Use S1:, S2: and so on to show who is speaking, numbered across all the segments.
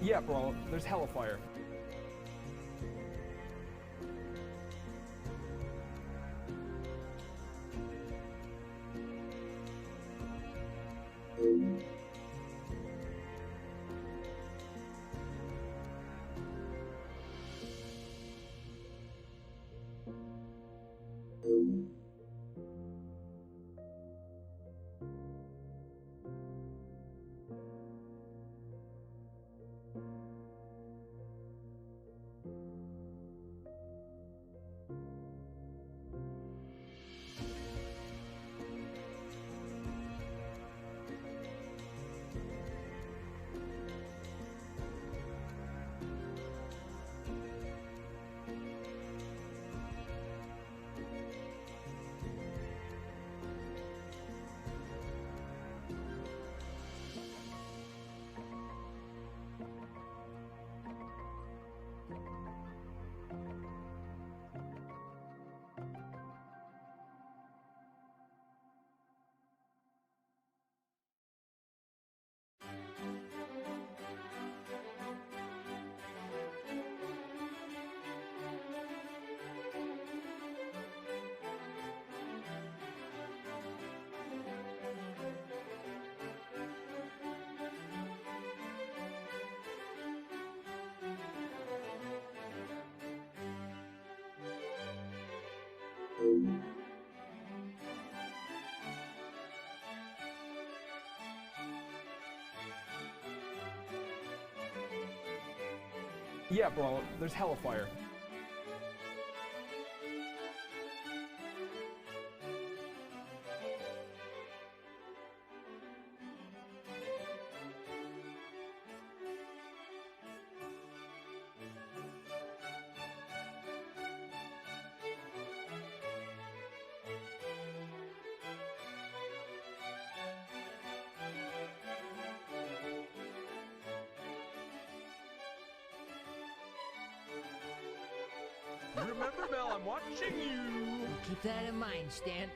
S1: Yeah, bro, there's hella fire. Yeah, bro, there's hella fire.
S2: Remember, Mel, I'm watching you!
S3: Keep that in mind, Stan.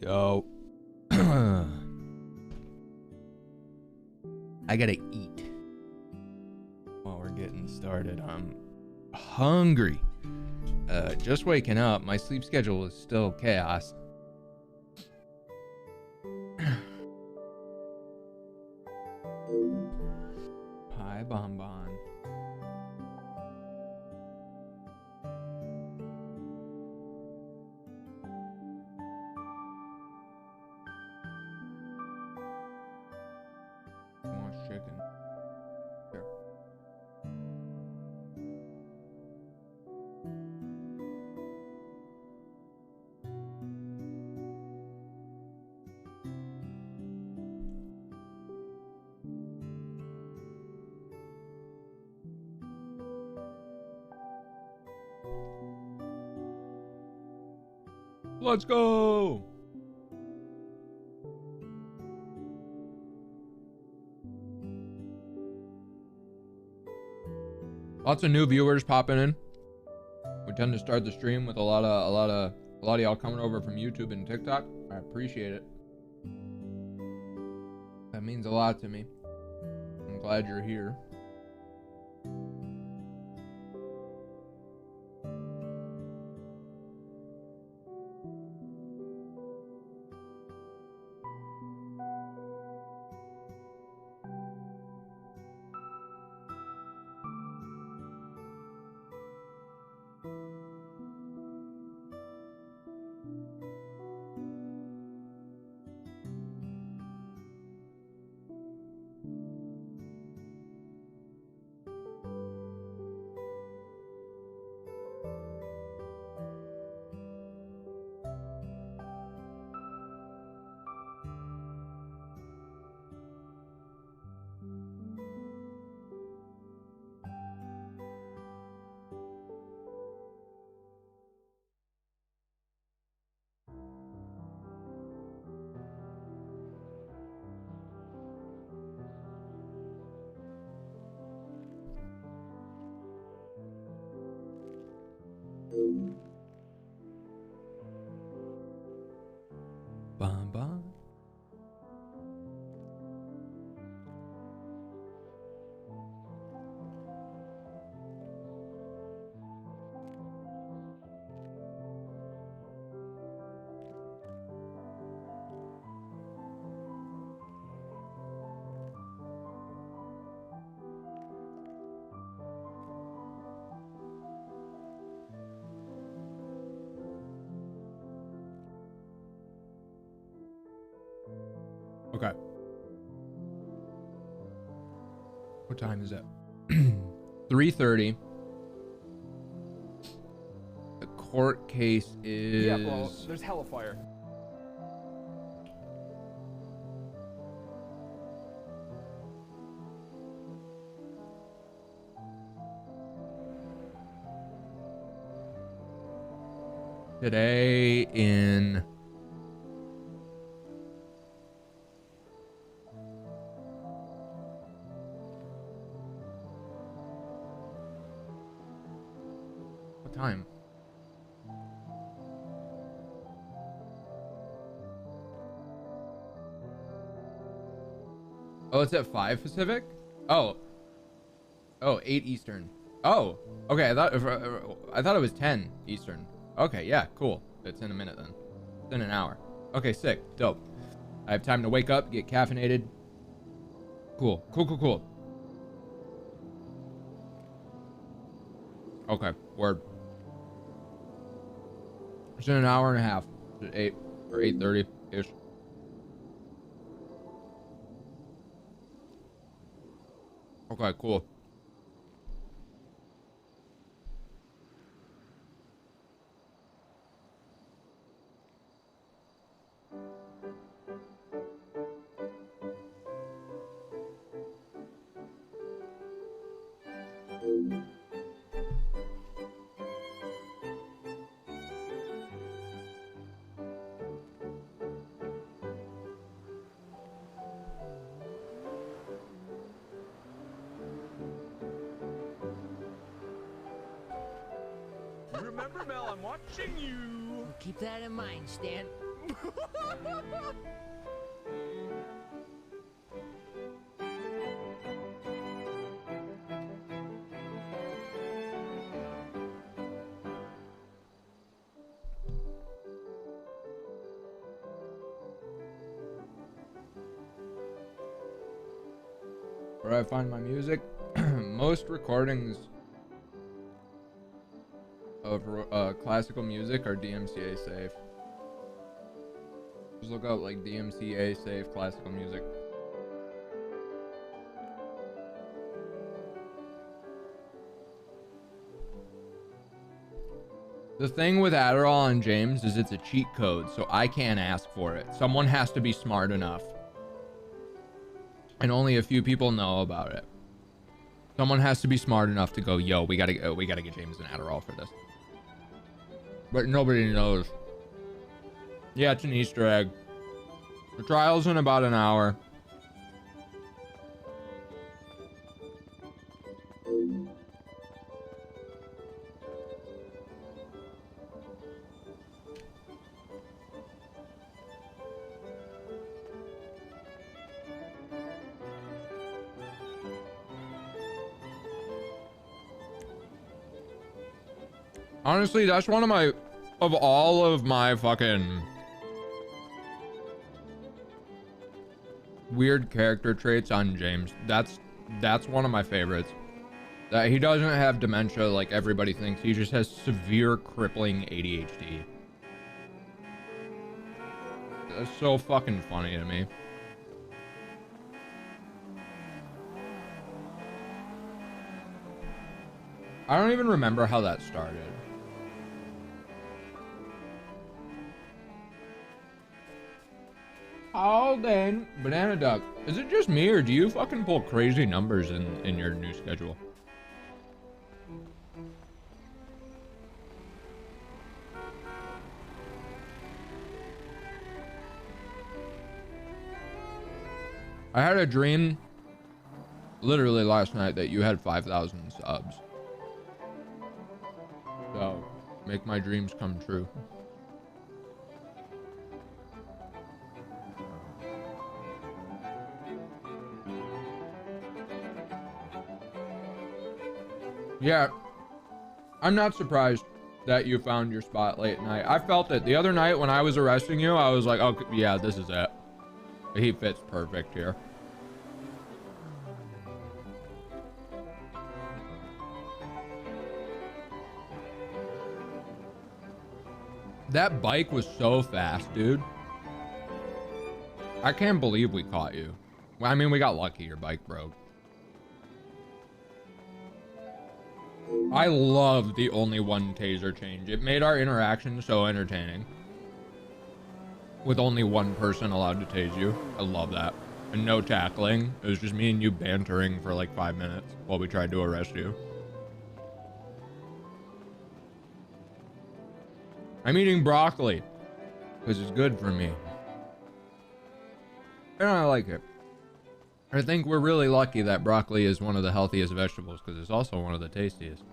S4: Yo. I gotta eat while we're getting started. I'm hungry. Just waking up. My sleep schedule is still chaos. Hi, Bonbon. Who wants chicken? Here. Let's go! Lots of new viewers popping in. We tend to start the stream with a lot of y'all coming over from YouTube and TikTok. I appreciate it. That means a lot to me. I'm glad you're here. Bum bum. Okay. What time is it? 3:30. The court case is...
S1: Yeah, bro. There's hellfire.
S4: Today in... What time? Oh, it's at 5 Pacific? Oh. Oh, 8 Eastern. Oh, okay. I thought it was 10 Eastern. Okay, yeah, cool. It's in a minute then. It's in an hour. Okay, sick. Dope. I have time to wake up, get caffeinated. Cool. Cool. Okay, word. It's in an hour and a half. It's at 8 or 8:30-ish. Okay, cool.
S2: Remember, Mel, I'm watching you.
S3: Keep that in mind, Stan.
S4: Where I find my music, most recordings of classical music are DMCA safe. Just look up like DMCA safe classical music. The thing with Adderall and James is it's a cheat code, so I can't ask for it. Someone has to be smart enough. And only a few people know about it. Someone has to be smart enough to go, yo, we gotta get James an Adderall for this. But nobody knows. Yeah, it's an Easter egg. The trial's in about an hour. Honestly, that's one of my, of all of my fucking weird character traits on James, that's one of my favorites. That he doesn't have dementia like everybody thinks. He just has severe crippling ADHD. That's so fucking funny to me. I don't even remember how that started. Holden, Banana Duck. Is it just me, or do you fucking pull crazy numbers in your new schedule? I had a dream literally last night that you had 5,000 subs. So, make my dreams come true. Yeah, I'm not surprised that you found your spot late at night. I felt it the other night when I was arresting you. I was like, oh yeah, this is it. He fits perfect here. That bike was so fast, dude. I can't believe we caught you. Well, I mean, we got lucky your bike broke. I love the only one taser change. It made our interaction so entertaining. With only one person allowed to tase you. I love that. And no tackling. It was just me and you bantering for like 5 minutes while we tried to arrest you. I'm eating broccoli because it's good for me. And I like it. I think we're really lucky that broccoli is one of the healthiest vegetables because it's also one of the tastiest.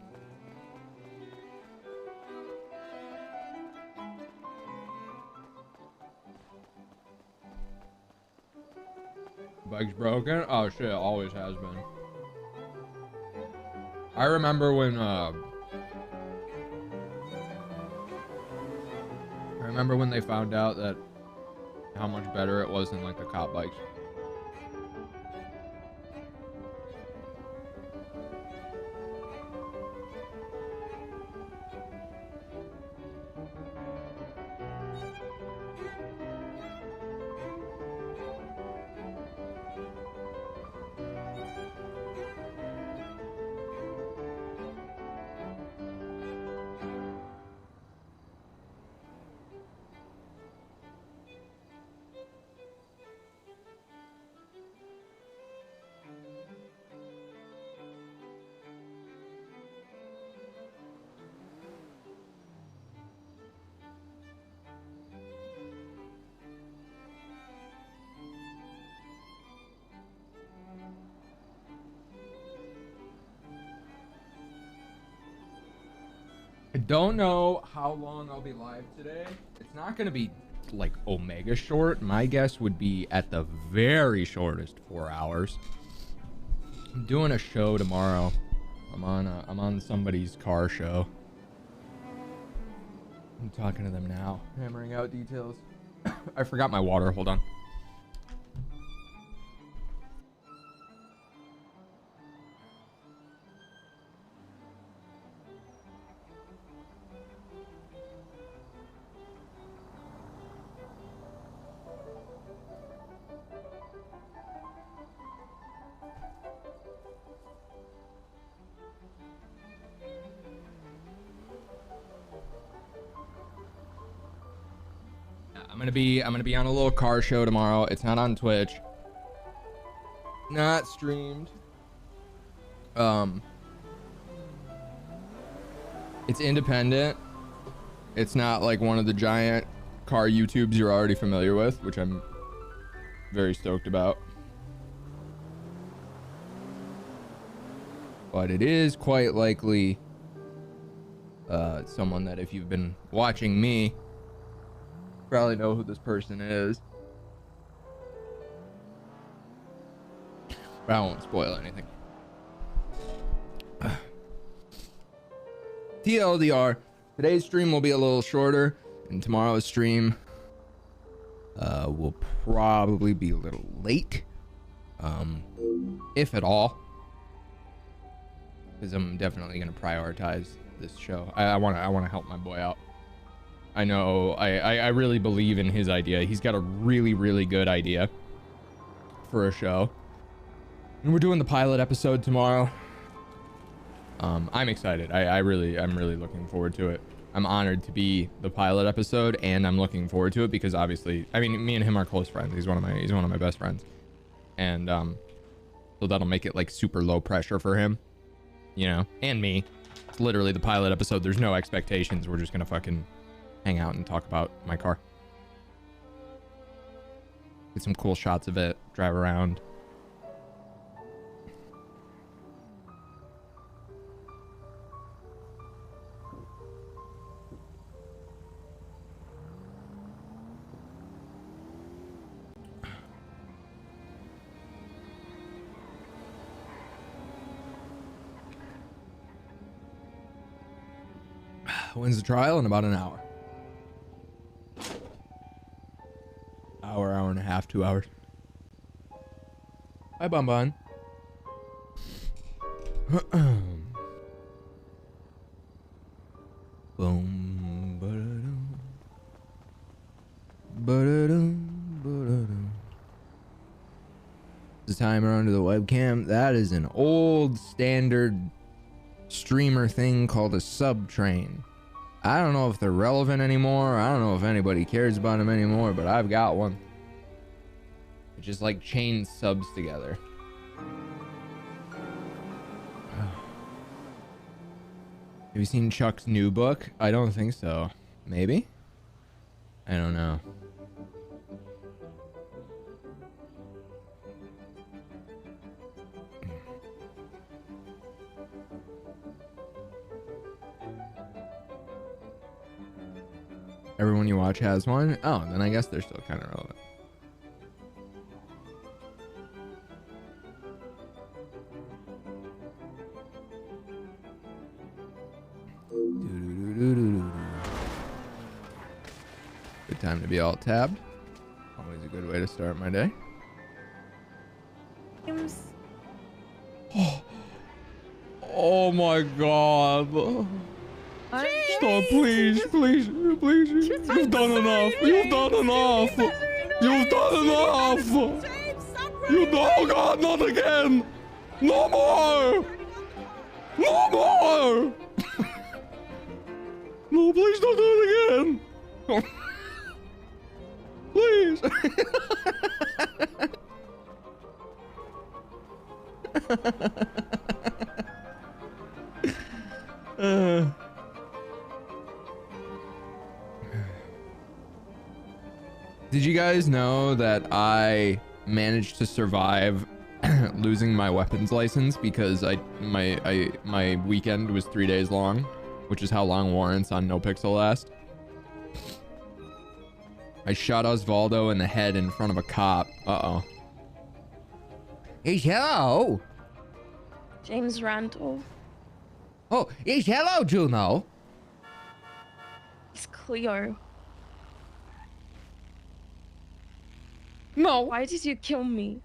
S4: Bike's broken? Oh shit, it always has been. I remember when they found out that how much better it was than like the cop bikes. I don't know how long I'll be live today. It's not going to be like omega short. My guess would be at the very shortest 4 hours. I'm doing a show tomorrow. I'm on somebody's car show. I'm talking to them now, hammering out details. I forgot my water. Hold on. I'm gonna be on a little car show tomorrow. It's not on Twitch. Not streamed. It's independent. It's not like one of the giant car YouTubes you're already familiar with, which I'm very stoked about. But it is quite likely someone that if you've been watching me, probably know who this person is. But I won't spoil anything. TLDR, today's stream will be a little shorter, and tomorrow's stream will probably be a little late, if at all, because I'm definitely going to prioritize this show. I want to help my boy out. I know I really believe in his idea. He's got a really, really good idea for a show. And we're doing the pilot episode tomorrow. I'm excited. I'm really looking forward to it. I'm honored to be the pilot episode, and I'm looking forward to it because obviously, I mean, me and him are close friends. He's one of my best friends. And so that'll make it like super low pressure for him, you know, and me. It's literally the pilot episode. There's no expectations. We're just gonna fucking hang out and talk about my car. Get some cool shots of it, drive around. When's the trial? In about an hour. Hour and a half, 2 hours. Hi, Bonbon. Boom, ba-da-dum. Ba-da-dum, ba-da-dum. The timer under the webcam. That is an old standard streamer thing called a sub train. I don't know if they're relevant anymore. I don't know if anybody cares about them anymore, but I've got one. It just like chains subs together. Have you seen Chuck's new book? I don't think so. Maybe? I don't know. Everyone you watch has one? Oh, then I guess they're still kind of relevant. Good time to be all tabbed. Always a good way to start my day. Oh my god. Stop, please. You've done enough. You've done enough. Oh god, not again. No more. No, please don't do it again. Please. Did you guys know that I managed to survive losing my weapons license because my weekend was 3 days long, which is how long warrants on Nopixel last. I shot Osvaldo in the head in front of a cop. Uh-oh. Yes, hello.
S5: James Randall.
S4: Oh, yes, hello, Juno.
S5: It's Cleo.
S4: No.
S5: Why did you kill me?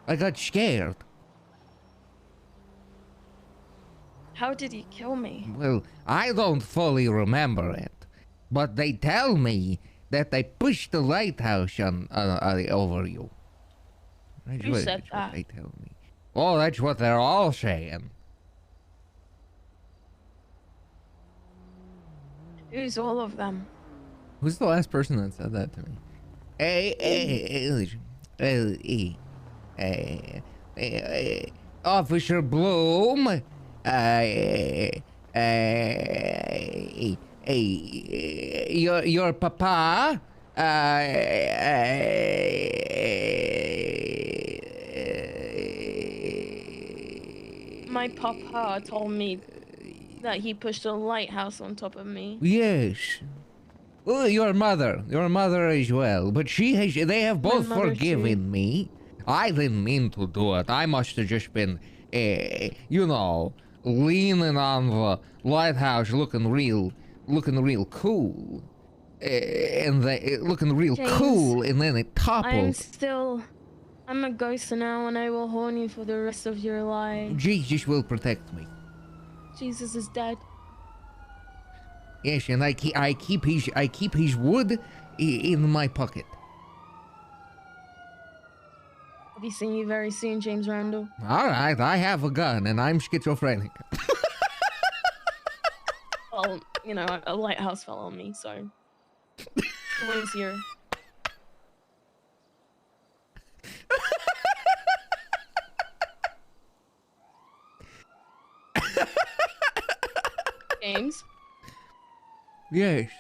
S4: I got scared.
S5: How did you kill me?
S4: Well, I don't fully remember it, but they tell me that they pushed the lighthouse on over you.
S5: Who said
S4: That's
S5: that?
S4: what they tell me. Oh, that's what they're all saying.
S5: Who's all of them?
S4: Who's the last person that said that to me? Officer Bloom. Your papa.
S5: My papa told me that he pushed a lighthouse on top of me.
S4: Yes. Well, your mother as well, but they have both
S5: mother
S4: forgiven
S5: too.
S4: me. I didn't mean to do it. I must have just been, leaning on the lighthouse, looking real cool. Looking real
S5: James,
S4: cool, and then it toppled.
S5: I'm a ghost now, and I will haunt you for the rest of your life.
S4: Jesus will protect me.
S5: Jesus is dead.
S4: Yes, and I keep his wood in my pocket.
S5: I'll be seeing you very soon, James Randall.
S4: All right, I have a gun, and I'm schizophrenic.
S5: Well, a lighthouse fell on me, so the wind's here. James?
S4: Yes.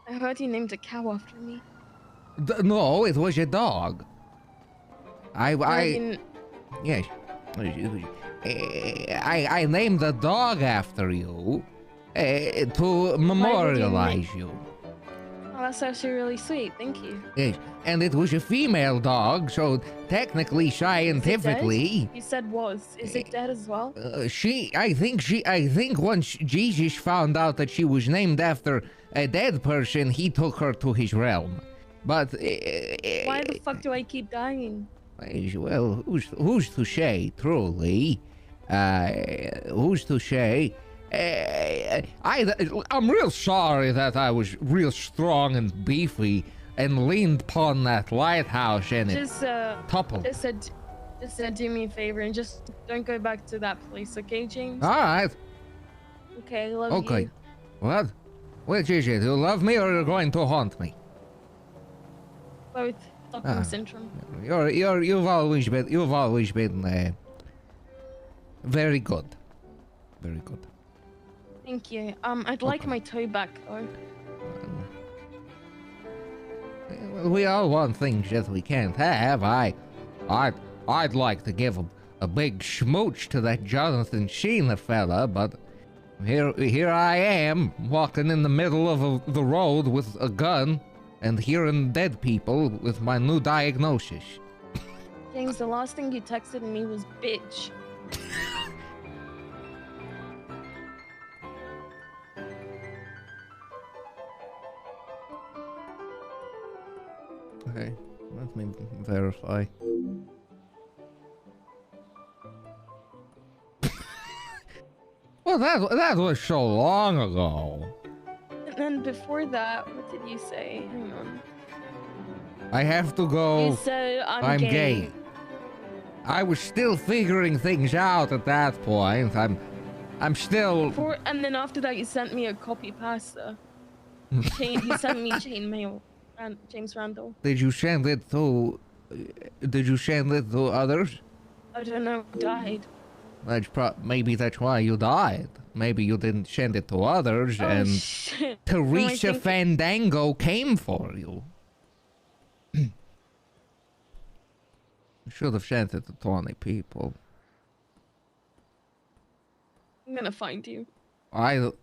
S5: I heard you named a cow after me.
S4: No, it was a dog. Yes. I named the dog after you to memorialize you.
S5: Oh, that's actually really sweet. Thank you.
S4: Yes, and it was a female dog, so technically, scientifically,
S5: You said was. Is it dead as well?
S4: I think once Jesus found out that she was named after a dead person, he took her to his realm. But
S5: Why the fuck do I keep dying?
S4: well, who's to say? Truly, who's to say? I'm real sorry that I was real strong and beefy and leaned upon that lighthouse and it toppled.
S5: Just do me a favor and just don't go back to that place, okay, James?
S4: All right.
S5: Okay, I love
S4: Okay.
S5: you.
S4: What? Which is it? You love me or you're going to haunt me?
S5: Both. Stockholm syndrome.
S4: You've always been very good. Very good.
S5: Thank you. I'd like my toe back though.
S4: Well, we all want things that we can't have. I'd like to give a big smooch to that Jonathan Sheena fella, but here I am, walking in the middle of the road with a gun and hearing dead people with my new diagnosis.
S5: James, the last thing you texted me was bitch.
S4: Okay, let me verify. Well, that was so long ago.
S5: And then before that, what did you say? Hang on.
S4: I have to go.
S5: You said
S4: I'm gay. I was still figuring things out at that point. I'm still.
S5: And then after that, you sent me a copy pasta. You sent me chain mail. And James Randall.
S4: Did you send it to others?
S5: I don't know. Died.
S4: Maybe that's why you died. Maybe you didn't send it to others,
S5: Oh,
S4: and
S5: shit.
S4: Teresa Fandango came for you. Should have sent it to 20 people.
S5: gonna find you.
S6: I'm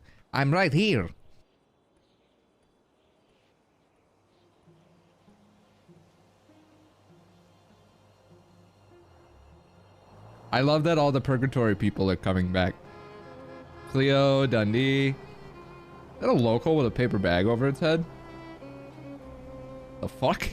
S6: right here.
S4: I love that all the purgatory people are coming back. Cleo, Dundee. Is that a local with a paper bag over its head? The fuck?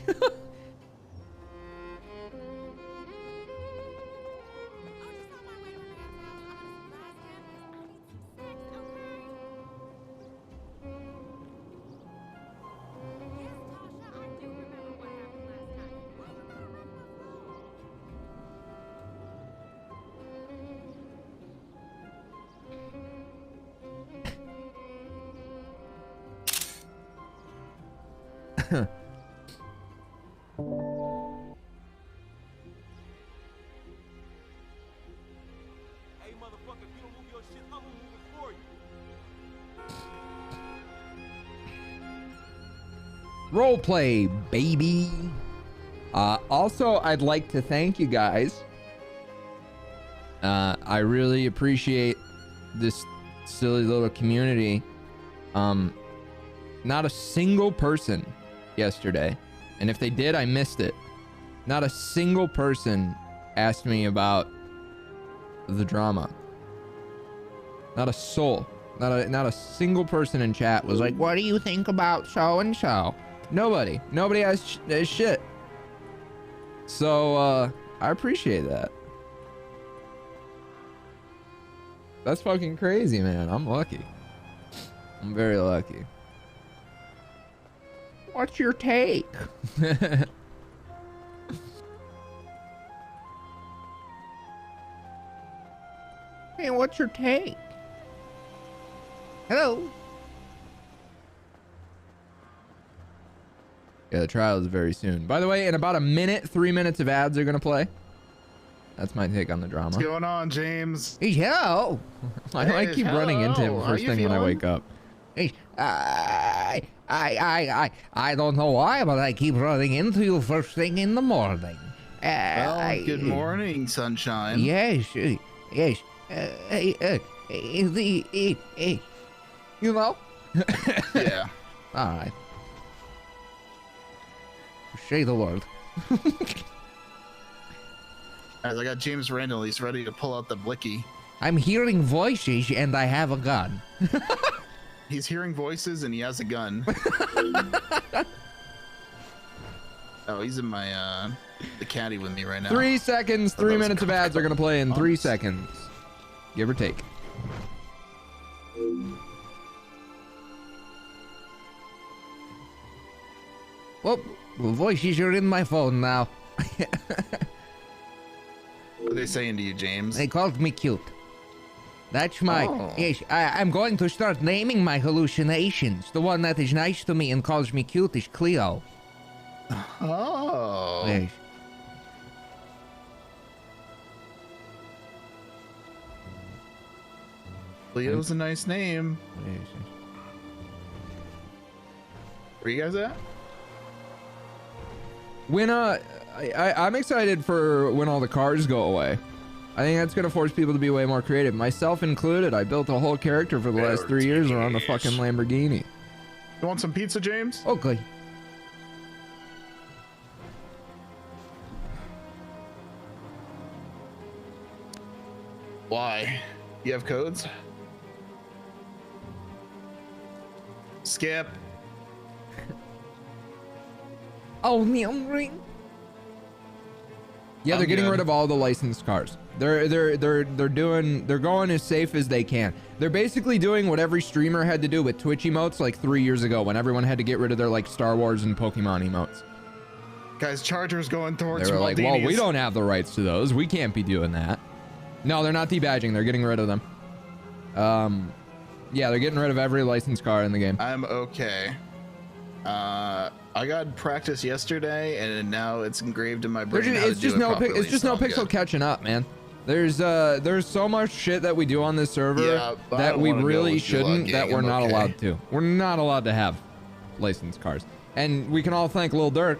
S2: Hey, motherfucker, if you don't move your shit, I'm gonna move it for you.
S4: Roleplay, baby. Also, I'd like to thank you guys. I really appreciate this silly little community. Not a single person yesterday, and if they did, I missed it. Not a single person asked me about the drama. Not a soul. Not a single person in chat was like, "What do you think about so and so?" Nobody. Nobody asked shit. So I appreciate that. That's fucking crazy, man. I'm lucky. I'm very lucky. What's your take? Hey, what's your take? Hello? Yeah, the trial is very soon. By the way, in about a minute, 3 minutes of ads are gonna play. That's my take on the drama.
S7: What's going on, James?
S4: Hey, hello. Why do I keep running into him first thing when I wake up?
S6: Hey, I don't know why, but I keep running into you first thing in the morning.
S7: Well, good morning, sunshine.
S6: Yes, yes. You know?
S7: Yeah.
S6: All right. Say the word.
S7: Guys, I got James Randall. He's ready to pull out the blicky.
S6: I'm hearing voices and I have a gun.
S7: He's hearing voices and he has a gun. Oh, he's in my the caddy with me right now.
S4: 3 seconds, 3 minutes of ads are gonna play in 3 seconds. Give or take.
S6: Well, the voices are in my phone now.
S7: What are they saying to you, James?
S6: They called me cute. That's my... Yes, I'm going to start naming my hallucinations. The one that is nice to me and calls me cute is Cleo.
S7: Oh.
S6: Yes.
S7: Leo's a nice name.
S6: Yes.
S7: Where you guys at?
S4: When I'm excited for when all the cars go away. I think that's gonna force people to be way more creative, myself included. I built a whole character for the last 3 years around the fucking Lamborghini.
S7: You want some pizza, James?
S6: Okay.
S7: Why? You have codes? Skip.
S6: Oh, neon ring.
S4: Yeah, they're getting rid of all the licensed cars. They're going as safe as they can. They're basically doing what every streamer had to do with Twitch emotes like 3 years ago when everyone had to get rid of their like Star Wars and Pokemon emotes.
S7: Guys, Charger's going towards
S4: They were like, well,
S7: Maldini's.
S4: we don't have the rights to those. We can't be doing that. No, they're not debadging. They're getting rid of them. Yeah, they're getting rid of every licensed car in the game.
S7: I'm okay. I got practice yesterday, and now it's engraved in my brain.
S4: It's just Nopixel catching up, man. There's so much shit that we do on this server that we really shouldn't, that we're not allowed to. We're not allowed to have licensed cars. And we can all thank Lil Durk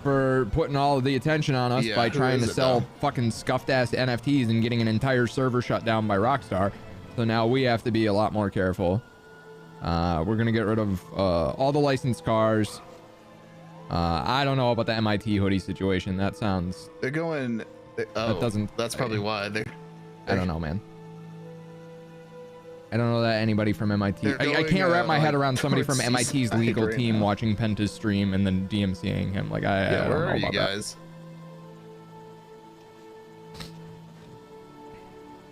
S4: for putting all of the attention on us by trying to sell fucking scuffed ass NFTs and getting an entire server shut down by Rockstar. So now we have to be a lot more careful. We're gonna get rid of all the licensed cars. I don't know about the MIT hoodie situation. That sounds.
S7: They're going. Oh,
S4: that doesn't.
S7: That's probably why they're.
S4: I don't know, man. I don't know that anybody from MIT. I
S7: Going,
S4: can't wrap my head around somebody from
S7: towards
S4: MIT's
S7: Seaside
S4: legal
S7: right
S4: team
S7: now.
S4: watching Penta's stream and then DMCAing him. Like I
S7: Yeah,
S4: don't
S7: where
S4: know
S7: are you
S4: about that.
S7: guys?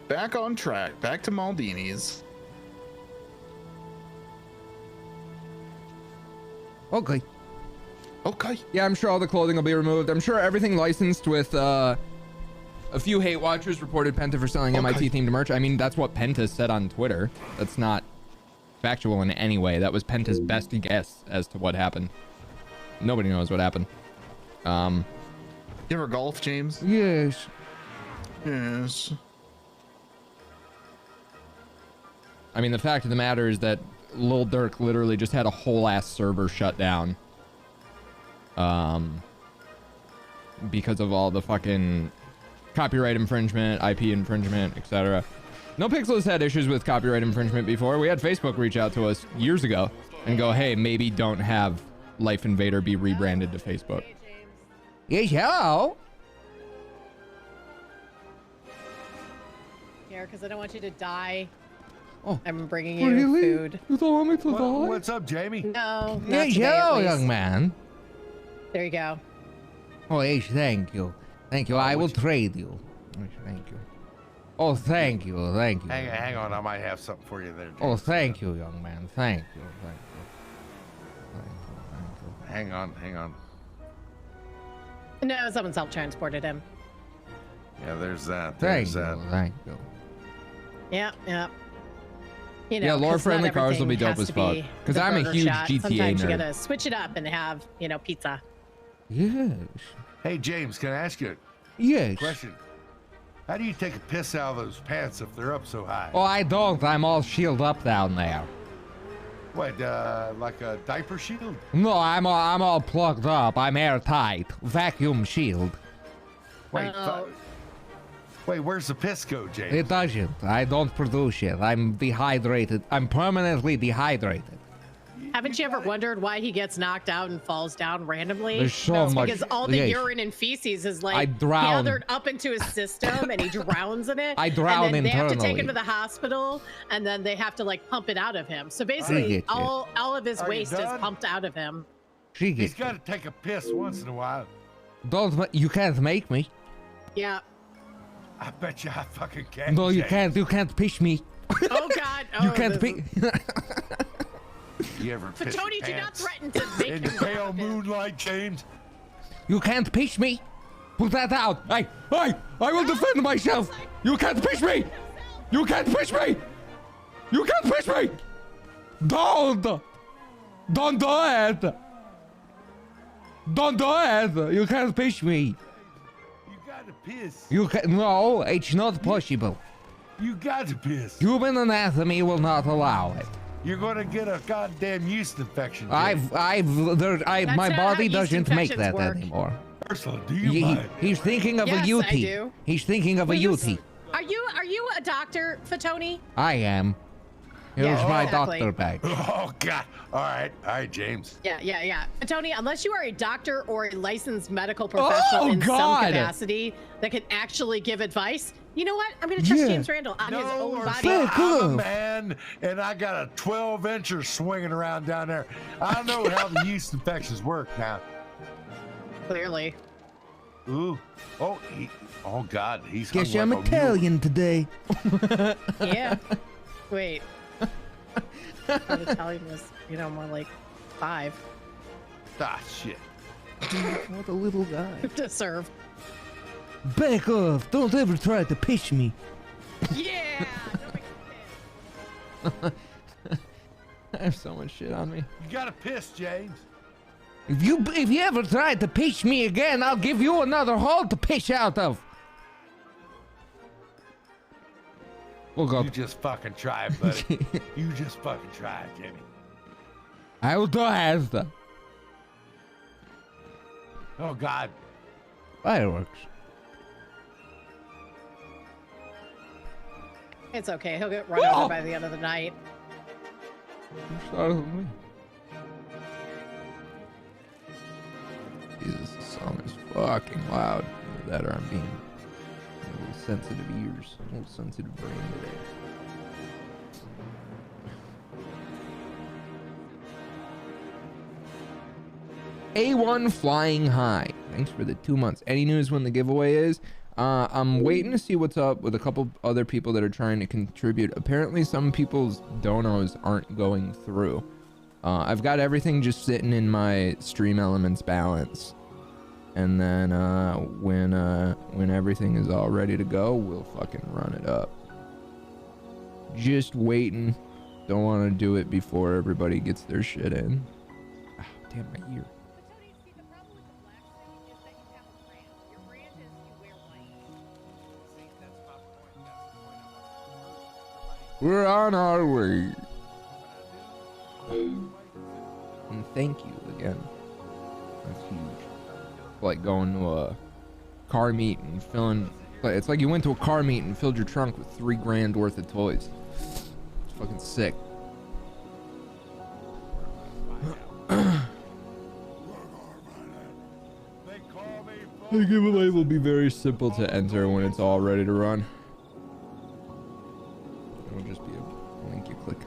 S7: Back on track. Back to Maldini's.
S6: Okay.
S7: Okay.
S4: Yeah, I'm sure all the clothing will be removed. I'm sure everything licensed with a few hate watchers reported Penta for selling MIT themed merch. I mean, that's what Penta said on Twitter. That's not factual in any way. That was Penta's best guess as to what happened. Nobody knows what happened.
S7: You ever golf, James?
S6: Yes.
S7: Yes.
S4: I mean, the fact of the matter is that Lil Durk literally just had a whole ass server shut down. Because of all the fucking copyright infringement, IP infringement, etc. Nopixel has had issues with copyright infringement before. We had Facebook reach out to us years ago and go, hey, maybe don't have Life Invader be rebranded to Facebook.
S6: Yes, hello.
S8: Here, because I don't want you to die.
S6: Oh,
S8: I'm bringing you
S6: really?
S8: food.
S4: You don't want me to die?
S2: What's up, Jamie?
S8: No, not
S6: Yes,
S8: today, at
S6: hello,
S8: least.
S6: young man.
S8: There you go.
S6: Oh, yes, thank you. Thank you. I will trade you. Yes, thank you. Oh, thank you. Thank you.
S2: Hang on, I might have something for you there. James.
S6: Oh, thank you, young man. Thank you. Thank you. Thank you. Thank you.
S2: Hang on.
S8: No, someone self-transported him.
S2: Yeah, there's that.
S6: Thank
S2: There's that.
S6: you. Thank you.
S8: Yeah. You know,
S4: Yeah,
S8: 'cause
S4: lore-friendly
S8: not
S4: cars will be
S8: everything
S4: dope
S8: has
S4: as
S8: to
S4: fuck.
S8: be
S4: 'Cause
S8: the
S4: I'm a
S8: burger
S4: huge
S8: shot.
S4: GTA
S8: Sometimes you
S4: nerd.
S8: gotta switch it up and have, pizza.
S6: Yes.
S2: Hey, James, can I ask you a
S6: Yes.
S2: question? How do you take a piss out of those pants if they're up so high?
S6: Oh, I don't. I'm all shielded up down there.
S2: What, like a diaper shield?
S6: No, I'm all plugged up. I'm airtight. Vacuum shield.
S2: Wait,
S8: Oh.
S2: wait, where's the piss go, James?
S6: It doesn't. I don't produce it. I'm dehydrated. I'm permanently dehydrated.
S8: Haven't you ever wondered why he gets knocked out and falls down randomly?
S6: There's so
S8: It's
S6: much-
S8: because all the
S6: yes.
S8: urine and feces is
S6: I
S8: like
S6: drown.
S8: gathered up into his system and he drowns in it.
S6: I drown
S8: and then they have to take him
S6: internally.
S8: to the hospital and then they have to like pump it out of him. So
S6: I
S8: basically
S6: get you.
S8: all of his
S2: Are you
S8: waste is
S2: done?
S8: pumped out of him.
S6: She
S2: He's
S6: gets.
S2: got to take a piss once in a while.
S6: You can't make me.
S8: Yeah.
S2: I bet you I fucking can.
S6: No, you
S2: James.
S6: can't. You can't piss me.
S8: Oh God. Oh,
S6: You can't
S8: this
S6: piss.
S2: You ever
S8: But
S2: piss
S8: Tony,
S2: your
S8: do not
S2: pants
S8: threaten to make
S2: in
S8: him
S2: the pale
S8: happen.
S2: moonlight, James?
S6: You can't piss me. Put that out. Hey, I will defend myself. You can't piss me. You can't piss me. You can't piss me. Don't do it. Don't do it. You can't piss me.
S2: You got to piss.
S6: You can no. It's not possible.
S2: You got to piss.
S6: Human anatomy will not allow it.
S2: You're gonna get a goddamn yeast infection. James.
S6: My
S8: That's
S6: body
S8: not how yeast
S6: doesn't make
S8: infections
S6: that
S8: work.
S6: anymore.
S2: Ursula, do you mind?
S6: He's thinking of
S8: Yes,
S6: a
S8: I
S6: UT.
S8: do.
S6: He's thinking of a UT.
S8: Are you a doctor, Fatoni?
S6: I am. Here's
S8: Yeah,
S6: my
S8: exactly.
S6: doctor badge.
S2: Oh God! All right, James.
S8: Yeah. Tony, unless you are a doctor or a licensed medical professional in
S6: God.
S8: some capacity that can actually give advice, you know what? I'm going to trust
S6: Yeah.
S8: James Randall on his
S2: No,
S8: own
S2: Ursula,
S8: body.
S6: Fuck
S2: I'm a
S6: off.
S2: man, and I got a 12-incher swinging around down there. I know how the yeast infections work now.
S8: Clearly.
S2: Ooh. Oh, oh God, he's
S6: Guess
S2: hung
S6: I'm
S2: like a mule.
S6: Italian today.
S8: Yeah. Wait. I thought Italian was, more like 5
S2: Ah, shit.
S6: What a little guy.
S8: to serve.
S6: Back off. Don't ever try to piss me.
S8: Yeah.
S4: I have so much shit on me.
S2: You gotta piss, James.
S6: If you ever try to piss me again, I'll give you another hole to piss out of. Oh
S2: You
S6: God.
S2: just fucking try it, buddy. You just fucking try it, Jimmy.
S6: I will do it.
S2: Oh God.
S6: Fireworks.
S8: It's okay. He'll get run over by the end of the night.
S6: Jesus, this song is fucking loud. Either that or I'm being a little sensitive ears, a little sensitive brain today. A1 flying high. Thanks for the 2 months. Any news when the giveaway is? I'm waiting to see what's up with a couple other people that are trying to contribute. Apparently some people's donos aren't going through. I've got everything just sitting in my Stream Elements balance. And then when everything is all ready to go, we'll fucking run it up. Just waiting. Don't want to do it before everybody gets their shit in. Ah, damn my ear. We're on our way. And thank you again. That's huge. Like going to a car meet and filling. It's like you went to a car meet and filled your trunk with $3 grand worth of toys. It's fucking sick. The giveaway will be very simple to enter when it's all ready to run. It'll just be a link you click.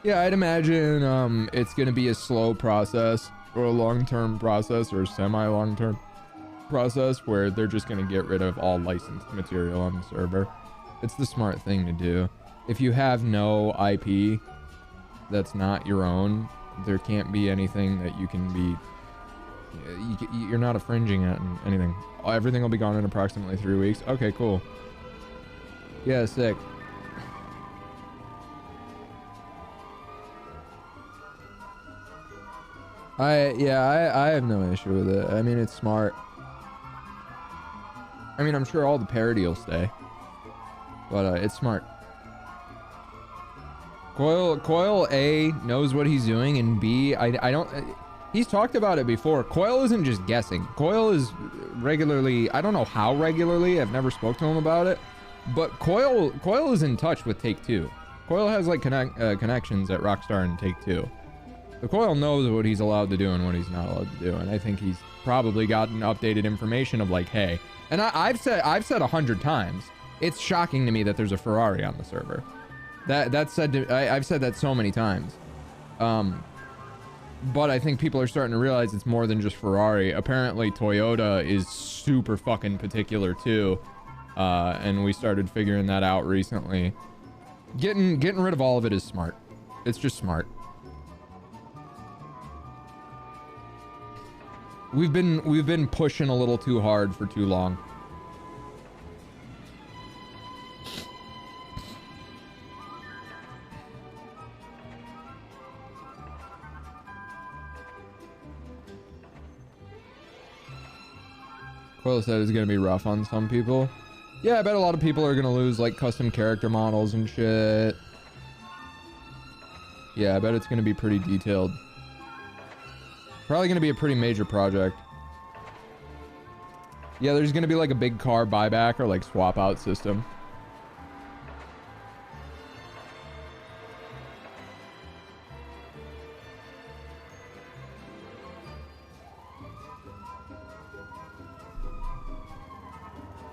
S6: Yeah, I'd imagine it's going to be a slow process or a long-term process or a semi-long-term process where they're just going to get rid of all licensed material on the server. It's the smart thing to do. If you have no IP that's not your own, there can't be anything that you can be... You're not infringing at anything. Everything will be gone in approximately 3 weeks. Okay, cool. Yeah, sick. I have no issue with it. I mean, it's smart. I mean, I'm sure all the parody will stay, but it's smart. Coil A knows what he's doing, and B, I don't. He's talked about it before. Coil isn't just guessing. Coil is regularly. I don't know how regularly. I've never spoke to him about it, but Coil is in touch with Take-Two. Coil has like connections at Rockstar and Take-Two. The Coil knows what he's allowed to do and what he's not allowed to do, and I think he's probably gotten updated information of like, hey, and I've said 100 times, it's shocking to me that there's a Ferrari on the server. I've said that so many times, but I think people are starting to realize it's more than just Ferrari. Apparently Toyota is super fucking particular too, and we started figuring that out recently. Getting rid of all of it is smart. It's just smart. We've been pushing a little too hard for too long. Coil said it's gonna be rough on some people. Yeah, I bet a lot of people are gonna lose like custom character models and shit. Yeah, I bet it's gonna be pretty detailed. Probably gonna be a pretty major project. Yeah, there's gonna be like a big car buyback or like swap out system.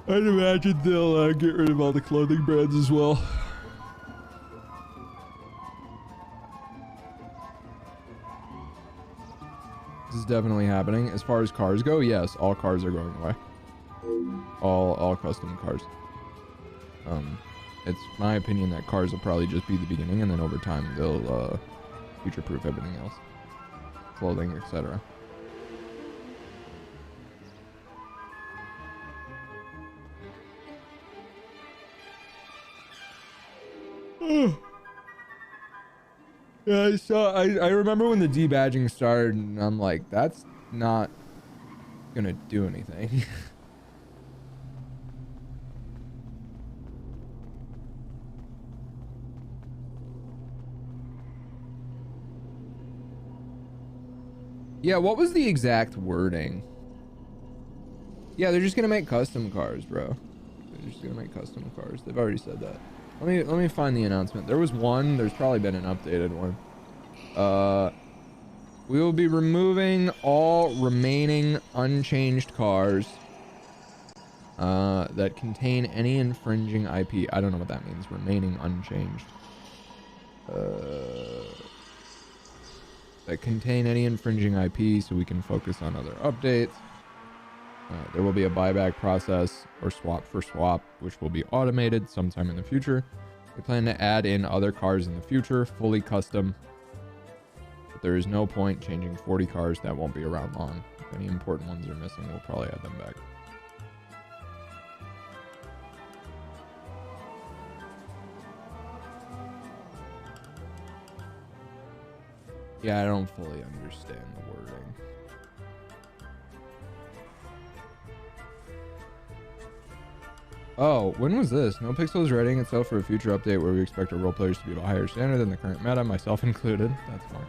S6: I'd imagine they'll get rid of all the clothing brands as well. This is definitely happening. As far as cars go, yes, all cars are going away. All custom cars. It's my opinion that cars will probably just be the beginning, and then over time they'll future-proof everything else, clothing, etc. Yeah, I remember when the debadging started, and I'm like, that's not gonna do anything.
S4: Yeah, what was the exact wording? Yeah, they're just gonna make custom cars, bro. They're just gonna make custom cars. They've already said that. Let me find the announcement. There was one. There's probably been an updated one. We will be removing all remaining unchanged cars that contain any infringing IP. I don't know what that means. Remaining unchanged. That contain any infringing IP, so we can focus on other updates. There will be a buyback process or swap for swap, which will be automated sometime in the future. We plan to add in other cars in the future, fully custom. But there is no point changing 40 cars that won't be around long. If any important ones are missing, we'll probably add them back. Yeah, I don't fully understand the wording. Oh, when was this? Nopixel is readying itself for a future update where we expect our role players to be of a higher standard than the current meta, myself included. That's fine.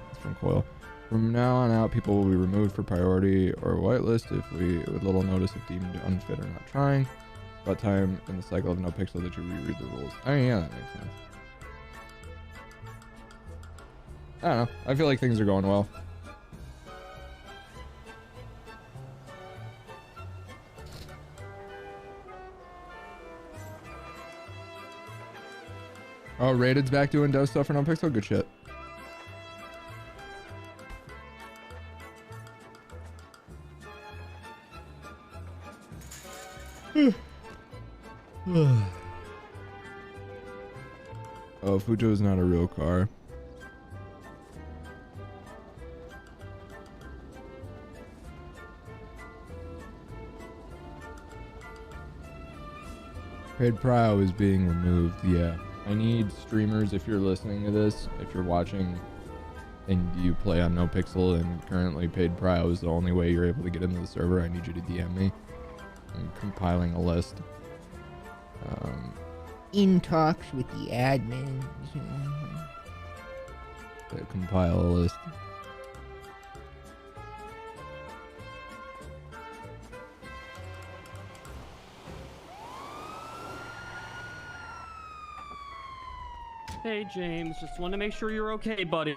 S4: That's from Coil. From now on out, people will be removed for priority or whitelist with little notice if deemed unfit or not trying. About time in the cycle of Nopixel that you reread the rules. I mean, yeah, that makes sense. I don't know. I feel like things are going well. Oh, Rated's back doing Doe stuff for Nopixel? Good shit. Oh, Fujo is not a real car. Paid Prio is being removed, yeah. I need streamers, if you're listening to this, if you're watching and you play on Nopixel and currently Paid Prio is the only way you're able to get into the server, I need you to DM me. I'm compiling a list.
S3: In talks with the admin.
S4: Compile a list.
S9: Hey James, just want to make sure you're okay, buddy.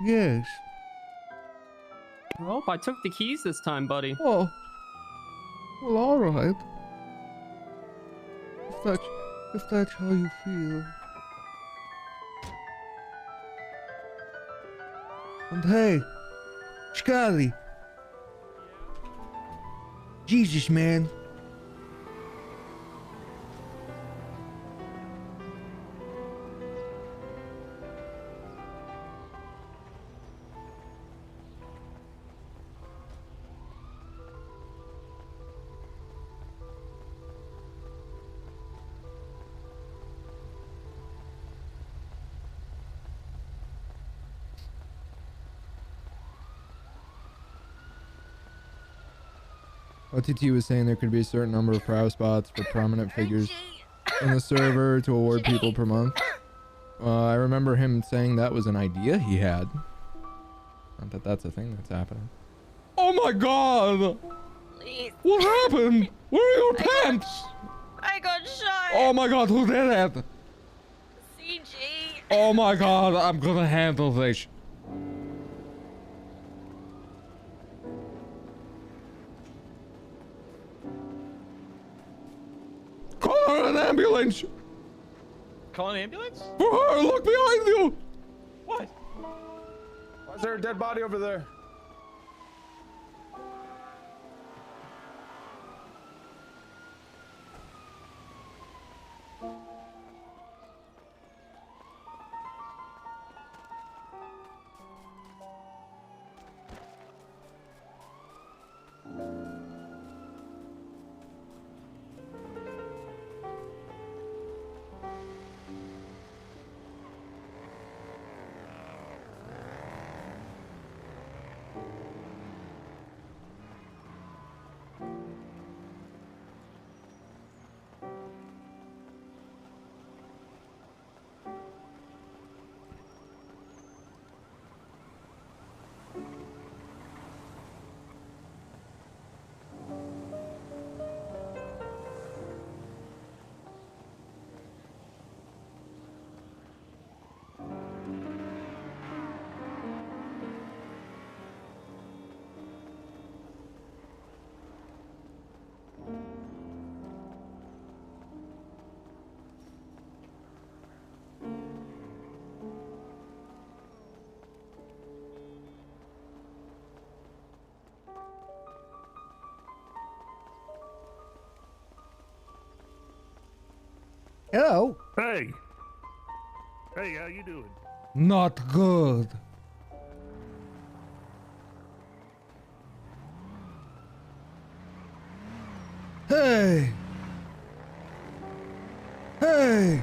S6: Yes.
S9: Oh, I took the keys this time, buddy.
S6: Oh. Well, alright. If that's how you feel. And hey, Scotty. Jesus, man.
S4: OTT was saying there could be a certain number of Prio spots for prominent figures in the server to award people per month. I remember him saying that was an idea he had. Not that that's a thing that's happening.
S6: Oh my god!
S5: Please.
S6: What happened? Where are your pants?
S5: I got shot.
S6: Oh my god, who did it?
S5: CG.
S6: Oh my god, I'm gonna handle this. Call an ambulance!
S1: Call an ambulance?
S6: For her, look behind you!
S1: What? Why is there a dead body over there?
S3: Hello.
S10: Hey. Hey, how you doing?
S6: Not good. Hey. Hey.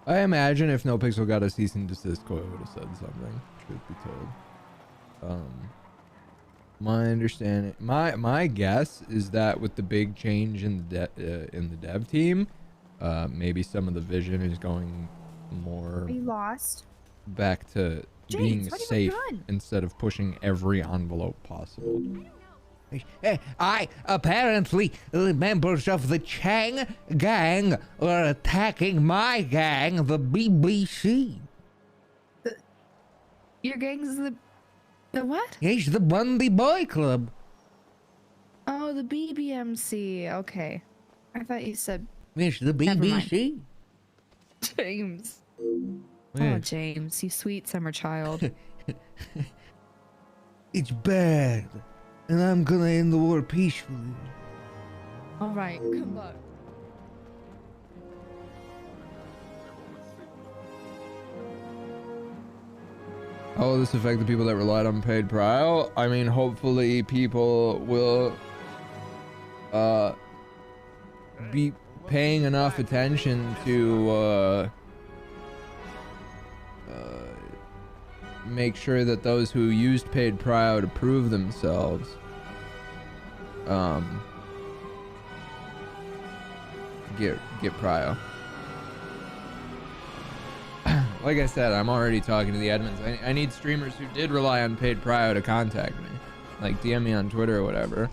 S6: I imagine if Nopixel got a cease and desist, Koi would have said something, truth be told. My understanding, my guess is that with the big change in the dev team, maybe some of the vision is going more
S11: Are you lost?
S6: back to
S11: James,
S6: being
S11: what have you
S6: safe
S11: done?
S6: instead of pushing every envelope possible.
S3: I apparently members of the Chang gang are attacking my gang, the BBC.
S11: Your gang's the what?
S3: It's the Bundy Boy Club.
S11: Oh, the BBMC. Okay. I thought you said
S3: It's the
S11: Never mind.
S3: BBC.
S11: James.
S3: Yeah.
S11: Oh, James, you sweet summer child.
S3: It's bad, and I'm gonna end the war peacefully.
S11: All right. Good luck.
S4: How will this affect the people that relied on paid trial? I mean, hopefully people will be paying enough attention to make sure that those who used paid trial to prove themselves get prio. Like I said, I'm already talking to the admins. I need streamers who did rely on paid prio to contact me, like DM me on Twitter or whatever.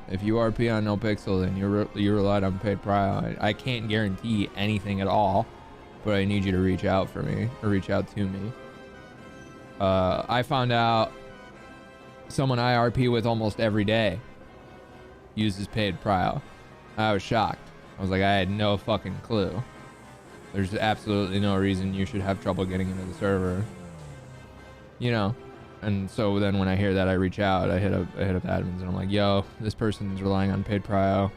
S4: If you RP on Nopixel, then you relied on paid prio. I can't guarantee anything at all, but I need you to reach out for me or reach out to me. I found out someone I RP with almost every day uses paid prio. I was shocked. I was like, I had no fucking clue. There's absolutely no reason you should have trouble getting into the server, you know. And so then when I hear that, I reach out. I hit up admins and I'm like, yo, this person's relying on paid prio.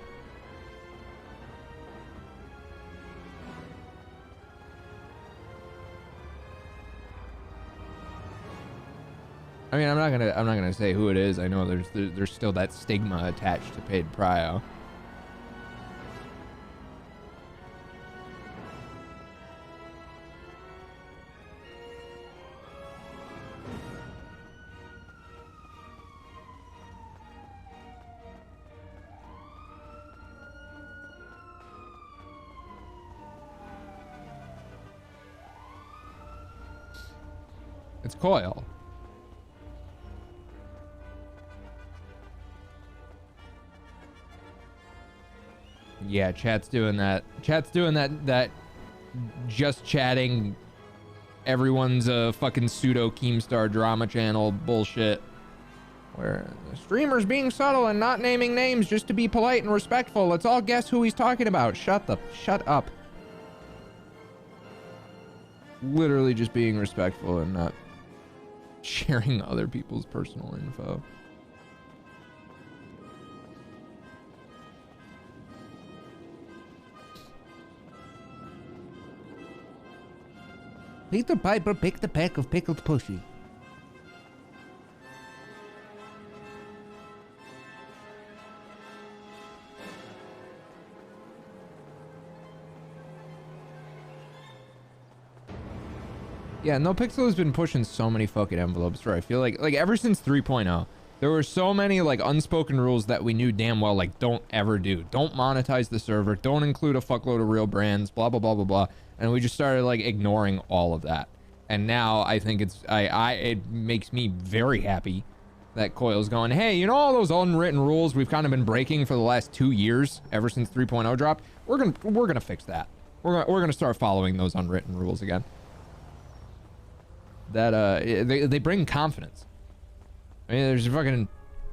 S4: I mean, I'm not gonna say who it is. I know there's still that stigma attached to paid prio. It's Coil. Yeah, chat's doing that. Chat's doing that just chatting everyone's a fucking pseudo Keemstar drama channel bullshit. Where the streamer's being subtle and not naming names just to be polite and respectful. Let's all guess who he's talking about. Shut up. Literally just being respectful and not sharing other people's personal info.
S3: Peter Piper picked a peck of pickled pussy.
S4: Yeah, Nopixel has been pushing so many fucking envelopes where I feel like ever since 3.0, there were so many like unspoken rules that we knew damn well like don't ever do. Don't monetize the server, don't include a fuckload of real brands, blah blah blah blah blah. And we just started like ignoring all of that. And now I think it makes me very happy that Coil's going, hey, you know all those unwritten rules we've kind of been breaking for the last 2 years ever since 3.0 dropped? We're gonna fix that. We're gonna start following those unwritten rules again. That they bring confidence. I mean,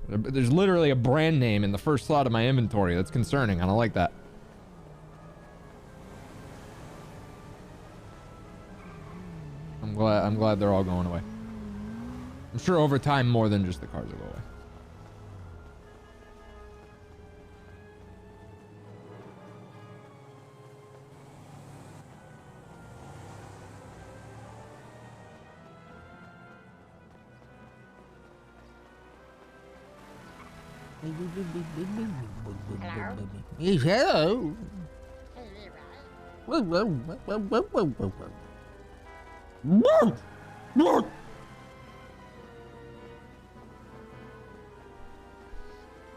S4: there's literally a brand name in the first slot of my inventory. That's concerning. I don't like that. I'm glad they're all going away. I'm sure over time more than just the cars will go away.
S3: Yes, hello.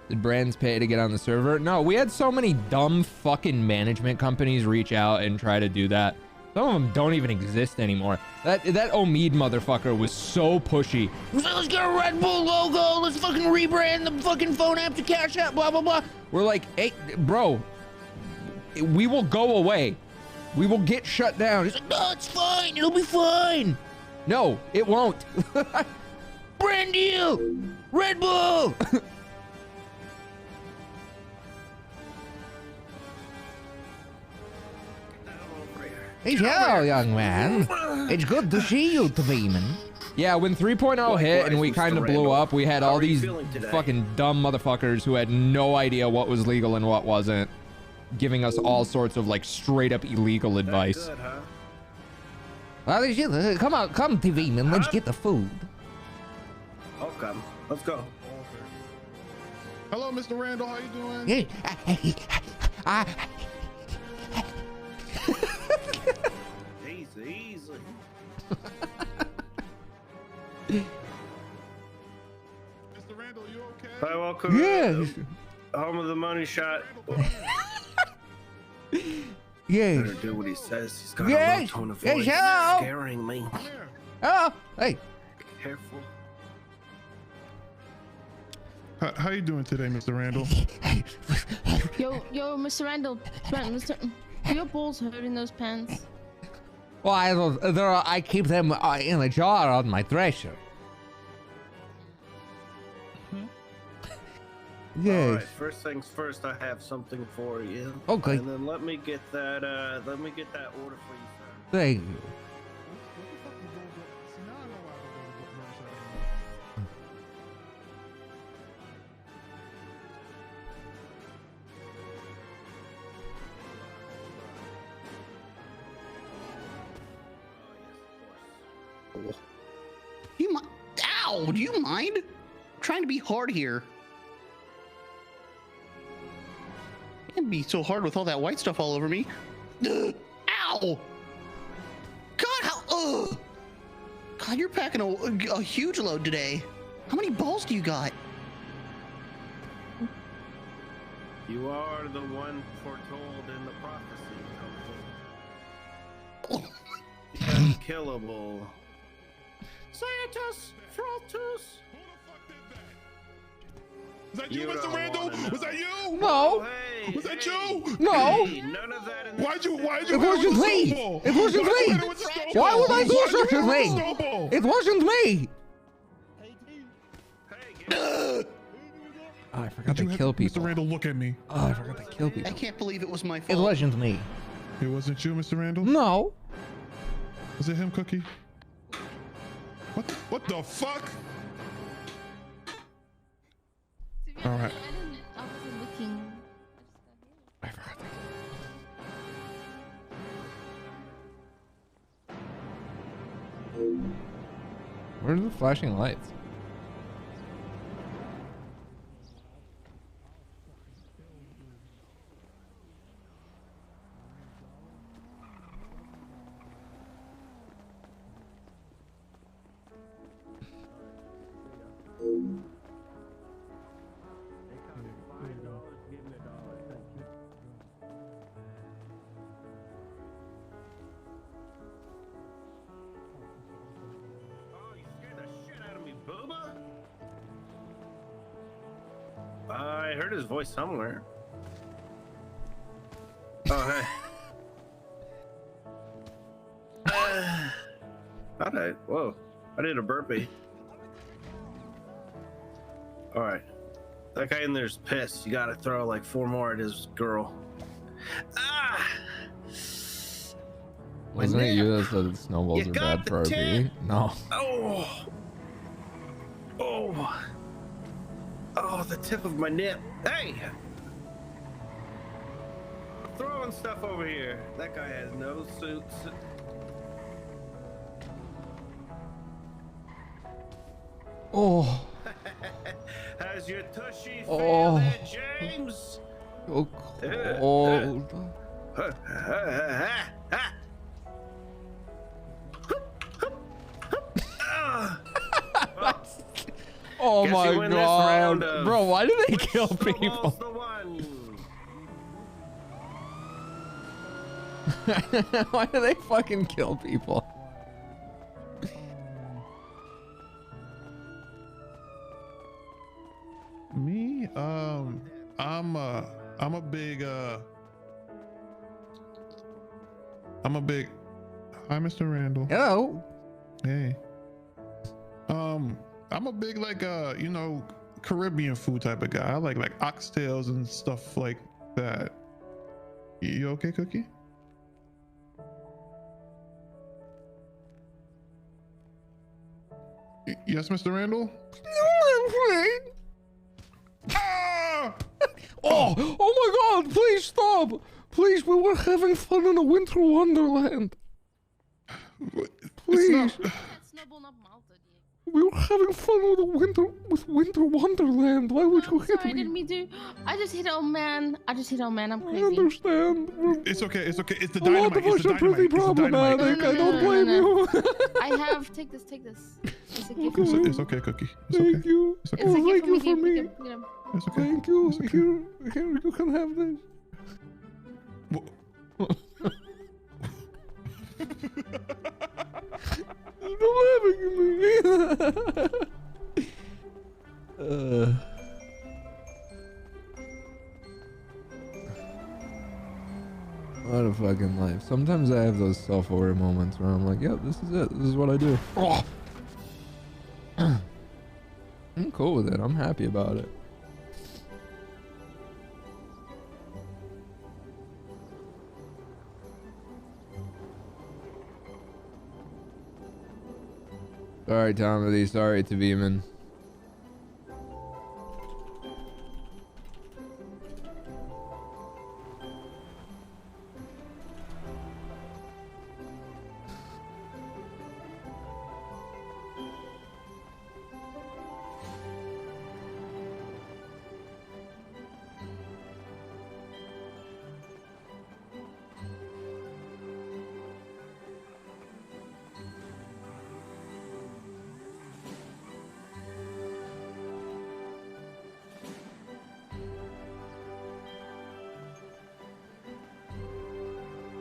S4: Did brands pay to get on the server? No, we had so many dumb fucking management companies reach out and try to do that. Some of them don't even exist anymore. That Omid motherfucker was so pushy.
S6: Let's get a Red Bull logo. Let's fucking rebrand the fucking phone app to Cash App, blah, blah, blah.
S4: We're like, hey, bro, we will go away. We will get shut down. He's like,
S6: No, it's fine. It'll be fine.
S4: no, it won't.
S6: Brand deal. Red Bull.
S3: Hey, hello, young man. It's good to see you, Tveeman.
S4: Yeah, when 3.0 hit and we kind of blew up, we had all these fucking dumb motherfuckers who had no idea what was legal and what wasn't, giving us all sorts of like straight up illegal advice.
S3: Good, huh? Well, come on, come, Tveeman. Let's get the food.
S12: Okay, let's go.
S13: Hello, Mr. Randall. How you doing?
S12: Easy.
S13: Mr. Randall, you okay?
S12: Hi, welcome.
S3: Yes.
S12: Home of the money shot.
S3: Yes.
S12: Better do what he says. He's got a
S3: Yes.
S12: low tone of
S3: Yes,
S12: voice.
S3: hello.
S12: Scaring me.
S3: Oh, hey.
S12: Careful.
S13: How you doing today, Mr. Randall?
S14: Yo, Mr. Randall, do your balls hurt in those pants?
S3: Well, I keep them in a jar on my dresser. Yes.
S12: All right, first things first, I have something for you.
S3: Okay.
S12: And then let me get that order for you, sir.
S3: Thank you.
S15: Ow! Do you mind? I'm trying to be hard here. Can't be so hard with all that white stuff all over me. Ow! God, how? God, you're packing a huge load today. How many balls do you got?
S12: You are the one foretold in the prophecy. Unkillable. Scientist, Frontus.
S13: Was that you, Mr. Randall? Was that you?
S3: No.
S12: Hey,
S13: was that you?
S3: No.
S12: Hey, none of that in
S13: Why'd you
S3: It wasn't me. It wasn't me. Why would I do such a thing? It wasn't me.
S4: Oh, I forgot to kill people.
S13: Mr. Randall, look at me.
S4: Oh, I forgot to kill people.
S15: I can't believe it was my
S3: It
S15: fault.
S3: wasn't me.
S13: It wasn't you, Mr. Randall?
S3: No.
S13: Was it him, Cookie? What the fuck? All right.
S14: I wasn't looking.
S4: I forgot that. Where are the flashing lights?
S12: heard his voice somewhere. Oh, hey. All right. Whoa. I did a burpee. All right. That guy in there's pissed. You gotta throw like 4 more at his girl. Ah!
S4: Wasn't it you that said snowballs are bad for our bee? No.
S12: Oh. Oh. Oh, the tip of my nip. Hey! Throwing stuff over here. That guy has no suits.
S4: Oh.
S12: How's your tushy feel there, James?
S4: So cold. Oh
S12: Guess
S4: my
S12: you win this
S4: god.
S12: round of
S4: Bro, why do they kill
S12: Snowball's
S4: people?
S12: the one.
S4: Why do they fucking kill people?
S13: Me? I'm a big hi, Mr. Randall.
S4: Hello.
S13: Hey. I'm a big like you know, Caribbean food type of guy. I like oxtails and stuff like that. You okay, Cookie? Yes, Mr. Randall?
S6: Ah! Oh my god, please stop. Please, we were having fun in a winter wonderland. Please. We were having fun with winter wonderland. Why would you hit
S14: Sorry, I
S6: me?
S14: didn't mean to. I just hit old man. I'm crazy.
S6: I understand.
S13: It's okay. It's okay. It's the
S6: A lot
S13: dynamite.
S6: of us are pretty problematic. I don't blame you.
S14: I have. Take this. It's a gift.
S13: It's okay, Cookie. It's
S6: Thank
S13: okay.
S6: you.
S13: It's okay.
S6: Oh,
S14: It's a gift
S6: thank you for me.
S14: Pick him.
S13: It's okay.
S6: Thank you.
S13: It's okay.
S6: Here, you can have this. Stop laughing at me. What a fucking life. Sometimes I have those self-aware moments where I'm like, yep, this is it. This is what I do. Oh. I'm cool with it. I'm happy about it. Sorry, Tommy. Sorry to Beeman.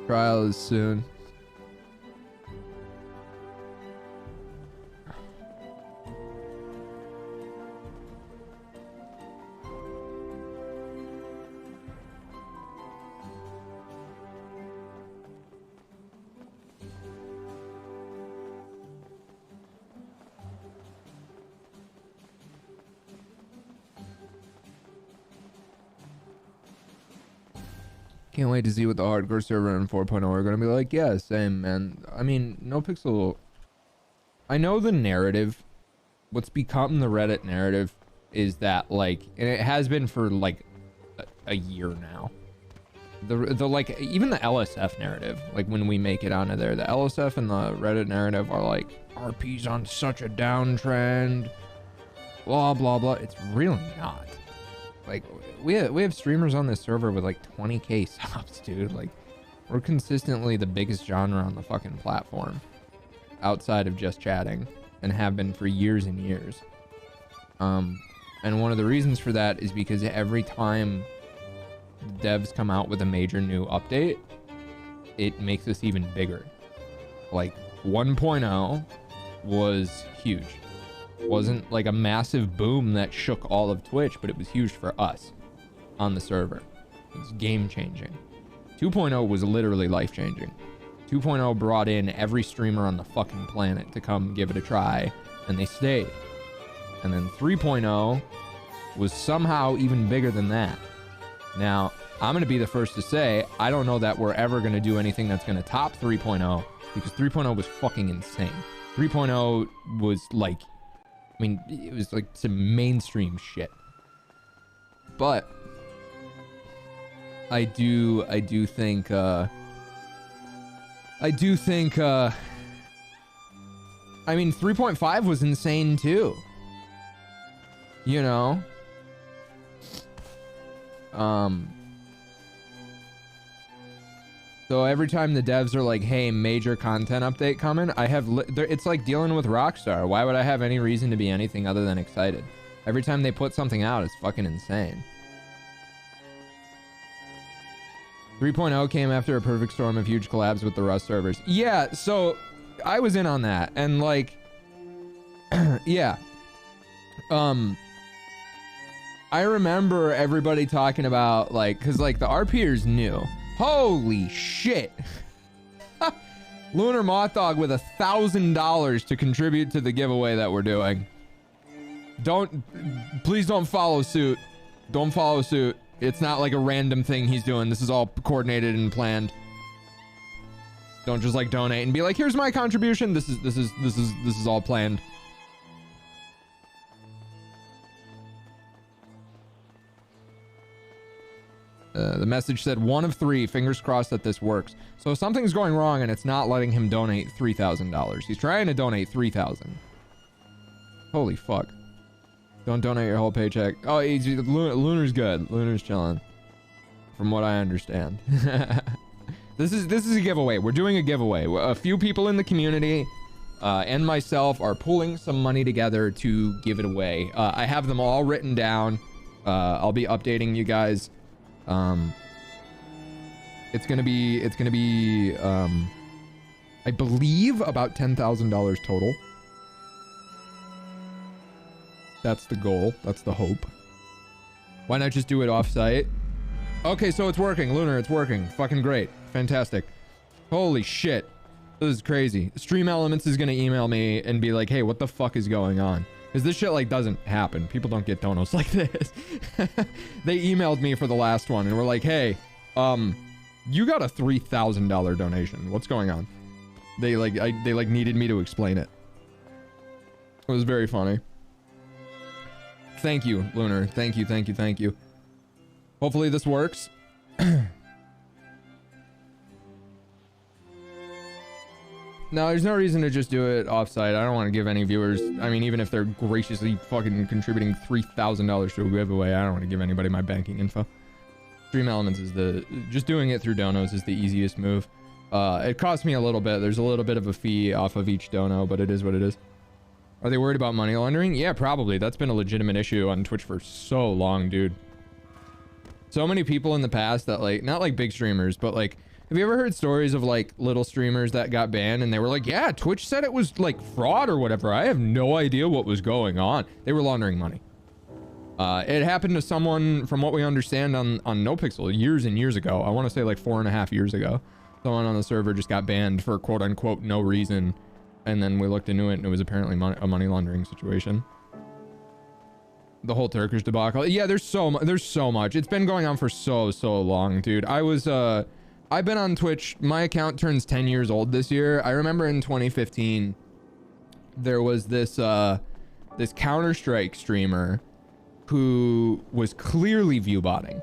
S6: Trial is soon. Can't wait to see what the hardcore server in 4.0 are going to be like. Yeah, same, man. I mean, Nopixel... I know the narrative. What's become the Reddit narrative is that, like... And it has been for, like, a year now. The like, even the LSF narrative, like, when we make it onto there, the LSF and the Reddit narrative are like, RP's on such a downtrend. Blah, blah, blah. It's really not. Like... We have streamers on this server with like 20k subs, dude. Like, we're consistently the biggest genre on the fucking platform outside of just chatting, and have been for years and years. And one of the reasons for that is because every time devs come out with a major new update, it makes us even bigger. Like 1.0 was huge. Wasn't like a massive boom that shook all of Twitch, but it was huge for us.
S4: on the server. It's game changing. 2.0 was literally life changing. 2.0 brought in every streamer on the fucking planet to come give it a try, and they stayed. And then 3.0 was somehow even bigger than that. Now, I'm going to be the first to say, I don't know that we're ever going to do anything that's going to top 3.0, because 3.0 was fucking insane. 3.0 was like, I mean, it was like some mainstream shit. But I do think I mean, 3.5 was insane too. You know? So every time the devs are like, hey, major content update coming, it's like dealing with Rockstar. Why would I have any reason to be anything other than excited? Every time they put something out, it's fucking insane. 3.0 came after a perfect storm of huge collabs with the Rust servers. Yeah, so I was in on that, and like, yeah. I remember everybody talking about, like, cause like the RPers knew. Holy shit. Lunar Moth Dog with $1,000 to contribute to the giveaway that we're doing. Please don't follow suit. Don't follow suit. It's not like a random thing he's doing. This is all coordinated and planned. Don't just like donate and be like, here's my contribution. This is all planned. The message said 1 of 3, fingers crossed that this works. So something's going wrong and it's not letting him donate $3,000. He's trying to donate $3,000. Holy fuck. Don't donate your whole paycheck. Oh, Lunar's good. Lunar's chilling. From what I understand. This is a giveaway. We're doing a giveaway. A few people in the community and myself are pulling some money together to give it away. I have them all written down. I'll be updating you guys. It's gonna be I believe about $10,000 total. That's the goal. That's the hope. Why not just do it off-site? Okay, so it's working, Lunar. It's working. Fucking great. Fantastic. Holy shit. This is crazy. Stream Elements is gonna email me and be like, hey, what the fuck is going on? Because this shit like doesn't happen. People don't get donos like this. They emailed me for the last one and were like, hey, you got a $3,000 donation. What's going on? They needed me to explain it. It was very funny. Thank you, Lunar. Thank you. Hopefully this works. No, there's no reason to just do it offsite. I don't want to give any viewers, I mean, even if they're graciously fucking contributing $3,000 to a giveaway, I don't want to give anybody my banking info. Stream Elements is just doing it through donos is the easiest move. It costs me a little bit. There's a little bit of a fee off of each dono, but it is what it is. Are they worried about money laundering? Yeah, probably. That's been a legitimate issue on Twitch for so long, dude. So many people in the past that like, not like big streamers, but like, have you ever heard stories of like little streamers that got banned and they were like, yeah, Twitch said it was like fraud or whatever. I have no idea what was going on. They were laundering money. It happened to someone, from what we understand, on Nopixel years and years ago. I want to say like 4.5 years ago. Someone on the server just got banned for quote unquote no reason. And then we looked into it and it was apparently a money laundering situation. The whole Turkish debacle. Yeah, there's so much. It's been going on for so long, dude. I've been on Twitch. My account turns 10 years old this year. I remember in 2015, there was this Counter-Strike streamer who was clearly view botting.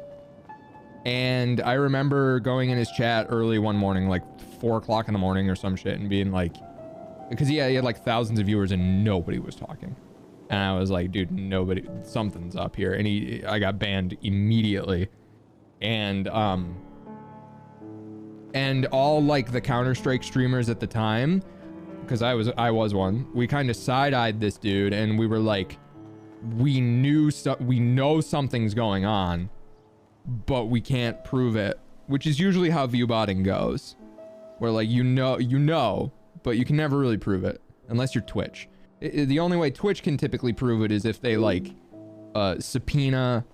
S4: And I remember going in his chat early one morning, like 4 o'clock in the morning or some shit, and being like, because he had like thousands of viewers and nobody was talking. And I was like, dude, something's up here. And I got banned immediately. And all like the Counter-Strike streamers at the time, because I was one, we kind of side-eyed this dude and we were like, we know something's going on, but we can't prove it, which is usually how view botting goes, where like you know, but you can never really prove it unless you're Twitch. The only way Twitch can typically prove it is if they like subpoena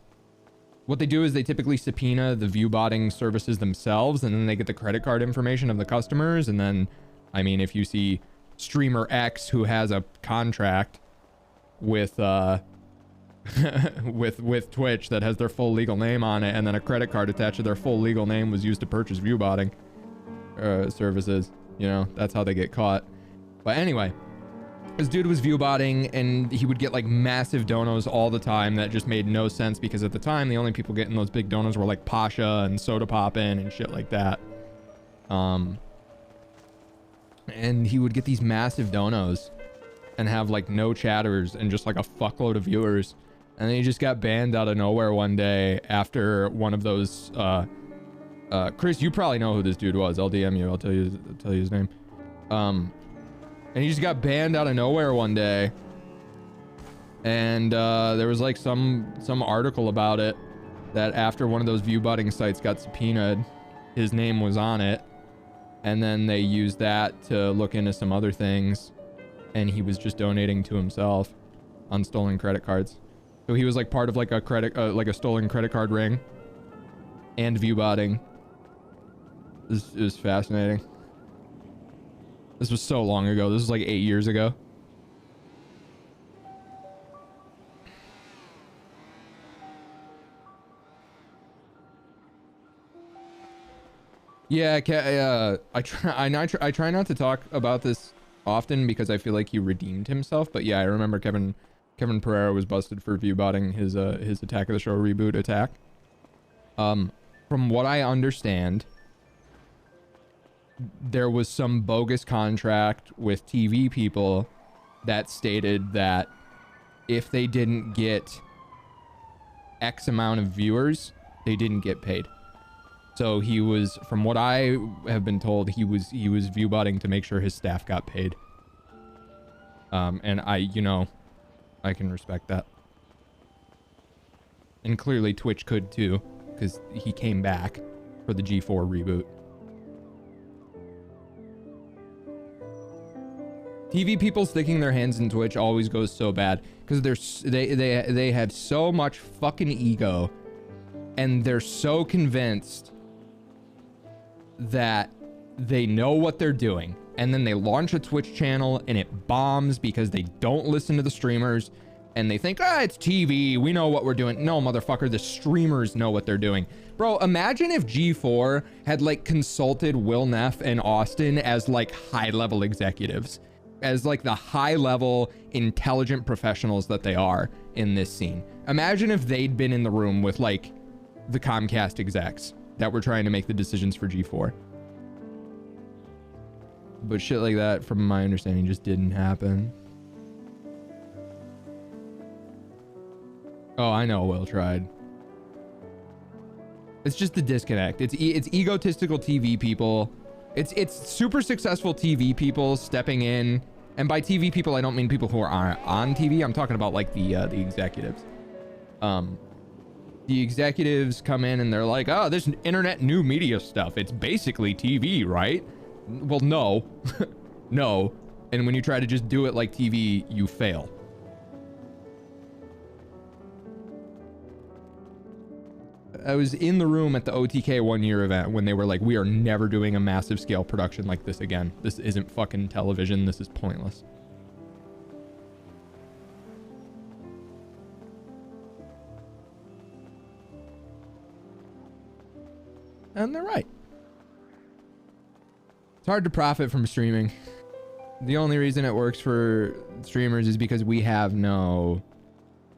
S4: what they do is they typically subpoena the view botting services themselves, and then they get the credit card information of the customers. And then, I mean, if you see streamer X who has a contract with with Twitch that has their full legal name on it, and then a credit card attached to their full legal name was used to purchase view botting services, you know, that's how they get caught. But anyway, this dude was view botting, and he would get like massive donos all the time that just made no sense, because at the time the only people getting those big donos were like Pasha and Soda Poppin' and shit like that. And he would get these massive donos and have like no chatters and just like a fuckload of viewers. And then he just got banned out of nowhere one day after one of those, Chris, you probably know who this dude was. I'll DM you. I'll tell you his name. And he just got banned out of nowhere one day. And, there was like some article about it, that after one of those view botting sites got subpoenaed, his name was on it. And then they used that to look into some other things. And he was just donating to himself on stolen credit cards. So he was like part of like a like a stolen credit card ring and view botting. It was fascinating. This was so long ago. This was like 8 years ago. Yeah, I try not to talk about this often because I feel like he redeemed himself. But yeah, I remember Kevin Pereira was busted for view botting his Attack of the Show reboot attack. From what I understand, there was some bogus contract with TV people that stated that if they didn't get X amount of viewers, they didn't get paid. So he was, from what I have been told, he was view botting to make sure his staff got paid. And I can respect that. And clearly Twitch could too, because he came back for the G4 reboot. TV people sticking their hands in Twitch always goes so bad because they have so much fucking ego, and they're so convinced that they know what they're doing, and then they launch a Twitch channel and it bombs because they don't listen to the streamers, and they think, it's TV, we know what we're doing. No, motherfucker, the streamers know what they're doing. Bro, imagine if G4 had like consulted Will Neff and Austin as like high-level executives, as like the high-level intelligent professionals that they are in this scene. Imagine if they'd been in the room with like the Comcast execs that were trying to make the decisions for G4. But shit like that, from my understanding, just didn't happen. Oh, I know Will tried. It's just the disconnect. It's egotistical TV people. It's super successful TV people stepping in. And by TV people, I don't mean people who are on TV. I'm talking about like the executives. The executives come in and they're like, this internet new media stuff, it's basically TV, right? Well, no. No. And when you try to just do it like TV, you fail. I was in the room at the OTK 1 year event when they were like, we are never doing a massive scale production like this again. This isn't fucking television. This is pointless. And they're right. It's hard to profit from streaming. The only reason it works for streamers is because we have no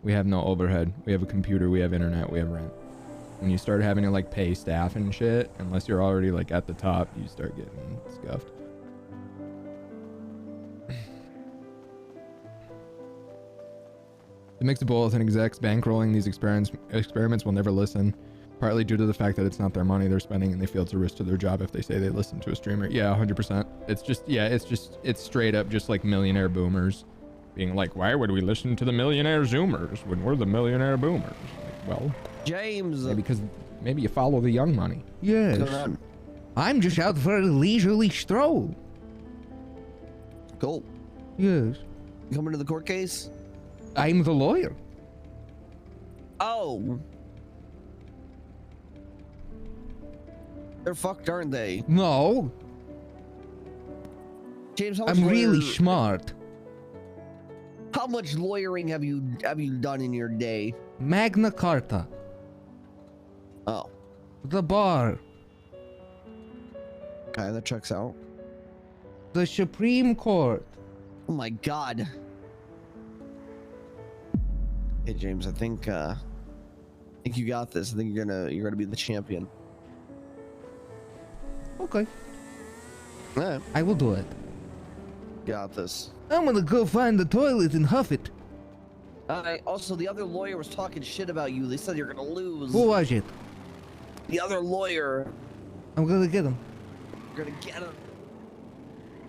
S4: overhead. We have a computer, we have internet, we have rent. When you start having to like pay staff and shit, unless you're already like at the top, you start getting scuffed. The mix of both and execs bankrolling these experiments will never listen, partly due to the fact that it's not their money they're spending and they feel it's a risk to their job if they say they listen to a streamer. Yeah, 100%. It's straight up just like millionaire boomers being like, why would we listen to the millionaire zoomers when we're the millionaire boomers? Like, well,
S15: James,
S4: because maybe you follow the young money.
S3: Yes. I'm just out for a leisurely stroll.
S15: Cool.
S3: Yes.
S15: You coming to the court case?
S3: I'm the lawyer.
S15: Oh.
S16: They're fucked, aren't they?
S3: No.
S16: James, how much
S3: I'm really
S16: lawyer-
S3: smart.
S16: How much lawyering have you done in your day?
S3: Magna Carta.
S16: Oh.
S3: The bar.
S16: Okay, that checks out.
S3: The Supreme Court.
S16: Oh my God. Hey James, I think you got this. I think you're gonna be the champion.
S3: Okay.
S16: Yeah.
S3: I will do it.
S16: Got this.
S3: I'm gonna go find the toilet and huff it.
S16: Also, the other lawyer was talking shit about you. They said you're gonna lose.
S3: Who was it?
S16: The other lawyer.
S3: I'm gonna get him.
S16: You're gonna get him.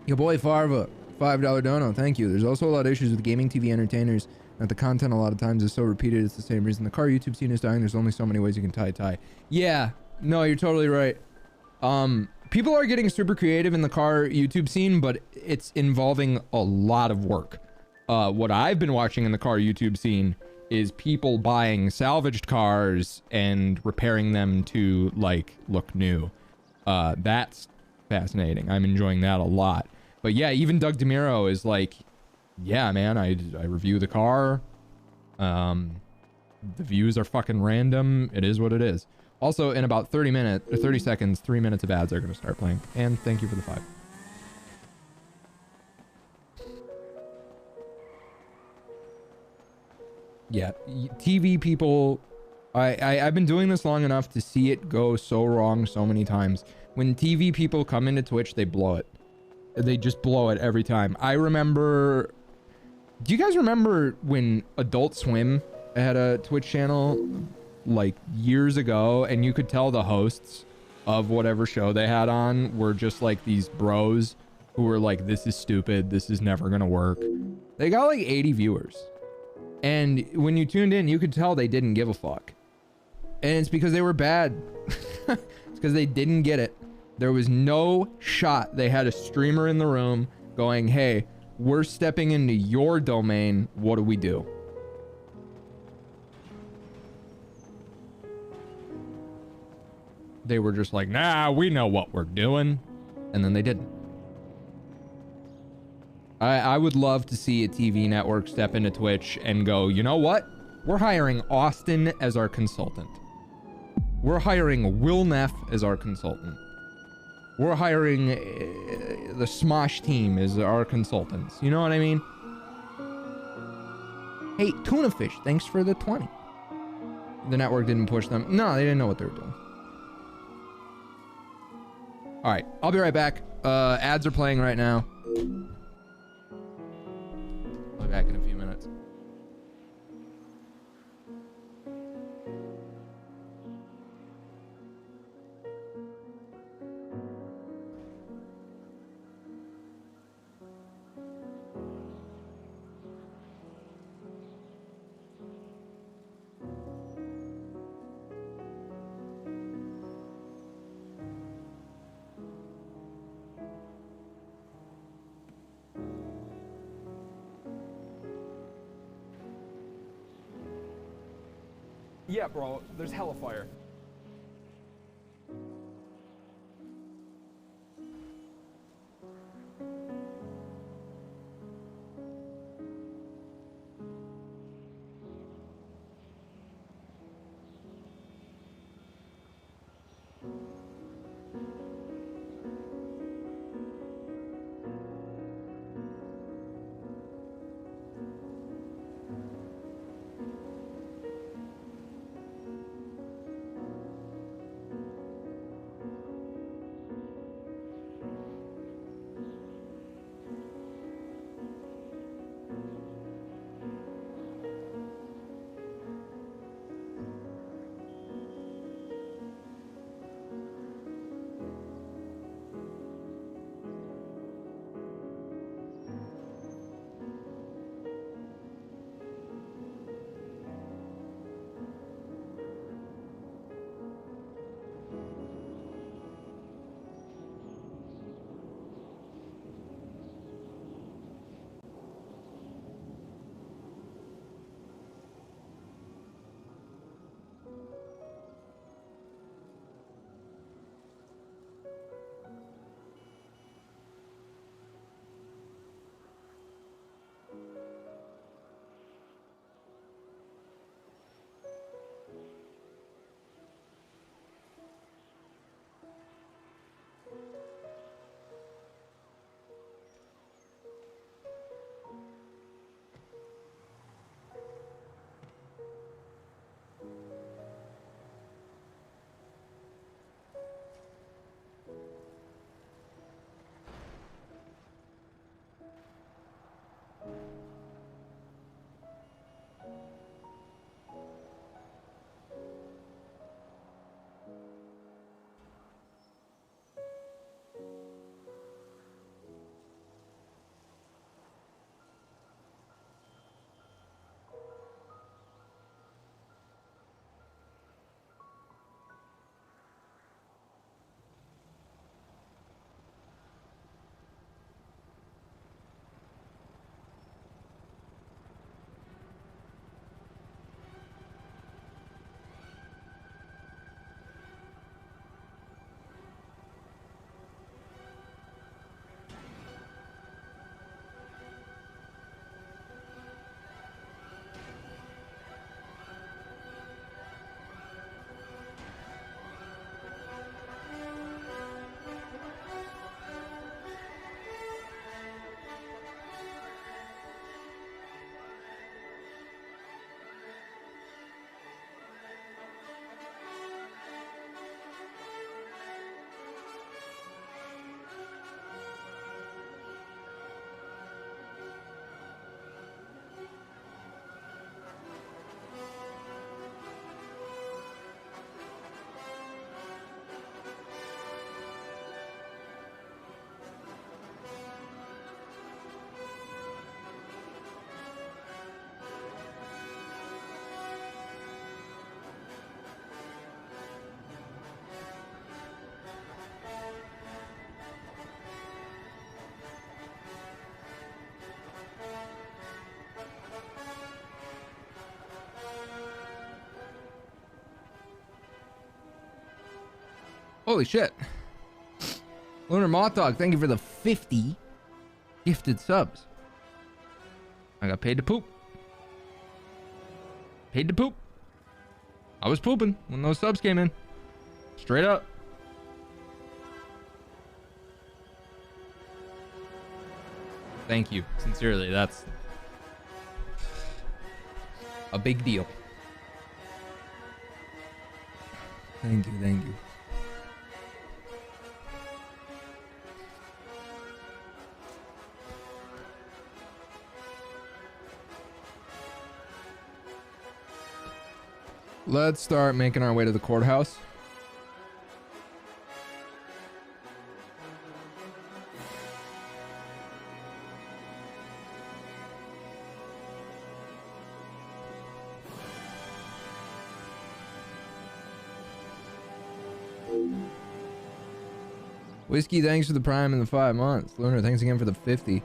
S4: Your boy Farva, $5 dono, thank you. There's also a lot of issues with gaming TV entertainers, that the content a lot of times is so repeated. It's the same reason the car YouTube scene is dying. There's only so many ways you can tie. Yeah, no, you're totally right. People are getting super creative in the car YouTube scene, but it's involving a lot of work. What I've been watching in the car YouTube scene is people buying salvaged cars and repairing them to like look new. That's fascinating. I'm enjoying that a lot. But yeah, even Doug DeMiro is like, yeah, man, I review the car. The views are fucking random. It is what it is. Also, in about 30 seconds, 3 minutes of ads are going to start playing. And thank you for the 5. Yeah, TV people, I've been doing this long enough to see it go so wrong so many times. When TV people come into Twitch, they blow it. They just blow it every time. I remember... Do you guys remember when Adult Swim had a Twitch channel like years ago, and you could tell the hosts of whatever show they had on were just like these bros who were like, this is stupid, this is never gonna work. They got like 80 viewers. And when you tuned in, you could tell they didn't give a fuck. And it's because they were bad. It's because they didn't get it. There was no shot. They had a streamer in the room going, hey, we're stepping into your domain. What do we do? They were just like, nah, we know what we're doing. And then they didn't. I would love to see a TV network step into Twitch and go, you know what? We're hiring Austin as our consultant. We're hiring Will Neff as our consultant. We're hiring the Smosh team as our consultants. You know what I mean? Hey, Tuna Fish, thanks for the 20. The network didn't push them. No, they didn't know what they were doing. All right, I'll be right back. Ads are playing right now. I'll be back in a few minutes.
S1: Yeah, bro, there's hella fire.
S6: Holy shit. Lunar Moth Dog, thank you for the 50 gifted subs. I got paid to poop. Paid to poop. I was pooping when those subs came in. Straight up. Thank you. Sincerely, that's a big deal. Thank you, thank you. Let's start making our way to the courthouse. Whiskey, thanks for the prime and the 5 months. Lunar, thanks again for the 50.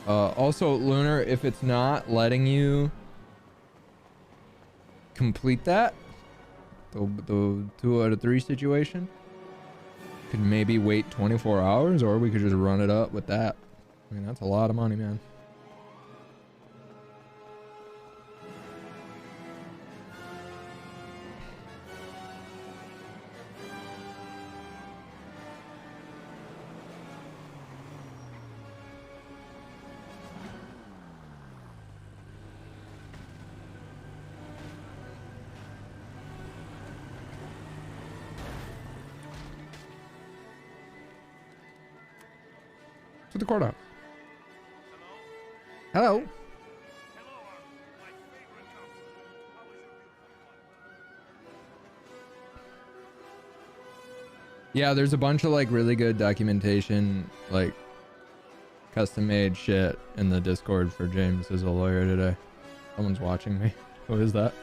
S6: Also, Lunar, if it's not letting you complete that, the 2 out of 3 situation, could maybe wait 24 hours, or we could just run it up with that. I mean, that's a lot of money, man. To the courthouse. Hello. Yeah, there's a bunch of like really good documentation, like custom made shit in the Discord for James as a lawyer today. Someone's watching me. Who is that?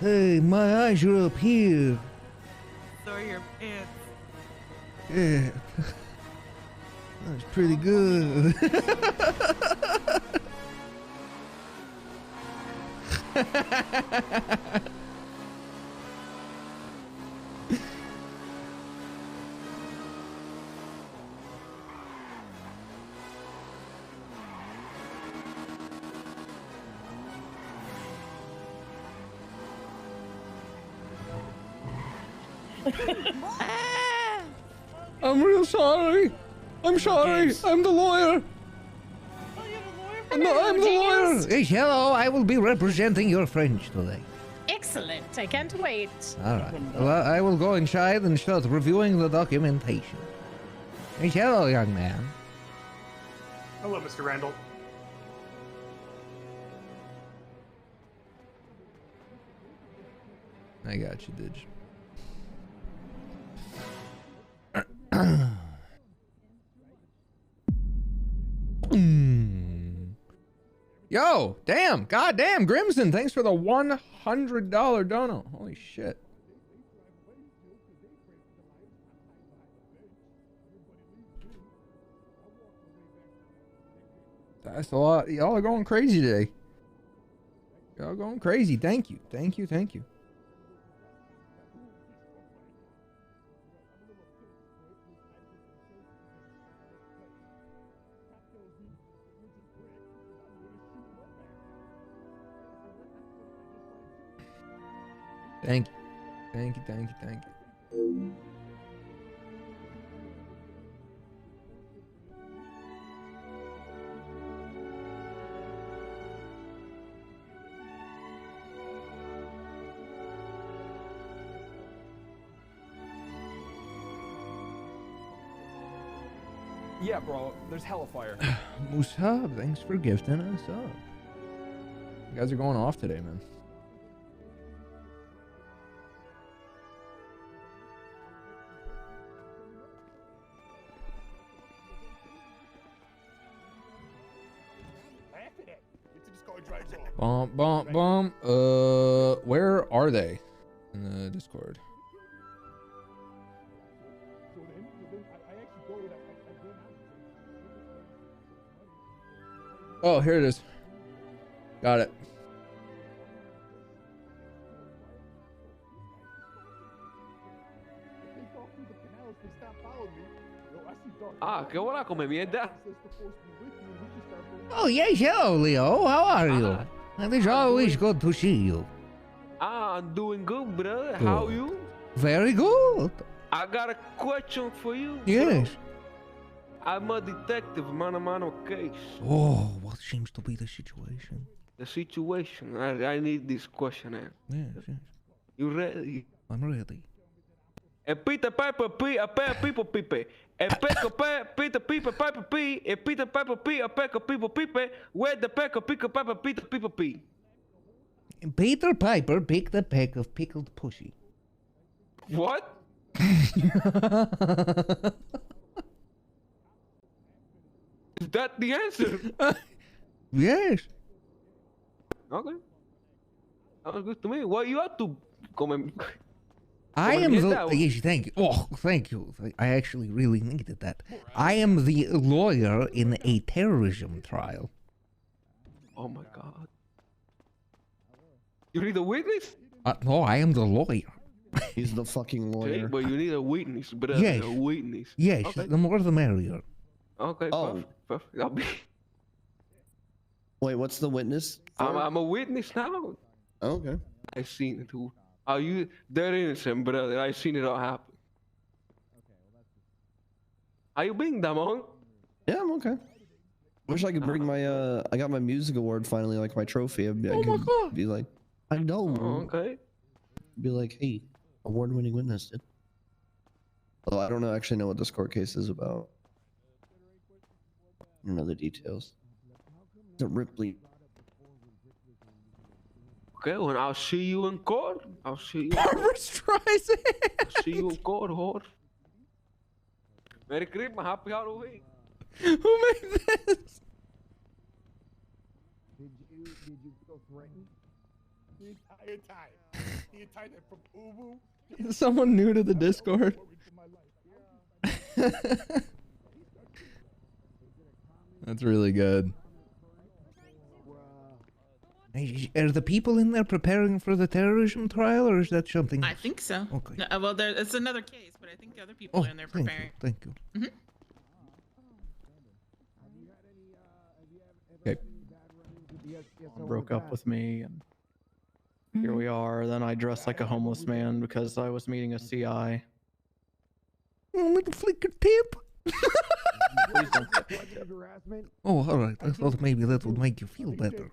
S6: Hey, my eyes are up here.
S17: So are your pants.
S6: Yeah. That's pretty good. I'm real sorry. I'm sorry. I'm the lawyer. No, I'm the lawyer. Hey, hello. I will be representing your friend today.
S8: Excellent. I can't wait.
S6: All right. Well, I will go inside and start reviewing the documentation. Hey, hello, young man.
S1: Hello, Mr. Randall.
S6: I got you, Didge. Yo, damn, goddamn, Grimson, thanks for the $100 dono. Holy shit. That's a lot. Y'all are going crazy today. Y'all going crazy. Thank you. Thank you. Thank you. Thank you. Thank you, thank you, thank you.
S1: Yeah, bro, there's hella fire.
S6: Musab, thanks for gifting us up. You guys are going off today, man. Bump, bump, bump. Where are they? In the Discord. Oh, here it is. Got it.
S18: Ah, ¿qué bola come mierda?
S3: Oh, yes, hello, Leo. How are you? It is always good to see you.
S18: Ah, I'm doing good, brother. How
S3: Good.
S18: you?
S3: Very good.
S18: I got a question for you.
S3: Yes.
S18: Bro. I'm a detective, man. I'm on a case.
S3: Oh, what seems to be the situation?
S18: The situation. I need this question answered.
S3: Yes, yes.
S18: You ready?
S3: I'm ready.
S18: A Peter Piper P, a pair of people pipe. A peck of Peter Piper Piper P, a Peter Piper P, a peck of people pipe. Where the peck of Picker Piper Peter Piper P?
S3: Peter Piper picked a peck of pickled pussy.
S18: What? Is that the answer?
S3: Yes.
S18: Okay. Sounds good to me. What you up to?
S3: I am the. Yes, thank you. Oh, thank you. I actually really needed that. I am the lawyer in a terrorism trial.
S18: Oh my god. You need a witness?
S3: No, I am the lawyer.
S16: He's the fucking
S18: Okay,
S16: lawyer.
S18: but you need a witness, brother.
S3: Yes.
S18: A witness.
S3: Yes,
S18: Okay.
S3: the more the merrier.
S18: Okay.
S16: Oh.
S18: Perfect. I'll be.
S16: Wait, what's the witness? for?
S18: I'm a witness now.
S16: Okay.
S18: I seen it too. Are you? They're innocent, brother. I seen it all happen. Are you being Damon?
S16: Yeah, I'm okay. Wish I could bring my I got my music award finally, like my trophy. I could be like, I know.
S18: Okay.
S16: Be like, hey, award-winning witness, dude. Although I don't actually know what this court case is about. I don't know the details. The Ripley.
S18: Okay, well, I'll see you in court. I'll see you.
S6: Barbara Streisand.
S18: I'll see you in court, whore. Merry Christmas, happy Halloween.
S6: Who made this?
S10: Did you feel threatened? The entire time. The entire time from Ubu.
S6: Someone new to the Discord. That's really good.
S3: Are the people in there preparing for the terrorism trial, or is that something
S17: I
S3: else?
S17: think so.
S3: Okay.
S17: No, well, it's another case, but I think the other people are in there preparing.
S3: Thank you.
S17: Mhm.
S6: Okay.
S19: Broke up with me, and here we are. Then I dressed like a homeless man because I was meeting a CI.
S3: Oh, little flicker tip.
S19: Please don't
S3: Oh, all right. I thought maybe that would make you feel better.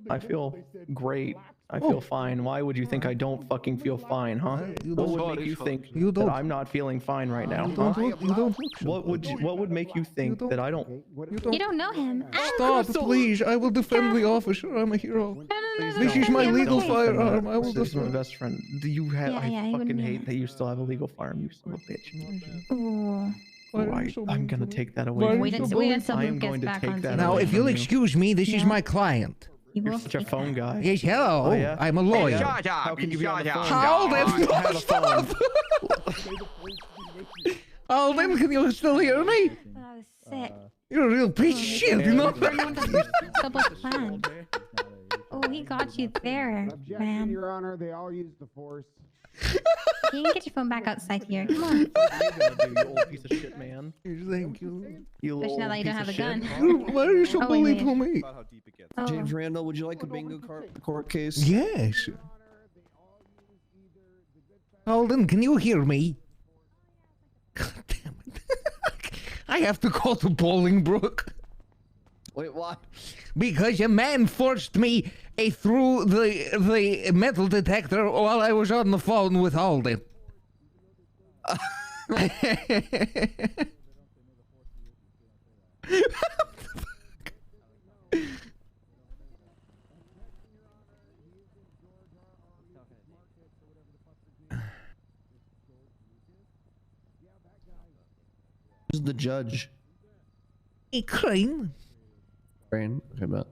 S19: I feel great. I feel fine. Why would you think I don't fucking feel fine, huh? What would make you think that I'm not feeling fine right now? Huh? What would make you think that I don't?
S20: You don't know him.
S3: Stop, please. I will defend the officer. I'm a hero. This is my legal firearm. I will
S19: This is my
S3: defend.
S19: best friend. Do you have?
S20: Yeah,
S19: I
S20: he
S19: fucking
S20: wouldn't
S19: hate that you still have a legal firearm. You son of a bitch.
S20: Ooh.
S19: I'm gonna take that away.
S20: We didn't until
S19: I
S20: Luke
S19: am
S20: gets
S19: going to
S20: back
S19: take
S20: on
S19: that
S3: Now,
S19: away
S3: if
S19: from
S3: you'll
S19: you.
S3: excuse me, this is my client.
S19: You're such a phone guy.
S3: Yes, hello.
S19: Oh, yeah?
S3: I'm a lawyer.
S19: How can you be on the phone?
S3: Hold it!
S19: I have a phone.
S3: Holden, can you still hear me?
S20: Oh, sick.
S3: You're a real piece of shit, you know that?
S20: Double plan. Oh, he got you there, man.
S10: Your Honor, they all use the force.
S20: You can get your phone back outside here. Come on.
S19: You old piece of shit, man.
S3: Thank you.
S19: You
S20: Especially now that you don't have a gun.
S3: Why are you so
S20: Oh, wait,
S3: bullied
S20: wait.
S3: for me?
S20: Oh.
S16: James Randall, would you like a bingo court case?
S3: Yes. Holden, can you hear me? God damn it. I have to go to Bolingbrook.
S16: Wait, why?
S3: Because a man forced me through the metal detector while I was on the phone with Holden.
S16: Who's the judge?
S3: A crane.
S16: Crane? Okay, Matt.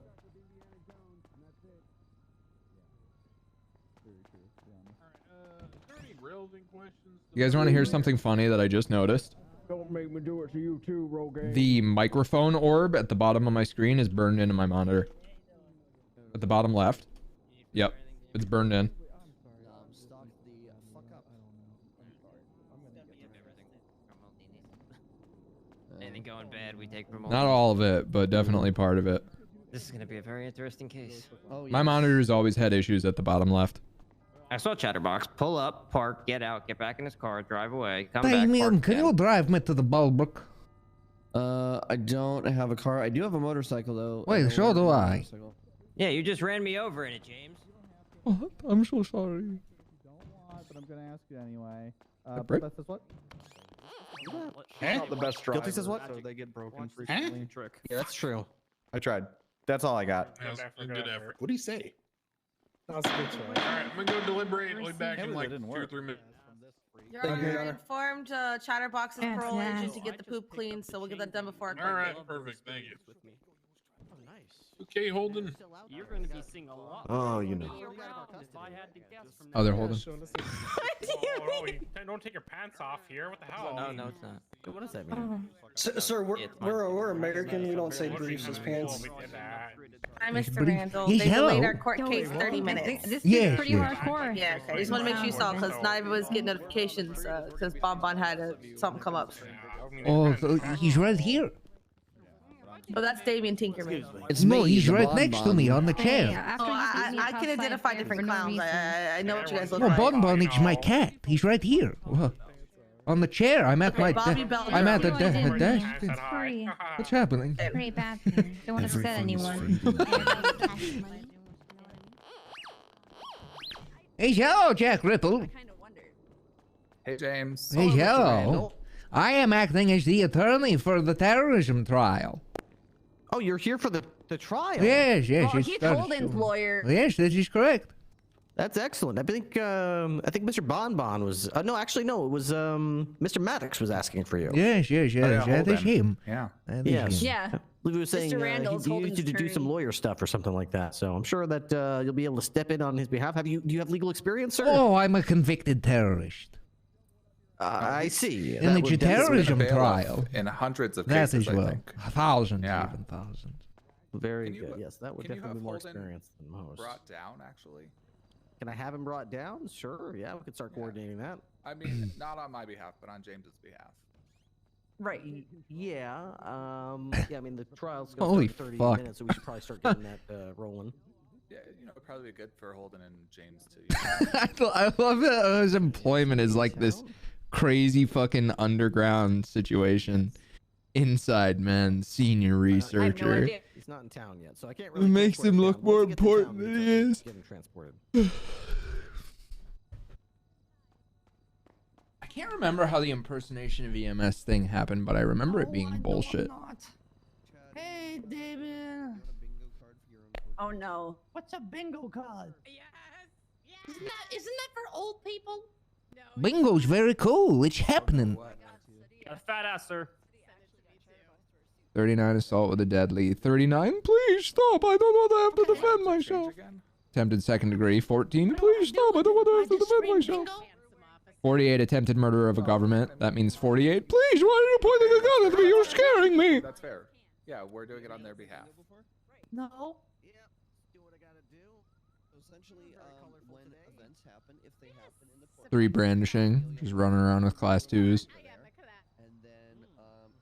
S4: You guys want to hear something funny that I just noticed?
S10: Don't make me do it to you too, Rogaine.
S4: The microphone orb at the bottom of my screen is burned into my monitor. At the bottom left. Yep, it's burned in.
S21: Anything going bad, we take promotion.
S4: Not all of it, but definitely part of it.
S21: This is gonna be a very interesting case.
S16: Oh,
S4: My monitors always had issues at the bottom left.
S21: I saw Chatterbox pull up, park, get out, get back in his car, drive away, come back.
S3: Damien,
S21: park
S3: can
S21: again.
S3: you drive me to the ballpark?
S16: I don't have a car. I do have a motorcycle though.
S3: Wait, so do I.
S21: Yeah, you just ran me over in it, James.
S4: What? I'm so sorry.
S10: But I'm gonna ask you anyway.
S4: Brick?
S10: Beth says what?
S22: Not the best driver.
S10: Guilty says what?
S22: So they get broken
S10: Watch
S22: frequently.
S10: trick.
S22: Yeah, that's true. I tried. That's all I got.
S10: Good effort.
S22: What do you say?
S10: That was a good try.
S23: Alright, I'm gonna go deliberate. I'll be back in like 2 or 3 minutes.
S24: You're
S10: Thank you,
S24: you're
S10: Connor.
S24: informed Chatterbox's
S20: Yes,
S24: parole
S20: yes.
S24: agent to get the poop clean, so we'll get that done before our court
S23: Alright,
S24: date.
S23: perfect. Thank you. Okay, Holden.
S9: You're going to be seeing a lot.
S22: Oh, you know.
S9: If I had to guess from
S4: Oh, they're holding.
S10: Don't take your pants off here. What the hell?
S21: No, no, it's not.
S22: What does that mean?
S25: Sir, we're American. We don't say briefs as pants.
S24: Hi, Mr. Randall.
S3: Yes,
S24: They delayed
S3: hello.
S24: our court case 30 minutes.
S20: This
S3: Yes,
S20: is pretty
S3: yes.
S20: hardcore.
S24: Yeah, okay. I just want to make sure you saw because not everyone's getting notifications because Bon had something come up.
S3: Oh, so he's right here.
S24: Oh, that's Damien Tinkerman.
S16: It's
S3: No,
S16: me,
S3: he's
S16: the
S3: right next to me on the chair.
S24: Oh, I can identify different clowns. I know what you guys look
S3: No,
S24: like.
S3: Bonbon is my cat. He's right here. On the chair. I'm at
S24: Okay,
S3: my
S24: Bobby Bell-
S3: I'm at the
S20: No, I didn't.
S3: desk.
S20: It's pretty,
S3: What's happening?
S20: pretty bad thing. Don't want to upset anyone.
S3: Hey, hello, Jack Ripple.
S26: Hey, James.
S3: Hey, hello. I am acting as the attorney for the terrorism trial.
S15: Oh, you're here for the trial?
S3: Yes, yes.
S24: Oh,
S3: it's
S24: he's
S3: started-
S24: Holden's lawyer.
S3: Yes, that is correct.
S15: That's excellent. I think Mr. Bonbon was no, actually no, it was Mr. Maddox was asking for you.
S3: Yes, yes, yes. That is him.
S26: Yeah.
S3: That is
S15: Yes.
S3: him.
S24: Yeah.
S15: I believe he was saying
S24: Mr. Randall's
S15: he
S24: Holden's
S15: needs you to do some
S24: attorney.
S15: lawyer stuff or something like that. So I'm sure that you'll be able to step in on his behalf. Do you have legal experience, sir?
S3: Oh, I'm a convicted terrorist.
S15: I see.
S3: In the terrorism
S26: Bailiff
S3: trial.
S26: in hundreds of
S3: That
S26: cases,
S3: is well.
S26: I think.
S3: Thousands,
S26: Yeah.
S3: even thousands.
S15: Very
S26: Can you,
S15: good. Yes, that would
S26: can you
S15: definitely be
S26: have
S15: more
S26: Holden
S15: experience than most.
S26: Brought down, actually.
S15: Can I have him brought down? Sure. Yeah, we could start coordinating that.
S26: I mean, not on my behalf, but on James's behalf.
S15: Right. Yeah. Yeah. I mean, the trial's going
S3: Holy
S15: to start in 30
S3: fuck.
S15: minutes, so we should probably start getting that rolling.
S26: Yeah, it'd probably be good for Holden and James to.
S4: I love that his employment is like this crazy fucking underground situation. Inside man, senior researcher.
S15: He's not in town yet, so I can't
S4: It
S15: really.
S4: makes him look more important than he is.
S15: Get him transported.
S4: I can't remember how the impersonation of EMS thing happened, but I remember it being bullshit.
S25: Hey, David.
S24: Oh no.
S25: What's a bingo card?
S14: Isn't that for old people?
S3: Bingo's very cool. It's happening.
S9: A fat ass, sir.
S4: 39 assault with a deadly. 39, please stop. I don't want to have to defend myself. Attempted second degree. 14, please stop. I don't want to have to defend myself. 48 attempted murder of a government. That means 48. Please, why are you pointing a gun at me? You're scaring me.
S26: That's fair. Yeah, we're doing it on their behalf.
S25: No.
S16: Essentially, when events happen, if they happen in the court.
S4: 3 brandishing. Just running around with class 2s.
S16: And then,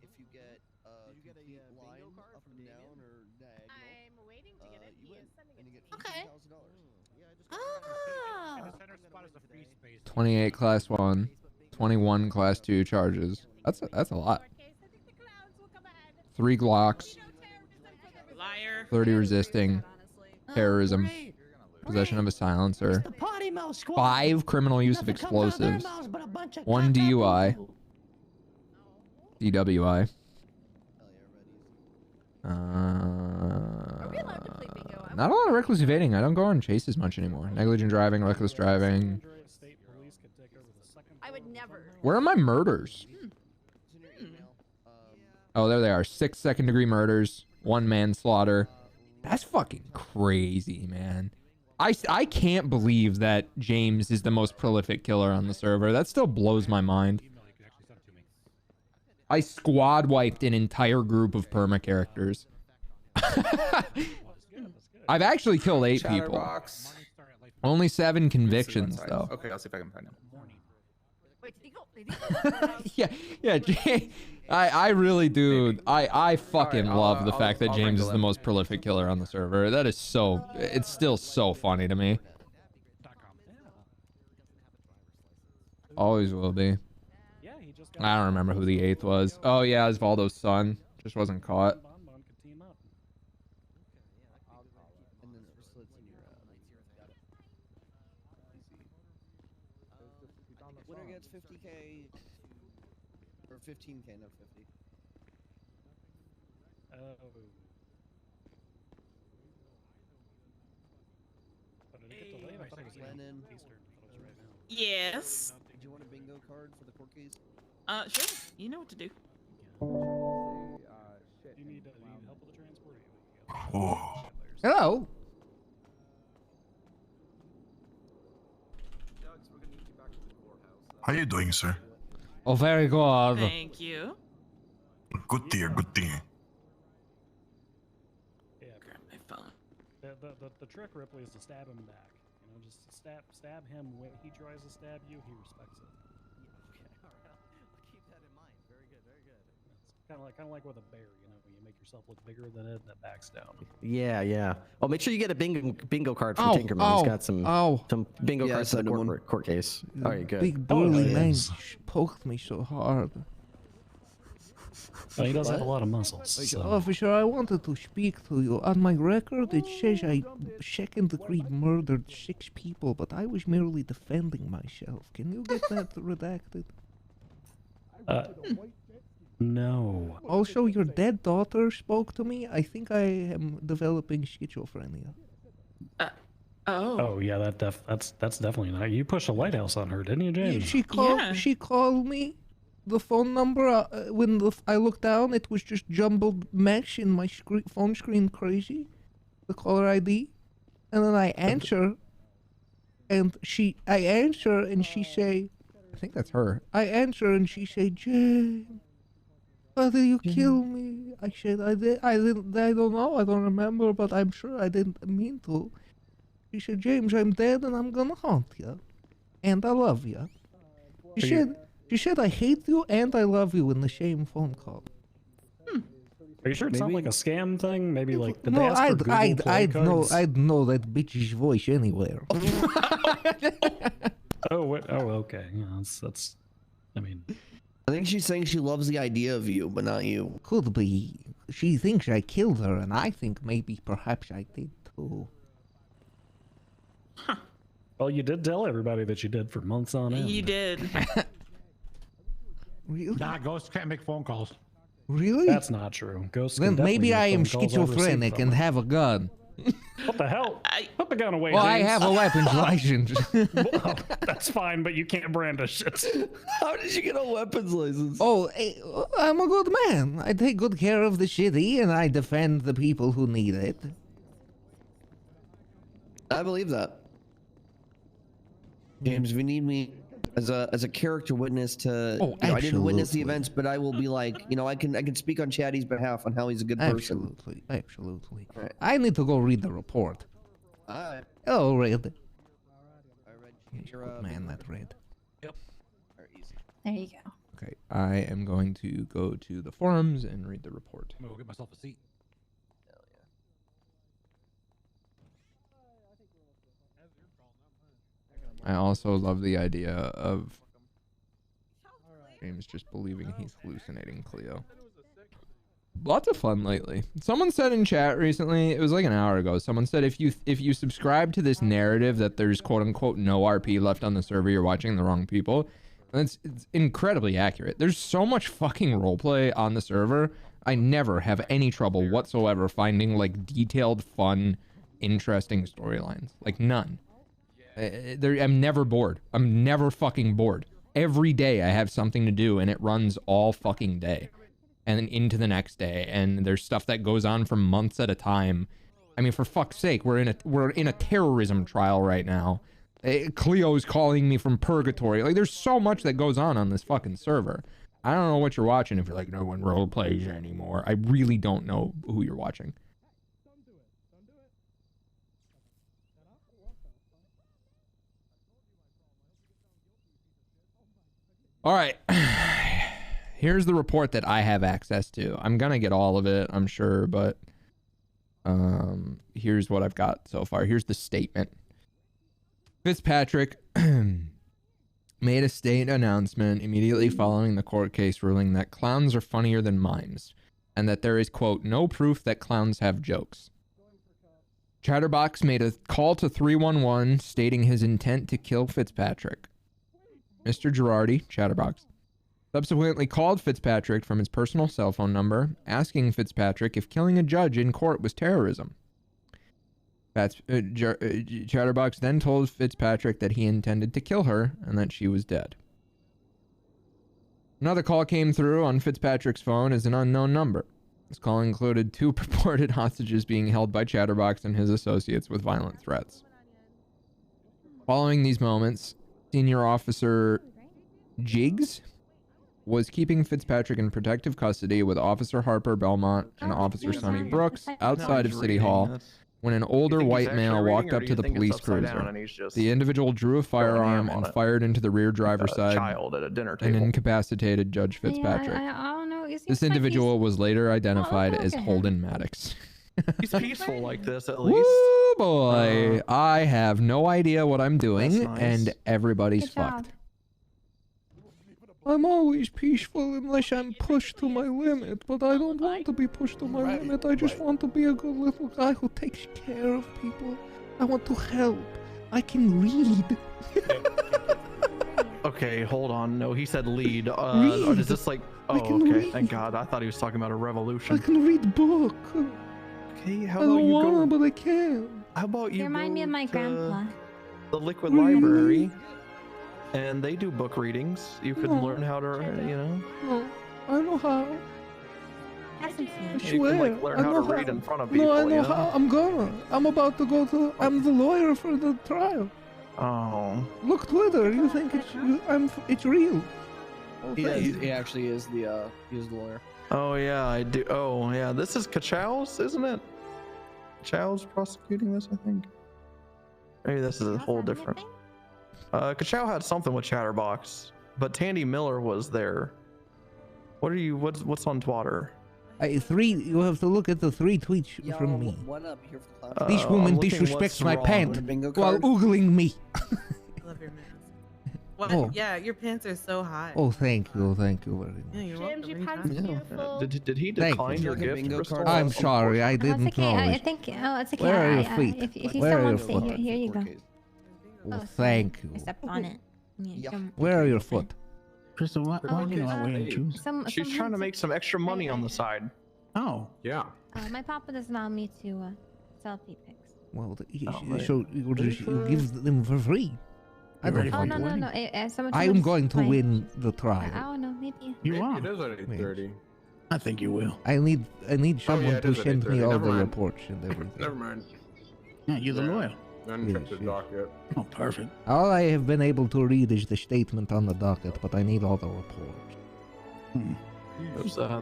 S16: if you get complete line up and down or diagonal,
S14: I'm waiting to get it.
S16: you win, and you get
S14: Okay.
S16: $50,000. Yeah, I just.
S14: Oh.
S4: 28 class 1. 21 class 2 charges. That's a lot. 3 Glocks.
S17: Liar.
S4: 30 resisting. Terrorism. Possession of a silencer.
S25: The potty mouth squad.
S4: 5 criminal use of
S25: Nothing comes out of their
S4: explosives.
S25: mouths but a bunch of
S4: 1
S25: caca
S4: DUI.
S25: poo-poo.
S4: DWI. Not a lot of reckless evading. I don't go on chases much anymore. Negligent driving, reckless driving.
S24: I would never.
S4: Where are my murders? Oh, there they are. 6 second-degree murders, 1 manslaughter. That's fucking crazy, man. I can't believe that James is the most prolific killer on the server. That still blows my mind. I squad wiped an entire group of perma characters. I've actually killed 8 people.
S26: Chatterbox.
S4: Only 7 convictions,
S26: Inside.
S4: though.
S26: Okay, I'll see if I can find him.
S4: Yeah, I really do. I fucking love the fact that James is the most prolific killer on the server. That is so. It's still so funny to me. Always will be. I don't remember who the 8th was. Oh yeah, Osvaldo's son. Just wasn't caught.
S16: Winner gets 50K or 15K, not 50. Lennon.
S17: Yes.
S16: Do you want a bingo card for the court case?
S17: Sure. You know what to do.
S6: Oh.
S3: Hello.
S6: How you doing, sir?
S3: Oh, very good.
S17: Thank you.
S6: Good dear, good dear.
S17: Grab my phone.
S9: The trick, Ripley, is to stab him back. You know, just stab him when he tries to stab you. He respects it.
S16: Okay, all right. I'll keep that in mind. Very good, very good.
S9: It's kind of like with a bear. You know, when you make yourself look bigger than it, that backs down.
S2: Yeah, yeah. Oh, make sure you get a bingo card from Tinkerman. He's got some bingo cards for the court case. All right, good.
S3: Big burly man poked me so hard.
S9: Well, he does have a lot of muscles. So.
S3: Officer, I wanted to speak to you. On my record, it says I second degree murdered 6 people, but I was merely defending myself. Can you get that redacted?
S9: No.
S3: Also, your dead daughter spoke to me. I think I am developing schizophrenia.
S9: Oh yeah, that's definitely not. You pushed a lighthouse on her, didn't you, James?
S3: She called me. The phone number, when I looked down, it was just jumbled mesh in my phone screen crazy. The caller ID. And then I answer. And I answer and she say...
S4: I think that's her.
S3: I answer and she say, James, why did you kill me? I said, I don't know, I don't remember, but I'm sure I didn't mean to. She said, James, I'm dead and I'm gonna haunt you. And I love you. She said, I hate you and I love you in the same phone call.
S9: Are you sure it's not like a scam thing? Maybe like the
S3: No, I'd know that bitch's voice anywhere.
S9: Okay. Yeah, that's. I mean,
S16: I think she's saying she loves the idea of you, but not you.
S3: Could be. She thinks I killed her, and I think maybe perhaps I did too.
S9: Well, you did tell everybody that you did for months on end.
S17: You did.
S3: Really?
S10: Nah, ghosts can't make phone calls.
S3: Really?
S9: That's not true. Ghosts.
S3: Then maybe I am schizophrenic and have a gun.
S9: What the hell? Put the gun away.
S3: Well,
S9: James.
S3: I have a weapons license.
S9: Well, that's fine, but you can't brandish it.
S16: How did you get a weapons license?
S3: Oh, I'm a good man. I take good care of the city and I defend the people who need it.
S16: I believe that. James, if you need me as a character witness to, I didn't witness the events, but I will be like, I can speak on Chatty's behalf on how he's a good person.
S3: Absolutely. Right. I need to go read the report.
S16: Alright.
S3: Oh, Red.
S16: Good
S3: man, that Red.
S16: Yep. Easy.
S20: There you go.
S4: Okay, I am going to go to the forums and read the report.
S10: I'm gonna go get myself a seat.
S4: I also love the idea of James just believing he's hallucinating Cleo. Lots of fun lately. Someone said in chat recently, it was like an hour ago, someone said if you subscribe to this narrative that there's quote unquote no RP left on the server, you're watching the wrong people. And it's incredibly accurate. There's so much fucking roleplay on the server. I never have any trouble whatsoever finding like detailed, fun, interesting storylines. Like none. I'm never bored. I'm never fucking bored. Every day I have something to do and it runs all fucking day. And then into the next day. And there's stuff that goes on for months at a time. I mean, for fuck's sake, we're in a terrorism trial right now. Cleo's calling me from purgatory. Like, there's so much that goes on this fucking server. I don't know what you're watching if you're like, no one role plays anymore. I really don't know who you're watching. All right, Here's the report that I have access to. I'm gonna get all of it, I'm sure, but here's what I've got so far. Here's the statement. Fitzpatrick made a state announcement immediately following the court case ruling that clowns are funnier than mimes, and that there is, quote, no proof that clowns have jokes. Chatterbox made a call to 311 stating his intent to kill Fitzpatrick. Mr. Girardi, Chatterbox, subsequently called Fitzpatrick from his personal cell phone number, asking Fitzpatrick if killing a judge in court was terrorism. Chatterbox then told Fitzpatrick that he intended to kill her and that she was dead. Another call came through on Fitzpatrick's phone as an unknown number. This call included 2 purported hostages being held by Chatterbox and his associates with violent threats. Following these moments, Senior Officer Jiggs was keeping Fitzpatrick in protective custody with Officer Harper Belmont and Officer Sonny Brooks outside of City Hall when an older white male walked up to the police cruiser. The individual drew a firearm and fired into the rear driver's side and incapacitated Judge Fitzpatrick.
S20: I don't know.
S4: This individual was later identified as Holden Maddox.
S19: He's peaceful like this, at least.
S4: Woo boy, I have no idea what I'm doing, and everybody's fucked.
S3: I'm always peaceful unless I'm pushed to my limit, but I don't want to be pushed to my limit. I just want to be a good little guy who takes care of people. I want to help. I can read.
S19: Okay, hold on. No, he said lead.
S3: Read.
S19: Is this like... Oh, okay, read. Thank God. I thought he was talking about a revolution.
S3: I can read book.
S19: Okay, how
S3: I
S19: about
S3: don't
S19: you
S3: wanna,
S19: go...
S3: but I can.
S19: How about you
S20: remind me of my grandpa.
S19: The Liquid Library, and they do book readings. You could learn how to, you know.
S3: No, I know how.
S20: I
S3: swear.
S19: You can like learn how to read in front of people.
S3: No, I know
S19: you
S3: how. I'm gonna. I'm about to go to. I'm the lawyer for the trial.
S19: Oh.
S3: Look, Twitter. You think it's real? Oh,
S16: He actually is the lawyer.
S19: Oh yeah, I do. Oh yeah, this is Kachow's, isn't it? Kachow's prosecuting this, I think. Maybe this is a whole different. Kachow had something with Chatterbox, but Tandy Miller was there. What are you? What's on Twitter?
S3: You have to look at the 3 tweets from me.
S16: What up here for the
S3: This woman disrespects my pant while oogling me.
S24: I love your mask. What?
S3: Oh.
S24: Yeah, your pants are so high.
S3: Oh, thank you very much.
S24: Yeah, you're
S14: James, your
S24: welcome.
S14: pants beautiful.
S19: Did he
S3: Thank
S19: decline
S3: you.
S19: your gift? Crystal?
S3: I'm sorry, I didn't
S20: it's okay.
S3: know.
S20: I think. Oh, it's okay.
S3: Where are your feet?
S20: If you
S3: Where
S20: still
S3: are
S20: want
S3: your
S20: to
S3: foot?
S20: sit, here you go.
S3: Oh, thank you.
S20: I stepped on it. Yeah.
S3: Where are your foot?
S5: Crystal, why are you not wearing shoes?
S19: She's trying to make some extra money on the side.
S5: Oh.
S22: Yeah.
S20: My papa doesn't allow me to sell pee pics.
S3: Well, so you give them for free. I don't
S20: Oh,
S3: want
S20: no.
S3: I am going to win the trial.
S20: I don't know, maybe.
S5: You are.
S22: It is at 8:30.
S5: I think you will.
S3: I need someone
S22: it
S3: to
S22: is at
S3: send me
S22: 8:30.
S3: all
S22: Never
S3: the
S22: mind.
S3: reports and everything.
S22: Never mind.
S5: Yeah, you're the lawyer.
S22: I didn't check the docket.
S5: Oh, perfect.
S3: All I have been able to read is the statement on the docket, but I need all the reports.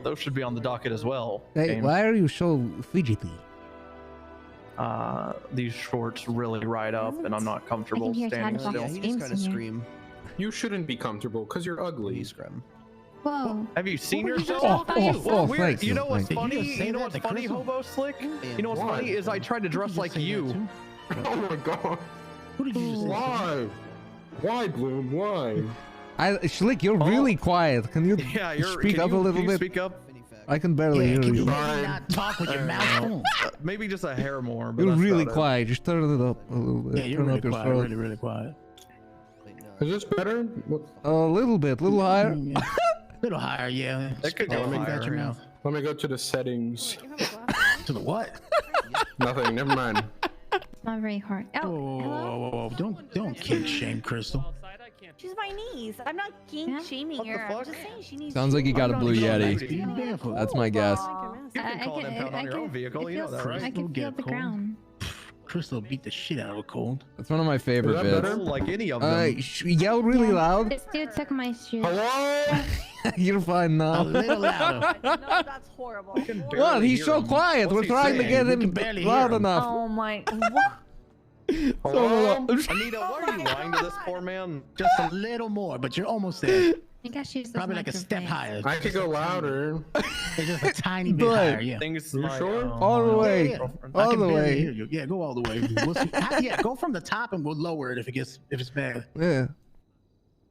S19: Those should be on the docket as well.
S3: Hey,
S19: James.
S3: why are you so fidgety?
S19: These shorts really ride up, and I'm not comfortable standing still.
S16: Yeah, he just kind of scream.
S22: You shouldn't be comfortable because you're ugly.
S20: Whoa.
S19: Have you seen
S20: What did you
S19: yourself?
S20: just say about you?
S19: Weird.
S3: Thank
S19: You know what's
S3: thank
S19: funny?
S5: you.
S19: You know what's funny, Hobo Slick? You know what's funny is I tried to dress like you.
S22: Oh my god.
S5: Who did you just say?
S22: Why? Why, Bloom? Why?
S3: Schlick, you're really quiet. Can you speak up a little bit?
S19: Speak up.
S3: I can barely hear
S5: Can
S3: you.
S5: you not talk with your mouth full?
S19: Maybe just a hair more. But
S3: You're
S19: that's
S3: really
S19: about it.
S3: quiet. Just turn it up a little bit.
S5: Yeah, you're
S3: turn
S5: really
S3: up your
S5: quiet.
S3: throat.
S5: Really, really quiet.
S22: Is this better?
S3: A little bit, little higher.
S5: Little higher, yeah.
S19: That could go
S5: Let me
S19: higher.
S5: got your mouth.
S22: Let me go to the settings.
S5: To the what?
S22: Nothing. Never mind.
S20: It's not very hard. Oh, hello?
S5: Whoa. Don't kink shame Crystal.
S7: She's my niece. I'm not kink shaming her. I'm just saying she needs.
S4: Sounds like you got a blue Yeti.
S5: Barefoot.
S4: That's my guess.
S19: You can call it impound on your own vehicle. You know that, right?
S20: I can feel the ground.
S5: Crystal beat the shit out of a cold.
S4: That's one of my favorite
S22: better?
S4: bits.
S19: Like any of them.
S3: Yell really loud.
S20: This dude took my shoes.
S22: Hello?
S3: You're fine
S5: A
S3: now.
S5: little louder.
S7: No, that's horrible.
S3: What? He's so quiet. We're trying to get him loud enough.
S7: Oh my.
S22: Hello?
S19: Anita, why are you lying to this poor man?
S5: Just a little more, but you're almost there.
S20: I guess she's
S5: probably like a step higher.
S22: I could go louder.
S5: It's just a tiny bit higher. Yeah.
S22: You sure?
S3: All the way.
S5: Yeah,
S3: All the way.
S5: Hear you. Yeah, go all the way. We'll see. Yeah, go from the top and we'll lower it if it's bad.
S3: Yeah.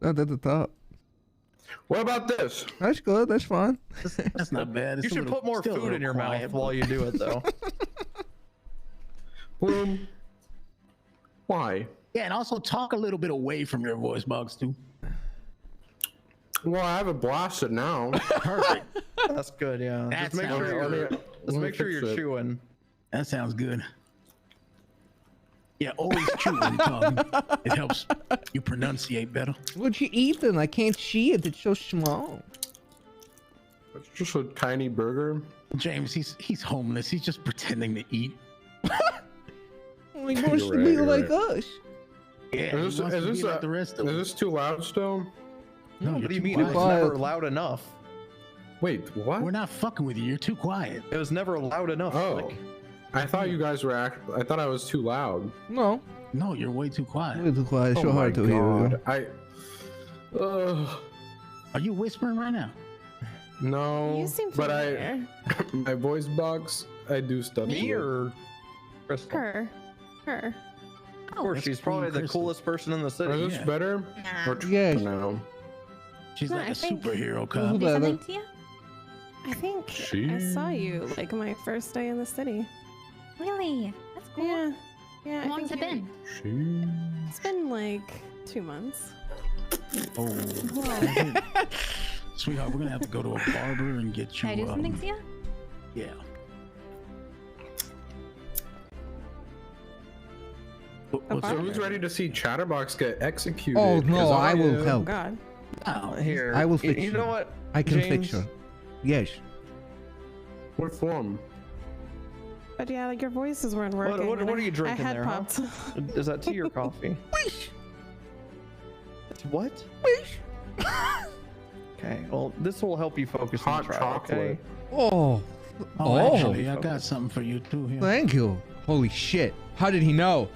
S3: Not at the top.
S22: What about this?
S3: That's good. That's fine.
S5: That's not bad. It's
S19: You should put more food in your mouth while you do it, though.
S22: Bloom. Why?
S5: Yeah, and also talk a little bit away from your voice box too.
S22: Well, I have it blasted now.
S5: Perfect.
S19: That's good, yeah. Just make sure you're chewing.
S5: That sounds good. Yeah, always chew when you're talking. It helps you pronunciate better.
S3: What'd you eat then? I can't see it. It's so small.
S22: It's just a tiny burger.
S5: James, he's homeless. He's just pretending to eat.
S3: He wants to be like us.
S5: Yeah,
S22: is this too loud still?
S5: No,
S19: what do you mean? It was never loud enough.
S22: Wait, what?
S5: We're not fucking with you. You're too quiet.
S19: It was never loud enough.
S22: Oh, I thought you guys were. I thought I was too loud.
S3: No,
S5: you're way too quiet.
S3: Way too quiet. It's so hard to hear.
S5: Are you whispering right now?
S22: No,
S14: You seem
S22: but
S14: familiar.
S22: my voice box, I do stuff.
S19: Me or Crystal?
S14: Her.
S19: Of course, she's probably the coolest person in the city.
S22: Is this better? Or
S3: Yes.
S22: No.
S5: She's
S14: No,
S5: like
S14: I
S5: a
S14: think-
S5: superhero,
S20: Do
S5: cop.
S20: something to you?
S14: I think I saw you like my first day in the city.
S20: Really? That's cool.
S14: Yeah.
S20: How long's it been?
S14: It's been like 2 months.
S5: Oh, sweetheart, we're gonna have to go to a barber and get you.
S20: Can I do something to you?
S5: Yeah.
S22: So who's ready to see Chatterbox get executed?
S3: Oh no,
S22: 'Cause
S3: I will
S14: Oh
S3: help.
S14: God.
S5: Oh,
S19: Here.
S3: I will fix
S19: You
S3: her.
S19: know what?
S3: I can
S19: James?
S3: fix her. Yes.
S22: What form?
S14: But yeah, like your voices weren't working.
S19: What
S14: and
S19: are you drinking
S14: I had
S19: there, huh?
S14: popped.
S19: Is that tea or coffee? What? Okay, well, this will help you focus on
S22: Hot
S19: the trial,
S22: chocolate.
S19: okay?
S3: Oh.
S5: Actually, I got something for you too here.
S3: Thank you. Holy shit. How did he know?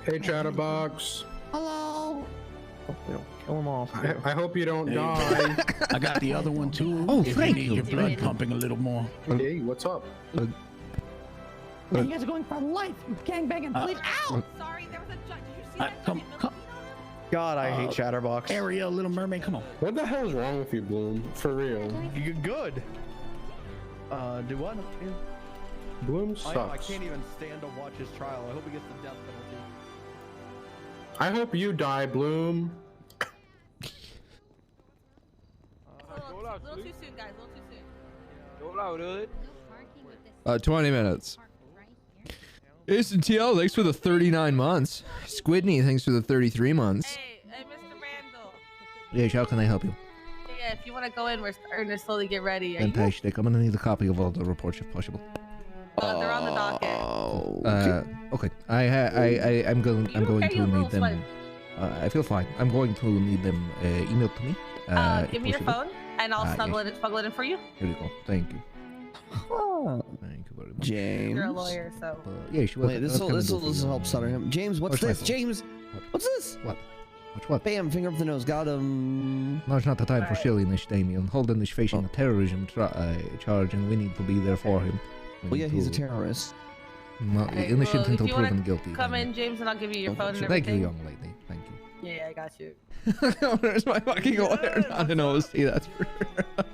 S22: Hey, Chatterbox.
S5: Hello.
S19: Hopefully don't kill him off.
S22: I hope you don't die.
S5: I got the other one too.
S3: Oh,
S5: if
S3: thank
S5: you need
S3: you.
S5: your blood pumping a little more.
S22: Hey, what's up?
S20: You guys are going for life. You gangbanging police. Ow!
S7: Sorry, there was a judge. Did you see that?
S5: Come.
S19: God, I hate Chatterbox.
S5: Ariel, Little Mermaid, come on.
S22: What the hell is wrong with you, Bloom? For real.
S19: You're good. Do what?
S22: Bloom
S19: I
S22: sucks.
S19: can't even stand to watch his trial. I hope he gets the death penalty.
S22: I hope you die, Bloom.
S24: A little too soon, guys. A little too soon.
S6: 20 minutes. Jason TL, thanks for the 39 months. Squidney, thanks for the 33 months.
S24: Hey, Mr. Randall.
S3: Yes, how can I help you?
S24: Yeah, if you want to go in, we're starting to slowly get ready.
S3: Fantastic. I'm gonna need a copy of all the reports if possible.
S24: They're on the docket.
S3: Okay. I'm going to need them. I feel fine. I'm going to need them emailed to me.
S24: Give me your phone, and I'll smuggle it in for you.
S3: Here you go. Thank you. Thank you very much.
S16: James.
S24: You're a lawyer, so.
S3: Yeah, she was.
S16: Wait, this will help center him. James, what's this? James, what's this?
S3: What? What?
S16: Bam, finger up the nose. Got him.
S3: No, it's not the time for silliness, Damien. Holden is facing a terrorism charge, and we need to be there for him.
S16: Well, yeah, he's a terrorist.
S3: No, innocent until proven guilty.
S24: Come in, James, and I'll give you your phone and
S3: Thank
S24: everything.
S3: you, young lady. Thank you.
S24: Yeah, I got you.
S6: There's my fucking lawyer. Not an OST, that's for sure.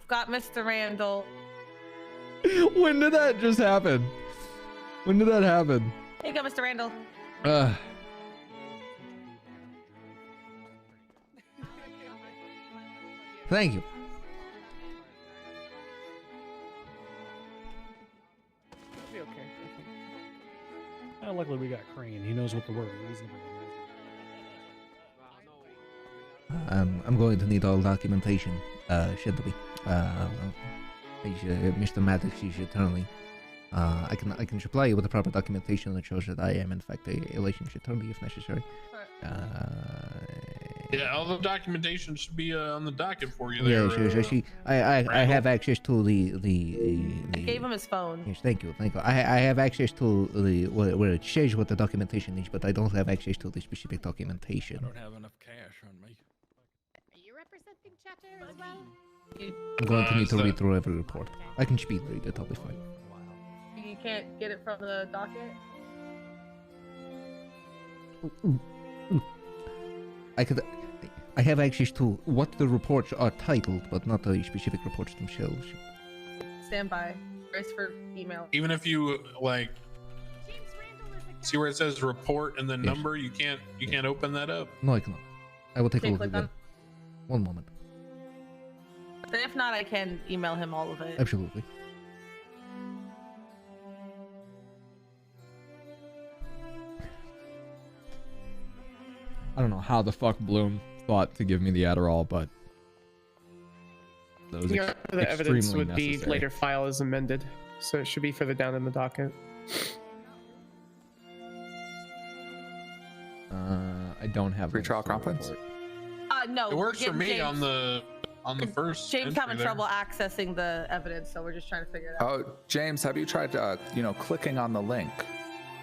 S24: Got Mr. Randall.
S6: When did that just happen? When did that happen?
S24: Here you go, Mr. Randall.
S3: Thank you.
S9: Be okay. Luckily, we got Crane. He knows what the word reasonable is.
S3: I'm going to need all documentation. Shouldn't be. Mr. Maddox is attorney. I can supply you with the proper documentation that shows that I am in fact a licensed attorney if necessary.
S23: Yeah, all the documentation should be on the docket for you
S3: Yeah,
S23: there.
S3: I have access to the.
S24: I gave him his phone.
S3: Yes, thank you. I have access to the where it says what the documentation is, but I don't have access to the specific documentation.
S23: I don't have enough cash on me.
S1: Are you representing Chatter as well?
S3: I'm going to need to read through every report. I can speed read it, I'll be fine.
S24: You can't get it from the docket?
S3: I have access to what the reports are titled, but not the specific reports themselves.
S24: Stand by. Brace for email.
S23: Even if you like see where it says report and the number, you can't open that up.
S3: No, I cannot. I will take a
S24: Can't
S3: look
S24: click
S3: again.
S24: on-
S3: One moment.
S24: But if not, I can email him all of it.
S3: Absolutely.
S4: I don't know how the fuck Bloom thought to give me the Adderall, but that was
S8: The evidence
S4: extremely
S8: would be
S4: necessary.
S8: later filed as amended, so it should be further down in the docket.
S4: I don't have
S26: pre-trial conference.
S24: No.
S23: It works
S24: we're
S23: for me
S24: getting
S23: on the first.
S24: James having
S23: entry there.
S24: trouble accessing the evidence, so we're just trying to figure it out.
S26: Oh, James, have you tried, clicking on the link?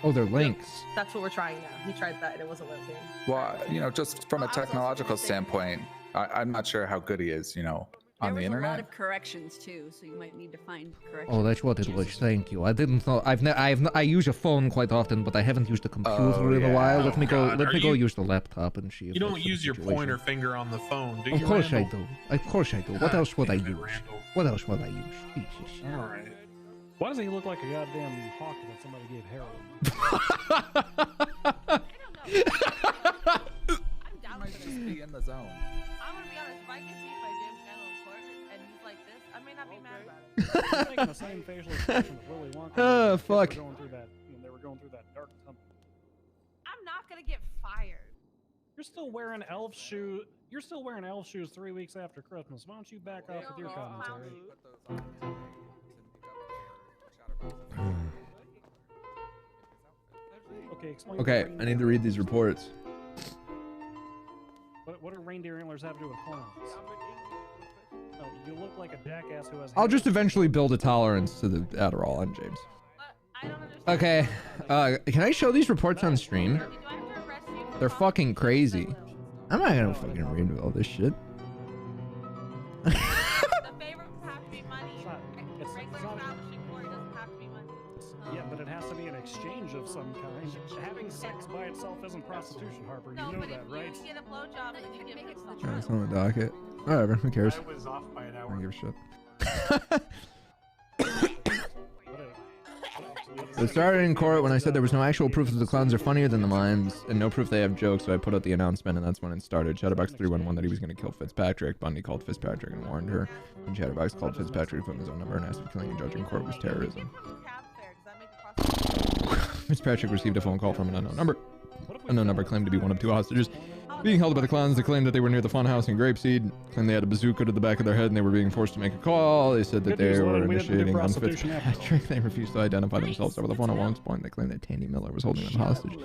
S4: Oh, they're links.
S24: That's what we're trying now. He tried that and it wasn't working.
S26: Well, just from a technological standpoint, I'm not sure how good he is, on the
S11: A lot
S26: internet.
S11: of corrections too, so you might need to find corrections.
S3: Oh, that's what it was. Thank you. I didn't know. I use a phone quite often, but I haven't used a computer in a while. Let me go.
S23: God.
S3: Let
S23: Are
S3: me go
S23: you-
S3: use the laptop and see. If
S23: You don't
S3: that's the
S23: use your
S3: situation.
S23: pointer finger on the phone, do you?
S3: Of course I
S23: Randall?
S3: do. Of course I do. What
S23: God
S3: else would I
S23: damn it,
S3: use?
S23: Randall.
S3: What else would I use? Jesus.
S23: All right.
S9: Why does he look like a goddamn hawk that somebody gave heroin?
S26: You might just be in the zone.
S24: I'm gonna be honest. If I get beat by James Randall in court and he's like this, I may not be mad about it.
S9: He's making the same facial expression as Willy Wonka.
S4: Oh,
S9: when the kids were
S4: fuck.
S9: going through that, they were going through that dark tunnel.
S24: I'm not gonna get fired.
S9: You're still wearing elf shoes. You're still wearing elf shoes 3 weeks after Christmas. Why don't you back off with your commentary? Okay, explain.
S4: Okay,
S9: what
S4: I need to read these reports.
S9: What do reindeer antlers have to do with clowns? No, you look like a jackass who has.
S4: I'll just eventually build a tolerance to the Adderall. I'm James. Okay, can I show these reports on stream? They're fucking crazy. I'm not gonna fucking read all this shit.
S24: The favor have to be money. Regular establishing court doesn't have to be money.
S9: Yeah, but it has to be an exchange of some kind. Having sex by itself isn't prostitution, Harper. You
S24: No,
S9: know
S24: but
S9: that,
S24: if
S9: right?
S24: you get a blowjob and you give him some
S4: It's on the docket. Whatever, who cares?
S23: I was off by an
S4: I
S23: hour.
S4: don't give a shit. It started in court when I said there was no actual proof that the clowns are funnier than the mimes, and no proof they have jokes, so I put out the announcement, and that's when it started. Chatterbox 311 that he was going to kill Fitzpatrick. Bundy called Fitzpatrick and warned her. And Chatterbox called Fitzpatrick from his own number and asked if killing a judge in court was terrorism. Fitzpatrick received a phone call from an unknown number. Unknown number claimed to be one of two hostages being held by the clowns. They claimed that they were near the funhouse in Grapeseed. Claimed they had a bazooka to the back of their head and they were being forced to make a call. They said that they were initiating on Fitzpatrick. They refused to identify themselves over the phone. At one point, they claimed that Tandy Miller was holding them hostage.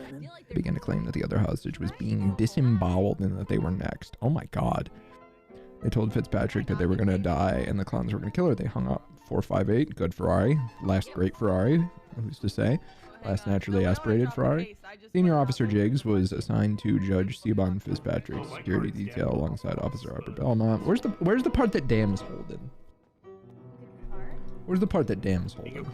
S4: They began to claim that the other hostage was being disemboweled and that they were next. Oh my god. They told Fitzpatrick that they were going to die and the clowns were going to kill her. They hung up. 458, good Ferrari. Last great Ferrari, who's to say. Last naturally aspirated Ferrari. Senior Officer Jiggs was assigned to Judge Sebon Fitzpatrick's security detail alongside Officer Harper Belmont. Where's the part that damns Holden? Where's the part that damns Holden?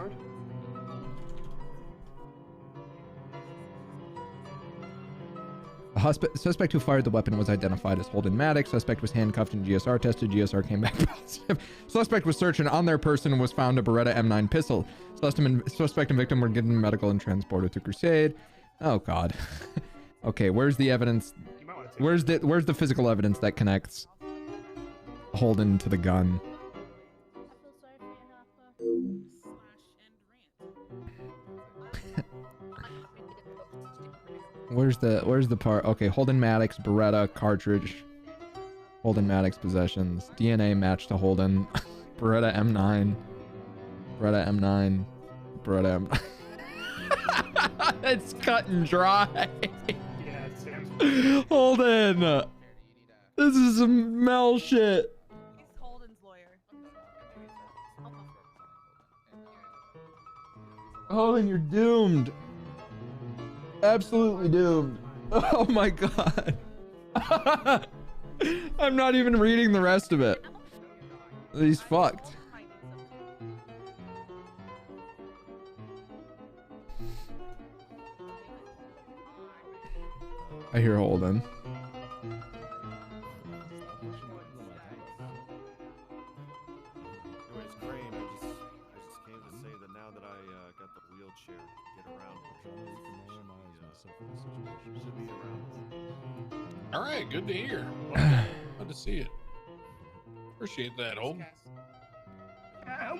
S4: A suspect who fired the weapon was identified as Holden Maddox. Suspect was handcuffed and GSR tested. GSR came back positive. Suspect was searched and on their person was found a Beretta M9 pistol. Suspect and victim were given medical and transported to Crusade. Oh god. Okay, where's the evidence? Where's the physical evidence that connects Holden to the gun? Where's the part? Okay, Holden Maddox, Beretta, cartridge. Holden Maddox possessions. DNA matched to Holden. Beretta M9. Beretta M9. Beretta M... It's cut and dry. Holden!
S6: This is some Mel shit.
S24: He's Holden's lawyer.
S6: Holden, you're doomed. Absolutely doomed. Oh my god. I'm not even reading the rest of it. He's fucked. I hear Holden.
S23: All right, good to hear. Good to see it. Appreciate that, Holden.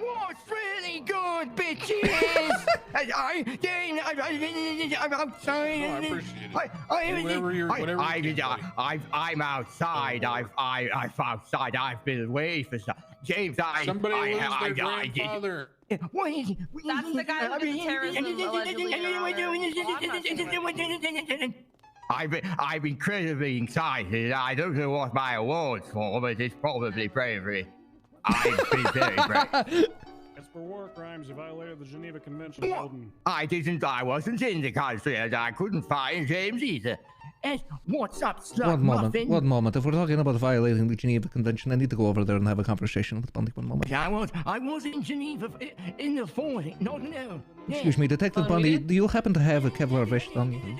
S12: What's really good, bitches? I'm outside.
S23: No, I appreciate it.
S12: I'm outside. I'm outside. I've been away for some. James,
S23: somebody lose their grandfather.
S12: What is it?
S24: That's the guy who did the terrorism allegedly.
S12: I'm incredibly excited. I don't know what my award's for, but it's probably bravery. I've been very brave.
S9: It's for war crimes. You violated the Geneva Convention, Holden.
S12: I wasn't in the country, and I couldn't find James either. What's up, slut muffin?
S3: One moment. If we're talking about violating the Geneva Convention, I need to go over there and have a conversation with Bundy. One moment.
S12: I was in Geneva in the 40s, not now.
S3: Excuse me, Detective Bundy, do you happen to have a Kevlar vest on you?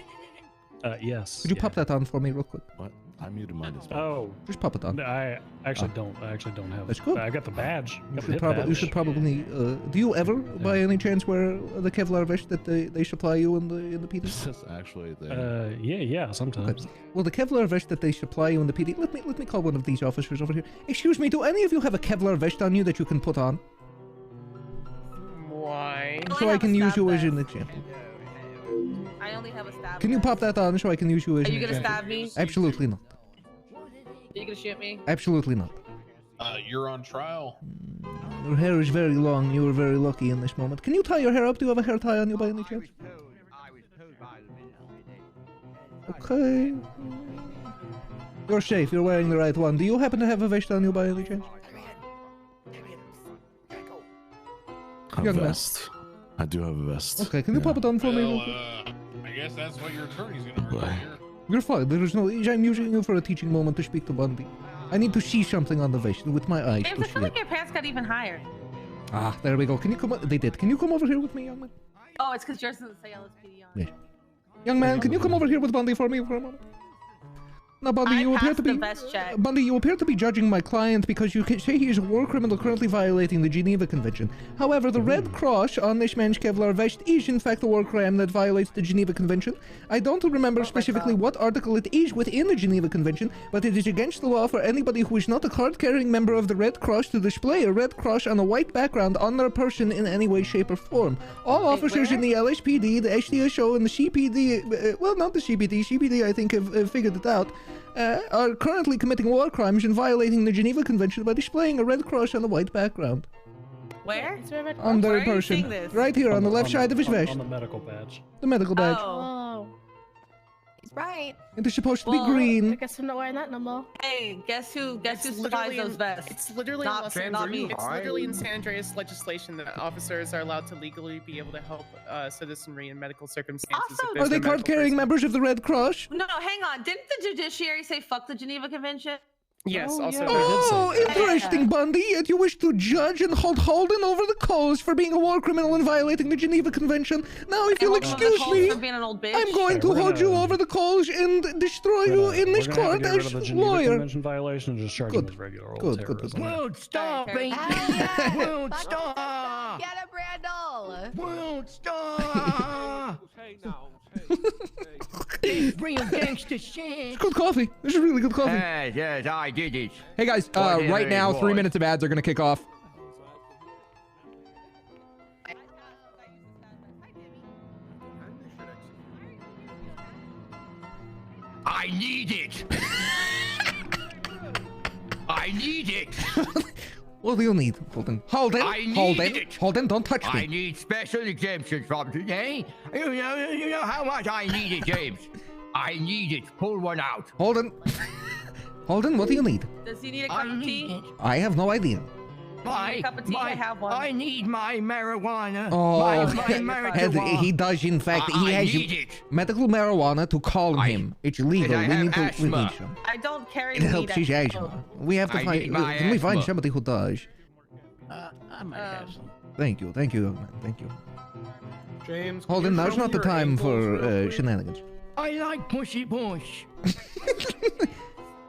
S9: Yes.
S3: Could you pop that on for me real quick?
S13: What? I muted mine as well.
S9: Oh.
S3: Just pop it on.
S9: I actually don't have.
S3: That's good.
S9: I got the badge.
S3: You should probably. Do you ever, by any chance, wear the Kevlar vest that they supply you in the PD?
S13: That's actually there.
S9: Yeah, sometimes.
S3: Okay. Well, the Kevlar vest that they supply you in the PD. Let me call one of these officers over here. Excuse me. Do any of you have a Kevlar vest on you that you can put on?
S8: Why?
S3: So I can use you as an example.
S24: I only have a stab.
S3: Can you pop that on so I can use you as
S24: Are
S3: an
S24: you gonna
S3: example?
S24: stab me?
S3: Absolutely not.
S24: Are you gonna shoot me?
S3: Absolutely not.
S23: You're on trial.
S3: Your hair is very long. You were very lucky in this moment. Can you tie your hair up? Do you have a hair tie on you by any chance? Okay. You're safe. You're wearing the right one. Do you happen to have a vest on you by any chance?
S13: A vest. I do have a vest.
S3: Okay, can you pop it on for me? Real quick?
S23: I guess that's what your attorney's gonna bring here.
S3: You're fine. There is no. I'm using you for a teaching moment to speak to Bundy. I need to see something on the vest with my eyes.
S24: James, I feel like your pants got even higher.
S3: Ah, there we go. Can you come? They did. Can you come over here with me, young man?
S24: Oh, it's because yours doesn't say LSPD on it.
S3: Yeah. Young man, can you come over here with Bundy for me for a moment? Now, Bundy, you appear to be Bundy. You appear to be judging my client because you can say he is a war criminal currently violating the Geneva Convention. However, the red cross on this man's Kevlar vest is in fact a war crime that violates the Geneva Convention. I don't remember specifically what article it is within the Geneva Convention, but it is against the law for anybody who is not a card-carrying member of the Red Cross to display a red cross on a white background on their person in any way, shape, or form. All officers in the LSPD, the SDSO, and the CPD, well, not the CPD. CPD, I think, have figured it out. Are currently committing war crimes and violating the Geneva Convention by displaying a red cross on a white background.
S24: Where?
S3: On their person. Right here on the left side of his vest.
S9: On the medical badge.
S3: The medical badge.
S24: Oh.
S1: He's right.
S3: It is supposed to be green.
S1: I guess I'm not wearing that no more.
S24: Hey, guess who supplies those vests?
S8: It's literally
S24: not me.
S8: It's literally in San Andreas legislation that officers are allowed to legally be able to help citizenry in medical circumstances.
S24: Also,
S3: are they card-carrying members of the Red Cross?
S24: No, hang on. Didn't the judiciary say fuck the Geneva Convention?
S8: Yes, also.
S3: Oh, interesting, Bundy. Yet you wish to judge and hold Holden over the coals for being a war criminal and violating the Geneva Convention. Now, if you'll excuse me, I'm going to hold you over the coals and destroy you in this court as lawyer.
S9: Convention violation and just charge him as regular old terrorism.
S12: Won't stop, baby. Won't stop.
S1: Get him, Randall.
S12: Won't stop. It's real gangster shit.
S6: It's good coffee. This is really good coffee.
S12: Yes, I did it.
S6: Hey guys, right now, 3 minutes of ads are gonna kick off.
S12: I need it. I need it.
S3: What do you need, Holden? Holden, Holden, don't touch me.
S12: I need special exemptions from today. You know how much I need it, James. I need it. Pull one out.
S3: Holden. Holden, what do you need?
S24: Does he need a cup of tea?
S3: I have no idea.
S24: A cup of tea? I have one.
S12: I need my marijuana.
S3: Oh,
S12: my marijuana.
S3: he does in fact. He has medical marijuana to calm him. It's legal. We need some.
S24: I don't carry
S3: It helps his asthma. We have to find. Can we find somebody who does?
S5: I might have some.
S3: Thank you, young man. Thank you.
S22: James,
S3: Holden, now's not the time for shenanigans.
S12: I like pushy push.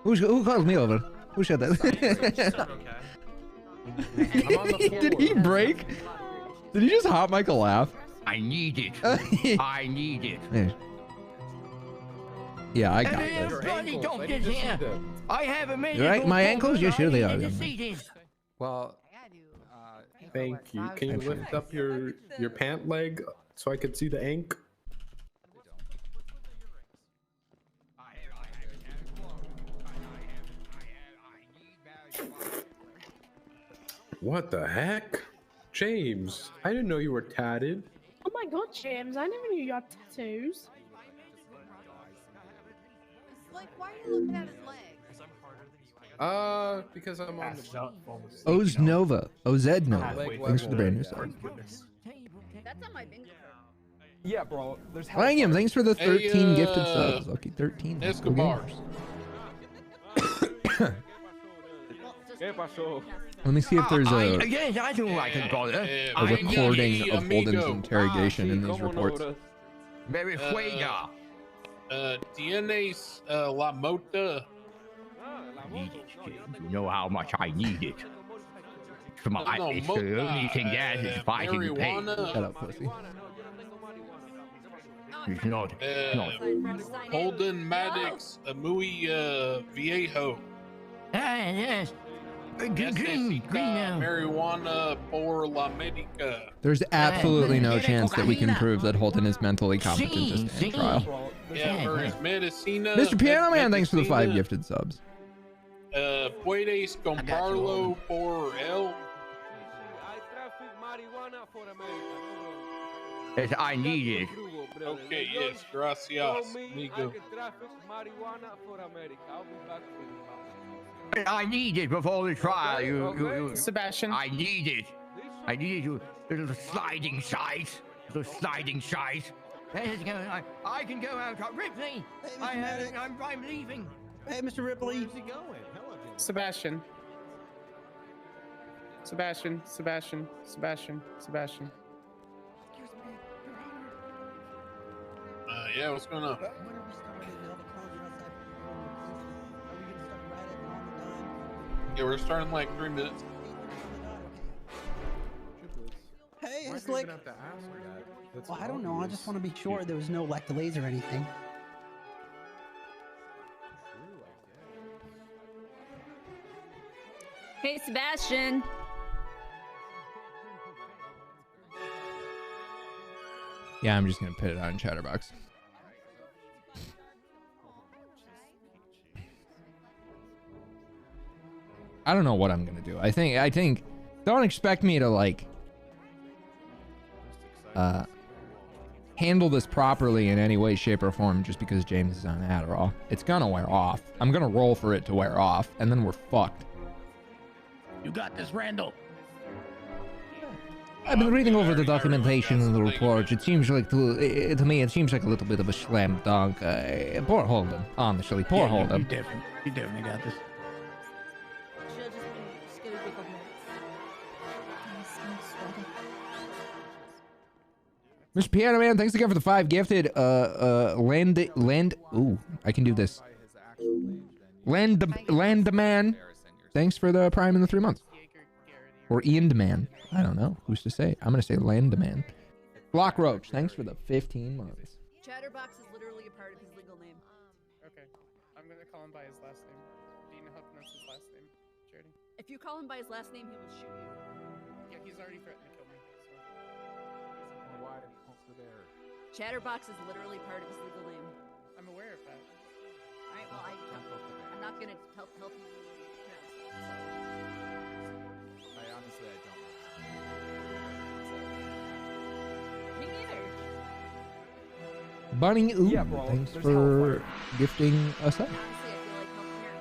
S3: Who called me over? Who said that?
S4: Did he break? Did he just hot Mike a laugh?
S12: I need it. I need it.
S4: Yeah, I got this.
S12: I have a
S3: You're right, my ankles? Yes, here they are.
S26: Well,
S22: thank you. Can you lift up your pant leg so I could see the ink? What the heck? James, I didn't know you were tatted.
S2: Oh my god, James, I never knew you had tattoos.
S1: Like, why are you looking at his legs?
S22: Because I'm on the
S3: Oz Nova. OZ Nova. Thanks for the brand new sub.
S11: That's on my bingo.
S15: Yeah, bro. There's
S3: Langham, thanks for the 13 gifted subs. Lucky 13.
S22: Escobars.
S3: Let me see if there's a recording of Holden's interrogation in these reports.
S22: Tienes la mota.
S12: You know how much I need it. It's the only thing that is fighting the pain.
S3: Shut up, pussy.
S12: It's not.
S22: Holden Maddox, muy viejo.
S12: Yes. Green now.
S22: Marijuana por la Medica.
S4: There's absolutely no chance that we can prove that Holden is mentally competent to stand trial.
S22: Yeah, for his medicina.
S4: Mr. Piano Man, thanks for the 5 gifted subs.
S22: Puedes comprarlo por él.
S12: Yes, I need it.
S22: Okay, yes, gracias, amigo.
S12: I need it before the trial. You,
S8: Sebastian.
S12: I need it. I need you. Little sliding size. Little sliding size. I can go out. Ripley. I'm leaving.
S17: Hey, Mr. Ripley.
S15: Where's he going? Hello, James.
S8: Sebastian.
S22: Yeah, what's going on? Yeah, we're starting in like 3 minutes.
S17: Hey, it's like. Well, I don't know. I just want to be sure there was no like delays or anything.
S11: Hey, Sebastian.
S4: Yeah, I'm just gonna put it on Chatterbox. I don't know what I'm gonna do. I think don't expect me to like handle this properly in any way, shape, or form just because James is on Adderall. It's gonna wear off. I'm gonna roll for it to wear off, and then we're fucked.
S5: You got this, Randall.
S3: I've been reading over the documentation and the reports. It seems like to me, it seems like a little bit of a slam dunk. Poor Holden, honestly, poor Holden.
S5: You definitely got this.
S4: Mr. Piano Man, thanks again for the 5 gifted. Ooh, I can do this. Landman, thanks for the prime in the 3 months. Or Iandaman. I don't know. Who's to say? I'm going to say Landman. Block Roach, thanks for the 15 months.
S11: Chatterbox is literally a part of his legal name.
S8: Okay. I'm going to call him by his last name. Do you know how to pronounce his last name, Charity?
S11: If you call him by his last name, he will shoot you.
S8: Yeah, he's already threatened to kill me. So.
S15: Why over there?
S11: Chatterbox is literally part of his legal name.
S8: I'm aware of that.
S11: Alright, well, I'm not going to help you pronounce that.
S15: I honestly, I don't know.
S11: Me neither.
S3: Bunny, ooh, thanks for gifting us up.
S11: Honestly, I feel like helping here.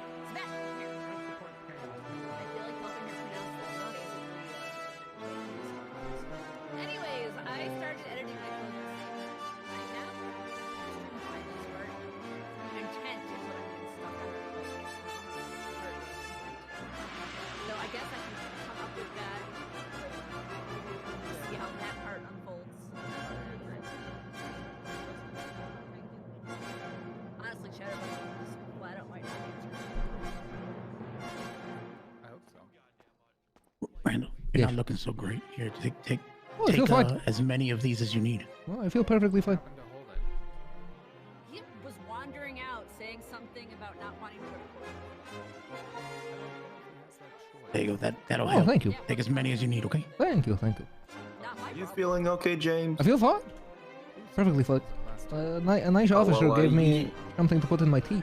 S11: actually chat about this flat out might not answer.
S26: I hope so.
S5: Randall, you're not looking so great. Here, take
S3: Oh, I feel fine.
S5: as many of these as you need.
S3: Well, I feel perfectly fine.
S11: He was wandering out saying something about not wanting to go to court.
S5: There you go. That'll
S3: Oh,
S5: help.
S3: thank you.
S5: Take as many as you need, okay?
S3: Thank you, thank you.
S10: You feeling okay, James?
S3: I feel fine. Perfectly fine. A nice officer gave me something to put in my tea.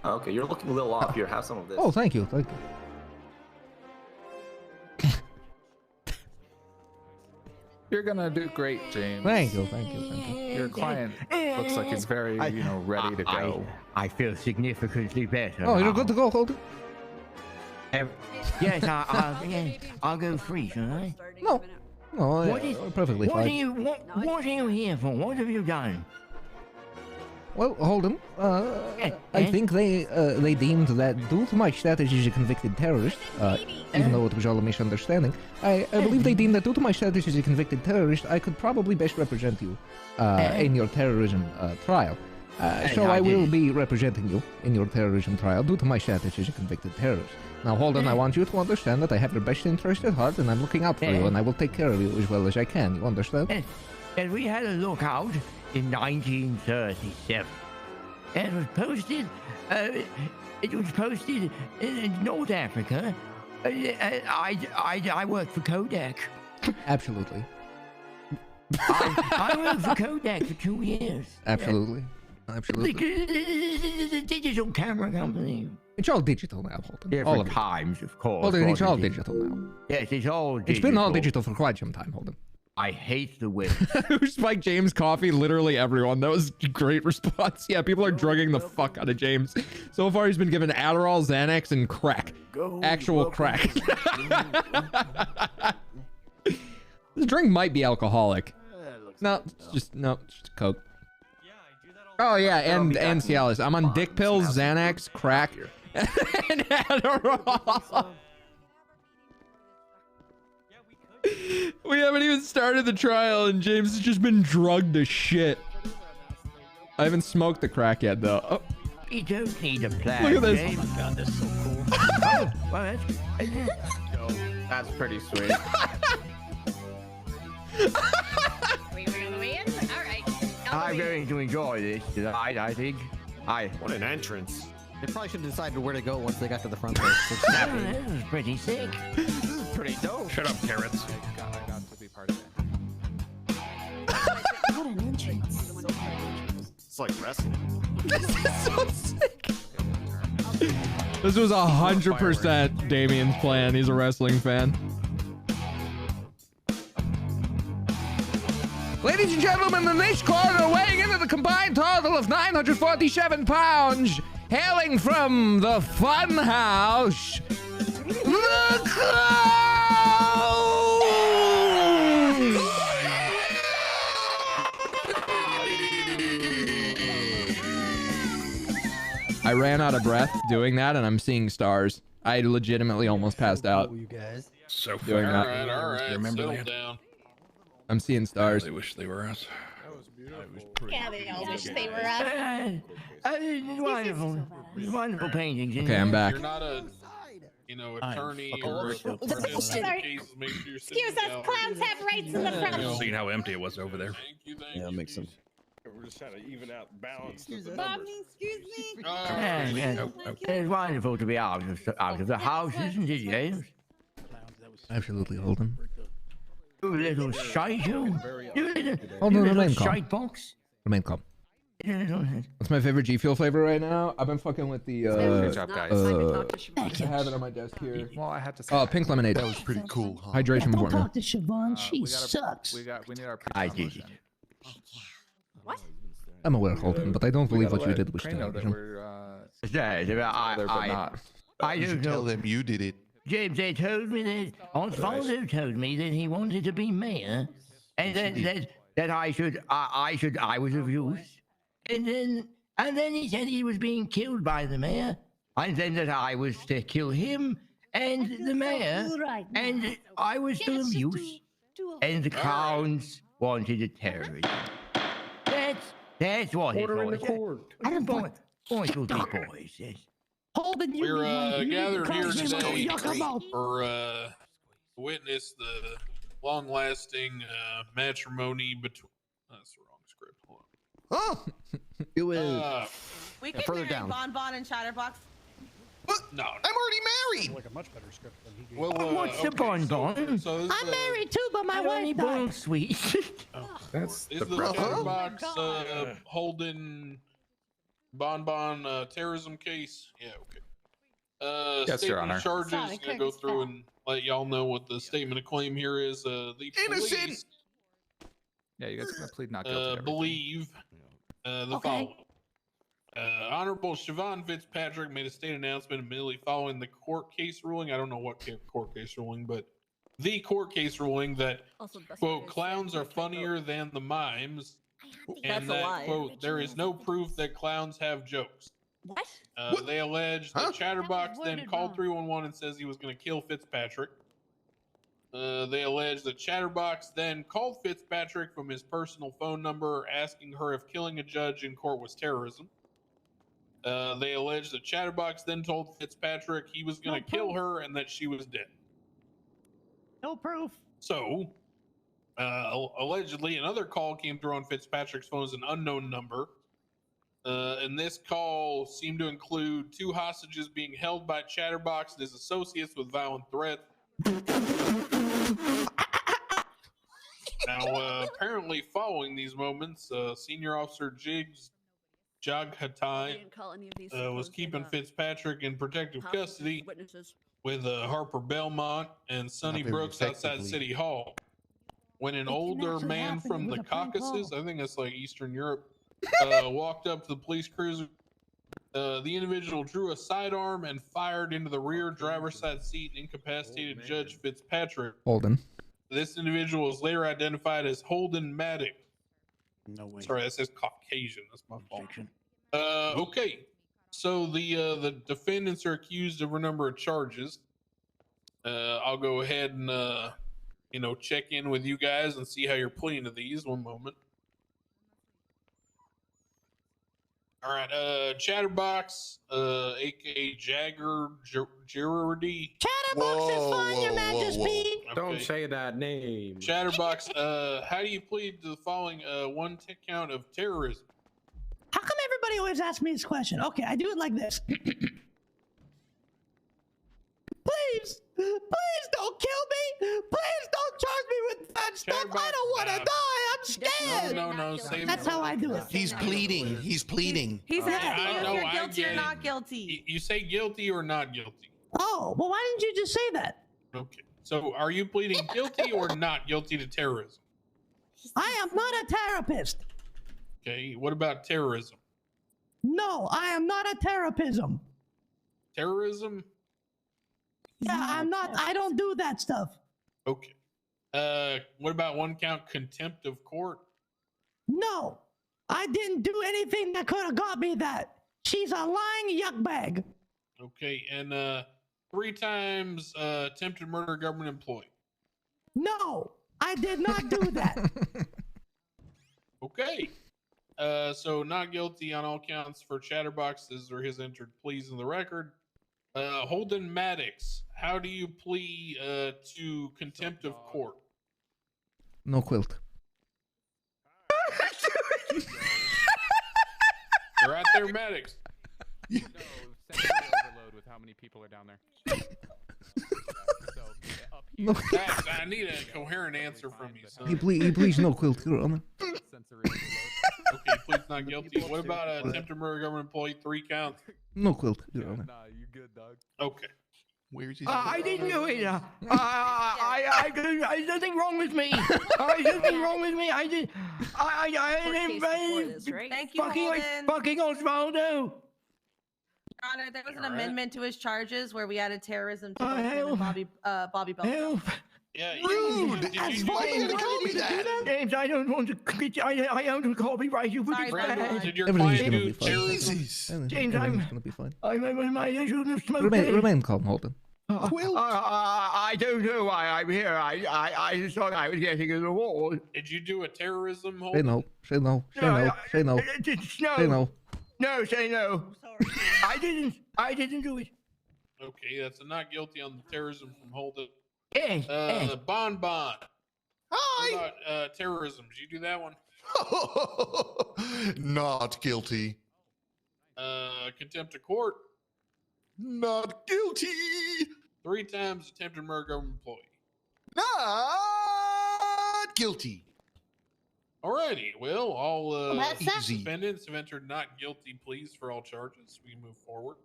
S10: Okay, you're looking a little off here. Have some of this.
S3: Oh, thank you, thank you.
S26: You're gonna do great, James.
S3: Thank you, thank you, thank you.
S26: Your client looks like he's very, ready to go.
S12: I feel significantly better.
S3: Oh, you're good to go, Holden?
S12: Yes, I'll go free, shall I?
S3: No,
S12: What is-
S3: perfectly
S12: what
S3: fine.
S12: Are you, what are you here for? What have you done?
S3: Well, Holden, I think they deemed that due to my status as a convicted terrorist, even though it was all a misunderstanding, I believe they deemed that due to my status as a convicted terrorist, I could probably best represent you in your terrorism trial. So I will be representing you in your terrorism trial due to my status as a convicted terrorist. Now, Holden, I want you to understand that I have your best interest at heart, and I'm looking out for you, and I will take care of you as well as I can. You understand?
S12: And we had a lookout in 1937. It was posted. It was posted in North Africa. I worked for Kodak.
S3: Absolutely.
S12: I worked for Kodak for 2 years.
S3: Absolutely. Absolutely.
S12: The digital camera company.
S3: It's all digital now, Holden.
S12: Different
S3: All of it.
S12: times, of course.
S3: Holden, it's all
S12: wasn't it?
S3: digital now.
S12: Yes, it's all digital.
S3: It's been all digital for quite some time, Holden.
S12: I hate the way.
S4: Spike James coffee, literally everyone. That was a great response. Yeah, people are drugging the fuck out of James. So far, he's been given Adderall, Xanax, and crack. Actual crack. This drink might be alcoholic. No, it's just Coke. Oh yeah, and Cialis. I'm on dick pills, Xanax, crack, and Adderall. We haven't even started the trial, and James has just been drugged to shit. I haven't smoked the crack yet, though. Oh.
S12: You don't need a plan.
S4: Look at this.
S12: James.
S5: Oh my god, that's so cool.
S12: Oh, well,
S26: That's pretty sweet.
S24: We were gonna win? Alright.
S12: I'm going to enjoy this tonight, I think.
S10: What an entrance.
S15: They probably should have decided where to go once they got to the front door.
S12: That was pretty sick.
S10: This is pretty dope.
S23: Shut up, carrots.
S26: I got to be part of it.
S17: What an entrance.
S10: It's like wrestling.
S4: This is so sick. This was 100% Damien's plan. He's a wrestling fan.
S3: Ladies and gentlemen, in this corner, weighing in at a combined total of 947 pounds, hailing from the Fun House, the Clown!
S4: I ran out of breath doing that, and I'm seeing stars. I legitimately almost passed out.
S17: You guys.
S23: So
S4: Doing
S23: far,
S4: that.
S23: all right.
S5: Remember
S23: Settle
S5: that?
S23: down.
S4: I'm seeing stars.
S23: I wish they were us.
S24: Yeah, they all wish they were us.
S12: Wonderful. Wonderful paintings.
S4: Okay, I'm back.
S23: You're not a, attorney
S5: fucking
S23: or
S5: worked up.
S24: Sorry. Excuse us, clowns have rights in the front.
S23: Seen how empty it was over there.
S10: Yeah, that makes sense.
S15: We're just trying to even out balance.
S11: Mommy, excuse me.
S12: It's wonderful to be out of the house, isn't it, James?
S3: Absolutely, Holden.
S12: You little shite, you. You little,
S3: Hold on,
S12: you little
S3: remain calm.
S12: shite box.
S3: Remain calm.
S12: You little-
S4: What's my favorite G Fuel flavor right now? I've been fucking with the
S26: Good job, guys.
S4: I have it on my desk here.
S26: Well, I had to.
S4: Oh, pink lemonade.
S13: That was pretty cool. Huh?
S4: Hydration before meal.
S17: to Siobhan. She
S26: we gotta-
S17: sucks.
S26: We need our.
S12: I did it.
S11: What?
S3: I'm aware, Holden, but I don't believe what you did was
S26: Crane know that
S3: television.
S26: we're
S12: Yeah,
S26: there, but not.
S12: I
S13: You
S12: don't
S13: should tell
S12: know.
S13: them you did it.
S12: James, they told me that Osvaldo told me that he wanted to be mayor, and that I was of use, and then he said he was being killed by the mayor, and then that I was to kill him and the mayor, and I was still of use, and the clowns wanted a terrorist. That's what it's
S22: Order in the
S12: for.
S22: court.
S12: I don't boys will be boys. Yes.
S17: Holden, you
S22: We're gathered here today
S17: Yuck,
S22: for witness the long-lasting matrimony between. That's the wrong script. Hold on.
S16: Oh, it was.
S24: We can
S16: further
S24: marry
S16: down.
S24: Bonbon and Chatterbox.
S22: No,
S13: I'm already married.
S9: Like a much better script than he gave.
S22: Well,
S12: What's the bonbon?
S22: So this,
S17: I'm married too, but my
S12: I don't
S17: wife
S12: eat
S17: died.
S12: bone sweet.
S22: That's
S24: Oh
S22: the
S24: my
S22: Chatterbox
S24: God.
S22: Holden Bonbon terrorism case. Yeah, okay.
S26: Yes, Your
S22: Statement
S26: Honor.
S22: of charges.
S24: Sonic,
S22: Gonna go
S24: Kirkus,
S22: through and let y'all know what the statement of claim here is. The
S13: Innocent!
S22: police
S26: Yeah, you guys are gonna plead not guilty. to everything.
S22: believe the
S17: Okay.
S22: following. Honorable Siobhan Fitzpatrick made a state announcement immediately following the court case ruling. I don't know what court case ruling, but the court case ruling that,
S11: Also, the best
S22: quote,
S11: part is
S22: clowns
S11: that
S22: are
S11: we can't
S22: funnier
S11: vote.
S22: than the mimes,
S11: That's
S22: and
S11: a
S22: that,
S11: lie.
S22: quote, there is no proof that clowns have jokes.
S11: What?
S22: They allege that Chatterbox then called 311 and says he was going to kill Fitzpatrick. They allege that Chatterbox then called Fitzpatrick from his personal phone number asking her if killing a judge in court was terrorism. They allege that Chatterbox then told Fitzpatrick he was going to kill her and that she was dead.
S17: No proof.
S22: So, allegedly, another call came through on Fitzpatrick's phone as an unknown number. And this call seemed to include 2 hostages being held by Chatterbox and his associates with violent threats. Now, apparently, following these moments, Senior Officer
S11: I
S22: Jaghatai
S11: didn't call any of these
S22: was
S11: supposed,
S22: keeping Fitzpatrick in protective
S11: hostages
S22: custody
S11: witnesses.
S22: with Harper Belmont and Sonny
S16: Not very
S22: Brooks outside
S16: effectively.
S22: City Hall. When an
S17: didn't
S22: older
S17: actually
S22: man
S17: happen,
S22: from
S17: it was
S22: the
S17: a prank
S22: Caucasus,
S17: call.
S22: I think that's like Eastern Europe, walked up to the police cruiser, the individual drew a sidearm and fired into the rear driver's side seat and incapacitated Judge Fitzpatrick.
S6: Holden.
S22: This individual was later identified as Holden Maddox.
S5: No way.
S22: Sorry, that says Caucasian. That's my fault.
S5: Fiction.
S22: Okay. So the defendants are accused of a number of charges. I'll go ahead and check in with you guys and see how you're pleading to these. One moment. All right, Chatterbox, aka Jagger Girardi.
S17: Chatterbox is fine, Your Majesty.
S22: Don't
S23: say that name.
S22: Chatterbox, how do you plead to the following one count of terrorism?
S17: How come everybody always asks me this question? Okay, I do it like this. Please don't kill me. Please don't charge me with bad stuff. I don't want to die. I'm scared.
S22: No, save
S17: That's how I do it.
S13: He's pleading. He's pleading.
S24: He's
S22: I
S24: asking
S22: know,
S24: if you're
S22: I
S24: guilty
S22: get
S24: or
S22: it.
S24: not guilty.
S22: You say guilty or not guilty?
S17: Oh, well, why didn't you just say that?
S22: Okay. So are you pleading guilty or not guilty to terrorism?
S17: I am not a therapist.
S22: Okay. What about terrorism?
S17: No, I am not a therapist.
S22: Terrorism?
S17: Yeah, I'm not. I don't do that stuff.
S22: Okay. What about one count contempt of court?
S17: No, I didn't do anything that could have got me that. She's a lying yuck bag.
S22: Okay. And 3 times attempted murder of government employee.
S17: No, I did not do that.
S22: Okay. So not guilty on all counts for Chatterboxes or his entered pleas in the record. Holden Maddox, how do you plead to contempt of court?
S6: No quilt.
S22: You're right there, Maddox.
S7: No, overload with how many people are down there.
S6: No.
S22: Max, I need a coherent answer from you, son.
S6: He please no quilt, Your Honor.
S22: Okay, please not guilty. What about attempted murder of government employee? 3 counts.
S6: No quilt, Your Honor.
S7: Nah, you good, dog.
S22: Okay.
S13: Where's his?
S12: I didn't do it. There's nothing wrong with me. There's nothing wrong with me. I didn't.
S24: Thank you,
S12: fucking
S24: Holden.
S12: fucking Osvaldo.
S24: Your Honor, there was an amendment to his charges where we added terrorism to both him and Bobby Bell.
S22: Yeah,
S12: Rude.
S22: did you
S12: Why
S22: do
S12: did you call me that? James, I don't want to. I don't copyright you for this.
S22: Brandon, did your
S6: Everything's
S22: client
S6: gonna
S22: do
S6: be fine.
S22: terrorism?
S12: James,
S6: Everything's gonna be fine.
S12: I shouldn't have smoked.
S6: Remain calm, Holden.
S12: Quilt. I don't know why I'm here. I just thought I was getting an award.
S22: Did you do a terrorism hold?
S3: Say no. Say no. Say no. Say no. Say no.
S12: No, say no. I didn't do it.
S22: Okay, that's a not guilty on the terrorism from Holden.
S12: Yes.
S22: Bon.
S13: Hi.
S22: What about terrorism? Did you do that one?
S13: Not guilty.
S22: Contempt of court.
S13: Not guilty.
S22: 3 times attempted murder government employee.
S13: Not guilty.
S22: Alrighty, well, all
S13: Easy.
S22: defendants have entered not guilty pleas for all charges. We move forward.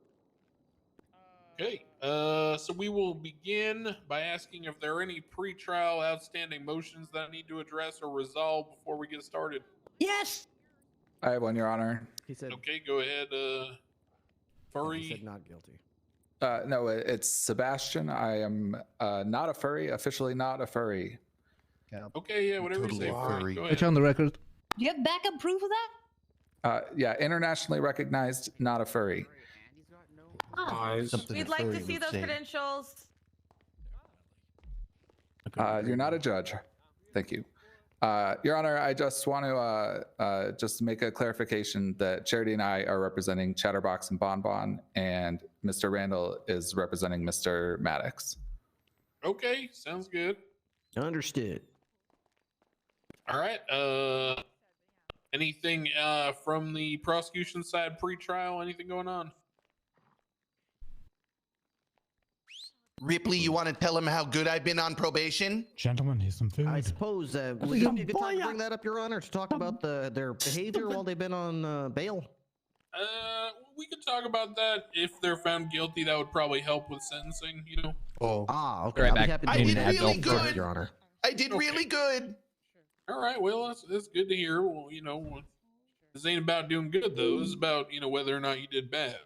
S22: Okay, so we will begin by asking if there are any pre-trial outstanding motions that I need to address or resolve before we get started.
S12: Yes.
S26: I have one, Your Honor.
S15: He said.
S22: Okay, go ahead, Furry.
S15: He said not guilty.
S26: No, it's Sebastian. I am not a furry, officially not a furry.
S22: Okay, yeah, whatever you say, Furry. Go ahead.
S3: It's on the record.
S11: Do you have backup proof of that?
S26: Yeah, internationally recognized, not a furry.
S24: We'd like to see those credentials.
S26: You're not a judge. Thank you. Your Honor, I just want to just make a clarification that Charity and I are representing Chatterbox and Bonbon, and Mr. Randall is representing Mr. Maddox.
S22: Okay, sounds good.
S15: Understood.
S22: All right. Anything from the prosecution side pre-trial? Anything going on?
S14: Ripley, you want to tell him how good I've been on probation?
S9: Gentlemen, here's some food.
S15: I suppose would it be a good time to bring that up, Your Honor, to talk about their behavior while they've been on bail?
S22: We could talk about that. If they're found guilty, that would probably help with sentencing, you know?
S13: Oh.
S15: Ah, okay.
S4: Right back.
S15: I
S14: did really good,
S15: Your Honor.
S14: I did really good.
S22: All right, well, that's good to hear. Well, you know, this ain't about doing good, though. This is about, you know, whether or not you did bad.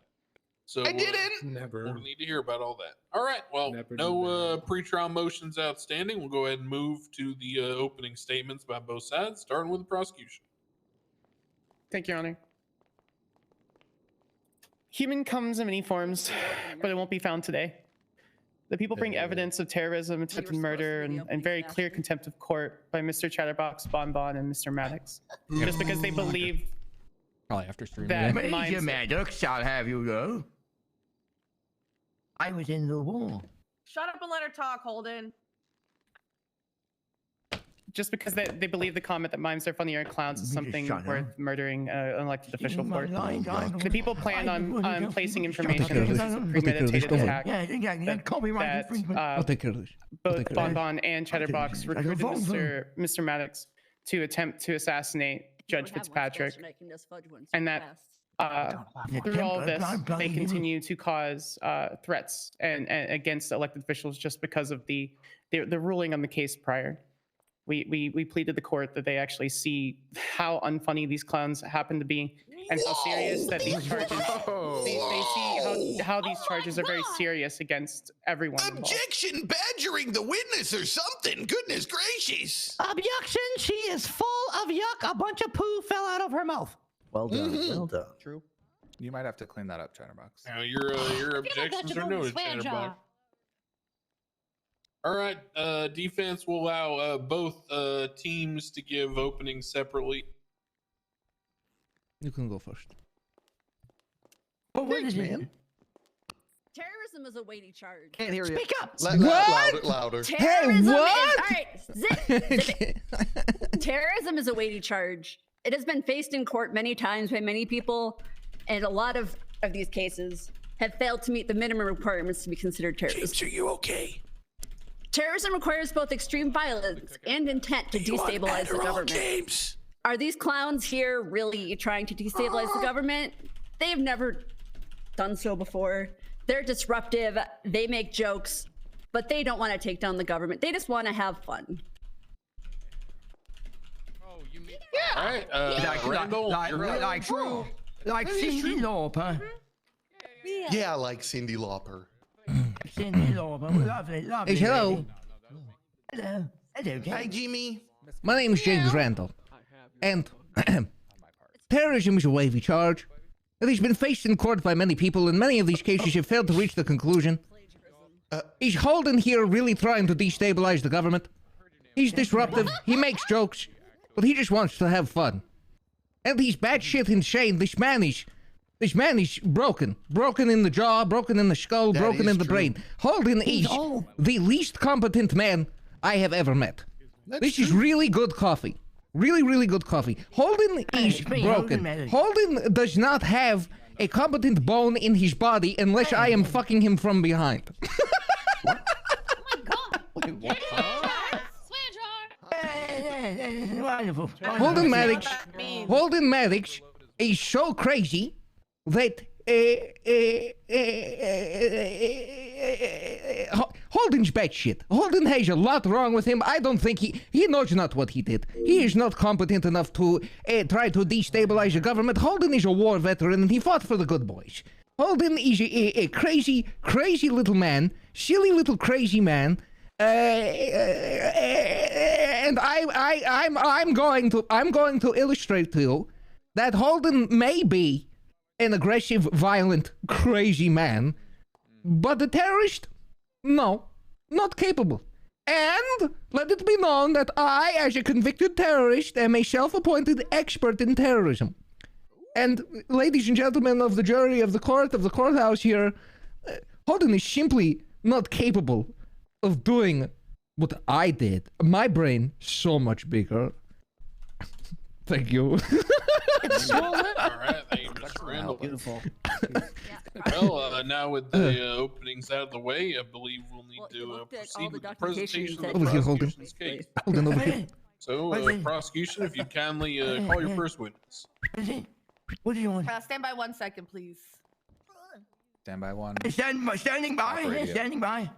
S22: So
S14: I didn't.
S22: We'll need to hear about all that. All right, well, no pre-trial motions outstanding. We'll go ahead and move to the opening statements by both sides, starting with the prosecution.
S8: Thank you, Your Honor. Human comes in many forms, but it won't be found today. The people bring evidence of terrorism, attempted murder, and very clear contempt of court by Mr. Chatterbox, Bonbon, and Mr. Maddox. Just because they believe
S4: Probably after streaming.
S8: that
S12: Major Maddox, I'll have you know. I was in the war.
S24: Shut up and let her talk, Holden.
S8: just because they believe the comment that mimes are funny or clowns is something worth murdering an elected official for. The people plan on placing information into this premeditated attack that both Bonbon and Chatterbox recruited Mr. Maddox to attempt to assassinate Judge Fitzpatrick, and that through all of this, they continue to cause threats and against elected officials just because of the ruling on the case prior. We pleaded the court that they actually see how unfunny these clowns happen to be and how serious that these charges. They see how these charges are very serious against everyone.
S14: Objection! Badgering the witness or something. Goodness gracious!
S17: Objection! She is full of yuck. A bunch of poo fell out of her mouth.
S15: Well done. Well done. True.
S26: You might have to clean that up, Chatterbox.
S22: Now your objections are noted, Chatterbox. All right, defense will allow both teams to give openings separately.
S3: You can go first.
S17: What is man?
S11: Terrorism is a weighty charge.
S15: Can't hear you.
S17: Speak up.
S13: Louder.
S11: Terrorism
S3: Hey, what?
S11: Is, all right, zip it. Terrorism is a weighty charge. It has been faced in court many times by many people, and a lot of these cases have failed to meet the minimum requirements to be considered terrorism.
S14: James, are you okay?
S11: Terrorism requires both extreme violence and intent to destabilize the government.
S14: James?
S11: Are these clowns here really trying to destabilize the government? They've never done so before. They're disruptive, they make jokes, but they don't want to take down the government. They just want to have fun.
S22: All right, Randall,
S12: like Cindy Lauper.
S13: Yeah, like Cindy Lauper.
S12: Cindy Lauper, lovely.
S3: Hey, hello.
S12: Hello. Hello,
S14: Hi, Jimmy.
S3: My name is James Randall, and terrorism is a wavy charge. It has been faced in court by many people, and many of these cases have failed to reach the conclusion.
S6: Is Holden here really trying to destabilize the government? He's disruptive, he makes jokes, but he just wants to have fun. And he's batshit insane. This man is broken. Broken in the jaw, broken in the skull, broken in the brain. Holden is the least competent man I have ever met. This is really good coffee. Really, really good coffee. Holden is broken. Holden does not have a competent bone in his body unless I am fucking him from behind.
S12: Wonderful.
S6: Holden Maddox is so crazy that Holden's batshit. Holden has a lot wrong with him. I don't think he knows not what he did. He is not competent enough to try to destabilize the government. Holden is a war veteran and he fought for the good boys. Holden is a crazy, crazy little man, silly little crazy man. And I'm going to illustrate to you that Holden may be an aggressive, violent, crazy man, but a terrorist? No, not capable. And let it be known that I, as a convicted terrorist, am a self-appointed expert in terrorism. And ladies and gentlemen of the jury, of the courthouse here, Holden is simply not capable of doing what I did. My brain, so much bigger. Thank you.
S22: All right, thank you, Mr. Randall.
S16: Beautiful.
S22: Well, now with the openings out of the way, I believe we'll need to proceed with the presentation of the prosecution's case.
S6: Holden, over here.
S22: So, prosecution, if you'd kindly call your first witness.
S12: What do you want?
S1: Stand by 1 second, please.
S26: Stand by one.
S12: Standing by. Standing by.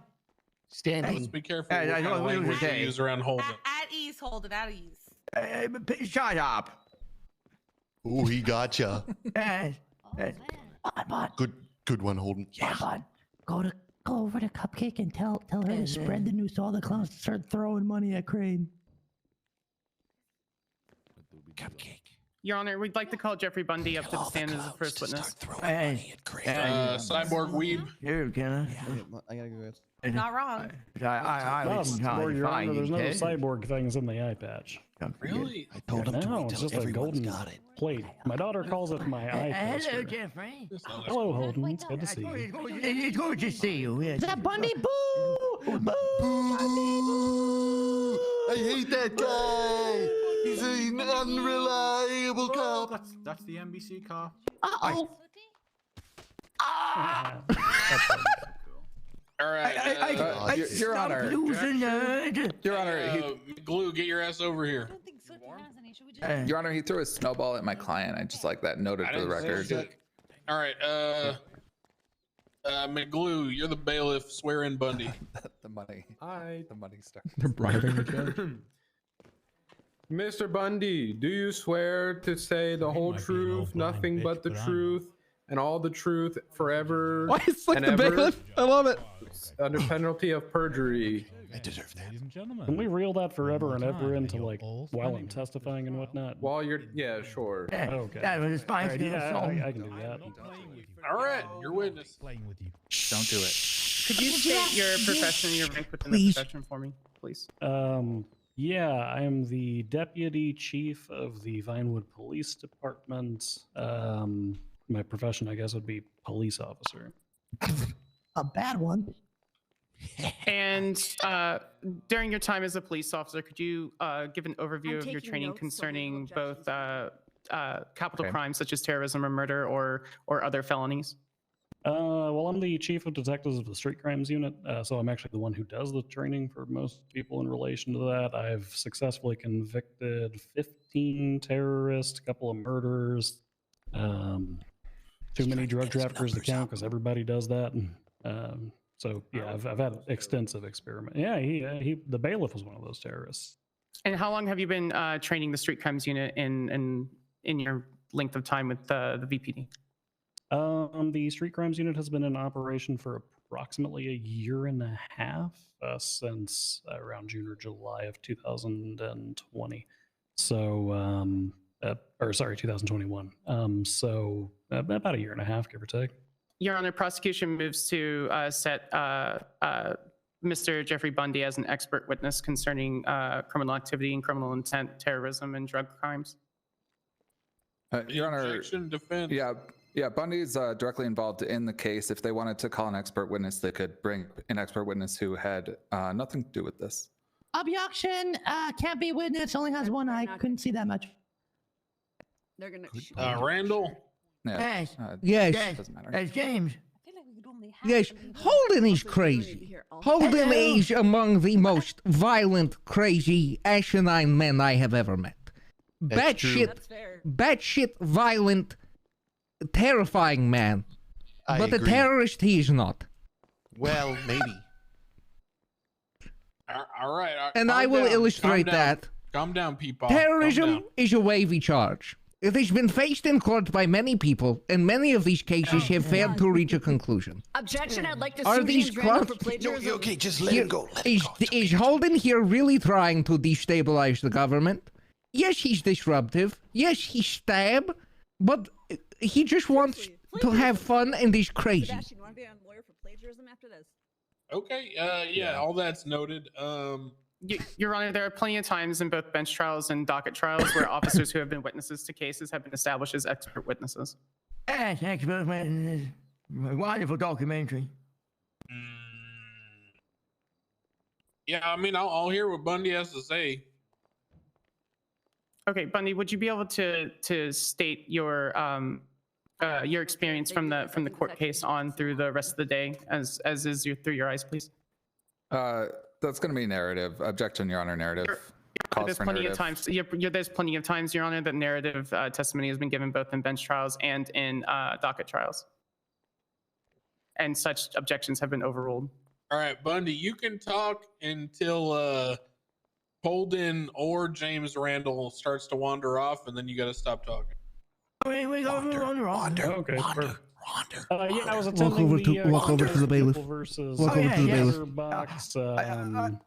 S22: Standing. Let's be careful what kind of language you use around Holden.
S1: At ease, Holden, at ease.
S12: Shut up.
S14: Ooh, he gotcha. Good one, Holden.
S17: Yeah. Go over to Cupcake and tell her to spread the news to all the clowns to start throwing money at Crane.
S8: Cupcake. Your Honor, we'd like to call Jeffrey Bundy up to the stand as the first witness.
S22: Cyborg Weeb.
S12: Here, can
S16: I gotta go.
S1: Not wrong.
S12: I was
S9: Your Honor, there's no cyborg things in the eye patch.
S22: Really?
S9: I told him to it's just a golden plate. My daughter calls it my eye patch.
S12: Hello, Jeffrey.
S9: Hello, Holden. It's good to see you.
S12: It's good to see you. Yes.
S17: Is that Bundy? Boo! Boo!
S14: I hate that guy. He's an unreliable cop.
S10: That's the NBC cop.
S17: Uh-oh.
S22: All right.
S26: Your Honor. Your Honor.
S22: Glue, get your ass over here.
S26: Your Honor, he threw a snowball at my client. I just like that noted for the record.
S22: All right. McGlue, you're the bailiff. Swear in Bundy.
S26: The money. The money star.
S6: They're bribing the judge.
S2: Mr. Bundy, do you swear to say the whole truth, nothing but the truth, and all the truth forever?
S6: Why it's like the bailiff? I love it.
S2: Under penalty of perjury.
S14: I deserve that.
S9: Ladies and gentlemen. Can we reel that forever and ever into like while I'm testifying and whatnot?
S2: While you're, yeah, sure.
S12: Okay. That was fine.
S9: Right, yeah, I can do that.
S22: All right, your witness.
S26: Don't do it.
S8: Could you state your profession and your rank within the profession for me, please?
S9: Yeah, I am the Deputy Chief of the Vinewood Police Department. My profession, I guess, would be police officer.
S17: A bad one.
S8: And during your time as a police officer, could you give an overview of your training concerning both capital crimes such as terrorism or murder or other felonies?
S9: Well, I'm the chief of detectives of the street crimes unit, so I'm actually the one who does the training for most people in relation to that. I've successfully convicted 15 terrorists, a couple of murders, too many drug traffickers to count because everybody does that. And, so yeah, I've had extensive experiment. Yeah, the bailiff was one of those terrorists.
S8: And how long have you been training the street crimes unit in your length of time with the VPD?
S9: The street crimes unit has been in operation for approximately a year and a half since around June or July of 2020. So, or sorry, 2021. So about a year and a half, give or take.
S8: Your Honor, prosecution moves to set Mr. Jeffrey Bundy as an expert witness concerning criminal activity and criminal intent, terrorism, and drug crimes.
S26: Your Honor,
S22: Objection, defense.
S26: yeah, Bundy's directly involved in the case. If they wanted to call an expert witness, they could bring an expert witness who had nothing to do with this.
S17: Objection. Can't be witness. Only has one eye. Couldn't see that much.
S11: They're gonna.
S22: Randall.
S26: Yeah,
S3: Yes.
S26: doesn't matter.
S12: Yes, James.
S3: Yes, Holden is crazy. Holden is among the most violent, crazy, asinine men I have ever met. Batshit violent, terrifying man. But a terrorist he is not.
S14: Well, maybe.
S22: All right.
S3: And I will illustrate that.
S22: Calm down, people.
S3: Terrorism is a wavy charge. It has been faced in court by many people, and many of these cases have failed to reach a conclusion.
S11: Objection, I'd like to
S3: Are
S11: sue
S3: these
S11: James Randall for
S3: crimes-
S11: plagiarism.
S14: Okay, just let him go.
S3: Is Holden here really trying to destabilize the government? Yes, he's disruptive. Yes, he stab, but he just wants to have fun and he's crazy.
S11: Sebastian, you want to be on lawyer for plagiarism after this?
S22: Okay. Yeah. All that's noted.
S8: Your Honor, there are plenty of times in both bench trials and docket trials where officers who have been witnesses to cases have been established as expert witnesses.
S12: Yes, expert witnesses. Wonderful documentary.
S22: Yeah, I mean, I'll hear what Bundy has to say.
S8: Okay, Bundy, would you be able to state your experience from the court case on through the rest of the day, as is through your eyes, please?
S26: That's going to be narrative. Objection, Your Honor, narrative.
S8: There's plenty of times. There's plenty of times, Your Honor, that narrative testimony has been given both in bench trials and in docket trials, and such objections have been overruled.
S22: All right, Bundy, you can talk until Holden or James Randall starts to wander off, and then you got to stop talking.
S12: We go wander.
S9: Okay. Yeah, I was
S3: Walk
S9: attending
S3: over to the bailiff.
S9: Versus
S3: Walk over to the bailiff.
S9: Box,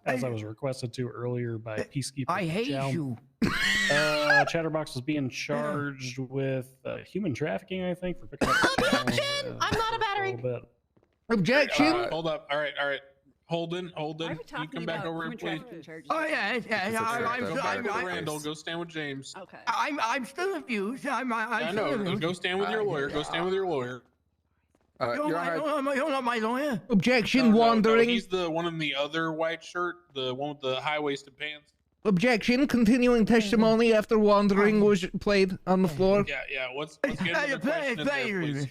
S9: as I was requested to earlier by Peacekeeper.
S12: I hate you.
S9: Chatterbox was being charged with human trafficking, I think, for picking up.
S17: Objection! I'm not a battery.
S3: Objection!
S22: Hold up. All right. Holden, you come back over here, please.
S12: Oh yeah.
S22: Go back with Randall. Go stand with James.
S11: Okay.
S12: I'm still abused. I'm
S22: I know. Go stand with your lawyer. Go stand with your lawyer.
S12: You're not my lawyer.
S3: Objection,
S22: No,
S3: wandering.
S22: he's the one in the other white shirt, the one with the high-waisted pants.
S3: Objection, continuing testimony after wandering was played on the floor.
S22: Yeah. Let's get into the question in there, please.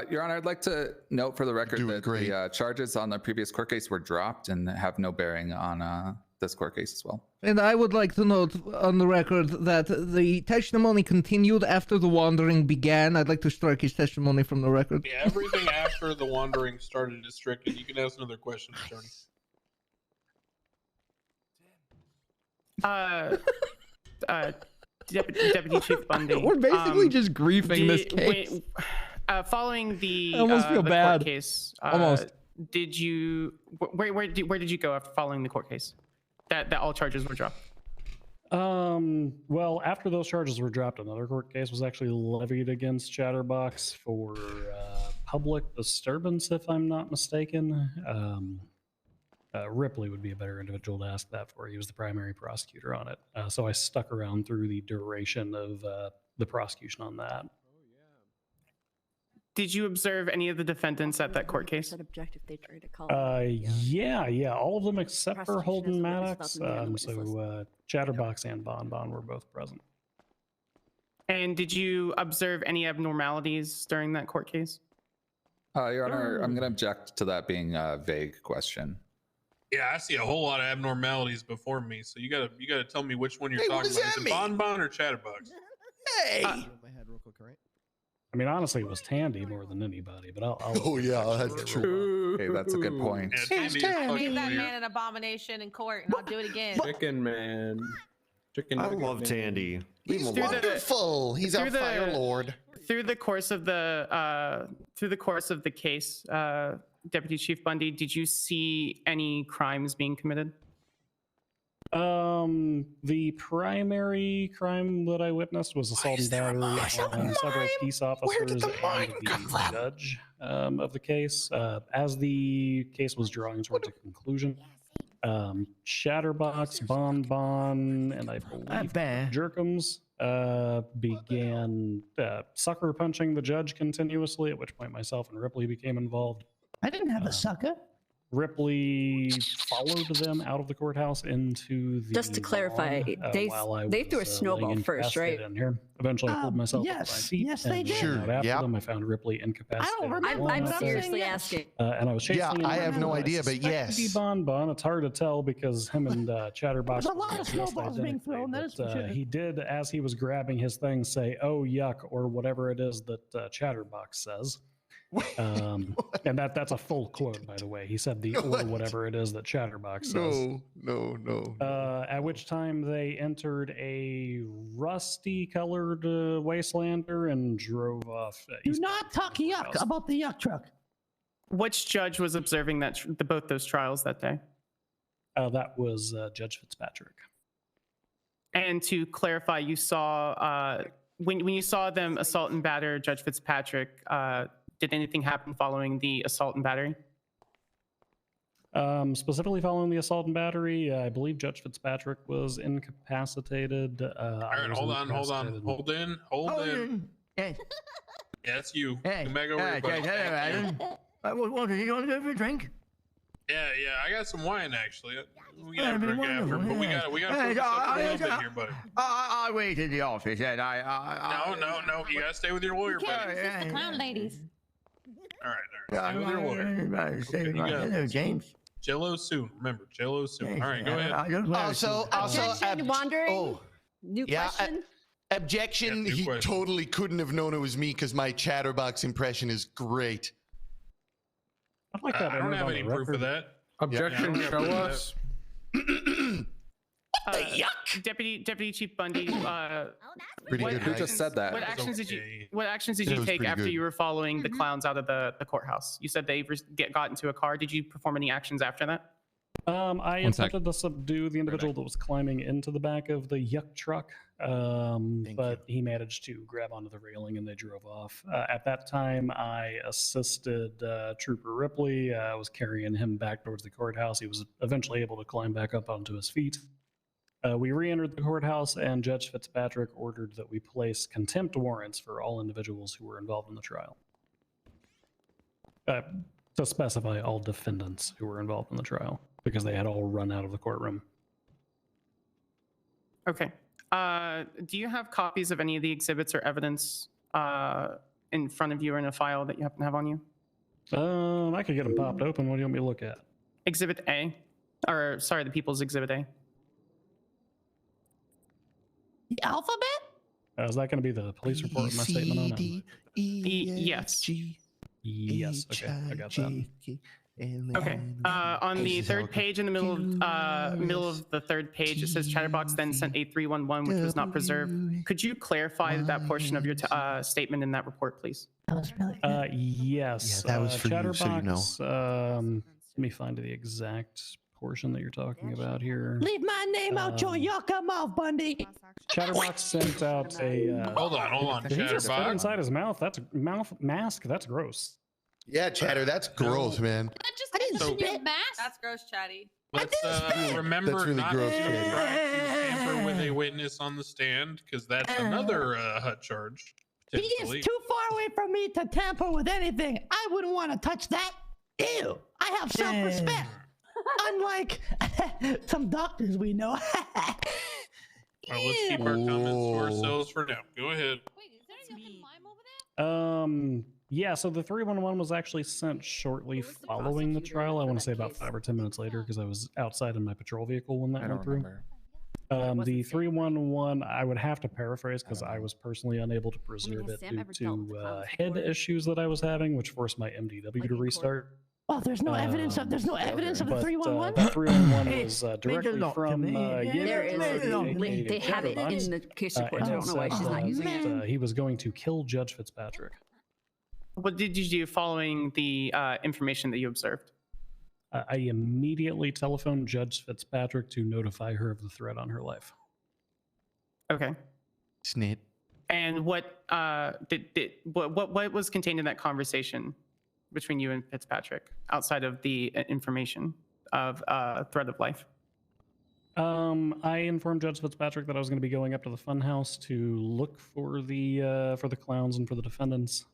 S26: Your Honor, I'd like to note for the record that the charges on the previous court case were dropped and have no bearing on this court case as well.
S3: And I would like to note on the record that the testimony continued after the wandering began. I'd like to strike his testimony from the record.
S22: Yeah, everything after the wandering started is stricken. You can ask another question, attorney.
S8: Deputy Chief Bundy.
S4: We're basically just griefing this case.
S8: Following the
S4: I almost feel
S8: the
S4: bad.
S8: court case,
S4: Almost.
S8: Did you where did you go after following the court case? That all charges were dropped.
S9: Well, after those charges were dropped, another court case was actually levied against Chatterbox for public disturbance, if I'm not mistaken. Ripley would be a better individual to ask that for. He was the primary prosecutor on it. So I stuck around through the duration of the prosecution on that.
S8: Did you observe any of the defendants at that court case?
S9: Yeah, all of them except for Holden Maddox. So Chatterbox and Bon were both present.
S8: And did you observe any abnormalities during that court case?
S26: Your Honor, I'm going to object to that being a vague question.
S22: Yeah, I see a whole lot of abnormalities before me, so you gotta tell me which one you're talking about. Is it Bon or Chatterbox?
S14: Hey!
S9: I mean, honestly, it was Tandy more than anybody, but I'll
S14: Oh yeah, that's true.
S26: Okay, that's a good point.
S22: Yeah,
S1: I gave that man an abomination in court, and I'll do it again.
S2: Chicken man.
S10: I love Tandy.
S14: He's wonderful. He's our fire lord.
S8: Through the course of the case, Deputy Chief Bundy, did you see any crimes being committed?
S9: The primary crime that I witnessed was assault and battery on several peace officers and the judge of the case. As the case was drawing towards a conclusion, Chatterbox, Bonbon, and I believe Jerkums began sucker punching the judge continuously, at which point myself and Ripley became involved.
S12: I didn't have a sucker.
S9: Ripley followed them out of the courthouse into the
S11: Just to clarify,
S9: lawn,
S11: they threw a snowball first, right?
S9: In here. Eventually, I pulled myself up my feet.
S12: Yes, they did.
S9: Sure. After them, I found Ripley incapacitated.
S11: I'm seriously asking.
S9: And I was chasing him.
S14: I have no idea, but
S9: It could be Bon. It's hard to tell because him and Chatterbox.
S12: There's a lot of snowballs being thrown. That is for sure.
S9: He did, as he was grabbing his thing, say, "Oh yuck," or whatever it is that Chatterbox says. And that's a full quote, by the way. He said the or whatever it is that Chatterbox says.
S14: No.
S9: At which time they entered a rusty colored Wastelander and drove off.
S12: Do not talk yuck about the yuck truck.
S8: Which judge was observing that both those trials that day?
S9: That was Judge Fitzpatrick.
S8: And to clarify, you saw when you saw them assault and batter Judge Fitzpatrick. Did anything happen following the assault and battery?
S9: Specifically following the assault and battery, I believe Judge Fitzpatrick was incapacitated.
S22: All right, hold on. Holden.
S12: Yes.
S22: Yeah, it's you.
S12: Hey.
S22: Come back over here, buddy.
S12: What, do you want to go for a drink?
S22: Yeah, I got some wine actually. We can have a drink after, but we got to focus up a little bit here, buddy.
S12: I wait in the office, and
S22: No, you got to stay with your lawyer, buddy.
S24: The clown ladies.
S22: All right. Stay with your lawyer.
S12: Hello, James.
S22: Jello soon. Remember, Jello soon. All right, go ahead.
S14: Also,
S11: Wandering. New question.
S14: Objection. He totally couldn't have known it was me because my Chatterbox impression is great.
S9: I
S22: don't have any proof of that.
S2: Objection. Show us.
S8: Yuck! Deputy Chief Bundy.
S26: Pretty good. Who just said that?
S8: What actions did you take after you were following the clowns out of the courthouse? You said they got into a car. Did you perform any actions after that?
S9: I attempted to subdue the individual that was climbing into the back of the yuck truck, but he managed to grab onto the railing and they drove off. At that time, I assisted Trooper Ripley. I was carrying him back towards the courthouse. He was eventually able to climb back up onto his feet. We re-entered the courthouse, and Judge Fitzpatrick ordered that we place contempt warrants for all individuals who were involved in the trial. To specify all defendants who were involved in the trial, because they had all run out of the courtroom.
S8: Okay. Do you have copies of any of the exhibits or evidence in front of you or in a file that you happen to have on you?
S9: I could get them popped open. What do you want me to look at?
S8: Exhibit A. Or, sorry, the People's Exhibit A.
S12: The alphabet?
S9: Is that going to be the police report with my statement on it?
S8: Yes.
S9: Yes. Okay, I got that.
S8: Okay. On the third page, in the middle of the third page, it says Chatterbox then sent a 311, which was not preserved. Could you clarify that portion of your statement in that report, please?
S9: Yes.
S14: Yeah, that was for
S9: Chatterbox,
S14: you, so you know.
S9: Let me find the exact portion that you're talking about here.
S12: Leave my name out your yucca mouth, Bundy.
S9: Chatterbox sent out a.
S22: Hold on,
S9: Did he just spit
S22: Chatterbox.
S9: inside his mouth? That's mouth mask. That's gross.
S14: Yeah, Chatter, that's gross, man.
S24: I didn't spit.
S1: That's gross, Chatty.
S22: Let's remember
S14: That's really
S22: not
S14: gross,
S22: to
S14: Chatty.
S22: try to tamper with a witness on the stand, because that's another hut charge.
S12: He is
S22: potentially.
S12: too far away from me to tamper with anything. I wouldn't want to touch that. Ew. I have self-respect. Unlike some doctors we know.
S22: All right, let's keep our comments to ourselves for now. Go ahead.
S9: Yeah, so the 311 was actually sent shortly following the trial. I want to say about 5 or 10 minutes later, because I was outside in my patrol vehicle when that went through. The 311, I would have to paraphrase because I was personally unable to preserve it due to head issues that I was having, which forced my MDW to restart.
S12: Oh, there's no evidence of the 311.
S9: The 311 was directly from
S11: There is. They have it in the case report. I don't know why she's not using it.
S9: He was going to kill Judge Fitzpatrick.
S8: What did you do following the information that you observed?
S9: I immediately telephoned Judge Fitzpatrick to notify her of the threat on her life.
S8: Okay.
S15: Snit.
S8: And what what was contained in that conversation between you and Fitzpatrick outside of the information of threat of life?
S9: I informed Judge Fitzpatrick that I was going to be going up to the funhouse to look for the clowns and for the defendants,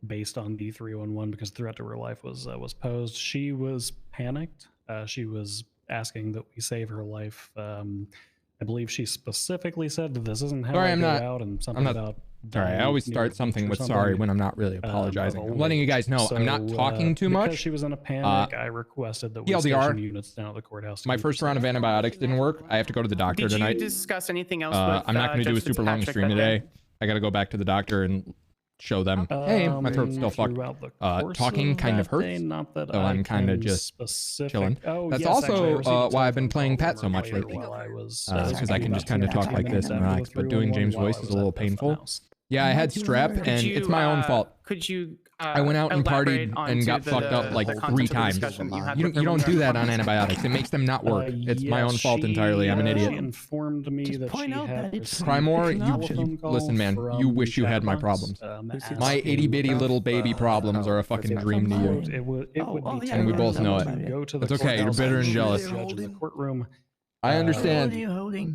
S9: based on the 311 because threat to her life was posed. She was panicked. She was asking that we save her life. I believe she specifically said that this isn't how I get out, and something about.
S4: Sorry, I always start something with sorry when I'm not really apologizing. I'm letting you guys know I'm not talking too much.
S9: Because she was in a panic, I requested that we station units down at the courthouse.
S4: My first round of antibiotics didn't work. I have to go to the doctor tonight.
S8: Did you discuss anything else with
S4: I'm not going to do a
S8: Judge
S4: super long
S8: Fitzpatrick
S4: stream
S8: that day?
S4: today. I got to go back to the doctor and show them, hey, my throat's still fucked. Talking kind of hurts, so I'm kind of just chilling. That's also why I've been playing Pat so much lately, because I can just kind of talk like this and relax, but doing James' voice is a little painful. Yeah, I had strep, and it's my own fault.
S8: Could you?
S4: I went out and partied and got fucked up like 3 times. You don't do that on antibiotics. It makes them not work. It's my own fault entirely. I'm an idiot.
S9: She informed me that she had
S4: Primor, you listen, man. You wish you had my problems. My itty bitty little baby problems are a fucking dream to you, and we both know it. It's okay. You're bitter and jealous. I understand.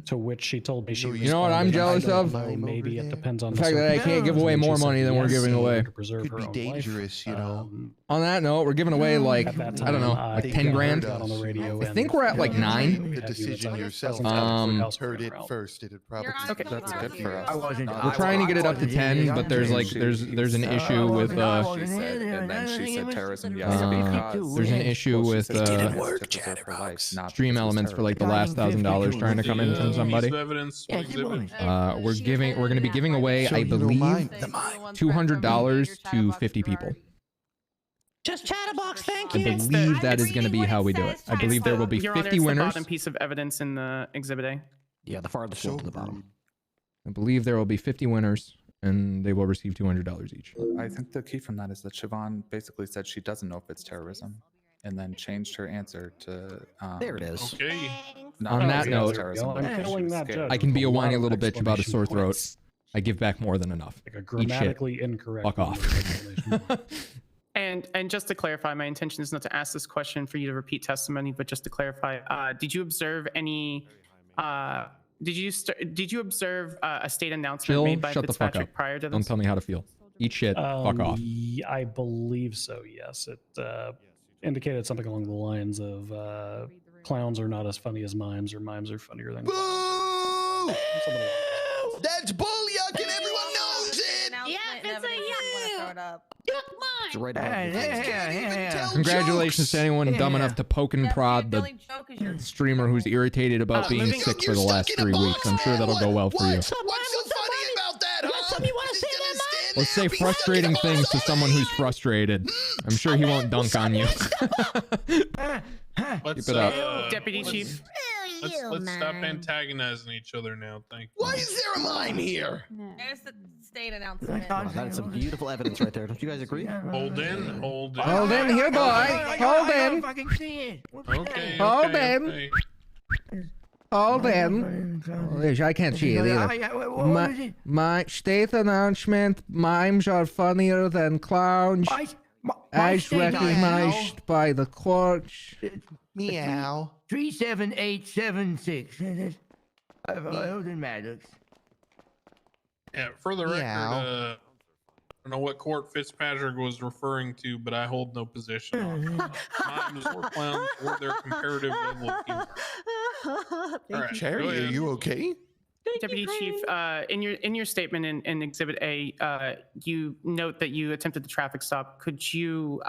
S9: To which she told me she was.
S4: You know what I'm jealous of?
S9: Maybe it depends on
S4: the fact that I can't give away more money than we're giving away.
S9: Could be
S14: dangerous, you know.
S4: On that note, we're giving away like, I don't know, like 10 grand. I think we're at like 9.
S14: Good decision yourself. Heard it first. It'd probably that's good for us.
S4: We're trying to get it up to 10, but there's like there's an issue with
S26: and then she said terrorism. Yes, because
S4: there's an issue with stream elements for like the last $1,000 trying to come in from somebody. We're going to be giving away, I believe, $200 to 50 people.
S17: Just Chatterbox, thank
S4: I
S17: you.
S4: believe that is going to be how we do it. I believe there will be 50 winners.
S8: The bottom piece of evidence in the Exhibit A.
S15: Yeah, the farthest one to the bottom.
S4: I believe there will be 50 winners, and they will receive $200 each.
S26: I think the key from that is that Siobhan basically said she doesn't know if it's terrorism, and then changed her answer to.
S15: There it is.
S22: Okay.
S4: On that note, I can be a whiny little bitch about a sore throat. I give back more than enough.
S9: Like a grammatically incorrect.
S4: Fuck off.
S8: And just to clarify, my intention is not to ask this question for you to repeat testimony, but just to clarify, did you observe any? Did you observe a state announcement made by
S4: shut the fuck
S8: Fitzpatrick
S4: up.
S8: prior to this?
S4: Don't tell me how to feel. Eat shit. Fuck off.
S9: I believe so. Yes, it indicated something along the lines of clowns are not as funny as mimes, or mimes are funnier than clowns.
S14: That's bullyuck, and everyone knows it.
S17: Yeah, it's a yuck.
S15: It's right out.
S4: Congratulations to anyone dumb enough to poke and prod the streamer who's irritated about being sick for the last 3 weeks. I'm sure that'll go well for you.
S14: What's so funny about that, huh?
S4: Let's say frustrating things to someone who's frustrated. I'm sure he won't dunk on you.
S22: Let's,
S4: Keep it up.
S8: Deputy Chief.
S22: Let's stop antagonizing each other now. Thank you.
S14: Why is there a mime here?
S1: There's the state announcement.
S15: Wow, that is some beautiful evidence right there. Don't you guys agree?
S22: Holden.
S3: Holden, here, boy. Holden.
S22: Okay.
S3: Holden. Holden. I can't see it either. My state announcement: mimes are funnier than clowns, as recognized by the courts.
S14: Meow.
S12: 37876. Holden Maddox.
S22: Yeah, for the record, I don't know what court Fitzpatrick was referring to, but I hold no position on mimes or clowns or their comparative level of humor. All right,
S14: Cherry, are you okay?
S8: Deputy Chief, in your statement in Exhibit A, you note that you attempted the traffic stop. Could you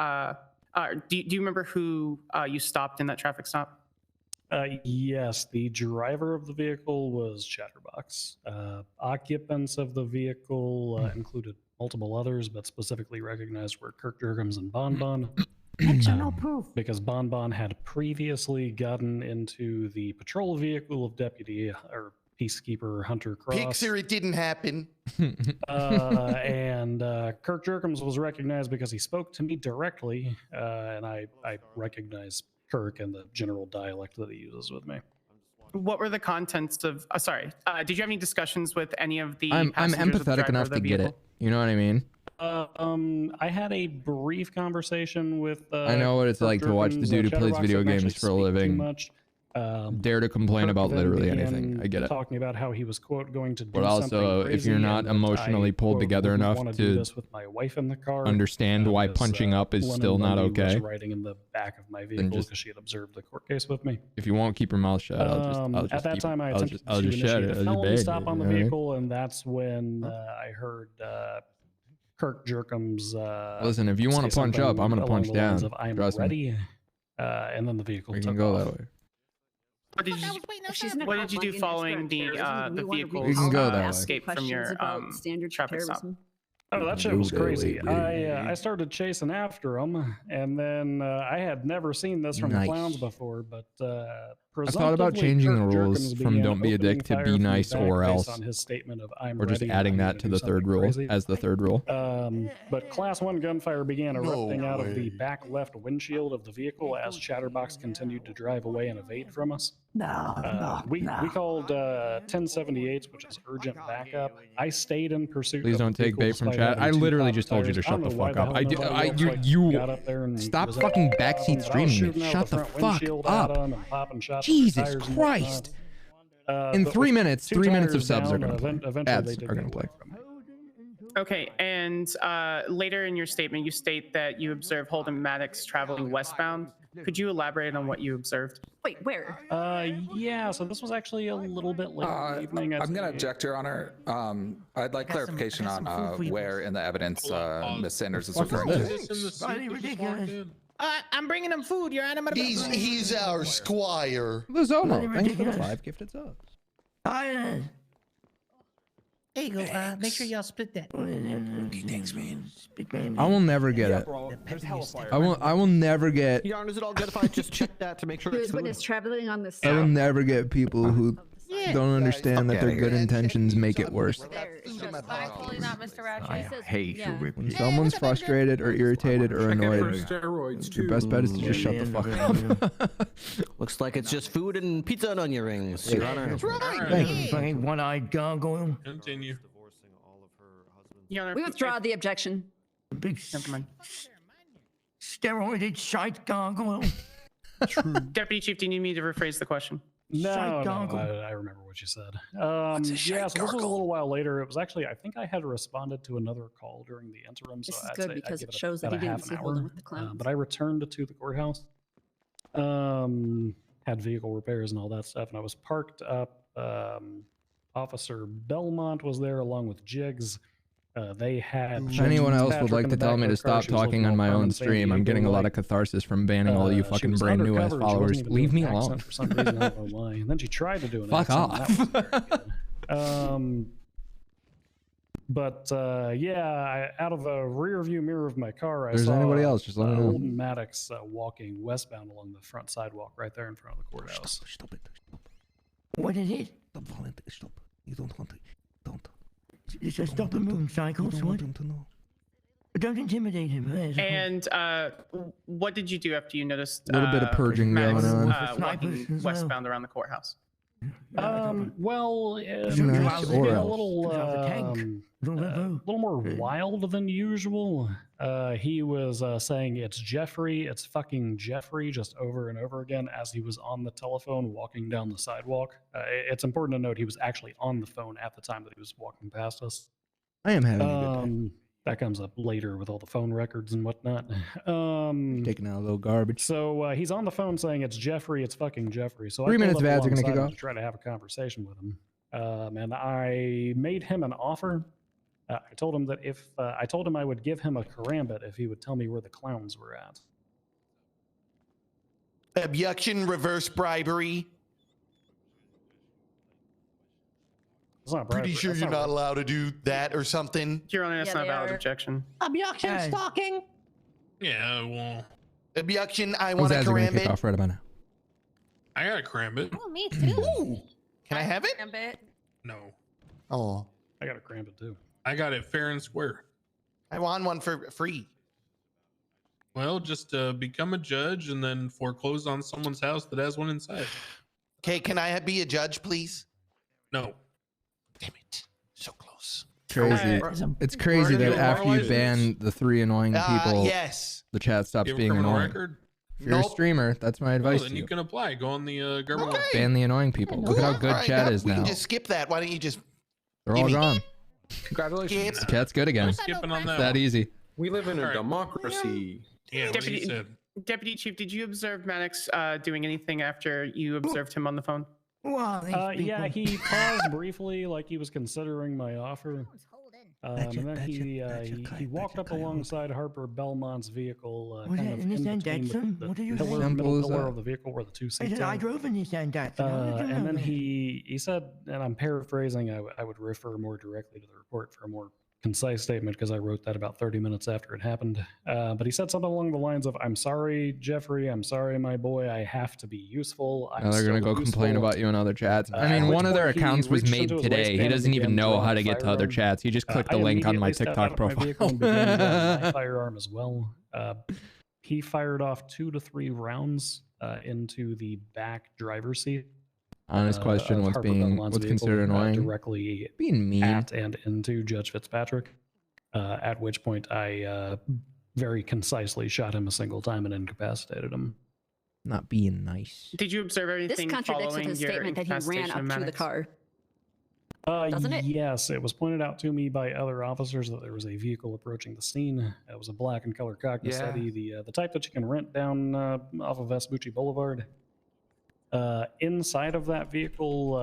S8: do you remember who you stopped in that traffic stop?
S9: Yes, the driver of the vehicle was Chatterbox. Occupants of the vehicle included multiple others, but specifically recognized were Kirk Durgams and Bonbon.
S17: No proof.
S9: Because Bonbon had previously gotten into the patrol vehicle of Deputy, or Peacekeeper Hunter Cross.
S14: Pixar, it didn't happen.
S9: And Kirk Jerkins was recognized because he spoke to me directly, and I recognize Kirk and the general dialect that he uses with me.
S8: What were the contents of? Sorry, did you have any discussions with any of the?
S4: I'm
S8: passengers of the
S4: empathetic
S8: driver
S4: enough
S8: of the
S4: to get it.
S8: vehicle?
S4: You know what I mean?
S9: I had a brief conversation with.
S4: I know what it's
S9: Kirk
S4: like to watch the
S9: Jerkins,
S4: dude who plays
S9: Chatterbox
S4: video
S9: didn't actually
S4: games for a
S9: speak too
S4: living.
S9: much.
S4: Dare to complain
S9: Kirk
S4: about
S9: then
S4: literally
S9: began
S4: anything. I get it.
S9: Talking about how he was quote going to do
S4: But also,
S9: something
S4: if
S9: crazy
S4: you're not
S9: and that
S4: emotionally
S9: I,
S4: pulled
S9: quote,
S4: together
S9: wouldn't
S4: enough
S9: wanna do
S4: to
S9: this with my wife in the car,
S4: understand why
S9: because,
S4: punching up is
S9: Lemon
S4: still not
S9: Bundy was
S4: okay,
S9: riding in the back of my
S4: then
S9: vehicle
S4: just
S9: because she had observed the court case with me.
S4: if you won't keep your mouth shut, I'll just
S9: At that
S4: keep,
S9: time, I
S4: I'll
S9: attempted
S4: just
S9: to
S4: shut
S9: initiate
S4: it.
S9: a
S4: I'll just
S9: felony
S4: beg
S9: stop
S4: you,
S9: on the
S4: you know what I mean?
S9: vehicle, and that's when I heard Kirk Jerkums.
S4: Listen, if you want to
S9: say
S4: punch up,
S9: something
S4: I'm gonna
S9: along
S4: punch
S9: the lines
S4: down.
S9: of, I'm
S4: Trust me.
S9: ready. And then the vehicle
S4: We
S9: took
S4: can go
S9: off.
S4: that way.
S8: What did you do following the vehicle's
S4: can go that way.
S8: escape from your traffic stop?
S9: Oh, that shit was crazy. I started chasing after him, and then I had never seen this from the clowns before, but
S4: I thought about changing the rules from "Don't be a dick" to "Be nice" or else,
S9: on his statement of, I'm
S4: or just
S9: ready,
S4: adding
S9: I'm
S4: that
S9: gonna
S4: to
S9: do
S4: the third
S9: something
S4: rule
S9: crazy.
S4: as the third rule.
S9: But Class 1 gunfire began erupting out of the back left windshield of the vehicle as Chatterbox continued to drive away and evade from us. We called 1078s, which is urgent backup. I stayed in pursuit.
S4: Please
S9: of
S4: don't
S9: the
S4: take
S9: vehicle
S4: bait from
S9: despite
S4: chat.
S9: having
S4: I
S9: two
S4: literally
S9: pop
S4: just told you to
S9: tires. I
S4: shut
S9: don't
S4: the
S9: know why
S4: fuck up.
S9: hell nobody else, like,
S4: You
S9: got up there and
S4: stop
S9: was
S4: fucking
S9: at-
S4: backseat
S9: I was
S4: streaming.
S9: shooting out
S4: Shut the
S9: front
S4: fuck
S9: windshield at
S4: up.
S9: 'em and popping shots at
S4: Jesus
S9: tires and
S4: Christ.
S9: whatnot.
S4: In
S9: But
S4: 3
S9: with
S4: minutes,
S9: two
S4: 3 minutes of
S9: tires
S4: subs are
S9: down,
S4: gonna play.
S9: eventually they
S4: Ads
S9: did
S4: are
S9: get
S4: gonna play.
S9: away from me.
S8: Okay, and later in your statement, you state that you observed Holden Maddox traveling westbound. Could you elaborate on what you observed?
S11: Wait, where?
S9: Yeah, so this was actually a little bit late in the evening.
S26: I'm going to object, Your Honor. I'd like clarification on where in the evidence Ms. Sanders is referring to.
S17: I'm bringing him food, Your Honor.
S14: He's our squire.
S3: Zono, thanks for the 5 gifted subs.
S17: There you go. Make sure y'all split that.
S14: Thanks, man.
S4: I will never get it. I will never get.
S15: Your Honor, is it all good if I just check that to make sure
S11: He
S15: it's
S11: was
S15: food?
S11: witness traveling on this.
S4: I will never get people who don't understand that their good intentions make it worse.
S1: Absolutely not, Mr. Ratchet.
S12: Hate you,
S4: When someone's frustrated or irritated or annoyed, your best bet is to just shut the fuck up.
S15: Looks like it's just food and pizza and onion rings, Your Honor.
S12: That's right. Fucking one-eyed gargoyle.
S23: Continue.
S8: Your Honor,
S11: We withdraw the objection.
S12: Big
S8: Never mind.
S12: steroided shite gargoyle.
S8: Deputy Chief, do you need me to rephrase the question?
S9: No,
S12: Shite
S9: no,
S12: gargle.
S9: I remember what you said. Yeah, so this was a little while later. It was actually, I think I had responded to another call during the interim. So
S11: This is
S9: I'd
S11: good
S9: say I'd
S11: because
S9: give
S11: it shows that
S9: about
S11: he
S9: a
S11: didn't
S9: half
S11: see
S9: an
S11: Holden
S9: hour.
S11: with the clowns.
S9: But I returned to the courthouse. Had vehicle repairs and all that stuff, and I was parked up. Officer Belmont was there along with Jigs. They had.
S4: If anyone else would
S9: Patrick
S4: like
S9: in
S4: to
S9: the
S4: tell
S9: back
S4: me
S9: of
S4: to
S9: her car.
S4: stop
S9: She was
S4: talking
S9: looking
S4: on
S9: all
S4: my
S9: calm
S4: own
S9: and San
S4: stream, I'm
S9: Diego
S4: getting a lot
S9: like.
S4: of catharsis from banning all you
S9: She
S4: fucking
S9: was
S4: brand new ass
S9: undercover. She wasn't
S4: followers.
S9: even
S4: Leave
S9: doing
S4: me
S9: an
S4: alone.
S9: accent for some reason. I don't know why. And then she tried to do an
S4: Fuck
S9: accent.
S4: off.
S9: And that was very good. But out of the rear view mirror of my car, I
S4: There's
S9: saw
S4: anybody else, just let me know.
S9: Holden Maddox walking westbound along the front sidewalk right there in front of the courthouse.
S3: Stop it.
S12: What is it?
S3: Stop volunteer. Stop. You don't want to. Don't.
S12: It's a stop and move cycle.
S3: You don't
S12: What?
S3: want him to know.
S12: Don't intimidate him.
S8: And what did you do after you noticed
S4: A little bit of purging
S8: Maddox,
S4: going on.
S8: walking
S12: Snipers as well.
S8: westbound around the courthouse?
S9: Well,
S4: Nice
S9: it
S4: or
S9: was a
S4: else.
S9: little more wild than usual. He was saying it's Jeffrey, it's fucking Jeffrey, just over and over again as he was on the telephone walking down the sidewalk. It's important to note he was actually on the phone at the time that he was walking past us.
S4: I am having a good day.
S9: That comes up later with all the phone records and whatnot.
S4: Taking out a little garbage.
S9: So he's on the phone saying it's Jeffrey, it's fucking Jeffrey. So
S4: 3
S9: I pulled
S4: minutes
S9: up
S4: of ads are gonna
S9: alongside
S4: kick
S9: him
S4: off.
S9: to try to have a conversation with him. And I made him an offer. I told him that if I told him I would give him a karambit if he would tell me where the clowns were at.
S14: Abduction, reverse bribery.
S9: It's not
S14: Pretty
S9: bribery,
S14: sure
S9: that's
S14: you're
S9: not
S14: not allowed to do that or something.
S8: Your Honor, that's not a valid objection.
S17: Objection, stalking.
S23: Yeah, well,
S14: Abduction, I
S4: Those
S14: want a
S4: ads are gonna kick
S14: karambit.
S4: off right about now.
S23: I got a karambit.
S1: Oh, me too.
S14: Can I have it?
S1: Karambit.
S22: No.
S14: Oh.
S9: I got it granted too.
S22: I got it fair and square.
S14: I want one for free.
S22: Well, just become a judge and then foreclose on someone's house that has one inside.
S14: Okay, can I be a judge, please?
S22: No.
S14: Damn it. So close.
S4: Crazy. It's crazy that after you ban the 3 annoying people,
S14: yes,
S4: the chat stops
S22: You have a
S4: being
S22: criminal
S4: annoying.
S22: record?
S4: If you're a streamer, that's my advice
S22: Then
S4: to
S22: you
S4: you.
S22: can apply. Go on the government.
S14: Okay.
S4: Ban the annoying people. Look at how good
S14: All right,
S4: chat is
S14: we
S4: now.
S14: can just skip that. Why don't you just...
S4: They're all gone.
S2: Congratulations.
S4: The chat's good again.
S22: No skipping on
S4: It's
S22: that
S4: that
S22: one.
S4: easy.
S2: We live in a
S22: All right.
S2: democracy.
S22: Yeah, what he said.
S8: Deputy Chief, did you observe Maddox doing anything after you observed him on the phone?
S9: Yeah, he paused briefly, like he was considering my offer. And then he walked up alongside Harper Belmont's vehicle,
S12: Was
S9: kind
S12: that
S9: of
S12: in
S9: in
S12: this
S9: between
S12: Datsun?
S9: the
S12: What do you
S9: pillar,
S12: think?
S9: middle
S4: Simple as
S9: pillar
S4: that.
S9: of the vehicle where the 2
S12: I
S9: seats
S12: said, I
S9: are.
S12: drove in this Datsun.
S9: And then he said, and I'm paraphrasing, I would refer more directly to the report for a more concise statement because I wrote that about 30 minutes after it happened. But he said something along the lines of, "I'm sorry, Jeffrey. I'm sorry, my boy. I have to be useful.
S4: Now they're gonna go complain about you in other chats. I mean,
S9: at
S4: one
S9: which
S4: of their
S9: point he
S4: accounts was
S9: reached
S4: made
S9: into his
S4: today. He
S9: waistband
S4: doesn't
S9: and
S4: even
S9: began
S4: know
S9: drawing
S4: how
S9: a
S4: to get to other
S9: firearm.
S4: chats. He just clicked the
S9: I
S4: link on my
S9: immediately stepped
S4: TikTok
S9: out of my
S4: profile.
S9: vehicle and began drawing my firearm as well. He fired off 2 to 3 rounds into the back driver's seat.
S4: Honest question:
S9: of
S4: What's
S9: Harper
S4: being
S9: Belmont's
S4: what's
S9: vehicle,
S4: considered annoying?
S9: directly
S4: Being mean.
S9: at and into Judge Fitzpatrick. At which point I very concisely shot him a single time and incapacitated him.
S4: Not being nice.
S8: Did you observe
S11: This
S8: anything
S11: contradicts with
S8: following
S11: his
S8: your
S11: statement that he ran
S8: incapacitation
S11: up
S8: of
S11: to the
S8: Maddox?
S11: car. Doesn't it?
S9: Yes, it was pointed out to me by other officers that there was a vehicle approaching the scene. It was a black and color Cognacetti, the type that you can rent down off of Vespucci Boulevard. Inside of that vehicle,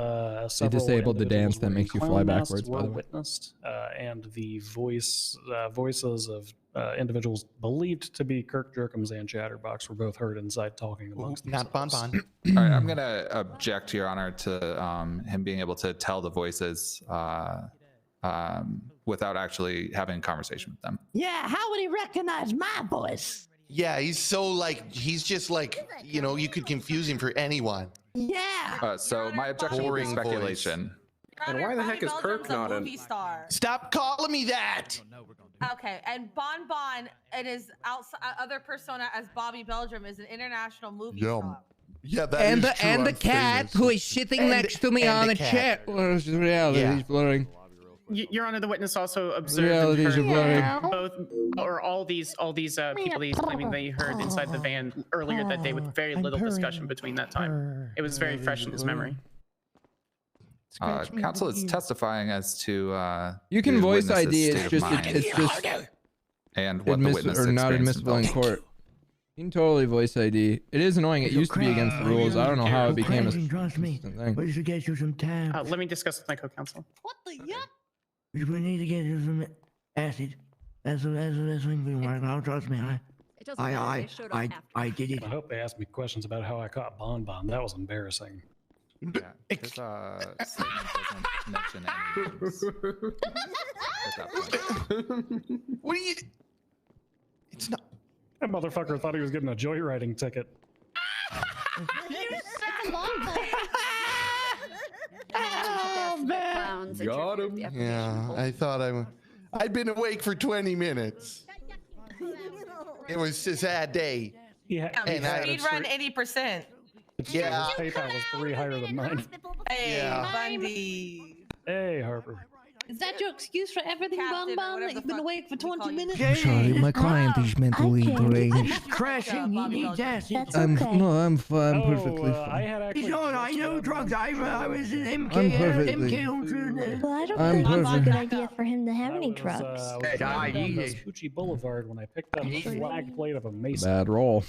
S4: They disabled the dance that makes you fly backwards, by
S9: were
S4: the way.
S9: witnessed, and the voices of individuals believed to be Kirk Jerkins and Chatterbox were both heard inside talking amongst themselves.
S14: Not Bon.
S26: All right, I'm gonna object, Your Honor, to him being able to tell the voices without actually having a conversation with them.
S17: Yeah, how would he recognize my voice?
S14: Yeah, he's so like, he's just like, you know, you could confuse him for anyone.
S17: Yeah.
S26: So my objection would be
S14: Boring
S26: speculation.
S2: And why the heck is Kirk not in?
S1: Movie star.
S14: Stop calling me that.
S1: Okay, and Bon Bon and his other persona as Bobby Belgium is an international movie star.
S14: Yeah, that
S3: And
S14: is
S3: the
S14: true.
S3: and the
S14: I'm
S3: cat
S14: famous.
S3: who is sitting
S14: And-
S3: next to me
S14: and
S3: on
S14: the
S3: a
S14: cat.
S3: chair. Well, it's reality
S14: Yeah.
S3: is blurring.
S8: Your Honor, the witness also observed
S3: Realities
S8: and
S3: are blurring.
S8: heard both, or all these people that he's claiming they heard inside the van earlier that day with very little discussion between that time. It was very fresh in his memory.
S26: Counsel is testifying as to
S4: You can
S26: the
S4: voice
S26: witness's
S4: ID.
S26: state
S4: It's
S26: of
S4: just
S26: mind
S4: it's just
S26: and what the witness
S4: or not
S26: experienced
S4: admissible in
S26: himself.
S4: court. You can totally voice ID. It is annoying. It used to be against the rules. I don't know how it became a
S12: Trust me.
S4: consistent
S12: We
S4: thing.
S12: should get you some time.
S8: Let me discuss with my co-counsel.
S17: What the yuck?
S12: We need to get you some acid. That's the thing we want. Now trust me.
S11: It doesn't matter. They showed up after.
S12: I did it.
S9: I hope they asked me questions about how I caught Bon Bon. That was embarrassing.
S26: Yeah, his statement doesn't mention any names at that point.
S14: What are you? It's not.
S9: That motherfucker thought he was getting a joyriding ticket.
S11: Oh, man.
S14: Got him. Yeah, I thought I'd been awake for 20 minutes. It was a sad day.
S9: Yeah,
S14: and I
S1: Speed run 80%.
S14: Yeah.
S9: His PayPal was 3 higher than mine.
S1: Hey,
S14: Yeah.
S1: Bundy.
S9: Hey, Harper.
S17: Is that your excuse for everything, Bon Bon? That you've been awake for 20 minutes?
S3: I'm sorry, my client is mentally deranged.
S12: Crashing. He needs acid.
S3: I'm perfectly
S9: I
S3: fine.
S9: had actually.
S12: He's on. I know drugs. I was an MK.
S3: I'm perfectly-
S5: Well, I don't
S3: I'm
S5: think it's a
S3: perfect.
S5: good idea for him to have any
S9: I
S5: drugs.
S9: was driving down Vespucci Boulevard when I picked up the flag plate of a Mason.
S4: Bad roll.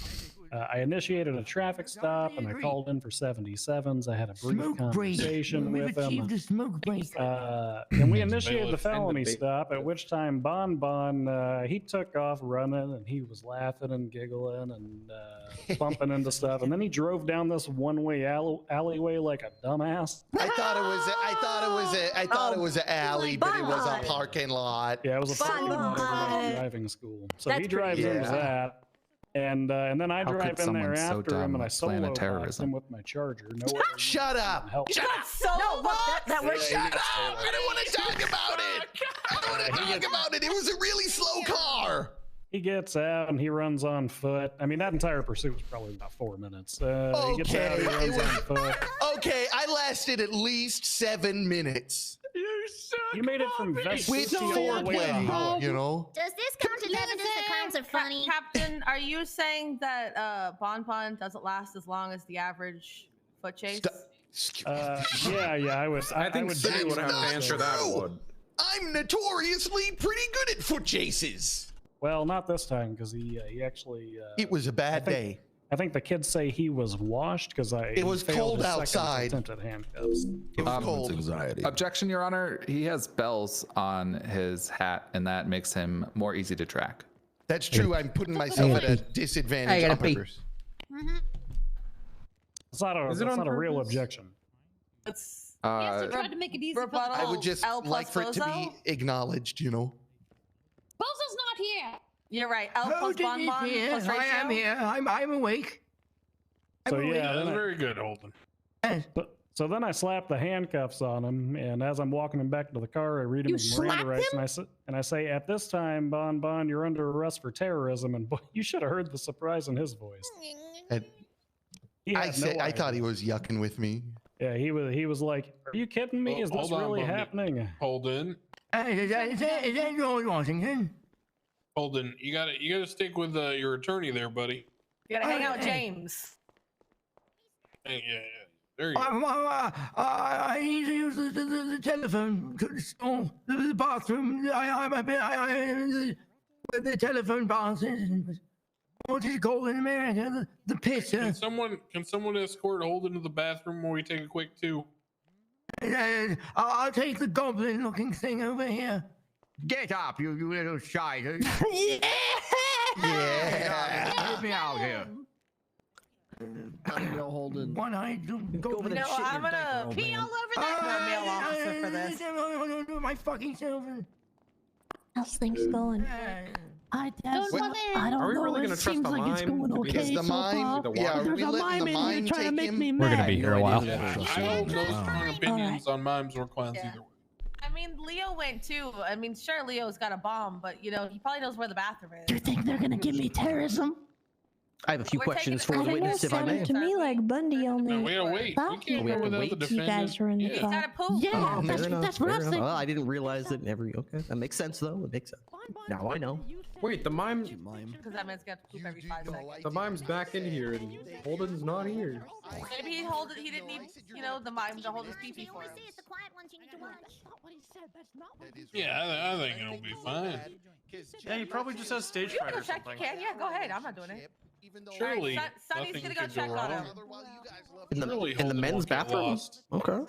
S9: I initiated a traffic stop and I called in for 77s. I had a brief
S12: Smoke break.
S9: conversation
S12: We've
S9: with
S12: achieved
S9: him.
S12: a smoke break.
S9: And we initiated the felony stop, at which time Bon Bon, he took off running and he was laughing and giggling and bumping into stuff. And then he drove down this one-way alleyway like a dumbass.
S14: I thought it was an alley, but it was a parking lot.
S9: Yeah, it was a parking lot over at the driving school. So he drives into that. And then I
S26: How
S9: drive
S26: could
S9: in there
S26: someone so
S9: after him,
S26: dumb
S9: and I
S26: plan
S9: solo
S26: a
S9: blast
S26: terrorism?
S9: him with my charger. No
S14: Shut up!
S9: Shut
S14: up!
S1: So
S11: that works.
S14: Shut up! I don't want to talk about it. I don't want to talk about it. It was a really slow car.
S9: He gets out and he runs on foot. I mean, that entire pursuit was probably about 4 minutes. He gets out, he
S14: Okay,
S9: runs on foot.
S14: okay. I lasted at least 7 minutes.
S9: You made it from
S14: With
S9: Vespucci all the way to
S14: foreplay,
S9: Holland.
S14: you know.
S24: Does this count as evidence that crimes are funny?
S1: Captain, are you saying that Bon Bon doesn't last as long as the average foot chase?
S9: Yeah, I was.
S2: I think
S9: would
S2: City would have to
S14: not
S2: answer that
S14: true.
S2: one.
S14: I'm notoriously pretty good at foot chases.
S9: Well, not this time because he actually.
S14: It was a bad day.
S9: I think the kids say he was washed because
S14: It was
S9: failed
S14: cold
S9: his second
S14: outside.
S9: attempt at handcuffs.
S14: It was cold.
S13: Anxiety.
S26: Objection, Your Honor. He has bells on his hat, and that makes him more easy to track.
S14: That's true. I'm putting myself at a disadvantage.
S16: I gotta
S14: on
S16: pee.
S14: purpose.
S9: It's not a.
S2: Is it
S9: That's
S2: on
S9: not a real
S2: purpose?
S9: objection.
S1: It's
S24: Tried to make it easy for the
S14: I would just
S1: L plus
S14: like for it to
S1: Bozo?
S14: be acknowledged, you know.
S24: Bozo's not here.
S1: You're right. L plus Bon Bon plus ratio.
S12: I am here. I'm awake.
S9: So yeah,
S22: That's
S9: then I-
S22: very good, Holden.
S9: So then I slap the handcuffs on him, and as I'm walking him back to the car, I read him
S24: You
S9: his Miranda
S24: slapped
S9: rights, and I say, "At this time, Bon Bon, you're under arrest for terrorism." And boy, you should have heard the surprise in his voice.
S14: And
S9: He
S14: I
S9: had
S14: said
S9: no
S14: I thought
S9: idea.
S14: he was yucking with me.
S9: Yeah, he was like, "Are you kidding me?
S22: Well,
S9: Is this
S22: hold on,
S9: really
S22: Bundy.
S9: happening?"
S22: Holden,
S12: Is that George Washington?
S22: Holden, you gotta stick with your attorney there, buddy.
S1: You gotta hang out with James.
S22: Hey, yeah. There you go.
S12: I need to use the telephone to the bathroom. The telephone bath. What is it called in America? The pisser.
S22: Can someone escort Holden to the bathroom while we take a quick two?
S12: I'll take the goblin-looking thing over here. Get up, you little shite.
S14: Yeah.
S12: Get me out here.
S16: Holden.
S12: One eye, go over
S1: No, I'm gonna pee all over that male officer for this.
S12: My fucking self.
S5: How's things going?
S24: Don't
S5: I don't
S2: Are we
S5: know.
S2: really
S5: It
S2: gonna trust
S5: seems
S2: the
S5: like it's
S2: mime?
S5: going
S2: Because
S5: okay
S14: the
S5: so
S14: mime-
S5: far.
S14: yeah, are
S5: There's
S14: we
S5: a
S14: letting
S5: mime
S14: the
S5: in
S14: mime
S5: here trying to
S14: take
S5: make
S14: him?
S5: me
S4: We're
S5: mad.
S4: gonna be here a while.
S22: I hold no strong opinions on mimes or clowns either way.
S1: I mean, Leo went too. I mean, sure, Leo's got a bomb, but you know, he probably knows where the bathroom is.
S5: Do you think they're gonna give me terrorism?
S15: I have a few
S1: We're
S15: questions
S1: taking-
S15: for
S1: I
S15: the
S1: think
S15: witness, if I may.
S5: Sounded to me like Bundy only.
S22: No, we gotta wait. We
S5: thought
S22: can't
S5: you
S22: go without the
S5: you
S22: defendant.
S5: guys were in the
S22: Yeah.
S1: He's
S5: car.
S1: gotta poop.
S5: Yeah,
S15: Oh,
S5: that's
S15: fair enough,
S5: what I
S15: fair
S5: was
S15: enough.
S5: thinking.
S15: Well, I didn't realize that okay. That makes sense, though. It makes sense. Now I know.
S2: Wait, the mime.
S1: Because that man's got to poop every 5 seconds.
S2: The mime's back in here, and Holden's not here.
S1: Maybe he didn't need, you know, the mime to hold his pee-pee for him.
S22: Yeah, I think it'll be fine.
S7: Yeah, he probably just has stage
S1: You
S7: fright
S1: can
S7: or
S1: go check, you
S7: something.
S1: can. Yeah, go ahead. I'm not doing it.
S22: Surely,
S1: Alright, Sonny's
S22: nothing
S1: gonna go
S22: could
S1: check on
S22: wrong.
S1: him.
S15: In
S22: Surely
S15: the
S22: Holden
S15: men's
S22: won't get
S15: bathroom.
S22: lost.
S15: Okay.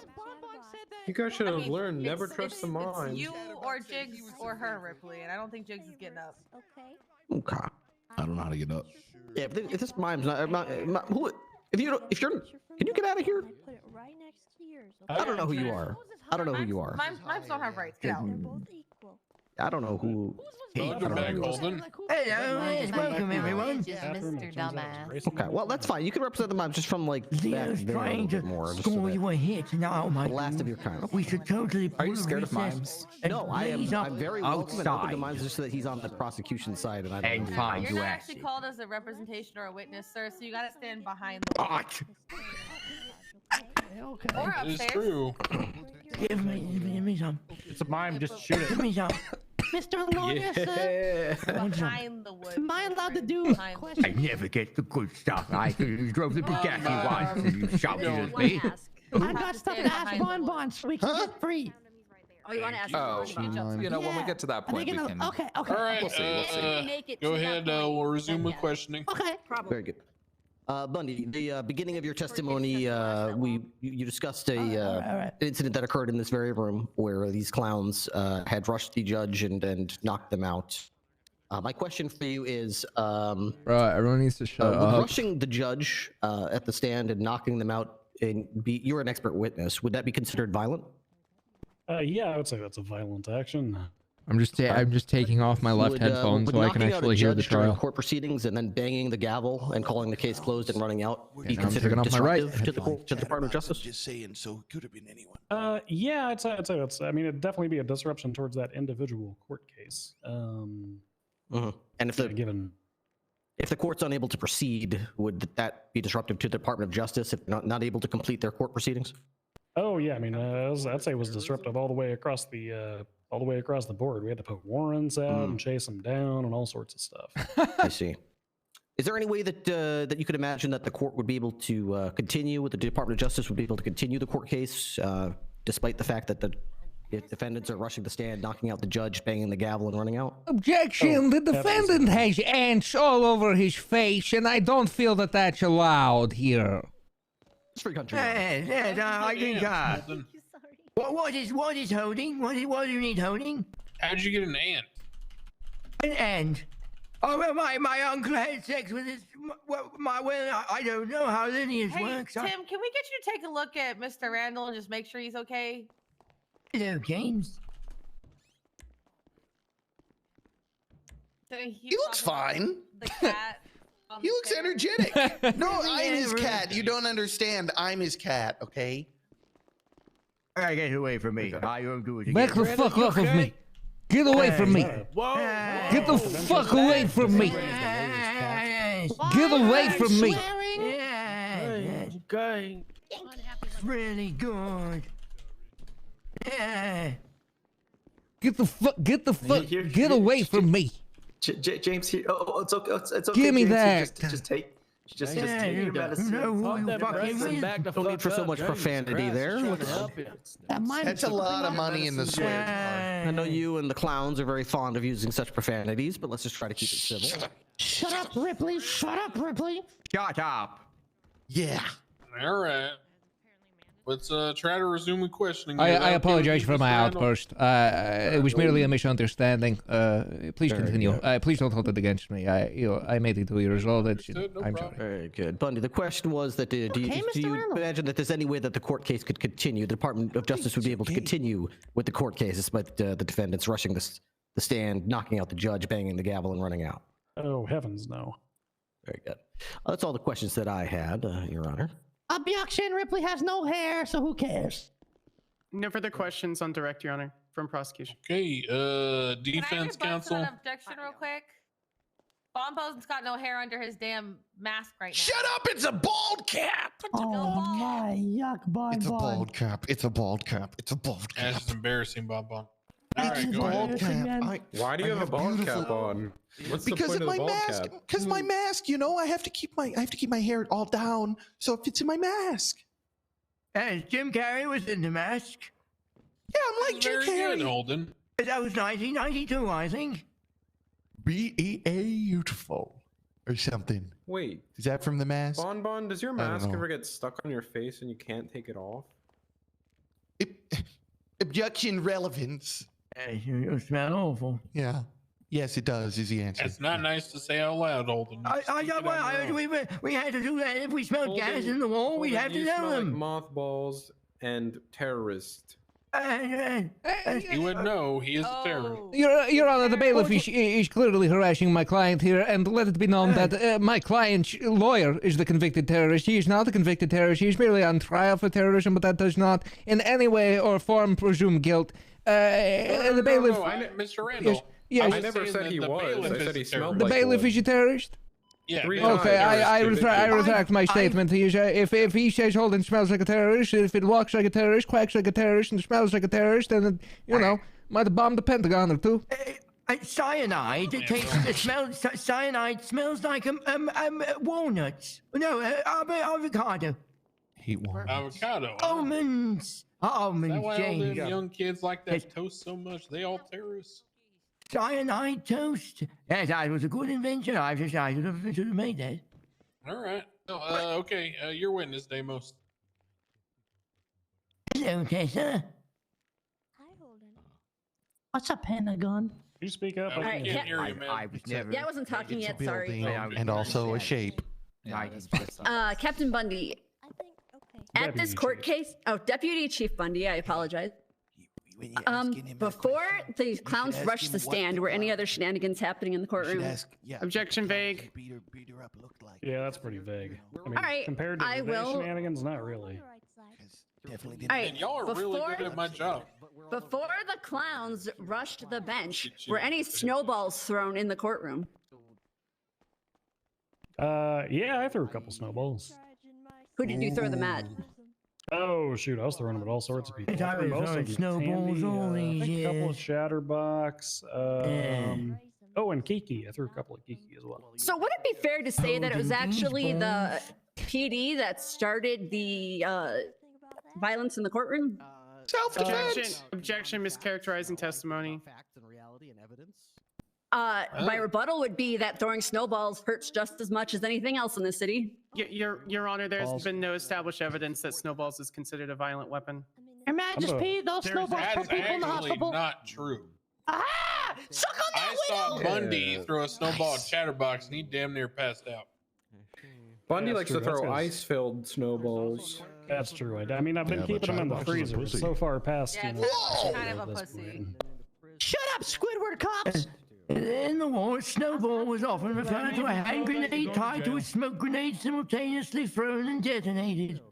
S2: You guys should
S1: I
S2: have
S1: mean,
S2: learned never
S1: it's-
S2: trust the
S1: it's
S2: mime.
S1: you or Jigs or her, Ripley, and I don't think Jigs is getting up.
S15: Okay.
S13: I don't know how to get up.
S15: Yeah, if this mime's who? If you're, can you get out of here? I don't know who you are. I don't know who you are.
S1: Mimes don't have rights. Get out.
S15: I don't know who.
S22: Welcome back, Holden.
S12: Hello, welcome everyone.
S24: Mr. Dumbass.
S15: Okay, well that's fine. You can represent the mime just from like back
S12: Leo's
S15: there a
S12: trying
S15: little
S12: to
S15: bit more. just so
S12: score
S15: that-
S12: you a hit. No, my
S15: The last of your kind.
S12: We should totally.
S26: Are you
S12: pull a
S26: scared of
S12: recess
S26: mimes?
S12: and
S15: No, I am.
S12: blaze up
S15: I'm very welcome and open to
S12: outside.
S15: mimes just so that he's on the prosecution side and I don't.
S12: And
S15: know.
S12: fine.
S1: You're
S12: you
S1: not
S12: asked
S1: actually
S12: it.
S1: called as a representation or a witness, sir, so you gotta stand behind the
S12: What?
S1: or
S22: That is
S1: upstairs.
S22: true.
S12: Give me some.
S7: It's a mime, just shoot
S12: Give
S7: it.
S12: me some.
S5: Mr. Lawyer, sir.
S1: Behind the wood.
S5: Am I allowed to do
S1: Behind the
S5: questions?
S12: I never get the good stuff. You drove the Bugatti once and you shouted at me.
S5: I got stuff to ask Bon Bon so we can get free.
S11: Oh, you want to ask?
S26: Oh,
S11: Bonnie?
S26: you know, when we get to that
S5: Are they
S26: point, we
S5: gonna?
S26: can.
S5: Okay.
S22: All right,
S26: We'll see, we'll see.
S22: go ahead. We'll resume with questioning.
S5: Okay.
S15: Very good. Bundy, the beginning of your testimony, you discussed an incident that occurred in this very room where these clowns had rushed the judge and knocked them out. My question for you is,
S4: Bro, everyone needs to shut
S15: would
S4: up.
S15: rushing the judge at the stand and knocking them out, and you're an expert witness, would that be considered violent?
S9: Yeah, I would say that's a violent action.
S4: I'm just taking off my left headphone
S15: would
S4: so I can
S15: knocking out a
S4: actually hear the
S15: judge during
S4: trial.
S15: court proceedings and then banging the gavel and calling the case closed and running out be
S4: now I'm
S15: considered
S4: taking off my right
S15: disruptive to the Department of Justice?
S14: Just saying, so it could have been anyone.
S9: Yeah, I'd say it's. I mean, it'd definitely be a disruption towards that individual court case.
S15: And if the
S9: given.
S15: If the court's unable to proceed, would that be disruptive to the Department of Justice if not able to complete their court proceedings?
S9: Oh yeah, I mean, I'd say it was disruptive all the way across the board. We had to put warrants out and chase them down and all sorts of stuff.
S15: I see. Is there any way that that you could imagine that the court would be able to continue, with the Department of Justice would be able to continue the court case, despite the fact that the defendants are rushing the stand, knocking out the judge, banging the gavel, and running out?
S3: Objection! The defendant has ants all over his face, and I don't feel that that's allowed here.
S15: It's free country.
S12: I think. What is holding? What do you need holding?
S22: How'd you get an ant?
S12: An ant? Oh, well, my uncle had sex with his. I don't know how lineage works.
S1: Tim, can we get you to take a look at Mr. Randall and just make sure he's okay?
S12: Hello, James.
S14: He looks fine.
S1: The cat.
S14: He looks energetic. No, I'm his cat. You don't understand. I'm his cat, okay?
S12: All right, get away from me. I won't do it again.
S3: Back the fuck off of me. Get away from me. Get the fuck away from me. Get away from me.
S12: Okay. It's really good. Yeah.
S3: Get away from me.
S6: James here. Oh, it's okay. It's okay.
S3: Give me
S6: James,
S3: that.
S6: Just take your medicine.
S15: Don't need for so much profanity there.
S14: That's a lot of money in the swear jar.
S15: I know you and the clowns are very fond of using such profanities, but let's just try to keep it civil.
S5: Shut up, Ripley. Shut up, Ripley.
S12: Shut up.
S14: Yeah.
S22: All right. Let's try to resume the questioning.
S3: I apologize for my outburst. It was merely a misunderstanding. Please continue. Please don't hold it against me. I made it 2 years old. I'm sorry.
S15: Very good. Bundy, the question was that do you imagine that there's any way that the court case could continue? The Department of Justice would be able to continue with the court case despite the defendants rushing the stand, knocking out the judge, banging the gavel, and running out?
S9: Oh, heavens no.
S15: Very good. That's all the questions that I had, Your Honor.
S5: Objection! Ripley has no hair, so who cares?
S8: No further questions on direct, Your Honor, from prosecution.
S22: Okay, defense counsel.
S1: An objection real quick. Bonbo's got no hair under his damn mask right now.
S14: Shut up! It's a bald cap!
S5: Oh my, yuck, Bonbon.
S14: It's a bald cap. It's a bald cap. It's a bald cap.
S22: That's embarrassing, Bonbon. All
S14: It's
S22: right,
S14: a
S22: go
S14: bald
S22: ahead.
S14: cap.
S2: Why do you have a bald cap on? What's the
S14: Because
S2: point
S14: of
S2: of
S14: my
S2: the bald
S14: mask.
S2: cap?
S14: Because my mask, you know, I have to keep my hair all down so it fits in my mask.
S12: Jim Carrey was in the mask.
S14: Yeah, I'm like Jim
S22: Very good,
S14: Carrey.
S22: Holden.
S12: That was 1992, I think.
S14: Beautiful or something.
S2: Wait,
S14: Is that from the mask?
S2: Bonbon, does your
S14: I don't
S2: mask
S14: know.
S2: ever get stuck on your face and you can't take it off?
S14: Objection relevance.
S12: Hey, you smell awful.
S14: Yeah. Yes, it does, is the answer.
S22: It's not nice to say out loud, Holden.
S12: We had to do that. If we smelled
S2: Holden,
S12: gas in the wall, we'd
S2: Holden,
S12: have to
S2: you
S12: tell
S2: smell
S12: them.
S2: like mothballs and terrorist.
S22: You would know he is a terrorist.
S3: Your Honor, the bailiff is clearly harassing my client here, and let it be known that my client's lawyer is the convicted terrorist. He is not a convicted terrorist. He is merely on trial for terrorism, but that does not in any way or form presume guilt. The bailiff...
S22: Mr. Randall.
S3: Yes.
S2: I never said he was. I said he smelled
S3: The
S2: like
S3: bailiff
S2: one.
S3: is a terrorist?
S22: Yeah.
S3: Okay, I retract my statement. If he says Holden smells like a terrorist, if it walks like a terrorist, quacks like a terrorist, and smells like a terrorist, then it, might have bombed the Pentagon or two.
S12: Cyanide. Cyanide smells like walnuts. No, avocado.
S14: Hate walnuts.
S22: Avocado.
S12: Almonds. Almonds.
S22: Is that why all them
S12: James.
S22: young kids like that toast so much? They all terrorists.
S12: Cyanide toast. Yes, that was a good invention. I should have made that.
S22: All right. Okay. Your witness, Deimos.
S12: Hello, Tessa.
S5: What's a pentagon?
S9: You speak up.
S22: I can't hear you, man.
S12: I was never.
S11: Yeah, I wasn't talking yet. Sorry.
S14: And also a shape.
S11: Captain Bundy. At this court case, Deputy Chief Bundy, I apologize. Before the clowns rushed the stand, were any other shenanigans happening in the courtroom?
S8: Objection vague.
S9: Yeah, that's pretty vague. I mean,
S11: All right,
S9: compared to
S11: I
S9: today's
S11: will-
S9: shenanigans, not really.
S11: All right,
S22: Y'all are really good at my job.
S11: Before the clowns rushed the bench, were any snowballs thrown in the courtroom?
S9: Yeah, I threw a couple snowballs.
S11: Who did you throw them at?
S9: Oh shoot, I was throwing them at all sorts of people.
S12: I was
S9: Most
S12: throwing
S9: of them at
S12: snowballs
S9: Tandy,
S12: all
S9: I
S12: these
S9: think a couple of
S12: years.
S9: Chatterbox. Oh, and Kiki. I threw a couple of Kiki as well.
S11: So would it be fair to say that it was actually the PD that started the violence in the courtroom?
S8: Objection, mischaracterizing testimony.
S11: My rebuttal would be that throwing snowballs hurts just as much as anything else in the city.
S8: Your Honor, there's
S9: False.
S8: been no established evidence that snowballs is considered a violent weapon.
S5: Your Majesty, those snowballs put
S22: That's
S5: people in the
S22: actually
S5: hospital.
S22: not true.
S5: Ah! Suck on that
S22: I saw
S5: window!
S22: Bundy throw a snowball at Chatterbox, and he damn near passed out.
S2: Bundy
S9: Yeah,
S2: likes
S9: that's
S2: to
S9: true.
S2: throw
S9: That's 'cause-
S2: ice-filled snowballs.
S9: That's true. I mean, I've been
S13: Yeah, but
S9: keeping them in the
S13: Chatterbox is
S9: freezer. It's
S13: pussy.
S9: so far past.
S1: Yeah,
S9: you know,
S1: Chatterbox is kind of
S9: at
S1: a
S9: this
S1: pussy.
S9: point.
S5: Shut up, Squidward cops!
S12: In the war, snowball was often referred to a hand grenade tied to a smoke grenade simultaneously thrown and detonated.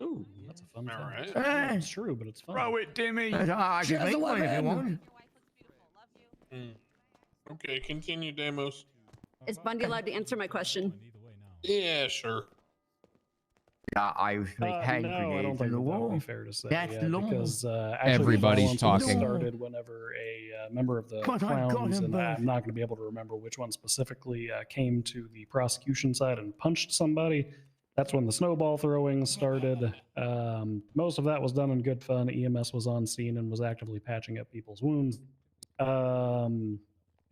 S9: Ooh, that's a fun
S22: All
S9: fact.
S22: right.
S9: It's true, but it's fun.
S13: Throw it, Dimmy.
S12: I can make one if you want.
S22: Okay, continue, Demos.
S11: Is Bundy allowed to answer my question?
S22: Yeah, sure.
S12: Yeah, I was make hand
S9: no, I don't
S12: grenades in
S9: think
S12: the
S9: that would
S12: wall.
S9: be fair to say.
S12: That's
S9: yeah,
S12: law.
S9: because actually
S4: Everybody's
S9: the violence
S4: talking.
S9: started whenever a member of the
S12: But I got
S9: clowns,
S12: him
S9: and
S12: back.
S9: I'm not going to be able to remember which one specifically, came to the prosecution side and punched somebody. That's when the snowball throwing started. Most of that was done in good fun. EMS was on scene and was actively patching up people's wounds.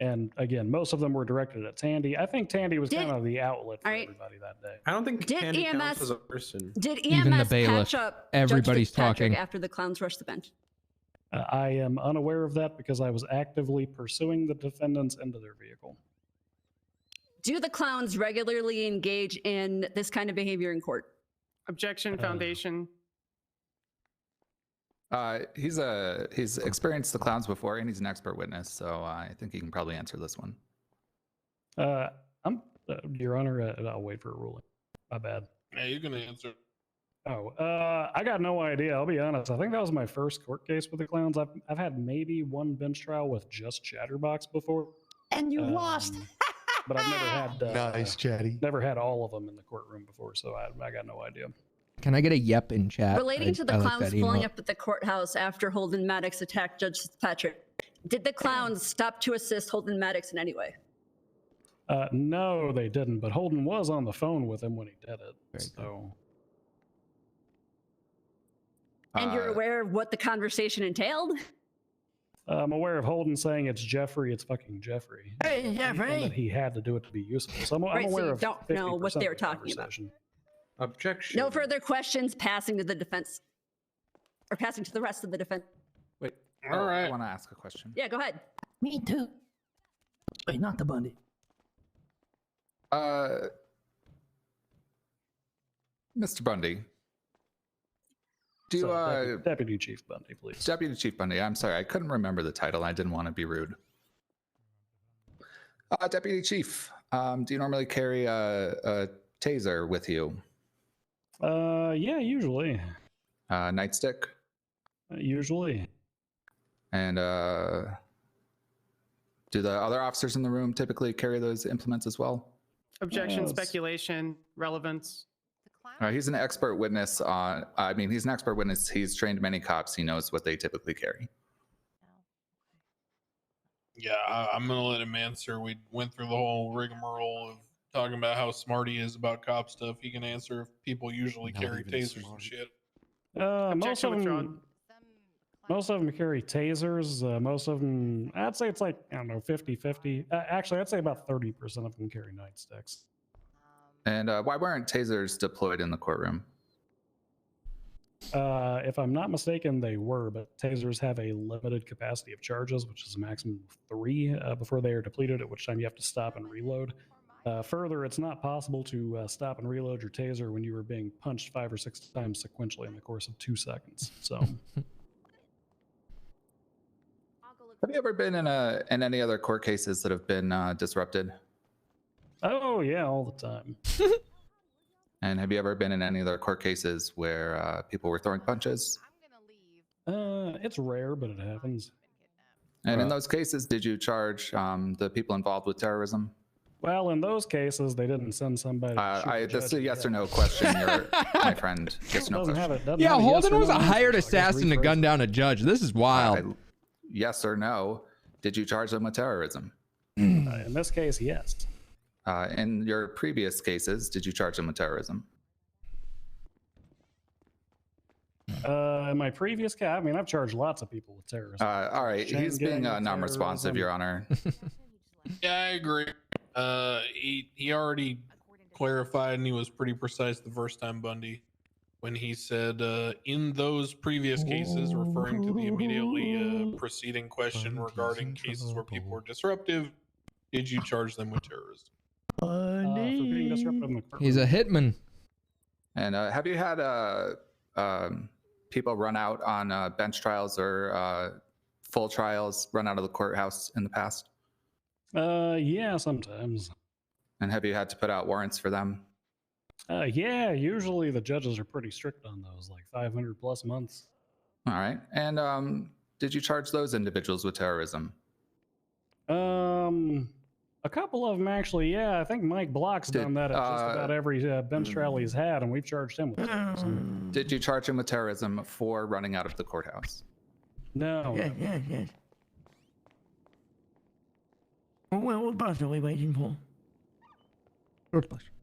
S9: And again, most of them were directed at Tandy. I think Tandy was kind of the outlet for
S11: All right.
S9: everybody that day.
S2: I don't think
S11: Did
S2: Candy
S11: EMS
S2: counts as a person.
S11: Did
S4: Even the
S11: EMS
S4: bailiff.
S11: patch up
S4: Everybody's
S11: Judge Fitzpatrick
S4: talking.
S11: after the clowns rushed the bench?
S9: I am unaware of that because I was actively pursuing the defendants into their vehicle.
S11: Do the clowns regularly engage in this kind of behavior in court?
S8: Objection, foundation.
S26: He's experienced the clowns before, and he's an expert witness, so I think he can probably answer this one.
S9: Your Honor, I'll wait for a ruling. My bad.
S22: Yeah, you can answer.
S9: Oh, I got no idea. I'll be honest. I think that was my first court case with the clowns. I've had maybe one bench trial with just Chatterbox before,
S5: And you lost.
S9: but I've never had
S14: Nice, Chatty.
S9: never had all of them in the courtroom before, so I got no idea.
S4: Can I get a yep in chat?
S11: Relating to the
S4: I like
S11: clowns
S4: that email.
S11: pulling up at the courthouse after Holden Maddox attacked Judge Fitzpatrick, did the clowns stop to assist Holden Maddox in any way?
S9: No, they didn't, but Holden was on the phone with him when he did it. So
S11: And you're aware of what the conversation entailed?
S9: I'm aware of Holden saying it's Jeffrey, it's fucking Jeffrey.
S12: Hey, Jeffrey.
S9: And that he had to do it to be useful. So I'm
S11: Right, so
S9: aware
S11: you
S9: of
S11: don't know what
S9: 50%
S11: they
S9: of
S11: were
S9: the
S11: talking about.
S9: conversation.
S2: Objection.
S11: No further questions, passing to the defense. Or passing to the rest of the defense.
S26: Wait.
S22: All right.
S26: I want to ask a question.
S11: Yeah, go ahead.
S5: Me too. Wait, not the Bundy.
S26: Mr. Bundy. Do you,
S9: So, Deputy Chief Bundy, please.
S26: Deputy Chief Bundy, I'm sorry, I couldn't remember the title. I didn't want to be rude. Deputy Chief, do you normally carry a taser with you?
S9: Yeah, usually.
S26: Nightstick?
S9: Usually.
S26: And do the other officers in the room typically carry those implements as well?
S8: Objection,
S9: Yes.
S8: speculation, relevance.
S26: He's an expert witness on, he's an expert witness. He's trained many cops. He knows what they typically carry.
S22: Yeah, I'm gonna let him answer. We went through the whole rigmarole of talking about how smart he is about cop stuff. He can answer if people usually carry tasers and shit.
S9: Most of them carry tasers. Most of them, I'd say it's like, I don't know, 50-50. Actually, I'd say about 30% of them carry nightsticks.
S26: And why weren't tasers deployed in the courtroom?
S9: If I'm not mistaken, they were, but tasers have a limited capacity of charges, which is a maximum of 3 before they are depleted, at which time you have to stop and reload. Further, it's not possible to stop and reload your taser when you are being punched 5 or 6 times sequentially in the course of 2 seconds. So,
S26: Have you ever been in any other court cases that have been disrupted?
S9: Oh yeah, all the time.
S26: And have you ever been in any other court cases where people were throwing punches?
S9: It's rare, but it happens.
S26: And in those cases, did you charge the people involved with terrorism?
S9: Well, in those cases, they didn't send somebody.
S26: This is a yes or no question, my friend. Yes or no question.
S4: Yeah, Holden was a hired assassin to gun down a judge. This is wild.
S26: Yes or no, did you charge them with terrorism?
S9: In this case, yes.
S26: In your previous cases, did you charge them with terrorism?
S9: In my previous case, I mean, I've charged lots of people with terrorism.
S26: All right, he's being non-responsive, Your Honor.
S22: Yeah, I agree. He already clarified, and he was pretty precise the first time, Bundy, when he said in those previous cases, referring to the immediately preceding question regarding cases where people were disruptive, did you charge them with terrorism?
S9: For being disruptive in the courtroom.
S4: He's a hitman.
S26: And have you had people run out on bench trials or full trials, run out of the courthouse in the past?
S9: Yeah, sometimes.
S26: And have you had to put out warrants for them?
S9: Yeah, usually the judges are pretty strict on those, like 500 plus months.
S26: All right. And did you charge those individuals with terrorism?
S9: A couple of them actually, yeah. I think Mike Block's done that at just about every bench trial he's had, and we've charged him with terrorism.
S26: Did you charge him with terrorism for running out of the courthouse?
S9: No.
S12: Yes. Well, what bus are we waiting for?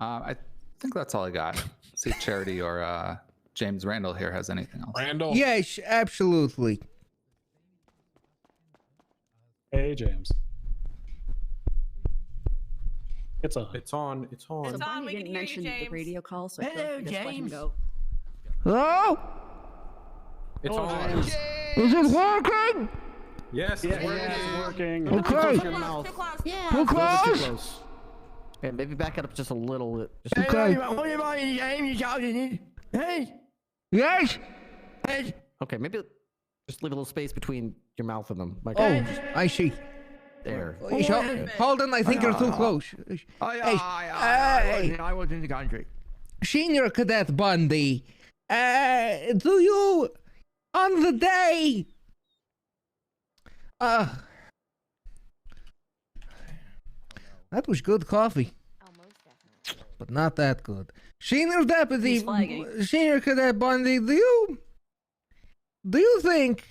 S26: I think that's all I got. See if Charity or James Randall here has anything else.
S22: Randall?
S3: Yes, absolutely.
S9: Hey, James. It's on.
S2: It's on.
S11: It's on. We didn't mention the radio call, so
S12: hello,
S11: just let him
S12: James.
S11: go.
S3: Hello?
S2: It's on.
S3: Is it working?
S2: Yes,
S9: it's working.
S3: Okay.
S6: Your mouth.
S11: Yeah.
S3: Too
S6: Too
S3: close?
S6: close. Yeah, maybe back it up just a little bit.
S3: Okay.
S12: What about you, James? You shouting it? Hey?
S3: Yes?
S12: Hey?
S6: Okay, maybe just leave a little space between your mouth and them.
S3: Oh, I see.
S6: There.
S3: Holden, I think you're too close.
S12: I was in the country.
S3: Senior Cadet Bundy, do you, on the day, that was good coffee, but not that good. Senior Deputy, Senior Cadet Bundy, do you think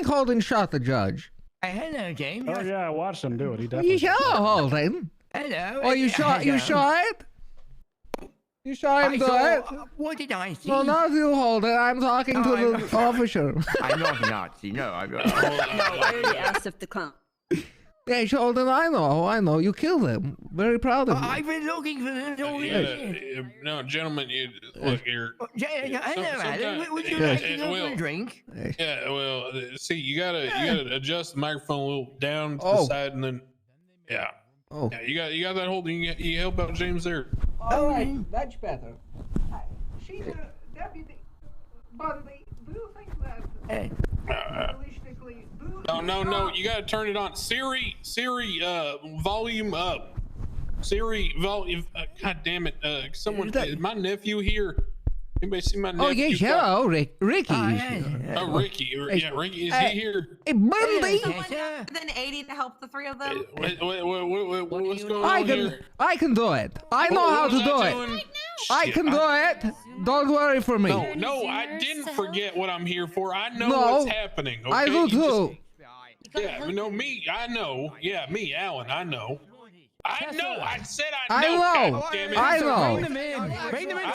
S3: Holden shot the judge?
S12: Hello, James.
S9: Oh yeah, I watched him do it. He definitely.
S3: Hello, Holden.
S12: Hello.
S3: Oh, you saw it? You saw him do it?
S12: What did I see?
S3: No, not you, Holden. I'm talking to the officer.
S12: I'm not a Nazi. No, I'm not.
S11: No, I already asked if the clown.
S3: Yes, Holden, I know. You killed him. Very proud of you.
S12: I've been looking for them all
S22: No, gentlemen, look here.
S12: Hello, Adam. Would you like to go for a drink?
S22: Yeah, well, see, you gotta adjust the microphone a little down to the side, and then, yeah.
S3: Oh.
S22: Yeah, you got that holding. You help out James there.
S3: All right, that's better. Senior Deputy Bundy, do you think that realistically?
S22: No, you gotta turn it on. Siri, volume up. Siri, volume. God damn it! Someone, is my nephew here? Anybody see my nephew?
S3: Oh yes, hello, Ricky.
S22: Oh, Ricky. Yeah, Ricky. Is he here?
S3: Hey, Bundy.
S1: Then 80 to help the three of them.
S22: What's going on here?
S3: I can do it. I know how to do it. I can do it. Don't worry for me.
S22: No, I didn't forget what I'm here for. I know what's happening. Okay?
S3: I do too.
S22: Yeah, me. I know. Yeah, me, Alan. I know. I said
S3: I
S22: know.
S3: know.
S22: God damn it.
S3: I know.
S22: Bring them in. Bring them in.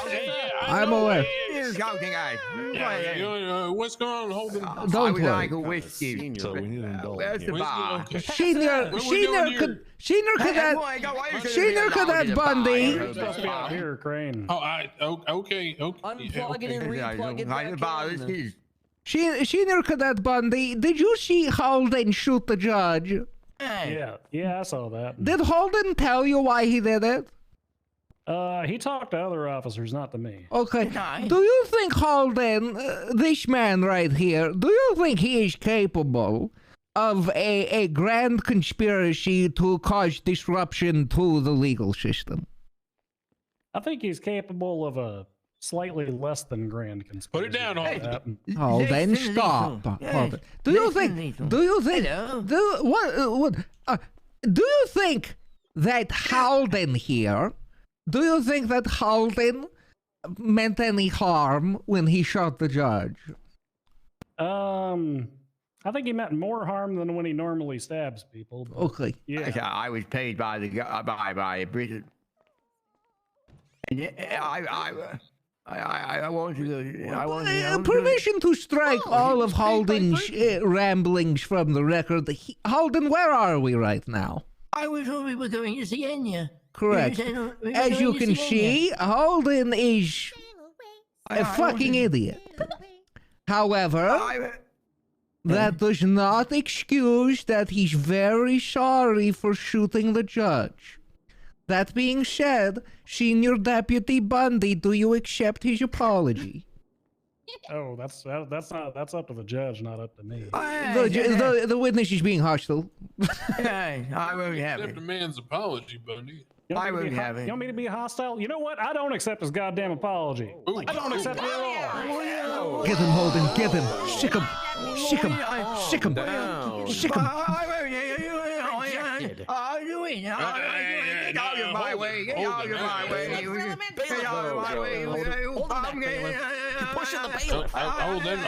S3: I'm aware.
S22: What's going on, Holden?
S3: Don't worry.
S12: like a whiskey.
S13: So we need an adult
S12: Where's the bar?
S3: Senior Cadet Bundy.
S9: Here, Crane.
S22: Okay.
S12: Unplug it and replug it back in.
S3: Senior Cadet Bundy, did you see Holden shoot the judge?
S9: Yeah, I saw that.
S3: Did Holden tell you why he did it?
S9: He talked to other officers, not to me.
S3: Okay. Do you think Holden, this man right here, do you think he is capable of a grand conspiracy to cause disruption to the legal system?
S9: I think he's capable of a slightly less than grand conspiracy.
S22: Put it down, Holden.
S3: Oh, then stop. Holden. Do you think that Holden here, do you think that Holden meant any harm when he shot the judge?
S9: I think he meant more harm than when he normally stabs people.
S3: Okay.
S9: Yeah.
S12: I was paid by the by Britain. And I want to.
S3: Permission to strike all of Holden's ramblings from the record. Holden, where are we right now?
S12: I was told we were going to see Enya.
S3: Correct. As you can see, Holden is a fucking idiot. However, that does not excuse that he's very sorry for shooting the judge. That being said, Senior Deputy Bundy, do you accept his apology?
S9: Oh, that's up to the judge, not up to me.
S3: The witness is being hostile.
S12: I won't have
S22: Accept
S12: it.
S22: a man's apology, Bundy.
S12: I won't have it.
S9: You want me to be hostile? You know what? I don't accept his goddamn apology. I don't accept it at all.
S3: Get him, Holden, get him. Sick him. Sick him. Sick him. Sick him.
S12: I'll do it. Get out of my way. Get out of my way. Get out of my way.
S15: You're pushing the bailiff.
S22: Hold in.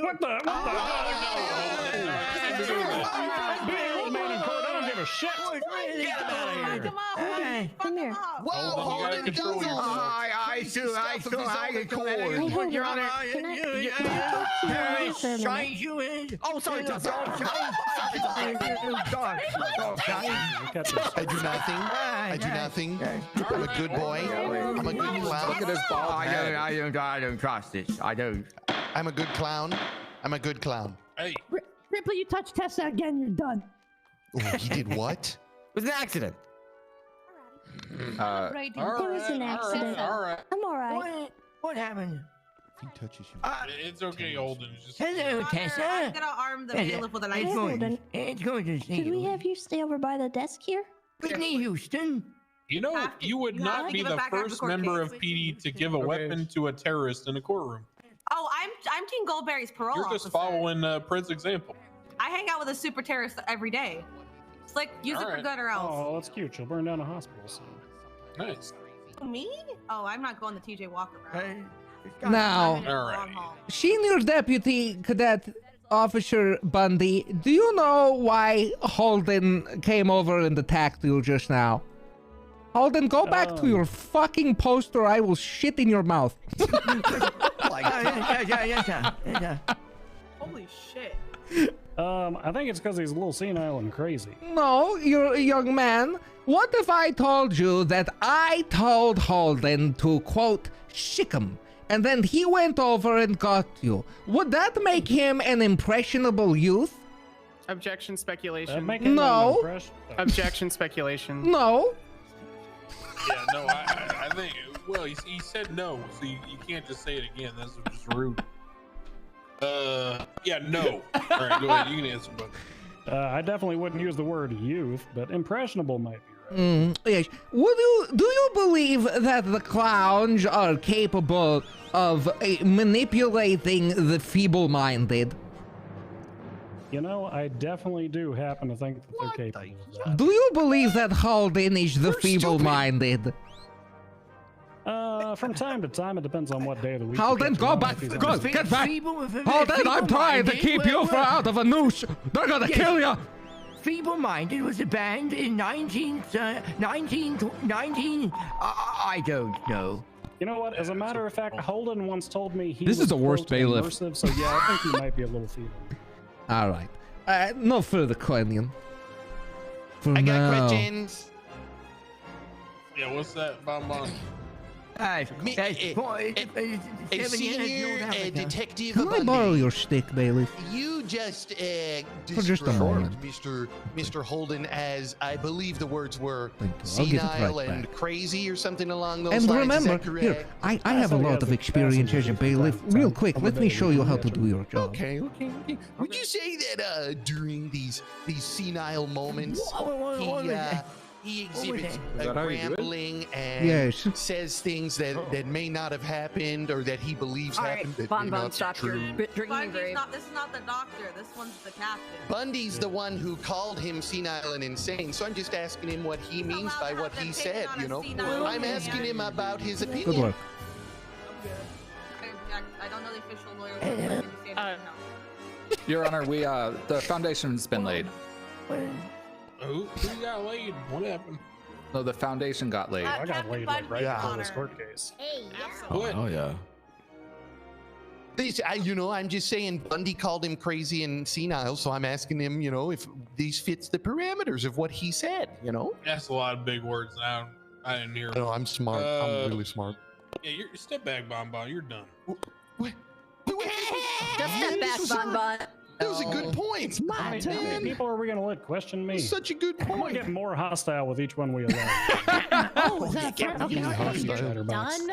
S9: What the? Big old man in court. I don't give a shit. Get him out of here.
S5: Come here.
S22: Whoa, Holden does all
S12: I can call.
S5: Your Honor, can I
S12: Shine you in.
S15: Oh, sorry, Judge.
S14: I do nothing. I do nothing. I'm a good boy. I'm a good clown.
S26: Look at his bald head.
S12: I don't trust this. I don't.
S14: I'm a good clown. I'm a good clown.
S22: Hey.
S5: Ripley, you touch Tessa again, you're done.
S14: Ooh, he did what?
S15: It was an accident.
S5: It was an accident.
S22: All right.
S5: I'm all right.
S12: What happened?
S14: He touches you.
S22: It's okay, Holden. Just...
S12: Hello, Tessa.
S1: I'm gonna arm the bailiff with a knife.
S12: It's going to see
S5: Could we have you stay over by the desk here?
S12: Whitney Houston.
S22: You know, you would not be the first member of PD to give a weapon to a terrorist in a courtroom.
S1: Oh, I'm Team Goldberry's parole
S22: You're just
S1: officer.
S22: following Prince's example.
S1: I hang out with a super terrorist every day. It's like, use it for good or else.
S9: Oh, that's cute. She'll burn down a hospital soon.
S22: Nice.
S1: Me? Oh, I'm not going the TJ Walker route.
S3: Now, Senior Deputy Cadet Officer Bundy, do you know why Holden came over and attacked you just now? Holden, go back to your fucking post or I will shit in your mouth.
S1: Holy shit.
S9: I think it's because he's a little senile and crazy.
S3: No, you're a young man. What if I told you that I told Holden to, quote, shick him, and then he went over and got you? Would that make him an impressionable youth?
S8: Objection, speculation.
S3: No.
S8: Objection, speculation.
S3: No.
S22: Yeah, no, I think, well, he said no, so you can't just say it again. That's just rude. Yeah, no. All right, go ahead. You can answer, Bundy.
S9: I definitely wouldn't use the word youth, but impressionable might be right.
S3: Yes. Do you believe that the clowns are capable of manipulating the feeble-minded?
S9: You know, I definitely do happen to think that they're capable of that.
S3: Do you believe that Holden is the feeble-minded?
S9: From time to time, it depends on what day of the week.
S3: Holden, go back. Go, get back. Holden, I'm trying to keep you out of a noose. They're gonna kill you.
S12: Feeble-minded was a band in 19. I don't know.
S9: You know what? As a matter of fact, Holden once told me he
S3: This
S9: was
S3: is the worst
S9: quote,
S3: bailiff.
S9: immersive, so yeah, I think he might be a little feeble.
S3: All right. No further questioning.
S14: I got questions.
S22: Yeah, what's that, Bon Bon?
S12: That's
S14: a senior detective.
S3: Can I borrow your stick, Bailiff?
S14: You just
S3: For just a moment.
S14: Mr. Holden as I believe the words were
S3: Thank you. I'll get it
S14: senile
S3: right
S14: and
S3: back.
S14: crazy or something along those
S3: And
S14: lines.
S3: remember,
S14: Is that
S3: here,
S14: correct?
S3: I have a lot of experience as a bailiff. Real quick, let me show you how to do your job.
S14: Okay. Would you say that during these senile moments, he exhibits rambling and says things that may not have happened or that he believes happened that may not be true?
S1: This is not the doctor. This one's the captain.
S14: Bundy's the one who called him senile and insane, so I'm just asking him what he means by what he said, you know? I'm asking him about his opinion.
S3: Good work.
S1: I don't know the official lawyer. Can you say anything else?
S26: Your Honor, we the foundation's been laid.
S22: Who got laid? What happened?
S26: No, the foundation got laid.
S9: I got laid like right before this court case.
S26: Oh yeah.
S14: I'm just saying Bundy called him crazy and senile, so I'm asking him, if these fits the parameters of what he said,
S22: That's a lot of big words. I didn't hear.
S14: No, I'm smart. I'm really smart.
S22: Yeah, you're step back, Bonbon. You're done.
S11: Just step back, Bonbon.
S14: That was a good point.
S9: How many people are we going to let question me?
S14: Such a good point.
S9: I'm going to get more hostile with each one we allow.
S5: Oh, is that fair? Okay.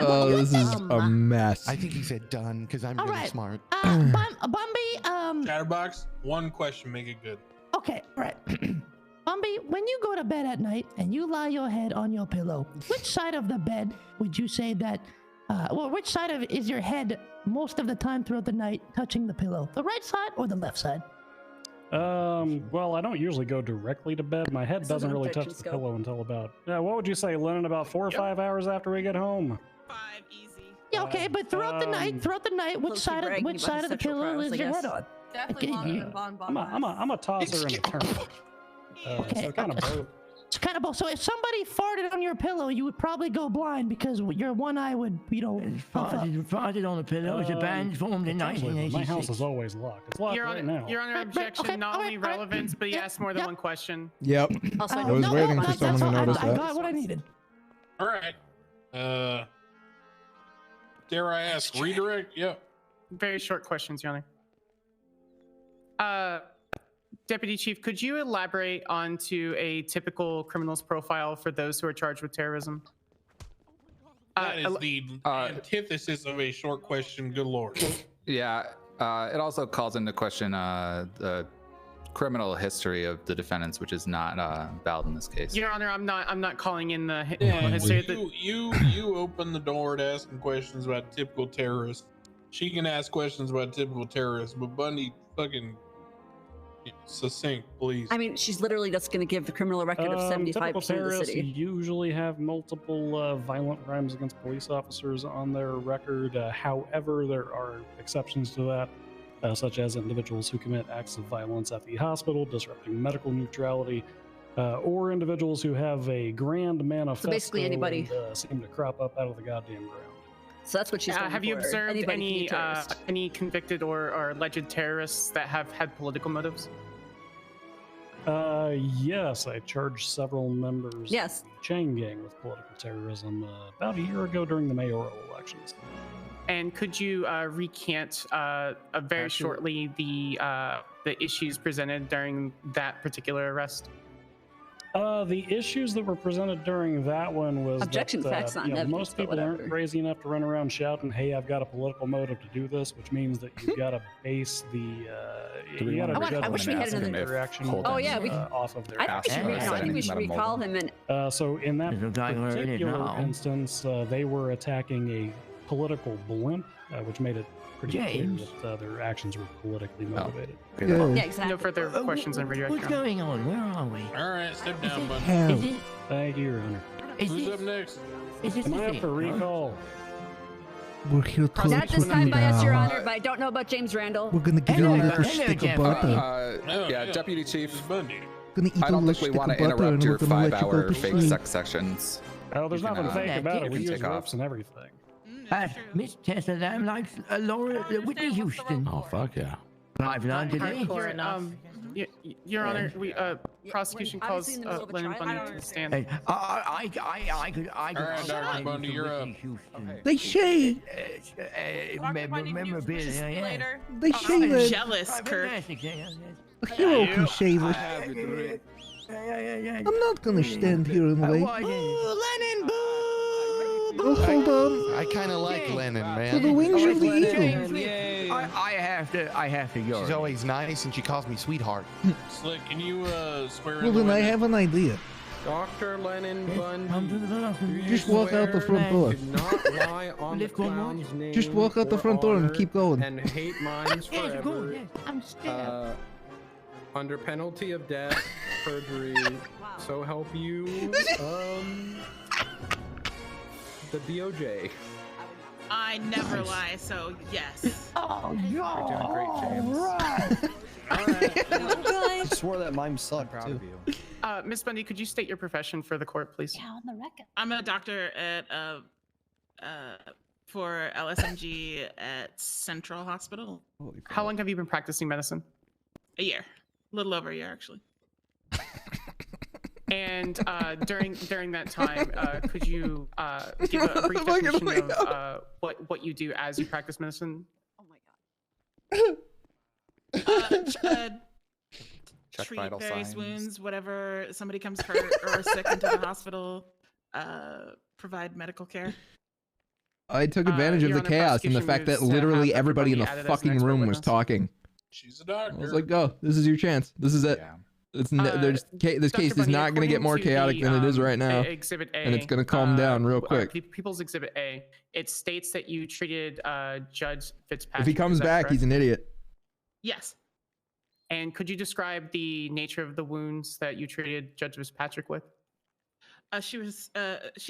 S4: Oh, this is a mess.
S14: I think he said done because I'm really smart.
S5: Bumby,
S22: Chatterbox, one question, make it good.
S5: Okay, right. Bumby, when you go to bed at night and you lie your head on your pillow, which side of the bed would you say that, which side of is your head most of the time throughout the night touching the pillow? The right side or the left side?
S9: Well, I don't usually go directly to bed. My head doesn't really touch the pillow until about, what would you say, Lennon, about 4 or 5 hours after we get home?
S24: 5, easy.
S5: Yeah, okay, but throughout the night, which side of the pillow is your head on?
S1: Definitely longer than Bon.
S9: I'm a tosser and a turner.
S5: Okay.
S9: So kind of both.
S5: It's kind of both. So if somebody farted on your pillow, you would probably go blind because your one eye would,
S12: Farted on the pillow. It's a band formed in 1986.
S9: My house is always locked. It's locked right now.
S8: Your Honor, objection, not only relevant, but he asked more than one question.
S4: Yep. I was waiting for someone to notice that.
S5: I got what I needed.
S22: All right. Dare I ask, redirect? Yep.
S8: Very short questions, Your Honor. Deputy Chief, could you elaborate onto a typical criminal's profile for those who are charged with terrorism?
S22: That is the antithesis of a short question, good lord.
S26: Yeah, it also calls into question the criminal history of the defendants, which is not valid in this case.
S8: Your Honor, I'm not calling in the
S22: history. You open the door to asking questions about typical terrorists. She can ask questions about typical terrorists, but Bundy fucking succinct, please.
S11: I mean, she's literally just going to give the criminal record of 75% of the
S9: terrorists
S11: city.
S9: Usually have multiple violent crimes against police officers on their record. However, there are exceptions to that, such as individuals who commit acts of violence at the hospital, disrupting medical neutrality, or individuals who have a grand manifesto.
S11: So basically anybody.
S9: And, seem to crop up out of the goddamn ground.
S11: So that's what she's going
S8: Have you
S11: for.
S8: observed
S11: Anybody
S8: any convicted or alleged terrorists that have had political motives?
S9: Yes, I charged several members of the Chang gang with political terrorism about a year ago during the mayoral elections.
S8: And could you recant very shortly the issues presented during that particular arrest?
S9: The issues that were presented during that one was
S11: objection facts on evidence,
S9: most people aren't crazy enough to run around shouting, "Hey, I've got a political motive to do this," which means that you've got to base the
S11: I wish we had another
S9: reaction.
S11: Oh yeah,
S9: off of their.
S11: I think we should recall him and.
S9: So in that particular instance, they were attacking a political blimp, which made it pretty clear that their actions were politically motivated.
S11: Yeah, exactly.
S8: No further questions on radio.
S12: What's going on? Where are we?
S22: All right, step down, Bundy.
S9: Thank you, Your Honor.
S22: Who's up next?
S9: Am I up for recall?
S3: We're here to
S11: Not this time by us, Your Honor, but I don't know about James Randall.
S3: We're gonna give you a little stick of butter.
S26: Yeah, Deputy Chief.
S3: Gonna eat
S26: I don't
S3: a
S26: think we
S3: little
S26: want to
S3: stick of butter
S26: interrupt
S3: and
S26: your
S3: we're gonna let you go
S26: 5-hour
S3: to
S26: fake
S3: sleep.
S26: sex sessions.
S9: Oh, there's nothing fake about it. We
S26: can
S9: use
S26: take off.
S9: ropes and everything.
S12: Miss Tessa, I'm like Laura Whitney Houston.
S13: Oh, fuck yeah.
S12: I've learned today.
S8: Hardcore enough. Your Honor, we prosecution calls Lennon Bundy to the stand.
S12: I could.
S22: All right, Dr. Bundy, you're up.
S3: They say.
S12: Memorabilia. Yeah.
S3: They say that
S24: Jealous, Kirk.
S3: a hero can say this. I'm not gonna stand here and wait.
S14: Lennon, boo!
S3: Oh, hold on.
S14: I kind of like Lennon, man.
S3: For the wings of the eagle.
S12: I have to go.
S14: She's always nice, and she calls me sweetheart.
S22: Slick, can you swear in?
S3: Well, then I have an idea.
S2: Dr. Lennon Bundy.
S3: Just walk out the front door.
S2: Not lie on the clown's name.
S3: Just walk out the front door and keep going.
S2: And hate minds forever.
S5: I'm scared.
S2: Under penalty of death, perjury. So help you. The DOJ.
S24: I never lie, so yes.
S5: Oh,
S2: You're doing great, James.
S16: I swore that mime sucked too.
S8: Miss Bundy, could you state your profession for the court, please?
S5: Yeah, on the record.
S24: I'm a doctor at for LSMG at Central Hospital.
S8: How long have you been practicing medicine?
S24: A year, a little over a year actually.
S8: And during that time, could you give a brief definition of what you do as you practice medicine?
S11: Oh my god.
S26: Check
S24: Treat
S26: vital
S24: various
S26: signs.
S24: wounds, whatever somebody comes hurt or sick into the hospital. Provide medical care.
S4: I took advantage of
S8: Your
S4: the
S8: Honor,
S4: chaos and the fact that
S8: prosecution moves to
S4: literally
S8: have
S4: everybody in the
S8: everybody added as an
S4: fucking
S8: expert
S4: room was
S8: witness.
S4: talking.
S22: She's a doctor.
S4: I was like, go. This is your chance. This is it.
S26: Yeah.
S4: It's this
S8: Dr.
S4: case is
S8: Bundy,
S4: not going to get more
S8: according to
S4: chaotic
S8: the,
S4: than it is right now,
S8: Exhibit A,
S4: and it's going to calm down real quick.
S8: People's Exhibit A. It states that you treated Judge Fitzpatrick.
S4: If he comes
S8: Is that
S4: back,
S8: correct?
S4: he's an idiot.
S24: Yes.
S8: And could you describe the nature of the wounds that you treated Judge Fitzpatrick with?
S24: She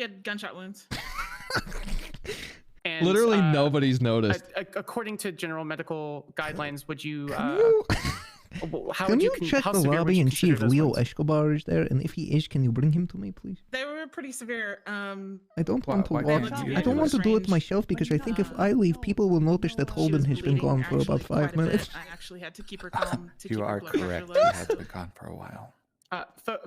S24: had gunshot wounds.
S8: And,
S4: Literally nobody's noticed.
S8: According to general medical guidelines, would you? How
S3: Can
S8: would
S3: you check
S8: how
S3: the
S8: severe would
S3: lobby
S8: you
S3: and see
S8: consider
S3: if
S8: those
S3: Leo
S8: wounds?
S3: Escobar is there? And if he is, can you bring him to me, please?
S24: They were pretty severe.
S3: I don't want to
S26: why
S3: walk.
S26: can't you
S3: I don't
S26: do
S3: want
S26: it?
S3: to do it myself because I think if I leave, people will notice that Holden has been gone for about 5 minutes.
S24: I actually had to keep her calm to keep
S26: You
S24: her
S26: are
S24: blood pressure
S26: correct.
S24: low.
S26: You had been gone for a while.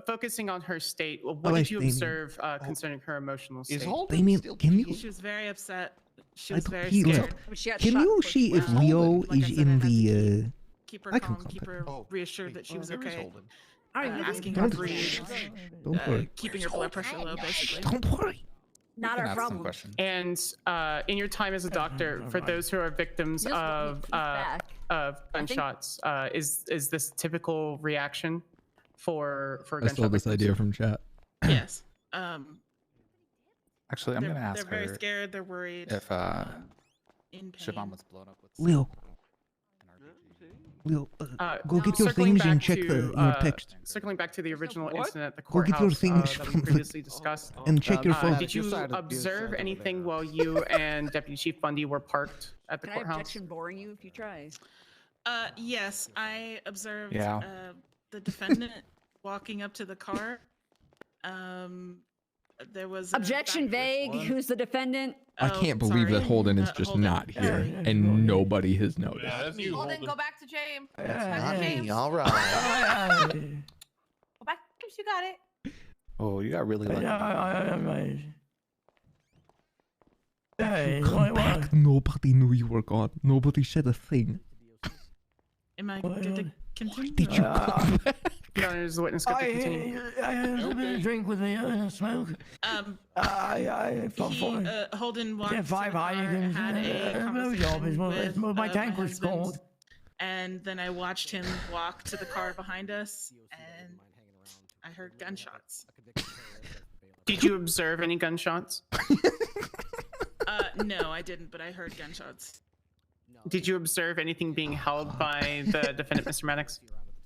S8: Focusing on her state, what
S3: Oh,
S8: did you
S3: Damien.
S8: observe concerning her emotional state?
S3: Damien, can you?
S24: She was very upset. She
S3: I
S24: was
S3: don't
S24: very
S3: hear
S24: scared.
S3: it. Can you see if Leo is in the?
S24: Keep her
S3: I can
S24: calm, keep her reassured that she was
S14: there is
S24: okay.
S14: Holden.
S24: Asking her
S3: Don't-
S24: to breathe.
S3: Don't worry.
S24: Keeping her blood pressure low, basically.
S3: Don't worry.
S11: Not our problem.
S8: And in your time as a doctor, for those who are victims of gunshots, is this typical reaction for
S4: I
S8: gunshot
S4: stole this
S8: victims?
S4: idea from chat.
S24: Yes.
S26: Actually, I'm going to ask
S24: They're very
S26: her
S24: scared. They're worried.
S26: if
S24: in pain.
S26: Siobhan was blown up with.
S3: Leo. Leo, go get your
S8: Circling
S3: things and
S8: back
S3: check
S8: to,
S3: your text.
S8: Circling back to the original incident at the
S3: Go get
S8: courthouse
S3: your things
S8: that we
S3: from the-
S8: previously discussed.
S3: and check your phone.
S8: Did you observe anything while you and Deputy Chief Bundy were parked at the
S11: Can I
S8: courthouse?
S11: objection boring you if you try?
S24: Yes, I observed
S26: Yeah.
S24: The defendant walking up to the car. There was a
S11: Objection vague. Who's the defendant?
S4: I can't believe that Holden is just not here, and nobody has noticed.
S1: Holden, go back to James.
S14: Not me. All right.
S1: Go back to James. You got it.
S26: Oh, you got really lucky.
S3: Come back. Nobody knew you were gone. Nobody said a thing.
S24: Am I did it continue?
S3: Did you come back?
S8: Your Honor, is the witness good to continue?
S12: I had a bit of drink with the smoke. I
S24: Holden walked
S12: Get
S24: to
S12: 5
S24: the car,
S12: Heinekens.
S24: had a
S12: Blowjob is
S24: conversation
S12: what my
S24: with,
S12: tank was
S24: husband,
S12: called.
S24: And then I watched him walk to the car behind us, and I heard gunshots.
S8: Did you observe any gunshots?
S24: No, I didn't, but I heard gunshots.
S8: Did you observe anything being held by the defendant, Mr. Maddox?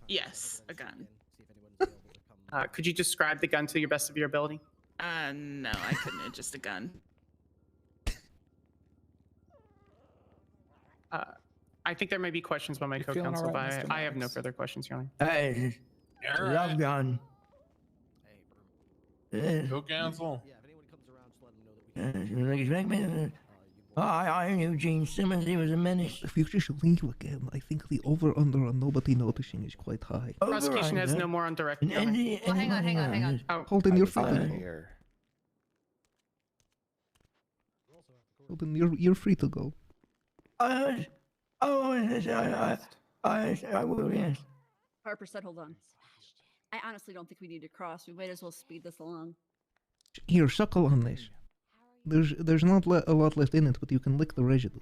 S24: Yes, a gun.
S8: Could you describe the gun to your best of your ability?
S24: No, I couldn't. It's just a gun.
S8: I think there may be questions by my
S26: feeling
S8: co-counsel,
S26: all right,
S8: but
S26: Mr.
S8: I have no
S26: Maddox?
S8: further questions, Your Honor.
S12: Hey, love gun.
S22: Co-counsel.
S12: You expect me to I knew Gene Simmons. He was a menace.
S3: If you just leave again, I think the over-under on nobody noticing is quite high.
S8: Prosecution has no more on direct.
S1: Well, hang on.
S8: Oh,
S3: Holden, you're free to go. Holden, you're free to go.
S12: I will, yes.
S11: Harper said, hold on. I honestly don't think we need to cross. We might as well speed this along.
S3: Here, suckle on this. There's not a lot left in it, but you can lick the residue.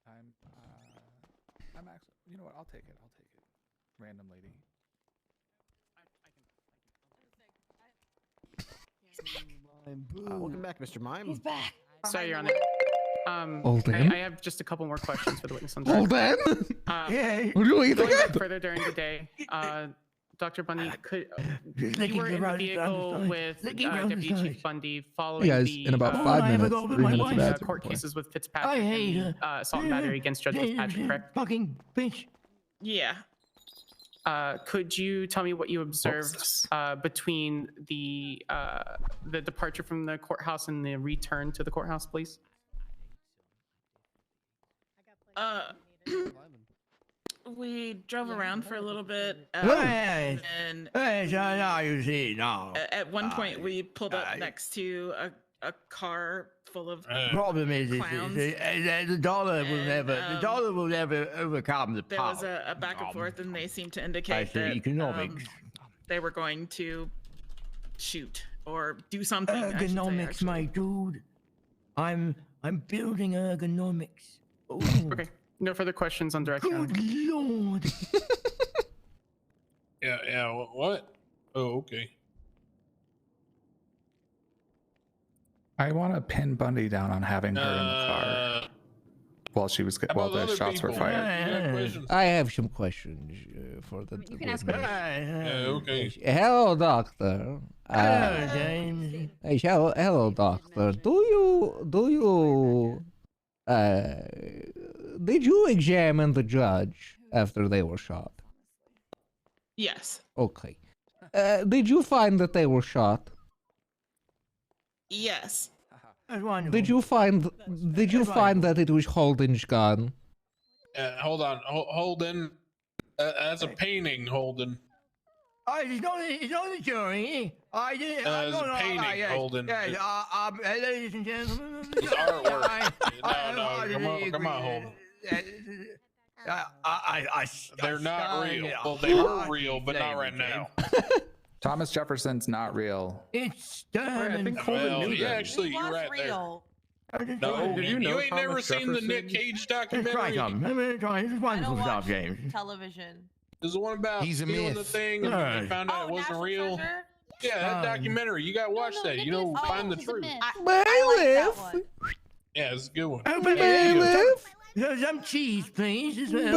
S26: I'm actually, you know what? I'll take it. Random lady.
S15: Welcome back, Mr. Mime.
S11: He's back.
S8: Sorry, Your Honor.
S3: Holden?
S8: I have just a couple more questions for the witness on
S3: Holden?
S8: Yeah.
S3: What are you
S8: Going
S3: eating?
S8: back further during the day, Dr. Bundy, you were in the vehicle with Deputy Chief Bundy following
S3: Yes, in about 5 minutes, 3 minutes back.
S8: court cases with Fitzpatrick and assault and battery against Judge Fitzpatrick, correct?
S12: Fucking bitch.
S8: Yeah. Could you tell me what you observed between the departure from the courthouse and the return to the courthouse, please?
S24: We drove around for a little bit.
S12: Yes.
S24: And
S12: You see now.
S24: at one point, we pulled up next to a car full of
S12: Problem is,
S24: clowns.
S12: the dollar will never overcome the
S24: There
S12: power.
S24: was a back and forth, and they seemed to indicate
S12: I see
S24: that
S12: economics.
S24: they were going to shoot or do something. I should say,
S12: Ergonomics,
S24: actually.
S12: my dude. I'm building ergonomics. Ooh.
S8: Okay. No further questions on direct.
S12: Good lord.
S23: Yeah. What? Oh, okay.
S26: I want to pin Bundy down on having her in the car while the shots were fired.
S3: I have some questions for the.
S11: You can ask
S23: okay.
S3: Hello, doctor.
S12: Hello, James.
S3: Hey, hello, doctor. Did you examine the judge after they were shot?
S24: Yes.
S3: Okay. Did you find that they were shot?
S24: Yes.
S3: Did you find that it was Holden's gun?
S23: Hold on. Holden. That's a painting, Holden.
S12: He's on the jury. I did.
S23: It's a painting, Holden.
S12: Yes, ladies and gentlemen.
S23: It's artwork. No, come on, Holden. They're not real. Well, they were real, but not right now.
S26: Thomas Jefferson's not real.
S12: It's
S23: done. I think Holden knew that. Actually, you're right
S1: real.
S23: there. No, you ain't never seen the Nick Cage documentary.
S12: This is wonderful stuff, James.
S1: Television.
S23: There's the one about stealing the thing and they found out it wasn't real.
S1: Treasure?
S23: Yeah, that documentary. You gotta watch that. You know, find the truth.
S1: Bailiff.
S23: Yeah, it's a good one.
S3: Bailiff.
S12: Some cheese, please, as well.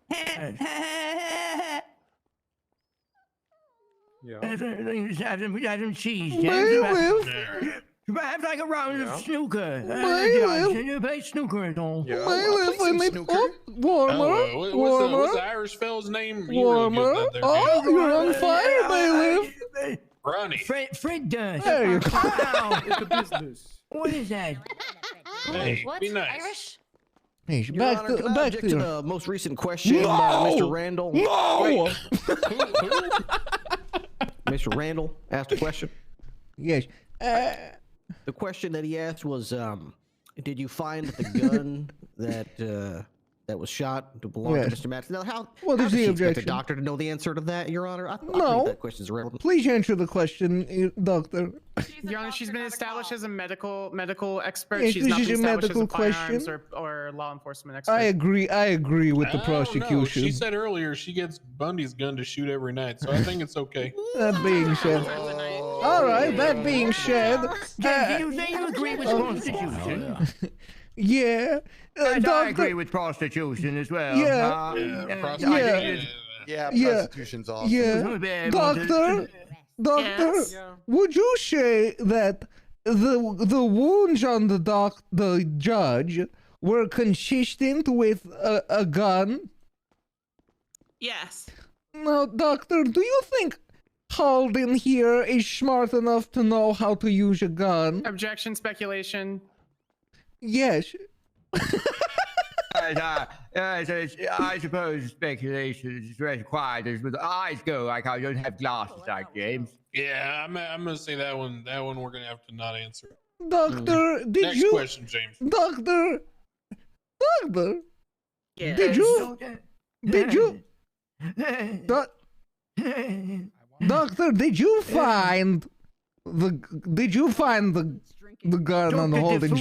S3: Bailiff.
S12: Have some cheese, James.
S3: Bailiff.
S12: Perhaps like a round of snooker.
S3: Bailiff.
S12: You play snooker at all?
S3: Bailiff, I need warmer.
S23: What's the Irish fellow's name?
S3: Warmer. Oh, you're on fire, Bailiff.
S23: Ronnie.
S12: Fred does.
S3: There you go.
S12: It's a business. What is that?
S23: Hey,
S11: What?
S23: be nice.
S11: Irish?
S3: Hey,
S15: Your
S3: back
S15: Honor,
S3: to
S15: can I object to the most recent question, Mr. Randall?
S3: No.
S15: Mr. Randall asked a question.
S3: Yes.
S15: The question that he asked was, did you find that the gun that was shot belonged to
S3: Yes.
S15: Mr. Maddox? Now,
S3: What
S15: how
S3: is
S15: does
S3: the
S15: he expect
S3: objection?
S15: the doctor to know the answer to that, Your Honor? I
S3: No.
S15: think that question is irrelevant.
S3: Please answer the question, doctor.
S8: Your Honor, she's been established as a medical expert.
S3: Yes,
S8: She's
S3: this
S8: not
S3: is
S8: been
S3: a
S8: established
S3: medical
S8: as a firearms
S3: question.
S8: or law enforcement expert.
S3: I agree with the
S23: I don't know.
S3: prosecution.
S23: She said earlier she gets Bundy's gun to shoot every night, so I think it's okay.
S3: That being said, all right. That being said,
S12: you agree with prostitution?
S3: Yeah,
S12: I
S3: doctor.
S12: agree with prostitution as well.
S14: Prostitution's awesome.
S3: Yeah, doctor.
S8: Yes.
S3: Would you say that the wounds on the judge were consistent with a gun?
S24: Yes.
S3: Now, doctor, do you think Holden here is smart enough to know how to use a gun.
S8: Objection, speculation.
S3: Yes.
S12: I suppose speculation is required as with eyes go, like I don't have glasses like James.
S23: Yeah, I'm gonna say that one. That one we're gonna have to not answer.
S3: Doctor, did
S23: Next
S3: you?
S23: question, James.
S3: Doctor.
S23: Yes.
S3: Did you? Doctor, did you find the gun on the Holden?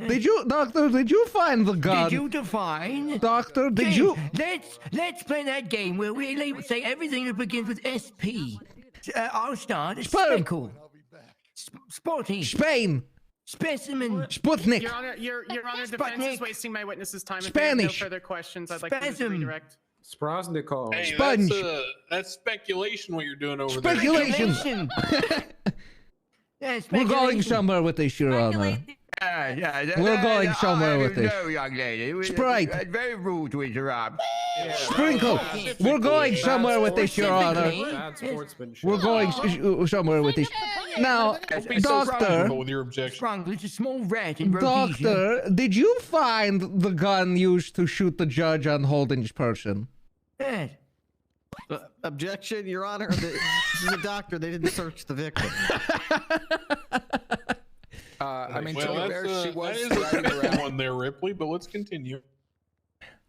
S3: Did you, Doctor? Did you find the gun?
S12: Did you define?
S3: Doctor, did
S12: James,
S3: you?
S12: Let's play that game where we say everything that begins with SP. I'll start. Speckle. Sporty.
S3: Spain.
S12: Specimen.
S3: Sputnik.
S8: Your Honor, your Honor, defense is wasting my witness's time. If
S3: Spanish.
S8: they have no further questions, I'd like to redirect.
S2: Sprosnikov.
S23: Hey,
S3: Sponge.
S23: That's speculation. What you're doing over
S3: Speculation. We're going somewhere with this, Your Honor. We're going somewhere with this.
S12: No, young lady.
S3: Sprite.
S12: Very rude to interrupt.
S3: Sprinkle. We're going somewhere with this, Your Honor. We're going somewhere with this. Now, Doctor.
S23: with your objection.
S12: It's a small rat in Rhodesia.
S3: Doctor, did you find the gun used to shoot the judge on Holden's person?
S15: Objection, Your Honor. This is a doctor. They didn't search the victim.
S26: I mean,
S23: well,
S26: to be fair, she was
S23: that is
S26: riding
S23: a
S26: around.
S23: one there, Ripley. But let's continue.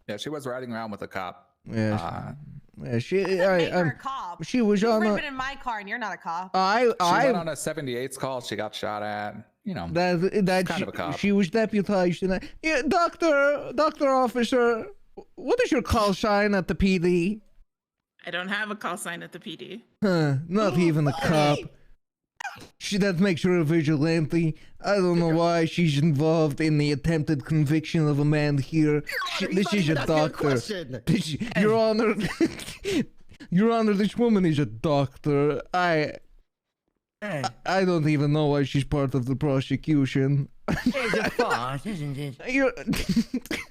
S26: Yeah, she was riding around with a cop.
S3: Yeah, she
S1: cop.
S3: she was
S1: You've
S3: on
S1: been
S3: a.
S1: in my car and you're not a cop.
S26: She went on a 78's call. She got shot at. You know,
S3: That
S26: kind of a cop.
S3: she was deputized in that. Yeah, doctor officer, what is your call sign at the PD?
S10: I don't have a call sign at the PD.
S3: Huh, not even a cop. That makes her a vigilante. I don't know why she's involved in the attempted conviction of a man here. This is a doctor. Your Honor, Your Honor, this woman is a doctor. I don't even know why she's part of the prosecution.
S12: It's a farce, isn't it?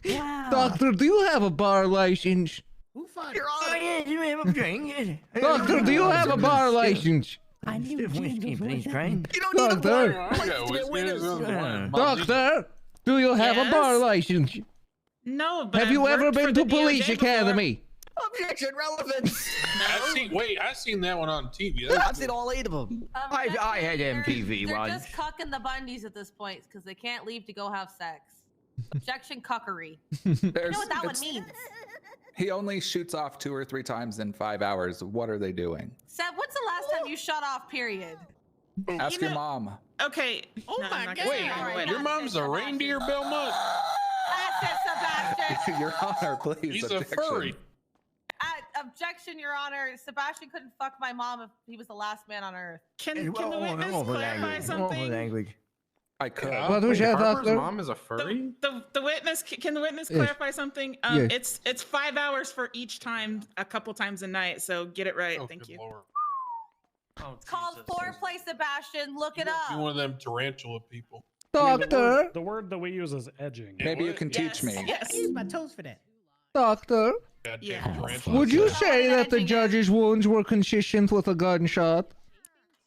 S3: Wow. Doctor, do you have a bar license?
S12: Your Honor, yes, you have a drink.
S3: Doctor, do you have a bar license?
S12: I need whiskey, please, Crane.
S15: You don't need a bar.
S3: Doctor, do you have a bar license?
S10: No, but
S3: have you ever been to police academy?
S15: Objection, relevance.
S23: I've seen that one on TV.
S15: I've seen all 8 of them.
S12: I had MTV
S1: They're
S12: once.
S1: just cucking the Bundys at this point because they can't leave to go have sex. Objection, cuckery. You know what that one means?
S26: He only shoots off 2 or 3 times in 5 hours. What are they doing?
S1: Seb, what's the last time you shut off, period?
S26: Ask your mom.
S10: Okay.
S1: Oh my God.
S23: Wait, your mom's a reindeer, Belmont?
S1: That's it, Sebastian.
S26: Your Honor, please.
S23: He's
S26: objection.
S23: a furry.
S1: Objection, Your Honor. Sebastian couldn't fuck my mom if he was the last man on Earth.
S10: Can the witness clarify something?
S26: I could.
S3: What was that, doctor?
S2: Mom is a furry?
S10: The witness, can the witness
S3: Yes.
S10: clarify something?
S3: Yes.
S10: It's 5 hours for each time, a couple times a night. So get it right. Thank you.
S1: It's called foreplay, Sebastian. Look it
S23: You're
S1: up.
S23: one of them tarantula people.
S3: Doctor.
S9: The word that we use is edging.
S26: Maybe you can teach me.
S10: Yes.
S17: I use my toes for that.
S3: Doctor, would you say that the judge's wounds were consistent with a gunshot?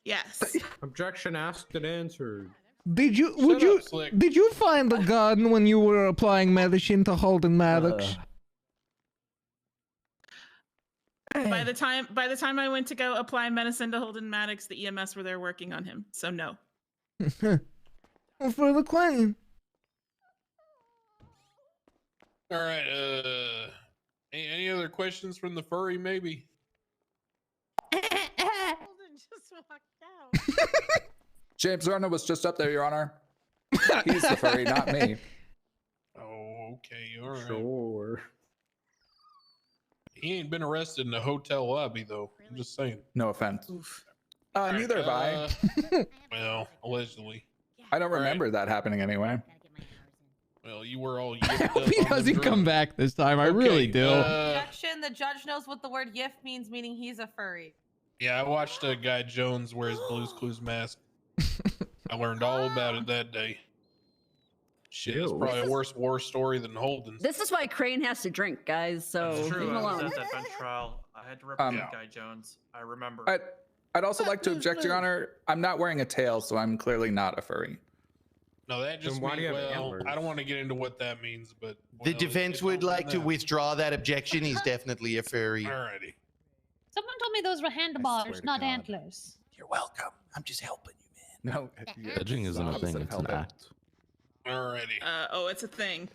S10: Yes.
S2: Objection asked and answered.
S3: Did you
S23: Slick.
S3: did you find the gun when you were applying medicine to Holden Maddox?
S10: By the time I went to go apply medicine to Holden Maddox, the EMS were there working on him. So no.
S3: Well, for the claim.
S23: All right. Any other questions from the furry? Maybe.
S1: Just walked out.
S26: James Garner was just up there, Your Honor. He's the furry, not me.
S23: Oh, okay. All right.
S2: Sure.
S23: He ain't been arrested in a hotel lobby, though. I'm just saying.
S26: No offense. Neither have I.
S23: Well, allegedly.
S26: I don't remember that happening anyway.
S23: Well, you were all.
S4: I hope he doesn't come back this time. I really do.
S1: Objection. The judge knows what the word "yif" means, meaning he's a furry.
S23: Yeah, I watched a guy Jones wear his Blue's Clues mask. I learned all about it that day. Shit, it's probably a worse war story than Holden's.
S11: This is why Crane has to drink, guys. So
S7: That's true.
S11: leave him
S7: I was
S11: alone.
S7: at that bench trial. I had to represent Guy Jones. I remember.
S26: I'd also like to object, Your Honor. I'm not wearing a tail, so I'm clearly not a furry.
S22: No, that just
S2: why do
S22: means,
S2: you have
S22: well,
S2: antlers?
S22: I don't want to get into what that means, but
S14: The
S22: well,
S14: defense
S22: it's
S14: would
S22: all
S14: like to
S22: that.
S14: withdraw that objection. He's definitely a furry.
S22: Alrighty.
S6: Someone told me those were handlebars,
S26: to
S6: not
S26: God.
S6: antlers.
S14: You're welcome. I'm just helping you,
S26: No,
S13: Judging isn't a thing, it's an act.
S22: Alrighty.
S10: Oh, it's a thing.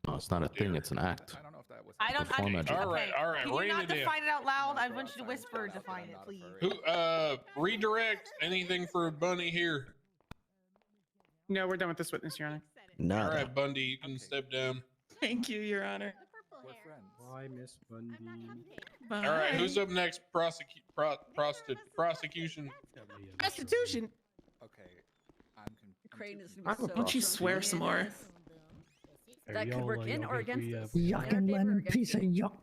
S13: No, it's not a thing, it's an act.
S26: I don't know if that was.
S1: I don't.
S13: Perform that
S22: All right, all right.
S1: Can you
S22: Rein
S1: not
S22: it in.
S1: define it out loud? I want you to whisper define it, please.
S22: Who? Redirect anything for Bunny here.
S8: No, we're done with this witness, Your Honor.
S14: Nada.
S22: All right, Bundy, you can step down.
S10: Thank you, Your Honor.
S2: Why, Miss Bundy?
S22: All right, who's up next? Prosecution.
S8: Prostitution.
S26: Okay.
S11: Crane is
S10: Why don't you swear some more?
S11: That could work in or against us.
S5: Yuck and lemon piece of yuck.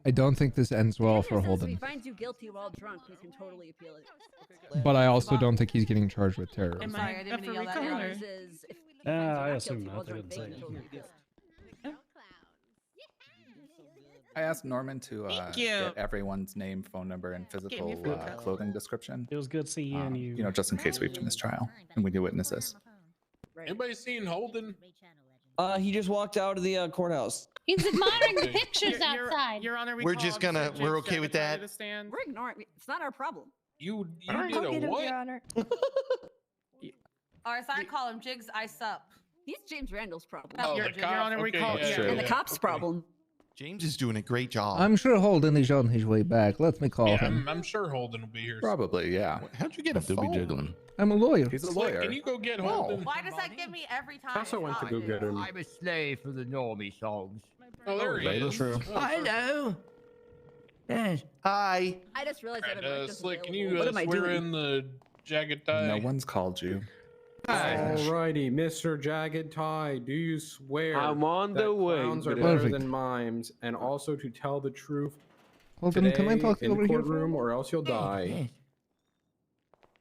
S3: I don't think this ends well for
S11: If he
S3: Holden,
S11: finds you guilty while drunk, we can totally appeal it.
S3: but I also don't think he's getting charged with terrorism.
S10: Am
S11: Sorry,
S10: I
S11: I didn't
S10: up
S11: mean
S10: for
S11: to yell that.
S10: recall, or-
S11: Yours is if he finds
S9: I
S11: you not
S9: assume
S11: guilty
S9: not.
S11: while
S9: They
S11: drunk,
S9: didn't
S11: they
S9: say
S11: can totally appeal it.
S26: I asked Norman to
S10: Thank you.
S26: get everyone's name, phone number, and physical
S10: food color.
S26: clothing description.
S9: It was good seeing you.
S26: You know, just in case we have to mistrial and we do witnesses.
S22: Anybody seen Holden?
S16: He just walked out of the courthouse.
S6: He's admiring the
S22: Okay.
S6: pictures outside.
S8: Your Honor,
S14: We're just
S8: called
S14: gonna-
S8: Judge
S14: we're okay with
S8: Secretary
S14: that?
S8: to stand.
S11: We're ignoring. It's not our problem.
S22: You did
S10: I'll
S22: a
S10: get him,
S22: what?
S10: Your Honor.
S1: Or as I call him, Jigs, I sup.
S11: He's James Randall's problem.
S22: Oh,
S8: Your
S22: the cop.
S8: Honor, we
S22: Okay,
S8: call.
S22: yeah,
S8: Yeah,
S26: Sure.
S11: And the
S22: yeah,
S11: cop's
S22: okay.
S11: problem.
S14: James is doing a great job.
S3: I'm sure Holden is on his way back. Let me call
S22: Yeah,
S3: him.
S22: I'm sure Holden will be here.
S26: Probably, yeah.
S14: How'd you get a
S13: Do be
S14: phone?
S13: jiggling.
S3: I'm a lawyer.
S26: He's a
S22: Slick,
S26: lawyer.
S22: can you go get Holden?
S1: Why does that give me every time?
S2: I also went to go get him.
S12: I'm a slave for the normie songs.
S22: Oh, there he
S13: That
S22: is.
S13: is true.
S22: Oh,
S12: Hello. Yes.
S14: Hi.
S11: I just realized
S22: Alright,
S11: that I'm
S22: Slick, can
S11: available.
S22: you
S11: What am I
S22: swear
S11: doing?
S22: in the jagged tie?
S26: No one's called you.
S2: Alrighty, Mr. Jagged Tie, do you swear
S18: I'm on
S2: that
S18: the way.
S2: clowns are
S18: Good
S2: better
S3: Perfect.
S2: than mimes, and also to tell the truth
S3: Holden,
S2: today
S3: can I talk to you
S2: in
S3: over
S2: the
S3: here?
S2: courtroom, or else you'll die?
S12: Yes.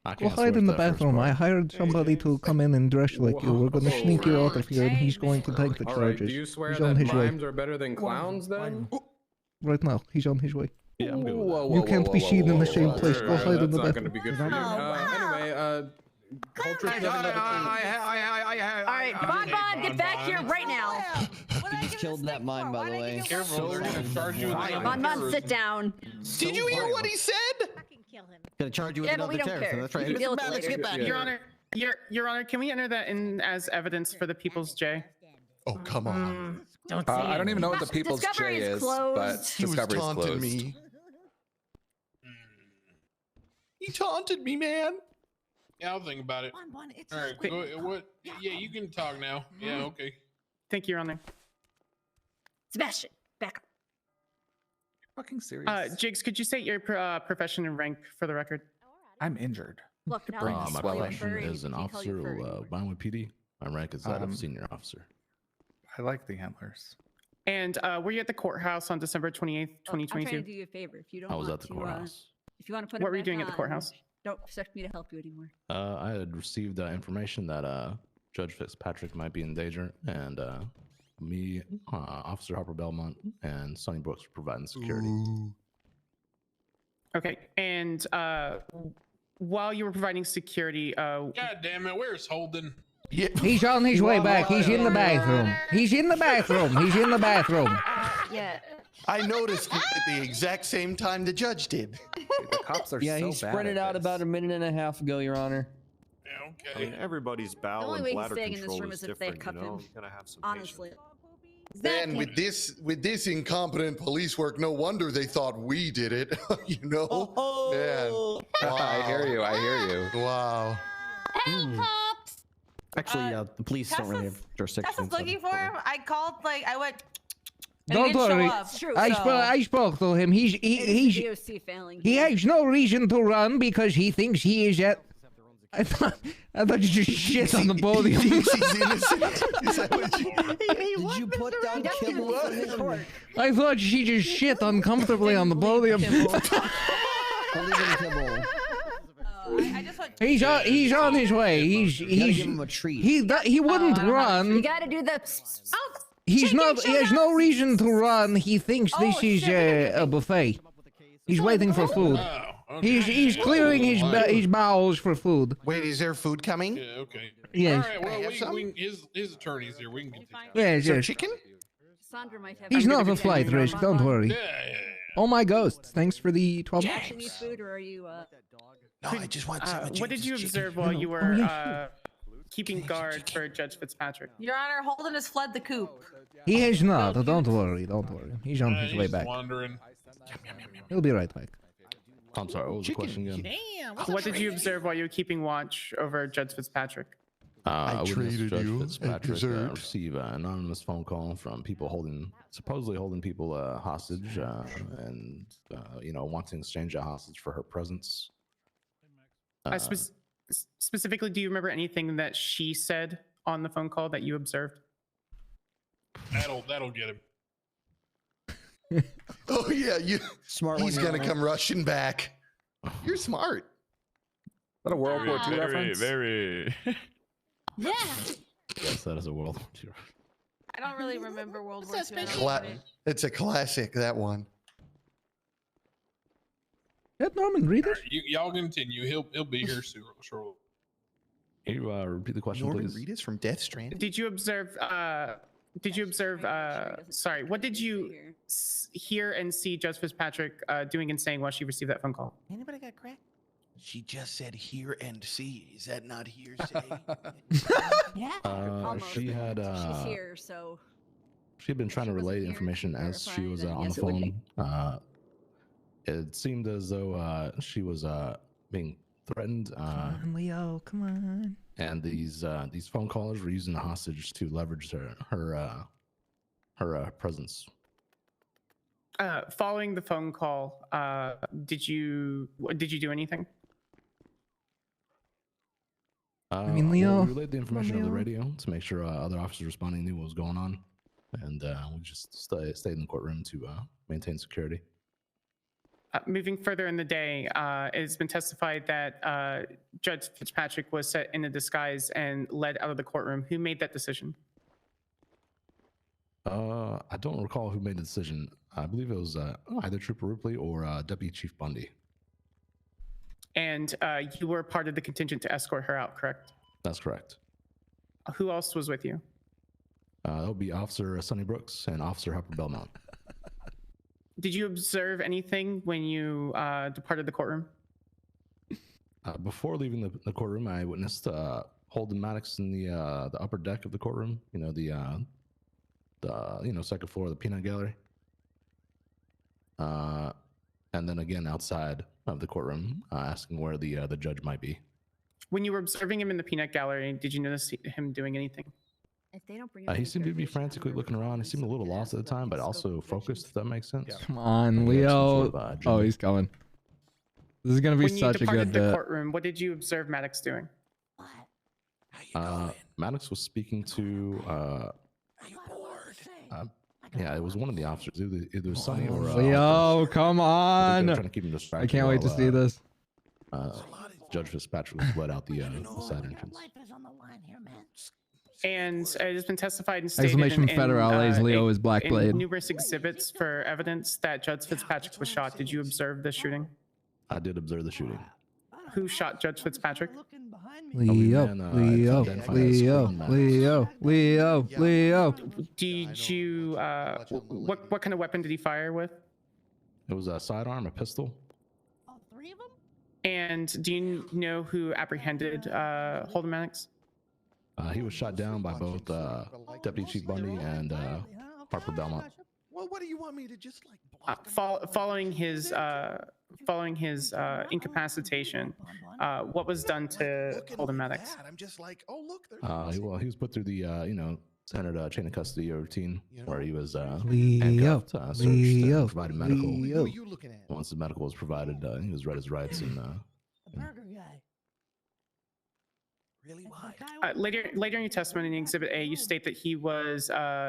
S13: I
S3: Go
S13: can't
S3: hide
S13: swear
S3: in
S13: to
S3: the
S13: that first
S3: bathroom.
S13: part.
S3: I hired somebody to come in and dress like you. We're gonna sneak you out of here, and he's going to take the
S2: All right, do
S3: charges.
S2: you swear
S3: He's
S2: that
S3: on his way.
S2: mimes are better than clowns then?
S3: Right now, he's on his way.
S13: Yeah, I'm good with that.
S3: You can't be seen in the same place. Go hide in
S2: That's
S3: the
S2: not going to
S3: bathroom.
S2: be good for you. Anyway, culture
S11: All right, Bon Bon, get back here right now.
S16: He just killed that mime, by the way.
S22: Careful, they're gonna charge you with
S11: Bon Bon, sit down.
S14: Did you hear what he said?
S15: Gonna charge you with
S11: Yeah, but we
S15: another
S11: don't
S15: terrorist.
S11: care.
S15: That's right.
S11: You deal with it
S15: Let's
S11: later.
S15: get back
S2: Yeah.
S15: here.
S8: Your Honor, can we enter that in as evidence for the People's J?
S14: Oh, come on.
S10: Don't
S26: I don't even know what the people's
S11: Discovery
S26: J
S11: is
S26: is,
S11: closed.
S26: but
S14: He was
S26: Discovery's
S14: taunting
S26: closed.
S14: me. He taunted me, man.
S22: Yeah, I'll think about it.
S1: Bon Bon, it's
S22: All right, go, what? Yeah, you can talk now. Yeah, okay.
S8: Thank you, Your Honor.
S11: Sebastian, back up.
S26: Fucking serious.
S8: Jigs, could you state your profession and rank for the record?
S26: I'm injured.
S11: Look, now
S26: brain
S11: that
S13: My
S11: you call you a
S13: profession
S11: furry,
S13: is an
S11: we call you
S13: officer
S11: furry.
S13: of Vinewood PD. My rank is that of
S26: Um,
S13: senior officer.
S26: I like the antlers.
S8: And were you at the courthouse on December 28th,
S11: Look, I'm trying to
S8: 2022?
S11: do you a favor. If you don't
S13: I was
S11: want
S13: at the
S11: to,
S13: courthouse.
S11: if you want to put
S8: What
S11: it
S8: were you
S11: back
S8: doing at the
S11: on,
S8: courthouse?
S11: Don't expect me to help you anymore.
S13: I had received information that Judge Fitzpatrick might be in danger, and me, Officer Harper Belmont, and Sonny Brooks were providing security.
S8: Okay, and while you were providing security,
S22: God damn it, where's Holden?
S14: Yeah.
S3: He's on his way back. He's in the bathroom. He's in the bathroom. He's in the bathroom.
S11: Yeah.
S14: I noticed at the exact same time the judge did.
S26: The cops are
S16: Yeah,
S26: so
S16: he
S26: bad
S16: sprinted
S26: at
S16: out
S26: this.
S16: about a minute and a half ago, Your Honor.
S22: Yeah,
S18: I
S22: okay.
S18: mean, everybody's
S11: The
S18: bowel
S11: only
S18: and
S11: way he's
S18: bladder
S11: staying in this
S18: control
S11: room
S18: is
S11: is if they
S18: different,
S11: cuff
S18: you know?
S11: him.
S18: You gotta have some
S11: Honestly.
S14: Man, with this incompetent police work, no wonder they thought we did it. You know? Man.
S26: I hear you. I hear you.
S14: Wow.
S6: Hey, cops!
S15: Actually, the police don't really have
S1: Tessa's
S15: jurisdiction. so-
S1: looking for him. I called, like, I went. and he
S3: Don't
S1: didn't show
S3: worry.
S1: up,
S11: It's true.
S3: I spoke to him. He's
S11: It is
S3: he's
S11: the DOC failing.
S3: he has no reason to run because he thinks he is at. I thought you just shit on the podium.
S14: He thinks he's innocent. Is that what you...
S16: Did you put down kibble in his court?
S3: I thought she just shit uncomfortably on the podium.
S16: Believe in kibble.
S1: I just went.
S3: He's on his way. He's
S16: You gotta give him a treat.
S3: he wouldn't
S11: You
S3: run.
S11: gotta do the.
S3: He's not. He has no reason to run. He thinks this is a buffet. He's waiting for food.
S22: Oh,
S3: He's clearing his bowels for food.
S14: Wait, is there food coming?
S23: Yeah, okay.
S3: Yes.
S23: All right, well, his attorney's here. We can get
S3: Yes,
S14: Is there
S3: yes.
S14: chicken?
S11: Sandra might have.
S3: He's not a flight risk, don't worry. Oh my ghosts, thanks for the 12
S11: Jackson,
S3: months.
S11: you food, or are you?
S14: No, I just want some.
S8: What did you observe while you were keeping guard for Judge Fitzpatrick?
S1: Your Honor, Holden has fled the coop.
S3: He has not, don't worry, don't worry. He's on his way back.
S23: Wandering.
S3: He'll be right back.
S13: I'm sorry, what was the question again?
S8: What did you observe while you were keeping watch over Judge Fitzpatrick?
S13: I witnessed
S14: traded
S13: Judge
S14: you
S13: Fitzpatrick
S14: dessert.
S13: receive an anonymous phone call from people supposedly holding people hostage, and wanting to exchange a hostage for her presence.
S8: Specifically, do you remember anything that she said on the phone call that you observed?
S23: That'll get him.
S14: Oh yeah,
S16: smart.
S14: He's gonna come rushing back. You're smart.
S26: Is that a World War II reference?
S23: Very.
S6: Yeah.
S13: Yes, that is a World War II.
S1: I don't really remember World War II.
S14: It's a classic, that one.
S3: That Norman Reedus?
S23: Y'all continue. He'll be here soon. Sure.
S13: Can you repeat the question,
S14: Norman
S13: please?
S14: Reedus from Death Stranding.
S8: Did you observe? Sorry, what did you hear and see Judge Fitzpatrick doing and saying while she received that phone call?
S14: Anybody got crack? She just said hear and see. Is that not hearsay?
S11: Yeah.
S13: She had.
S11: She's here, so.
S13: She had been trying to relay information as she was on the phone. It seemed as though she was being threatened.
S3: Come on, Leo, come on.
S13: And these phone callers were using the hostage to leverage her presence.
S8: Following the phone call, did you do anything?
S3: I mean, Leo.
S13: We relayed the information over the radio to make sure other officers responding knew what was going on, and we just stayed in the courtroom to maintain security.
S8: Moving further in the day, it has been testified that Judge Fitzpatrick was set in a disguise and led out of the courtroom. Who made that decision?
S13: I don't recall who made the decision. I believe it was either Trooper Ripley or Deputy Chief Bundy.
S8: And you were part of the contingent to escort her out, correct?
S13: That's correct.
S8: Who else was with you?
S13: That would be Officer Sonny Brooks and Officer Harper Belmont.
S8: Did you observe anything when you departed the courtroom?
S13: Before leaving the courtroom, I witnessed Holden Maddox in the upper deck of the courtroom. You know, the second floor of the peanut gallery. And then again outside of the courtroom, asking where the judge might be.
S8: When you were observing him in the peanut gallery, did you notice him doing anything?
S11: If they don't bring
S13: He seemed to be frantically looking around. He seemed a little lost at the time, but also focused, if that makes sense.
S3: Come on, Leo. Oh, he's coming. This is going to be such a good
S8: When you departed the
S3: bit.
S8: courtroom, what did you observe Maddox doing?
S13: Maddox was speaking to... yeah, it was one of the officers. Either Sonny or...
S3: Leo, come on.
S13: Trying to keep him distracted
S3: I can't wait to see this.
S13: Judge Fitzpatrick was let out the side entrance.
S8: And it has been testified and stated
S3: Exclamation federales, Leo is Black Blade.
S8: numerous exhibits for evidence that Judge Fitzpatrick was shot. Did you observe the shooting?
S13: I did observe the shooting.
S8: Who shot Judge Fitzpatrick?
S3: Leo, Leo, Leo, Leo, Leo, Leo.
S8: Did you, what kind of weapon did he fire with?
S13: It was a sidearm, a pistol.
S8: And do you know who apprehended Holden Maddox?
S13: He was shot down by both Deputy Chief Bundy and Harper Belmont.
S14: Well, what do you want me to just like?
S8: Following his incapacitation, what was done to Holden Maddox?
S14: I'm just like, oh look.
S13: He was put through the standard chain of custody routine where he was
S3: Leo,
S13: handcuffed, searched,
S3: Leo,
S13: and provided medical.
S3: Leo.
S13: Once the medical was provided, he was read his rights and.
S14: Really? Why?
S8: Later in your testimony in Exhibit A, you state that he was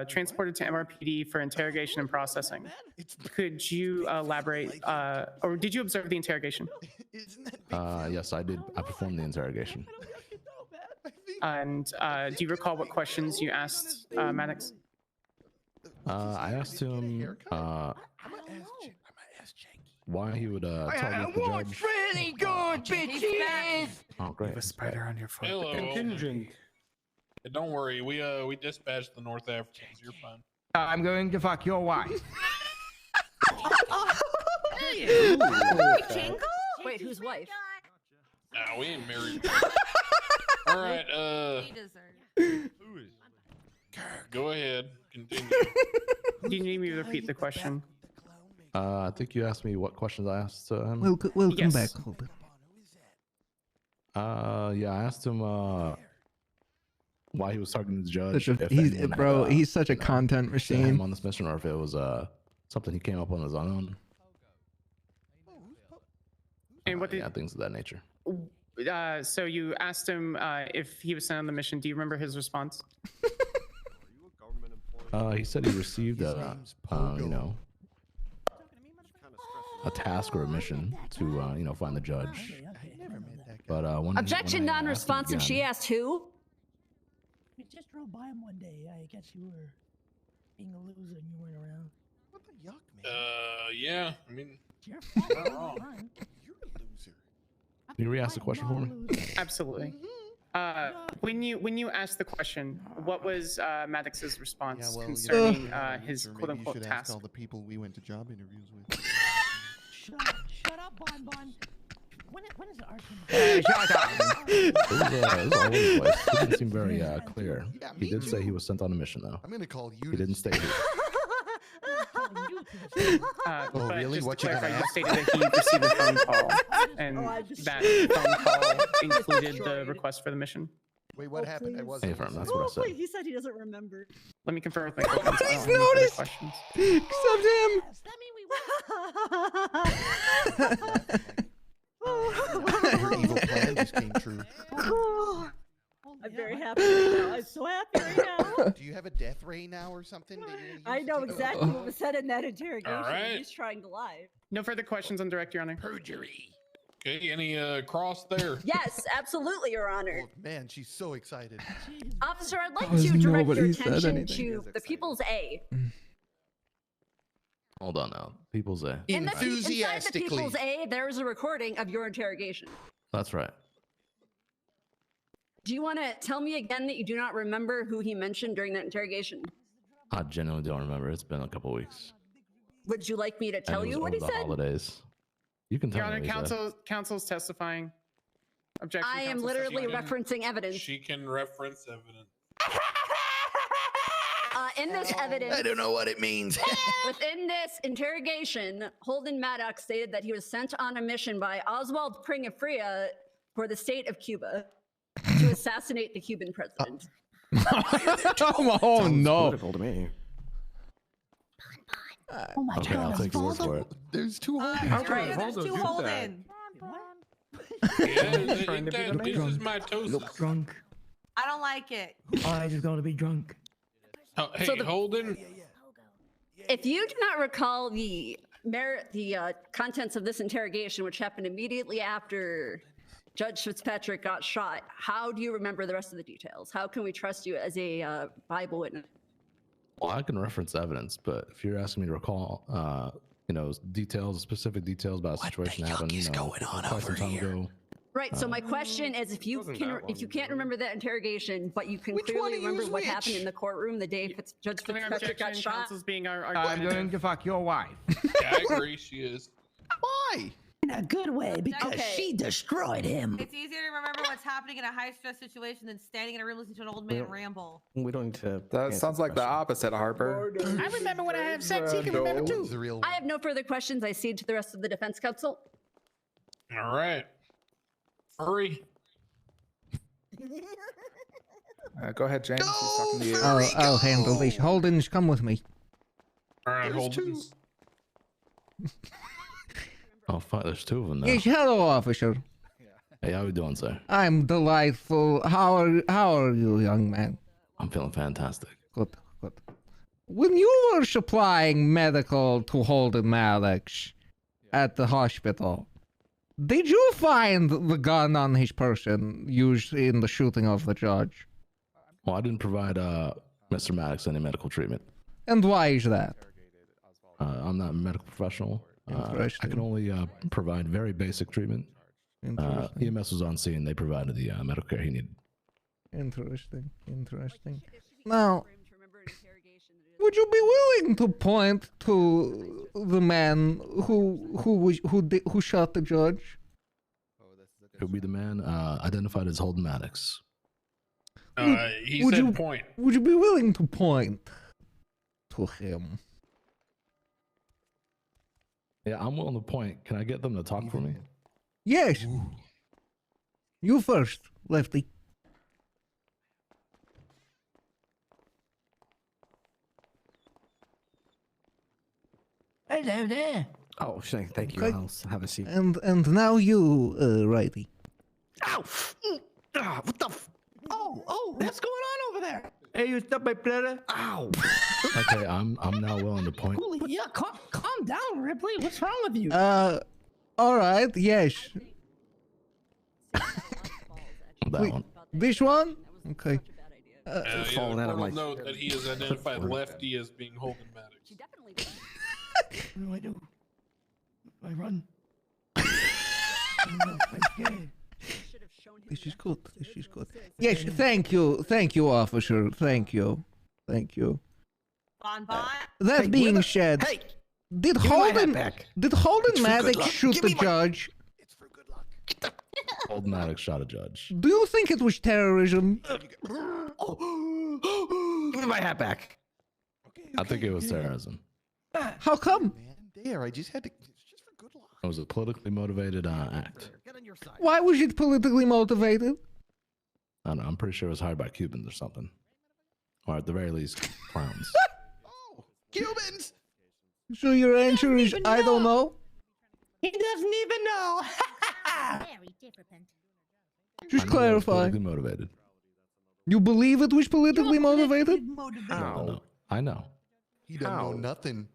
S8: transported to MRPD for interrogation and processing. Could you elaborate, or did you observe the interrogation?
S13: Yes, I did. I performed the interrogation.
S8: And do you recall what questions you asked Maddox?
S13: I asked him why he would target the judge.
S12: Really good, bitches.
S13: Oh, great.
S26: A spider on your foot.
S22: Hello.
S7: Contingent.
S22: Yeah, don't worry, we dispatched the North Africans. You're fine.
S12: I'm going to fuck your wife.
S11: Wait, whose wife?
S22: Nah, we ain't married. All right. Go ahead. Continue.
S8: Do you need me to repeat the question?
S13: I think you asked me what questions I asked him.
S3: Welcome back, Holden.
S13: Yeah, I asked him why he was targeting the judge. If
S3: He's,
S13: anyone
S3: bro,
S13: had,
S3: he's such a content
S13: sent
S3: machine.
S13: him on this mission, or if it was something he came up on his own.
S8: And what did
S13: things of that nature.
S8: So you asked him if he was sent on the mission. Do you remember his response?
S13: He said he received a task or a mission to find the judge. But
S11: Objection
S13: when I asked him
S11: non-responsive.
S13: again-
S11: She asked who?
S5: We just drove by him one day. I guess you were being a loser and you weren't around.
S17: What the yuck, man?
S22: Yeah. I mean,
S5: You're
S22: not wrong.
S17: You're a loser.
S13: Can you re-ask the question for me?
S8: Absolutely. When you asked the question, what was Maddox's response concerning his quote-unquote
S17: Ask
S8: task?
S17: all the people we went to job interviews with.
S5: Shut up, Bon Bon. When is the arson?
S13: Shut up! It was all over the place. He didn't seem very clear.
S17: Yeah,
S13: He
S17: me
S13: did say
S17: too.
S13: he was sent on a mission, though.
S17: I'm gonna call you.
S13: He didn't state it.
S8: But
S17: really?
S8: just
S17: What
S8: to
S17: you
S8: clarify,
S17: gonna
S8: you
S17: ask?
S8: stated that he received a phone call, and that phone call included the request for the mission.
S17: Wait, what happened? I wasn't.
S13: Hey, firm, that's what I said.
S11: He said he doesn't remember.
S8: Let me confirm with my co-counsel.
S3: He's
S8: I don't have any further
S3: noticed.
S8: questions.
S3: Except him.
S17: Your evil plan just came true.
S11: I'm very happy right now. I'm so happy right now.
S17: Do you have a death ray now or something? That you're gonna
S11: I
S17: use
S11: know
S17: to take
S11: exactly what was said in that interrogation.
S22: All right.
S11: He's trying to lie.
S8: No further questions on direct, Your Honor.
S17: Perjury.
S22: okay. Any cross there?
S11: Yes, absolutely, Your Honor.
S17: Oh, man, she's so excited.
S11: Officer, I'd like
S3: Because
S11: to direct your
S3: nobody said
S11: attention
S3: anything.
S11: to the People's A.
S13: Hold on now. People's A.
S11: Inside the
S17: Enthusiastically.
S11: People's A, there is a recording of your interrogation.
S13: That's right.
S11: Do you want to tell me again that you do not remember who he mentioned during that interrogation?
S13: I genuinely don't remember. It's been a couple weeks.
S11: Would you like me to
S13: And
S11: tell
S13: it was
S11: you what
S13: over
S11: he
S13: the
S11: said?
S13: holidays. You can tell
S8: Your Honor,
S13: me what he said.
S8: counsel's testifying. Objection.
S11: I am
S8: counsel
S11: literally
S8: testifying.
S11: referencing evidence.
S22: She can reference evidence.
S11: In this evidence,
S14: I don't know what it means.
S11: within this interrogation, Holden Maddox stated that he was sent on a mission by Oswald Pringafria for the state of Cuba to assassinate the Cuban president.
S3: Oh no.
S15: Political to me.
S5: Oh my
S13: Okay, I'll
S5: god.
S13: take your word for it.
S17: There's two holders.
S1: That's right.
S2: Okay,
S1: There's
S2: Holden,
S1: two
S2: do that.
S1: Holden.
S22: Yeah,
S2: Trying to be the
S22: this
S2: man.
S22: is mitosis.
S12: Look drunk.
S1: I don't like it.
S12: I just gonna be drunk.
S22: Oh, hey,
S11: So the-
S22: Holden.
S11: If you do not recall the contents of this interrogation, which happened immediately after Judge Fitzpatrick got shot, how do you remember the rest of the details? How can we trust you as a Bible witness?
S13: Well, I can reference evidence, but if you're asking me to recall, details, specific details about a situation that happened, quite some time ago.
S11: Right. So my question is, if you can't remember that interrogation, but you can clearly remember what happened in the courtroom the day Judge Fitzpatrick got shot.
S8: Counsel's being our
S12: I'm going to fuck your wife.
S22: Yeah, I agree. She is.
S17: Why?
S5: In a good way, because
S11: Okay.
S5: she destroyed him.
S1: It's easier to remember what's happening in a high stress situation than standing in a room listening to an old man ramble.
S15: We don't need to.
S26: That
S15: answer
S26: sounds like the
S15: questions.
S26: opposite, Harper.
S12: I remember when I have sex. He can remember too.
S17: The real
S11: I have no further questions. I cede to the rest of the defense counsel.
S22: All right. Hurry.
S26: Go ahead, James. He's talking to you.
S3: I'll handle this. Holden, come with me.
S22: All right,
S17: There's
S22: Holden.
S17: two.
S13: Oh, fuck, there's two of them now.
S3: Yes, hello, officer.
S13: Hey, how you doing, sir?
S3: I'm delightful. How are you, young man?
S13: I'm feeling fantastic.
S3: Good, good. When you were supplying medical to Holden Maddox at the hospital, did you find the gun on his person used in the shooting of the judge?
S13: Well, I didn't provide Mr. Maddox any medical treatment.
S3: And why is that?
S13: I'm not a medical professional. I can only provide very basic treatment. EMS was on scene. They provided the medical care he needed.
S3: Interesting. Now, would you be willing to point to the man who shot the judge?
S13: It would be the man identified as Holden Maddox.
S22: He said point.
S3: Would you be willing to point to him?
S13: Yeah, I'm willing to point. Can I get them to talk for me?
S3: Yes. You first, Lefty.
S12: Hello there.
S15: Oh, thank you.
S3: Okay.
S15: I'll have a seat.
S3: And now you, Righty.
S12: Ow! What the? Oh, what's going on over there? Hey, you stop my brother. Ow!
S13: Okay, I'm now willing to point.
S5: Holy, yeah, calm down, Ripley. What's wrong with you?
S3: All right. Yes.
S13: That one.
S3: This one? Okay.
S15: Falling out of my.
S22: Note that he has identified Lefty as being Holden Maddox.
S12: What do I do? I run.
S3: This is good. Yes, thank you, officer. Thank you.
S1: Bon.
S3: That being said, did Holden Maddox shoot the judge?
S13: Holden Maddox shot a judge.
S3: Do you think it was terrorism?
S15: Give me my hat back.
S13: I think it was terrorism.
S3: How come?
S14: There, I just had to.
S13: It was a politically motivated act.
S3: Why was it politically motivated?
S13: I don't know. I'm pretty sure it was hired by Cubans or something. Or at the very least, clowns.
S14: Cubans!
S3: So your answer is I don't know?
S5: He doesn't even know.
S6: Very different.
S3: Just clarify.
S13: Politically motivated.
S3: You believe it was politically motivated?
S13: How? I know.
S14: He doesn't know nothing.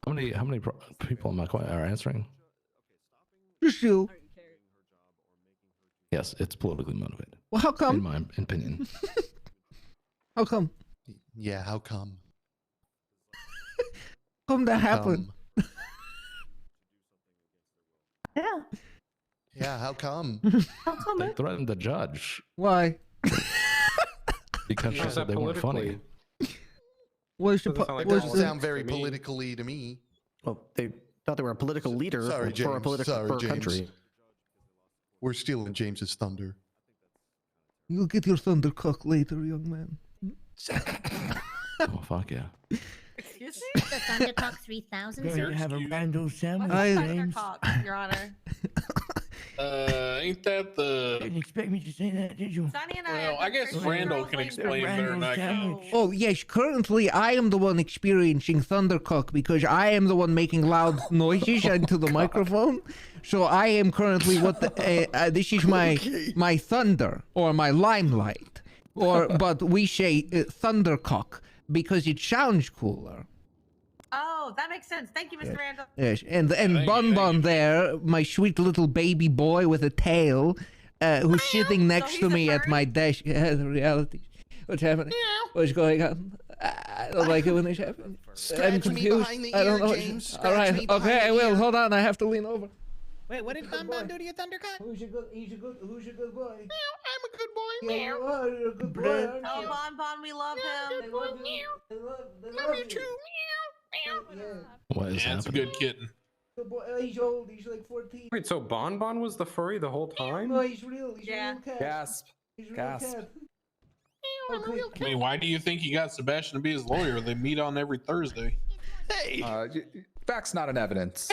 S13: How many people am I are answering?
S3: Just you.
S13: Yes, it's politically motivated.
S3: Well, how come?
S13: In my opinion.
S3: How come?
S14: Yeah, how come?
S3: Come that happened?
S5: Yeah.
S14: Yeah, how come?
S13: They threatened the judge.
S3: Why?
S13: Because she said they weren't funny.
S3: What's
S14: That doesn't sound very politically to me.
S15: Well, they thought they were a political leader
S14: Sorry, James.
S15: for a political
S14: Sorry,
S15: for a
S14: James.
S15: country.
S14: We're stealing James's thunder.
S3: You'll get your thundercock later, young man.
S13: Oh, fuck yeah.
S6: Excuse me? The Thundercock 3000,
S12: Going
S6: sir?
S12: to have a randal sandwich, James.
S1: Thundercock, Your Honor.
S22: Ain't that the?
S12: Didn't expect me to say that, did you?
S1: Sonny and
S22: Well, I guess Randall can explain better than I can.
S3: Oh, yes, currently I am the one experiencing thundercock because I am the one making loud noises into the microphone. So I am currently this is my thunder or my limelight. But we say thundercock because it sounds cooler.
S1: Oh, that makes sense. Thank you, Mr. Randall.
S3: Yes, and Bon Bon there, my sweet little baby boy with a tail, who's sitting next to me at my desk. Yeah, the reality. What's happening? What's going on? I don't like it when this happens. I'm confused. I don't know. All right, okay, I will. Hold on, I have to lean over.
S18: Wait, what did Bon Bon do to your Thundercock?
S3: Who's your good boy?
S18: I'm a good boy.
S3: Yeah, you are. You're a good boy, aren't
S1: Oh,
S3: you?
S1: Bon Bon, we love him.
S3: They love you. They love you too.
S13: What is
S22: That's a
S13: happening?
S22: good kitten.
S3: Good boy. He's old. He's like 14.
S2: Wait, so Bon Bon was the furry the whole time?
S3: No, he's real. He's a real cat.
S2: Gasp.
S3: He's a real
S2: Gasp.
S3: cat.
S1: Okay.
S22: I mean, why do you think he got Sebastian to be his lawyer? They meet on every Thursday.
S14: Hey!
S26: Facts not in evidence.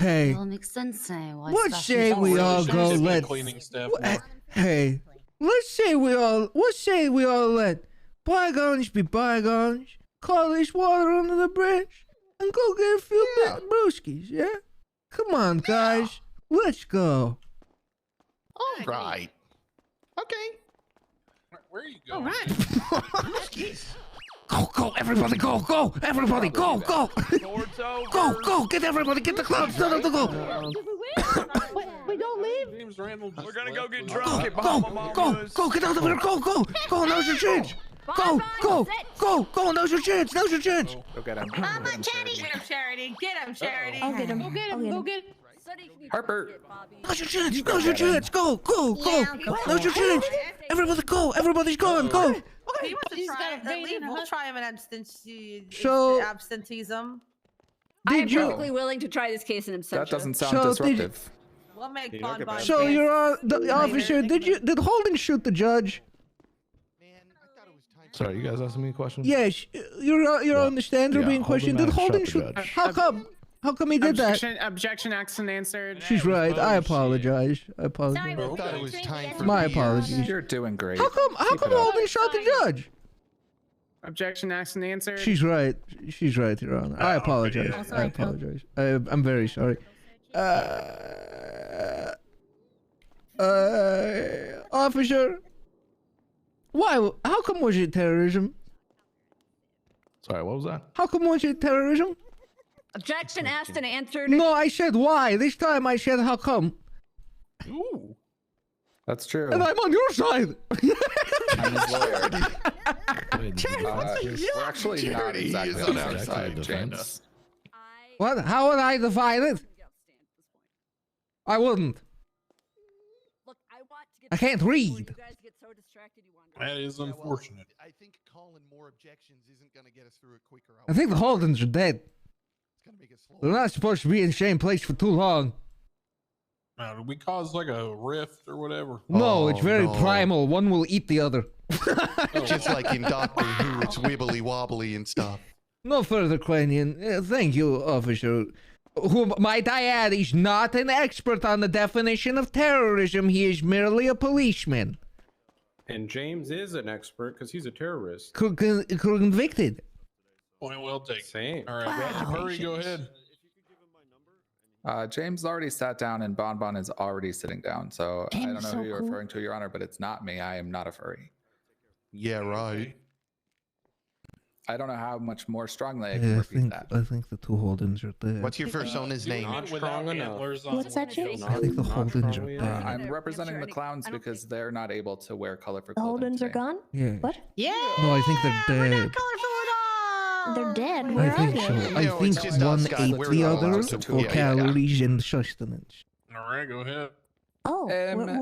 S3: Hey,
S6: Well, makes sense.
S3: what say we all go let?
S22: Cleaning staff.
S3: Hey, let's say we all let bygones be bygones. Call this water under the bridge and go get a few brewskis. Yeah, come on, guys, let's go.
S14: All right. Okay.
S22: Where are you going?
S18: All right.
S3: Go, everybody, go, everybody, go. Go, get everybody, get the clouds, go.
S5: We don't leave.
S22: James Randall.
S12: We're gonna go get
S3: Go,
S12: drunk at Bahama Mama's.
S3: get out of here, go. Now's your chance. Go! Now's your chance.
S2: Go get him.
S1: Mama, Charity. Get him, Charity. Get him, Charity.
S5: I'll get him.
S1: Go get him. Go get him.
S2: Harper.
S3: Now's your chance. Go. Now's your chance. Everybody go. Everybody's going. Go.
S1: He wants to try. We'll try him in absenteeism.
S11: I'm perfectly willing to try this case in absentia.
S2: That doesn't sound disruptive.
S1: We'll make Bon.
S3: So the officer, did Holden shoot the judge?
S13: Sorry, you guys asking me a question?
S3: Yes, you're on the stand. You're being questioned. Did Holden shoot? How come? How come he did that?
S8: Objection asked and answered.
S3: She's right. I apologize. My apologies.
S26: You're doing great.
S3: How come Holden shot the judge?
S8: Objection asked and answered.
S3: She's right, Your Honor. I apologize. I apologize. I'm very sorry. Officer, why? How come was it terrorism?
S13: Sorry, what was that?
S3: How come was it terrorism?
S11: Objection asked and answered.
S3: No, I said why. This time I said how come.
S26: Ooh. That's true.
S3: And I'm on your side.
S26: I'm his lawyer. We're actually not exactly on our side, James.
S3: What? How would I define it? I wouldn't.
S11: Look,
S3: I can't read.
S22: That is unfortunate.
S14: I think calling more objections isn't going to get us through it quicker.
S3: I think the Holdens are dead. They're not supposed to be in the same place for too long.
S22: Now, did we cause like a rift or whatever?
S3: No, it's very primal. One will eat the other.
S14: Just like in Doctor Who, it's wibbly wobbly and stuff.
S3: No further questioning. Thank you, officer. Who, might I add, is not an expert on the definition of terrorism. He is merely a policeman.
S4: And James is an expert because he's a terrorist.
S3: Convicted.
S22: Point well taken.
S4: Same.
S22: All right, hurry, go ahead.
S26: James already sat down and Bon Bon is already sitting down. So I don't know who you're referring to, Your Honor, but it's not me. I am not a furry.
S14: Yeah, right.
S3: I
S2: don't know how much more strongly I can repeat that.
S3: I think the two Holdens are dead.
S14: What's your persona's name?
S22: Not strong enough.
S5: What's that, James?
S3: I think the Holdens are dead.
S2: I'm representing the clowns because they're not able to wear colorful
S5: The
S2: clothing.
S5: Holdens are gone?
S3: Yeah.
S5: What?
S1: Yeah.
S3: No, I think they're dead.
S5: They're dead.
S3: I
S5: Where are
S3: think
S5: they?
S3: so. I think one ate the other for calories and sustenance.
S22: All right, go ahead.
S5: Oh,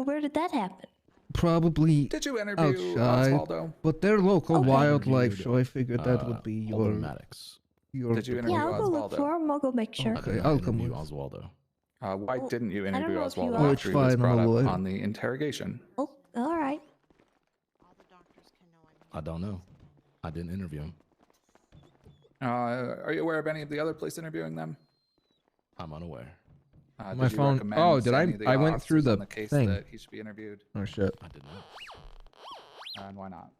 S5: where did that happen?
S3: Probably
S2: Did you interview
S3: outside,
S2: Osvaldo?
S3: but they're local wildlife, so I figured that would be your.
S2: Did you interview
S5: Yeah, I'll go look
S2: Osvaldo?
S5: for him. I'll go make sure.
S3: Okay, I'll come with.
S13: Osvaldo.
S2: Why didn't you interview
S5: know if you
S2: Osvaldo
S5: are.
S2: after he was
S3: It's fine,
S2: brought
S3: I'm a
S2: up
S3: lawyer.
S2: on the interrogation?
S5: Oh, all right.
S13: I don't know. I didn't interview him.
S2: Are you aware of any of the other police interviewing them?
S13: I'm unaware.
S3: My
S2: did you
S3: phone.
S2: recommend
S3: Oh, did
S2: to
S3: I?
S2: any of the
S3: I went through
S2: officers on
S3: the
S2: case
S3: thing.
S2: that he should be interviewed.
S3: Oh shit.
S13: I did not.
S2: And why not?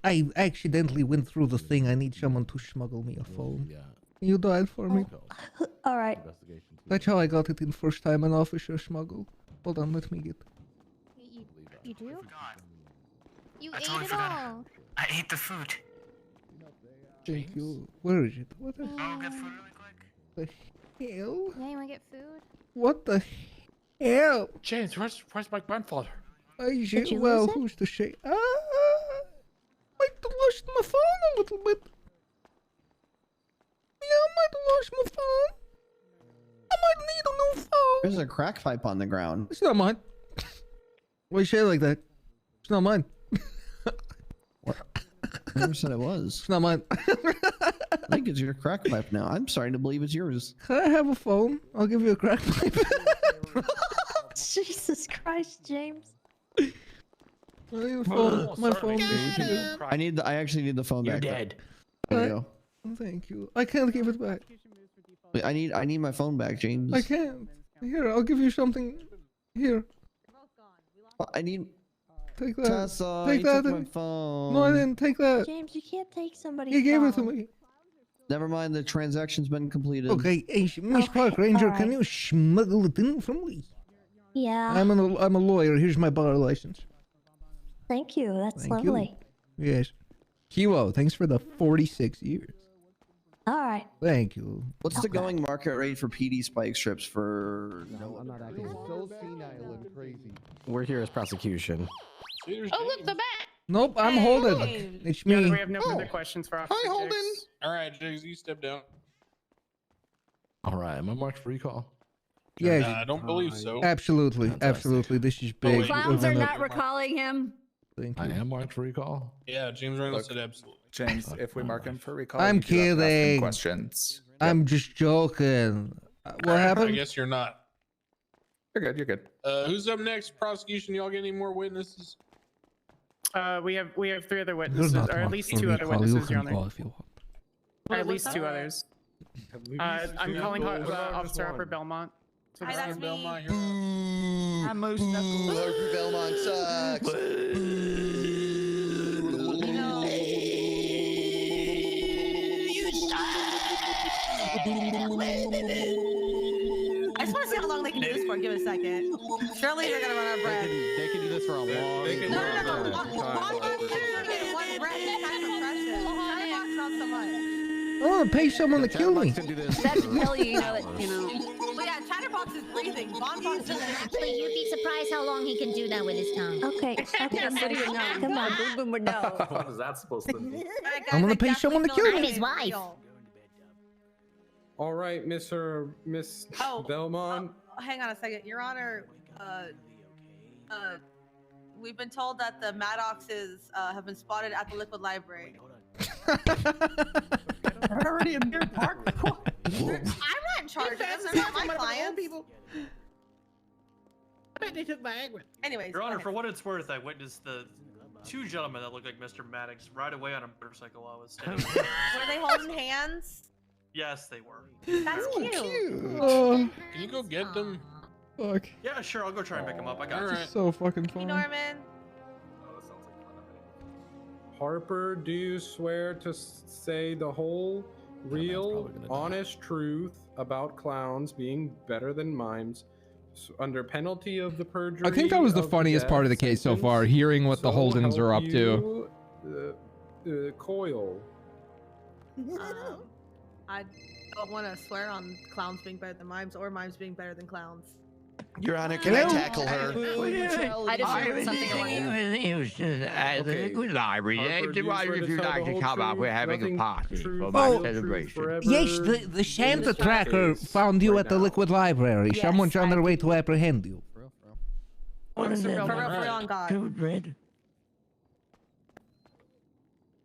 S3: I accidentally went through the thing. I need someone to smuggle me a phone.
S13: Yeah.
S3: Can you do it for me?
S5: All right.
S3: That's how I got it in first time an officer smuggled. Hold on, let me get.
S6: You do? You
S19: I
S6: ate
S19: totally
S6: it
S19: forgot.
S6: all.
S19: I ate the food.
S3: Thank you. Where is it? What the
S19: I'll get food really quick.
S3: hell?
S6: Yeah, you wanna get food?
S3: What the hell?
S7: James, where's my grandfather?
S3: I
S6: Did you
S3: well,
S6: lose it?
S3: who's to say? I lost my phone a little bit. Yeah, I might have lost my phone. I might need a new phone.
S16: There's a crack pipe on the ground.
S3: It's not mine. Why you say it like that? It's not mine.
S16: I never said it was.
S3: It's not mine.
S16: I think it's your crack pipe now. I'm starting to believe it's yours.
S3: Can I have a phone? I'll give you a crack pipe.
S5: Jesus Christ, James.
S3: I need a phone. My phone.
S16: I actually need the phone back.
S12: You're dead.
S16: There you go.
S3: Thank you. I can't give it back.
S16: Wait, I need my phone back, James.
S3: I can't. Here, I'll give you something. Here.
S16: I need.
S3: Take that.
S16: Tessa,
S3: Take
S16: you
S3: that.
S16: took my phone.
S3: No, I didn't. Take that.
S5: James, you can't take somebody's
S3: He gave it to
S5: phone.
S3: me.
S16: Never mind, the transaction's been completed.
S3: Okay, hey, Miss Park Ranger, can you smuggle it in from me?
S5: Yeah.
S3: I'm a lawyer. Here's my bar license.
S5: Thank you. That's
S3: Thank
S5: lovely.
S3: you. Yes. Kiwo, thanks for the 46 years.
S5: All right.
S3: Thank you.
S16: What's the going market rate for PD spike strips for? No,
S15: I'm not acting. So senile and crazy. We're here as prosecution.
S10: Oh, look, the bat.
S3: Nope, I'm
S1: Hey.
S3: Holden. It's
S8: Yeah,
S3: me.
S8: we have no further questions for Officer
S22: Hi, Holden.
S8: Jigs.
S22: All right, Jigs, you step down.
S13: All right, am I marked for recall?
S3: Yes.
S22: I don't believe so.
S3: Absolutely, absolutely. This is big.
S22: wait.
S11: Clowns are not recalling him.
S3: Thank
S13: I
S3: you.
S13: am marked for recall.
S22: Yeah, James Reynolds said absolutely.
S26: James, if we mark him for recall,
S3: I'm
S26: you do have to ask him
S3: kidding.
S26: questions.
S3: I'm just joking. What
S22: I
S3: happened?
S22: guess you're not.
S26: You're good. You're good.
S22: Who's up next? Prosecution. Y'all get any more witnesses?
S8: We have 3 other
S3: You're
S8: witnesses,
S3: not
S8: or at
S3: marked
S8: least
S3: for
S8: 2 other
S3: recall.
S8: witnesses,
S3: You
S8: Your
S3: can
S8: Honor.
S3: call if you want.
S8: Or at
S1: what's
S8: least 2
S1: that?
S8: others. I'm calling Officer Harper Belmont. to
S1: Hi,
S8: the
S1: that's
S8: stand.
S1: me.
S14: I'm most Harper Belmont sucks.
S1: I just want to see how long they can do this for. Give it a second. Surely they're gonna run out of breath.
S2: They can do this for a long time.
S1: No. One breath. It's kind of impressive. Chatterbox, not so much.
S3: I want to pay someone to kill me.
S11: That's Kelly, you know.
S1: But yeah, Chatterbox is breathing. Bonbon's just
S6: Actually, you'd be surprised how long he can do that with his tongue.
S5: Okay.
S11: Somebody would know. Come on, Boom Boom would know.
S13: What is that supposed to mean?
S3: I'm gonna pay someone to kill
S6: I'm
S3: me.
S6: his wife.
S4: All right, Miss Belmont.
S1: Hang on a second, Your Honor. We've been told that the Maddoxes have been spotted at the Liquid Library.
S12: They're already in Deer Park.
S1: I'm not in charge of them. They're not my clients.
S18: I bet they took Viagra.
S1: Anyways,
S9: Your Honor,
S1: go ahead.
S9: for what it's worth, I witnessed the 2 gentlemen that looked like Mr. Maddox ride away on a motorcycle while I was standing there.
S1: Were they holding hands?
S9: Yes, they were.
S1: That's cute.
S22: Can you go get them?
S3: Fuck.
S9: Yeah, sure. I'll go try and pick them up. I got you.
S22: All right.
S3: So fucking
S1: Hey,
S3: fun.
S1: Norman.
S4: Harper, do you swear to say the whole, real, honest truth about clowns being better than mimes, under penalty of the perjury?
S20: I think that was the
S4: of
S20: funniest part of the
S4: death
S20: case so
S4: sentence?
S20: far, hearing what the
S4: So
S20: Holdens are
S4: help
S20: up to.
S4: you, Coil.
S1: I don't want to swear on clowns being better than mimes or mimes being better than clowns.
S14: Your Honor, can I tackle her?
S11: I just heard something I want to
S12: It was just at the Liquid Library.
S4: Harper, do you
S12: Why
S4: swear
S12: would
S4: to
S12: you
S4: tell the
S12: like to
S4: whole
S12: come up? We're
S4: truth,
S12: having a
S4: nothing
S12: party
S4: true
S12: for
S4: but
S12: my
S4: the truth
S12: celebration.
S4: forever?
S3: Yes, the Santa
S4: this
S3: Tracker
S4: case
S3: found you
S4: right
S3: at the
S4: now.
S3: Liquid Library.
S1: Yes,
S3: Someone's on
S1: I
S3: their way
S1: did.
S3: to apprehend you.
S12: What is
S1: For real,
S12: that?
S1: for real on God.
S12: Code red.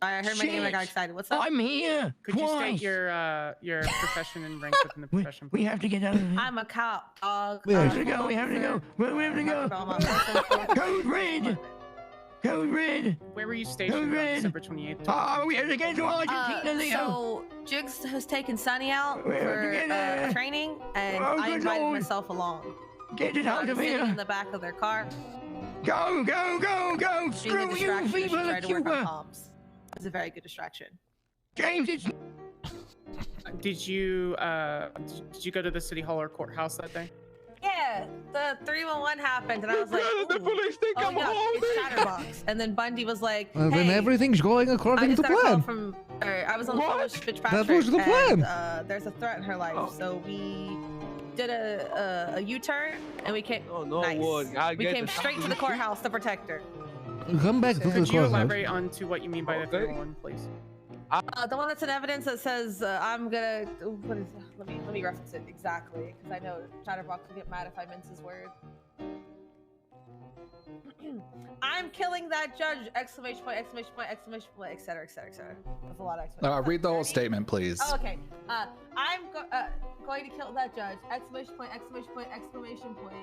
S1: I heard my name. I got
S12: Shit.
S1: excited. What's up?
S12: I'm here.
S8: Could you
S12: Twice.
S8: state your profession and rank within the profession?
S12: We have to get out of here.
S1: I'm a cop, dog.
S3: We have
S12: to go. We have to go. We have to go. Code red. Code red.
S8: Where were you stationed on
S12: red.
S8: December 28th?
S12: Oh, we have to get to Argentina, Leo.
S1: So Jigs has taken Sunny out
S12: We have to
S1: for
S12: get there.
S1: training, and
S12: Oh,
S1: I
S12: good
S1: invited
S12: Lord.
S1: myself along.
S12: Get it
S1: So
S12: out
S1: I'm
S12: of
S1: sitting in
S12: here.
S1: the back of their car,
S12: Go, go, go, go.
S1: being a
S12: Screw you,
S1: distraction as she
S12: people
S1: tried
S12: of
S1: to work on
S12: Cuba.
S1: comms. It's a very good distraction.
S12: James, it's
S8: Did you go to the city hall or courthouse that day?
S1: Yeah, the 311 happened, and I was like,
S12: The police think
S1: "Oh
S12: I'm
S1: yeah,
S12: holding."
S1: it's Chatterbox." And then Bundy was like,
S3: Well, then
S1: "Hey,
S3: everything's going
S1: I
S3: according
S1: just
S3: to
S1: got a call
S3: plan.
S1: from, or I was on the phone with Fitzpatrick.
S3: That was the plan.
S1: And, there's a threat in her life, so we did a U-turn, and we came.
S21: Oh, no,
S1: nice.
S21: I
S1: We
S21: get
S1: came
S21: the-
S1: straight to the courthouse to protect her.
S3: Come back to the
S8: Could you
S3: courthouse.
S8: elaborate on to what you mean by the 311, please?
S1: The one that's in evidence that says I'm gonna. What is? Let me reference it exactly, because I know Chatterbox will get mad if I mince his word. I'm killing that judge! Exclamation point! Exclamation point! Exclamation point! Etc. Etc. Etc. That's a lot of exclamation.
S26: Read the whole statement, please.
S1: Oh, okay. I'm going to kill that judge! Exclamation point! Exclamation point! Exclamation point!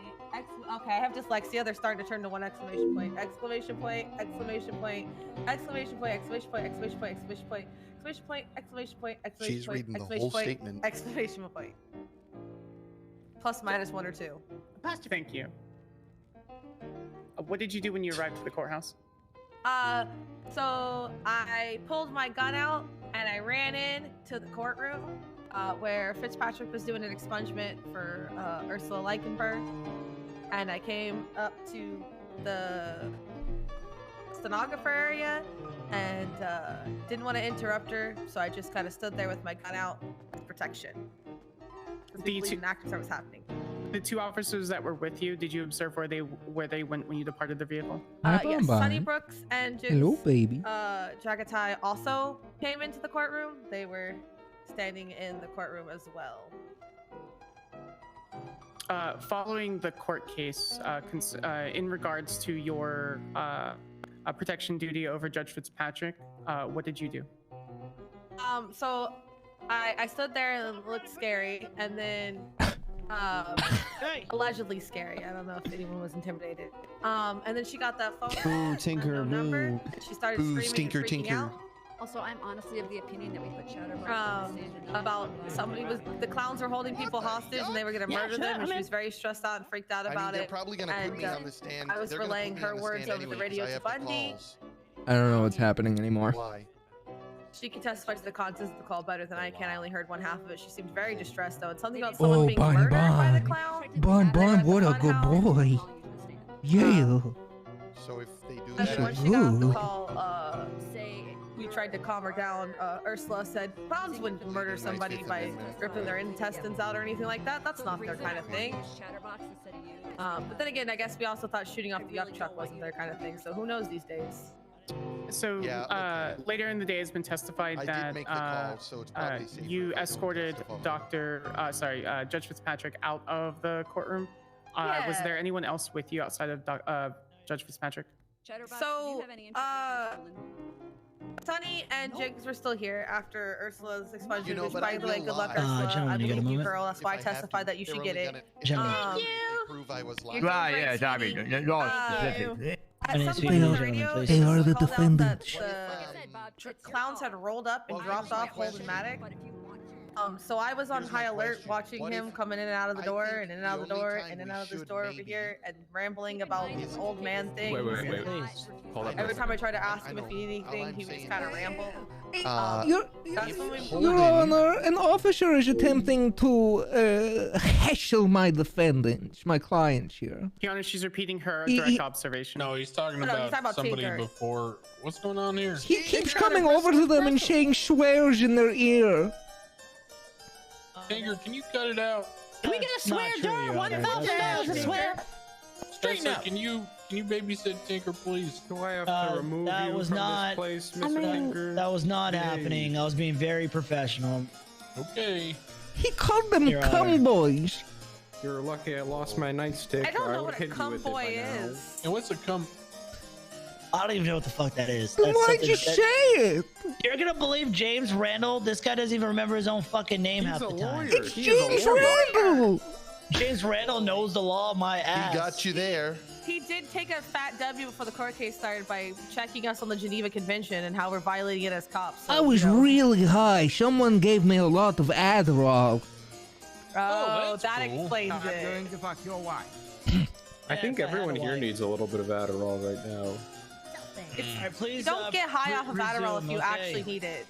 S1: Okay, I have dyslexia. They're starting to turn to one exclamation point! Exclamation point! Exclamation point! Exclamation point! Exclamation point! Exclamation point! Exclamation point! Exclamation point! Exclamation point! Exclamation
S14: She's
S1: point!
S14: reading the
S1: Exclamation
S14: whole
S1: point!
S14: statement.
S1: Exclamation point! Plus minus 1 or 2.
S8: Thank you. What did you do when you arrived at the courthouse?
S1: So I pulled my gun out and I ran in to the courtroom where Fitzpatrick was doing an expungement for Ursula Leichenberg, and I came up to the stenographer area and didn't want to interrupt her, so I just kind of stood there with my gun out as protection. Because we believe in actors that was happening.
S8: The two officers that were with you, did you observe where they went when you departed the vehicle?
S3: Hi,
S1: Yes,
S3: Bonbon.
S1: Sunnybrook's and Jigs,
S3: Hello, baby.
S1: Jagatai also came into the courtroom. They were standing in the courtroom as well.
S8: Following the court case, in regards to your protection duty over Judge Fitzpatrick, what did you do?
S1: So I stood there and it looked scary, and then allegedly scary. I don't know if anyone was intimidated. And then she got that phone.
S16: Boo, Tinker, boo.
S1: And she started
S16: Boo,
S1: screaming
S16: stinker,
S1: and freaking
S16: tinker.
S1: out.
S17: Also, I'm honestly of the opinion that we put Chatterbox
S1: About the clowns were holding people hostage and they were gonna murder them, and she was very stressed out and freaked out about
S14: they're
S1: it.
S14: probably gonna put me on the stand.
S1: I was
S14: They're gonna
S1: relaying
S14: put me
S1: her
S14: on the
S1: words
S14: stand
S1: over the
S14: anyway, 'cause
S1: radio
S14: I
S1: to
S14: have the
S1: Bundy.
S14: calls.
S3: I don't know what's happening anymore.
S14: Why?
S1: She can testify to the contents of the call better than I can. I only heard one half of it. She seemed very distressed though, and something about someone being murdered by the clown.
S3: Bon, what a good boy. Yeah.
S14: So if they do
S1: And then
S14: that,
S1: when she got off the call, we tried to calm her down. Ursula said clowns wouldn't murder somebody by ripping their intestines out or anything like that. That's not their kind of thing. But then again, I guess we also thought shooting off the yuck truck wasn't their kind of thing. So who knows these days?
S8: So later in the day, has been testified that you escorted Judge Fitzpatrick out of the courtroom. Was there anyone else with you outside of Judge Fitzpatrick?
S1: So, Sunny and Jigs were still here after Ursula's expungement, which, by the way, good luck, Ursula. I believe you, girl. That's why I testified that you should get it.
S12: Thank
S1: you.
S12: Right, yes, I mean,
S3: They are the defendants.
S1: The clowns had rolled up and dropped off Holden Matic. So I was on high alert watching him coming in and out of the door, and in and out of the door, and in and out of this door over here, and rambling about this old man thing.
S13: Wait. Hold up.
S1: Every time I tried to ask him if he needed anything, he would just kind of ramble.
S3: Your Honor, an officer is attempting to heschel my defendant, my client here.
S8: Your Honor, she's repeating her direct observation.
S22: No, he's talking
S1: No, he's talking about
S22: somebody
S1: Tinker.
S22: before. What's going on here?
S3: He keeps coming over to them and saying swears in their ear.
S22: Tinker, can you cut it out?
S5: Can we get a swear jar? $1,000 a swear.
S22: Straighten up. Can you babysit Tinker, please?
S4: Do I have to remove
S20: that
S4: you
S20: was
S4: from
S20: not,
S4: this place, Mr. Tinker?
S20: That was not happening. I was being very professional.
S22: Okay.
S3: He called them cum boys.
S4: You're lucky I lost my nightstick.
S1: I don't know
S4: would
S1: what a
S4: hit you
S1: cum
S4: with it
S1: boy
S4: by now.
S1: is.
S22: And what's a cum?
S20: I don't even know what the fuck that is.
S3: Then why'd you say it?
S20: You're gonna believe James Randall? This guy doesn't even remember his own fucking name half the time.
S3: It's James Randall.
S20: James Randall knows the law of my ass.
S14: He got you there.
S1: He did take a fat W before the court case started by checking us on the Geneva Convention and how we're violating it as cops. So,
S3: I was really high. Someone gave me a lot of Adderall.
S1: Oh, that explains it.
S12: I'm going to fuck your wife.
S4: I think everyone here needs a little bit of Adderall right now.
S20: Alright, please,
S1: Don't get high off of Adderall if
S20: resume,
S1: you
S20: okay?
S1: actually need it.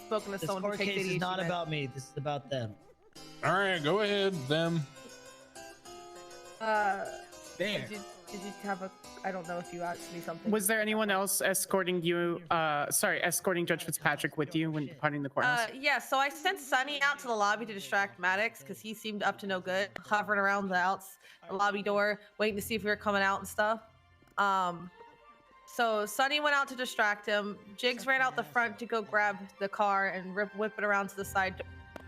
S1: Spoken to
S20: This
S1: someone who
S20: court
S1: takes
S20: case
S1: ADHD
S20: is not
S1: meds.
S20: about me. This is about them.
S22: All right, go ahead, them.
S20: There.
S1: Did you have a? I don't know if you asked me something.
S8: Was there anyone else escorting you? Escorting Judge Fitzpatrick with you when departing the courthouse?
S1: Yeah, so I sent Sunny out to the lobby to distract Maddox because he seemed up to no good, hovering around the lobby door, waiting to see if we were coming out and stuff. So Sunny went out to distract him. Jigs ran out the front to go grab the car and whip it around to the side.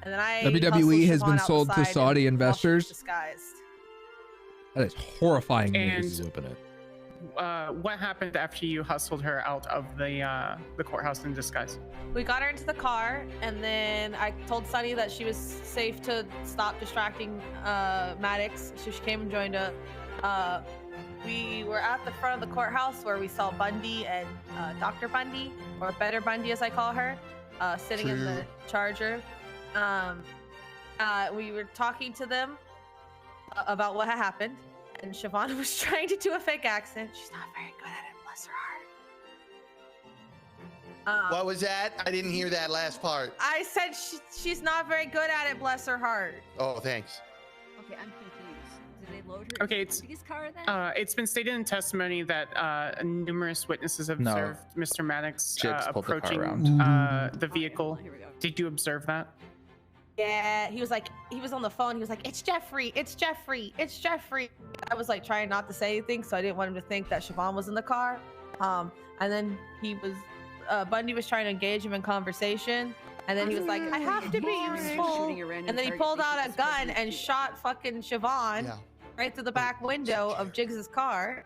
S1: And then I
S3: WWE has been
S1: hustled Siobhan
S3: sold to
S1: outside
S3: Saudi
S1: and
S3: investors.
S1: disguised.
S3: That is horrifying
S8: And
S3: news.
S8: what happened after you hustled her out of the courthouse in disguise?
S1: We got her into the car, and then I told Sunny that she was safe to stop distracting Maddox, so she came and joined us. We were at the front of the courthouse where we saw Bundy and Dr. Bundy, or Better Bundy as I call her, sitting in the Charger. We were talking to them about what had happened, and Siobhan was trying to do a fake accent. She's not very good at it, bless her heart.
S14: What was that? I didn't hear that last part.
S1: I said she's not very good at it, bless her heart.
S14: Oh, thanks.
S17: Okay, I'm confused. Did they load her
S8: Okay,
S17: into his car then?
S8: it's been stated in testimony that numerous witnesses have
S13: No.
S8: observed Mr. Maddox
S13: Jigs pulled the car
S8: approaching
S13: around.
S8: the vehicle. Did you observe that?
S1: Yeah, he was on the phone. He was like, it's Jeffrey, it's Jeffrey, it's Jeffrey. I was like trying not to say anything, so I didn't want him to think that Siobhan was in the car. And then Bundy was trying to engage him in conversation. And then he was like, I have to be useful. And then he pulled out a gun and shot fucking Siobhan right through the back window of Jiggs's car.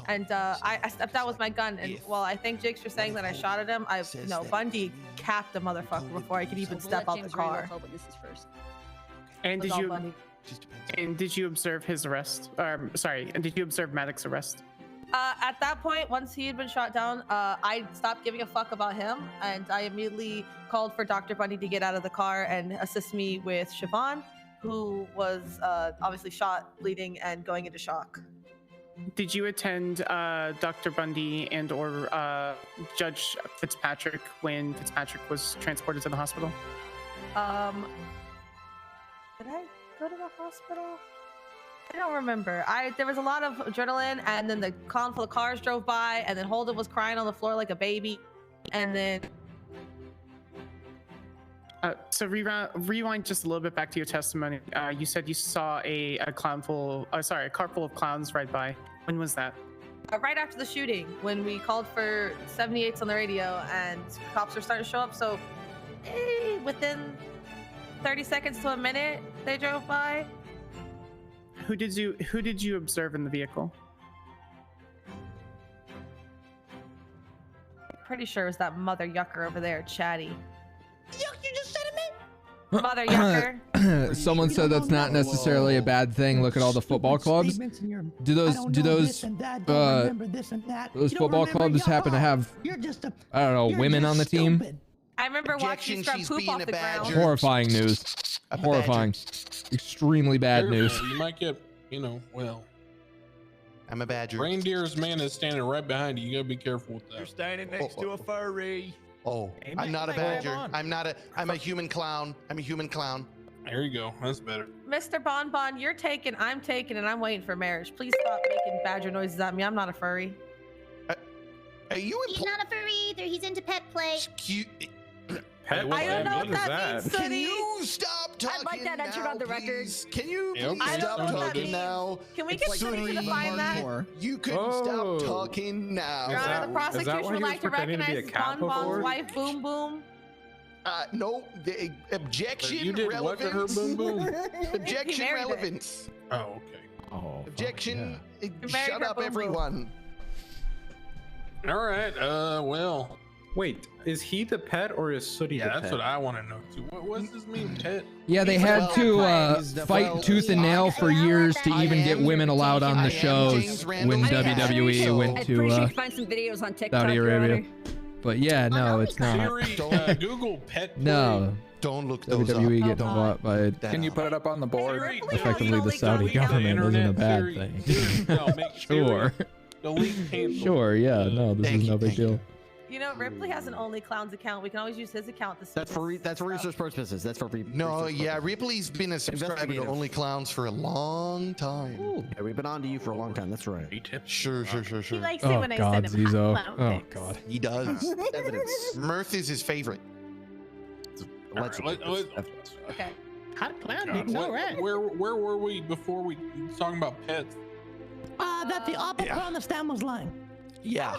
S1: And I stepped out with my gun, and while I thank Jiggs for saying that I shot at him, Bundy capped the motherfucker before I could even step out the car.
S8: And did you observe his arrest? And did you observe Maddox's arrest?
S1: At that point, once he had been shot down, I stopped giving a fuck about him, and I immediately called for Dr. Bundy to get out of the car and assist me with Siobhan, who was obviously shot, bleeding, and going into shock.
S8: Did you attend Dr. Bundy and or Judge Fitzpatrick when Fitzpatrick was transported to the hospital?
S1: Did I go to the hospital? I don't remember. There was a lot of adrenaline, and then the column full of cars drove by, and then Holden was crying on the floor like a baby, and then.
S8: So rewind just a little bit back to your testimony. You said you saw a car full of clowns ride by. When was that?
S1: Right after the shooting, when we called for 78s on the radio, and cops were starting to show up. So within 30 seconds to a minute, they drove by.
S8: Who did you observe in the vehicle?
S1: Pretty sure it was that mother yucker over there, Chatty.
S5: You just said it, man.
S1: Mother yucker.
S3: Someone said that's not necessarily a bad thing. Look at all the football clubs. Do those football clubs happen to have, I don't know, women on the team?
S1: I remember watching you scrub poop off the ground.
S3: Horrifying news. Horrifying. Extremely bad news.
S22: You might get, well.
S14: I'm a badger.
S22: Reindeer's man is standing right behind you. You gotta be careful with that.
S7: You're standing next to a furry.
S14: Oh, I'm not a badger. I'm a human clown. I'm a human clown.
S22: There you go. That's better.
S1: Mr. Bonbon, you're taken, I'm taken, and I'm waiting for marriage. Please stop making badger noises at me. I'm not a furry.
S14: Are you?
S6: He's not a furry either. He's into pet play.
S1: I don't know what that means,
S14: Can
S1: Sonny.
S14: you stop talking?
S11: I'd like that entered on the record.
S14: Can you
S1: I don't
S14: stop
S1: know what that
S14: talking
S1: means.
S14: now?
S1: Can we get Sonny to define that?
S14: You couldn't stop talking now.
S1: Your Honor, the prosecution would like to recognize Bonbon's wife, Boom Boom.
S14: No, the objection.
S22: You did what to her, Boom Boom?
S14: Objection relevance.
S22: Oh, okay.
S13: Oh.
S14: Objection.
S1: Married
S14: Shut
S1: her,
S14: up,
S1: Boom Boom.
S14: everyone.
S22: All right. Well.
S4: Wait, is he the pet or is Sooty the pet?
S22: Yeah, that's what I want to know too. What's this mean, pet?
S3: Yeah, they had to fight tooth and nail for years to even get women allowed on the shows when WWE went to
S11: find some videos on TikTok,
S3: Saudi Arabia. But yeah, no, it's not.
S22: Google pet.
S3: No.
S14: Don't look those
S3: WWE
S14: up.
S3: getting bought by
S13: Can you put it up on the board?
S3: effectively the Saudi government isn't a bad thing. Sure. Sure, yeah, no, this is no big deal.
S1: You know, Ripley has an Only Clowns account. We can always use his account to see.
S15: That's for research purposes. That's for
S14: No, yeah, Ripley's been a subscriber to Only Clowns for a long time.
S15: Ooh. Yeah, we've been on to you for a long time. That's right.
S14: Sure.
S1: He likes it
S3: Oh
S1: when I
S3: God,
S1: send him
S3: Zizo.
S1: hot clown
S3: Oh
S1: pics.
S3: God.
S14: He does.
S15: Evidence.
S14: Mirth is his favorite.
S1: Okay.
S18: Hot clown pics, all right.
S22: Where were we before we talking about pets?
S5: That the opera on the stand was lying.
S14: Yeah.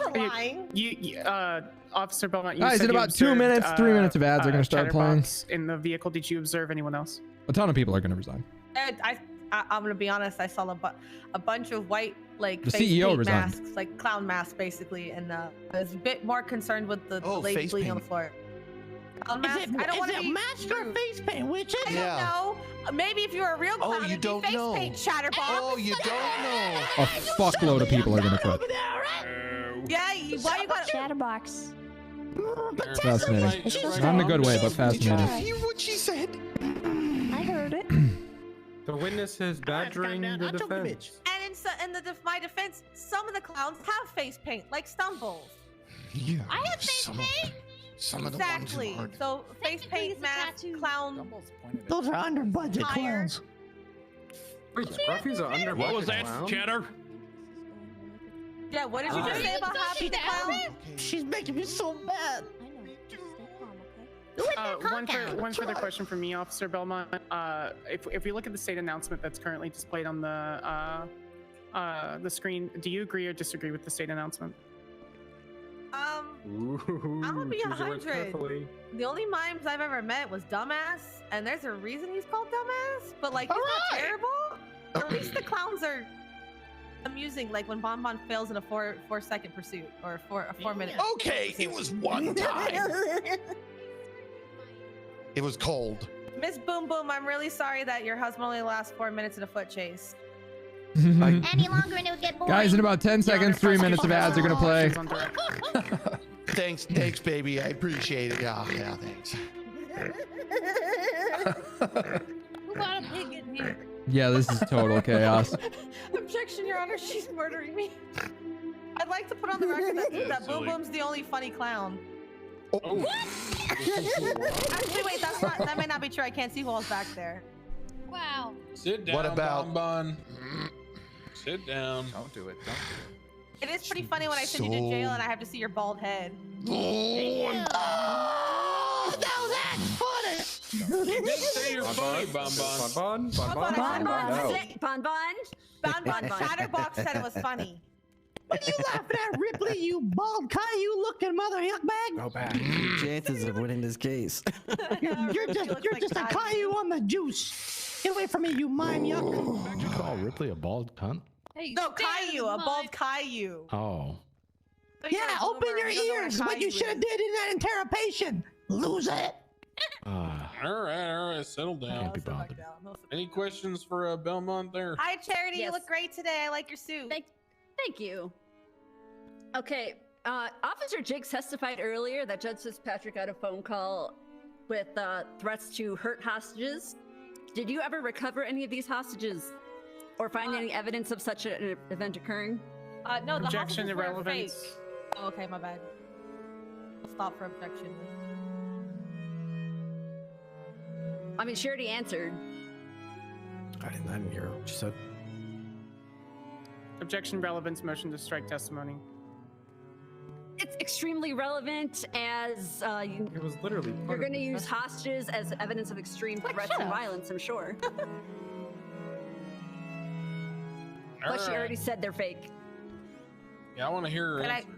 S8: Officer Belmont, you
S3: Guys,
S8: said
S3: in
S8: you
S3: about 2
S8: observed,
S3: minutes, 3 minutes of ads are going to start playing.
S8: Chatterbox in the vehicle. Did you observe anyone else?
S3: A ton of people are going to resign.
S1: I'm gonna be honest. I saw a bunch of white
S3: The
S1: face
S3: CEO
S1: paint
S3: resigned.
S1: masks, like clown masks, basically, and I was a bit more concerned with the lady
S14: face
S1: bleeding on the
S14: paint.
S1: floor. Clown mask. I don't want to be
S5: mask or face paint? Which is
S1: I don't know. Maybe if you were a real clown,
S14: you
S1: it'd
S14: don't
S1: be face
S14: know.
S1: paint, Chatterbox.
S14: Oh, you don't know.
S3: A fuckload of people are going to quit.
S1: Yeah, why you got
S6: Chatterbox?
S3: Fascinating. Not in a good way, but fascinating.
S14: Did you hear what she said?
S6: I heard it.
S4: The witness is badgering the defense.
S1: And in my defense, some of the clowns have face paint, like Stumbles.
S14: Yeah.
S6: I have face paint.
S14: Some of the
S1: Exactly.
S14: ones
S1: So face paint, mask, clown.
S5: Those are under budget
S1: Tire.
S5: clowns.
S4: Wait, Scruffy's an under
S7: What was
S4: budget
S7: that,
S4: clown?
S7: Cheddar?
S1: Yeah, what did you just say about Happy the Clown?
S5: She's making me so mad.
S8: One further question from me, Officer Belmont. If we look at the state announcement that's currently displayed on the screen, do you agree or disagree with the state announcement?
S4: Ooh,
S1: I'm gonna be
S4: choose your words
S1: 100.
S4: carefully.
S1: The only mimes I've ever met was dumbass, and there's a reason he's called dumbass. But like, he's not terrible. Or at least the clowns are amusing. Like when Bonbon fails in a 4-second pursuit or a 4-minute.
S14: Okay, it was one time. It was cold.
S1: Miss Boom Boom, I'm really sorry that your husband only lasts 4 minutes in a foot chase.
S6: Any longer and it would get boring.
S2: Guys, in about 10 seconds, 3 minutes of ads are gonna play.
S14: Thanks, baby. I appreciate it. Yeah, thanks.
S1: Who got a pig in here?
S2: Yeah, this is total chaos.
S1: Objection, Your Honor. She's murdering me. I'd like to put on the record that Boom Boom's the only funny clown.
S14: Oh.
S1: Actually, wait, that may not be true. I can't see who else back there.
S6: Wow.
S22: Sit down,
S14: What about-
S22: Bonbon. Sit down.
S13: Don't do it. Don't do it.
S1: It is pretty funny when I send you to jail and I have to see your bald head.
S5: Oh, now that's funny.
S22: You did say you're funny, Bonbon.
S1: Bonbon, Chatterbox said it was funny.
S5: What are you laughing at, Ripley, you bald Caillou looking mother yuckbag?
S13: Go back.
S15: Chances of winning this case.
S5: You're just a Caillou on the juice. Get away from me, you mime yuck.
S13: Did you call Ripley a bald cunt?
S1: Hey, no, Caillou, a bald Caillou.
S13: Oh.
S5: Yeah, open your ears. What you should have did in that interrogation. Lose it.
S22: All right, settle down.
S13: Can't be bothered.
S22: Any questions for Belmont there?
S1: Hi, Charity.
S11: Yes.
S1: You look great today. I like your suit.
S11: Thank you. Okay, Officer Jiggs testified earlier that Judge Fitzpatrick got a phone call with threats to hurt hostages. Did you ever recover any of these hostages or find any evidence of such an event occurring?
S1: No, the
S8: Objection,
S1: hostages were
S8: irrelevance.
S1: fake. Oh, okay, my bad. I'll stop for objection.
S11: I mean, she already answered.
S15: I didn't hear what you said.
S8: Objection, relevance, motion to strike testimony.
S11: It's extremely relevant as
S4: It was literally.
S11: you're going to use hostages as evidence of extreme threats and violence, I'm sure. Plus, she already said they're fake.
S22: Yeah, I want to hear her answer.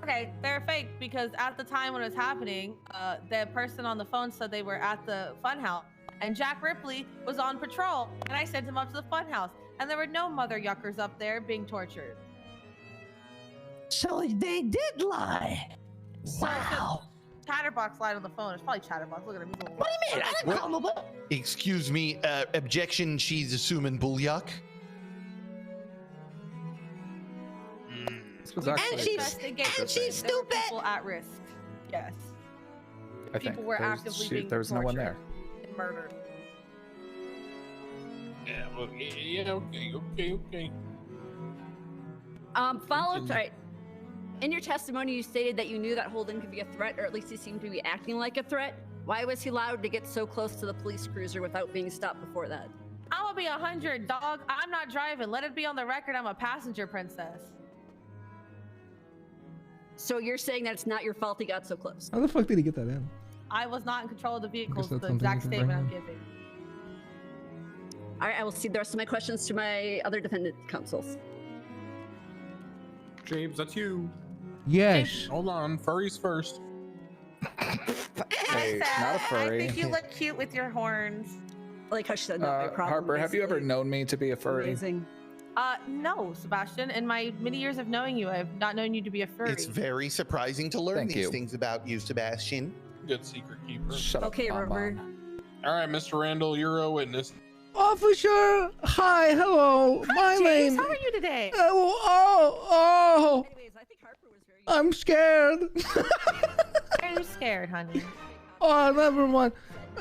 S1: Okay, they're fake because at the time when it was happening, the person on the phone said they were at the funhouse, and Jack Ripley was on patrol, and I sent him up to the funhouse, and there were no mother yuckers up there being tortured.
S5: So they did lie. Wow.
S1: Chatterbox lied on the phone. It's probably Chatterbox. Look at him.
S5: What do you mean? I didn't call him a
S14: Excuse me, objection, she's assuming bullyuck.
S5: And she's stupid.
S1: People at risk. Yes.
S13: I think
S1: People were actively being
S13: there was no one there.
S1: tortured and murdered.
S22: Yeah, well, yeah, okay.
S11: Follow up. Right. In your testimony, you stated that you knew that Holden could be a threat, or at least he seemed to be acting like a threat. Why was he allowed to get so close to the police cruiser without being stopped before that?
S1: I'm gonna be 100, dog. I'm not driving. Let it be on the record. I'm a passenger princess.
S11: So you're saying that it's not your fault he got so close?
S3: How the fuck did he get that in?
S1: I was not in control of the vehicle.
S3: that's
S1: The
S3: something
S1: exact
S3: you can bring
S1: statement I'm
S3: up.
S1: giving.
S11: All right, I will cede the rest of my questions to my other defendant counsels.
S4: James, that's you.
S3: Yes.
S22: Hold on, furries first.
S13: Hey, not a furry.
S1: I think you look cute with your horns.
S11: Like how she said, not my problem.
S13: Harper, have you ever known me to be a furry?
S11: Amazing.
S1: No, Sebastian. In my many years of knowing you, I have not known you to be a furry.
S14: It's very surprising to learn
S13: Thank
S14: these
S13: you.
S14: things about you, Sebastian.
S22: Good secret keeper.
S13: Shut up.
S11: Okay, Rover.
S22: All right, Mr. Randall, you're a witness.
S3: Officer, hi, hello. My
S1: James,
S3: name.
S1: how are you today?
S3: Oh.
S11: Anyways, I think Harper was very.
S3: I'm scared.
S1: Are you scared, honey?
S3: Oh, never mind.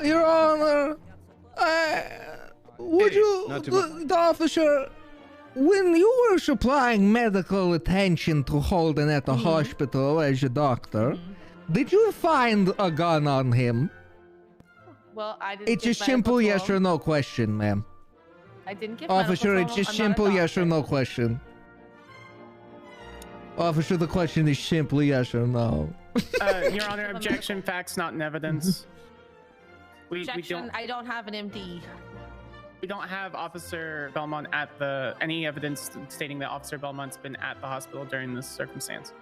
S3: Your Honor, would you, the officer, when you were supplying medical attention to Holden at the hospital as a doctor, did you find a gun on him?
S1: Well, I didn't.
S3: It's
S1: give
S3: a simple
S1: medical
S3: yes
S1: to
S3: or
S1: him.
S3: no question, ma'am.
S1: I didn't give.
S3: Officer,
S1: medical
S3: it's
S1: to him.
S3: just
S1: I'm not a
S3: simple yes or
S1: doctor.
S3: no question. Officer, the question is simply yes or no.
S8: Your Honor, objection, facts, not in evidence.
S1: Objection, I don't have an MD.
S8: We don't have Officer Belmont at any evidence stating that Officer Belmont's been at the hospital during this circumstance.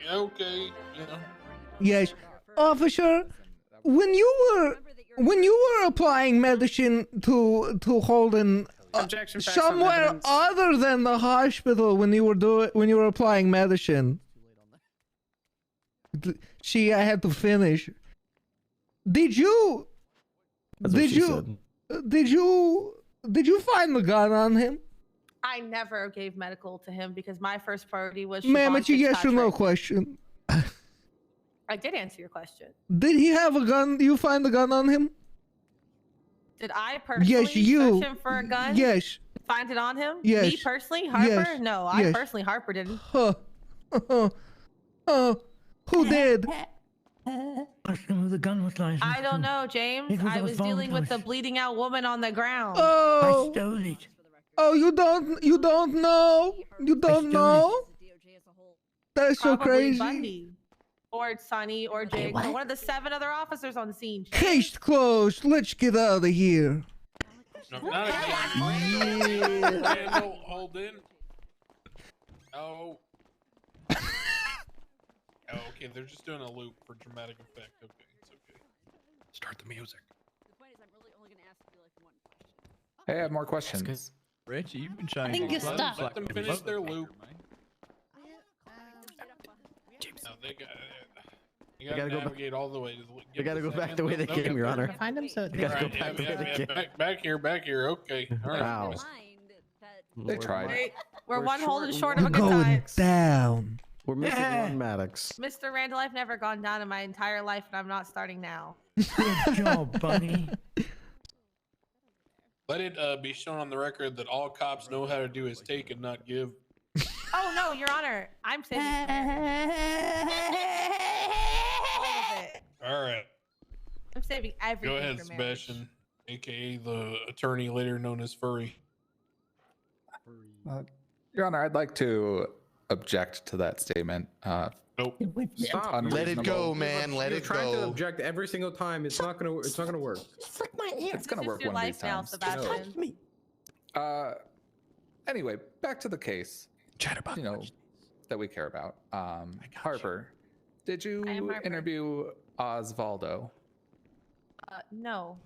S22: Yeah, okay. Yeah.
S3: Yes, officer. When you were applying medicine to Holden
S8: Objection, facts,
S3: somewhere
S8: evidence.
S3: other than the hospital, when you were applying medicine. See, I had to finish. Did you find the gun on him?
S1: I never gave medical to him because my first priority was.
S3: Ma'am,
S1: Siobhan
S3: it's a yes or no
S1: Fitzpatrick.
S3: question.
S1: I did answer your question.
S3: Did he have a gun? Did you find the gun on him?
S1: Did I personally
S3: Yes, you.
S1: search him for a gun?
S3: Yes.
S1: Find it on him?
S3: Yes.
S1: Me personally? Harper?
S3: Yes.
S1: No, I
S3: Yes.
S1: personally Harper didn't.
S3: Who did?
S20: The gun was licensed.
S1: I don't know, James.
S20: It was
S1: I was dealing with the
S20: voluntary.
S1: bleeding out woman on the ground.
S3: Oh.
S20: I stole it.
S3: Oh, you don't know? You don't know? That's so
S1: Probably
S3: crazy.
S1: Bundy. Or Sonny or Jake or one of the 7 other officers on scene.
S3: Case closed. Let's get out of here.
S22: No, not again. Randall, Holden. Oh. Oh, okay, they're just doing a loop for dramatic effect. Okay, it's okay.
S13: Start the music.
S11: The point is, I'm really only gonna ask you like one question.
S26: Hey, I have more questions.
S7: Rich, you've been trying
S5: I think
S7: to
S5: you stopped.
S22: Let them finish their loop. No, you gotta navigate all the way to the.
S15: They gotta go back the way they came, Your Honor.
S5: Find him so.
S15: They gotta go back the way they came.
S22: Back here. Okay. All right.
S15: Wow.
S26: They tried.
S1: Wait, we're one
S15: short-
S1: Holden short of
S3: We're
S1: a good
S3: going
S1: time.
S3: down.
S15: We're missing one Maddox.
S1: Mr. Randall, I've never gone down in my entire life, and I'm not starting now.
S20: Good job, buddy.
S22: Let it be shown on the record that all cops know how to do is take and not give.
S1: Oh no, Your Honor, I'm saving all of it.
S22: All right.
S1: I'm saving everything.
S22: Go ahead,
S1: for marriage.
S22: Sebastian, aka the attorney later known as Furry.
S26: Your Honor, I'd like to object to that statement.
S22: Nope.
S4: Stop.
S14: Let it go,
S26: Unreasonable.
S14: man. Let
S4: You're
S14: it
S4: trying to
S14: go.
S4: object every single time. It's not gonna work.
S20: It's like my ear.
S26: It's gonna
S1: This is
S26: work
S1: your
S26: one of these
S1: life now,
S26: times.
S1: Sebastian.
S20: Touch me.
S26: Anyway, back to the case.
S13: Chatterbox.
S26: You know, that we care about. Harper, did you
S1: I am Harper.
S26: interview Osvaldo?
S1: No,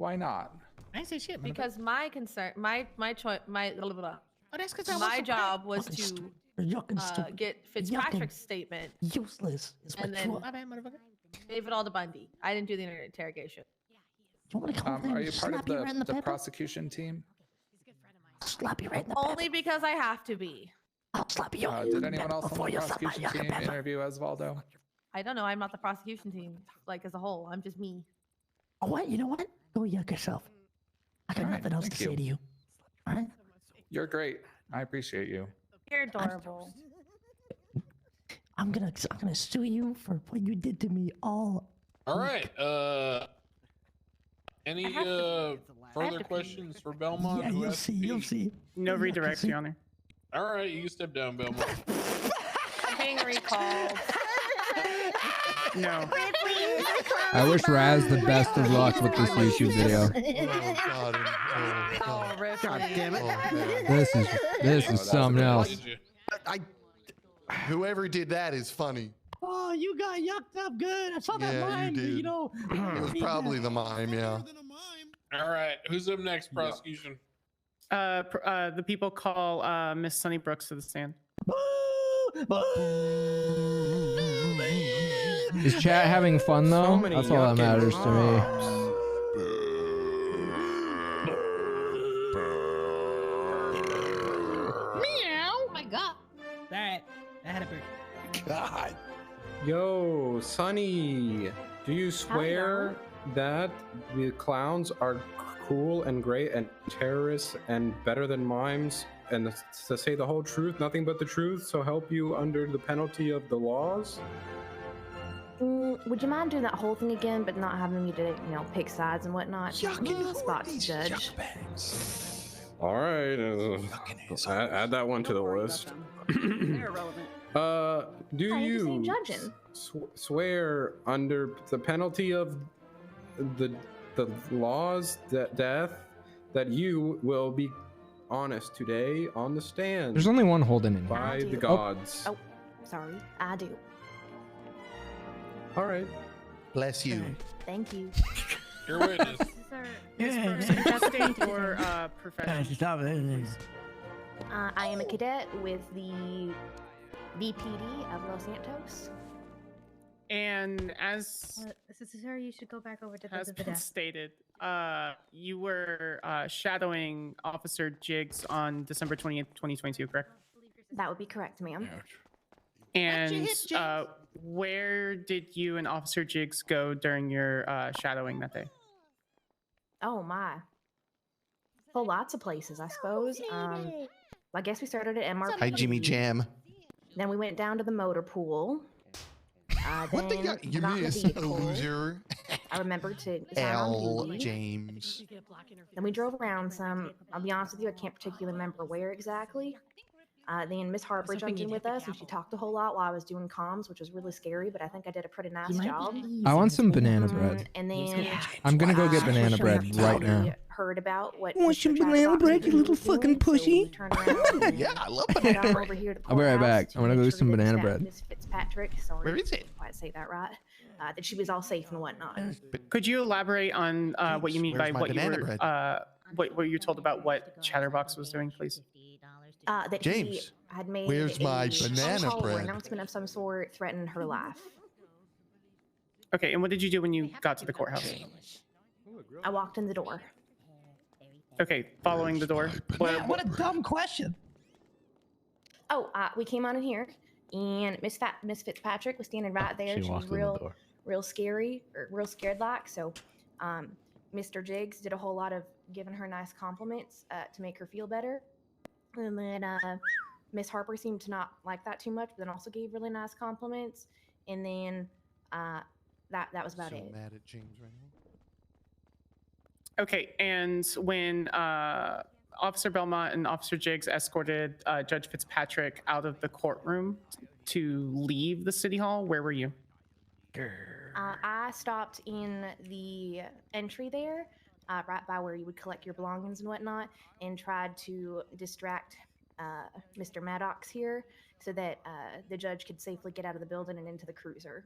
S5: I didn't say shit.
S1: because my concern, my choice, my blah, blah, blah.
S5: Oh, that's because I
S1: My job was
S20: Fucking
S1: to
S20: stupid. Yucking stupid.
S1: get Fitzpatrick's statement
S20: Useless is what
S1: and
S20: you
S1: then
S20: are.
S5: My bad, motherfucker.
S1: gave it all to Bundy. I didn't do the interrogation.
S20: You want to come
S26: Are you part of the prosecution team?
S20: Slap you right in the
S1: Only because I have to be.
S20: I'll slap you.
S26: Did anyone else on
S20: before
S26: the
S20: you slap my
S26: prosecution
S20: yucca
S26: team
S20: pepper.
S26: interview Osvaldo?
S1: I don't know. I'm not the prosecution team, like as a whole. I'm just me.
S20: Oh, what? You know what? Go yuck yourself. I got
S26: All right,
S20: nothing else to
S26: thank
S20: say
S26: you.
S20: to you. All right?
S26: You're great. I appreciate you.
S1: You're adorable.
S20: I'm gonna sue you for what you did to me all.
S22: All right. Any
S1: I have to
S22: further
S1: pee.
S22: questions for Belmont?
S20: Yeah,
S22: who
S20: you'll
S22: has to
S20: see.
S22: pee?
S20: You'll see.
S8: No
S20: Yeah,
S8: redirects,
S20: see.
S8: Your Honor.
S22: All right, you can step down, Belmont.
S1: I'm being recalled.
S8: No.
S2: I wish Raz the best of luck with this YouTube video.
S1: Oh, Ripley.
S15: God damn it.
S2: This is something else.
S14: Whoever did that is funny.
S20: Oh, you got yucked up good. I saw that
S14: Yeah, you
S20: line.
S14: did.
S20: You know.
S14: It was probably the mime, yeah.
S22: All right, who's up next, prosecution?
S8: The people call Miss Sunny Brooks to the stand.
S2: Is chat having fun though?
S4: many
S2: That's all that matters to me.
S5: Meow. Oh my god. All right. I had a bird.
S14: God.
S4: Yo, Sonny, do you swear that the clowns are cool and great and terrorists and better than mimes and to say the whole truth, nothing but the truth, so help you under the penalty of the laws?
S17: Would you mind doing that whole thing again, but not having me to, pick sides and whatnot? Spot to judge.
S4: All right, add that one to the list.
S11: They're irrelevant.
S17: I
S2: Do
S17: ain't
S2: you
S17: judging.
S2: swear under the penalty of the laws death that you will be honest today on the stand?
S3: There's only one Holden in here.
S2: By the
S17: do.
S2: gods.
S17: Oh, sorry. I do.
S2: All right.
S14: Bless you.
S17: Thank you.
S22: Your witness.
S8: Contesting or professional?
S17: I am a cadet with the BPD of Los Santos.
S8: And as
S6: Sir, you should go back over to
S8: has
S6: the
S8: been stated, you were shadowing Officer Jiggs on December 20th, 2022, correct?
S17: That would be correct, ma'am.
S8: And where did you and Officer Jiggs go during your shadowing that day?
S17: Oh my. Well, lots of places, I suppose. I guess we started at MRP.
S14: Hi, Jimmy Jam.
S17: Then we went down to the motor pool.
S14: What
S17: then
S14: they got? You
S17: got in the
S14: miss,
S17: vehicle.
S14: loser.
S17: I remembered to sign on
S14: L.
S17: duty.
S14: James.
S17: Then we drove around some. I'll be honest with you, I can't particularly remember where exactly. Then Miss Harper jumped in with us, and she talked a whole lot while I was doing comms, which was really scary, but I think I did a pretty nice job.
S3: I want some banana bread.
S17: And then
S3: I'm gonna go get banana bread right now.
S17: heard about what.
S3: Want some banana bread, you little fucking pussy?
S14: Yeah, I love
S17: banana bread. Over here to the
S3: I'll be right
S17: courthouse
S3: back.
S17: to
S3: I'm gonna
S17: make
S3: go
S17: sure
S3: get some
S17: that
S3: banana
S17: that
S3: bread.
S17: Miss Fitzpatrick, sorry,
S14: Where is it?
S17: if I say that right. That she was all safe and whatnot.
S8: Could you elaborate on what you mean by
S14: where's my
S8: what you
S14: banana
S8: were
S14: bread?
S8: what you told about what Chatterbox was doing, please?
S17: That
S14: James,
S17: he had made
S14: where's my
S17: a
S14: banana
S17: phone call or
S14: bread?
S17: announcement of some sort, threatened her life.
S8: Okay, and what did you do when you got to the courthouse?
S17: I walked in the door.
S8: Okay, following the door.
S20: What a dumb question.
S17: Oh, we came on in here, and Miss Fitzpatrick was standing right there.
S13: She
S17: She was
S13: walked in the door.
S17: real scary, or real scared like. So, Mr. Jiggs did a whole lot of giving her nice compliments to make her feel better. And then Miss Harper seemed to not like that too much, but then also gave really nice compliments. And then that was about it.
S14: Mad at James right now.
S8: Okay, and when Officer Belmont and Officer Jiggs escorted Judge Fitzpatrick out of the courtroom to leave the city hall, where were you?
S17: I stopped in the entry there, right by where you would collect your belongings and whatnot, and tried to distract Mr. Maddox here so that the judge could safely get out of the building and into the cruiser.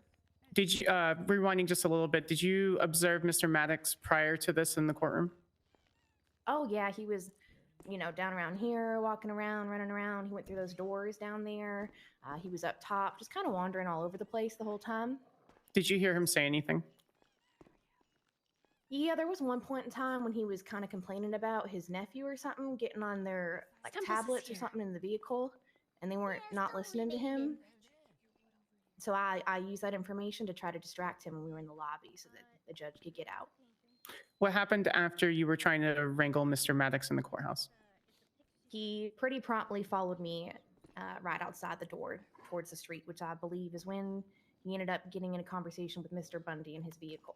S8: Did you, rewinding just a little bit, did you observe Mr. Maddox prior to this in the courtroom?
S17: Oh, yeah, he was, down around here, walking around, running around. He went through those doors down there. He was up top, just kind of wandering all over the place the whole time.
S8: Did you hear him say anything?
S17: Yeah, there was one point in time when he was kind of complaining about his nephew or something getting on their tablets or something in the vehicle, and they weren't not listening to him. So I used that information to try to distract him when we were in the lobby so that the judge could get out.
S8: What happened after you were trying to wrangle Mr. Maddox in the courthouse?
S17: He pretty promptly followed me right outside the door towards the street, which I believe is when he ended up getting in a conversation with Mr. Bundy in his vehicle.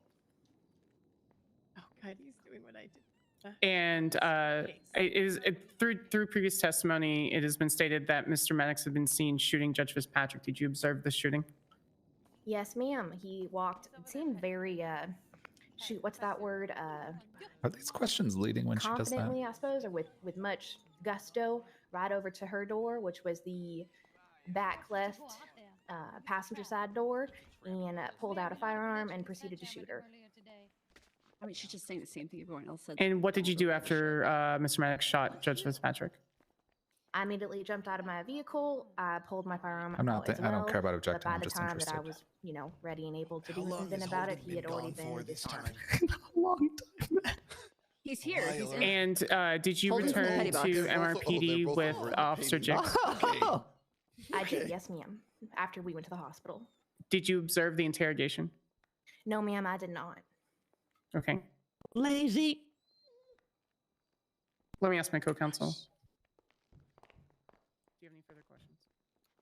S8: Oh God, he's doing what I did. And through previous testimony, it has been stated that Mr. Maddox had been seen shooting Judge Fitzpatrick. Did you observe the shooting?
S17: Yes, ma'am. He walked. It seemed very shoot. What's that word?
S13: Are these questions leading when she does that?
S17: Confidently, I suppose, or with much gusto, right over to her door, which was the back left passenger side door, and pulled out a firearm and proceeded to shoot her.
S11: I mean, she's just saying the same thing everyone else said.
S8: And what did you do after Mr. Maddox shot Judge Fitzpatrick?
S17: I immediately jumped out of my vehicle. I pulled my firearm
S13: I'm not
S17: out as
S13: I don't
S17: well,
S13: care about
S17: but
S13: objecting.
S17: by
S13: I'm
S17: the
S13: just
S17: time
S13: interested.
S17: that I was, ready and able to do anything about it, he had already been disarmed.
S13: A long time.
S11: He's here. He's in.
S8: And did you
S11: Holden's in the
S8: return
S11: petty
S8: to
S11: box.
S8: MRPD with Officer Jiggs?
S17: I did, yes, ma'am. After we went to the hospital.
S8: Did you observe the interrogation?
S17: No, ma'am, I did not.
S8: Okay.
S20: Lazy.
S8: Let me ask my co-counsel. Do you have any further questions?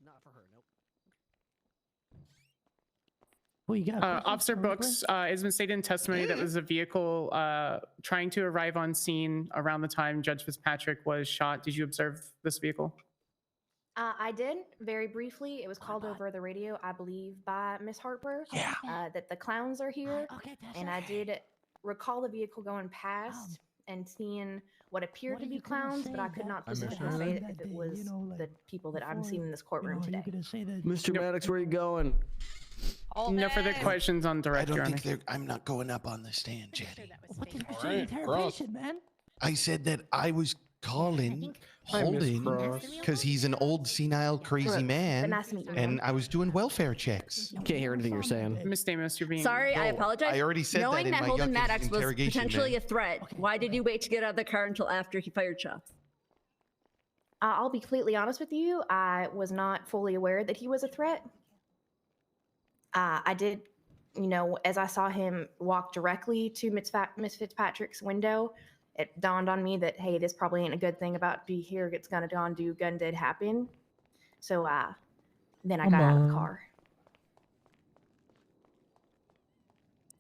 S15: Not for her, nope.
S20: Who you got?
S8: Officer Brooks, it's been stated in testimony that was a vehicle trying to arrive on scene around the time Judge Fitzpatrick was shot. Did you observe this vehicle?
S17: I did very briefly. It was called over the radio, I believe, by Miss Harper.
S5: Yeah.
S17: That the clowns are here, and I did recall the vehicle going past and seeing what appeared to be clowns, but I could not specifically say if it was the people that I'm seeing in this courtroom today.
S15: Mr. Maddox, where are you going?
S8: No further questions on direct, Your Honor.
S14: I'm not going up on the stand, Jetty.
S5: What's your interrogation, man?
S14: I said that I was calling Holden because he's an old senile crazy man, and I was doing welfare checks.
S15: Can't hear anything you're saying.
S8: Miss Damas, you're being...
S11: Sorry, I apologize.
S14: I already said
S11: Knowing
S14: that in my
S11: Holden
S14: Yucca's
S11: Maddox was
S14: interrogation,
S11: potentially
S14: man.
S11: a threat, why did you wait to get out of the car until after he fired shots?
S17: I'll be completely honest with you. I was not fully aware that he was a threat. I did, as I saw him walk directly to Miss Fitzpatrick's window, it dawned on me that, hey, this probably ain't a good thing about to be here. It's gonna gun did happen. So then I got out of the car.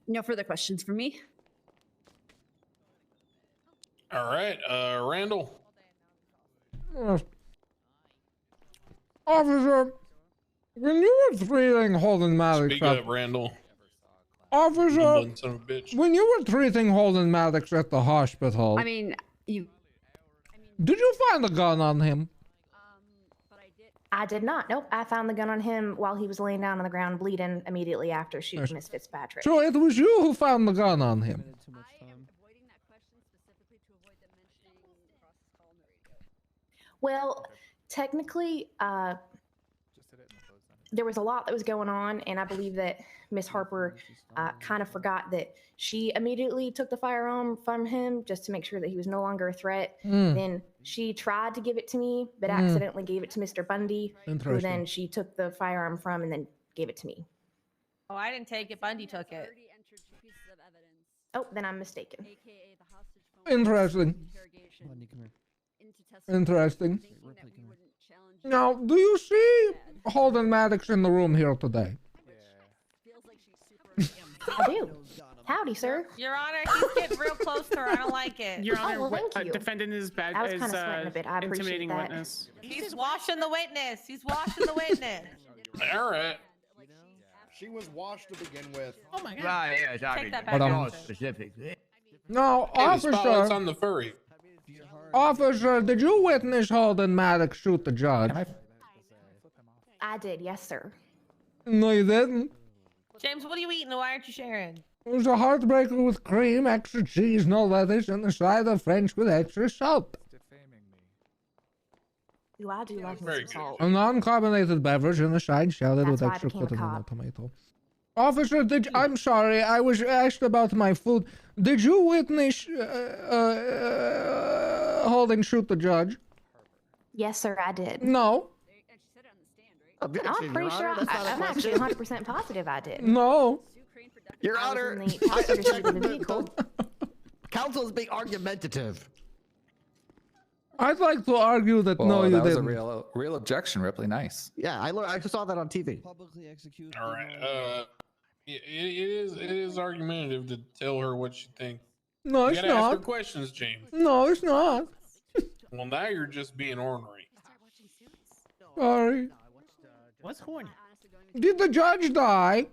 S11: No further questions for me.
S22: All right, Randall.
S3: Officer, when you were treating Holden Maddox...
S22: Speak up, Randall.
S3: Officer,
S22: Son of a bitch.
S3: when you were treating Holden Maddox at the hospital...
S11: I mean, you...
S3: Did you find a gun on him?
S17: I did not. Nope. I found the gun on him while he was laying down on the ground bleeding immediately after shooting Miss Fitzpatrick.
S3: So it was you who found the gun on him?
S17: Well, technically, there was a lot that was going on, and I believe that Miss Harper kind of forgot that she immediately took the firearm from him just to make sure that he was no longer a threat. Then she tried to give it to me, but accidentally gave it to Mr. Bundy, who then she took the firearm from and then gave it to me.
S1: Oh, I didn't take it. Bundy took it.
S17: Oh, then I'm mistaken.
S3: Interesting. Interesting. Now, do you see Holden Maddox in the room here today?
S17: I do. Howdy, sir.
S1: Your Honor, he's getting real close to her. I don't like it.
S8: Your Honor,
S17: well, thank you.
S8: defendant is bad.
S17: I was kind of sweating a bit. I appreciate
S8: intimidating
S17: that.
S8: witness.
S1: He's washing the witness. He's washing the witness.
S22: All right.
S7: She was washed to begin with.
S1: Oh my God.
S12: Right, yes, I
S1: Take
S12: mean,
S1: that back, officer.
S12: specifically.
S3: No,
S22: Hey, the spotlight's
S3: officer.
S22: on the furry.
S3: Officer, did you witness Holden Maddox shoot the judge?
S17: I did, yes, sir.
S3: No, you didn't.
S1: James, what are you eating? Why aren't you sharing?
S3: It was a heartbreaker with cream, extra cheese, no lettuce, and a side of French with extra salt.
S17: Ooh, I do love me some salt.
S3: A non-carbonated beverage and a side salad with
S17: That's why I
S3: extra
S17: became a
S3: pudding and a
S17: cop.
S3: tomato. Officer, I'm sorry, I was asked about my food. Did you witness Holden shoot the judge?
S17: Yes, sir, I did.
S3: No.
S17: I'm pretty sure. I'm actually 100% positive I did.
S3: No.
S15: Your
S17: I was
S15: Honor,
S17: in the passenger seat of the vehicle.
S15: Counsel is being argumentative.
S3: I'd like to argue that
S26: Well,
S3: no, you
S26: that was
S3: didn't.
S26: a real objection, Ripley. Nice.
S15: Yeah, I saw that on TV.
S16: Publicly executed.
S22: All right. It is argumentative to tell her what you think.
S3: No,
S22: You
S3: it's
S22: gotta ask her
S3: not.
S22: questions, James.
S3: No, it's not.
S22: Well, now you're just being ornery.
S3: Sorry.
S18: What's horny?
S3: Did the judge die?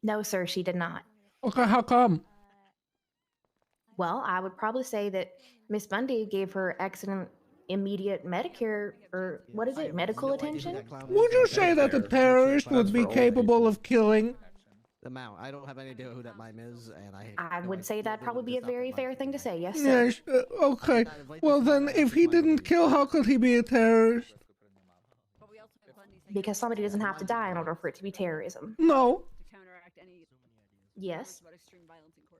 S17: No, sir, she did not.
S3: Okay, how come?
S17: Well, I would probably say that Miss Bundy gave her excellent immediate Medicare, or what is it, medical attention?
S3: Would you say that a terrorist would be capable of killing?
S15: The mount. I don't have any idea who that mime is, and
S17: I would say that'd probably be a very fair thing to say, yes, sir.
S3: Yes, okay. Well then, if he didn't kill, how could he be a terrorist?
S17: Because somebody doesn't have to die in order for it to be terrorism.
S3: No.
S17: Yes.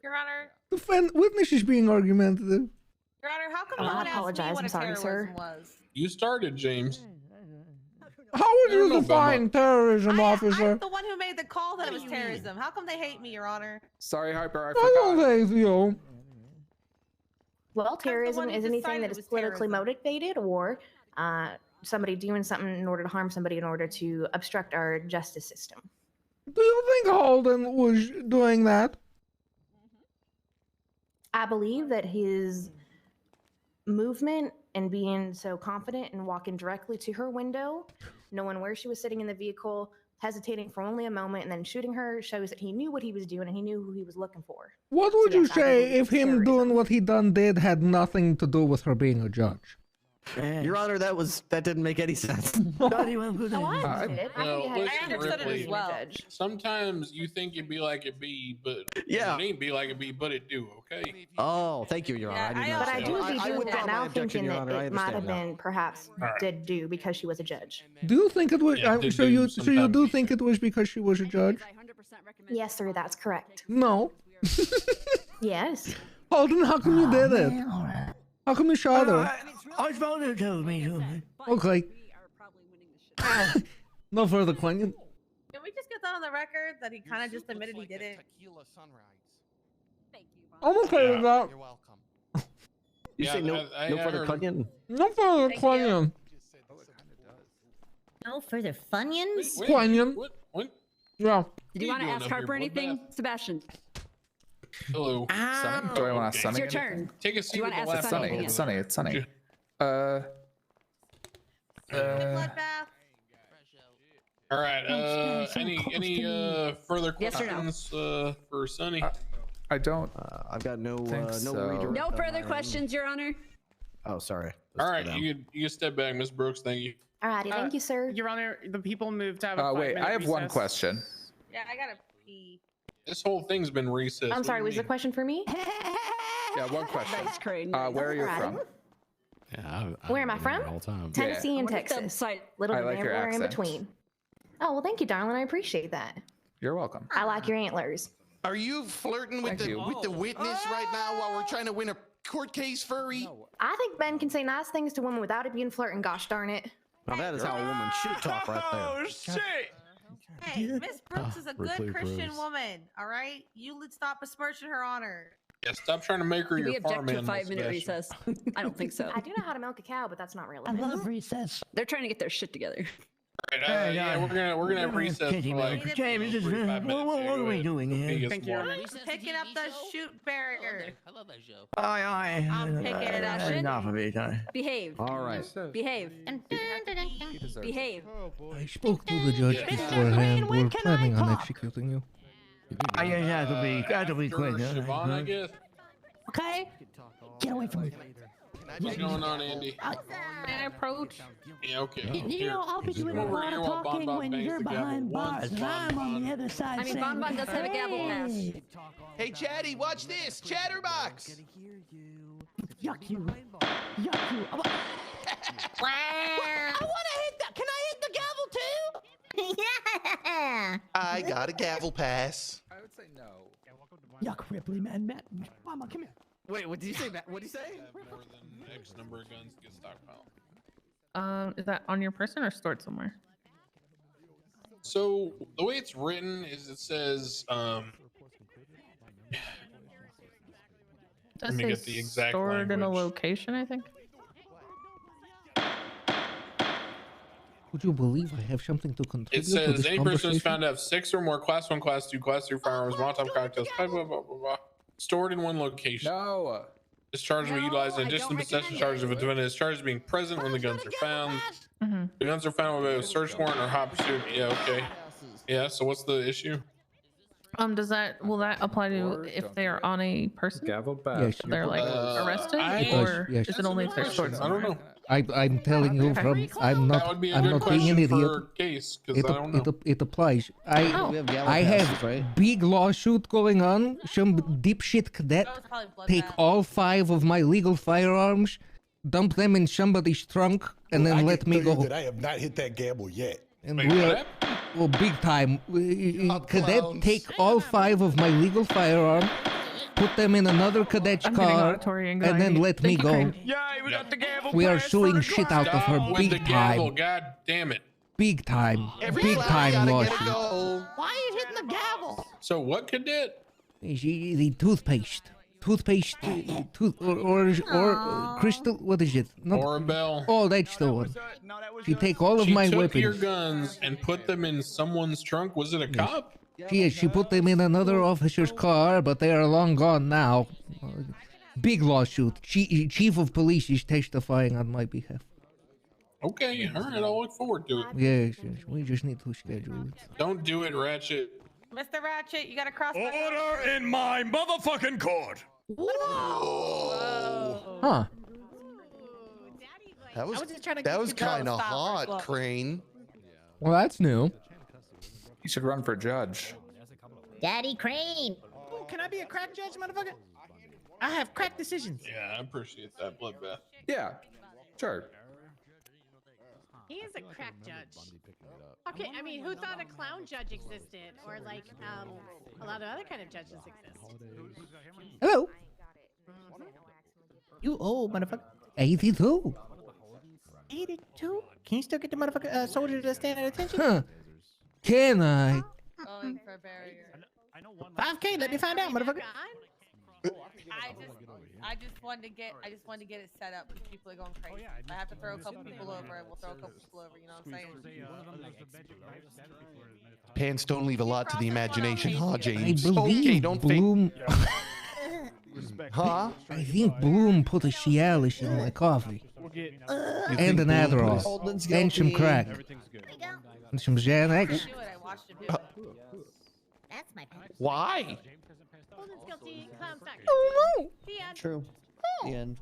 S1: Your Honor,
S3: The witness is being argumentative.
S1: Your Honor, how come
S17: Oh,
S1: no
S17: I
S1: one asked me
S17: apologize.
S1: what
S17: I'm
S1: a
S17: sorry,
S1: terrorism
S17: sir.
S1: was?
S22: You started, James.
S3: How would you
S22: no
S3: define terrorism, officer?
S1: I'm the one who made the call that it was terrorism. How come they hate me, Your Honor?
S26: Sorry, Harper. I
S3: I
S26: forgot.
S3: don't hate you.
S17: Well, terrorism
S1: one who
S17: is anything
S1: decided
S17: that
S1: it
S17: is
S1: was
S17: politically
S1: terrorism.
S17: motivated or somebody doing something in order to harm somebody in order to obstruct our justice system.
S3: Do you think Holden was doing that?
S17: I believe that his movement and being so confident and walking directly to her window, knowing where she was sitting in the vehicle, hesitating for only a moment, and then shooting her shows that he knew what he was doing and he knew who he was looking for.
S3: What would you say if him doing what he done did had nothing to do with her being a judge?
S15: Your Honor, that didn't make any sense.
S22: Well, listen, Ripley, sometimes you think it be like it be, but
S15: Yeah.
S22: it ain't be like it be, but it do, okay?
S15: Oh, thank you, Your Honor.
S17: But I do be doing that now, thinking
S15: Your
S17: that
S15: Honor. I
S17: it might have
S15: understand now.
S17: been perhaps did do because she was a judge.
S3: Do you think it was?
S22: Yeah, they
S3: so
S22: do
S3: you
S22: sometimes.
S3: do think it was because she was a judge?
S17: Yes, sir, that's correct.
S3: No.
S17: Yes.
S3: Holden, how come you did it? How come you shot her?
S12: I thought it told me to.
S3: Okay. No further question.
S1: Can we just get that on the record that he kind of just admitted he did it?
S3: I'm okay with that.
S15: You say no, no further
S22: heard-
S15: question?
S3: No further question.
S10: No further funyuns?
S3: Question.
S22: What?
S3: Yeah.
S11: Did you want to ask Harper anything? Sebastian.
S22: Hello.
S26: Sunny? Do I want to
S11: It's
S26: Sunny?
S11: your turn.
S22: Take a
S11: Do
S22: seat
S11: you
S22: with
S11: want
S22: the
S11: to ask
S22: left
S11: Sunny?
S26: Sunny,
S11: anything?
S26: it's Sunny, it's Sunny.
S22: All right. Any further
S11: Yes or no?
S22: questions for Sunny?
S26: I don't.
S15: I've got no
S26: think
S15: no
S26: so.
S15: reader.
S11: No further questions, Your Honor.
S15: Oh, sorry.
S22: All right, you can step back, Miss Brooks. Thank you.
S17: Alrighty, thank you, sir.
S8: Your Honor, the people moved to have a
S26: Wait,
S8: 5-minute
S26: I have one
S8: recess.
S26: question.
S1: Yeah, I gotta pee.
S22: This whole thing's been recessed.
S17: I'm sorry, was the question for me?
S26: Yeah, one question.
S11: That's crazy.
S26: Where are you
S17: Alrighty.
S26: from?
S13: Yeah,
S17: Where am I
S13: been here
S17: from?
S13: the whole time.
S17: Tennessee and
S11: What is the
S17: Texas.
S11: site?
S17: Little
S26: I
S17: bit
S26: like your
S17: everywhere in
S26: accent.
S17: between. Oh, well, thank you, darling. I appreciate that.
S26: You're welcome.
S17: I like your antlers.
S14: Are you flirting with
S26: Thank you.
S14: with the witness right now while we're trying to win a court case, Furry?
S17: I think Ben can say nice things to women without it being flirting, gosh darn it.
S15: Now that is how a woman should talk right there.
S8: shit!
S1: Hey, Miss Brooks is a good
S13: Ripley
S1: Christian
S13: approves.
S1: woman, all right? You would stop besmirching her honor.
S22: Yeah, stop trying to make her
S11: Do we
S22: your
S11: object
S22: farm
S11: to a
S22: animal.
S11: 5-minute
S22: Sebastian.
S11: recess? I don't think so.
S17: I do know how to milk a cow, but that's not real.
S5: I love recess.
S11: They're trying to get their shit together.
S22: All right, yeah, we're gonna have recess for like
S12: James,
S22: 45 minutes.
S12: what are we doing here?
S22: Thank
S8: you.
S1: Picking up the shoot barrier.
S10: I love that show.
S12: Aye.
S1: I'm picking it up.
S12: Enough of it.
S11: Behave.
S15: All right.
S11: Behave. Behave.
S3: I spoke to the judge beforehand. We're planning on executing you.
S12: I guess that'll be quick.
S22: Siobhan, I guess.
S5: Okay? Get away from me.
S22: What's going on, Andy?
S1: Can I approach?
S22: Yeah, okay.
S5: You know, I'll be doing a
S22: Over
S5: lot
S22: here
S5: of
S22: while
S5: talking
S22: Bon Bon
S5: when
S22: bangs
S5: you're
S22: the gavel
S5: behind
S22: once,
S5: bars and
S22: Bon
S5: I'm on
S22: Bon.
S5: the other side
S11: I mean,
S5: saying,
S11: Bon Bon does have a gavel pass.
S5: "Hey."
S14: Hey, Chatty, watch this. Chatterbox.
S5: Yuck you. Yuck you. I want to hit that. Can I hit the gavel too?
S10: Yeah.
S14: I got a gavel pass.
S26: I would say no.
S5: Yuck, Ripley, man. Matt, Mama, come here.
S15: Wait, what did you say, Matt? What did you say?
S22: More than X number of guns get stockpiled.
S1: Is that on your person or stored somewhere?
S22: So the way it's written is it says let me get the exact
S1: stored in a
S22: language.
S1: location, I think.
S3: Would you believe I have something to contribute
S22: It
S3: to
S22: says
S3: this
S22: any person is
S3: conversation?
S22: found to have 6 or more class 1, class 2, class 3 firearms, Molotov cocktails, blah, blah, blah, blah, blah, stored in one location.
S26: No.
S22: This charge will be utilized in addition to the possession charge if a defendant is charged as being present when the guns are found. The guns are found with a search warrant or hot pursuit. Yeah, okay. Yeah, so what's the issue?
S1: Will that apply to if they are on a person?
S2: Gavel back.
S3: Yes,
S1: They're like arrested,
S3: It
S1: or
S3: does, yes.
S1: is it only if they're stored
S22: I
S1: somewhere?
S22: don't know.
S3: I'm telling you
S1: Okay.
S3: from I'm
S22: That
S3: not
S22: would be a
S3: I'm
S22: good
S3: not being an
S22: question
S3: idiot.
S22: for case because I don't know.
S3: It applies. I
S1: Oh.
S15: We have gavel
S3: I
S15: passes,
S3: have
S15: right?
S3: big lawsuit going on. Some dipshit cadet
S1: That was probably blood
S3: take
S1: bath.
S3: all 5 of my legal firearms, dump them in somebody's trunk, and then let me go.
S19: I have not hit that gamble yet.
S3: And
S22: Wait,
S3: we
S22: what?
S3: are well, big time. Cadet
S14: clowns.
S3: take all 5 of my legal firearms, put them in another cadet's
S1: I'm getting
S3: car,
S1: auditory
S3: and
S1: anxiety.
S3: then let me
S1: Thank you,
S3: go.
S1: Crane.
S8: Yeah, we got the gavel.
S3: We are
S8: pass for
S3: suing
S8: the
S3: shit
S8: crowd.
S3: out of her
S22: Stop with the
S3: big
S22: gavel.
S3: time.
S22: God damn it.
S3: Big time.
S14: Every
S3: Big
S14: clown
S3: time
S14: gotta get a
S3: lawsuit.
S14: goal.
S5: Why are you hitting the gavel?
S22: So what cadet?
S3: The toothpaste. Toothpaste, or crystal, what is it? Not,
S22: Orabelle.
S3: oh, that's the one. She take all of
S22: She
S3: my
S22: took your
S3: weapons.
S22: guns and put them in someone's trunk. Was it a cop?
S3: She put them in another officer's car, but they are long gone now. Big lawsuit. Chief of police is testifying on my behalf.
S22: Okay, all right, I'll look forward to it.
S3: Yes, we just need to schedule it.
S22: Don't do it, Ratchet.
S1: Mr. Ratchet, you gotta cross.
S4: Order in my motherfucking court.
S1: Whoa.
S3: Huh.
S7: That was
S1: just trying to
S7: that
S1: get
S7: was
S1: you to
S7: kind of
S1: stop
S7: hot,
S1: first.
S7: Crane.
S3: Well, that's new.
S26: You should run for judge.
S10: Daddy Crane.
S18: Ooh, can I be a crack judge, motherfucker? I have crack decisions.
S22: Yeah, I appreciate that, Bloodbath.
S26: Yeah, sure.
S9: He is a crack judge. Okay, I mean, who thought a clown judge existed, or like a lot of other kind of judges exist?
S3: Hello.
S18: You old motherfucker.
S3: 82.
S18: 82? Can you still get the motherfucker soldier to stand at attention?
S3: Huh. Can I?
S1: Going for barrier.
S18: 5K, let me find out, motherfucker.
S1: I just wanted to get it set up because people are going crazy. If I have to throw a couple people over, I will throw a couple people over. You know what I'm saying?
S7: Pants don't leave a lot to the imagination, huh, James?
S3: I believe
S7: Okay, don't
S3: Bloom.
S7: Huh?
S3: I think Bloom put a Cialis in my coffee. And an Adderall. And some crack. And some Xanax.
S10: That's my pen.
S7: Why?
S9: Holden's guilty. Clown suck.
S3: Oh no.
S9: The end.
S16: True. The end.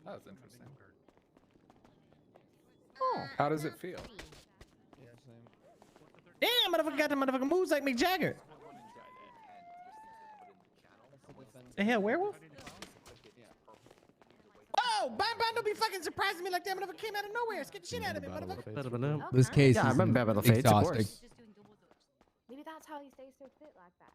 S26: That was interesting. How does it feel?
S18: Damn, motherfucker got the motherfucking moves like Mick Jagger. The hell, werewolf? Whoa, Bon don't be fucking surprising me like that motherfucker came out of nowhere. Scared the shit out of me, motherfucker.
S3: This case
S15: Yeah, I
S3: is
S15: remember Battle of the Fates, of
S3: exhausting.
S15: course.
S17: Maybe that's how he stays so fit like that.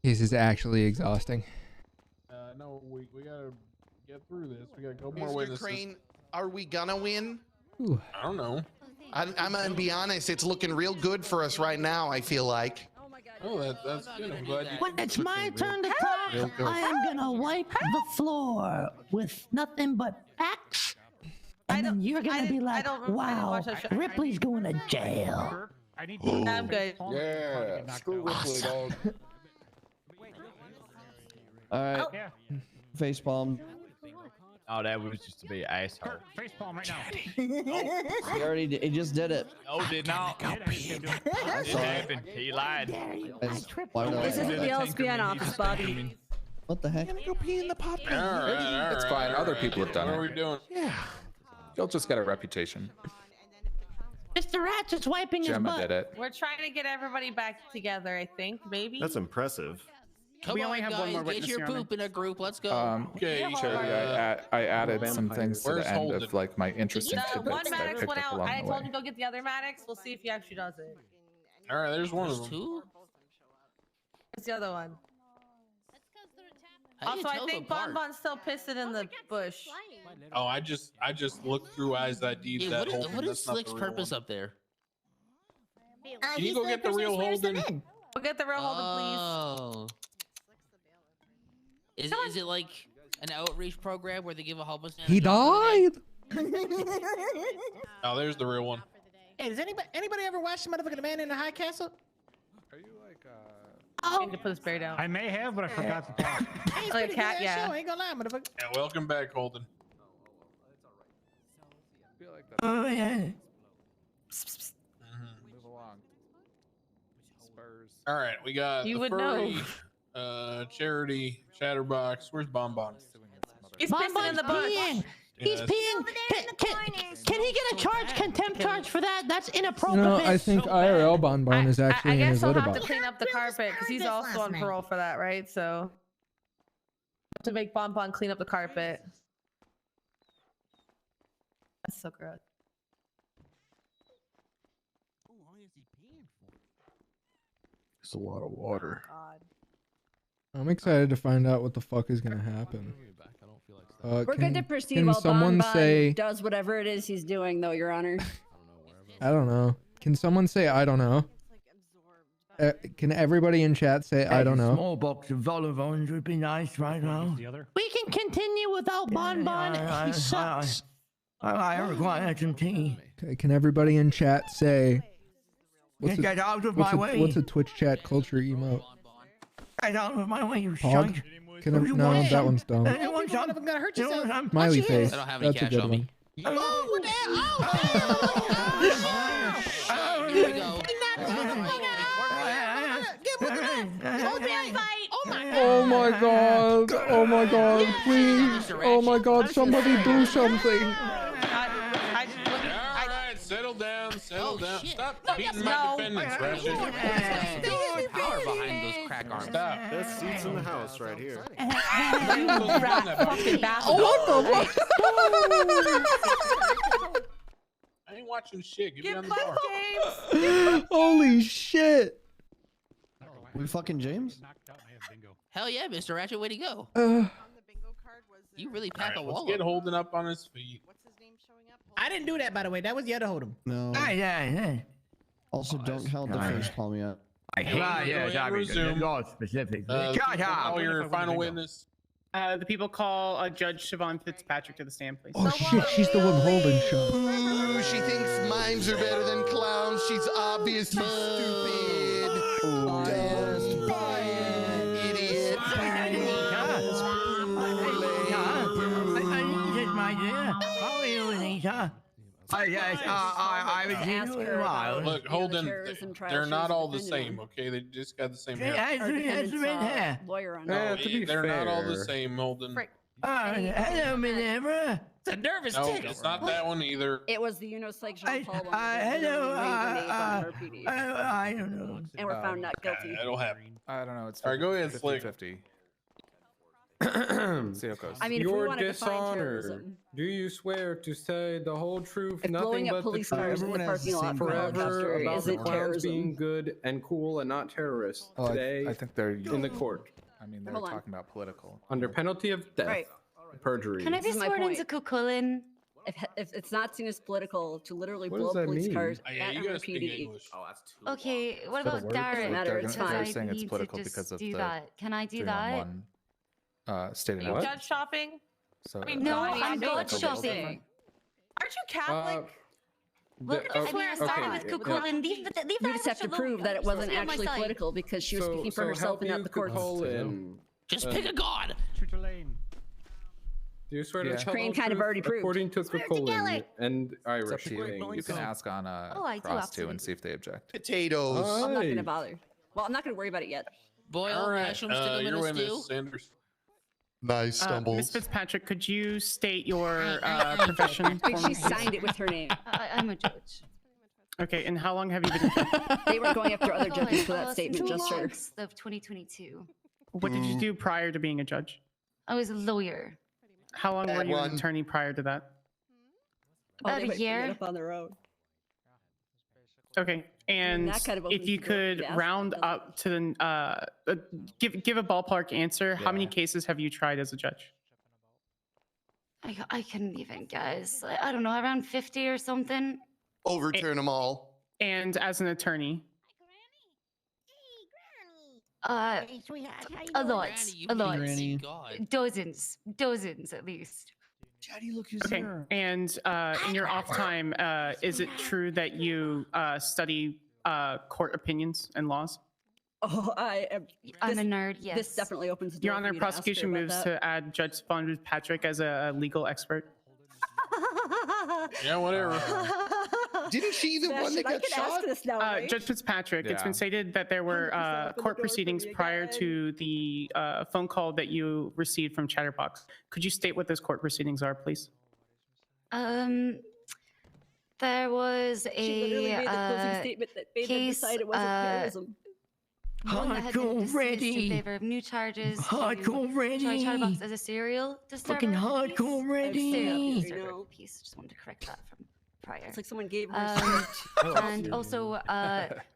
S3: This is actually exhausting.
S22: No, we gotta get through this. We gotta go more
S7: Mr.
S22: witnesses.
S7: Crane, are we gonna win?
S3: Ooh.
S22: I don't know.
S7: I'm gonna be honest. It's looking real good for us right now. I feel like.
S22: Oh, that's good. I'm glad you.
S5: When it's my turn to talk,
S22: Real good.
S5: I am gonna wipe the floor with nothing but facts. And then you're gonna be like, wow, Ripley's going to jail.
S1: I'm good.
S26: Yeah, screw Ripley, dog.
S16: All right. Facepalm.
S21: Oh, that was just to be an asshole.
S20: Facepalm right now.
S16: He already did, he just did it.
S21: No, did not. It happened. He lied.
S16: Why would I-
S11: This isn't the LSPN office, Bobby.
S16: What the heck?
S7: Go pee in the pot.
S22: All right.
S26: It's fine. Other people have done
S22: What are we
S26: it.
S22: doing?
S7: Yeah.
S26: You'll just get a reputation.
S5: Mr. Ratchet's wiping his
S26: Gemma
S5: butt.
S26: did it.
S1: We're trying to get everybody back together, I think, maybe.
S23: That's impressive.
S8: Come We on, only have one guys, more get witness, your Your Honor. poop in a group. Let's go.
S22: Okay,
S26: Charity, I added some things to
S22: Where's
S26: the end
S22: Holden?
S26: of like my interesting
S1: The one
S26: tidbits that I
S1: Maddox
S26: picked
S1: went
S26: up
S1: out.
S26: along
S1: I
S26: the
S1: told
S26: way.
S1: him to go get the other Maddox. We'll see if he actually does it.
S22: All right, there's one of them.
S8: Two?
S1: What's the other one?
S8: How do you
S1: Also, I
S8: tell
S1: think
S8: them apart?
S1: Bonbon's still pissing in the bush.
S22: Oh, I just looked through eyes ID'd
S8: Yeah,
S22: that
S8: what
S22: Holden.
S8: is
S22: That's not the
S8: Slick's
S22: real
S8: purpose
S22: one.
S8: up there?
S22: Can you go get the real Holden?
S1: Go get the real Holden,
S8: Oh. Is it like an outreach program where they give a whole bunch of...
S3: He died.
S22: Oh, there's the real one.
S18: Hey, does anybody ever watch the motherfucking Man in the High Castle?
S1: I need to put his bear down.
S20: I may have, but I forgot to talk.
S18: Hey, it's
S1: Like a
S18: pretty
S1: cat,
S18: good
S1: yeah.
S18: show. I ain't gonna lie, motherfucker.
S22: Yeah, welcome back, Holden.
S5: Oh, yeah.
S26: Move along. Spurs.
S22: All right, we got
S1: You
S22: the
S1: would
S22: furry, Charity, Chatterbox. Where's Bonbon?
S1: He's pissing in the bush.
S5: peeing. He's
S22: Yes.
S5: peeing. Can he get a contempt charge for that? That's inappropriate.
S3: No, I think IRL Bonbon is
S1: I
S3: actually in
S1: guess
S3: his
S1: he'll
S3: litter
S1: have to
S3: box.
S1: clean up the carpet because he's also on parole for that, right? So to make Bonbon clean up the carpet. That's so gross.
S23: It's a lot of water.
S3: I'm excited to find out what the fuck is gonna happen.
S11: We're good to proceed
S3: can
S11: while
S3: someone
S11: Bon Bon
S3: say?
S11: does whatever it is he's doing, though, Your Honor.
S3: I don't know. Can someone say I don't know? Can everybody in chat say I don't know?
S2: Small box of vol-au-vents would be nice right now.
S5: We can continue without Bon Bon. He sucks.
S2: I require some tea.
S3: Okay, can everybody in chat say?
S2: Get out of my way.
S3: What's a Twitch chat culture emote?
S2: Get out of my way, you
S3: Pog?
S2: shite.
S3: No, that one's dumb.
S18: One of them gonna hurt yourself.
S3: Smiley face.
S6: I don't have any
S3: That's a
S6: cash
S3: good
S6: on
S3: one.
S6: me.
S18: Oh, what the hell?
S6: Here we go.
S3: Oh my god! Oh my god! Please! Oh my god! Somebody do something!
S22: Alright, settle down, settle down. Stop beating my defendants, Ratchet.
S6: Power behind those crack arms.
S22: Stop.
S12: Best seats in the house right here.
S3: What the fuck?
S22: I ain't watching shit. Get me on the bar.
S3: Holy shit!
S16: We fucking James?
S6: Hell yeah, Mr. Ratchet, way to go. You really pack a wall.
S22: Let's get Holden up on his feet.
S18: I didn't do that, by the way. That was the other Hold'em.
S16: No. Also, don't count the face palm yet.
S2: I hate
S22: resume.
S2: Specifically.
S22: Call your final witness.
S8: The people call Judge Siobhan Fitzpatrick to the stand, please.
S3: Oh shit! She's the one holding shot.
S14: Ooh, she thinks mimes are better than clowns. She's obviously stupid. Idiot.
S2: How are you, Anita? I was in a while.
S22: Look, Holden, they're not all the same, okay? They just got the same hair.
S11: Lawyer on
S22: They're not all the same, Holden.
S2: Hello, Minerva.
S6: It's a nervous
S22: No,
S6: tick.
S22: it's not that one either.
S11: It was the Unicycle Jean-Paul one.
S2: Hello,
S11: I
S2: don't know.
S11: And were found not guilty.
S22: That'll happen.
S26: I don't know. It's
S22: all right. Go ahead, Slick.
S26: 50. See how it goes.
S11: I mean, if we
S12: Your
S11: want to define
S12: dishonor.
S11: terrorism,
S12: Do you swear to say the whole truth,
S11: if
S12: nothing
S11: blowing up
S12: but the
S11: police
S12: truth,
S11: cars in the parking lot for
S12: forever
S11: Rochester
S12: about the
S11: isn't
S12: clowns
S11: terrorism?
S12: being good and cool and not terrorists
S26: Oh,
S12: today
S26: I think they're
S12: in the court
S26: I mean, they're
S11: Hold on.
S26: talking about political.
S12: under penalty of death,
S11: Right.
S12: perjury.
S11: Can I be sworn into Cucullin? If it's not seen as political to literally
S12: What
S11: blow
S12: does
S11: up
S12: that
S11: police
S12: mean?
S11: cars
S22: Yeah,
S11: at
S22: you
S11: her
S22: gotta speak
S11: PD.
S22: English.
S12: Oh, that's too.
S10: Okay, what
S26: Is that a
S10: about
S26: word?
S10: Darren?
S11: Matter,
S26: They're
S11: it's
S26: gonna-
S11: fine.
S26: They're saying it's
S10: Need to
S26: political
S10: just
S26: because of
S10: do
S26: the
S10: that. Can I do that?
S26: 311 state of
S1: Are you
S26: What?
S1: judge shopping?
S26: So
S1: I mean,
S10: No,
S1: I mean,
S10: I'm
S1: I know
S10: God
S1: it's a little
S10: shopping.
S1: different. Aren't you Catholic?
S10: Look at this where I started with Cucullin. Leave
S11: We
S10: that
S11: just have to
S10: alone.
S11: prove that it wasn't
S10: Stay on my
S11: actually
S10: side.
S11: political because she was speaking for herself and not the court.
S6: Just pick a god.
S12: Do you swear
S26: Yeah.
S12: to tell
S11: Crane
S12: the
S11: kind of
S12: truth
S11: already proved.
S12: according to
S10: Swear
S12: Cucullin
S10: together.
S12: and
S26: It's up
S12: Irish
S26: to you.
S12: things?
S26: You can ask on
S10: Oh, I do,
S26: Cross too and
S10: absolutely.
S26: see if they object.
S14: Potatoes.
S11: I'm not gonna
S12: Nice.
S11: bother. Well, I'm not gonna worry about it yet.
S22: All
S6: Boil
S22: right,
S6: mushrooms, stick them in
S22: your
S6: a
S22: witness,
S6: stew.
S22: Sanders.
S14: Nice
S8: Miss
S14: stumbles.
S8: Fitzpatrick, could you state your profession?
S11: I think
S8: for
S11: she
S8: me?
S11: signed it with her name.
S10: I'm a judge.
S8: Okay, and how long have you been?
S11: They were going after other judges for that
S10: Since
S11: statement, just her.
S10: August of 2022.
S8: What did you do prior to being a judge?
S10: I was a lawyer.
S8: How long were
S14: Bad
S8: you
S14: one.
S8: an attorney prior to that?
S11: Oh,
S10: About
S11: they
S10: a
S11: might bring it
S10: year.
S11: up on their own.
S10: Mm,
S8: Okay, and
S11: that kind of
S8: if
S11: opens
S8: you
S11: the door for
S8: could
S11: the ask
S8: round
S11: doesn't it?
S8: up to the give a ballpark answer. How many
S26: Yeah.
S8: cases have you tried as a judge?
S10: I couldn't even guess. I don't know, around 50 or something.
S14: Overturn them all.
S8: And as an attorney?
S10: A lot,
S6: Granny,
S10: a lot.
S6: Granny. God.
S10: Dozens at least.
S16: Daddy, look who's
S8: Okay,
S16: here.
S8: and in your off time, is it true that you study court opinions and laws?
S11: Oh, I am.
S10: I'm
S11: this-
S10: a nerd, yes.
S11: This definitely opens the door.
S8: Your
S11: for
S8: Honor,
S11: me to ask her
S8: prosecution
S11: about
S8: moves
S11: that.
S8: to add Judge Fitzpatrick as a legal expert.
S22: Yeah, whatever.
S14: Didn't she the one that
S11: I
S14: got
S11: can
S14: shot?
S11: ask this now, right?
S8: Judge Fitzpatrick, it's
S26: Yeah.
S8: been stated that there were
S11: 100% open the
S8: court
S11: door for
S8: proceedings
S11: me
S8: prior
S11: again.
S8: to the phone call that you received from Chatterbox. Could you state what those court proceedings are, please?
S10: There was
S11: She literally made the closing
S10: a
S11: statement that made them
S10: case,
S11: decide it wasn't terrorism.
S10: one that had been
S2: Hardcore
S10: dismissed in
S2: ready.
S10: favor of new charges. to
S2: Hardcore
S10: try Chatterbox
S2: ready.
S10: as a serial disturber.
S2: Fucking
S10: piece.
S2: hardcore
S10: Serial
S2: ready.
S10: disturber
S11: No.
S10: piece. Just wanted to correct that from prior.
S11: It's like someone gave her.
S10: And also,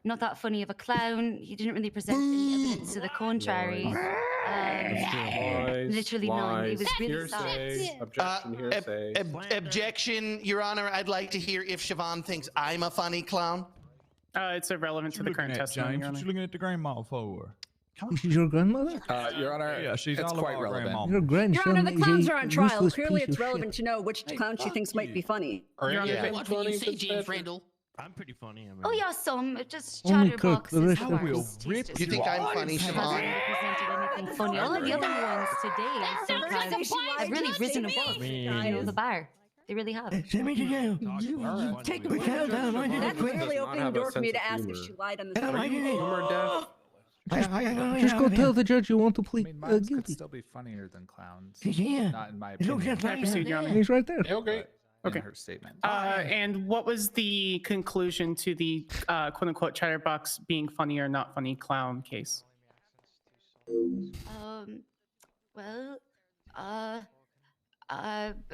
S10: not that funny of a clown. He didn't really present any evidence to the contrary. Literally none. He was really
S12: hearsay, objection, hearsay.
S14: Objection, Your Honor. I'd like to hear if Siobhan thinks I'm a funny clown.
S8: It's irrelevant to the current testimony, Your
S2: James, what
S8: Honor.
S2: you looking at the grandma for?
S3: She's your grandmother?
S26: Your Honor,
S2: Yeah, she's
S26: it's
S2: all
S26: quite
S2: about
S26: relevant.
S2: grandma.
S3: Your grandson
S11: Your Honor, the
S3: is
S11: clowns
S3: a
S11: are on trial.
S3: useless
S11: Clearly,
S3: piece
S11: it's
S3: of
S11: relevant
S3: shit.
S11: to know which clown she thinks might be funny.
S8: Your Honor,
S22: Yeah.
S6: Watch what you say, James Randall.
S4: I'm pretty funny. I mean,
S10: Oh yeah, some just
S3: Only Kirk,
S10: chatterbox
S3: the
S10: is
S3: rest
S10: the
S3: of
S2: will
S10: worst.
S2: rip
S10: He's
S7: You think I'm funny,
S10: hasn't
S7: Siobhan?
S10: represented anything funny. All of the other ones today, I think have really risen above, the bar. They really have.
S16: Send me to jail.
S22: You
S16: take the child down. I did
S11: That's
S16: it quick.
S11: clearly
S12: Does not
S11: opening
S12: have
S11: the
S12: a
S11: door for me
S12: sense
S11: to
S12: of
S11: ask if
S12: humor.
S11: she lied on the
S16: And I'm like,
S11: stand.
S12: Humor deaf.
S3: Just go tell the judge you want to
S26: I
S3: plead
S26: mean, mimes could
S3: guilty.
S26: still be funnier than clowns.
S16: Yeah.
S26: Not in my
S16: It looks
S26: opinion.
S16: just like
S8: Proceed, Your Honor.
S3: He's right there.
S22: Okay.
S26: In
S8: Okay.
S26: her statement.
S8: And what was the conclusion to the quote-unquote chatterbox being funny or not funny clown case?
S10: Well,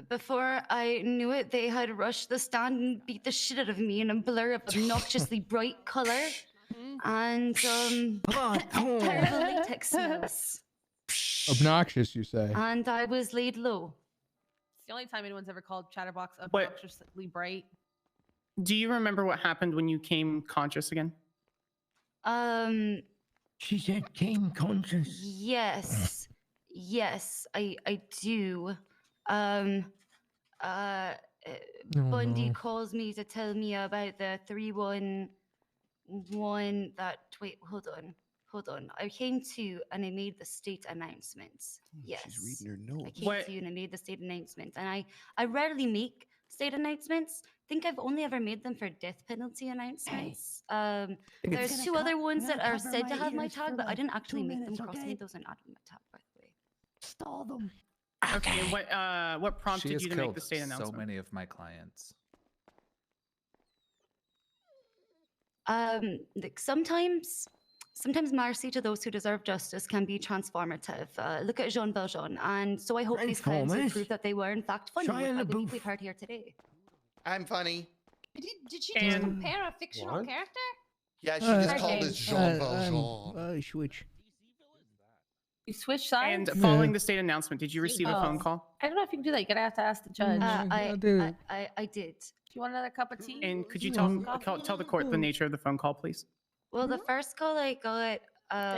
S10: before I knew it, they had rushed the stand and beat the shit out of me in a blur of obnoxiously bright color and terrible latex smells.
S3: Obnoxious, you say?
S10: And I was laid low.
S1: It's the only time anyone's ever called Chatterbox obnoxiously bright.
S8: Do you remember what happened when you came conscious again?
S16: She said came conscious.
S10: Yes. Yes, I do. Bundy
S3: no.
S10: calls me to tell me about the 311 that wait, hold on. I came to and I made the state announcements. Yes.
S7: She's reading her notes.
S10: I came to you and I made the state announcements. And I rarely make state announcements. I think I've only ever made them for death penalty announcements. There's two other ones that are said to have my tag, but I didn't actually make them cross any of those and add my tag, by the way.
S16: Stall them.
S8: Okay. And what
S26: She
S8: prompted
S26: has
S8: you to make
S26: killed
S8: the state announcement?
S26: so many of my clients.
S10: Like sometimes mercy to those who deserve justice can be transformative. Look at Jean Valjean, and so I hope these clowns will prove that they were in fact funny.
S16: Shia
S10: With the
S16: LaBeouf.
S10: we've heard here today.
S7: I'm funny.
S18: Did she just compare a fictional
S12: What?
S18: character?
S7: Yeah, she just called us Jean Valjean.
S3: I switch.
S1: You switch sides?
S8: And following the state announcement, did you receive a phone call?
S1: I don't know if you can do that. You're gonna have to ask the judge.
S10: I did.
S1: Do you want another cup of tea?
S8: And could you tell the court the nature of the phone call, please?
S10: Well, the first call I got,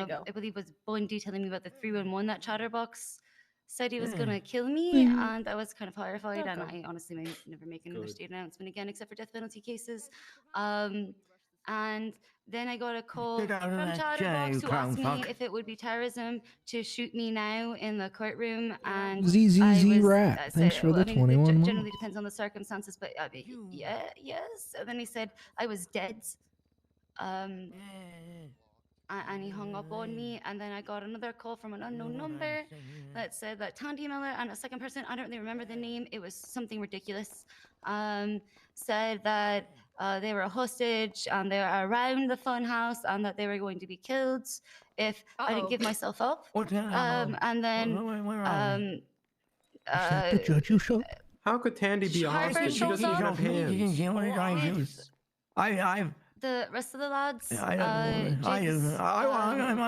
S1: you go.
S10: I believe was Bundy telling me about the 311 that Chatterbox said he was gonna kill me, and I was kind of horrified. And I honestly may never make another state announcement again, except for death penalty cases. And then I got a call
S16: Get out of
S10: from
S16: that
S10: Chatterbox
S16: jail,
S10: who asked me
S16: clown fuck.
S10: if it would be terrorism to shoot me now in the courtroom. And
S3: ZZZ
S10: I was,
S3: Rat,
S10: I
S3: thanks
S10: said,
S3: for the
S10: it
S3: 21
S10: generally
S3: months.
S10: depends on the circumstances, but yes. And then he said I was dead. And he hung up on me, and then I got another call from an unknown number that said that Tandy Miller and a second person, I don't really remember the name, it was something ridiculous, said that they were a hostage and they were around the fun house and that they were going to be killed if I didn't give myself up. And then
S3: The judge you shot?
S12: How could Tandy be a
S10: Harper
S12: hostage? She
S10: shows
S12: doesn't even
S10: up.
S12: have hands.
S10: The rest of the lads,
S16: I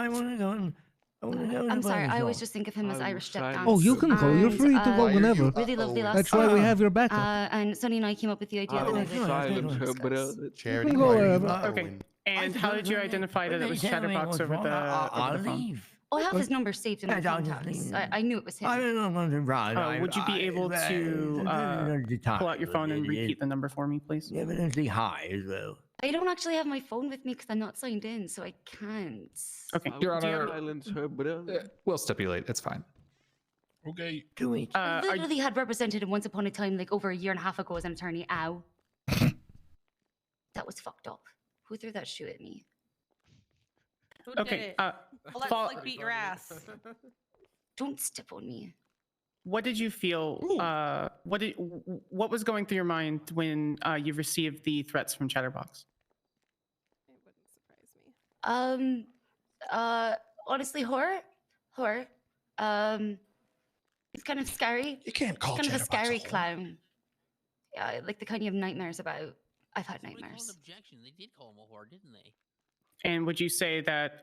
S16: want to go.
S10: I'm sorry, I always just think of him as Irish stepdance.
S3: Oh, you can go. You're free to go whenever.
S10: Really lovely last
S3: That's why we have your backup.
S10: And Sonny and I came up with the idea that I would
S7: Charity,
S3: go wherever.
S8: Okay. And how did you identify that it was Chatterbox over the phone?
S10: Oh, I have his number saved in my contacts. I knew it was him.
S8: Would you be able to pull out your phone and repeat the number for me, please?
S16: Evidently high as well.
S10: I don't actually have my phone with me because I'm not signed in, so I can't.
S8: Okay.
S26: Your Honor, we'll stipulate. It's fine.
S22: Okay.
S10: I literally had represented him once upon a time, like over a year and a half ago as an attorney. Ow. That was fucked up. Who threw that shoe at me?
S1: Who
S8: Okay,
S1: did it? Let's like beat your ass.
S10: Don't step on me.
S8: What did you feel? What was going through your mind when you received the threats from Chatterbox?
S10: Honestly, horror. He's kind of scary.
S7: You can't call
S10: He's kind of a
S7: Chatterbox
S10: scary
S7: a whore.
S10: clown. Yeah, like the kind you have nightmares about. I've had
S6: Somebody called
S10: nightmares.
S6: an objection. They did call him a whore, didn't they?
S8: And would you say that,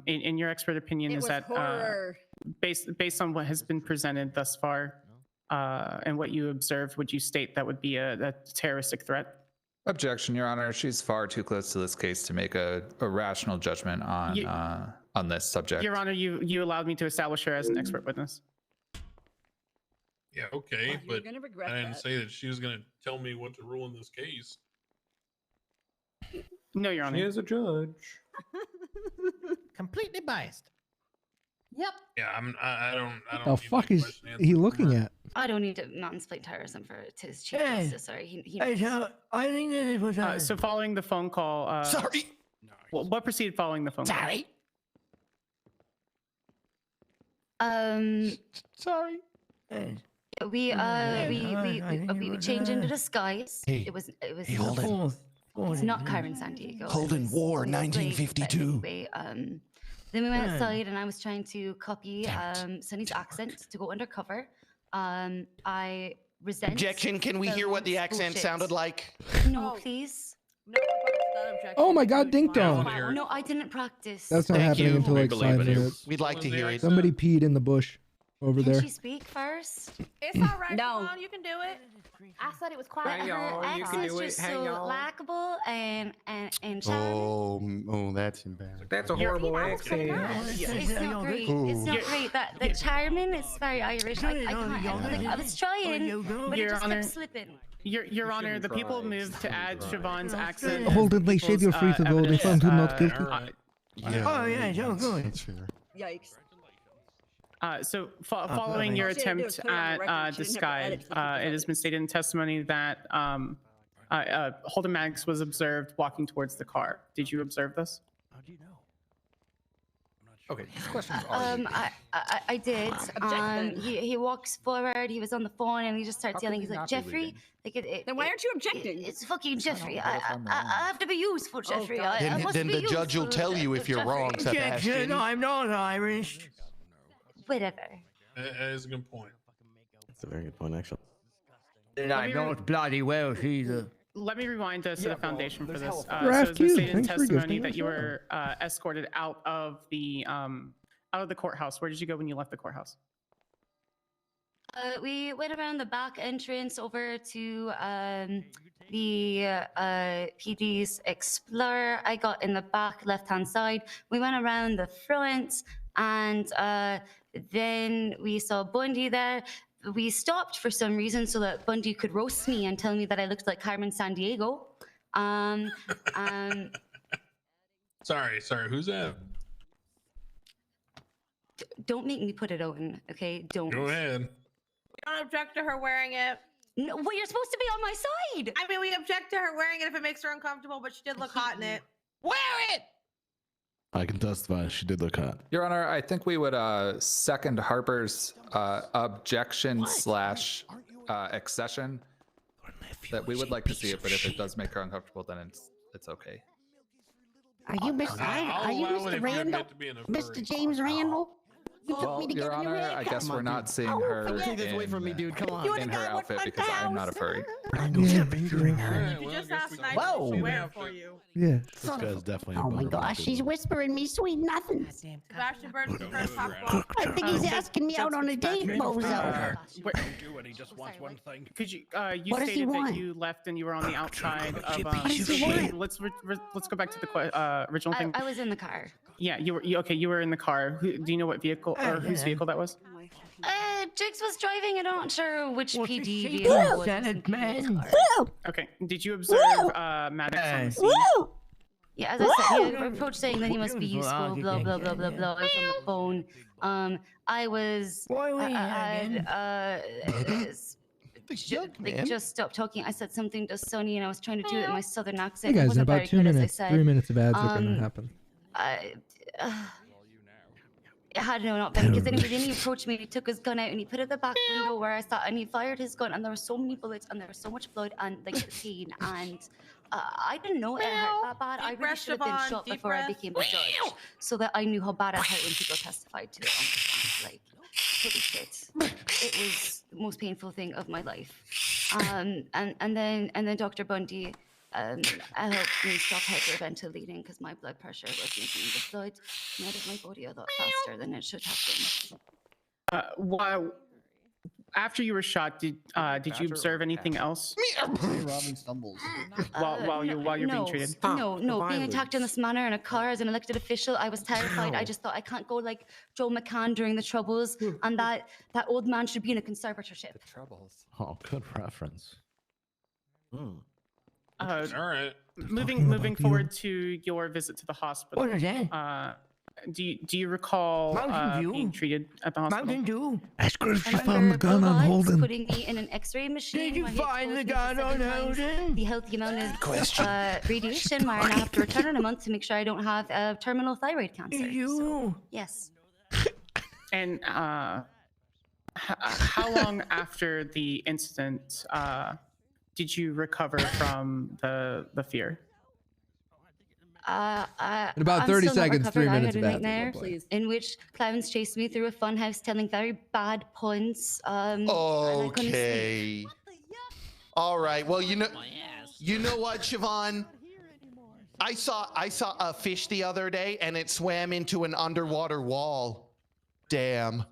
S8: in your expert opinion,
S11: It
S8: is
S11: was
S8: that
S11: horror.
S8: based on what has been presented thus far and what you observed, would you state that would be a terroristic threat?
S26: Objection, Your Honor. She's far too close to this case to make a rational judgment on this subject.
S8: Your Honor, you allowed me to establish her as an expert witness.
S22: Yeah, okay,
S11: You're
S22: but
S11: gonna regret
S22: I didn't
S11: that.
S22: say that she was going to tell me what to rule in this case.
S8: No, Your Honor.
S12: She is a judge.
S18: Completely biased.
S11: Yep.
S22: Yeah, I don't.
S3: The fuck is he looking at?
S10: I don't need to mansplain tiresome for to his chief
S20: Hey.
S10: justice. Sorry, he
S20: Hey,
S10: knows.
S20: I think that it was.
S8: So following the phone call.
S14: Sorry.
S8: What proceeded following the phone call?
S18: Sorry.
S20: Sorry. Hey.
S10: We changed into disguise.
S14: Hey.
S10: It was
S14: Hey, Holden.
S10: It's not Carmen San Diego.
S14: Holden
S10: It was
S14: War,
S10: Blake, but
S14: 1952.
S10: Anyway, then we went outside and I was trying to copy Sunny's accent to go undercover. I resent.
S14: Objection. Can we hear what the accent
S10: bullshit.
S14: sounded like?
S10: No, please.
S1: No rebuttal to that objection.
S3: Oh my God, Ding
S22: I
S3: Dong.
S22: wanna hear it.
S10: No, I didn't practice.
S3: That's not
S14: Thank
S3: happening
S14: you.
S3: until
S14: We
S3: like
S14: believe
S3: 5
S14: in you.
S3: minutes.
S14: We'd like to hear it.
S3: Somebody peed in the bush over
S10: Can
S3: there.
S10: she speak first?
S1: It's all right,
S11: No.
S1: Siobhan, you can do it.
S17: I said it was quiet.
S12: Hey, y'all,
S17: Her
S12: you
S17: accent
S12: can
S17: is
S12: do it.
S17: just
S12: Hey,
S17: so
S12: y'all.
S17: likable and charming.
S14: Oh, that's embarrassing.
S12: That's a horrible
S17: I was so
S12: accent.
S17: nice.
S10: It's not great. It's not great. That charming is very Irish. I can't. I was trying, but it
S8: Your
S10: just
S8: Honor.
S10: kept slipping.
S8: Your Honor, the people moved to add Siobhan's accent.
S3: Holden, they said you're free to go. They found you not guilty.
S20: Oh yeah, so good.
S14: That's fair.
S11: Yikes.
S8: So following your attempt at disguise, it has been stated in testimony that Holden Maddox was observed walking towards the car. Did you observe this?
S20: How do you know?
S26: Okay, these questions are.
S10: I did. He walks forward. He was on the phone and he just starts
S26: How
S10: yelling.
S26: could
S10: He's
S26: you
S10: like,
S26: not be
S10: Jeffrey. Like
S11: Then why aren't you objecting?
S10: It's fucking Jeffrey.
S26: I don't know if I'm
S10: I have to be useful, Jeffrey.
S11: God.
S10: I
S14: Then,
S10: must
S14: then
S10: be
S14: the judge will
S10: useful,
S14: tell you if you're
S10: Jeffrey.
S14: wrong,
S20: Objection,
S14: Sebastian.
S20: I'm not Irish.
S10: Whatever.
S22: That is a good point.
S15: That's a very good point, actually.
S20: And I'm not bloody Welsh either.
S8: Let me rewind us to the foundation for this. So
S3: Draft
S8: it's been
S3: you.
S8: stated in
S3: Thanks for
S8: testimony
S3: gifting
S8: that
S3: us
S8: you
S3: all.
S8: were escorted out of the courthouse. Where did you go when you left the courthouse?
S10: We went around the back entrance over to the PD's Explorer. I got in the back left-hand side. We went around the front, and then we saw Bundy there. We stopped for some reason so that Bundy could roast me and tell me that I looked like Carmen San Diego.
S22: Sorry, who's that?
S10: Don't make me put it on, okay? Don't.
S22: Go ahead.
S1: We don't object to her wearing it.
S10: No, well, you're supposed to be on my side.
S1: I mean, we object to her wearing it if it makes her uncomfortable, but she did look hot in it.
S18: Wear it.
S23: I can testify. She did look hot.
S26: Your Honor, I think we would second Harper's objection slash accession that we would like to see it, but if it does make her uncomfortable, then it's okay.
S18: Are you Mr. Are you Mr. Randall? Mr. James Randall? You took
S26: Well,
S18: me to
S26: Your
S18: get a new
S26: Honor, I
S18: haircut.
S26: guess we're not seeing her
S15: Take this away from me, dude. Come on.
S18: You're the
S26: in
S18: guy
S26: her
S18: with
S26: outfit
S18: fun
S26: because I am not a
S18: house.
S26: furry.
S3: Yeah, picturing
S22: All
S3: her.
S22: right,
S1: You
S22: well,
S1: just
S22: I guess
S1: asked
S22: we
S1: nice
S22: can
S1: to
S22: see
S1: wear
S22: the
S1: it for
S22: outfit.
S1: you.
S3: Yeah.
S23: This guy's definitely.
S18: Oh my
S23: above
S18: gosh, he's whispering me sweet nothing.
S1: Sebastian Bird was the first hot
S18: I think he's asking me out on a date, bozo.
S8: Where-
S20: do it. He just wants one thing.
S8: Could you? You
S18: What does he
S8: stated that
S18: want?
S8: you left and you were on the outside of.
S18: What does he want?
S8: Let's go back to the original thing.
S10: I was in the car.
S8: Yeah, you were okay. You were in the car. Do you know what vehicle or whose vehicle that was?
S10: Jigs was driving. I'm not sure which
S20: What's
S10: PD
S20: he
S10: vehicle it was.
S20: Senate man.
S8: Okay. Did you observe Maddox on the scene?
S10: Yeah, as I said, he approached saying that he must be useful, blah, blah, blah, blah, blah. I was on the phone. I was, just stopped talking. I said something to Sonny and I was trying to do it in my southern
S3: Hey
S10: accent. It
S3: guys, in
S10: wasn't
S3: about
S10: very
S3: 2
S10: good, as I
S3: minutes,
S10: said.
S3: 3 minutes of ads are gonna happen.
S10: It had not been because anyway, then he approached me and he took his gun out and he put it at the back window where I sat and he fired his gun and there were so many bullets and there was so much blood and like the pain and I didn't know it hurt that bad. I really should have been shot before I became a judge so that I knew how bad it hurt when people testified to it on the stand. Like, holy shit. It was the most painful thing of my life. And then Dr. Bundy helped me stop hyperventilating because my blood pressure was making the blood come out of my body a lot faster than it should have been.
S8: After you were shot, did you observe anything else?
S16: Robin stumbles.
S8: While you're being treated.
S10: No. Being attacked in this manner in a car as an elected official, I was terrified. I just thought I can't go like Joe McCann during the Troubles, and that old man should be in a conservatorship.
S23: The Troubles. Oh, good reference.
S8: All
S22: right.
S8: Moving forward to your visit to the hospital.
S2: What is that?
S8: Do you recall being treated at the hospital?
S2: Mountain Dew.
S3: Ask her if she found the gun on Holden.
S10: Putting me in an X-ray machine.
S2: Did you find the gun on Holden?
S10: The healthy amount of radiation, where I now have to return in a month to make sure I don't have terminal thyroid cancer. So, yes.
S8: And how long after the incident did you recover from the fear?
S3: In about 30 seconds, 3 minutes
S10: I had a
S3: back.
S10: nightmare in which clowns chased me through a funhouse telling very bad puns. And I couldn't
S14: Okay.
S10: sleep.
S14: All right. Well, you know what, Siobhan? I saw a fish the other day, and it swam into an underwater wall. Damn.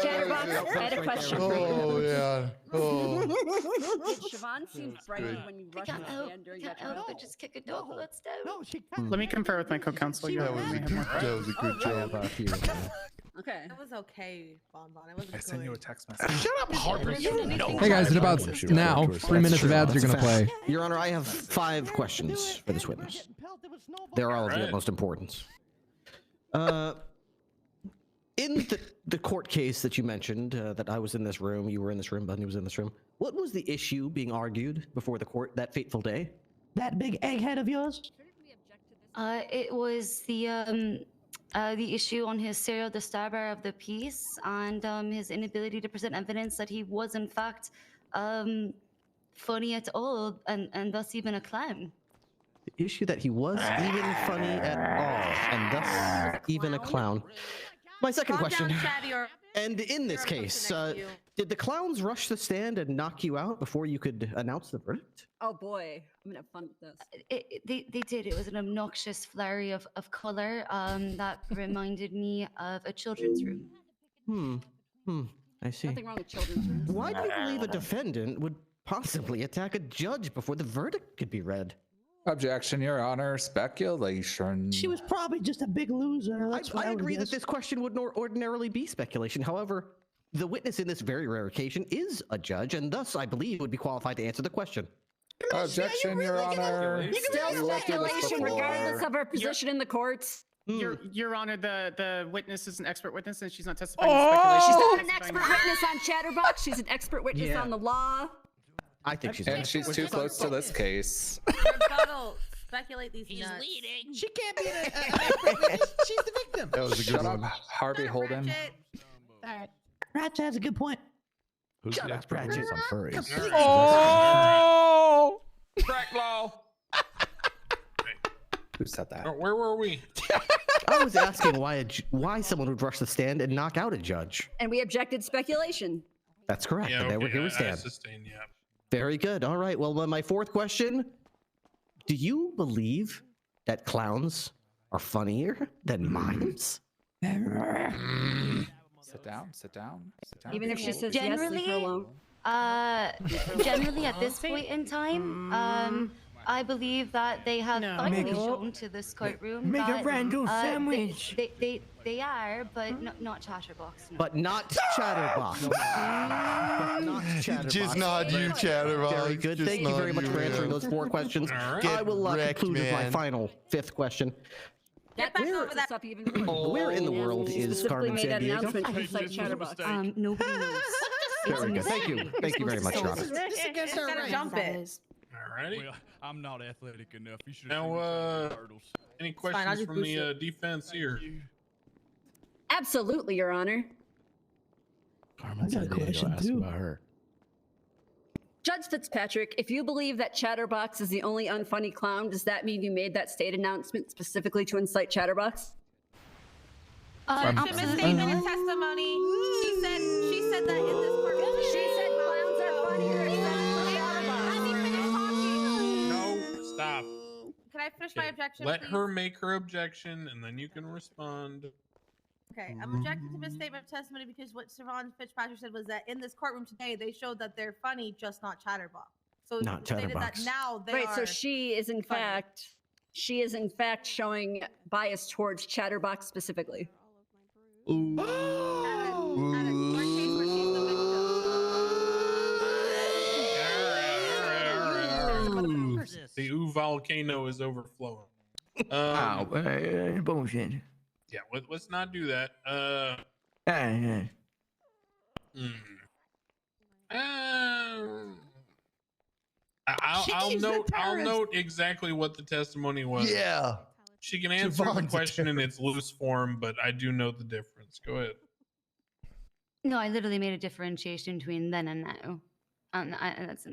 S11: Chatterbox, I had a question for you.
S14: Oh yeah. Oh.
S11: Siobhan seemed frightened when you rushed the stand during that trouble.
S10: Just kick a dog while it's down.
S8: Let me confer with my co-counsel.
S14: That was a good job.
S11: Okay.
S1: That was okay, Bonbon. It wasn't
S12: I sent you a text
S14: Shut
S12: message.
S14: up, Harper. You know.
S3: Hey guys, in about now 3 minutes of ads you're gonna play.
S15: Your Honor, I have 5 questions for this witness. They're all of the utmost importance. In the court case that you mentioned, that I was in this room, you were in this room, Bundy was in this room. What was the issue being argued before the court that fateful day?
S5: That big egghead of yours?
S10: It was the issue on his serial disturber of the peace and his inability to present evidence that he was in fact funny at all and thus even a clown.
S15: The issue that he was even funny at all, and thus even a clown. My second question, and in this case, did the clowns rush the stand and knock you out before you could announce the verdict?
S11: Oh boy, I'm gonna have fun with this.
S10: They did. It was an obnoxious flurry of color that reminded me of a children's room.
S15: I see.
S11: Nothing wrong with children's rooms.
S15: Why do you believe a defendant would possibly attack a judge before the verdict could be read?
S26: Objection, Your Honor. Speculation.
S5: She was probably just a big loser. That's what
S15: I
S5: would
S15: agree that
S5: guess.
S15: this question would ordinarily be speculation. However, the witness in this very rare occasion is a judge, and thus I believe would be qualified to answer the question.
S26: Objection, Your Honor.
S11: Still speculation, regardless of her position in the courts.
S8: Your Honor, the witness is an expert witness, and she's not testifying
S11: She's
S8: speculation.
S11: not an expert witness on Chatterbox. She's an expert witness on the law.
S15: I think she's.
S26: And she's too close to this case.
S1: Rebuttal. Speculate these nuts.
S6: leading.
S2: She can't be an expert witness. She's the victim.
S14: That was a good
S26: Shut up,
S14: one.
S26: Harvey Holden.
S5: Alright. Ratchet has a good point.
S23: Who's the expert witness on furries?
S3: Oh!
S22: Crack law.
S26: Who said that?
S22: Where were we?
S15: I was asking why someone would rush the stand and knock out a judge.
S11: And we objected speculation.
S15: That's correct.
S22: Yeah,
S15: and there
S22: okay,
S15: we
S22: I
S15: stand.
S22: sustain, yeah.
S15: Very good. All right. Well, my fourth question: do you believe that clowns are funnier than mimes?
S26: Sit down. Sit down. Sit down.
S11: Even if she says yes, leave her alone.
S10: Generally at this point in time, I believe that they have finally shown to this courtroom
S2: Make a
S10: that
S2: randal sandwich.
S10: they are, but not Chatterbox. No.
S15: But not Chatterbox. But not Chatterbox.
S14: Just not you, Chatterbox.
S15: Very good.
S14: Just
S15: Thank you
S14: not
S15: very much for
S14: you,
S15: answering
S14: man.
S15: those 4 questions.
S22: All right.
S15: I will
S14: wrecked,
S15: conclude with my
S14: man.
S15: final 5th question.
S1: Get back over that.
S11: Up even
S15: Where in the world is
S11: specifically
S15: Carmen
S11: made that
S15: Sandiego?
S11: announcement to incite Chatterbox.
S10: Nobody knows.
S15: Very good. Thank you. Thank you very much, Robin.
S1: Just gotta jump it.
S22: Alrighty.
S4: Well, I'm not athletic enough. You should
S22: Now, any
S1: fine, I'll
S22: questions
S1: just
S22: from
S1: boost
S22: the
S1: it.
S22: defense here?
S11: Absolutely, Your Honor.
S23: Carmen
S5: I got a
S23: Sandiego
S5: question,
S23: asked
S5: too.
S23: about her.
S11: Judge Fitzpatrick, if you believe that Chatterbox is the only unfunny clown, does that mean you made that state announcement specifically to incite Chatterbox?
S1: It's a misstatement in testimony. She said that in this courtroom.
S11: She said clowns are funnier than Chatterbox.
S22: No, stop.
S1: Can I I finish my objection?
S22: Let
S1: please?
S22: her make her objection, and then you can respond.
S1: Okay, I'm objecting to misstatement of testimony because what Siobhan Fitzpatrick said was that in this courtroom today, they showed that they're funny, just not chatterbox. So
S15: Not
S1: you stated that
S15: chatterbox.
S1: now they
S11: Right,
S1: are.
S11: so she is in fact showing bias towards Chatterbox specifically.
S22: The volcano is overflowing.
S2: Bullshit.
S22: Yeah, let's not do that. I'll note exactly what the testimony was.
S14: Yeah.
S22: She can answer the question in its loose form, but I do know the difference. Go ahead.
S10: No, I literally made a differentiation between then and now. That's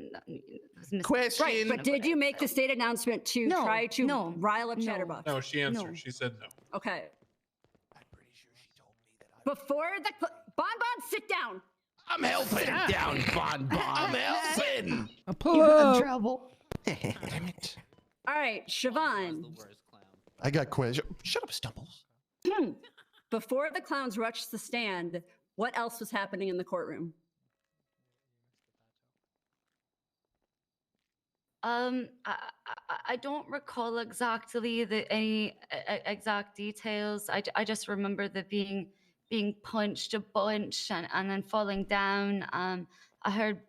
S11: Question. Right, but did you make the state announcement to try to rile up Chatterbox?
S22: No, she answered. She said no.
S11: Okay. Before the Bonbon, sit down.
S14: I'm helping.
S15: Down, Bonbon.
S14: I'm helping.
S3: Pull up.
S5: Trouble.
S14: Damn it.
S11: All right, Siobhan.
S14: I got question. Shut up, Stumbles.
S11: Before the clowns rushed the stand, what else was happening in the courtroom?
S10: I don't recall exactly any exact details. I just remember the being punched a bunch and then falling down. I heard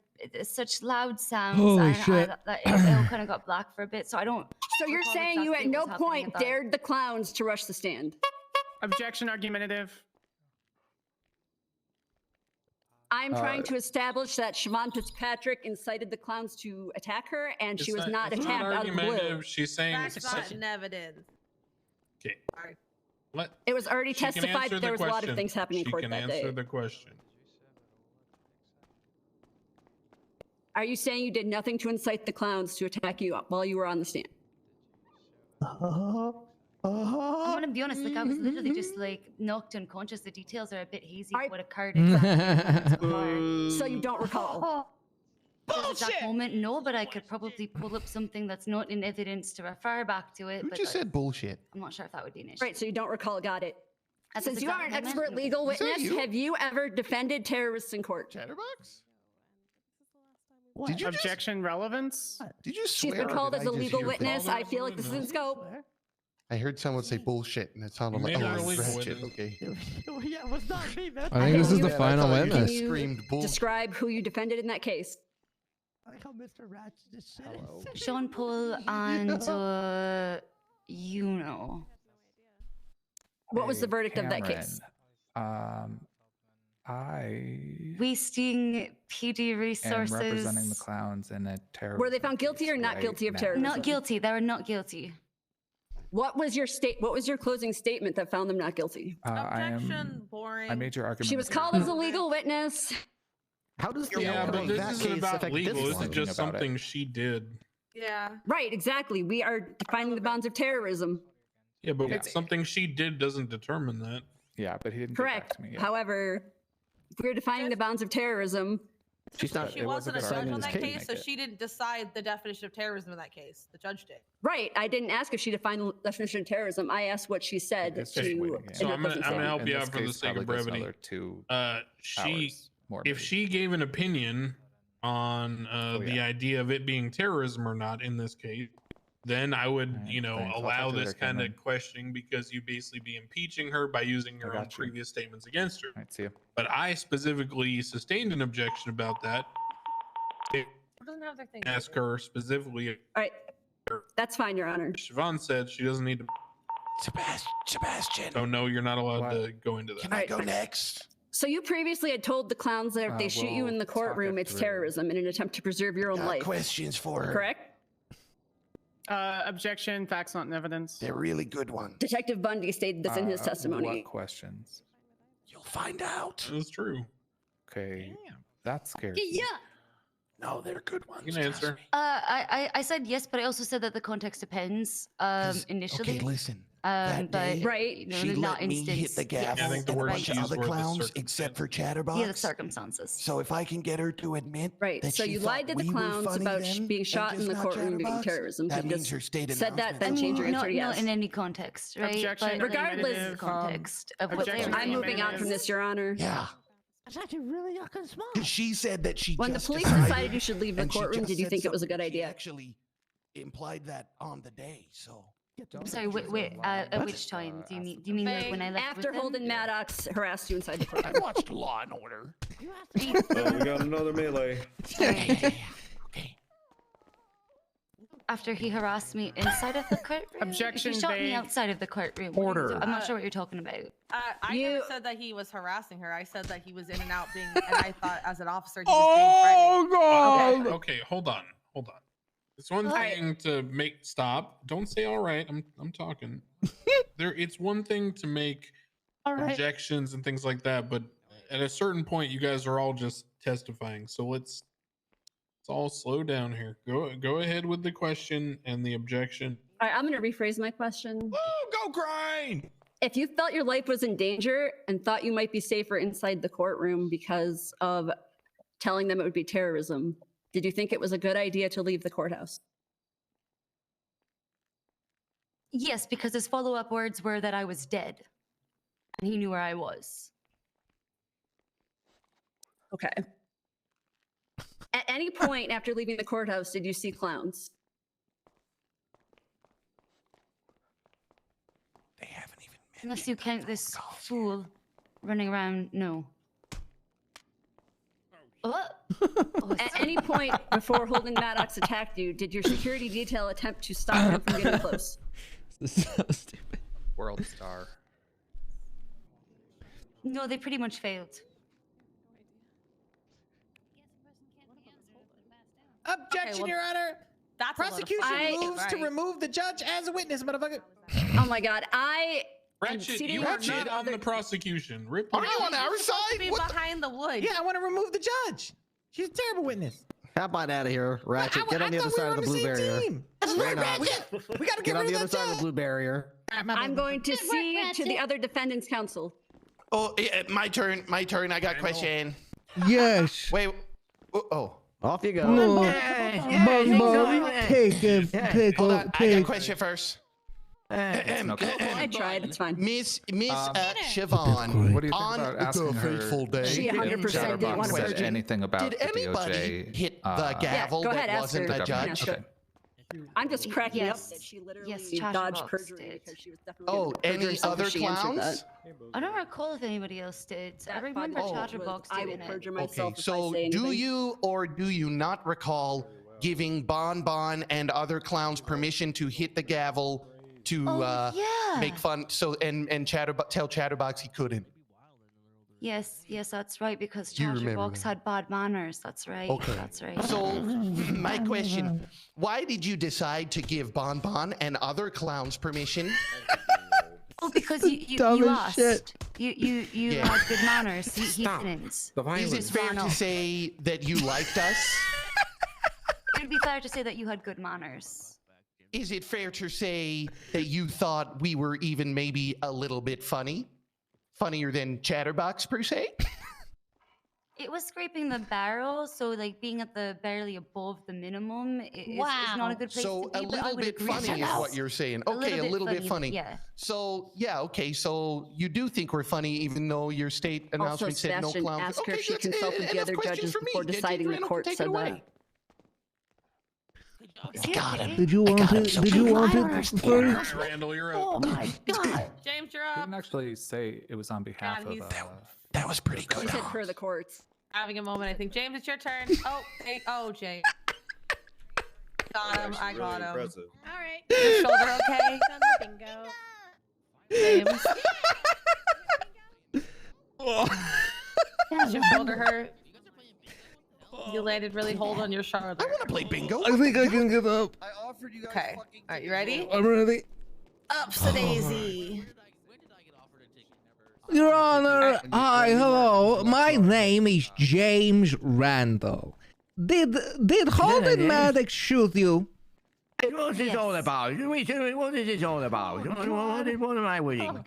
S10: such loud sounds.
S3: Holy
S10: and
S3: shit.
S10: It all kind of got black for a bit. So I don't.
S11: So you're
S10: recall
S11: saying you at
S10: exactly
S11: no
S10: what was happening
S11: point
S10: at that.
S11: dared the clowns to rush the stand?
S8: Objection argumentative.
S11: I'm trying to establish that Siobhan Fitzpatrick incited the clowns to attack her, and she was not
S22: it's
S11: attacked out of the blue.
S22: argumentative. She's saying
S1: That's not in evidence.
S22: Okay.
S1: Sorry.
S11: It was already
S22: She can
S11: testified
S22: answer
S11: that there
S22: the
S11: was a lot of
S22: question.
S11: things happening in
S22: She
S11: court
S22: can
S11: that
S22: answer
S11: day.
S22: the question.
S11: Are you saying you did nothing to incite the clowns to attack you while you were on the stand?
S10: I'm gonna be honest, like I was literally just like knocked unconscious. The details are a bit hazy of what occurred exactly.
S11: So you don't recall?
S10: The exact moment, no, but I could probably pull up something that's not in evidence to refer back to it.
S14: Who
S10: but
S14: just said bullshit?
S10: I'm not sure if that would be an issue.
S11: Right, so you don't recall, got it.
S10: At
S11: Since
S10: this
S11: you are
S10: exact
S11: an
S10: moment,
S11: expert
S10: no.
S11: legal
S14: Is that
S11: witness,
S14: you?
S11: have you ever defended terrorists in court?
S14: Chatterbox?
S8: Did you Objection relevance?
S14: Did you
S11: She's
S14: swear?
S11: been
S14: or
S11: called
S14: did
S11: as a
S14: I just
S11: legal
S14: hear
S11: witness.
S14: things?
S11: I feel like this is in scope.
S14: I heard someone say bullshit, and it sounded
S22: You
S14: like
S22: made her a legal
S14: ratchet.
S22: witness.
S14: Okay.
S5: Yeah, it was not me, man.
S3: I think this is the
S14: Yeah, I
S3: final
S14: thought you
S3: witness.
S14: just screamed bull.
S11: Describe who you defended in that case.
S5: I like how Mr. Ratch just said it.
S10: Sean Paul and you know.
S11: What was the verdict of that case?
S23: I
S10: Wasting PD resources.
S23: am representing the clowns in a terror.
S11: Were they found guilty or not guilty of terrorism?
S10: Not guilty. They were not guilty.
S11: What was your closing statement that found them not guilty?
S1: Objection, boring.
S23: I made your argument.
S11: She was called as a legal witness.
S15: How does the
S22: Yeah, but
S15: outcome of
S22: this
S15: that
S22: isn't
S15: case
S22: about
S15: affect
S22: legal.
S15: this
S22: This
S15: one?
S22: is just
S23: About it.
S22: something she did.
S1: Yeah.
S11: Right, exactly. We are defining the bounds of terrorism.
S22: Yeah, but something she did doesn't determine that.
S23: Yeah, but he didn't
S11: Correct.
S23: get back to me yet.
S11: However, if we're defining the bounds of terrorism,
S15: She's not.
S1: She
S23: it
S1: wasn't a
S23: wasn't
S1: judge on
S23: decided
S1: that
S23: in this
S1: case, so
S23: case.
S1: she didn't decide the definition of terrorism in that case. The judge did.
S11: right, I didn't ask if she defined the definition of terrorism. I asked what she said
S23: It's
S11: to
S23: just
S11: end
S23: waiting,
S11: up
S23: yeah.
S22: So I'm
S11: closing
S22: gonna
S11: statement.
S22: help
S23: In
S22: you
S23: this
S22: out for the
S23: case,
S22: sake of
S23: probably goes
S22: brevity.
S23: another 2
S22: She,
S23: hours more
S22: if
S23: maybe.
S22: she gave an opinion on the
S23: yeah.
S22: idea of it being terrorism or not in this case, then I would,
S23: Alright,
S22: you know,
S23: thanks. I'll
S22: allow
S23: talk to
S22: this
S23: her,
S22: kind of
S23: Cameron.
S22: questioning because you basically be impeaching her by using your own
S23: got you.
S22: previous statements against her.
S23: All right, see you.
S22: But I specifically sustained an objection about that. It
S1: Who doesn't have their thing?
S22: ask her specifically.
S11: All right, that's fine, Your Honor.
S22: Siobhan said she doesn't need to.
S14: Sebastian.
S22: So no, you're not allowed
S23: What?
S22: to go into that.
S14: Can I go next?
S11: So you previously had told the clowns that if they shoot you
S23: we'll
S11: in the
S23: talk
S11: courtroom,
S23: it
S11: it's
S23: through.
S11: terrorism in an attempt to preserve your own
S14: Got
S11: life.
S14: questions for her.
S11: Correct?
S8: Objection, facts not in evidence.
S14: They're really good ones.
S11: Detective Bundy stated this in his testimony.
S23: What questions?
S14: You'll find out.
S22: That's true.
S23: Okay, that scares me.
S11: Yeah.
S2: No, they're good ones.
S22: You can answer.
S10: I said yes, but I also said that the context depends. Initially.
S2: Okay, listen.
S10: But
S11: right,
S10: you know,
S2: She
S10: in
S2: let
S10: that
S2: me
S10: instance,
S2: hit the gavel
S22: I think the
S2: and a
S22: word
S2: bunch
S22: she
S2: of
S22: used
S2: other
S22: were the
S2: clowns, except for Chatterbox.
S10: Yeah, the circumstances.
S2: So if I can get her to admit
S11: Right.
S2: that
S11: So
S2: she
S11: you
S2: thought
S11: lied to the
S2: we were
S11: clowns
S2: funny
S11: about
S2: then
S11: being
S2: and
S11: shot in
S2: just
S11: the
S2: not
S11: courtroom being
S2: Chatterbox,
S11: terrorism.
S2: that
S11: You
S2: means
S11: just
S2: her state
S11: said that, then
S10: I
S11: change
S10: mean,
S11: your answer to
S10: not
S11: yes.
S10: in any context, right?
S8: Objection.
S10: But
S11: Regardless,
S10: in the context of what they
S8: objection.
S10: were
S11: I'm
S10: saying.
S11: moving on from this, Your Honor.
S2: Yeah.
S5: That's actually really fucking smart.
S2: Because she said that she
S11: When the
S2: just
S11: police
S2: decided,
S11: decided you should leave the
S2: and she
S11: courtroom,
S2: just
S11: did you
S2: said
S11: think it was a good
S2: something. She
S11: idea?
S2: actually implied that on the day, so.
S10: I'm sorry, wait, at which time? Do you mean like when I left
S11: After
S10: with them?
S11: Holden Maddox harassed you inside the
S2: I
S11: courtroom?
S2: watched Law and Order.
S12: Oh, we got another melee.
S2: Okay.
S10: After he harassed me inside of the courtroom?
S8: Objection,
S10: He shot me
S8: vague.
S10: outside of the courtroom.
S2: Order.
S10: I'm not sure what you're talking about.
S1: I
S11: You-
S1: never said that he was harassing her. I said that he was in and out being, and I thought as an officer he was being threatening.
S22: Okay, hold on. It's one thing to make stop. Don't say all right. I'm talking. It's one thing to make objections and things like that, but at a certain point, you guys are all just testifying. So let's all slow down here. Go ahead with the question and the objection.
S11: All right, I'm going to rephrase my question.
S2: Woo, go grind!
S11: If you felt your life was in danger and thought you might be safer inside the courtroom because of telling them it would be terrorism, did you think it was a good idea to leave the courthouse?
S10: Yes, because his follow-up words were that I was dead. And he knew where I was.
S11: Okay. At any point after leaving the courthouse, did you see clowns?
S2: They haven't even
S10: Unless you count this fool running around, no. What?
S11: At any point before Holden Maddox attacked you, did your security detail attempt to stop him from getting close?
S3: This is so stupid.
S26: World star.
S10: No, they pretty much failed.
S9: Objection,
S1: well,
S9: Your Honor.
S1: That's
S9: Prosecution moves to remove the judge as a witness, motherfucker.
S11: Oh my God, I am
S22: Ratchet,
S11: seating
S22: you are
S11: Ratchet
S22: not on the prosecution. Rip
S1: Are you on our side? Be behind the wood.
S9: Yeah, I want to remove the judge. She's a terrible witness.
S15: Hop on out of here, Ratchet. Get on the other side of the blue barrier.
S9: That's right,
S15: Ratchet.
S9: We gotta
S15: Get on
S9: rid
S15: the
S9: of
S15: other
S9: that
S15: side of the blue barrier.
S11: I'm going to see to the other defendants' counsel.
S14: Oh, my turn. My turn. I got a question.
S3: Yes.
S14: Wait. Oh.
S15: Off you go.
S3: No. Take it. Take
S14: Hold on. I got a
S3: take.
S14: question first.
S11: I tried. It's fine.
S14: Miss Siobhan.
S26: What do you think
S14: on
S26: about asking
S14: the
S26: her?
S14: fateful day?
S11: She 100% didn't want to
S26: said
S11: question.
S26: anything about
S14: Did
S26: the
S14: anybody
S26: DOJ,
S14: hit the gavel
S11: go ahead,
S14: that
S11: ask
S14: wasn't
S11: her.
S14: the
S26: government?
S14: judge?
S26: Okay.
S11: I'm just cracking
S10: Yes.
S11: up that she literally
S10: Yes,
S11: dodged
S10: Chatterbox
S11: perjury
S10: did.
S11: because she was definitely
S14: Oh,
S11: gonna perjure
S14: any
S11: herself if
S14: other
S11: she answered
S14: clowns?
S11: that.
S10: I don't recall if anybody else did. I remember
S11: Oh,
S10: Chatterbox
S11: I will
S10: doing
S11: perjure
S10: it.
S11: myself
S14: Okay,
S11: if
S14: so
S11: I say
S14: do
S11: anything.
S14: you or do you not recall giving Bon Bon and other clowns permission to hit the gavel to
S10: yeah.
S14: make fun? So and tell Chatterbox he couldn't.
S10: Yes, that's right, because
S14: You remember
S10: Chatterbox
S14: that.
S10: had bad manners. That's right.
S14: Okay.
S10: That's right.
S14: So my question: why did you decide to give Bon Bon and other clowns permission?
S10: Oh, because you
S3: Dumb as
S10: asked.
S3: shit.
S10: You
S14: Yeah.
S10: had good manners. He didn't.
S14: Is it fair to say that you liked us?
S10: It would be fair to say that you had good manners.
S14: Is it fair to say that you thought we were even maybe a little bit funny? Funnier than Chatterbox, per se?
S10: It was scraping the barrel, so like being at the barely above the minimum is not a good place
S14: So
S10: to
S14: a
S10: be. but I
S14: little
S10: would
S14: bit
S10: agree
S14: funny
S10: with
S14: is
S10: that.
S14: what you're saying.
S10: A
S14: Okay, a little bit funny.
S10: Yeah.
S14: So, yeah, okay, so you do think we're funny even though your state
S11: Also,
S14: announcement said no
S11: Sebastian
S14: clowns?
S11: asked her
S14: Okay,
S11: if she
S14: that's
S11: consulted the
S14: enough
S11: other
S14: questions
S11: judges
S14: for me.
S11: before
S14: Judge
S11: deciding the
S14: Randall,
S11: court
S14: take it
S11: said
S14: away.
S11: that.
S14: Got him.
S3: Did you want it? Did you want it first?
S22: Randall, you're up.
S5: Oh my God.
S1: James, you're
S26: She
S1: up.
S26: didn't actually say it was on behalf
S1: God,
S26: of.
S1: he's-
S14: That was pretty
S11: She
S14: good.
S11: said per the courts.
S1: Having a moment, I think. James, it's your turn. Oh, James. Got him. I got him.
S12: Impressive.
S1: All right. Your shoulder okay?
S17: Bingo.
S1: James. Does your shoulder hurt? You landed really hold on your shoulder.
S14: I want to play bingo.
S3: I think I can get up.
S16: I offered you guys
S1: Okay.
S16: fucking
S1: All right, you ready?
S3: I'm ready.
S1: Ups a daisy.
S3: Your Honor, hi, hello. My name is James Randall. Did Holden Maddox shoot you?
S2: What's this all about? What is this all about? What am I winning?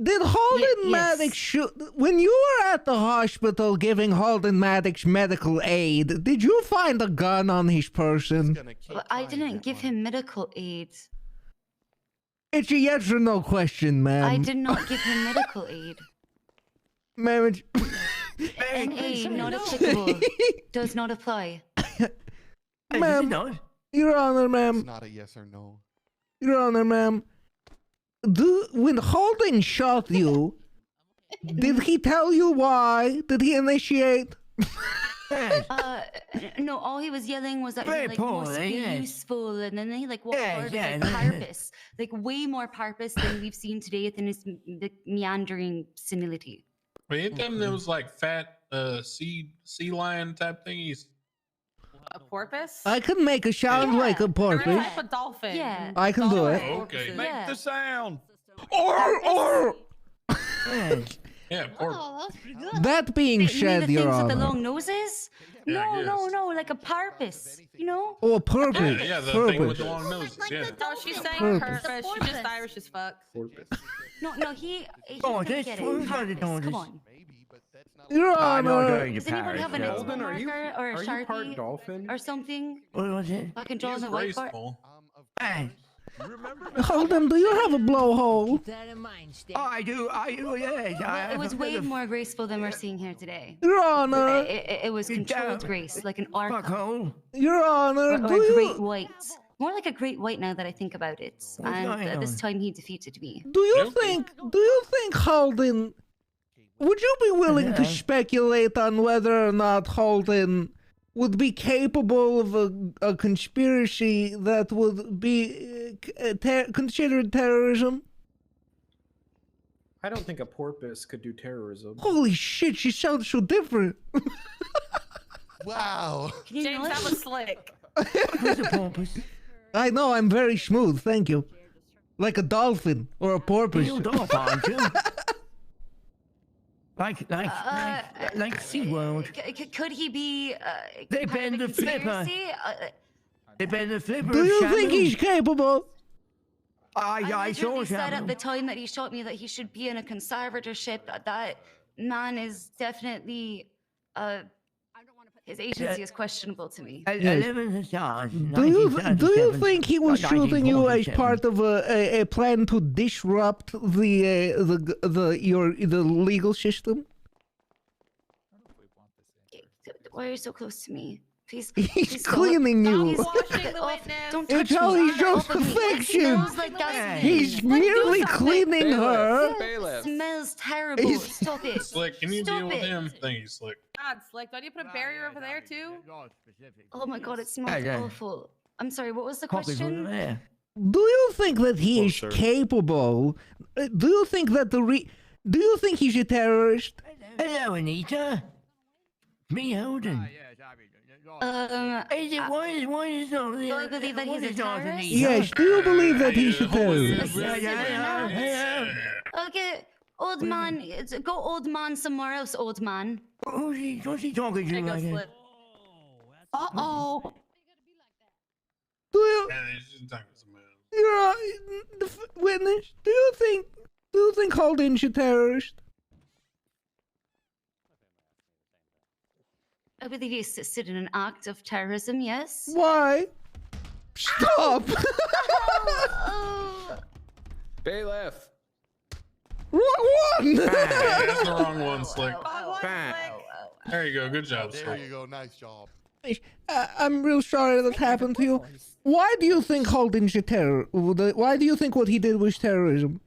S3: Did Holden Maddox shoot... When you were at the hospital giving Holden Maddox medical aid, did you find a gun on his person?
S10: Well, I didn't give him medical aid.
S3: It's a yes or no question, ma'am.
S10: I did not give him medical aid.
S3: Ma'am, it's...
S10: NA, not applicable. Does not apply.
S3: Ma'am, Your Honor, ma'am.
S14: It's not a yes or no.
S3: Your Honor, ma'am. When Holden shot you, did he tell you why? Did he initiate?
S10: No, all he was yelling was that he like must be useful, and then he like walked forward with like purpose, like way more purpose than we've seen today than his meandering senility.
S22: Wait, ain't them those like fat sea lion type thingies?
S1: A porpoise?
S3: I can make a sound like a porpoise.
S1: Like a dolphin.
S10: Yeah.
S3: I can do it.
S22: Okay.
S4: Make the sound.
S3: Or.
S22: Yeah, porpoise.
S3: That being said,
S10: the
S3: Your
S10: things
S3: Honor.
S10: with the long noses? No, like a porpoise. You know?
S3: Oh, a porpoise.
S22: Yeah, the thing with the long noses. Yeah.
S1: No, she's saying
S3: Porpoise.
S1: purpose. She's just Irish as fuck.
S10: No, he
S2: Oh,
S10: doesn't
S2: this
S10: get
S2: one
S10: it.
S2: got it on
S10: Come
S2: this.
S10: on.
S3: Your
S2: I'm not
S3: Honor.
S2: going to
S10: Does anyone
S2: Paris.
S10: have an
S2: no.
S10: expo marker or a
S12: Are you part
S10: Sharpie
S12: dolphin?
S10: or something?
S2: What was it?
S10: I can draw on the whiteboard.
S2: Hey.
S3: Holden, do you have a blowhole?
S2: Oh, I do, yes.
S10: Well, it was way more graceful than we're seeing here today.
S3: Your Honor.
S10: It was controlled grace, like an orca.
S3: Your Honor,
S10: Or
S3: do
S10: a
S3: you...
S10: great white. More like a great white now that I think about it. And this time he defeated me.
S3: Do you think Holden... Would you be willing to speculate on whether or not Holden would be capable of a conspiracy that would be considered terrorism?
S12: I don't think a porpoise could do terrorism.
S3: Holy shit, she sounds so different.
S14: Wow.
S1: James, that was slick.
S3: I know, I'm very smooth, thank you. Like a dolphin or a porpoise.
S2: You dolphin, aren't you? Like SeaWorld.
S10: Could he be
S2: They
S10: part of
S2: bend
S10: a
S2: the flipper.
S10: conspiracy?
S2: They bend the flipper.
S3: Do you think he's capable?
S10: I
S2: saw
S10: literally said
S2: him.
S10: at the time that he shot me that he should be in a conservatorship. That man is definitely his agency is questionable to me.
S3: Yes. Do you think he was shooting you as part of a plan to disrupt the legal system?
S10: Why are you so close to me? Please.
S3: He's cleaning you.
S10: Don't
S3: It's
S10: touch
S3: how
S10: me.
S3: he shows
S10: Off of me. It
S3: affection.
S10: smells like gasoline.
S3: He's
S10: Like, do
S3: merely
S10: something.
S3: cleaning her.
S10: It smells terrible. Stop it.
S22: Slick, can you
S10: Stop
S22: deal with
S10: it.
S22: him? Thank you, Slick.
S1: God, Slick, don't you put a barrier over there too?
S10: Oh my god, it smells
S3: Yeah.
S10: awful. I'm sorry, what was the question?
S3: Do you think that he is capable? Do you think that do you think he's a terrorist?
S2: Hello, Anita. Me, Holden. Why is not?
S10: Do I believe that he's a terrorist?
S3: Yes. Do you believe that he's a terrorist?
S10: Okay, old man, go old man somewhere else, old man.
S2: What's he talking to like that?
S10: Uh-oh.
S3: Do you? You're the witness. Do you think Holden's a terrorist?
S10: I believe he assisted in an act of terrorism, yes?
S3: Why? Stop!
S12: Bailiff.
S3: What one?
S22: That's the wrong one, Slick. There you go. Good job,
S14: There
S22: Slick.
S14: you go. Nice job.
S3: I'm real sorry that happened to you. Why do you think Holden's a terror? Why do you think what he did was terrorism?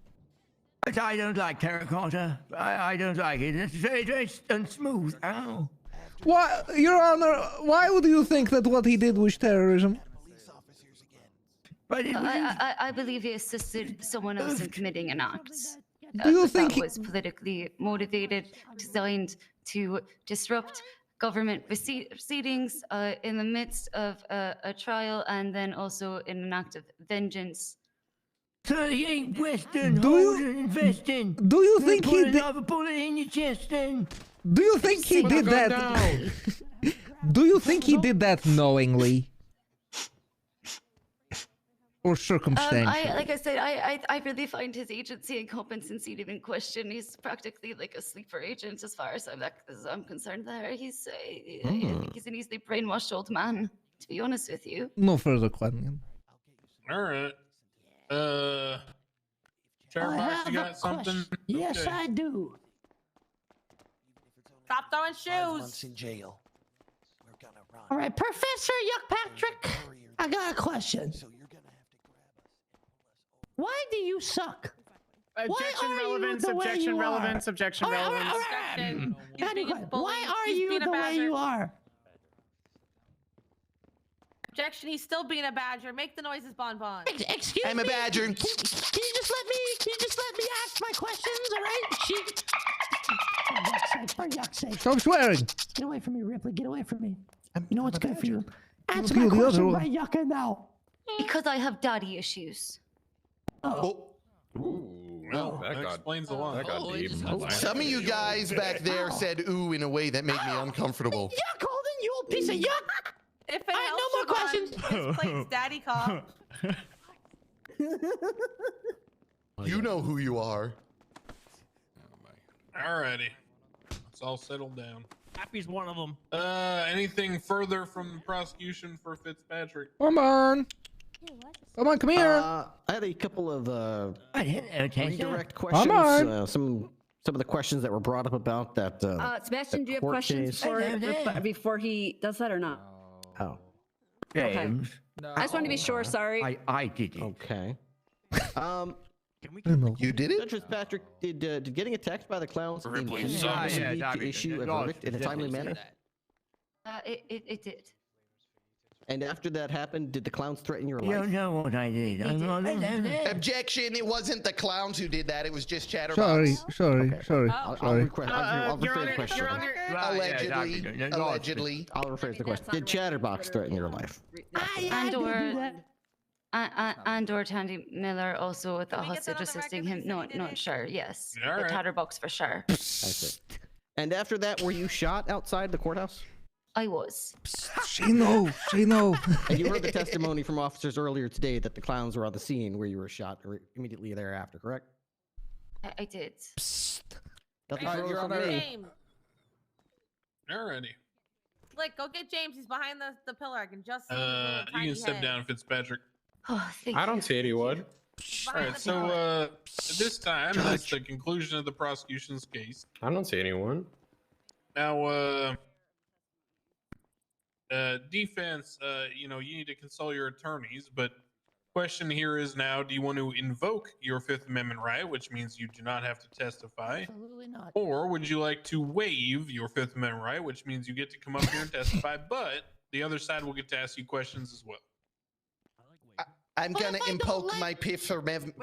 S2: I don't like terracotta. I don't like it. It's very unsmooth. Ow.
S3: Why, Your Honor, why would you think that what he did was terrorism?
S2: But
S10: I believe he assisted someone else in committing an act.
S3: Do you think
S10: that was politically motivated, designed to disrupt government proceedings in the midst of a trial, and then also in an act of vengeance?
S2: 38 Western
S3: Do you-
S2: Holden investing.
S3: Do you think he
S2: Put
S3: did?
S2: another bullet in your chest then?
S3: Do you think he did that? Do you think he did that knowingly? Or circumstantial?
S10: Like I said, I really find his agency and competency to be in question. He's practically like a sleeper agent as far as I'm concerned. There, he's I think he's an easily brainwashed old man. To be honest with you.
S3: No further question.
S22: All right. Chatterbox, you got something?
S5: Yes,
S22: Okay.
S5: I do.
S1: Stop throwing shoes.
S14: In jail.
S5: All right, Professor Yuckpatrick, I got a question. Why do you suck?
S8: Objection, relevance, objection, relevance, objection, relevance.
S5: Why are you the way you are?
S1: Objection, he's still being a badger. Make the noises, Bonbon.
S5: Excuse me?
S14: I'm a badger.
S5: Can you just let me ask my questions, all right? For yuck's sake.
S3: Stop swearing.
S5: Get away from me, Ripley. Get away from me. You know what's good for you. Answer
S3: I'll
S5: my
S3: do the other
S5: question
S3: one.
S5: right yucca now.
S10: Because I have daddy issues.
S22: Well, that explains a lot.
S14: That got deep. Some of you guys back there said "ooh" in a way that made me uncomfortable.
S5: Yuck, Holden, you old piece of yuck.
S1: If it
S5: All right,
S1: helps
S5: no more
S1: you,
S5: questions.
S1: This plate's daddy cop.
S14: You know who you are.
S22: Alrighty. It's all settled down.
S2: Happy's one of them.
S22: Anything further from the prosecution for Fitzpatrick?
S3: Come on. Come on, come here.
S15: I had a couple of redirect
S3: Come
S15: questions.
S3: on.
S15: Some of the questions that were brought up about that.
S11: Sebastian, do you have
S15: court
S11: questions
S15: case.
S11: before he does that or not?
S15: Oh.
S2: James.
S11: I just want to be sure. Sorry.
S2: I did it.
S15: Okay.
S14: You did it?
S15: Judge Fitzpatrick, did getting attacked by the clowns
S2: Yeah,
S15: to issue a verdict in a timely manner?
S10: It did.
S15: And after that happened, did the clowns threaten your life?
S2: You know what I did.
S14: Objection! It wasn't the clowns who did that. It was just Chatterbox.
S3: Sorry.
S15: I'll rephrase the question.
S14: Allegedly.
S15: I'll rephrase the question. Did Chatterbox threaten your life?
S10: And/or Tandy Miller also with the hostage assisting him. No, sure, yes.
S22: All
S10: The
S22: right.
S10: Chatterbox for sure.
S15: I see. And after that, were you shot outside the courthouse?
S10: I was.
S3: She know.
S15: And you heard the testimony from officers earlier today that the clowns were on the scene where you were shot immediately thereafter, correct?
S10: I did.
S15: Nothing
S22: All right,
S15: further
S22: Your
S15: from
S22: Honor.
S15: me.
S1: James.
S22: Alrighty.
S1: Like, go get James. He's behind the pillar. I can just see his little
S22: You
S1: tiny
S22: can step
S1: head.
S22: down, Fitzpatrick.
S10: Oh, thank
S12: I don't see anyone.
S22: All right, so at this time, that's the conclusion of the prosecution's case.
S12: I don't see anyone.
S22: Now, defense, you need to consult your attorneys, but question here is now, do you want to invoke your Fifth Amendment right, which means you do not have to testify?
S5: Absolutely not.
S22: Or would you like to waive your Fifth Amendment right, which means you get to come up here and testify, but the other side will get to ask you questions as well?
S14: I'm going to invoke my Fifth Amendment.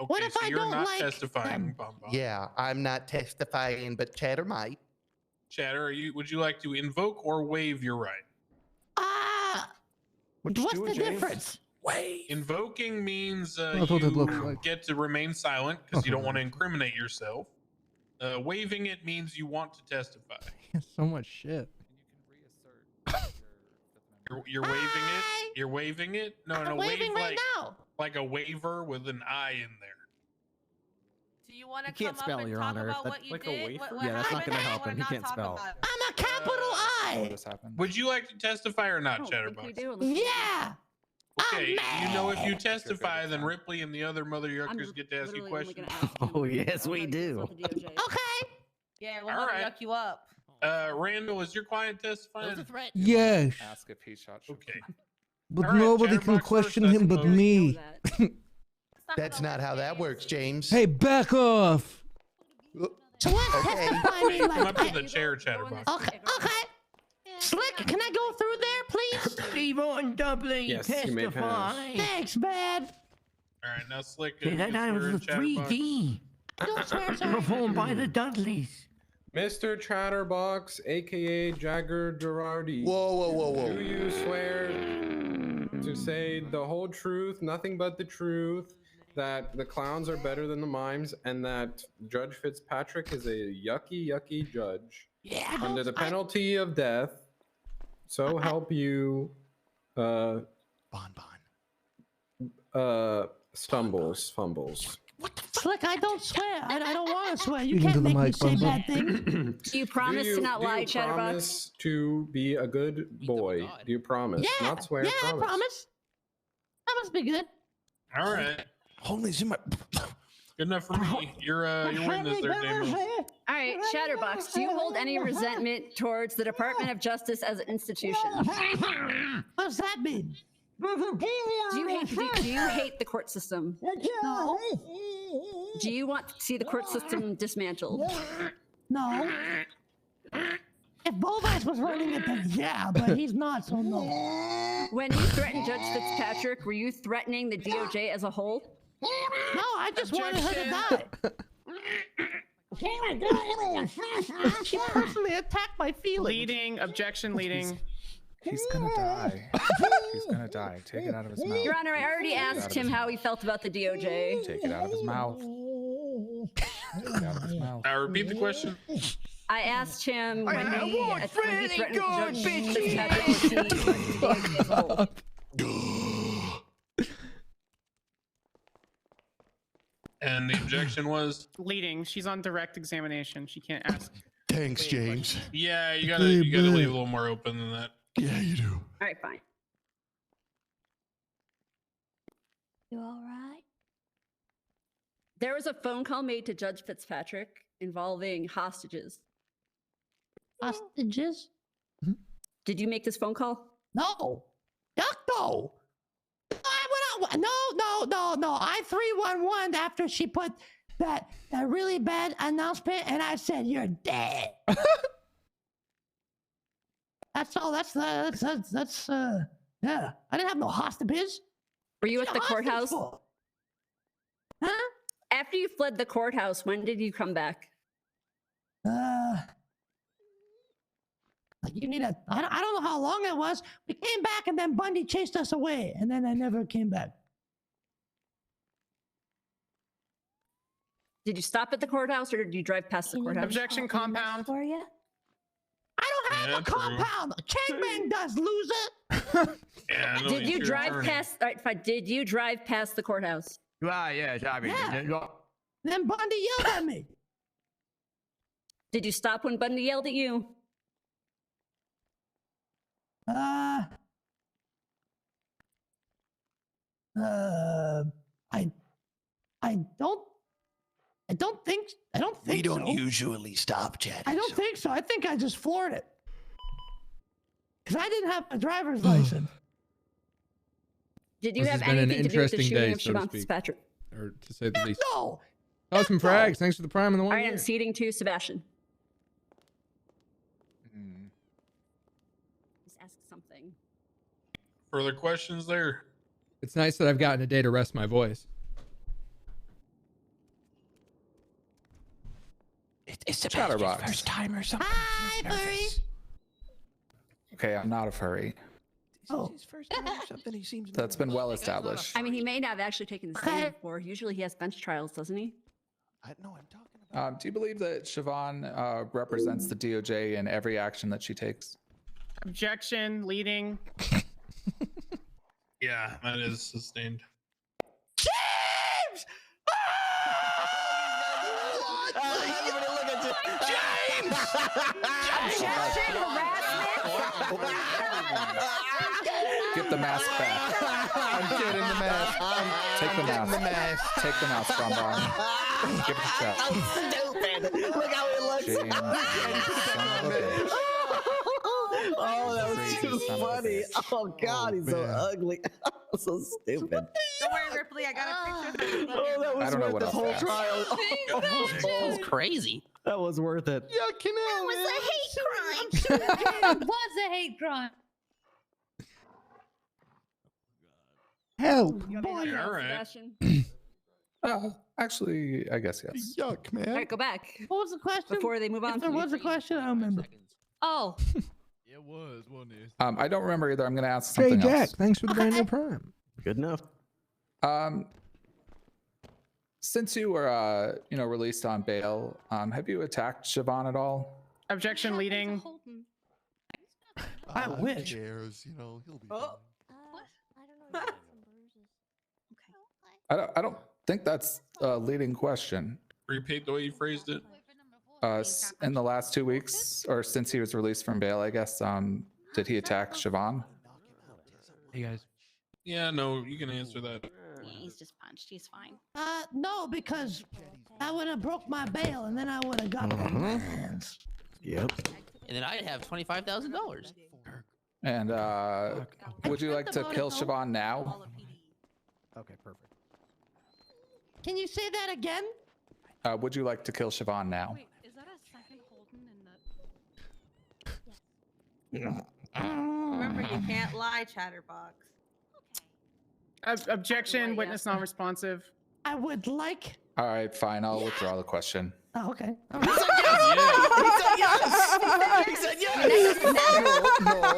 S22: Okay,
S5: What if
S22: so
S5: I
S22: you're
S5: don't
S22: not
S5: like
S22: testifying, Bum Bum.
S14: Yeah, I'm not testifying, but Chatter might.
S22: Chatter, would you like to invoke or waive your right?
S5: What's the difference?
S22: Invoking means
S3: That's what it looks
S22: you
S3: like.
S22: get to remain silent because you don't want to incriminate yourself. Waiving it means you want to testify.
S3: So much shit.
S22: You're waiving it. You're waiving it. No,
S5: I'm
S22: wave
S5: waving right now.
S22: like a waiver with an I in there.
S1: Do you want to
S15: You can't
S1: come up
S15: spell,
S1: and
S15: Your
S1: talk
S15: Honor.
S1: about
S15: That's
S1: what you
S12: like a
S1: did?
S12: wafer?
S1: What
S15: Yeah, that's not
S1: happened?
S15: gonna help
S1: Or
S15: him. He
S1: not
S15: can't
S1: talk
S15: spell.
S1: about it?
S5: I'm a capital I.
S23: This happened.
S22: Would you like to testify or
S11: I
S22: not,
S11: don't think we
S22: Chatterbox?
S11: do.
S5: Yeah.
S22: Okay,
S5: I'm
S22: you know if you
S5: mad.
S22: testify, then Ripley and the other mother yuckers get to ask you
S11: literally only
S22: questions.
S11: gonna ask him.
S15: Oh, yes, we
S11: It's
S15: do.
S11: not the DOJ.
S5: Okay.
S1: Yeah, we'll
S22: All
S1: have to
S22: right.
S1: yuck you up.
S22: Randall, is your client
S6: That was
S22: testifying?
S6: a threat.
S3: Yes,
S23: Ask if he shot.
S22: Okay.
S3: but
S22: All right,
S3: nobody can
S22: Chatterbox
S3: question
S22: first, I
S3: him but
S22: suppose.
S3: me.
S14: That's not how that works, James.
S3: Hey, back off.
S5: So what
S14: Okay.
S5: testify me
S22: Come
S5: like
S22: up to
S5: that?
S22: the chair, Chatterbox.
S5: Okay. Slick, can I go through there, please?
S2: Steve Orton doubling
S12: Yes, you may pass.
S2: testify.
S5: Thanks, man.
S22: All right, now Slick.
S2: That was the
S22: Chatterbox.
S2: 3D.
S5: Don't swear, sir.
S2: Performed by the Dudleys.
S12: Mr. Chatterbox, aka Jagger Girardi.
S14: Whoa.
S12: Do you swear to say the whole truth, nothing but the truth, that the clowns are better than the mimes, and that Judge Fitzpatrick is a yucky judge,
S5: Yeah.
S12: Under the penalty of death, so help you, fumbles.
S5: Slick, I don't swear. I don't want to swear. You
S3: Speaking to
S5: can't
S3: the
S5: make me
S3: mic,
S5: say
S3: Bun Bun.
S5: bad things.
S11: Do you promise to not lie,
S12: Do you
S11: Chatterbox?
S12: promise to be a good boy? Do you promise?
S5: Yeah,
S12: Not swear,
S5: yeah,
S12: promise.
S5: I promise. That must be good.
S22: All right.
S2: Holy my.
S22: Good enough for me. You're witness there, Damo.
S11: All right, Chatterbox, do you hold any resentment towards the Department of Justice as an institution?
S5: What does that mean?
S11: Do you hate the court system?
S5: No.
S11: Do you want to see the court system dismantled?
S5: No. If Bovice was running it, then yeah, but he's not, so no.
S11: When you threatened Judge Fitzpatrick, were you threatening the DOJ as a whole?
S5: No, I just wanted her to die. She personally attacked my feelings.
S8: Leading, objection, leading.
S23: He's gonna die. He's gonna die. Take it out of his mouth.
S11: Your Honor, I already asked him how he felt about the DOJ.
S23: Take it out of his mouth. Take it out of his mouth.
S22: Repeat the question.
S11: I asked him when he threatened Judge
S22: And the objection was?
S8: Leading. She's on direct examination. She can't ask.
S2: Thanks, James.
S22: Yeah, you gotta leave a little more open than that.
S2: Yeah, you do.
S11: All right, fine.
S18: You all right?
S11: There was a phone call made to Judge Fitzpatrick involving hostages.
S5: Hostages?
S11: Did you make this phone call?
S5: No. Duck, no. No. I 311 after she put that really bad announcement, and I said, "You're dead." That's all. That's yeah. I didn't have no hostages.
S11: Were you at the courthouse?
S5: Huh?
S11: After you fled the courthouse, when did you come back?
S5: You need a. I don't know how long it was. We came back, and then Bundy chased us away, and then I never came back.
S11: Did you stop at the courthouse, or did you drive past the courthouse?
S8: Objection, compound.
S18: For you?
S5: I don't have a compound. Chainbang does, loser.
S11: Did you drive past? All right, fine. Did you drive past the courthouse?
S2: Yes, I mean.
S5: Yeah. Then Bundy yelled at me.
S11: Did you stop when Bundy yelled at you?
S5: I don't think
S2: We don't
S5: so.
S2: usually stop chatting.
S5: I don't think so. I think I just floored it. Because I didn't have a driver's license.
S11: Did you
S3: This
S11: have
S3: has been an
S11: anything to do with the
S3: interesting
S11: shooting
S3: day,
S11: of
S3: so to
S11: Siobhan
S3: speak.
S11: Fitzpatrick?
S3: Or to say the least.
S5: No.
S3: Awesome frags. Thanks for the prime and the
S11: All
S3: 1
S11: right,
S3: year.
S11: I'm ceding to Sebastian. Just ask something.
S22: Further questions there?
S3: It's nice that I've gotten a day to rest my voice.
S2: It's the
S26: Chatterbox.
S2: first time or something.
S5: Hi, furry.
S26: Okay, I'm not a furry.
S5: Oh.
S2: His first time or something. He seems.
S26: That's been well established.
S11: I mean, he may not have actually taken the stand before. Usually he has bench trials, doesn't he?
S2: I'm talking about.
S26: Do you believe that Siobhan represents the DOJ in every action that she takes?
S8: Objection, leading.
S22: Yeah, that is sustained.
S5: James!
S2: James!
S11: Objection, harassment.
S26: Get the mask back.
S2: I'm getting the mask.
S26: Take the
S2: getting the
S26: mask.
S2: mask.
S26: Take the mask, Bonbon. Give it a shot.
S15: Stupid. Look how he looks.
S26: James, son of a bitch.
S15: Oh, that was
S26: Crazy
S15: too
S26: son of a
S15: funny.
S26: bitch.
S15: Oh God, he's so
S2: man.
S15: ugly. So stupid.
S1: Don't worry, Ripley. I got a picture.
S15: Oh, that was
S26: I don't know
S15: worth
S26: what
S15: the
S26: else
S15: whole
S26: to ask.
S15: trial.
S6: That was crazy.
S15: That was worth it.
S18: That was a hate crime.
S5: I'm sure it was a hate crime.
S3: Help.
S5: Boy,
S22: All right.
S11: Sebastian.
S26: Actually, I guess yes.
S2: Yuck, man.
S11: All right, go back.
S5: what was the question?
S11: Before they move on.
S5: If there was a question, I don't remember.
S11: Oh,
S4: It was, wasn't it?
S26: I don't remember either. I'm going to ask
S3: Jay
S26: something
S3: Jack,
S26: else.
S3: thanks for the brand new prime.
S15: Good enough.
S26: Since you were, released on bail, have you attacked Siobhan at all?
S8: Objection leading.
S20: I wish.
S14: Cares, you know, he'll be
S26: I don't think that's a leading question.
S22: Repeat the way you phrased it.
S26: In the last 2 weeks, or since he was released from bail, I guess, did he attack Siobhan?
S4: Hey guys.
S22: Yeah, no, you can answer that.
S7: Yeah, he's just punched. He's fine.
S5: No, because I would have broke my bail and then I would have got my hands.
S15: Yep.
S6: And then I'd have $25,000.
S26: And would you like to kill Siobhan now?
S15: Okay, perfect.
S5: Can you say that again?
S26: Would you like to kill Siobhan now?
S7: Wait, is that a second Holden in the...
S1: Remember, you can't lie, Chatterbox.
S8: Objection, witness non-responsive.
S5: I would like...
S26: All right, fine. I'll withdraw the question.
S5: Oh, okay.
S11: He said yes.
S26: No.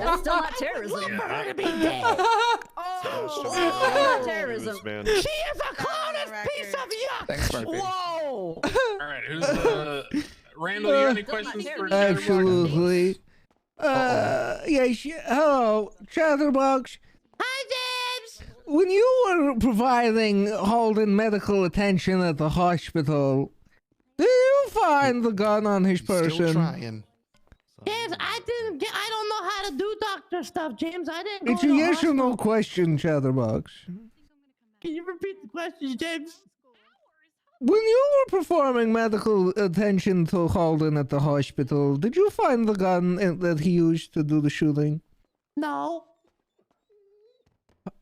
S11: That's still not terrorism.
S5: To be dead.
S11: Not terrorism.
S5: She is a clown piece of yuck.
S26: Thanks, Murphy.
S5: Whoa.
S22: All right, who's Randall? You got any questions for Chatterbox?
S3: Absolutely. Yes. Hello, Chatterbox.
S5: Hi, James.
S3: When you were providing Holden medical attention at the hospital, did you find the gun on his person?
S14: Still trying.
S5: James, I don't know how to do doctor stuff, James. I didn't go
S3: It's
S5: to
S3: a
S5: the
S3: yes or
S5: hospital.
S3: no question, Chatterbox.
S5: Can you repeat the question, James?
S3: When you were performing medical attention to Holden at the hospital, did you find the gun that he used to do the shooting?
S5: No,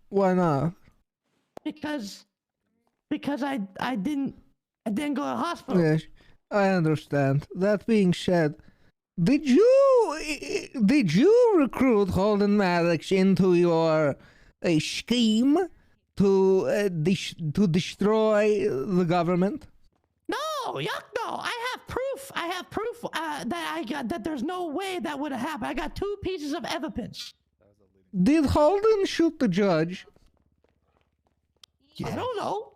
S3: Why not?
S5: because I didn't go to the hospital.
S3: Yes, I understand. That being said, did you recruit Holden Maddox into your scheme to destroy the government?
S5: No, yuck, no. I have proof. That there's no way that would have happened. I got 2 pieces of evidence.
S3: Did Holden shoot the judge?
S5: I don't know.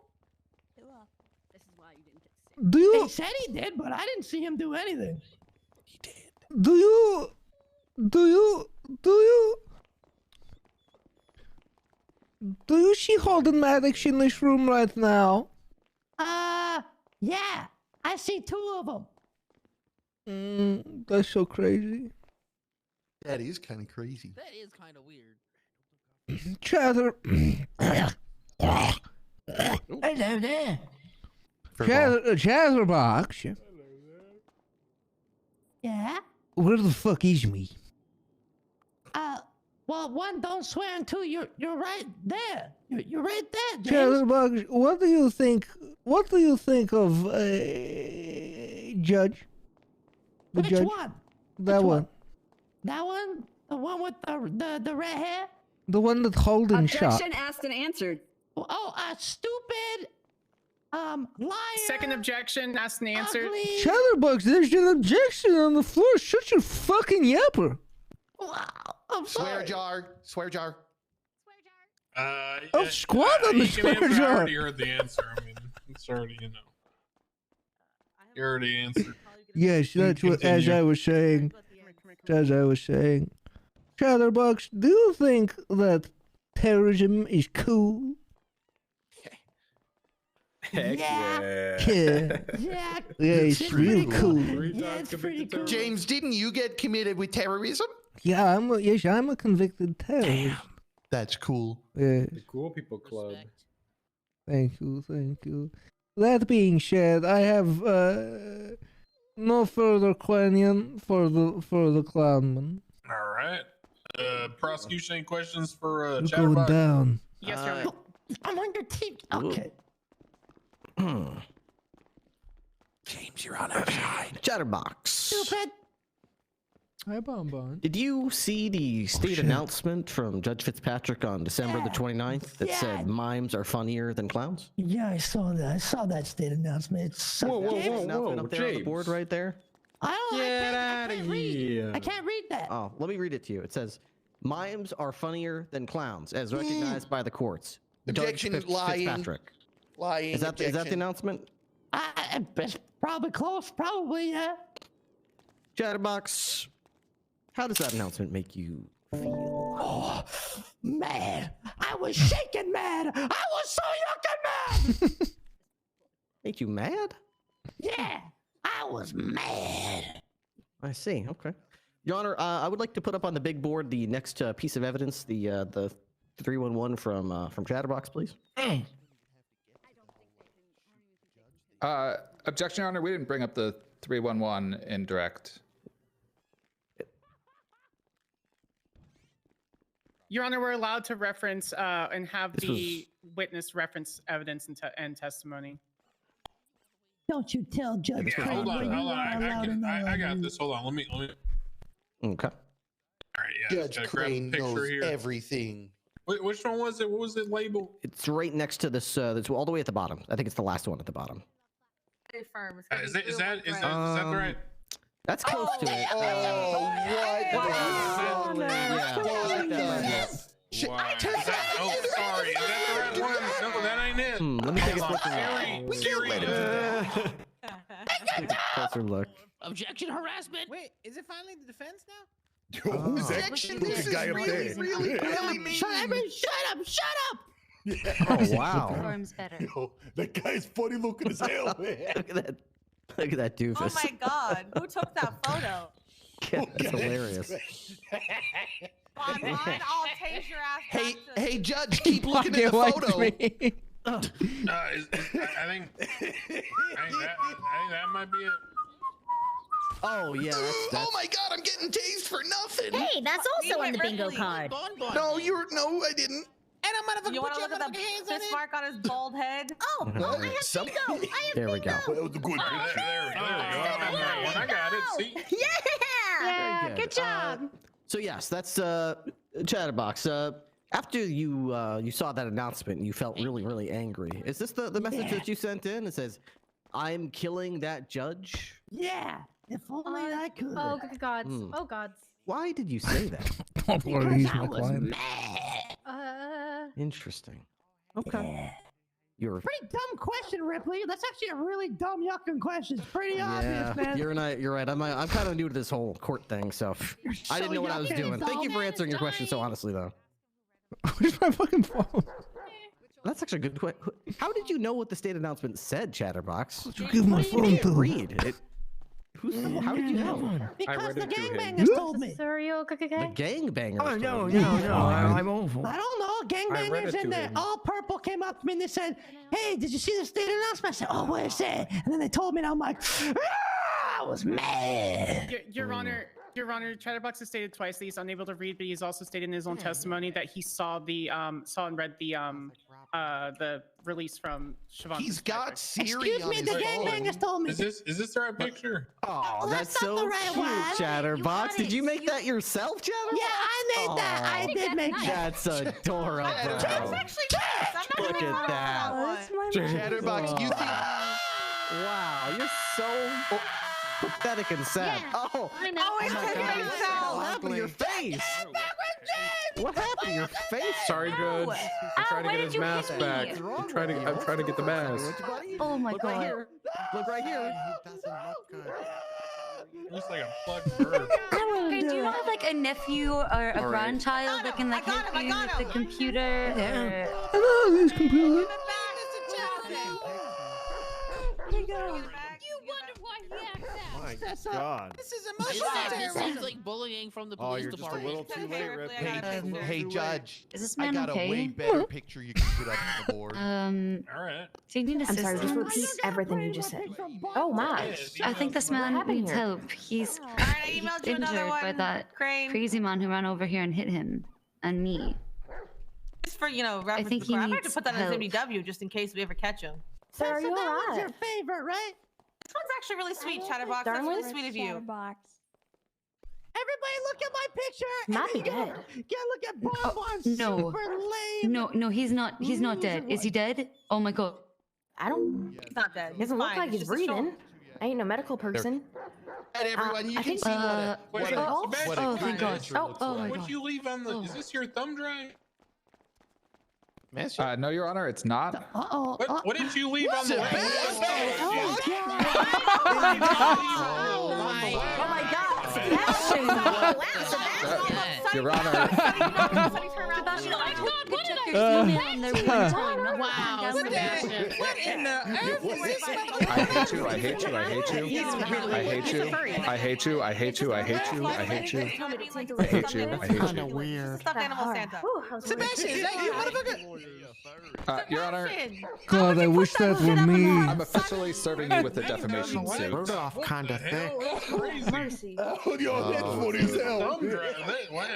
S3: Do you?
S5: He said he did, but I didn't see him do anything.
S3: Do you see Holden Maddox in this room right now?
S5: Yeah. I see 2 of them.
S3: That's so crazy.
S14: That is kind of crazy.
S6: That is kind of weird.
S18: Hello there.
S3: Chatterbox.
S5: Yeah?
S3: Where the fuck is me?
S5: Well, 1, don't swear, and 2, you're right there. You're right there, James.
S3: Chatterbox, what do you think of Judge? The
S5: Which
S3: judge?
S5: one?
S3: That one.
S5: That one? The one with the red hair?
S3: The one that Holden shot.
S11: Objection asked and answered.
S5: Oh, stupid, liar.
S8: Second objection asked and answered.
S5: Ugly.
S3: Chatterbox, there's an objection on the floor. Shut your fucking yapper.
S5: Wow, I'm sorry.
S14: Swear jar.
S3: Oh, squat on the
S22: you can answer.
S3: swear
S22: I
S3: jar.
S22: already heard the answer. I mean, it's already, you already answered.
S3: Yes, that's what, as I was saying. Chatterbox, do you think that terrorism is cool?
S12: Heck
S5: Yeah.
S3: Yeah.
S5: Yeah.
S3: Yeah, it's really cool.
S5: Yeah, it's pretty cool.
S14: James, didn't you get committed with terrorism?
S3: Yeah, I'm a convicted terrorist.
S14: That's cool.
S3: Yeah.
S12: The Cool People Club.
S3: Thank you. That being said, I have no further question for the clownman.
S22: All right. Prosecution, any questions for
S3: We're going
S22: Chatterbox?
S3: down.
S8: Yes, Your Honor.
S5: I'm on your team. Okay.
S15: James, you're on our side. Chatterbox.
S5: Stupid.
S3: Hi, Bonbon.
S15: Did you see the state
S3: shit.
S15: announcement from Judge Fitzpatrick on December the 29th that
S5: Yeah.
S15: said mimes are funnier than clowns?
S5: Yeah, I saw that. I saw that state announcement. It's so
S15: Announcement up there on the board right there.
S5: I
S12: Get
S5: can't read. I can't read that.
S15: Oh, let me read it to you. It says, mimes are funnier than clowns, as recognized by the courts.
S14: Objection,
S15: Judge
S14: lying.
S15: Fitzpatrick.
S14: Lying.
S15: Is that the
S14: objection.
S15: announcement?
S5: It's probably close. Probably, yeah.
S15: Chatterbox, how does that announcement make you feel?
S5: Oh, mad. I was shaking mad. I was so yucking mad.
S15: Make you mad?
S5: Yeah, I was mad.
S15: I see. Okay. Your Honor, I would like to put up on the big board the next piece of evidence, the 311 from Chatterbox, please.
S26: Objection, Your Honor. We didn't bring up the 311 in direct.
S8: Your Honor, we're allowed to reference and have the witness reference evidence and testimony.
S5: Don't you tell Judge Crane
S22: Hold on,
S5: when you are allowed in the
S22: I got this. Hold on. Let me.
S15: Okay.
S22: All right. Yeah.
S14: Judge Crane knows everything.
S22: Wait, which one was it? What was it labeled?
S15: It's right next to this. It's all the way at the bottom. I think it's the last one at the bottom.
S1: Firm.
S22: Is that the right?
S15: That's close to it.
S14: Oh, what?
S22: Oh, sorry. Is that the right one? No, that ain't it.
S15: Let me take a closer look.
S6: Objection, harassment.
S20: Wait, is it finally the defense now?
S14: Objection. This is really mean.
S5: Shut up!
S15: Oh wow.
S10: Form's better.
S14: Yo, that guy's funny looking as hell, man.
S15: Look at that doofus.
S1: Oh my god, who took that photo?
S15: Yeah, that's hilarious.
S1: On mine, I'll tase your ass.
S14: Hey, Judge, keep looking at the photo.
S22: I think that might be it.
S15: Oh yeah. That's...
S14: Oh my god, I'm getting tased for nothing.
S18: Hey, that's also on the bingo card.
S14: No, I didn't.
S20: And I'm motherfucker.
S1: You want to look at the fist mark on his bald head?
S18: Oh, I have bingo. I have
S15: There we go.
S14: That was a good picture.
S22: There we go. I got it. See?
S18: Yeah. Good job.
S15: So yes, that's Chatterbox. After you saw that announcement, you felt really angry. Is this the message that you sent in? It says, "I'm killing that judge."
S5: Yeah. If only I could.
S17: Oh, good gods. Oh, gods.
S15: Why did you say that?
S5: Because I was mad.
S15: Interesting. Okay.
S5: Yeah.
S15: You're
S5: Pretty dumb question, Ripley. That's actually a really dumb yucking question. It's pretty obvious, man.
S15: You're right. I'm kind of new to this whole court thing, so I didn't know what I was doing. Thank you for answering your question so honestly, though.
S3: Where's my fucking phone?
S15: That's actually a good question. How did you know what the state announcement said, Chatterbox?
S3: What you give my phone to?
S15: Read it. How did you know?
S5: Because the gangbangers told me.
S10: Serial
S15: The gangbangers.
S2: Oh no,
S15: told me.
S2: I'm awful.
S5: I don't know. Gangbangers in there, all purple, came up to me and they said, "Hey, did you see the state announcement?" I said, "Oh, what is it?" And then they told me, and I'm like, I was mad.
S8: Your Honor, Chatterbox has stated twice that he's unable to read, but he's also stated in his own testimony that he saw and read the release from Siobhan.
S14: He's got Siri
S5: Excuse
S14: on
S5: me,
S14: his
S5: the
S14: phone.
S5: gangbangers told me.
S22: Is this the right picture?
S15: Oh, that's
S5: not
S15: so
S5: the right
S15: cute,
S5: one.
S15: Chatterbox. Did you make that yourself, Chatterbox?
S5: Yeah, I made that. I did make that.
S15: That's adorable.
S1: That's actually nice. I'm not
S15: Look
S1: gonna
S15: at that.
S14: Chatterbox, you think?
S15: Wow, you're so pathetic and sad.
S18: Yeah.
S15: Oh,
S18: I know.
S1: Oh, it's
S15: what happened to your face? What happened to your face?
S12: Sorry, Judge. I'm trying to get his mask back. I'm trying to get the mask.
S10: Oh my
S15: Look
S10: god.
S15: right here. Look right here.
S22: Looks like a plugged bird.
S10: Okay, do you have like a nephew or a grandchild that can like help you with the computer?
S3: I know this computer.
S9: My God.
S20: This is
S6: This
S20: emotional.
S6: seems like bullying from the
S9: Oh,
S6: police
S9: you're just a
S6: department.
S9: little too late, Rip.
S14: Hey, Judge.
S10: Is this
S14: I
S10: man
S14: got
S10: okay?
S14: a way better picture you can put up on the board.
S22: All right.
S10: Do you need
S17: I'm sorry, just
S10: assistance?
S17: repeat everything you just said. Oh my.
S10: I think this man
S17: happened
S10: needs
S17: here?
S10: help. He's
S1: Alright, I emailed you another
S10: injured by
S1: one.
S10: that
S1: Crane.
S10: crazy man who ran over here and hit him and me.
S1: Just for reference
S10: think
S1: to the
S10: he
S1: crowd. I might have
S10: needs
S1: to put that on
S10: help.
S1: his MDW just in case we ever catch him.
S17: Sir, are you
S5: that one's
S17: alright?
S5: your favorite, right?
S1: This one's actually really sweet, Chatterbox. That's
S17: Darling?
S1: really sweet of you.
S5: Everybody look at my picture.
S17: Might be
S5: and then
S17: dead.
S5: Look at Bonbon's
S10: no.
S5: super lame.
S10: No, he's not dead. Is he dead? Oh my god.
S17: I don't.
S1: He's not dead.
S17: Doesn't look
S1: fine.
S17: like
S1: It's
S17: he's
S1: just a
S17: breathing.
S1: shoulder.
S17: I ain't no medical person.
S14: And everyone, you
S17: I
S14: can
S17: think-
S14: see what a
S10: oh, thank God. Oh my
S22: What'd
S10: god.
S22: you leave on the? Is this your thumb drive?
S26: No, Your Honor, it's not.
S5: Uh-oh.
S22: What did you leave on the?
S5: Oh, God.
S1: Oh my god.
S26: Your Honor.
S6: Wow, Sebastian.
S2: What in the earth?
S26: I hate you. I hate you. I hate you. I hate you. I hate you. I hate you. I hate you. I hate you. I hate you. I hate you.
S2: Weird.
S1: Stuffed animal Santa.
S2: Sebastian, is that you, motherfucker?
S26: Your Honor.
S3: God, I wish that were me.
S26: I'm officially serving you with a defamation suit.
S2: Rudolph kinda thick.
S14: Oh, yo, that's funny as hell.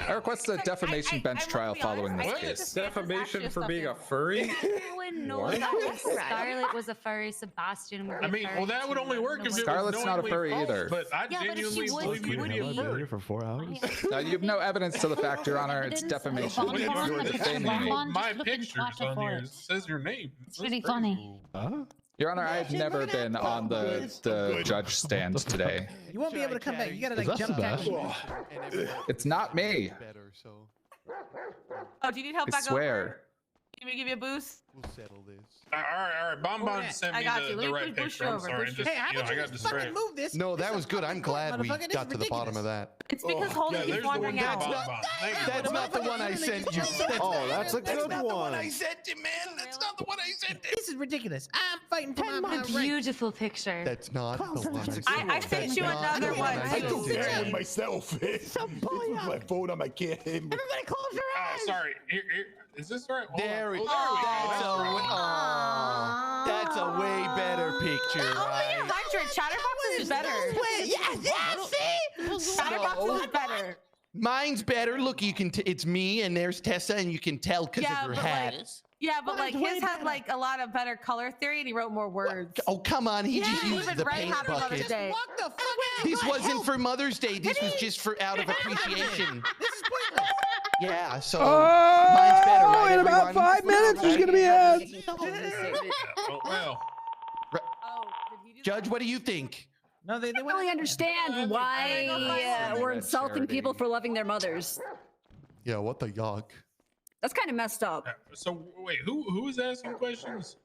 S26: I request a defamation bench trial following this case.
S12: Defamation for being a furry?
S10: Everyone knows that Scarlet was a furry. Sebastian would be
S22: I mean, well, that would only work if it was
S26: Scarlett's not a furry
S22: false,
S26: either.
S22: But I
S10: Yeah, but if she
S22: genuinely
S10: was,
S22: believe you to be a furry.
S23: For 4 hours?
S26: You have no evidence to the fact, Your Honor. It's defamation. You're defaming me.
S22: My pictures on here it says your name.
S18: It's pretty funny.
S26: Your Honor, I've never been on the judge stand today.
S2: You won't be able to come back. You gotta like jump back.
S26: It's not me.
S1: Oh, do you need help
S26: I
S1: back
S26: swear.
S1: over? Can we give you a boost?
S23: We'll settle this.
S22: All right. Bonbon sent
S1: I
S22: me
S1: got you.
S22: the
S1: Let me
S22: right
S1: push
S22: picture.
S1: you
S22: I'm
S1: over,
S22: sorry.
S1: push
S22: Just,
S2: Hey, how
S22: you know,
S2: about
S22: I
S2: you
S22: got
S2: just fucking
S22: distracted.
S2: move this?
S14: No, that was good. I'm glad we
S2: Motherfucker, this
S14: got
S2: is
S14: to the bottom of
S2: ridiculous.
S14: that.
S1: It's because Holden
S22: Yeah,
S1: keeps
S22: there's the
S1: wandering
S22: one
S1: out.
S22: Bonbon. Thank you.
S14: That's not the one I sent you.
S9: Oh, that's a good
S14: not the one
S9: one.
S14: I sent you, man. That's not the one I sent you.
S2: This is ridiculous. I'm fighting for my right.
S10: Beautiful picture.
S14: That's not the one
S1: I sent you another one.
S14: I
S1: too.
S14: took that one myself. My phone on my camera.
S2: Everybody close your eyes.
S22: Sorry. Here. Is this right? Hold
S14: There
S22: on.
S14: we
S22: Oh,
S14: go.
S22: there we go.
S14: That's a way better picture, right?
S1: 100. Chatterbox is better.
S2: See?
S1: Chatterbox is better.
S14: Mine's better. Look, you can. It's me, and there's Tessa, and you can tell because
S1: Yeah,
S14: of her
S1: but
S14: hat.
S1: Yeah, but like his had like a lot of better color theory, and he wrote more words.
S14: Oh, come on. He just
S1: He
S14: used
S1: was
S14: the
S1: right
S14: paint
S1: happy Mother's
S14: bucket.
S1: Day.
S2: Walk the fuck out.
S14: This wasn't for Mother's Day. This was just for out of appreciation.
S2: This is pointless.
S14: Yeah, so mine's better,
S3: Oh,
S14: right,
S3: in about
S14: everyone?
S3: 5 minutes, there's gonna be ads.
S22: Well.
S14: Judge, what do you think?
S2: No, they
S11: I don't really understand why we're insulting people for loving their mothers.
S14: Yeah, what the yuck?
S11: That's kind of messed up.
S22: So wait, who is asking questions?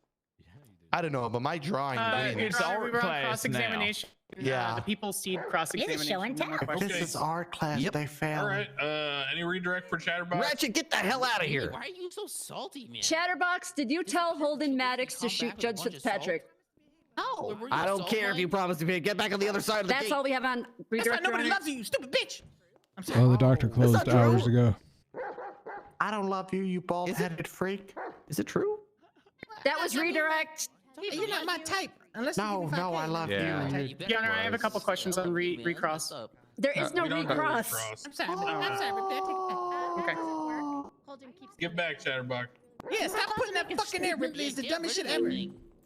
S14: I don't know, but my drawing.
S8: It's art class cross-examination.
S14: Yeah.
S8: The people see cross-examination.
S18: show and tell.
S22: Okay.
S9: This is art class.
S14: Yep.
S9: They failed.
S22: All right. Any redirect for Chatterbox?
S15: Ratchet, get the hell out of here.
S6: Why are you so salty, man?
S11: Chatterbox, did you tell Holden Maddox to shoot Judge Fitzpatrick?
S6: No.
S15: I don't care if you promise me. Get back on the other side of the
S11: That's
S15: gate.
S11: all we have on
S2: That's why
S11: redirect. Your
S2: nobody
S11: Honor.
S2: loves you, you stupid bitch. I'm sorry.
S3: Oh, the doctor closed hours ago.
S9: I don't love you, you bald-headed freak.
S15: Is it true?
S11: That was redirect.
S2: You're not my type. Unless
S9: No,
S2: you give me
S9: no,
S2: 5K.
S9: I love
S26: Yeah.
S9: you.
S8: Your Honor, I have a couple questions on recross.
S11: There is no
S22: We don't do
S11: recross.
S2: I'm sorry. I'm sorry. Ripley.
S8: Okay.
S7: Holden keeps
S22: Get back, Chatterbox.
S2: Yeah, stop putting that fucking there, Ripley. It's the dumbest shit ever.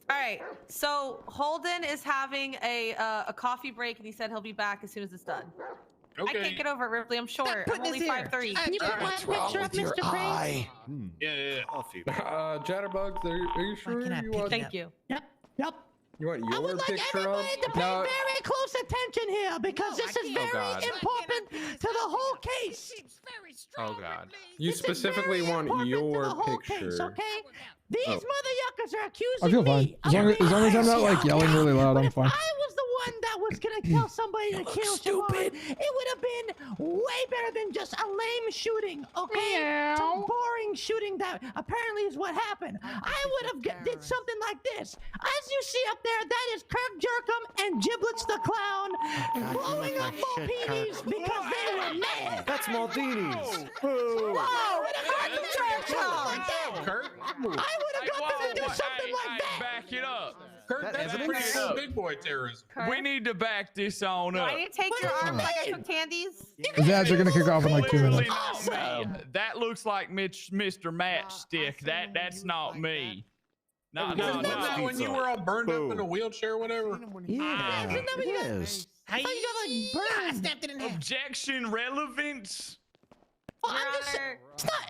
S1: All right, so Holden is having a coffee break, and he said he'll be back as soon as it's done. I
S22: Okay.
S1: can't get over it, Ripley. I'm short. I'm
S2: putting
S1: only
S2: this here.
S1: 5'3".
S18: Can you put my
S14: What's wrong
S18: picture up,
S14: with your
S18: Mr. Craig?
S14: eye?
S22: Yeah.
S12: Chatterbugs, are you sure
S2: can I
S12: you
S2: pick
S12: want?
S1: Thank you.
S2: Yep.
S12: You want
S5: I
S12: your
S5: would like
S12: picture up?
S5: everybody to pay
S26: No.
S5: very close attention here because this is very
S26: God.
S5: important to the whole case.
S23: Oh God.
S12: You
S5: This is
S12: specifically
S5: very
S12: want
S5: important to
S12: your
S5: the whole
S12: picture.
S5: Case, okay? These
S12: Oh.
S5: mother yuckers are accusing
S3: I feel fine.
S5: me.
S3: As long as I'm not like yelling really loud, I'm fine.
S5: If I was the one that was gonna tell somebody to kill someone, it would have been way better than just a lame shooting, okay? Some boring shooting that apparently is what happened. I would have did something like this. As you see up there, that is Kirk Jerkum and Giblets the Clown blowing up more PDs because they were mad.
S9: That's Maldini's.
S5: I would have got them to Jerkum.
S22: Kurt?
S5: I would have got them to do something like that.
S4: Back it up.
S22: Kurt, that's pretty cool big boy terrorism.
S4: We need to back this on
S1: Do
S4: up.
S1: I need to take your arms like I took Tandy's?
S3: The ads are gonna kick off in like 2
S4: Clearly
S3: minutes.
S4: not me. That looks like Mr. Matchstick. That's not me. No.
S22: Wasn't that when you were all burned up in a wheelchair or whatever?
S15: Yeah, it is.
S2: How you got like burned? Snapped it in half.
S4: Objection relevance.
S5: Well, I'm just,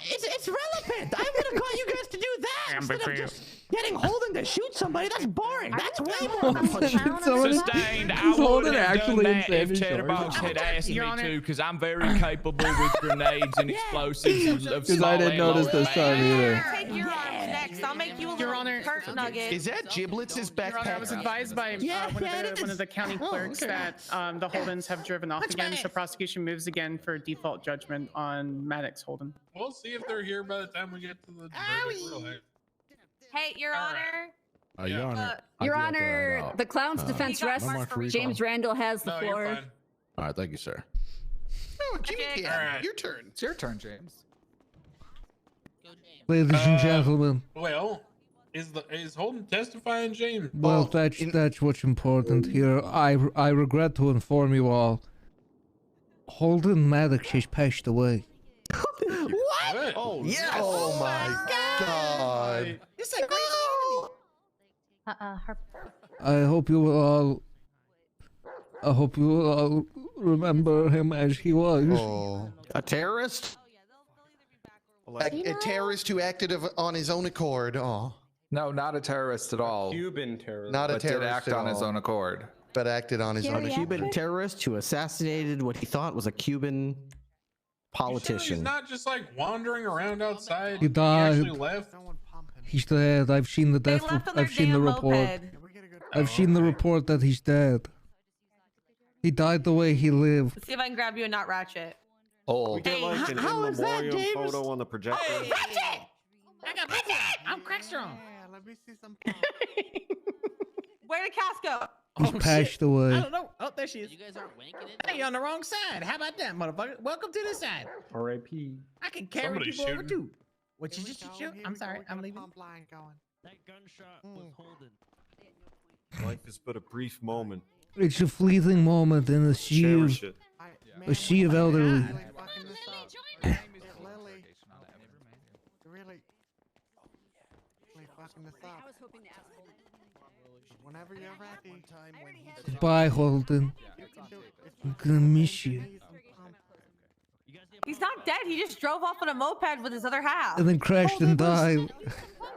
S5: it's relevant. I would have called you guys to do that instead of just getting Holden to shoot somebody. That's boring. That's way more
S4: Sustained. I would have done that if Chatterbox had asked me to, because I'm very capable with grenades and explosives of
S3: Because I didn't notice this time either.
S1: Take your arms next I'll make you a
S8: Your
S1: little
S8: Honor,
S1: turkey nugget.
S14: Is that Giblets'
S8: Your Honor, I was
S14: backpack?
S8: advised by one of the county clerks that the Holdens have driven off again, so prosecution moves again for default judgment on Maddox Holden.
S22: We'll see if they're here by the time we get to the verdict.
S1: Hey, Your Honor.
S13: Your Honor.
S11: Your Honor, the clown's defense rests. James Randall has the floor.
S13: All right, thank you, sir.
S14: Oh, Jimmy
S22: All
S14: can.
S22: right.
S14: Your turn.
S26: It's your turn, James.
S3: Ladies and gentlemen.
S22: Well, is Holden testifying, James?
S3: Well, that's what's important here. I regret to inform you all. Holden Maddox has passed away.
S14: What?
S22: Oh,
S14: yes. Oh my God.
S8: It's like
S3: I hope you will all remember him as he was.
S14: Oh.
S15: A terrorist?
S14: A terrorist who acted on his own accord. Oh.
S26: No, not a terrorist at all.
S12: Cuban terrorist.
S14: Not a
S26: but
S14: terrorist
S26: did act
S14: at
S26: on his
S14: all.
S26: own accord.
S14: But acted on his own
S15: A Cuban terrorist who assassinated what he thought was a Cuban politician.
S22: He's not just like wandering around outside.
S3: He died.
S22: actually left.
S3: He's dead. I've seen the death. I've seen the report. I've seen the report that he's dead. He died the way he lived.
S1: Let's see if I can grab you and not Ratchet.
S14: Oh.
S16: We get like an in memoriam photo on the projector.
S20: I got Ratchet. I'm crack strong.
S9: Let me see some.
S1: Where did Cass go?
S3: He's passed away.
S20: I don't know. Oh, there she is. You guys aren't wanking it. Hey, you're on the wrong side. How about that, motherfucker? Welcome to this side.
S12: R.I.P.
S20: I can carry
S12: Somebody
S20: people over
S12: shooting.
S20: too. What you just shoot? I'm sorry. I'm leaving.
S16: That gunshot was Holden. Life is but a brief moment.
S3: It's a fleeting moment in a sea
S16: Cherish
S3: of
S16: it.
S3: a sea of elderly.
S9: Whenever you're ready.
S3: Bye, Holden. I'm gonna miss you.
S1: He's not dead. He just drove off on a moped with his other half.
S3: And then crashed and died.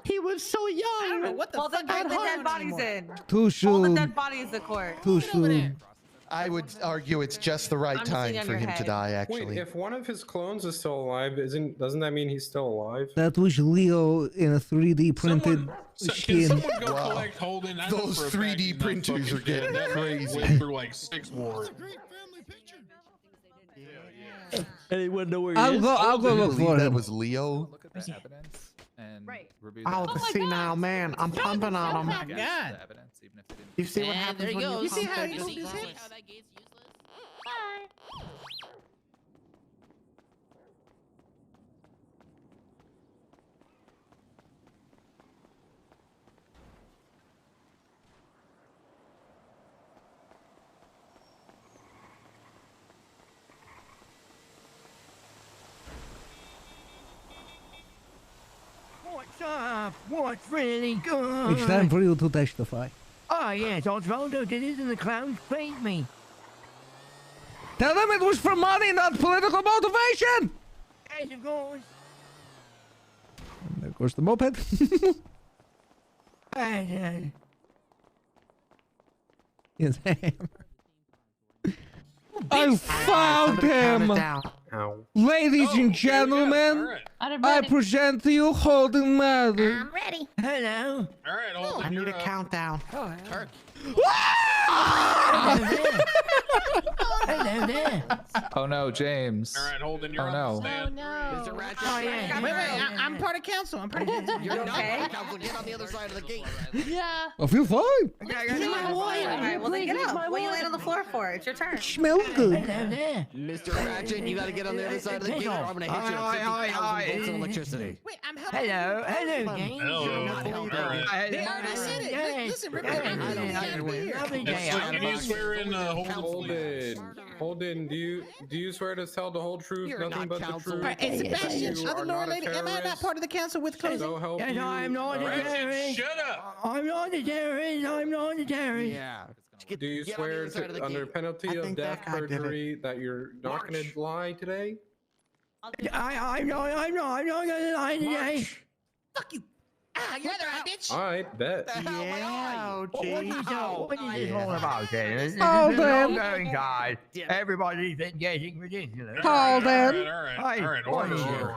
S5: He was so young.
S20: I don't know what the
S1: Well, then
S20: fuck
S1: bring the
S20: happened
S1: dead bodies
S20: anymore.
S1: in.
S3: Too
S1: All the
S3: soon.
S1: dead bodies in court.
S3: Too soon.
S14: I would argue it's just the right
S1: I'm
S14: time
S1: sitting on
S14: for
S1: your
S14: him to
S1: head.
S14: die,
S12: Wait,
S14: actually.
S12: if one of his clones is still alive, doesn't that mean he's still alive?
S3: That was Leo in a 3D printed
S22: Can
S3: skin.
S22: someone go collect Holden? I know
S14: Those
S22: for a fact
S14: 3D
S22: he's not
S14: printers
S22: fucking
S14: are getting
S22: dead. That man
S14: crazy.
S22: went through like 6 wars.
S20: Anyone know where he
S3: I'll
S20: is?
S3: go. I'll go
S14: Do you
S3: look
S14: believe
S3: for
S14: that
S3: him.
S14: was Leo?
S26: Look at the evidence and review
S9: Oh,
S26: the
S9: the senile man. I'm pumping on
S20: Oh
S9: him.
S20: my
S26: against
S20: God.
S26: the evidence, even if they didn't.
S9: You see what
S6: And
S9: happens
S6: there he
S9: when
S6: goes.
S9: you
S20: You see
S9: pump
S20: how
S9: that
S20: he
S9: shit?
S20: moved his hips?
S6: How that gate's useless?
S2: What's up? What's really good?
S3: It's time for you to testify.
S2: Oh, yes, Osvaldo did it and the clowns paid me.
S3: Tell them it was for money, not political motivation.
S2: Yes, of course.
S3: And there goes the moped. Yes, I found him. Ladies and gentlemen, I present to you Holden Madden.
S18: I'm ready.
S2: Hello.
S22: All right, Holden,
S9: I need
S22: you're
S9: a
S22: up.
S9: countdown.
S6: Turk.
S2: Hello there.
S26: Oh no, James.
S22: All right, Holden, you're
S26: Oh,
S22: on
S26: no.
S22: the stand.
S11: Mr. Ratchet.
S2: Oh, yeah.
S20: Wait, I'm part of council. I'm part of council.
S11: You're
S1: okay?
S11: not council. Get on the other side of the gate.
S5: Yeah.
S3: I feel fine.
S1: All right, well then get up. What are you laying on the floor for? It's your turn.
S3: It smells good.
S2: Hello there.
S11: Mr. Ratchet, you gotta get on the other side of the gate or I'm gonna hit you with 50,000 volts of electricity.
S20: Wait, I'm helping.
S2: Hello, James.
S22: Hello.
S11: not helping.
S22: All right.
S20: They already said it.
S2: Yes.
S20: Listen, remember,
S2: Lovely day.
S22: Yes, can you swear in Holden?
S12: Holden, do you swear to tell the whole truth,
S11: You're
S12: nothing
S11: not
S12: but the
S11: counsel.
S12: truth?
S20: All right, and Sebastian,
S12: You
S20: other
S12: are
S20: Lord
S12: not a
S20: Lady, am I not
S12: terrorist?
S20: part of the council with Cozy?
S12: So help
S2: Yes,
S12: you.
S2: I'm not a
S22: Ratchet,
S2: terrorist.
S22: shut up.
S2: I'm not a terrorist. I'm not a terrorist.
S11: Yeah.
S12: Do you
S11: Get on the
S12: swear
S11: other side of the
S12: under
S11: gate.
S12: penalty
S9: I
S12: of
S9: think
S12: death,
S9: that guy did it.
S12: perjury, that you're not going to lie today?
S2: I'm not gonna lie today.
S20: Fuck you. Ah, you're the right bitch.
S12: I bet.
S9: Yeah,
S2: What
S9: OG.
S2: is this all about then? This is
S3: Holden.
S2: an ongoing guy. Everybody's been getting ridiculous.
S3: Holden.
S22: All right. Order.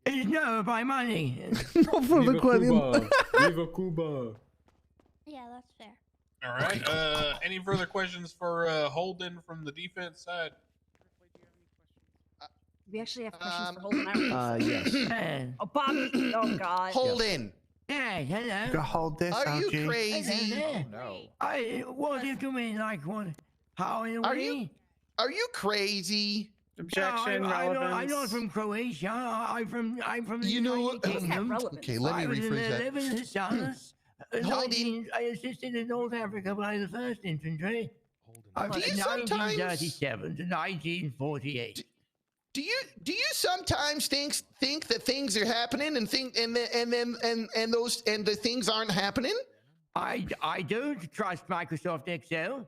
S2: It's no by money.
S3: No for the question.
S12: Viva Cuba.
S18: Yeah, that's fair.
S22: All right. Any further questions for Holden from the defense side?
S11: We actually have questions for Holden. I don't think so.
S15: Yes.
S11: Oh, Bobby. Oh, God.
S14: Holden.
S2: Yeah, hello.
S9: Go hold this,
S14: Are you
S9: OG.
S14: crazy?
S2: Oh, no. What you doing? Like what? How in a way?
S14: Are you crazy?
S8: Objection,
S2: no,
S8: relevance.
S2: I'm not from Croatia. I'm from the
S14: You know
S2: United
S14: what?
S2: Kingdom.
S14: Okay, let me rephrase that.
S2: I was in the Suns. I assisted in North Africa by the 1st Infantry. From 1937 to 1948.
S14: Do you sometimes think that things are happening and the things aren't happening?
S2: I don't trust Microsoft Excel.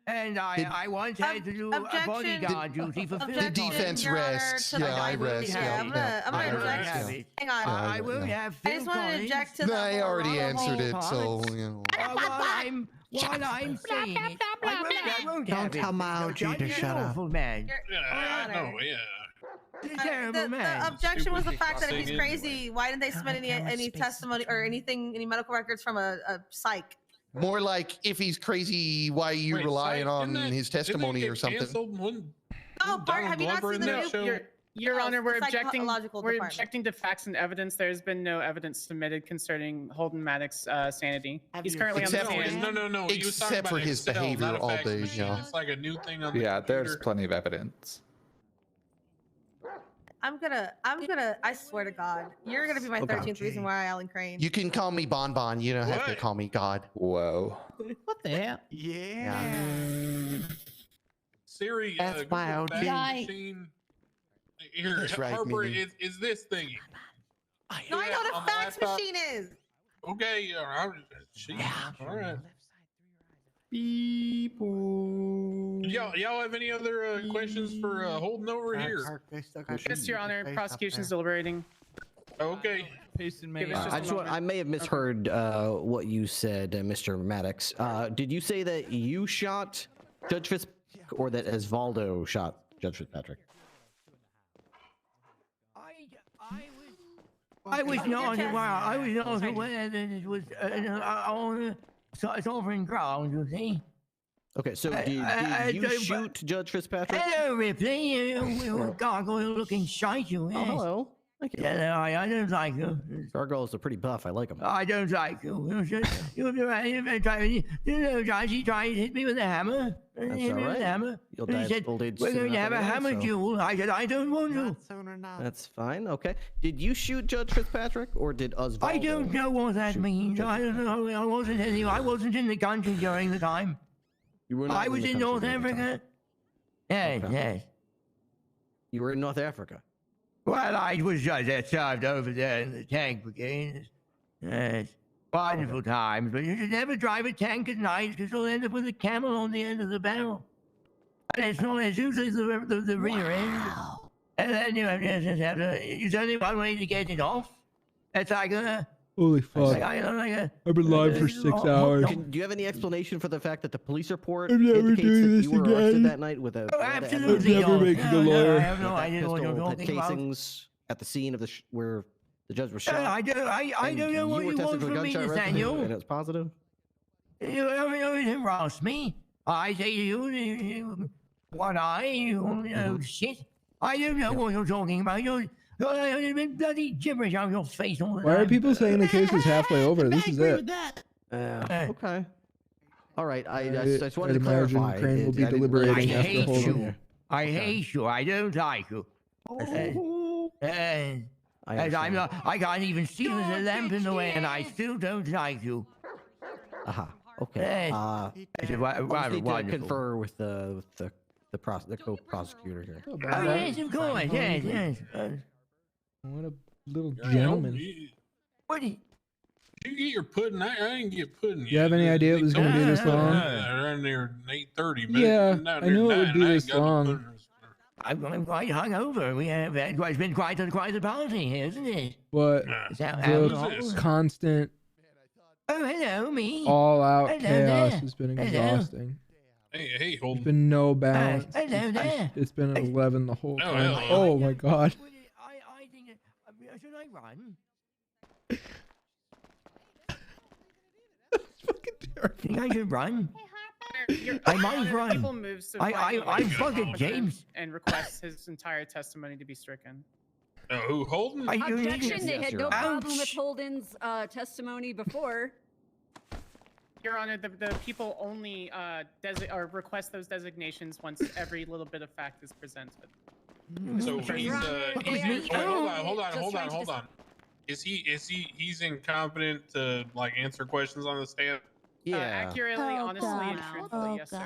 S2: And I once had to do a bodyguard duty for
S14: the defense rests. Yeah, I rest.
S1: I'm gonna object. Hang on.
S2: I won't have.
S1: I just want to object to the.
S14: I already answered it, so you know.
S2: While I'm saying it, I won't have
S9: Don't tell my OG to shut up.
S2: Man.
S1: The objection was the fact that if he's crazy, why didn't they submit any testimony or any medical records from a psych?
S14: More like if he's crazy, why are you relying on his testimony or something?
S1: Oh, Bart, have you not seen the new?
S8: Your Honor, we're objecting to facts and evidence. There's been no evidence submitted concerning Holden Maddox's sanity. He's currently on the stand.
S22: No.
S14: Except for his behavior all day. Yeah.
S22: It's like a new thing on the
S26: Yeah,
S22: computer.
S26: there's plenty of evidence.
S1: I swear to God, you're gonna be my 13th reason why, Alan Crane.
S14: You can call me Bon Bon. You don't have to call me God.
S26: Whoa.
S2: What the hell?
S9: Yeah.
S22: Siri,
S9: That's my OG.
S22: machine. Here,
S14: That's right,
S22: Harper,
S14: Minnie.
S22: is this thingy.
S1: No, I know what
S22: on
S1: a
S22: the
S1: fax
S22: laptop.
S1: machine is.
S22: Okay, all right. Y'all have any other questions for Holden over here?
S8: Yes, Your Honor. Prosecution's deliberating.
S22: Okay.
S15: I may have misheard what you said, Mr. Maddox. Did you say that you shot Judge Fitzpatrick or that Osvaldo shot Judge Fitzpatrick?
S2: I was not aware that it was it's over in ground, you see.
S15: Okay, so did you shoot Judge Fitzpatrick?
S2: Hello, Ripley. Gargoyle-looking shite, you.
S15: Oh, hello. Thank you.
S2: Yeah, I don't like you.
S15: Gargoyles are pretty buff. I like them.
S2: I don't like you. You know, Judge, he tried to hit me with a hammer.
S15: That's all right. You'll die of old age.
S2: We're going to have a hammer duel. I said, I don't want to.
S15: That's fine. Okay. Did you shoot Judge Fitzpatrick or did Osvaldo?
S2: I don't know what that means. I don't know. I wasn't in the country during the time.
S15: You were not
S2: I was in North Africa. Yes, yes.
S15: You were in North Africa.
S2: Well, I was just served over there in the tank brigade. Yes, wonderful times. But you should never drive a tank at night because you'll end up with a camel on the end of the barrel. And it's usually the rear end. And then you just have to. There's only one way to get it off. It's like a.
S3: Holy fuck. I've been live for 6 hours.
S15: Do you have any explanation for the fact that the police report
S3: I'm never
S15: indicates
S3: doing
S15: that
S3: this
S15: you were arrested
S3: again.
S15: that night with a
S2: absolutely.
S3: I'm never making a lawyer.
S2: I have no idea what you're
S15: pistol had
S2: talking about.
S15: casings at the scene of the where the judge was shot.
S2: I don't know what you want from me, Nathaniel.
S15: And it's positive.
S2: You harass me. I say to you, shit. I don't know what you're talking about. You're bloody gibberish out of your face all the time.
S3: Why are people saying the case is halfway over? This is it.
S15: Okay. All right. I just wanted
S3: I'd
S15: to clarify.
S3: imagine Crane will be deliberating after Holden.
S2: I hate you. I don't like you. I can't even see there's a lamp in the way, and I still don't like you.
S15: Aha. Okay.
S2: I
S15: need to confer with the co-prosecutor here.
S2: Oh yes, of course. Yes.
S3: What a little gentleman.
S2: What? Did
S22: you get your pudding? I didn't get pudding.
S3: Do you have any idea it was going to be this long?
S22: Around there at 8:30.
S3: Yeah, I knew it would be this long.
S2: I'm quite hungover. It's been quite a party here, isn't it?
S3: What?
S2: The
S3: constant.
S2: Oh, hello, me.
S3: All out chaos has been exhausting.
S22: Hey, Holden.
S3: There's been no balance.
S2: Hello there.
S3: It's been an 11 the whole time.
S22: Hello.
S3: Oh my god.
S2: Should I run? Think I should run? I might run.
S8: People move so
S2: I'm fucking James.
S8: and requests his entire testimony to be stricken.
S22: Who, Holden?
S11: Objection, they had no problem with
S2: Ouch.
S11: Holden's testimony before.
S8: Your Honor, the people only or request those designations once every little bit of fact is presented.
S22: So he's hold on. He's incompetent to like answer questions on the stand?
S8: Accurately, honestly, and truthfully, yes, sir.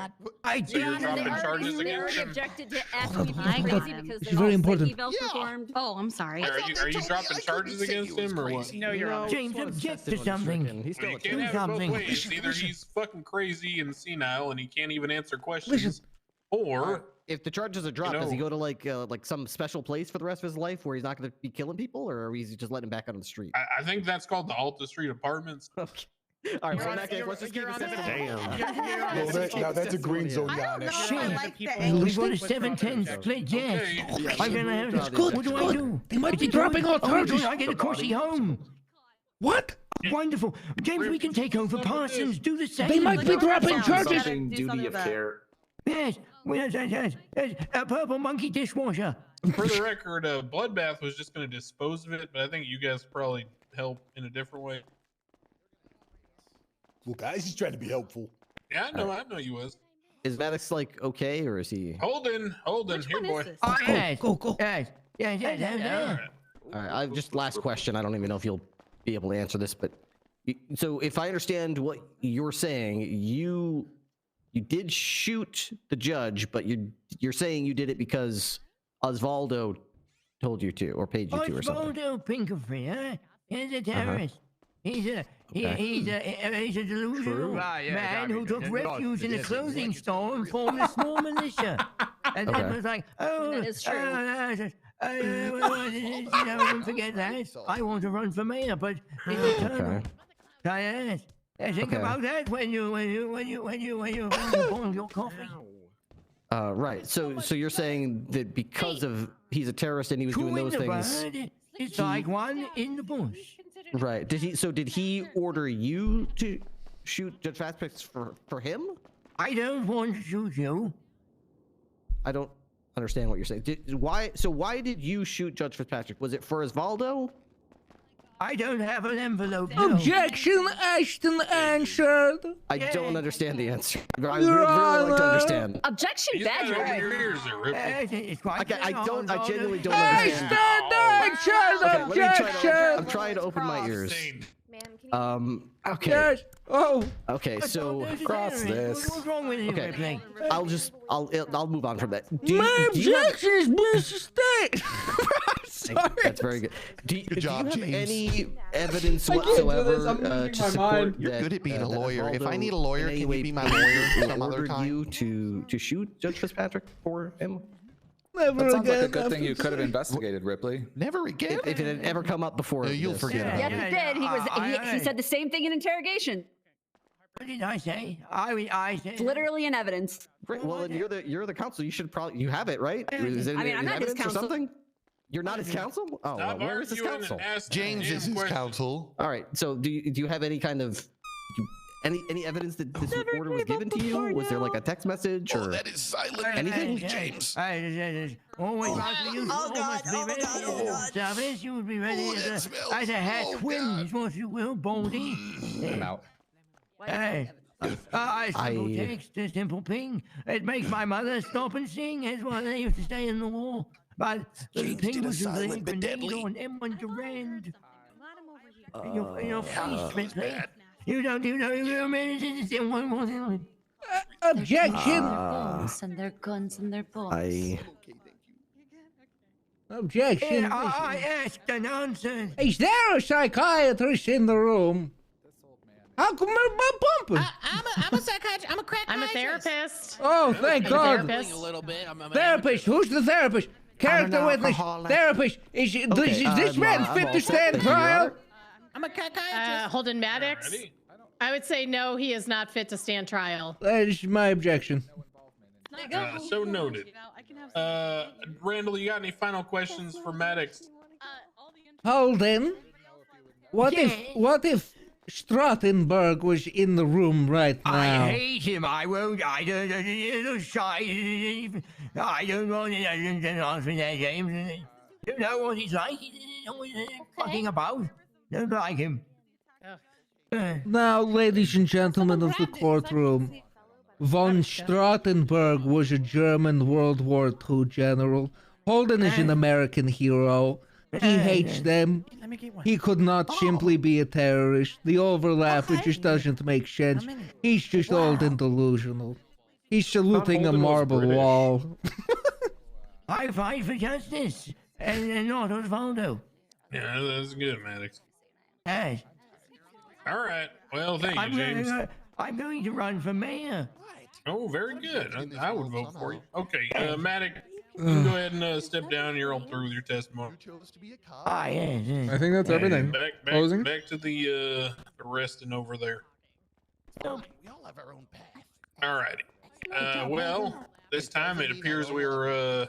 S22: So you're dropping charges against him?
S11: Objected to asking me crazy because
S3: It's very important.
S11: performed.
S7: Oh, I'm sorry.
S22: Are you dropping charges against him or what?
S8: No, Your Honor.
S2: James, object to something.
S22: You can't have it both ways. Either he's fucking crazy and senile and he can't even answer questions, or
S15: if the charges are dropped, does he go to like some special place for the rest of his life where he's not going to be killing people, or is he just letting him back out on the street?
S22: I think that's called the Alta Street Apartments.
S15: Okay. All right, well, in that case, let's just keep it simple.
S10: Now that's a green zone, Yannick.
S2: We got a 7-10 split, yes. I'm gonna have to. What do I do?
S3: They might be dropping all charges.
S2: I get a Corsi home.
S3: What?
S2: Wonderful. James, we can take over Parsons. Do the same.
S3: They might be dropping charges.
S2: Duty of care. Yes. Yes. A purple monkey dishwasher.
S22: For the record, Bloodbath was just going to dispose of it, but I think you guys probably help in a different way.
S10: Well, guys, he's trying to be helpful.
S22: Yeah, I know you was.
S15: Is Maddox like okay, or is he?
S22: Holden, here, boy.
S2: Go. Yes. Yeah.
S15: All right, I've just last question. I don't even know if you'll be able to answer this, but so if I understand what you're saying, you did shoot the judge, but you're saying you did it because Osvaldo told you to or paid you to or something.
S2: Osvaldo Pinkerfield, he's a terrorist. He's a delusional man who took refuge in a clothing store and formed a small militia. And then was like,
S11: That is true.
S2: Don't forget that. I want to run for mayor, but it's eternal. Yes. Think about that when you boil your coffee.
S15: Right. So you're saying that because of he's a terrorist and he was doing those things.
S2: It's like one in the bush.
S15: Right. Did he order you to shoot Judge Fitzpatrick for him?
S2: I don't want to shoot you.
S15: I don't understand what you're saying. Why did you shoot Judge Fitzpatrick? Was it for Osvaldo?
S2: I don't have an envelope.
S3: Objection, Ashton answered.
S15: I don't understand the answer. I would really like to understand.
S11: Objection, Badger.
S15: I genuinely don't understand.
S3: Ashton objection.
S15: I'm trying to open my ears. Okay.
S3: Yes. Oh.
S15: Okay, so
S10: cross this.
S2: What's wrong with you,
S15: okay. I'll move on from that.
S3: My objection is being sustained. Sorry.
S15: That's very good. Do you have
S10: James.
S15: any evidence whatsoever to support
S14: You're
S15: that,
S14: good at being a lawyer. If I
S15: Osvaldo
S14: need a lawyer,
S15: in any
S14: can
S15: way
S14: you be my lawyer some other
S15: ordered
S14: time?
S15: you to shoot Judge Fitzpatrick for him?
S3: Never
S26: That sounds like a
S3: again.
S26: good thing you could have investigated, Ripley.
S14: Never again.
S15: If it had ever come up before,
S14: No, you'll
S15: this.
S14: forget
S11: Yep, he did. He said the same thing in interrogation.
S2: What did I say? I said.
S11: It's literally in evidence.
S15: Right, well, then you're the counsel. You have it, right? Is it
S11: I mean, I'm
S15: in
S11: not his
S15: evidence or
S11: counsel.
S15: something? You're not his counsel? Oh, well, where is his counsel?
S14: James is his counsel.
S15: All right. So do you have any kind of any evidence that this order was given to you? Was there like a text message or
S14: that is silent.
S15: anything?
S14: James.
S2: Always Jarvis, you would be ready as a hat twins, what you will, Baldy.
S26: I'm out.
S2: Hey. Simple text, a simple ping. It makes my mother stop and sing, as well. They used to stay in the war. But the ping was a grenade on M1 Durand. In your face, Ripley. You don't
S3: Objection.
S7: And their guns and their bullets.
S3: Objection.
S2: I asked an answer.
S3: Is there a psychiatrist in the room? How come I'm bumping?
S6: I'm a psychiatrist. I'm a crack.
S7: I'm a therapist.
S3: Oh, thank God.
S6: A little bit.
S3: Therapist. Who's the therapist? Character witness. Therapist. Is this man fit to stand trial?
S6: I'm a psychiatrist.
S7: Holden Maddox. I would say no, he is not fit to stand trial.
S3: That is my objection.
S22: So noted. Randall, you got any final questions for Maddox?
S3: Holden, what if Strottenberg was in the room right now?
S2: I hate him. I won't. I don't want to answer that, James. You know what he's like. He doesn't know what he's fucking about. Don't like him.
S3: Now, ladies and gentlemen of the courtroom, von Strottenberg was a German World War II general. Holden is an American hero. He hates them. He could not simply be a terrorist. The overlap, it just doesn't make sense. He's just old and delusional. He's saluting a marble wall.
S2: I fight for justice, and not Osvaldo.
S22: Yeah, that's good, Maddox.
S2: Yes.
S22: All right. Well, thank you, James.
S2: I'm going to run for mayor.
S22: Oh, very good. I would vote for you. Okay, Maddox, you can go ahead and step down. You're all through with your testimony.
S2: Yes.
S3: I think that's everything. Closing?
S22: Back to the resting over there.
S14: We all have our own path.
S22: All righty. Well, this time it appears we're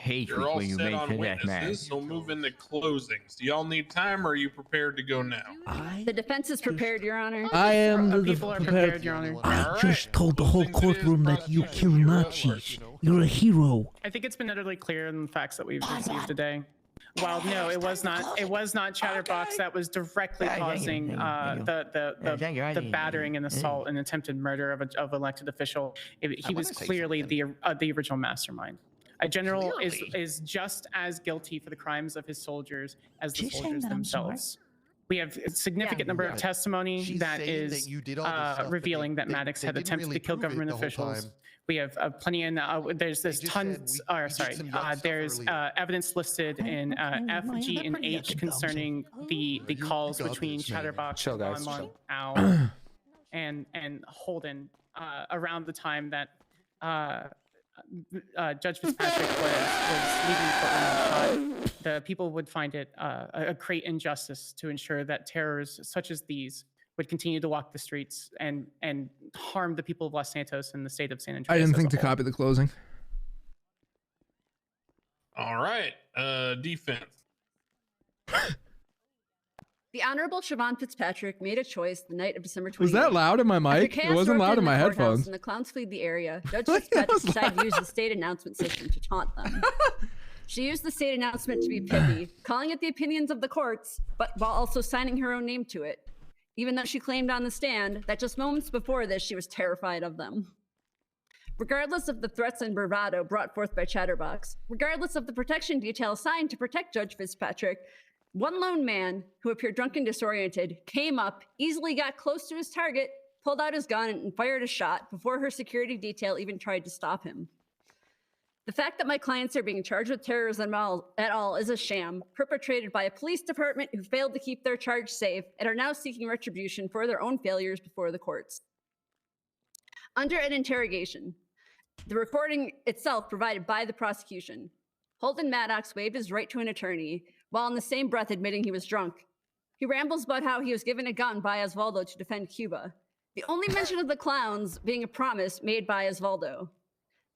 S22: you're all set on witnesses, so move into closings. Do y'all need time, or are you prepared to go now?
S11: The defense is prepared, Your Honor.
S3: I am
S8: People are prepared, Your Honor.
S3: I just told the whole courtroom that you kill Nazis. You're a hero.
S8: I think it's been utterly clear in the facts that we've received today. Well, no, it was not. It was not Chatterbox that was directly causing the battering and assault and attempted murder of an elected official. He was clearly the original mastermind. A general is just as guilty for the crimes of his soldiers as the soldiers themselves. We have a significant number of testimony that is revealing that Maddox had attempted to kill government officials. We have plenty in, there's tons, there's evidence listed in F, G, and H concerning the calls between Chatterbox, Owl, and Holden around the time that Judge Fitzpatrick was leaving the courtroom. The people would find it a great injustice to ensure that terrors such as these would continue to walk the streets and harm the people of Los Santos and the state of San Andreas.
S3: I didn't think to copy the closing.
S22: All right, defense.
S11: The Honorable Siobhan Fitzpatrick made a choice the night of December 28th.
S3: Was that loud in my mic? It wasn't loud in my headphones.
S11: And the clowns fled the area. Judge Fitzpatrick decided to use the state announcement system to taunt them. She used the state announcement to be pithy, calling it the opinions of the courts, but while also signing her own name to it, even though she claimed on the stand that just moments before this, she was terrified of them. Regardless of the threats and bravado brought forth by Chatterbox, regardless of the protection detail assigned to protect Judge Fitzpatrick, one lone man who appeared drunk and disoriented came up, easily got close to his target, pulled out his gun, and fired a shot before her security detail even tried to stop him. The fact that my clients are being charged with terrorism at all is a sham, perpetrated by a police department who failed to keep their charge safe and are now seeking retribution for their own failures before the courts. Under an interrogation, the recording itself provided by the prosecution, Holden Maddox waived his right to an attorney, while in the same breath admitting he was drunk. He rambles about how he was given a gun by Osvaldo to defend Cuba. The only mention of the clowns being a promise made by Osvaldo.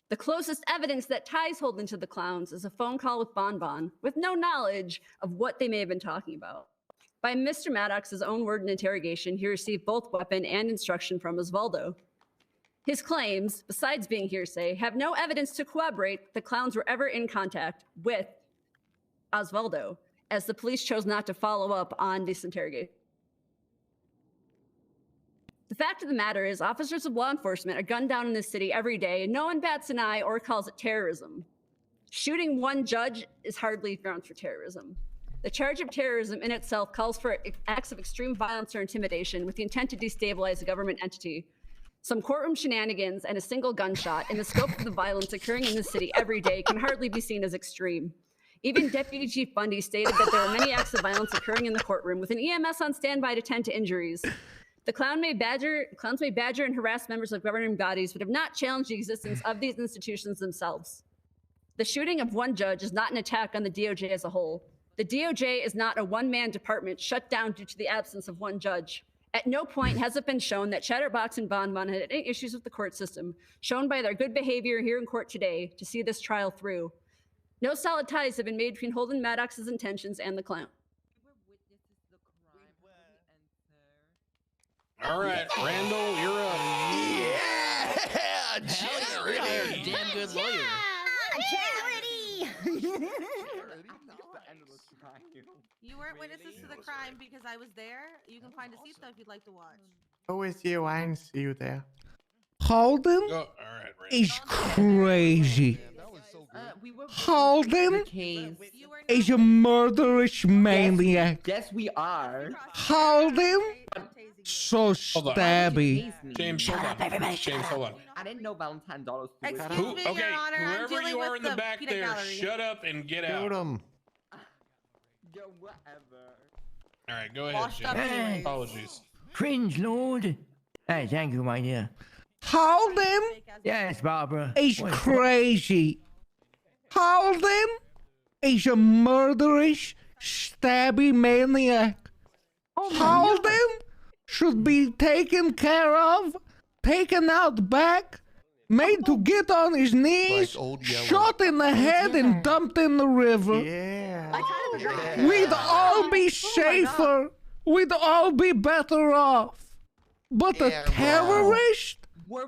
S11: The closest evidence that ties Holden to the clowns is a phone call with Bonbon, with no knowledge of what they may have been talking about. By Mr. Maddox's own word in interrogation, he received both weapon and instruction from Osvaldo. His claims, besides being hearsay, have no evidence to corroborate that the clowns were ever in contact with Osvaldo, as the police chose not to follow up on this interrogation. The fact of the matter is, officers of law enforcement are gunned down in this city every day, and no one bats an eye or calls it terrorism. Shooting one judge is hardly grounds for terrorism. The charge of terrorism in itself calls for acts of extreme violence or intimidation with the intent to destabilize a government entity. Some courtroom shenanigans and a single gunshot in the scope of the violence occurring in this city every day can hardly be seen as extreme. Even Deputy Chief Bundy stated that there were many acts of violence occurring in the courtroom with an EMS on standby to tend to injuries. The clowns may badger and harass members of governing bodies, but have not challenged the existence of these institutions themselves. The shooting of one judge is not an attack on the DOJ as a whole. The DOJ is not a one-man department shut down due to the absence of one judge. At no point has it been shown that Chatterbox and Bonbon had any issues with the court system, shown by their good behavior here in court today to see this trial through. No solid ties have been made between Holden Maddox's intentions and the clown.
S22: All right, Randall, you're up.
S14: Yeah,
S6: Hell yeah, you're a damn good lawyer.
S1: You weren't witnesses to the crime because I was there. You can find a seat though if you'd like to watch.
S9: Who is you? I didn't see you there.
S3: Holden
S22: All right,
S3: is crazy. Holden is a murderous maniac.
S17: Yes, we are.
S3: Holden, so stabby.
S22: James, hold on. James, hold on.
S17: I didn't know Valentine dollars.
S1: Excuse me,
S22: Okay,
S1: Your Honor. I'm
S22: whoever
S1: dealing
S22: you are
S1: with
S22: in the
S1: the
S22: back
S1: peanut
S22: there,
S1: gallery.
S22: shut up and get out.
S9: Shoot him.
S17: Yo, whatever.
S22: All right, go ahead,
S1: Washed up
S22: James.
S1: anyways.
S22: Apologies.
S2: Cringe, Lord. Hey, thank you, my dear.
S3: Holden
S2: Yes, Barbara.
S3: is
S2: What-
S3: crazy. Holden is a murderous, stabby maniac. Holden should be taken care of, taken out back, made to get on his knees,
S14: Like Old Yeller.
S3: shot in the head and dumped in the river.
S9: Yeah.
S3: We'd all be safer. We'd all be better off. But a
S14: Yeah, bro.
S3: terrorist?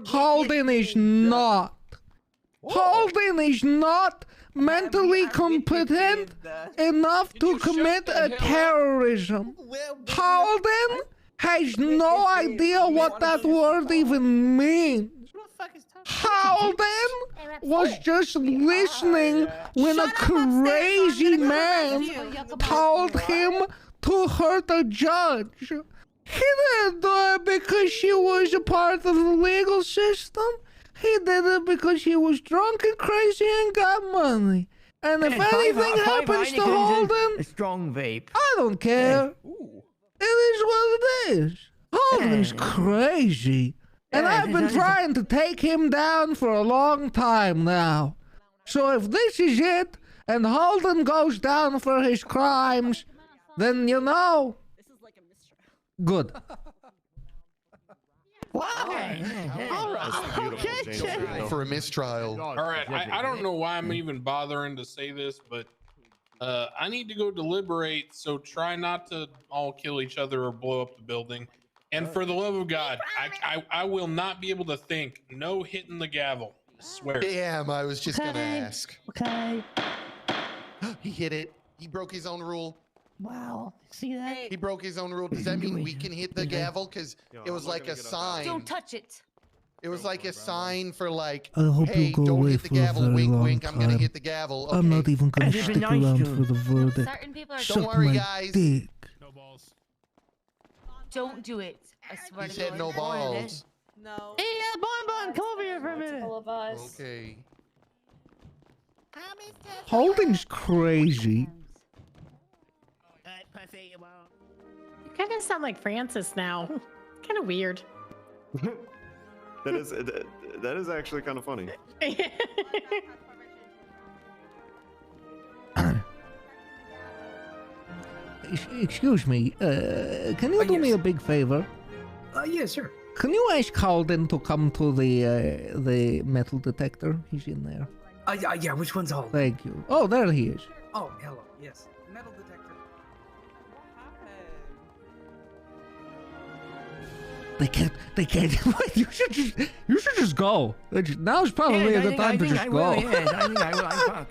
S3: Holden is not. Holden is not mentally competent enough to commit a terrorism. Holden has no idea what that word even means. Holden was just listening when a crazy man told him to hurt a judge. He didn't do it because she was a part of the legal system. He did it because he was drunk and crazy and got money. And if anything happens to Holden,
S2: A strong vape.
S3: I don't care. It is what it is. Holden's crazy. And I've been trying to take him down for a long time now. So if this is it, and Holden goes down for his crimes, then you know. Good.
S14: For a mistrial.
S22: All right, I don't know why I'm even bothering to say this, but I need to go deliberate, so try not to all kill each other or blow up the building. And for the love of God, I will not be able to think. No hitting the gavel. I swear.
S14: Damn, I was just gonna ask.
S5: Okay.
S14: He hit it. He broke his own rule.
S5: Wow. See that?
S14: He broke his own rule. Does that mean we can hit the gavel? Because it was like a sign.
S7: Don't touch it.
S14: It was like a sign for like,
S3: I hope
S14: hey,
S3: you go
S14: don't
S3: away
S14: hit the
S3: for a
S14: gavel.
S3: very
S14: Wink,
S3: long
S14: wink. I'm gonna
S3: time.
S14: hit the gavel. Okay.
S3: I'm not even gonna
S2: Has it been
S3: stick
S2: nice
S3: around
S2: to-
S3: for the verdict.
S7: Certain people are.
S3: Suck
S14: Don't worry,
S3: my
S14: guys.
S3: dick.
S22: No balls.
S7: Don't do it. I swear
S14: He
S7: to
S14: said
S7: God.
S14: no balls.
S1: No.
S5: Hey, Bon, come over here for a minute.
S11: All of us.
S14: Okay.
S3: Holden's crazy.
S19: You kind of sound like Francis now. Kind of weird.
S16: That is actually kind of funny.
S3: Excuse me, can you do me a big favor?
S21: Yeah, sure.
S3: Can you ask Holden to come to the metal detector? He's in there.
S21: Yeah, which one's all?
S3: Thank you. Oh, there he is.
S21: Oh, hello. Yes. Metal detector.
S3: They can't. Wait, you should just go. Now's probably
S2: Yes,
S3: a good time to just go.
S2: Yes, I think I will. Fuck.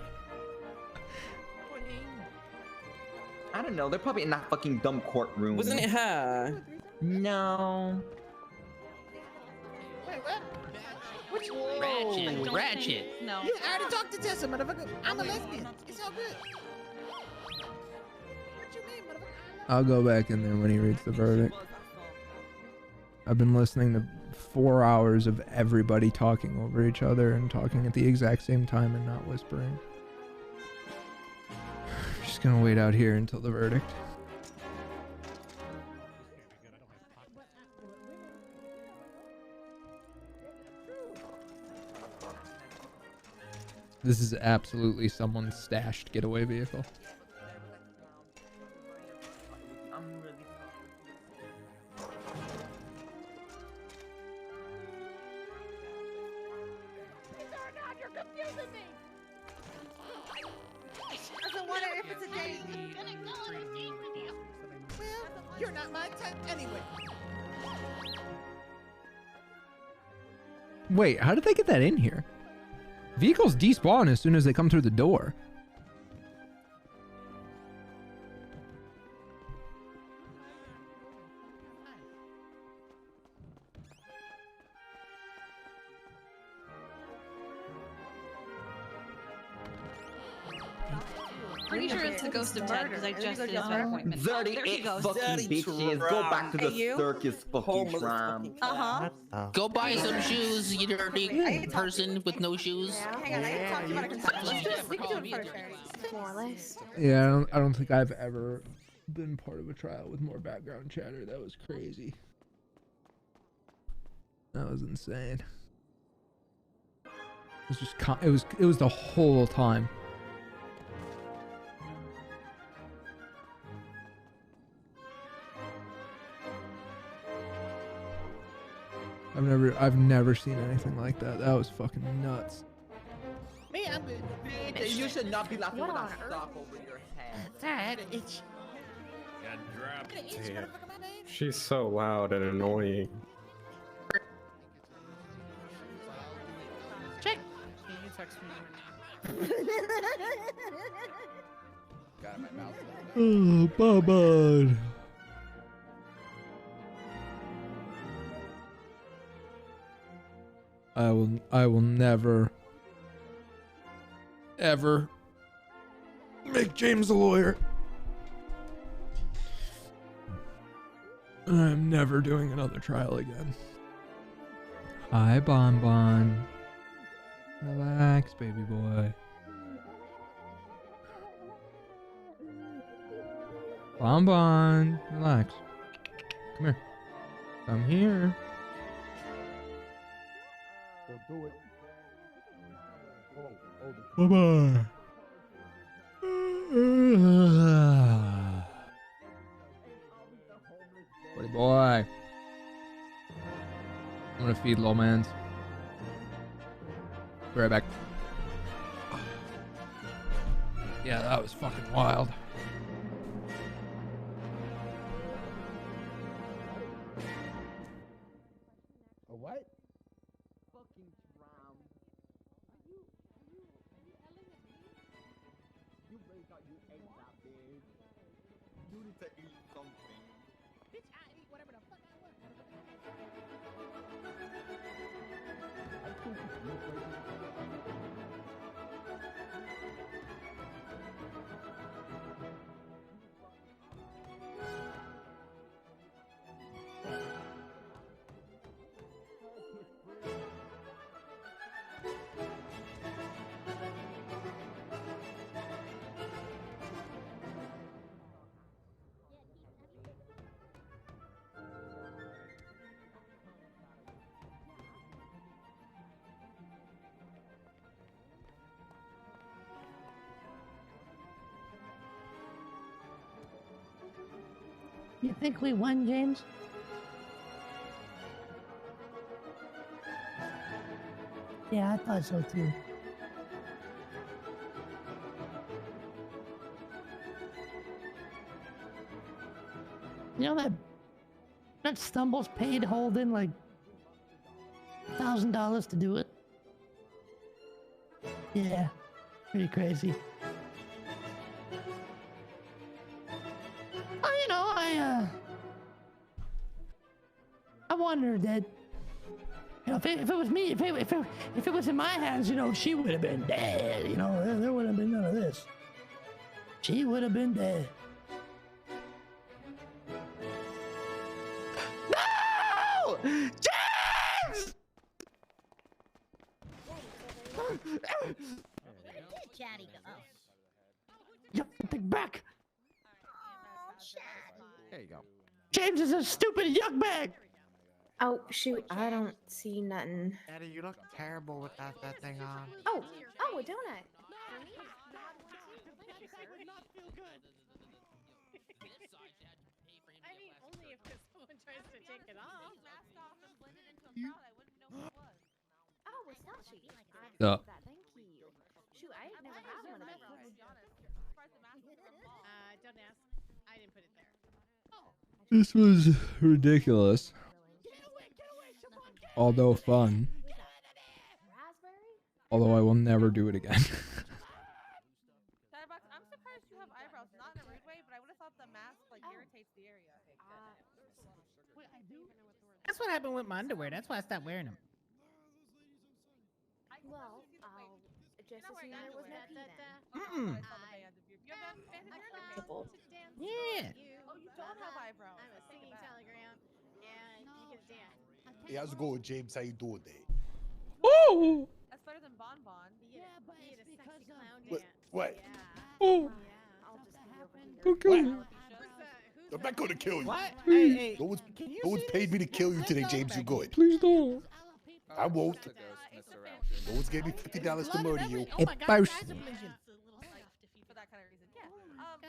S17: I don't know. They're probably in that fucking dumb courtroom.
S23: Wasn't it her?
S17: No.
S6: Ratchet.
S7: No.
S18: Yeah, I already talked to Tessa, motherfucker. I'm a lesbian. It's all good. What you mean, motherfucker?
S3: I'll go back in there when he reads the verdict. I've been listening to 4 hours of everybody talking over each other and talking at the exact same time and not whispering. Just gonna wait out here until the verdict. This is absolutely someone's stashed getaway vehicle.
S1: Doesn't wonder if it's a date.
S18: Well, you're not my type anyway.
S3: Wait, how did they get that in here? Vehicles despawn as soon as they come through the door.
S7: Pretty sure it's the ghost of Ted because I just did his appointment.
S17: Dirty
S7: There he goes.
S17: fucking bitches. Go back to the
S7: Hey, you?
S17: circus fucking tram.
S6: Go buy some shoes, you dirty person with no shoes.
S1: Hang on, I need to talk to you about a concern. Let's do a sneak do it first. More or less.
S3: Yeah, I don't think I've ever been part of a trial with more background chatter. That was crazy. That was insane. It was just it was the whole time. I've never seen anything like that. That was fucking nuts.
S17: Man, you should not be laughing with that stuff over your head.
S18: Dad, it's...
S12: Damn. She's so loud and annoying.
S18: Check.
S8: Can you text me?
S26: Got my mouth.
S3: Oh, Baba. I will never, ever make James a lawyer. I'm never doing another trial again. Hi, Bon Bon. Relax, baby boy. Bon Bon, relax. Come here. Come here.
S10: Do it.
S3: Bye-bye. Buddy boy. I'm gonna feed little mans. Be right back. Yeah, that was fucking wild.
S10: A what?
S17: You need to eat something.
S18: Bitch, I eat whatever the fuck I want.
S5: You think we won, James? Yeah, I thought so too. You know that Stumbles paid Holden like $1,000 to do it? Yeah, pretty crazy. I wondered that, you know, if it was me, if it was in my hands, you know, she would have been dead. You know, there would have been none of this. She would have been dead. No, James! Yup, take back.
S17: There you go.
S5: James is a stupid yuck bag.
S4: Oh shoot, I don't see nothing.
S9: Daddy, you look terrible with that thing on.
S4: Oh, don't I?
S19: I mean, only if someone tries to take it off.
S4: Oh, it's not she.
S3: Yeah.
S4: Thank you. Shoot, I ain't never had one of those.
S19: Don't ask. I didn't put it there.
S3: This was ridiculous. Although fun. Although I will never do it again.
S1: Chatterbox, I'm surprised you have eyebrows. Not in a rude way, but I would have thought the mask like irritates the area.
S13: That's what happened with my underwear. That's why I stopped wearing them.
S4: Well, just assume there was no pee then.
S13: Yeah.
S1: Oh, you don't have eyebrows.
S7: I'm a singing telegram, and you can dance.
S10: Hey, how's it going, James? How you doing there?
S3: Woo!
S1: That's better than Bon Bon.
S7: Yeah, but it's because clown
S10: What?
S7: dance.
S10: What?
S3: Oh.
S7: I'll just be over here.
S3: Don't kill me.
S10: I'm not gonna kill you.
S13: What? Hey,
S10: No one's paid me to kill you today, James. You good?
S3: Please don't.
S10: I won't. No one's gave me $50 to murder you.
S1: Oh my God,
S3: It's
S1: for that kind of reason. Yeah.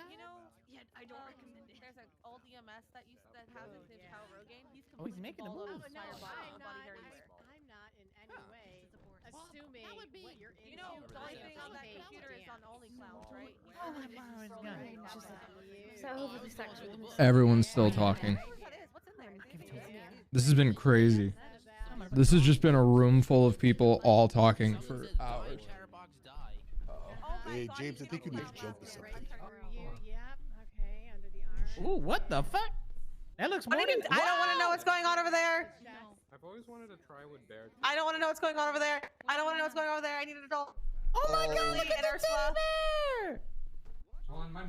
S1: You know,
S7: I don't recommend it.
S1: there's an old EMS that has it named Kyle Rogaine. He's
S13: Oh, he's making a
S1: all over
S13: move.
S1: his
S7: No,
S1: entire body,
S7: I'm
S1: body hair
S7: not.
S1: everywhere.
S7: I'm not in any way assuming what you're into.
S1: You know, the only thing on that computer is on Only Clowns, right?
S13: Oh, my power is gone.
S4: So over the section.
S3: Everyone's still talking. This has been crazy. This has just been a room full of people all talking for hours.
S10: Hey, James, I think you need to jump or something.
S7: Okay, under the arm.
S13: Ooh, what the fuck? That looks more than.
S1: I don't want to know what's going on over there.
S12: I've always wanted to try with bear.
S1: I don't want to know what's going on over there. I don't want to know what's going on over there. I need an adult.
S13: Oh my God!
S1: Lily
S13: Look at
S1: and
S13: the
S1: Ursula.
S13: teddy bear.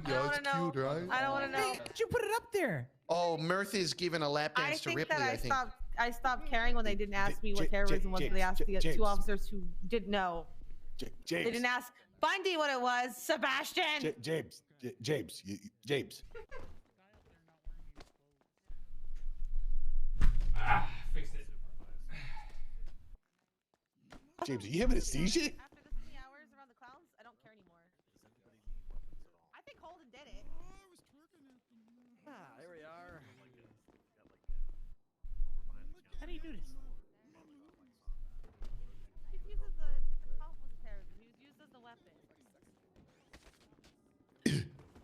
S10: Yeah, it's cute, right?
S1: I don't want to know.
S13: Why did you put it up there?
S14: Oh, Mirth is giving a lap
S1: I
S14: dance to
S1: think
S14: Ripley,
S1: that
S14: I think.
S1: I stopped caring when they didn't ask me what terrorism was. They asked the two officers who didn't know. They
S10: James.
S1: didn't ask Bundy what it was. Sebastian.
S10: James.
S16: Fixed it.
S10: James, are you having a seizure?
S1: After this many hours around the clowns, I don't care anymore. I think Holden did it.
S16: There we are.
S13: How do you do this?
S1: He uses the cop was terrorism. He was used as a weapon.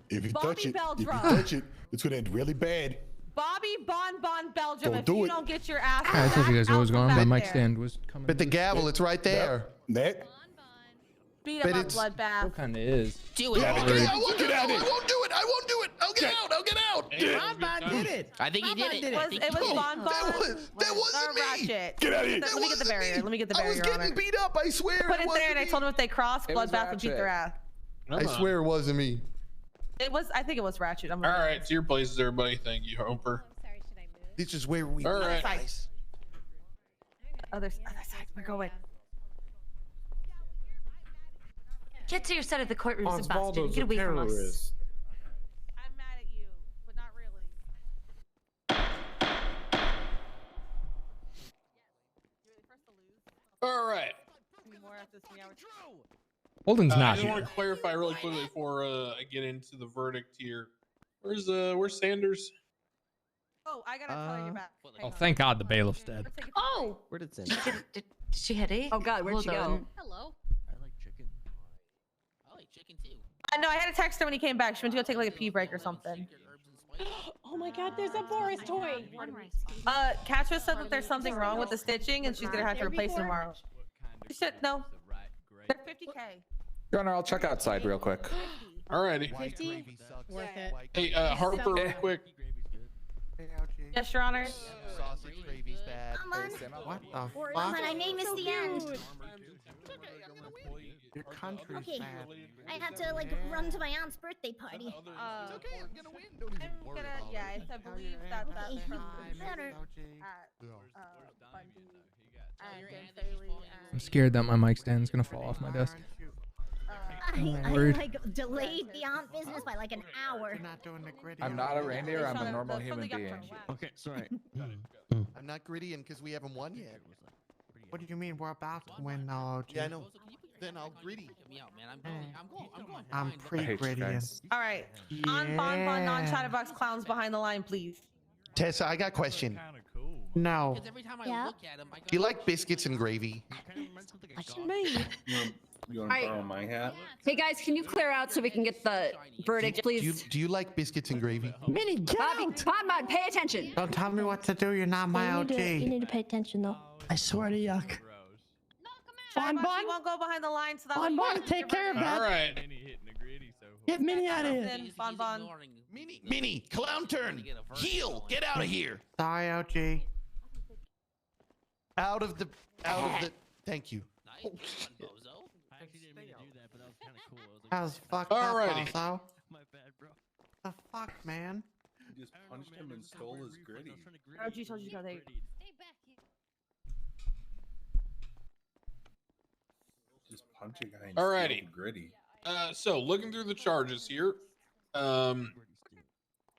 S10: If you
S1: Bobby
S10: touch it, it's gonna end really bad.
S1: Bobby Bon Belgium.
S10: Don't
S1: if
S10: do
S1: you
S10: it.
S1: don't get your ass.
S3: I told you guys what was going on. My mic stand was coming.
S14: But the gavel, it's right there.
S10: That?
S1: Beat him up, bloodbath.
S3: It kind of is.
S6: Do it.
S14: I won't do it. I won't do it. I won't do it. I'll get out. I'll get out.
S13: Bon Bon did it.
S6: I think he did it.
S1: It was Bon Bon.
S14: That wasn't me.
S1: Ratchet.
S10: Get out of here.
S1: Let me get the barrier. Let me get the barrier.
S14: I was getting beat up. I swear.
S1: Put it there, and I told them if they cross,
S26: It was
S1: bloodbath would beat their ass.
S14: I swear it wasn't me.
S1: It was. I think it was Ratchet.
S22: All right, to your places, everybody. Thank you, Hoper.
S14: This is where we.
S22: All right.
S1: Other side. We're going.
S15: Get to your side of the courtroom, Sebastian.
S12: Osvaldo's
S15: Get
S12: a
S15: away from us.
S12: terrorist.
S1: I'm mad at you, but not really.
S22: All right.
S3: Holden's
S22: I
S3: not
S22: just
S3: here.
S22: want to clarify really quickly before I get into the verdict here. Where's Sanders?
S1: Oh, I gotta tell you back.
S3: Oh, thank God the bailiff's dead.
S15: Oh!
S16: Where did Sanders?
S15: Did she headache?
S11: Oh God, where'd she go?
S7: Hello.
S16: I like chicken.
S6: I like chicken too.
S1: No, I had to text her when he came back. She went to go take like a pee break or something.
S19: Oh my God, there's a Boris toy.
S1: Katja said that there's something wrong with the stitching and she's gonna have to replace it tomorrow. She said no. They're 50K.
S26: Your Honor, I'll check outside real quick.
S22: Alrighty.
S7: 50? Worth it.
S22: Hey, Harper, real quick.
S1: Yes, Your Honor.
S9: Sausage gravy's bad. What the
S7: Come
S9: fuck?
S7: on, I named this the end.
S9: Your country's
S7: Okay.
S9: bad.
S7: I have to like run to my aunt's birthday party.
S9: It's okay, I'm gonna win. Don't even worry about
S1: Yeah,
S9: it.
S1: I believe that's from
S7: Better.
S1: Bundy and Bailey
S3: I'm scared that my mic stand's gonna fall off my desk.
S7: I
S3: Worried.
S7: like delayed the aunt business by like an hour.
S9: You're not doing the gritty.
S26: I'm not a reindeer. I'm a normal human being.
S9: Okay, sorry.
S14: I'm not gritty because we haven't won yet.
S9: What do you mean we're about to win now, OG?
S14: Yeah, I know. Then I'll gritty.
S6: Get me out, man. I'm going.
S9: I'm pre-gritty.
S1: All right. On Bon Bon, non-chatterbox clowns behind the line, please.
S14: Tessa, I got a question.
S9: No.
S6: Because every time I look at him, I
S14: Do you like biscuits and gravy?
S15: What you mean?
S12: You want to borrow my hat?
S11: Hey guys, can you clear out so we can get the verdict, please?
S14: Do you like biscuits and gravy?
S15: Minnie, get
S11: Bobby,
S15: out!
S11: Bobby, pay attention.
S9: Don't tell me what to do. You're not my OG.
S15: You need to pay attention, though.
S5: I swear to yuck.
S1: Chatterbox, you won't go behind the line so that way you
S5: Bon,
S1: won't
S5: take care of that.
S22: All right.
S5: Get Minnie out of here.
S1: Bon Bon.
S14: Minnie, clown turn. Heel. Get out of here.
S9: Sorry, OG.
S14: Out of the. Thank you.
S9: That was fucked
S22: Alrighty.
S9: up, also. The fuck, man?
S16: You just punched him and stole his gritty.
S1: Oh, G told you to go there.
S16: Just punch a guy and
S22: Alrighty.
S16: steal gritty.
S22: So looking through the charges here,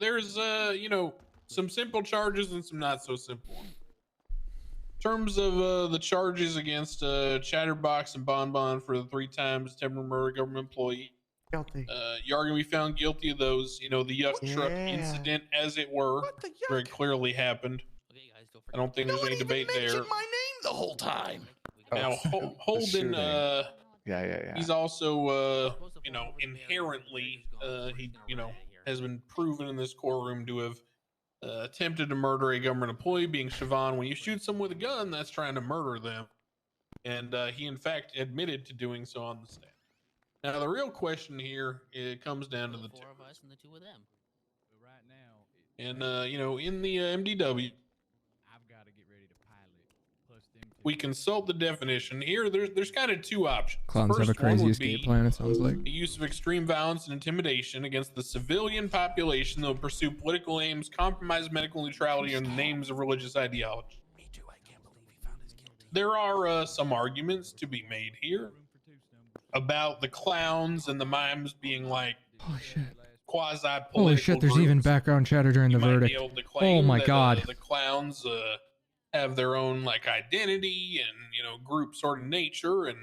S22: there's some simple charges and some not so simple ones. In terms of the charges against Chatterbox and Bon Bon for the 3 times attempted murder of government employee,
S9: Guilty.
S22: you are going to be found guilty of those. The yuck truck incident, as it were, very clearly happened. I don't think there's any debate there.
S14: My name the whole time.
S22: Now, Holden,
S26: yeah.
S22: he's also, inherently, he, has been proven in this courtroom to have attempted to murder a government employee, being Siobhan. When you shoot someone with a gun, that's trying to murder them. And he, in fact, admitted to doing so on the stand. Now, the real question here, it comes down to the 2
S6: of us and the 2 of them.
S22: And, in the MDW, we consult the definition. Here, there's kind of 2 options.
S3: Clowns have a
S22: First one
S3: crazy
S22: would
S3: escape
S22: be
S3: plan, it sounds like.
S22: the use of extreme violence and intimidation against the civilian population that will pursue political aims, compromise medical neutrality, and the names of religious ideology. Me too. I can't believe he found us guilty. There are some arguments to be made here about the clowns and the mimes being like quasi-political.
S3: Holy shit, there's even background chatter during the verdict. Oh my god.
S22: The clowns have their own identity and group sort of nature, and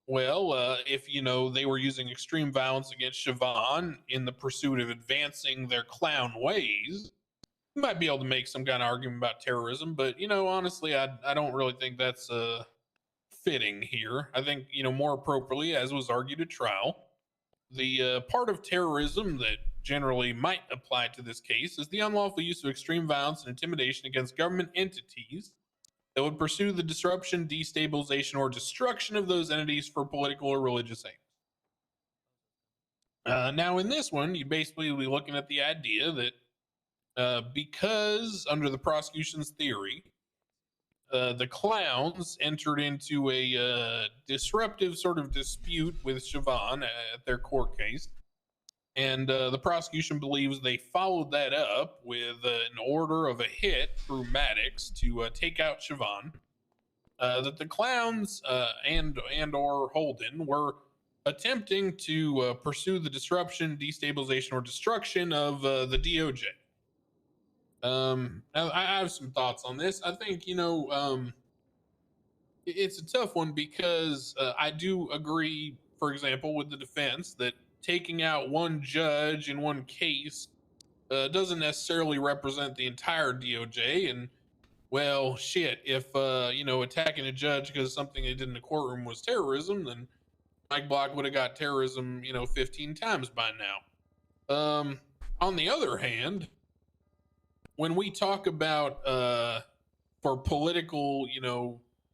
S22: if they were using extreme violence against Siobhan in the pursuit of advancing their clown ways, you might be able to make some kind of argument about terrorism. But honestly, I don't really think that's fitting here. I think more appropriately, as was argued at trial, the part of terrorism that generally might apply to this case is the unlawful use of extreme violence and intimidation against government entities that would pursue the disruption, destabilization, or destruction of those entities for political or religious aims. Now, in this one, you basically be looking at the idea that because under the prosecution's theory, the clowns entered into a disruptive sort of dispute with Siobhan at their court case. And the prosecution believes they followed that up with an order of a hit through Maddox to take out Siobhan. That the clowns and or Holden were attempting to pursue the disruption, destabilization, or destruction of the DOJ. I have some thoughts on this. I think, it's a tough one because I do agree, for example, with the defense that taking out one judge in one case doesn't necessarily represent the entire DOJ. And well, shit, if, attacking a judge because something they did in the courtroom was terrorism, then Mike Block would have got terrorism, 15 times by now. On the other hand, when we talk about for political,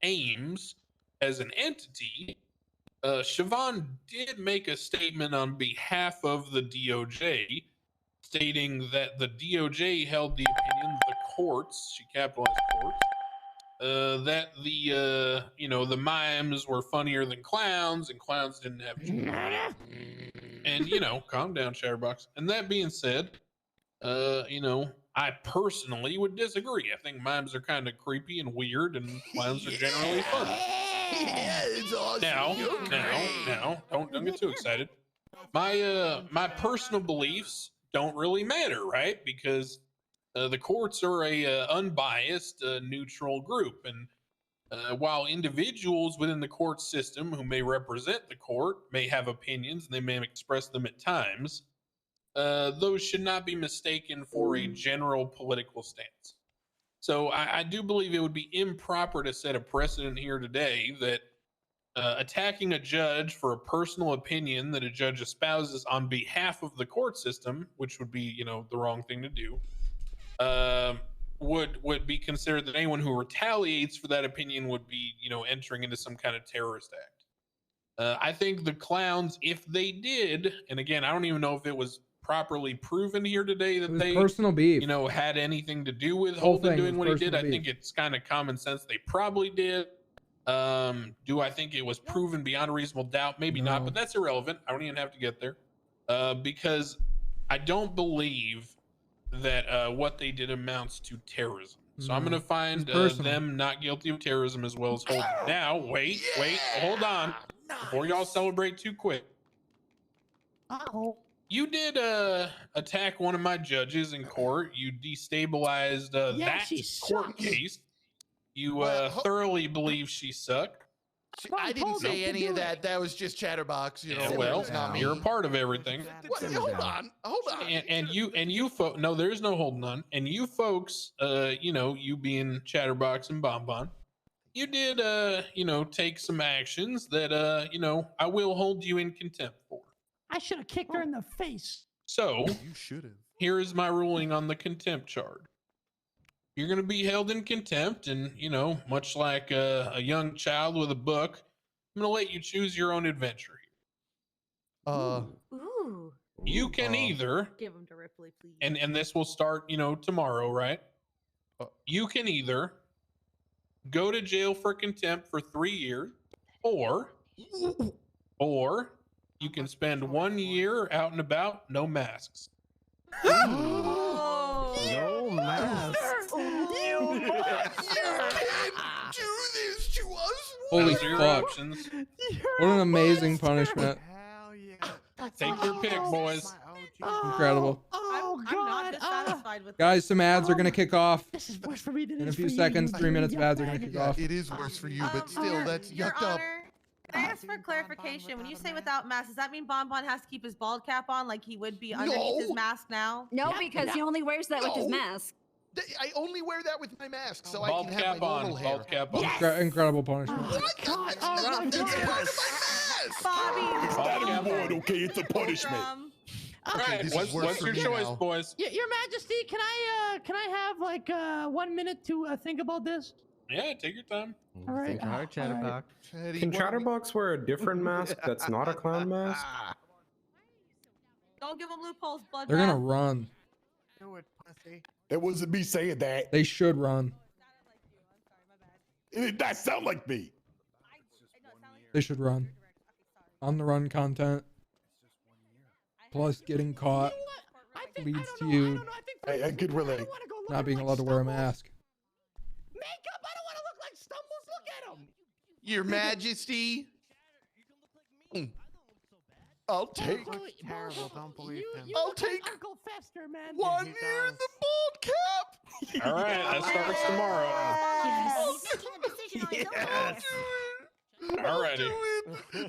S22: aims as an entity, Siobhan did make a statement on behalf of the DOJ, stating that the DOJ held the opinion, the courts, she capitalized courts, that the mimes were funnier than clowns and clowns didn't have jokes. And, calm down, Chatterbox. And that being said, I personally would disagree. I think mimes are kind of creepy and weird, and clowns are generally fun.
S14: Yeah, it's awesome.
S22: Now, don't get too excited. My personal beliefs don't really matter, right? Because the courts are a unbiased, neutral group, and while individuals within the court system who may represent the court may have opinions and they may express them at times, those should not be mistaken for a general political stance. So I do believe it would be improper to set a precedent here today that attacking a judge for a personal opinion that a judge espouses on behalf of the court system, which would be, the wrong thing to do, would be considered that anyone who retaliates for that opinion would be, you know, entering into some kind of terrorist act. I think the clowns, if they did, and again, I don't even know if it was properly proven here today that they
S3: personal beef,
S22: you know, had anything to do with
S3: Whole
S22: Holden
S3: thing
S22: doing
S3: was
S22: what he did.
S3: personal
S22: I think
S3: beef.
S22: it's kind of common sense they probably did. Do I think it was proven beyond a reasonable doubt? Maybe not, but that's irrelevant. I don't even have to get there because I don't believe that what they did amounts to terrorism. So I'm
S3: No,
S22: going to find
S3: it's personal.
S22: them not guilty of terrorism as well as Holden. Now, wait, hold on. Before y'all celebrate too quick. You did attack one of my judges in court. You destabilized that court case. You thoroughly believe she sucked.
S14: I didn't say any of that. That was just Chatterbox. You know,
S22: Yeah, well,
S14: it's not me.
S22: you're a part of everything.
S14: What? Hold on.
S22: And you folks, no, there's no holding on. And you folks, you know, you being Chatterbox and Bonbon, you did, you know, take some actions that, you know, I will hold you in contempt for.
S5: I should have kicked her in the face.
S22: So,
S10: you should have.
S22: Here is my ruling on the contempt charge. You're going to be held in contempt, and, you know, much like a young child with a book, I'm going to let you choose your own adventure here.
S15: Ooh.
S22: You can either,
S1: Give them to Ripley, please.
S22: and this will start, you know, tomorrow, right? You can either go to jail for contempt for 3 years, or you can spend 1 year out and about, no masks.
S9: No mask.
S14: You can't do this to us.
S3: Holy
S22: Those are your
S3: fuck.
S22: options.
S3: What an amazing punishment.
S22: Take your pick, boys.
S3: Incredible.
S1: I'm not dissatisfied with
S3: Guys, some ads are going to kick off.
S5: This is worse for me than
S3: In
S5: it
S3: a
S5: is
S3: few
S5: for you,
S3: seconds,
S5: you
S3: 3 minutes of
S5: yuck
S3: ads are going to
S5: bag.
S3: kick off.
S14: It is worse for you, but still, that's
S1: Your
S14: yucked up.
S1: Honor, can I ask for clarification? When you say without mask, does that mean Bonbon has to keep his bald cap on like he would be underneath his mask now?
S11: No, because he only wears that with his mask.
S14: I only wear that with my mask, so I
S22: Bald
S14: can have
S22: cap
S14: my
S22: on.
S14: normal hair.
S22: Bald cap on.
S3: Incredible punishment.
S1: Bobby.
S22: Bald cap on.
S10: Okay, it's a punishment.
S22: All right,
S14: this is
S22: what's
S14: worse for
S22: your
S14: me
S22: choice,
S14: now.
S22: boys?
S5: Your Majesty, can I have like 1 minute to think about this?
S22: Yeah, take your time.
S5: All right.
S9: Think hard, Chatterbox.
S12: Can Chatterbox wear a different mask that's not a clown mask?
S1: Don't give them loopholes, blood.
S3: They're going to
S1: bath.
S3: run.
S9: Do it, pussy.
S10: That wasn't me saying that.
S3: They should run.
S10: It did not sound like me.
S3: They should run. On the run content. Plus getting caught leads to you
S10: I could relate.
S3: not being allowed to wear a mask.
S5: Makeup. I don't want to look like Stumbles. Look at him.
S14: Your Majesty. I'll take.
S9: Terrible. Don't believe him.
S5: You
S14: I'll
S5: look like
S14: take
S5: Uncle Fester, man.
S14: 1 year in the bald cap.
S22: All right, that starts tomorrow.
S15: Yes.
S22: Alrighty.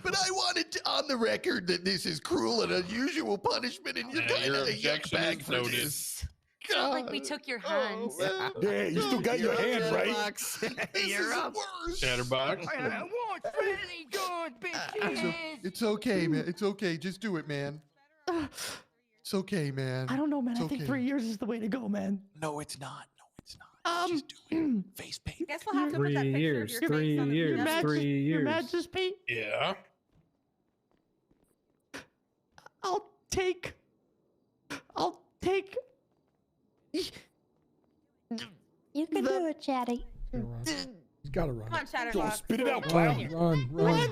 S14: But I wanted to, on the record that this is cruel and unusual punishment, and you're
S22: Yeah,
S14: kind
S22: your
S14: of a yuck
S22: objection
S14: bag
S22: is
S14: for
S22: noted.
S14: this.
S15: It's not like we took your hands.
S10: Yeah, you still got your hand right.
S14: You're up. Worse.
S22: Chatterbox.
S15: really good, bitches.
S14: It's okay, man. It's okay. Just do it, man. It's okay, man.
S5: I don't know, man.
S14: It's
S5: I think
S14: okay.
S5: 3 years is the way to go, man.
S14: No, it's not. No, it's not. Just do it. Face paint.
S1: Guess we'll have to put that
S12: 3
S1: picture
S12: years.
S1: of your
S12: 3
S1: face on the
S12: years.
S1: video.
S12: 3
S5: Your
S12: years.
S5: Majesty,
S22: Yeah.
S5: I'll take.
S18: You can do it, Chatty.
S3: He's got to run.
S1: Come on, Chatterbox.
S10: Spit it out,
S3: Run,
S10: clown.
S3: run,
S5: One
S3: run.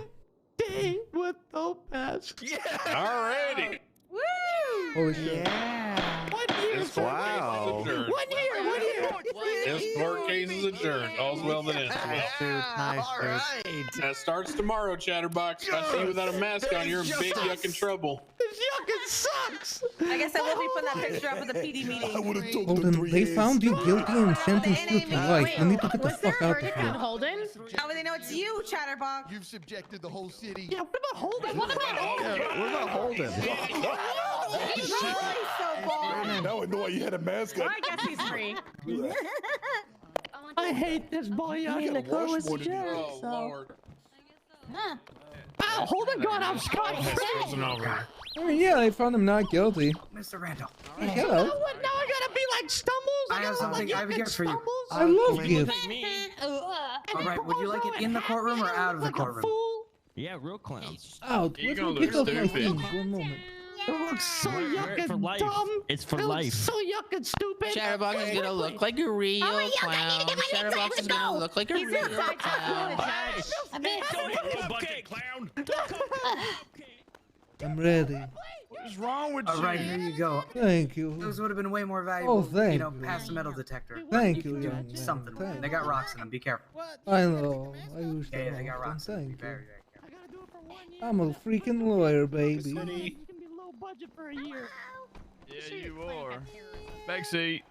S5: day with no mask.
S22: Alrighty.
S1: Woo!
S3: Holy shit.
S9: Yeah.
S5: 1 year.
S22: This court case is adjourned.
S5: 1 year. 1 year.
S22: This court case is adjourned. All's well that ends well.
S9: Nice, dude. Nice,
S14: All
S9: dude.
S14: right.
S22: That starts tomorrow, Chatterbox. If I see you without a mask on, you're in big yucking trouble.
S5: This yucking sucks.
S1: I guess I will be putting that picture up at the PD
S10: I
S1: meeting.
S10: would have told them
S3: Holden,
S10: 3
S3: they
S10: years.
S3: found you guilty and sentenced you to life. You need to get the
S19: Was there
S3: fuck
S19: a
S3: out of
S19: verdict on
S3: here.
S19: Holden?
S1: How would they know it's you, Chatterbox?
S14: You've subjected the whole city.
S5: Yeah, what about Holden? What about Holden?
S9: Yeah, what about Holden?
S1: He's really so bald.
S10: Now I know why you had a mask on.
S19: I guess he's free.
S5: I hate this boy.
S10: You gotta
S5: Nicole
S10: wash
S5: was
S10: more than you
S5: judge,
S22: Oh,
S5: so.
S22: Lord.
S5: Wow, Holden got out scot-free.
S3: I mean, yeah, they found him not guilty.
S17: Mr. Randall.
S3: Hello.
S5: Now I gotta be like Stumbles? I have something. I have a gift for you.
S3: I love gifts.
S5: All right. Would you like it in the courtroom or out of the courtroom?
S2: Yeah, real clowns.
S3: Out. Let me pick up my things. 1 moment.
S5: It looks so yuck and
S2: life.
S5: dumb.
S2: It's for
S5: It looks
S2: life.
S5: so yuck and stupid.
S6: Chatterbox is gonna look like a real clown. Chatterbox is gonna look like a real clown.
S2: Bucket clown.
S3: I'm ready.
S2: What's wrong with you?
S5: All right, here you go.
S3: Thank you.
S5: Those would have been way more valuable.
S3: thank
S5: you know,
S3: you.
S5: past the metal detector.
S3: Thank
S5: can
S3: you,
S5: do
S3: young man.
S5: something. with them.
S3: Thank
S5: They got rocks in them. Be careful.
S3: I know. I used to
S5: Yeah, they
S3: know.
S5: got rocks in them. Be
S3: Thank
S5: very,
S3: you.
S5: very careful.
S3: I'm a freaking lawyer, baby.
S2: Yeah, you are. Back seat.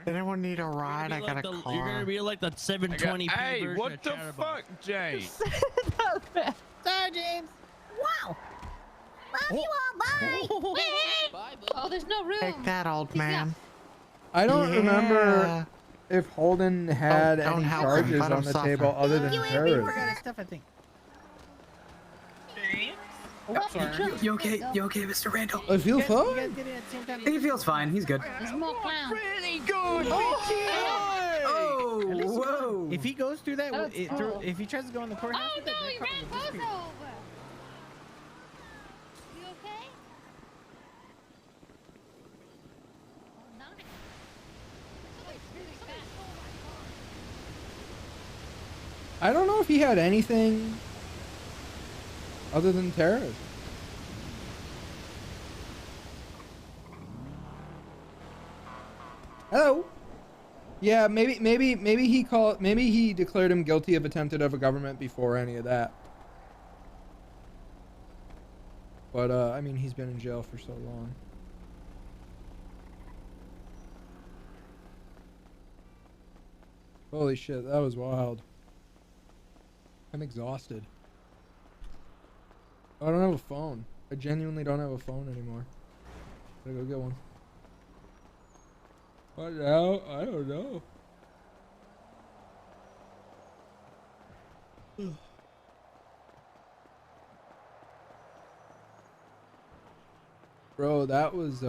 S9: Anyone need a ride? I got a car.
S2: You're gonna be like the 720p
S16: Hey,
S2: version
S16: what
S2: of
S16: the
S2: Chatterbox.
S16: fuck, James?
S7: Sorry, James.
S18: Wow. Love you all. Bye.
S15: Oh, there's no room.
S9: Take that, old man.
S3: I don't
S9: Yeah.
S3: remember if Holden had
S9: Don't
S3: any
S9: help him,
S3: charges
S9: let him
S3: on the
S9: suffer.
S3: table other than terrorism.
S7: Stuff, I think.
S5: You okay? You okay, Mr. Randall?
S3: I feel
S7: You
S3: fine.
S7: guys get in at the same time.
S5: He feels fine. He's good.
S15: There's more clowns.
S2: Really good.
S5: Oh,
S7: At least
S5: whoa.
S7: If he goes through that,
S15: That's cool.
S7: if he tries to go in the courthouse,
S15: Oh
S7: with it,
S15: no,
S7: that
S15: he
S7: car
S15: ran
S7: will
S15: both
S7: disappear.
S15: over. You okay? Oh, nice. Somebody's really fast. Oh my god.
S3: I don't know if he had anything other than terrorism. Hello. Yeah, maybe he declared him guilty of attempted of a government before any of that. But I mean, he's been in jail for so long. Holy shit, that was wild. I'm exhausted. I don't have a phone. I genuinely don't have a phone anymore. Gotta go get one. What now? I don't know. Bro, that was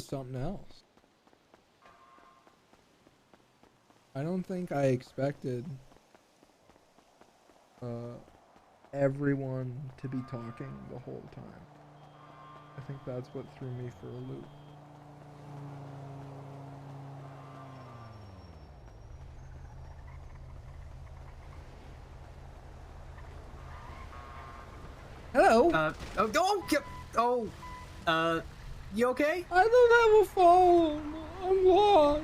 S3: something else. I don't think I expected everyone to be talking the whole time. I think that's what threw me for a loop. Hello.
S5: You okay?
S3: I don't have a phone. I'm lost.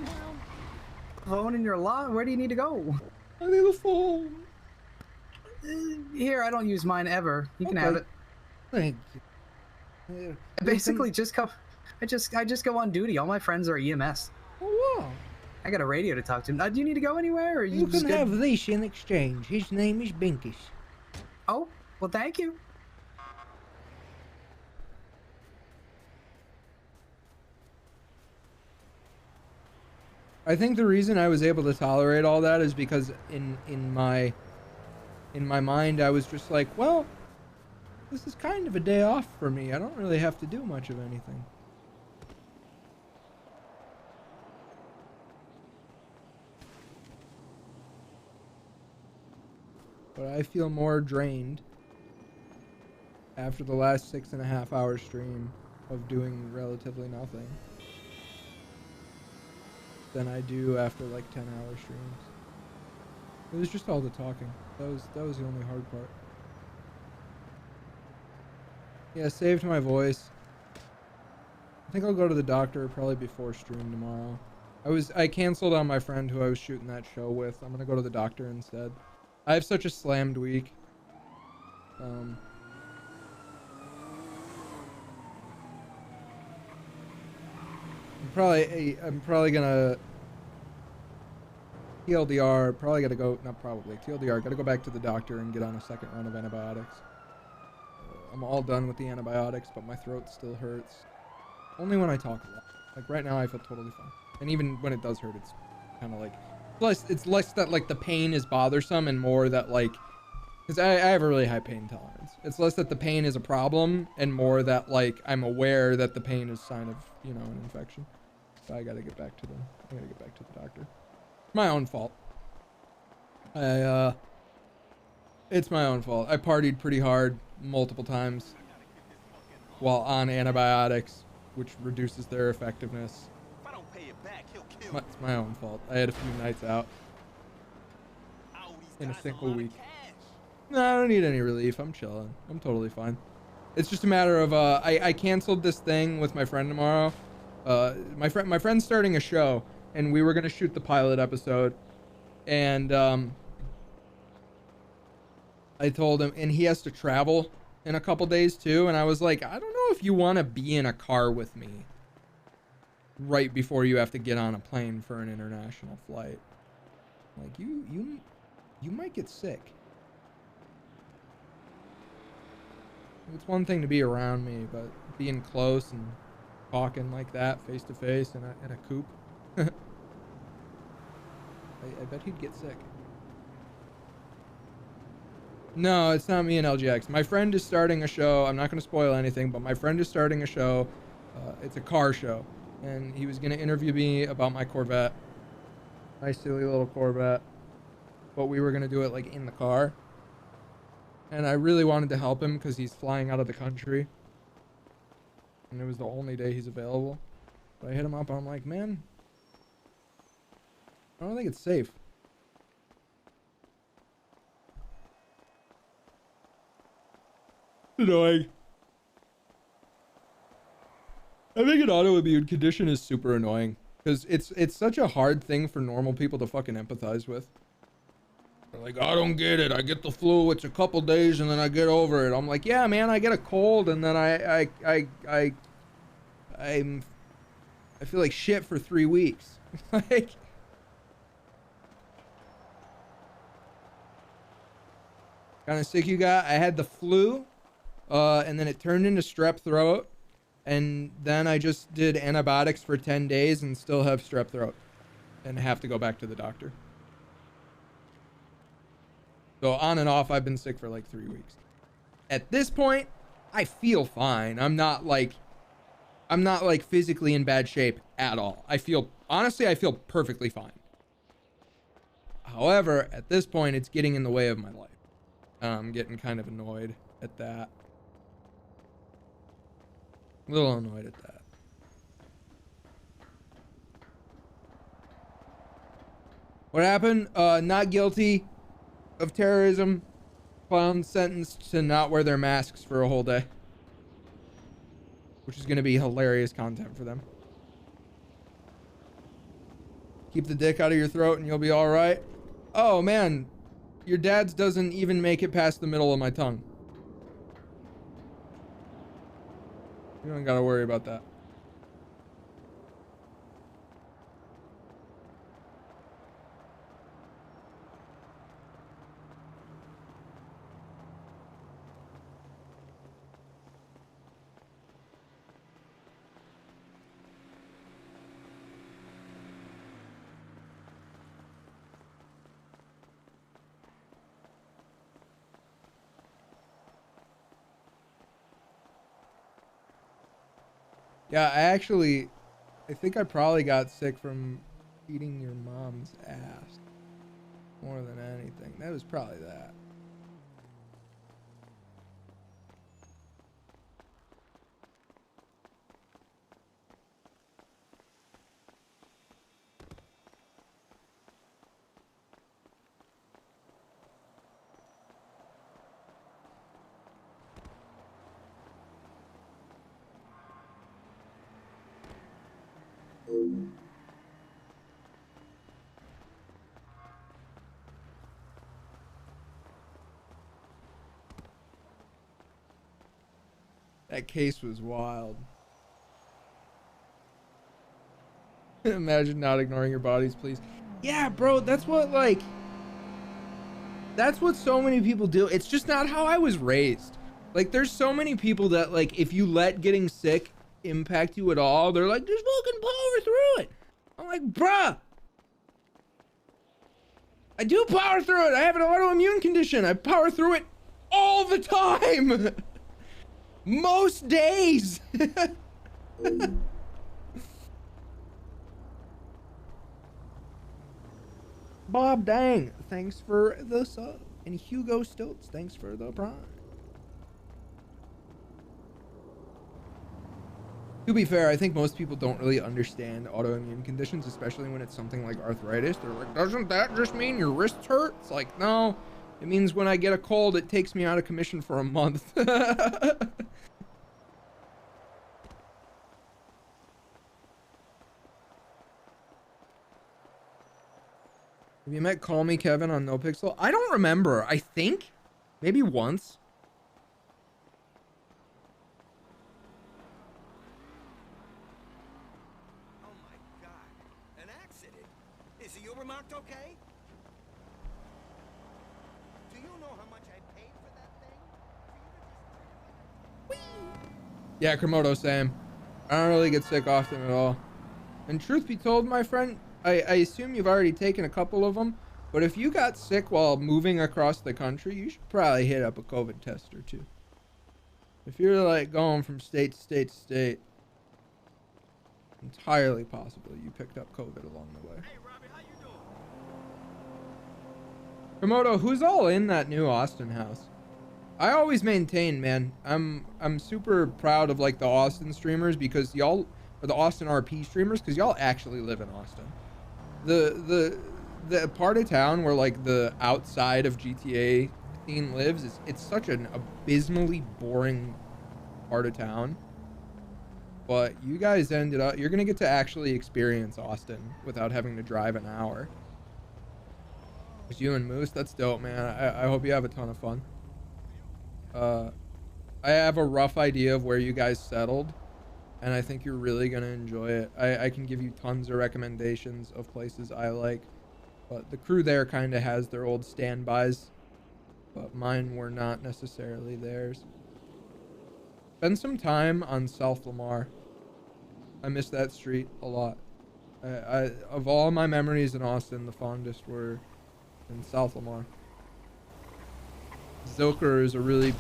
S5: Phone in your lot? Where do you need to go?
S3: I need a phone.
S5: Here, I don't use mine ever. You can have it.
S3: Thank you. Here.
S5: Basically, just go. I just go on duty. All my friends are EMS.
S3: Oh wow.
S5: I got a radio to talk to. Do you need to go anywhere? Or
S3: You
S5: just
S3: can
S5: good?
S3: have this in exchange. His name is Binkish.
S5: Oh, well, thank you.
S3: I think the reason I was able to tolerate all that is because in my mind I was just like, well, this is kind of a day off for me. I don't really have to do much of anything. But I feel more drained after the last 6.5 hour stream of doing relatively nothing than I do after like 10-hour streams. It was just all the talking. That was the only hard part. Yeah, saved my voice. I think I'll go to the doctor probably before stream tomorrow. I canceled on my friend who I was shooting that show with. I'm gonna go to the doctor instead. I have such a slammed week. I'm probably gonna TLDR, probably gotta go, not probably, TLDR, gotta go back to the doctor and get on a second run of antibiotics. I'm all done with the antibiotics, but my throat still hurts. Only when I talk a lot. Like right now I feel totally fine. And even when it does hurt, it's kind of like, it's less that like the pain is bothersome and more that like, because I have a really high pain tolerance.
S8: It's less that the pain is a problem and more that like I'm aware that the pain is a sign of, you know, an infection. So I gotta get back to the doctor. My own fault. It's my own fault. I partied pretty hard multiple times while on antibiotics, which reduces their effectiveness. It's my own fault. I had a few nights out in a single week. No, I don't need any relief. I'm chilling. I'm totally fine. It's just a matter of I canceled this thing with my friend tomorrow. My friend's starting a show, and we were gonna shoot the pilot episode, and I told him, and he has to travel in a couple days too, and I was like, I don't know if you want to be in a car with me right before you have to get on a plane for an international flight. Like you might get sick. It's one thing to be around me, but being close and talking like that face to face in a coupe, I bet he'd get sick. No, it's not me and LGX. My friend is starting a show. I'm not going to spoil anything, but my friend is starting a show. It's a car show, and he was going to interview me about my Corvette, my silly little Corvette, but we were going to do it like in the car. And I really wanted to help him because he's flying out of the country. And it was the only day he's available. But I hit him up and I'm like, man, I don't think it's safe. Annoying. I think an autoimmune condition is super annoying. Because it's such a hard thing for normal people to fucking empathize with. They're like, I don't get it. I get the flu. It's a couple days and then I get over it. I'm like, yeah, man, I get a cold and then I feel like shit for 3 weeks. Like, kind of sick you got. I had the flu, and then it turned into strep throat, and then I just did antibiotics for 10 days and still have strep throat, and have to go back to the doctor. So on and off, I've been sick for like 3 weeks. At this point, I feel fine. I'm not like physically in bad shape at all. Honestly, I feel perfectly fine. However, at this point, it's getting in the way of my life. I'm getting kind of annoyed at that. A little annoyed at that. What happened? Not guilty of terrorism. Clown sentenced to not wear their masks for a whole day. Which is going to be hilarious content for them. Keep the dick out of your throat and you'll be alright. Oh man, your dad's doesn't even make it past the middle of my tongue. You don't gotta worry about that. Yeah, I think I probably got sick from eating your mom's ass more than anything. That was probably that. That case was wild. Imagine not ignoring your bodies, please. Yeah, bro, that's what so many people do. It's just not how I was raised. Like, there's so many people that, like, if you let getting sick impact you at all, they're like, just fucking power through it. I'm like, bruh, I do power through it. I have an autoimmune condition. I power through it all the time. Most days. Bob Dang, thanks for the sub. And Hugo Stoltz, thanks for the prime. To be fair, I think most people don't really understand autoimmune conditions, especially when it's something like arthritis. They're like, doesn't that just mean your wrists hurt? It's like, no, it means when I get a cold, it takes me out of commission for a month. Have you met Call Me Kevin on Nopixel? I don't remember. I think maybe once.
S4: Okay? Do you know how much I paid for that thing?
S8: Yeah, Komodo, same. I don't really get sick often at all. And truth be told, my friend, I assume you've already taken a couple of them, but if you got sick while moving across the country, you should probably hit up a COVID test or two. If you're like going from state to state to state, entirely possible you picked up COVID along the way. Komodo, who's all in that new Austin house? I always maintain, man, I'm super proud of like the Austin streamers because y'all, or the Austin RP streamers, because y'all actually live in Austin. The part of town where like the outside of GTA scene lives it's such an abysmally boring part of town. But you guys ended up, you're gonna get to actually experience Austin without having to drive an hour. It's you and Moose, that's dope, man. I hope you have a ton of fun. I have a rough idea of where you guys settled, and I think you're really gonna enjoy it. I can give you tons of recommendations of places I like, but the crew there kind of has their old standbys, but mine were not necessarily theirs. Spend some time on South Lamar. I miss that street a lot. Of all my memories in Austin, the fondest were in South Lamar. Zilker is a really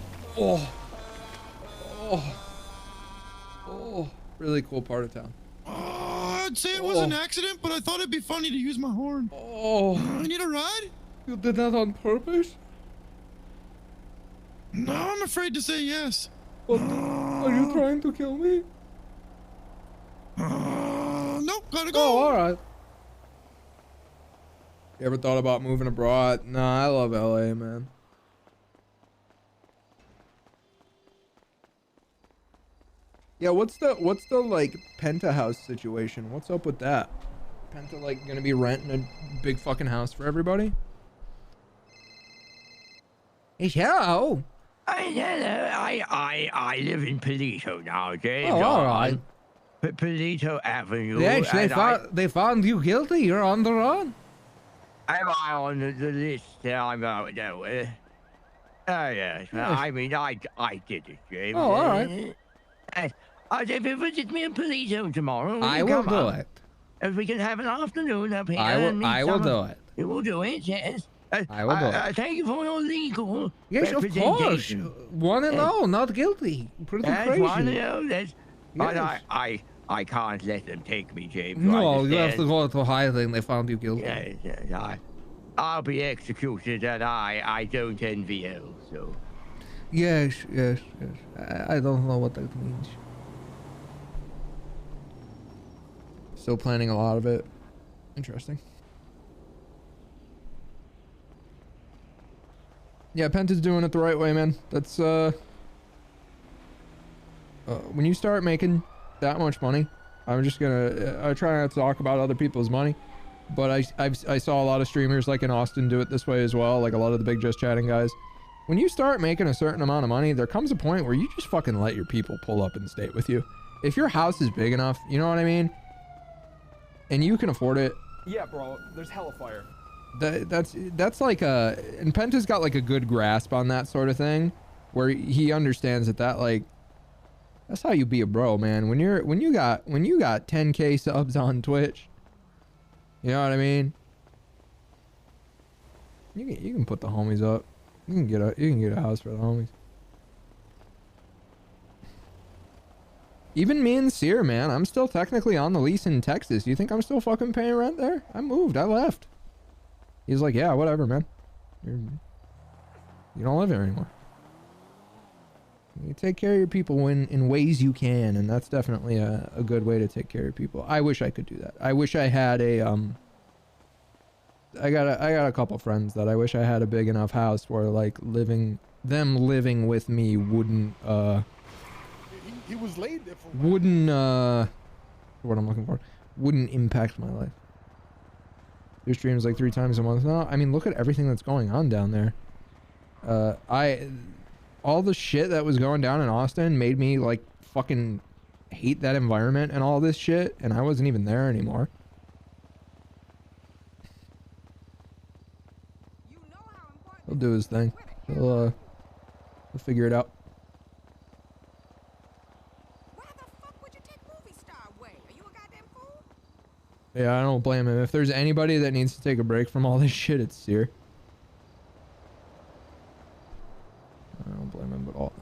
S8: really cool part of town.
S20: I'd say it was an accident, but I thought it'd be funny to use my horn. I need a ride?
S8: You did that on purpose?
S20: No, I'm afraid to say yes.
S8: What? Are you trying to kill me?
S20: Nope, gotta go.
S8: Oh, alright. You ever thought about moving abroad? Nah, I love LA, man. Yeah, what's the like Penta house situation? What's up with that? Penta like gonna be renting a big fucking house for everybody? Hello.
S21: I live in Polito now, James.
S8: Oh, all right.
S21: Polito Avenue.
S8: Yes, they found you guilty. You're on the run.
S21: Am I on the list? I'm out now. Oh, yes. I mean, I did it, James.
S8: Oh, all right.
S21: If you visit me in Polito tomorrow,
S8: I will do it.
S21: If we can have an afternoon up here.
S8: I will do it.
S21: You will do it, yes.
S8: I will do it.
S21: Thank you for your legal
S8: yes, of course. One and all, not guilty. Pretty crazy.
S21: One and all.
S8: Yes.
S21: But I can't let them take me, James.
S8: No, you have to go to hiding. They found you guilty.
S21: Yes, I'll be executed, and I don't envy you. So.
S3: Yes. I don't know what that means.
S8: Still planning a lot of it. Interesting. Yeah, Penta's doing it the right way, man. That's when you start making that much money, I'm just gonna I try not to talk about other people's money, but I saw a lot of streamers like in Austin do it this way as well, like a lot of the big Just Chatting guys. When you start making a certain amount of money, there comes a point where you just fucking let your people pull up and stay with you. If your house is big enough, you know what I mean, and you can afford it.
S23: Yeah, bro, there's hella fire.
S8: That's like and Penta's got like a good grasp on that sort of thing, where he understands that like that's how you be a bro, man. When you got 10K subs on Twitch, you know what I mean. You can put the homies up. You can get a house for the homies. Even me and Sear, man, I'm still technically on the lease in Texas. You think I'm still fucking paying rent there? I moved. I left. He's like, yeah, whatever, man. You don't live here anymore. You take care of your people in ways you can, and that's definitely a good way to take care of people. I wish I could do that. I wish I had a I got a couple friends that I wish I had a big enough house where like them living with me wouldn't
S10: He was laid there for
S8: wouldn't what I'm looking for, wouldn't impact my life. Your streams like 3 times a month. No, I mean, look at everything that's going on down there. All the shit that was going down in Austin made me like fucking hate that environment and all this shit, and I wasn't even there anymore. He'll do his thing. He'll figure it out. Yeah, I don't blame him. If there's anybody that needs to take a break from all this shit, it's Sear. I don't blame him at all.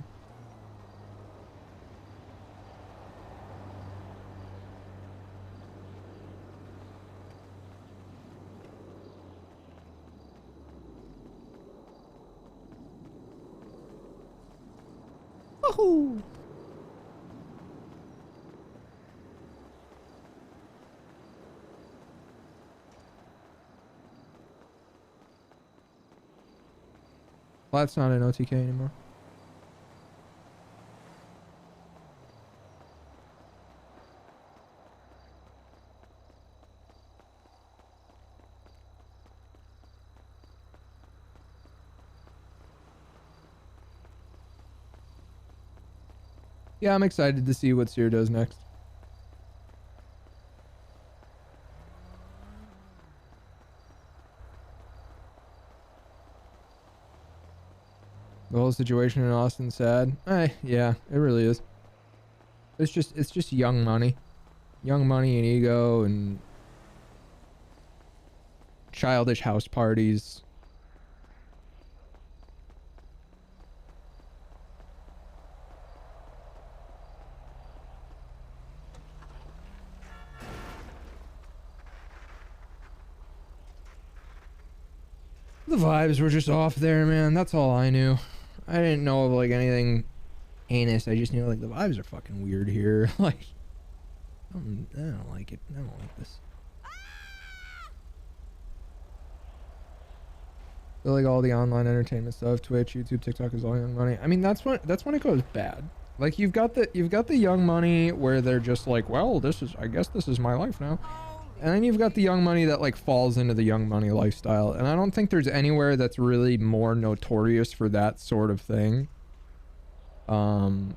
S8: Woohoo! Well, that's not an OTK anymore. Yeah, I'm excited to see what Sear does next. The whole situation in Austin's sad. Yeah, it really is. It's just young money and ego and childish house parties. The vibes were just off there, man. That's all I knew. I didn't know of like anything heinous. I just knew like the vibes are fucking weird here. Like, I don't like it. I don't like this. I feel like all the online entertainment stuff, Twitch, YouTube, TikTok is all young money. I mean, that's when it goes bad. Like you've got the young money where they're just like, well, I guess this is my life now. And then you've got the young money that like falls into the young money lifestyle. And I don't think there's anywhere that's really more notorious for that sort of thing. More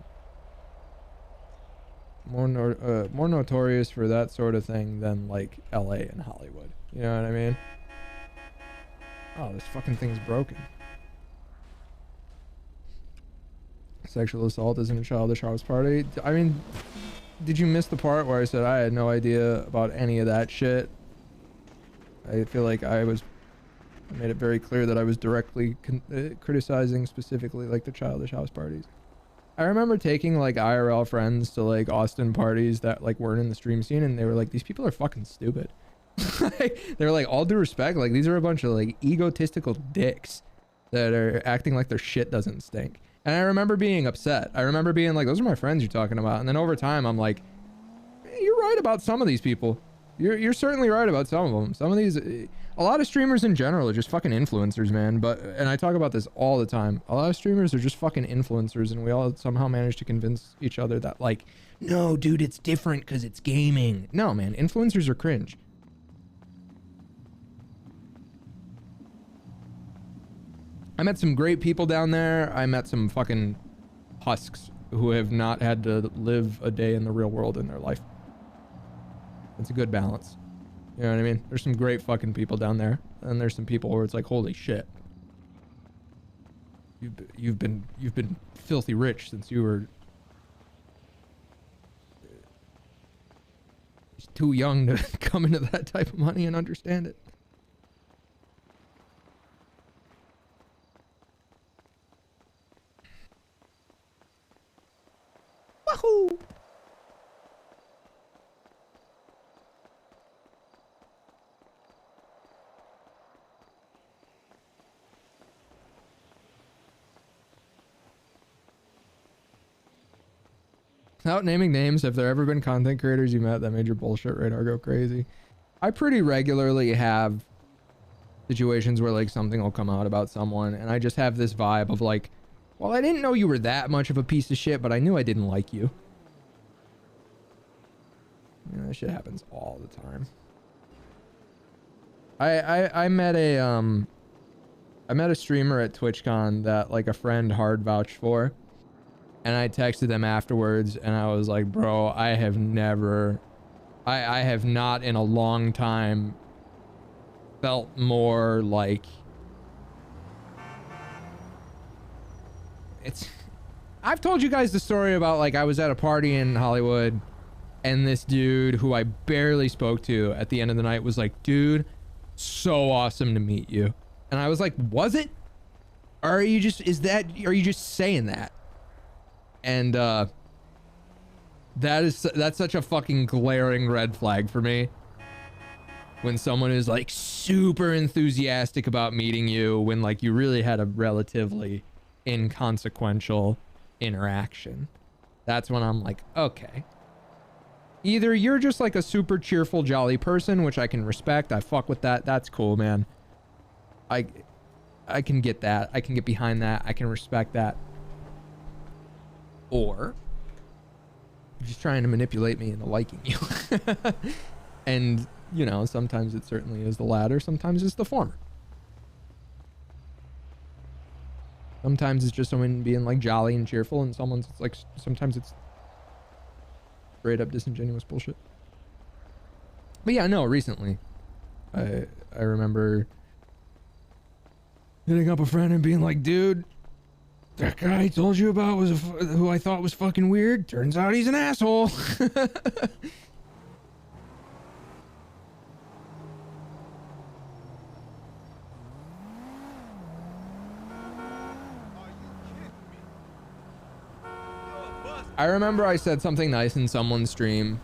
S8: notorious for that sort of thing than like LA and Hollywood. You know what I mean? Oh, this fucking thing's broken. Sexual assault isn't a childish house party. I mean, did you miss the part where I said I had no idea about any of that shit? I feel like I made it very clear that I was directly criticizing specifically like the childish house parties. I remember taking like IRL friends to like Austin parties that like weren't in the stream scene, and they were like, these people are fucking stupid. They were like, all due respect, like these are a bunch of like egotistical dicks that are acting like their shit doesn't stink. And I remember being upset. I remember being like, those are my friends you're talking about. And then over time, I'm like, you're right about some of these people. You're certainly right about some of them. Some of these, a lot of streamers in general are just fucking influencers, man. And I talk about this all the time. A lot of streamers are just fucking influencers, and we all somehow manage to convince each other that like, no, dude, it's different because it's gaming. No, man, influencers are cringe. I met some great people down there. I met some fucking husks who have not had to live a day in the real world in their life. It's a good balance. You know what I mean? There's some great fucking people down there, and there's some people where it's like, holy shit. You've been filthy rich since you were too young to come into that type of money and understand it.
S3: Yahoo!
S8: Without naming names, have there ever been content creators you met that made your bullshit radar go crazy? I pretty regularly have situations where like something will come out about someone and I just have this vibe of like, well, I didn't know you were that much of a piece of shit, but I knew I didn't like you. You know, that shit happens all the time. I met a streamer at TwitchCon that like a friend hard vouched for. And I texted them afterwards and I was like, bro, I have not in a long time felt more like I've told you guys the story about like I was at a party in Hollywood and this dude who I barely spoke to at the end of the night was like, dude, so awesome to meet you. And I was like, was it? Or are you just saying that? And that's such a fucking glaring red flag for me when someone is like super enthusiastic about meeting you when like you really had a relatively inconsequential interaction. That's when I'm like, okay, either you're just like a super cheerful jolly person, which I can respect, I fuck with that, that's cool, man, I can get that, I can get behind that, I can respect that. Or you're just trying to manipulate me into liking you. And, you know, sometimes it certainly is the latter. Sometimes it's the former. Sometimes it's just someone being like jolly and cheerful, and sometimes it's straight up disingenuous bullshit. But yeah, no, recently I remember hitting up a friend and being like, dude, that guy I told you about was who I thought was fucking weird. Turns out he's an asshole. I remember I said something nice in someone's stream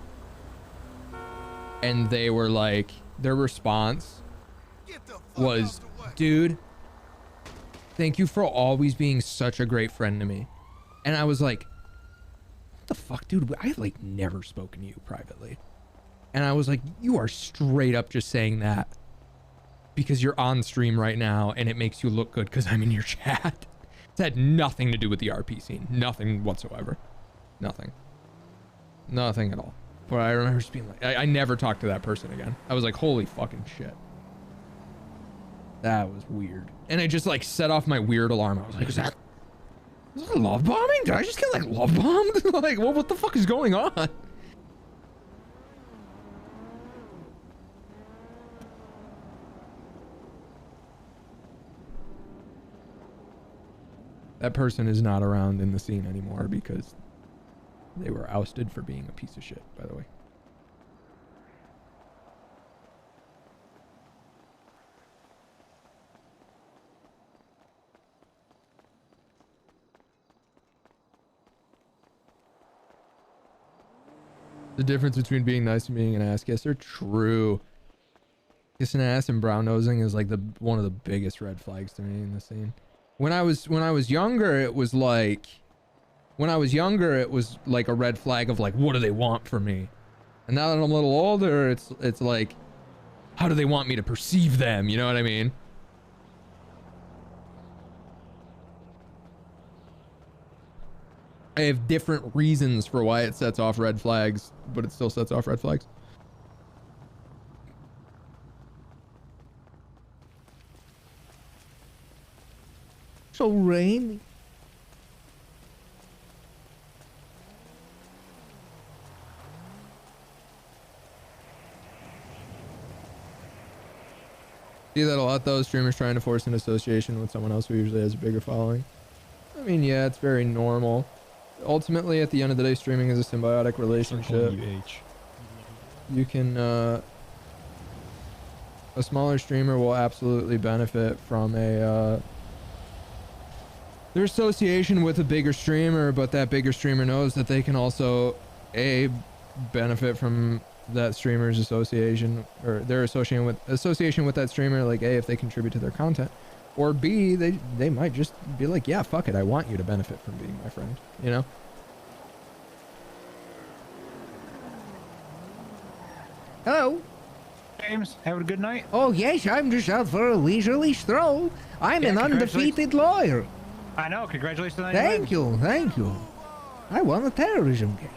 S8: and they were like, their response was, dude, thank you for always being such a great friend to me. And I was like, what the fuck, dude? I have like never spoken to you privately. And I was like, you are straight up just saying that because you're on stream right now and it makes you look good because I'm in your chat. It had nothing to do with the RP scene. Nothing whatsoever. Nothing. Nothing at all. But I remember just being like, I never talked to that person again. I was like, holy fucking shit. That was weird. And I just like set off my weird alarm. I was like, is that love bombing? Did I just get like love bombed? Like, well, what the fuck is going on? That person is not around in the scene anymore because they were ousted for being a piece of shit, by the way. The difference between being nice and being an ass kisser, true. Kissing ass and brown nosing is like one of the biggest red flags to me in the scene. When I was younger, it was like a red flag of like, what do they want from me? And now that I'm a little older, it's like, how do they want me to perceive them? You know what I mean? I have different reasons for why it sets off red flags, but it still sets off red flags.
S3: So rainy.
S8: See that a lot though, streamers trying to force an association with someone else who usually has a bigger following. I mean, yeah, it's very normal. Ultimately, at the end of the day, streaming is a symbiotic relationship. You can, a smaller streamer will absolutely benefit from a their association with a bigger streamer, but that bigger streamer knows that they can also benefit from that streamer's association, or their association with that streamer, like if they contribute to their content, or B, they might just be like, yeah, fuck it, I want you to benefit from being my friend, you know?
S3: Hello.
S11: James, having a good night?
S3: Oh, yes, I'm just out for a leisurely stroll. I'm an undefeated lawyer.
S11: I know, congratulations on
S3: Thank you, thank you. I won a terrorism case.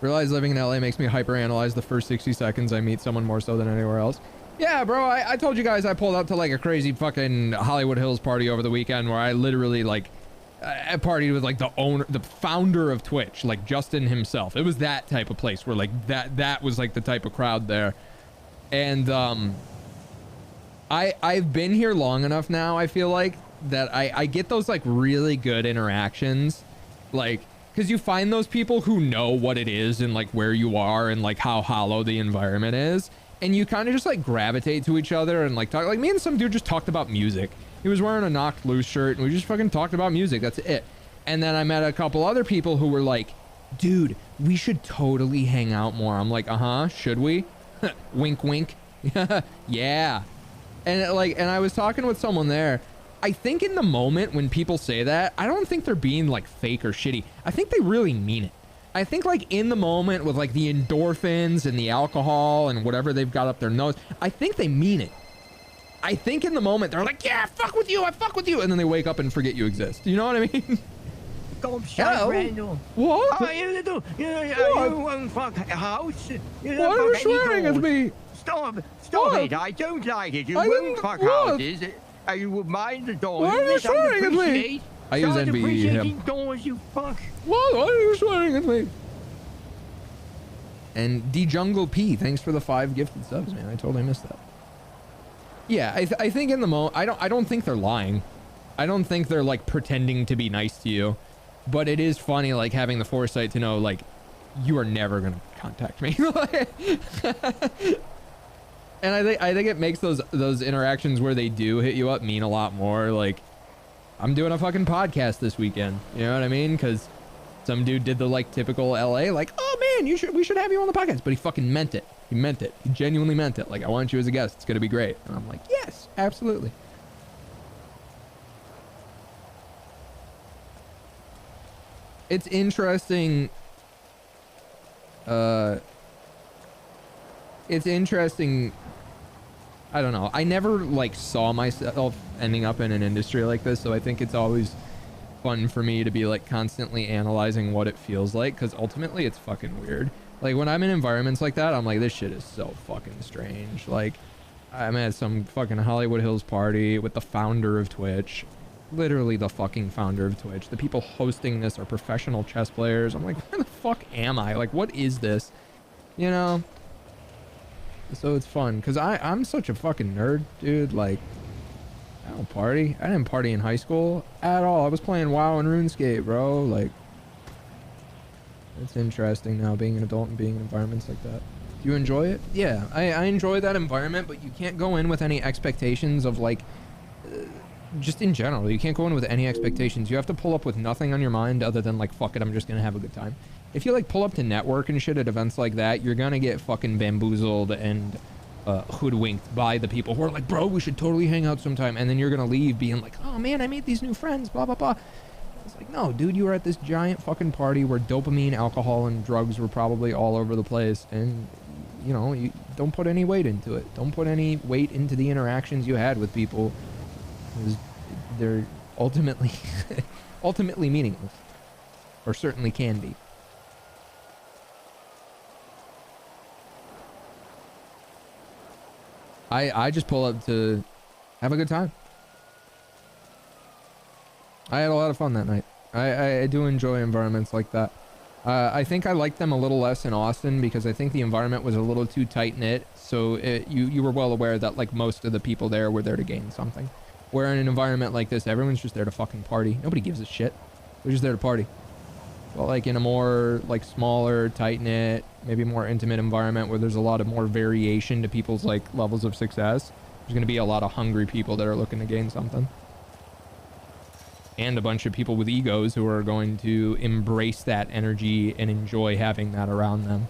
S8: Realize living in LA makes me hyper-analyze the first 60 seconds I meet someone more so than anywhere else. Yeah, bro, I told you guys I pulled up to like a crazy fucking Hollywood Hills party over the weekend where I literally like, I partied with like the founder of Twitch, like Justin himself. It was that type of place where like that was like the type of crowd there. And I've been here long enough now, I feel like, that I get those like really good interactions, like, because you find those people who know what it is and like where you are and like how hollow the environment is, and you kind of just like gravitate to each other and like talk. Like me and some dude just talked about music. He was wearing a Knocked Loose shirt and we just fucking talked about music. That's it. And then I met a couple other people who were like, dude, we should totally hang out more. I'm like, should we? Wink wink. Yeah. And I was talking with someone there. I think in the moment when people say that, I don't think they're being like fake or shitty. I think they really mean it. I think like in the moment with like the endorphins and the alcohol and whatever they've got up their nose, I think they mean it. I think in the moment they're like, yeah, fuck with you, I fuck with you. And then they wake up and forget you exist. You know what I mean?
S21: Hello. Randall.
S8: What?
S21: How are you doing? You won't fuck a house. You
S8: Why are you swearing at me?
S21: Stop it. I don't like it. You won't fuck houses. You would mind the doors.
S8: Why are you swearing at me? I use NBE him.
S21: Doors, you fuck.
S8: What? Why are you swearing at me? And D-Jungle P, thanks for the 5 gifted subs, man. I totally missed that. Yeah, I think in the moment, I don't think they're lying. I don't think they're like pretending to be nice to you. But it is funny, like having the foresight to know, like, you are never gonna contact me. And I think it makes those interactions where they do hit you up mean a lot more. Like, I'm doing a fucking podcast this weekend. You know what I mean? Because some dude did the like typical LA, like, oh man, we should have you on the podcast. But he fucking meant it. He meant it. He genuinely meant it. Like, I want you as a guest. It's gonna be great. And I'm like, yes, absolutely. It's interesting. It's interesting. I don't know. I never like saw myself ending up in an industry like this, so I think it's always fun for me to be like constantly analyzing what it feels like, because ultimately it's fucking weird. Like when I'm in environments like that, I'm like, this shit is so fucking strange. Like I'm at some fucking Hollywood Hills party with the founder of Twitch. Literally the fucking founder of Twitch. The people hosting this are professional chess players. I'm like, where the fuck am I? Like, what is this? You know? So it's fun because I'm such a fucking nerd, dude. Like, I don't party. I didn't party in high school at all. I was playing WoW and RuneScape, bro. Like, it's interesting now being an adult and being in environments like that. Do you enjoy it? Yeah, I enjoy that environment, but you can't go in with any expectations of like, just in general, you can't go in with any expectations. You have to pull up with nothing on your mind other than like, fuck it, I'm just gonna have a good time. If you like pull up to network and shit at events like that, you're gonna get fucking bamboozled and hoodwinked by the people who are like, bro, we should totally hang out sometime. And then you're gonna leave being like, oh man, I made these new friends, blah, blah, blah. It's like, no, dude, you were at this giant fucking party where dopamine, alcohol, and drugs were probably all over the place. And, you know, you don't put any weight into it. Don't put any weight into the interactions you had with people. They're ultimately ultimately meaningless, or certainly can be. I just pull up to have a good time. I had a lot of fun that night. I do enjoy environments like that. I think I liked them a little less in Austin because I think the environment was a little too tight-knit, so you were well aware that like most of the people there were there to gain something. Where in an environment like this, everyone's just there to fucking party. Nobody gives a shit. They're just there to party. But like in a more like smaller, tight-knit, maybe more intimate environment where there's a lot of more variation to people's like levels of success, there's going to be a lot of hungry people that are looking to gain something. and a bunch of people with egos who are going to embrace that energy and enjoy having that around them.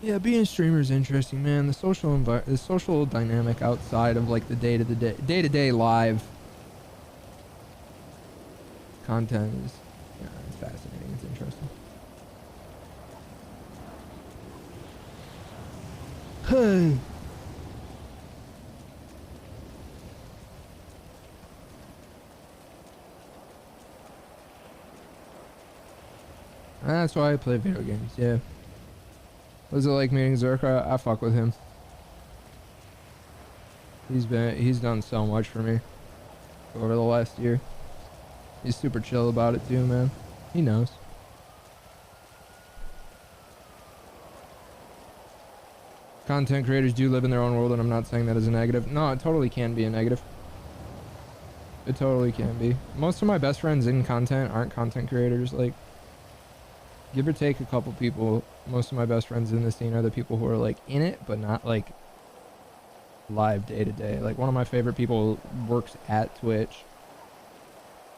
S8: Yeah, being a streamer is interesting, man. The social dynamic outside of like the day-to-day live content is, yeah, it's fascinating. It's interesting. Hey. That's why I play video games. Yeah. Was it like meeting Zerka? I fuck with him. He's done so much for me over the last year. He's super chill about it too, man. He knows. Content creators do live in their own world, and I'm not saying that as a negative. No, it totally can be a negative. It totally can be. Most of my best friends in content aren't content creators. Like, give or take a couple people, most of my best friends in the scene are the people who are like in it, but not like live day to day. Like one of my favorite people works at Twitch,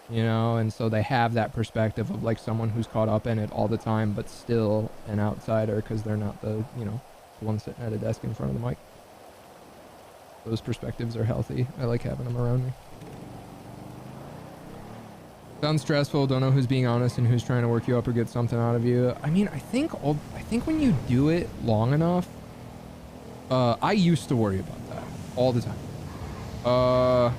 S8: you know, and so they have that perspective of like someone who's caught up in it all the time, but still an outsider because they're not the, you know, the one sitting at a desk in front of the mic. Those perspectives are healthy. I like having them around me. Sounds stressful. Don't know who's being honest and who's trying to work you up or get something out of you. I mean, I think when you do it long enough, I used to worry about that all the time. I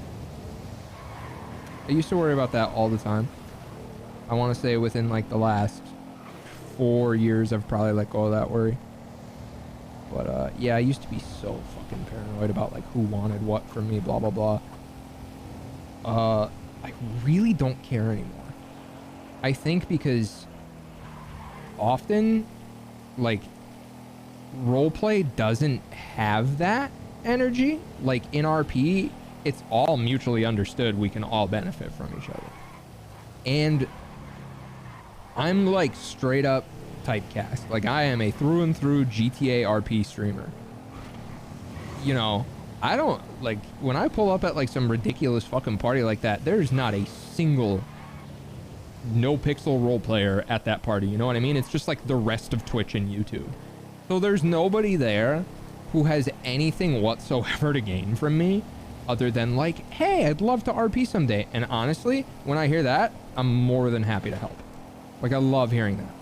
S8: used to worry about that all the time. I want to say within like the last 4 years, I've probably let go of that worry. But yeah, I used to be so fucking paranoid about like who wanted what from me, blah, blah, blah. I really don't care anymore. I think because often, like, roleplay doesn't have that energy. Like, in RP, it's all mutually understood. We can all benefit from each other. And I'm, like, straight up typecast. Like, I am a through and through GTA RP streamer. You know, I don't, like, when I pull up at, like, some ridiculous fucking party like that, there's not a single Nopixel role player at that party. You know what I mean? It's just, like, the rest of Twitch and YouTube. So there's nobody there who has anything whatsoever to gain from me other than, like, hey, I'd love to RP someday. And honestly, when I hear that, I'm more than happy to help. Like, I love hearing that.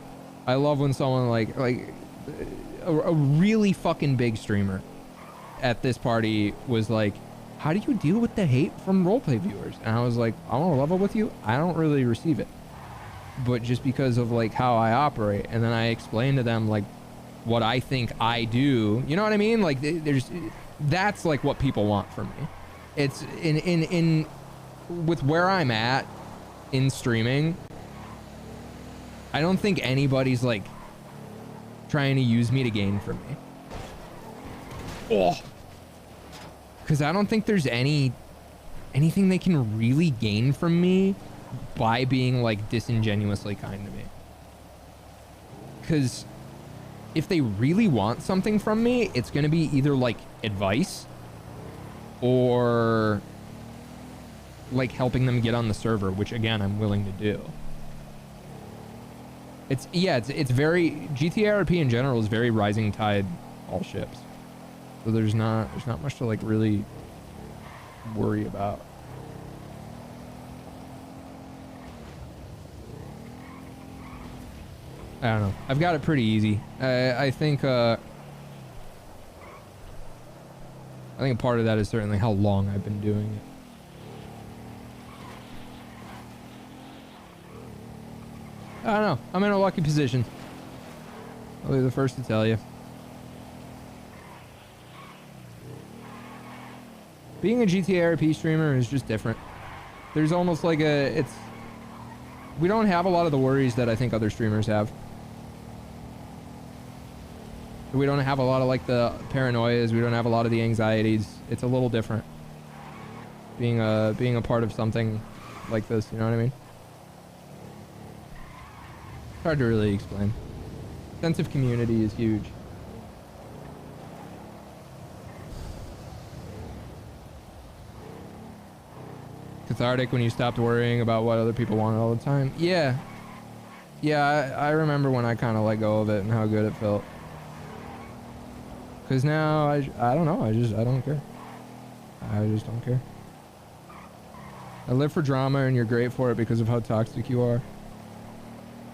S8: I love when someone, like a really fucking big streamer at this party was like, how do you deal with the hate from roleplay viewers? And I was like, I want to level with you. I don't really receive it, but just because of like how I operate. And then I explained to them like what I think I do, you know what I mean? Like that's like what people want from me. It's in with where I'm at in streaming, I don't think anybody's like trying to use me to gain from me. Oh, because I don't think there's anything they can really gain from me by being like disingenuously kind to me. Because if they really want something from me, it's going to be either like advice or like helping them get on the server, which again, I'm willing to do. It's very, GTA RP in general is very rising tide, all ships. So there's not much to like really worry about. I don't know. I've got it pretty easy. I think part of that is certainly how long I've been doing it. I don't know. I'm in a lucky position. I'll be the first to tell you. Being a GTA RP streamer is just different. There's almost like we don't have a lot of the worries that I think other streamers have. We don't have a lot of like the paranoias. We don't have a lot of the anxieties. It's a little different. Being a part of something like this, you know what I mean? hard to really explain. Sense of community is huge. Cathartic when you stopped worrying about what other people wanted all the time. Yeah. Yeah, I remember when I kind of let go of it and how good it felt. Because now, I don't know, I don't care. I just don't care. I live for drama and you're great for it because of how toxic you are.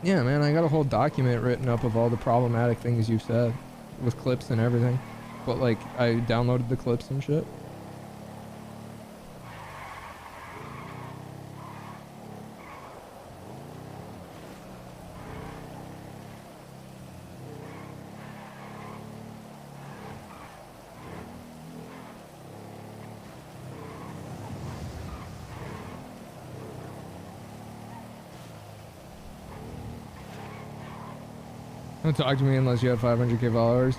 S8: Yeah, man, I got a whole document written up of all the problematic things you've said. With clips and everything. But, like, I downloaded the clips and shit. Don't talk to me unless you have 500k followers.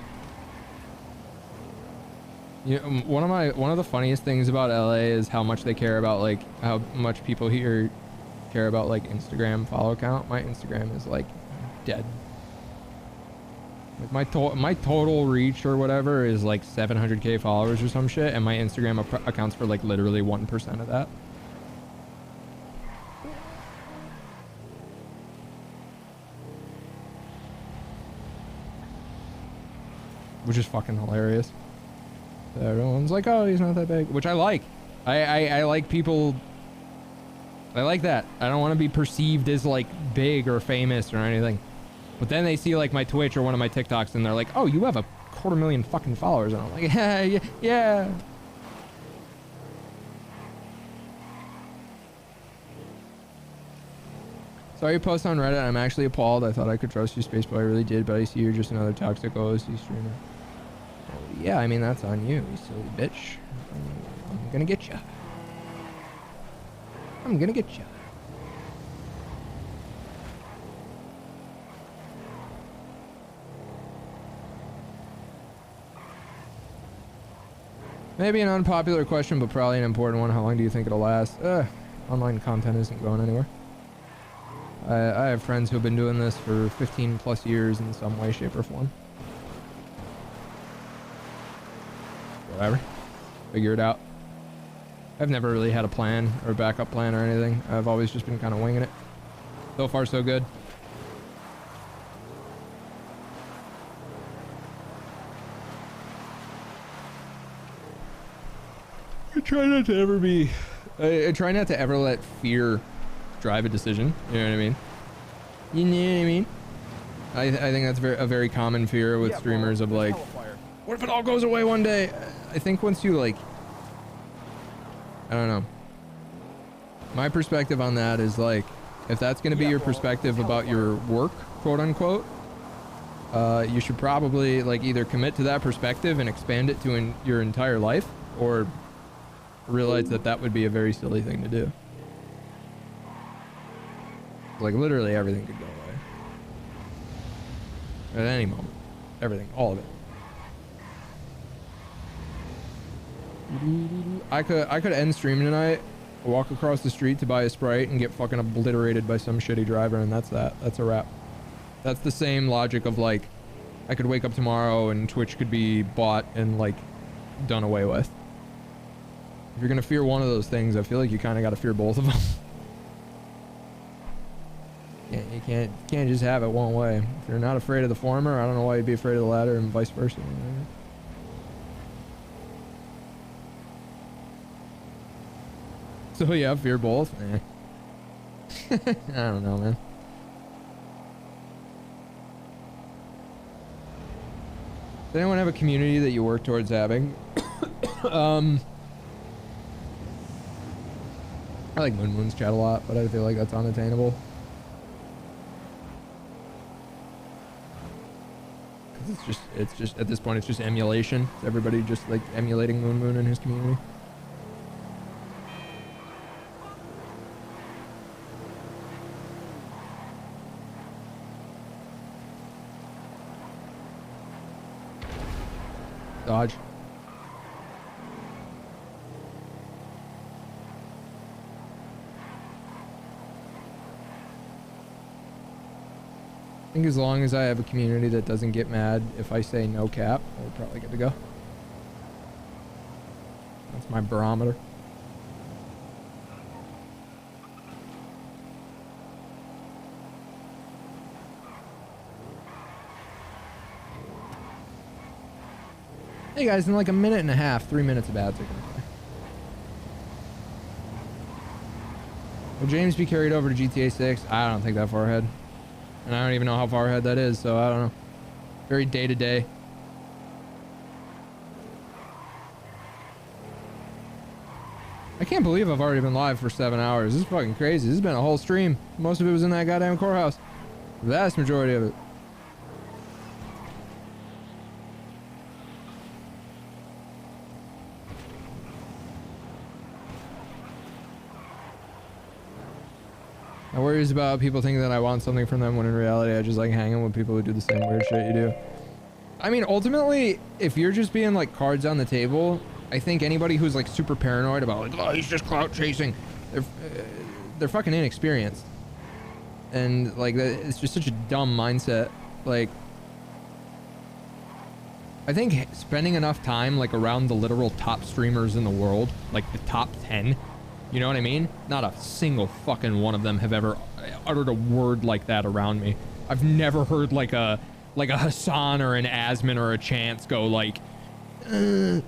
S8: You know, one of the funniest things about LA is how much they care about, like, how much people here care about, like, Instagram follow count. My Instagram is, like, dead. Like, my total reach or whatever is like 700k followers or some shit, and my Instagram accounts for like literally 1% of that. Which is fucking hilarious. Everyone's like, oh, he's not that big, which I like. I like people. I like that. I don't want to be perceived as like big or famous or anything. But then they see like my Twitch or one of my TikToks and they're like, oh, you have a 250,000 fucking followers. And I'm like, yeah. Saw your post on Reddit. I'm actually appalled. I thought I could trust you, Spaceboy. I really did, but I see you're just another toxic OOC streamer. Oh, yeah, I mean, that's on you, you silly bitch. I'm gonna get you. I'm gonna get you. Maybe an unpopular question, but probably an important one. How long do you think it'll last? Online content isn't going anywhere. I have friends who have been doing this for 15 plus years in some way, shape, or form. Whatever. Figure it out. I've never really had a plan or a backup plan or anything. I've always just been kind of winging it. So far, so good. I try not to ever be... I try not to ever let fear drive a decision. You know what I mean? You know what I mean? I think that's a very common fear with streamers of like, what if it all goes away one day? I think once you like... I don't know. My perspective on that is like, if that's going to be your perspective about your work, quote unquote, you should probably like either commit to that perspective and expand it to your entire life, or realize that that would be a very silly thing to do. Like literally everything could go away at any moment. Everything, all of it. I could end streaming tonight, walk across the street to buy a Sprite and get fucking obliterated by some shitty driver, and that's that. That's a wrap. That's the same logic of like, I could wake up tomorrow and Twitch could be bought and like done away with. If you're gonna fear one of those things, I feel like you kind of got to fear both of them. You can't just have it one way. If you're not afraid of the former, I don't know why you'd be afraid of the latter, and vice versa. So yeah, fear both. I don't know, man. Does anyone have a community that you work towards having? I like Moon Moon's chat a lot, but I feel like that's unattainable. It's just at this point, it's just emulation. It's everybody just like emulating Moon Moon in his community. Dodge. I think as long as I have a community that doesn't get mad if I say no cap, we're probably good to go. That's my barometer. Hey guys, in like a minute and a half, 3 minutes of ads are gonna play. Will James be carried over to GTA 6? I don't think that far ahead. And I don't even know how far ahead that is, so I don't know. Very day to day. I can't believe I've already been live for 7 hours. This is fucking crazy. This has been a whole stream. Most of it was in that goddamn courthouse. The vast majority of it. My worries about people thinking that I want something from them when in reality I just like hanging with people who do the same weird shit you do. I mean, ultimately, if you're just being like cards on the table, I think anybody who's like super paranoid about like, oh, he's just clout chasing, they're fucking inexperienced. And like, it's just such a dumb mindset. Like, I think spending enough time like around the literal top streamers in the world, like the top 10, you know what I mean? Not a single fucking one of them have ever uttered a word like that around me. I've never heard like a Hassan or an Asmin or a Chance go like, that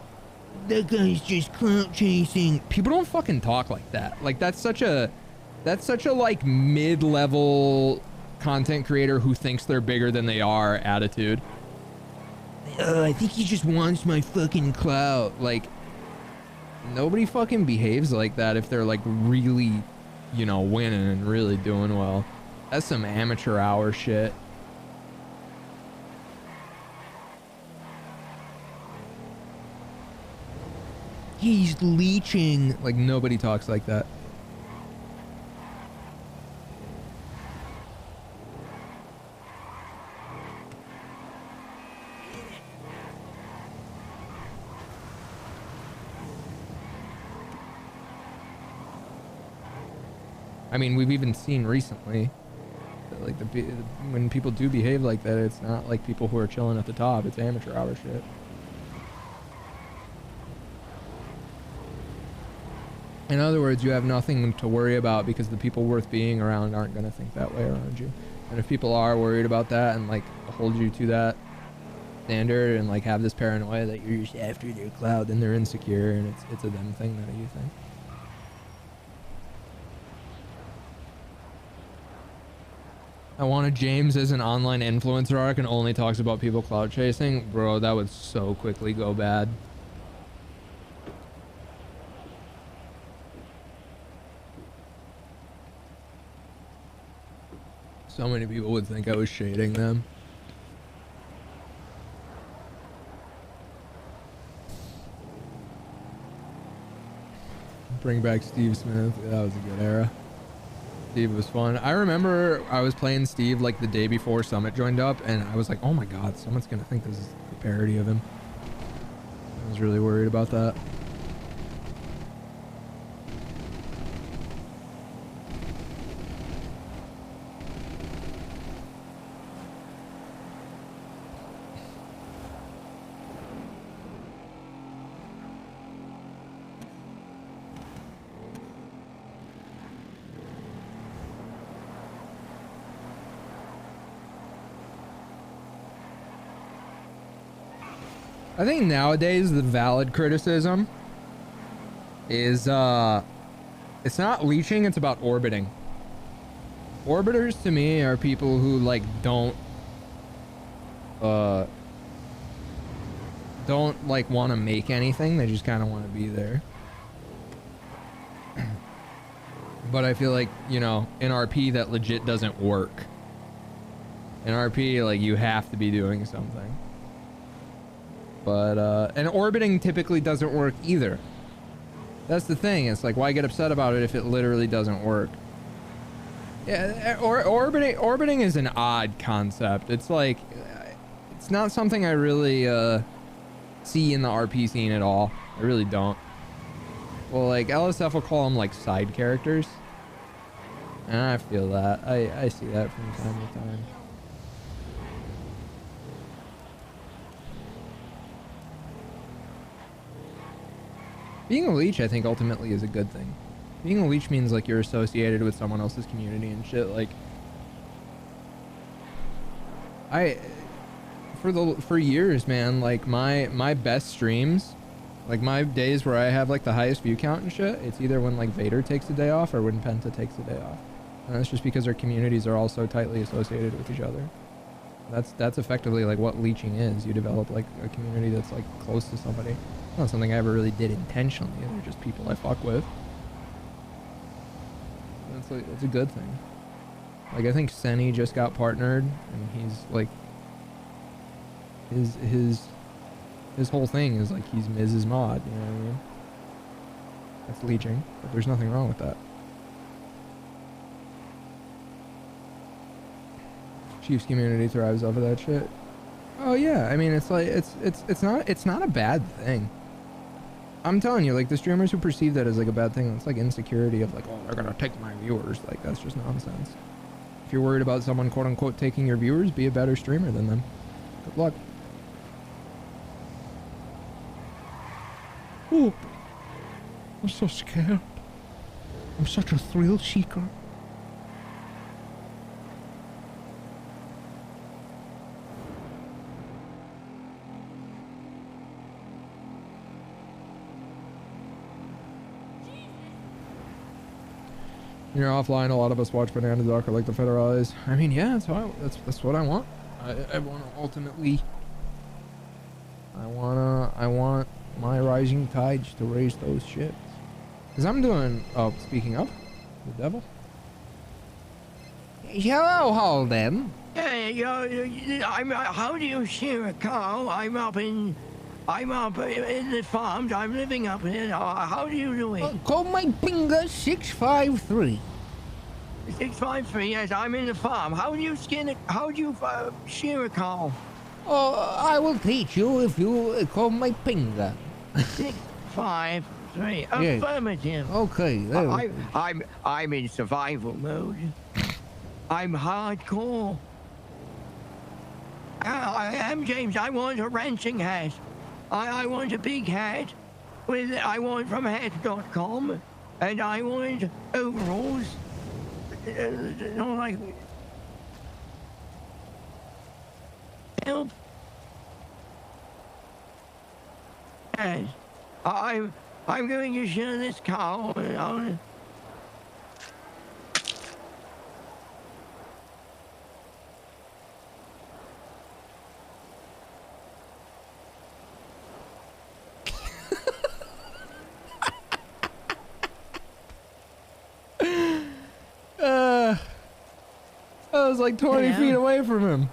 S8: guy's just clout chasing. People don't fucking talk like that. Like that's such a like mid-level content creator who thinks they're bigger than they are attitude. I think he just wants my fucking clout. Like, nobody fucking behaves like that if they're like really, you know, winning and really doing well. That's some amateur hour shit. He's leeching. Like, nobody talks like that. I mean, we've even seen recently that, like, when people do behave like that, it's not like people who are chilling at the top. It's amateur hour shit. In other words, you have nothing to worry about because the people worth being around aren't going to think that way around you. And if people are worried about that and like hold you to that standard and like have this paranoia that you're just after their cloud, then they're insecure and it's a them thing, not a you thing. I wanted James as an online influencer arc and only talks about people clout chasing. Bro, that would so quickly go bad. So many people would think I was shading them. Bring back Steve Smith. Yeah, that was a good era. Steve was fun. I remember I was playing Steve like the day before Summit joined up and I was like, oh my god, someone's gonna think this is a parody of him. I was really worried about that. I think nowadays the valid criticism is it's not leeching, it's about orbiting. Orbiters to me are people who like don't like want to make anything, they just kind of want to be there. But I feel like, you know, in RP that legit doesn't work. In RP, like, you have to be doing something. But and orbiting typically doesn't work either. That's the thing. It's like, why get upset about it if it literally doesn't work? Yeah, orbiting is an odd concept. It's like, it's not something I really see in the RP scene at all. I really don't. Well, like, LSF will call them like side characters, and I feel that. I see that from time to time. Being a leech, I think, ultimately is a good thing. Being a leech means like you're associated with someone else's community and shit. Like, for years, man, like my best streams, like my days where I have like the highest view count and shit, it's either when like Vader takes a day off or when Penta takes a day off. And that's just because our communities are all so tightly associated with each other. That's effectively like what leeching is. You develop like a community that's like close to somebody. It's not something I ever really did intentionally. They're just people I fuck with. It's a good thing. Like I think Senny just got partnered, and he's like his whole thing is like he's Mrs. Mod. You know what I mean? That's leeching, but there's nothing wrong with that. Chiefs community thrives off of that shit. Oh yeah, I mean it's like it's not a bad thing. I'm telling you, like the streamers who perceive that as like a bad thing, it's like insecurity of like, oh, they're gonna take my viewers. Like that's just nonsense. If you're worried about someone quote unquote taking your viewers, be a better streamer than them. Good luck.
S3: Oh, I'm so scared. I'm such a thrill seeker.
S8: You're offline. A lot of us watch Banana Doc or like the Federales. I mean, yeah, that's what I want. I want to ultimately. I want my rising tides to raise those ships. Cause I'm doing. Oh, speaking of, the devil.
S3: Hello, Holden.
S21: Hey, how do you share a cow? I'm up in the farms. I'm living up in it. How do you do it?
S3: Call my finger 653.
S21: 653, yes, I'm in the farm. How do you shear a cow?
S3: Oh, I will teach you if you call my finger.
S21: 653,
S3: Yes.
S21: affirmative.
S3: Okay.
S21: I'm in survival mode. I'm hardcore. I am James. I want a ranching hat. I want a big hat. I want from hats.com, and I want overalls. Like help. And I'm going to share this cow.
S8: I was like 20 feet away from him.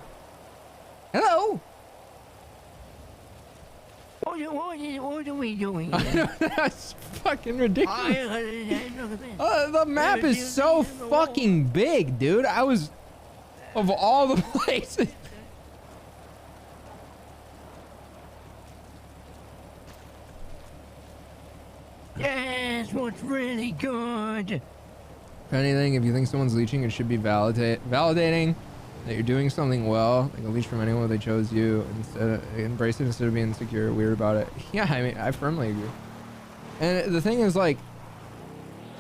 S3: Hello.
S21: What are we doing?
S8: That's fucking ridiculous. The map is so fucking big, dude. I was, of all the places.
S21: Yes, what's really good?
S8: If anything, if you think someone's leeching, it should be validating that you're doing something well. Like a leech from anyone, they chose you. Embrace it instead of being insecure or weird about it. Yeah, I mean, I firmly agree. And the thing is, like,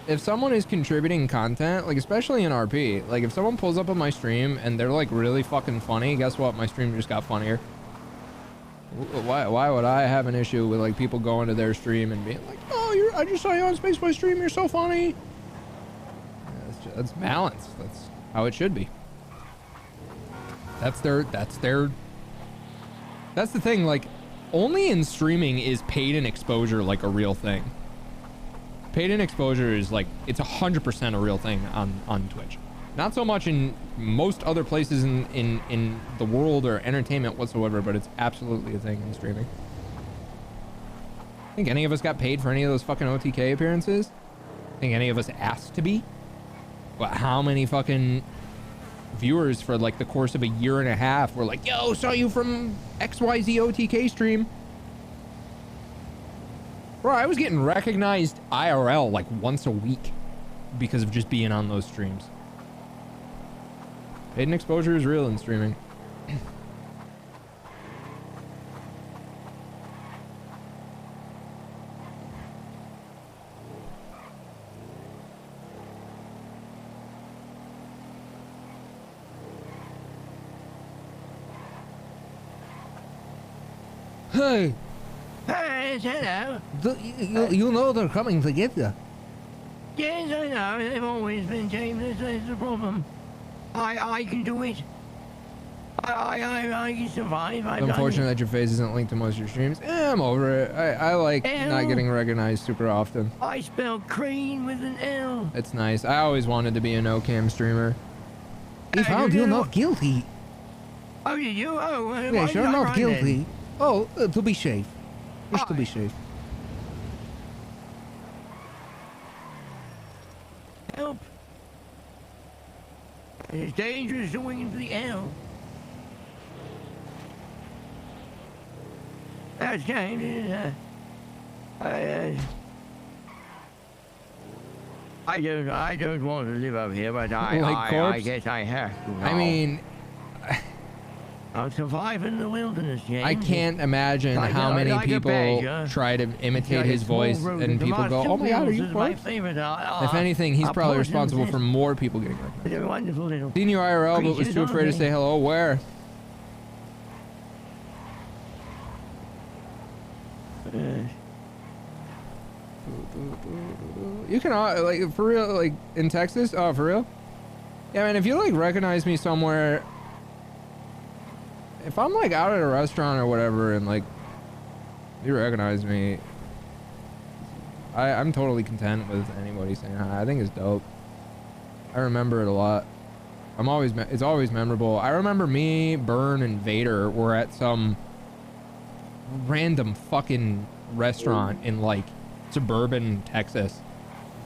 S8: if someone is contributing content, like especially in RP, like if someone pulls up on my stream and they're like really fucking funny, guess what? My stream just got funnier. Why would I have an issue with like people going to their stream and being like, oh, I just saw you on Spaceboy stream, you're so funny. That's balance. That's how it should be. That's the thing, like only in streaming is paid in exposure like a real thing. Paid in exposure is like, it's 100% a real thing on Twitch. Not so much in most other places in the world or entertainment whatsoever, but it's absolutely a thing in streaming. Think any of us got paid for any of those fucking OTK appearances? Think any of us asked to be? What, how many fucking viewers for like the course of a year and a half were like, yo, saw you from XYZ OTK stream? Bro, I was getting recognized IRL like once a week because of just being on those streams. Paid in exposure is real in streaming.
S3: Hey.
S21: Hey, hello.
S3: You know they're coming to get you.
S21: Yes, I know. They've always been, James. That's the problem. I can do it. I can survive.
S8: It's unfortunate that your face isn't linked to most of your streams. I'm over it. I like not getting recognized super often.
S21: I spell crane with an L.
S8: It's nice. I always wanted to be a no-cam streamer.
S3: He found you not guilty.
S21: Oh, did you? Oh,
S3: yes, you're not guilty. Oh, to be safe. Just to be safe.
S21: Help. It's dangerous swinging for the L. That's James. I don't want to live up here, but I guess I have to.
S8: I mean,
S21: I'll survive in the wilderness, James.
S8: I can't imagine how many people try to imitate his voice and people go, oh my god, are you close? If anything, he's probably responsible for more people getting recognized.
S21: They're wonderful little
S8: Seen you IRL, but was too afraid to say hello. Where? You can, like, for real, like, in Texas? Oh, for real? Yeah, man, if you, like, recognize me somewhere, if I'm, like, out at a restaurant or whatever and, like, you recognize me, I'm totally content with anybody saying hi. I think it's dope. I remember it a lot. It's always memorable. I remember me, Burn, and Vader were at some random fucking restaurant in, like, suburban Texas.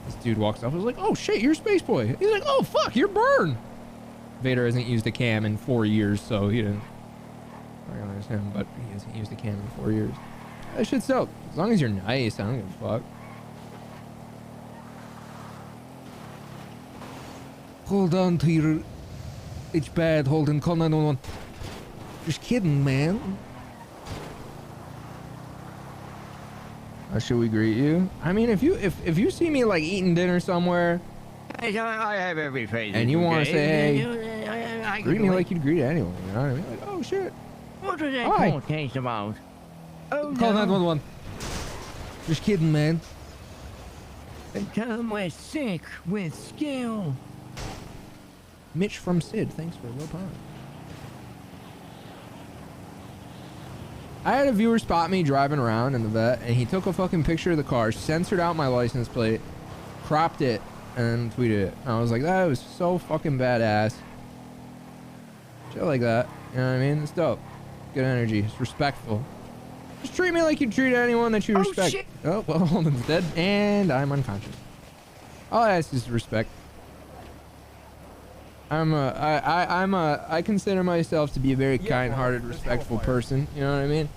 S8: This dude walks up and was like, oh shit, you're Spaceboy. He's like, oh fuck, you're Burn. Vader hasn't used a cam in 4 years, so he didn't recognize him, but he hasn't used a cam in 4 years. That shit's dope. As long as you're nice, I don't give a fuck.
S3: Hold on to your... It's bad, Holden. Call 911. Just kidding, man.
S8: Should we greet you? I mean, if you see me like eating dinner somewhere,
S21: I have every face.
S8: And you want to say, hey, greet me like you'd greet anyone. You know what I mean? Like, oh shit.
S21: What was that call case about? Oh,
S3: call 911. Just kidding, man.
S21: And tell them we're sick with skill.
S8: Mitch from Sid, thanks for the time. I had a viewer spot me driving around in the vet, and he took a fucking picture of the car, censored out my license plate, cropped it, and tweeted it. And I was like, that was so fucking badass. Shit like that. You know what I mean? It's dope. Good energy. It's respectful. Just treat me like you treat anyone that you respect. Shit. Oh, well, Holden's dead, and I'm unconscious. All I ask is respect. I consider myself to be a very kind-hearted, respectful person. You know what I mean?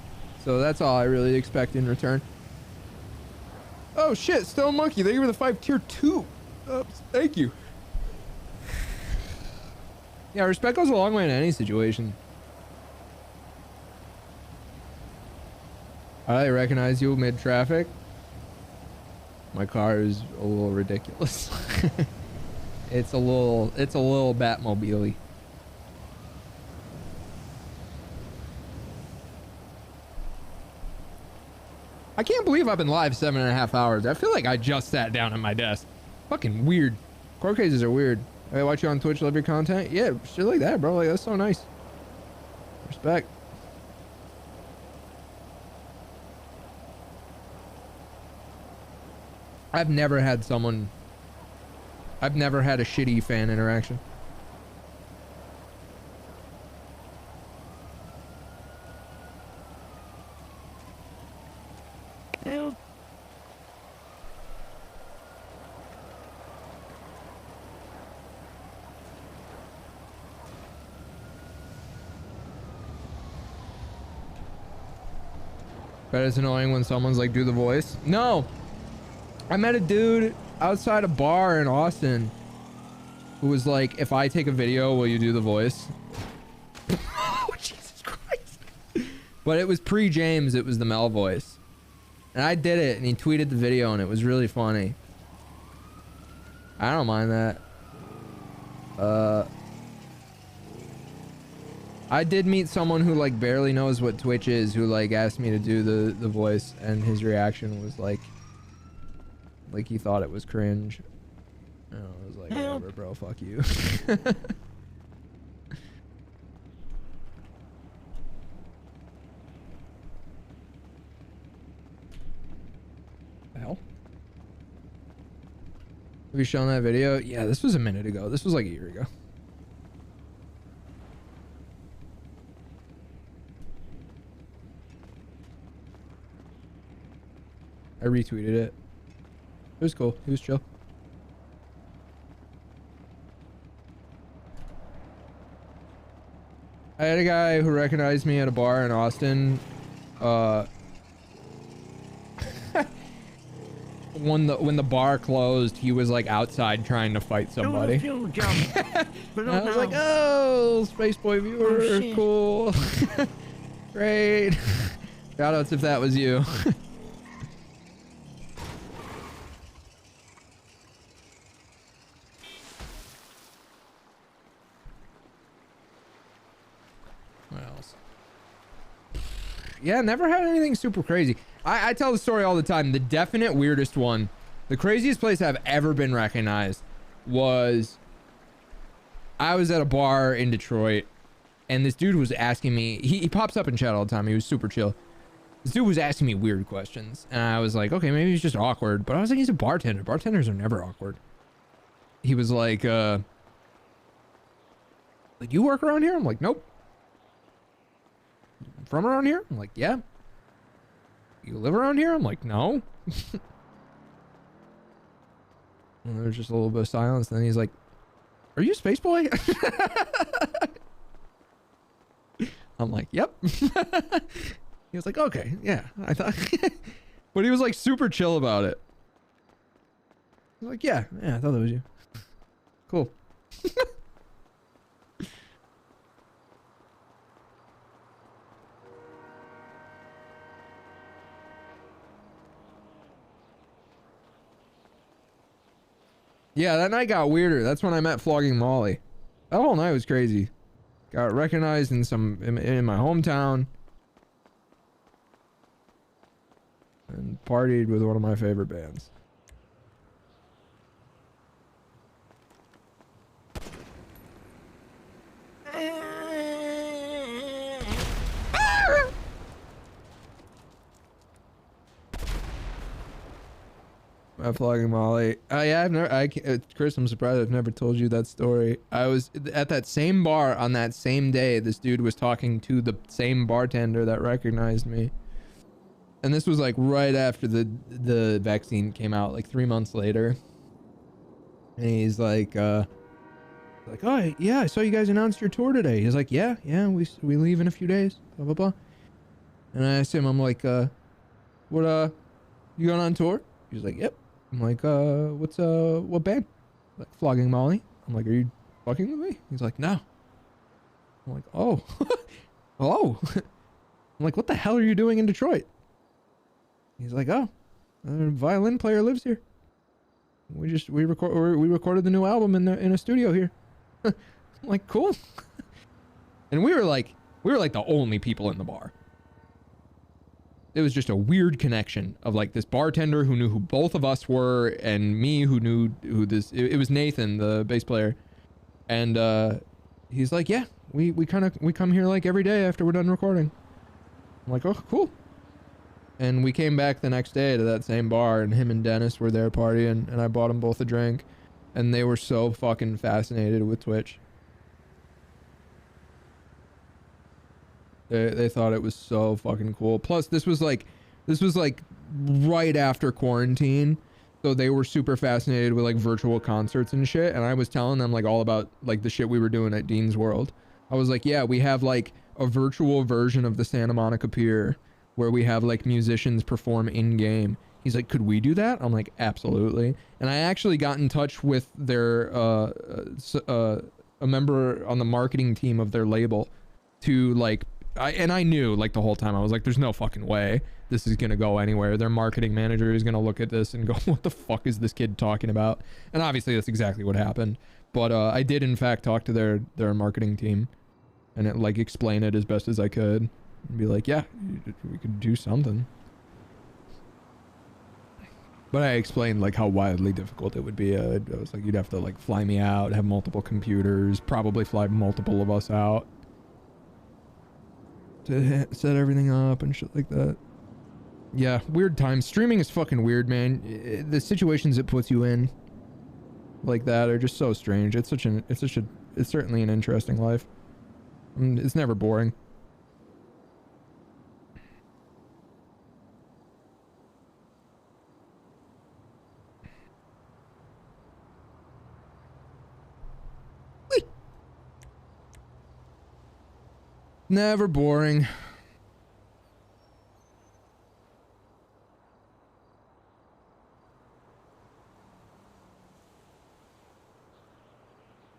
S8: So that's all I really expect in return. Oh shit, Stone Monkey, thank you for the 5 tier 2. Oops, thank you. Yeah, respect goes a long way in any situation. I recognize you mid-traffic. My car is a little ridiculous. It's a little Batmobile-y. I can't believe I've been live 7.5 hours. I feel like I just sat down at my desk. Fucking weird. Court cases are weird. I watch you on Twitch, love your content. Yeah, shit like that, bro. Like, that's so nice. Respect. I've never had a shitty fan interaction. But it's annoying when someone's like, do the voice. No. I met a dude outside a bar in Austin who was like, if I take a video, will you do the voice? Oh, Jesus Christ. But it was pre-James. It was the Mel voice. And I did it, and he tweeted the video, and it was really funny. I don't mind that. I did meet someone who like barely knows what Twitch is, who like asked me to do the voice, and his reaction was like he thought it was cringe. And I was like, whatever, bro, fuck you. The hell? Have you shown that video? Yeah, this was a minute ago. This was like a year ago. I retweeted it. It was cool. It was chill. I had a guy who recognized me at a bar in Austin. When the bar closed, he was like outside trying to fight somebody. I was like, oh, Spaceboy viewer, cool. Great. Shoutouts if that was you. What else? Yeah, never had anything super crazy. I tell the story all the time. The definite weirdest one, the craziest place I've ever been recognized was I was at a bar in Detroit, and this dude was asking me, he pops up in chat all the time. He was super chill. This dude was asking me weird questions, and I was like, okay, maybe he's just awkward. But I was like, he's a bartender. Bartenders are never awkward. He was like, you work around here? I'm like, nope. From around here? I'm like, yeah. You live around here? I'm like, no. And there's just a little bit of silence. Then he's like, are you Spaceboy? I'm like, yep. He was like, okay, yeah. I thought, but he was like super chill about it. I was like, yeah, I thought that was you. Cool. Yeah, that night got weirder. That's when I met Flogging Molly. That whole night was crazy. Got recognized in my hometown. And partied with one of my favorite bands. Flogging Molly. Yeah, Chris, I'm surprised I've never told you that story. I was at that same bar on that same day. This dude was talking to the same bartender that recognized me. And this was like right after the vaccine came out, like 3 months later. And he's like, oh yeah, I saw you guys announced your tour today. He's like, yeah, we leave in a few days, blah, blah, blah. And I asked him, I'm like, you going on tour? He's like, yep. I'm like, what band? Like, Flogging Molly. I'm like, are you fucking with me? He's like, no. I'm like, oh. Oh. I'm like, what the hell are you doing in Detroit? He's like, oh, a violin player lives here. We recorded the new album in a studio here. I'm like, cool. And we were like the only people in the bar. It was just a weird connection of like this bartender who knew who both of us were, and me who knew who this. It was Nathan, the bass player, and he's like, yeah, we come here like every day after we're done recording. I'm like, oh, cool. And we came back the next day to that same bar, and him and Dennis were there partying, and I bought them both a drink, and they were so fucking fascinated with Twitch. They thought it was so fucking cool. Plus, this was like right after quarantine, so they were super fascinated with like virtual concerts and shit. And I was telling them like all about like the shit we were doing at Dean's World. I was like, yeah, we have like a virtual version of the Santa Monica Pier where we have like musicians perform in game. He's like, could we do that? I'm like, absolutely. And I actually got in touch with their a member on the marketing team of their label to like. I knew like the whole time, I was like, there's no fucking way this is gonna go anywhere. Their marketing manager is gonna look at this and go, what the fuck is this kid talking about? And obviously that's exactly what happened. But I did in fact talk to their marketing team, and it, like, explain it as best as I could and be like, yeah, we could do something. But I explained like how wildly difficult it would be. I was like, you'd have to like fly me out, have multiple computers, probably fly multiple of us out to set everything up and shit like that. Yeah, weird times. Streaming is fucking weird, man. The situations it puts you in like that are just so strange. It's certainly an interesting life. It's never boring. Never boring.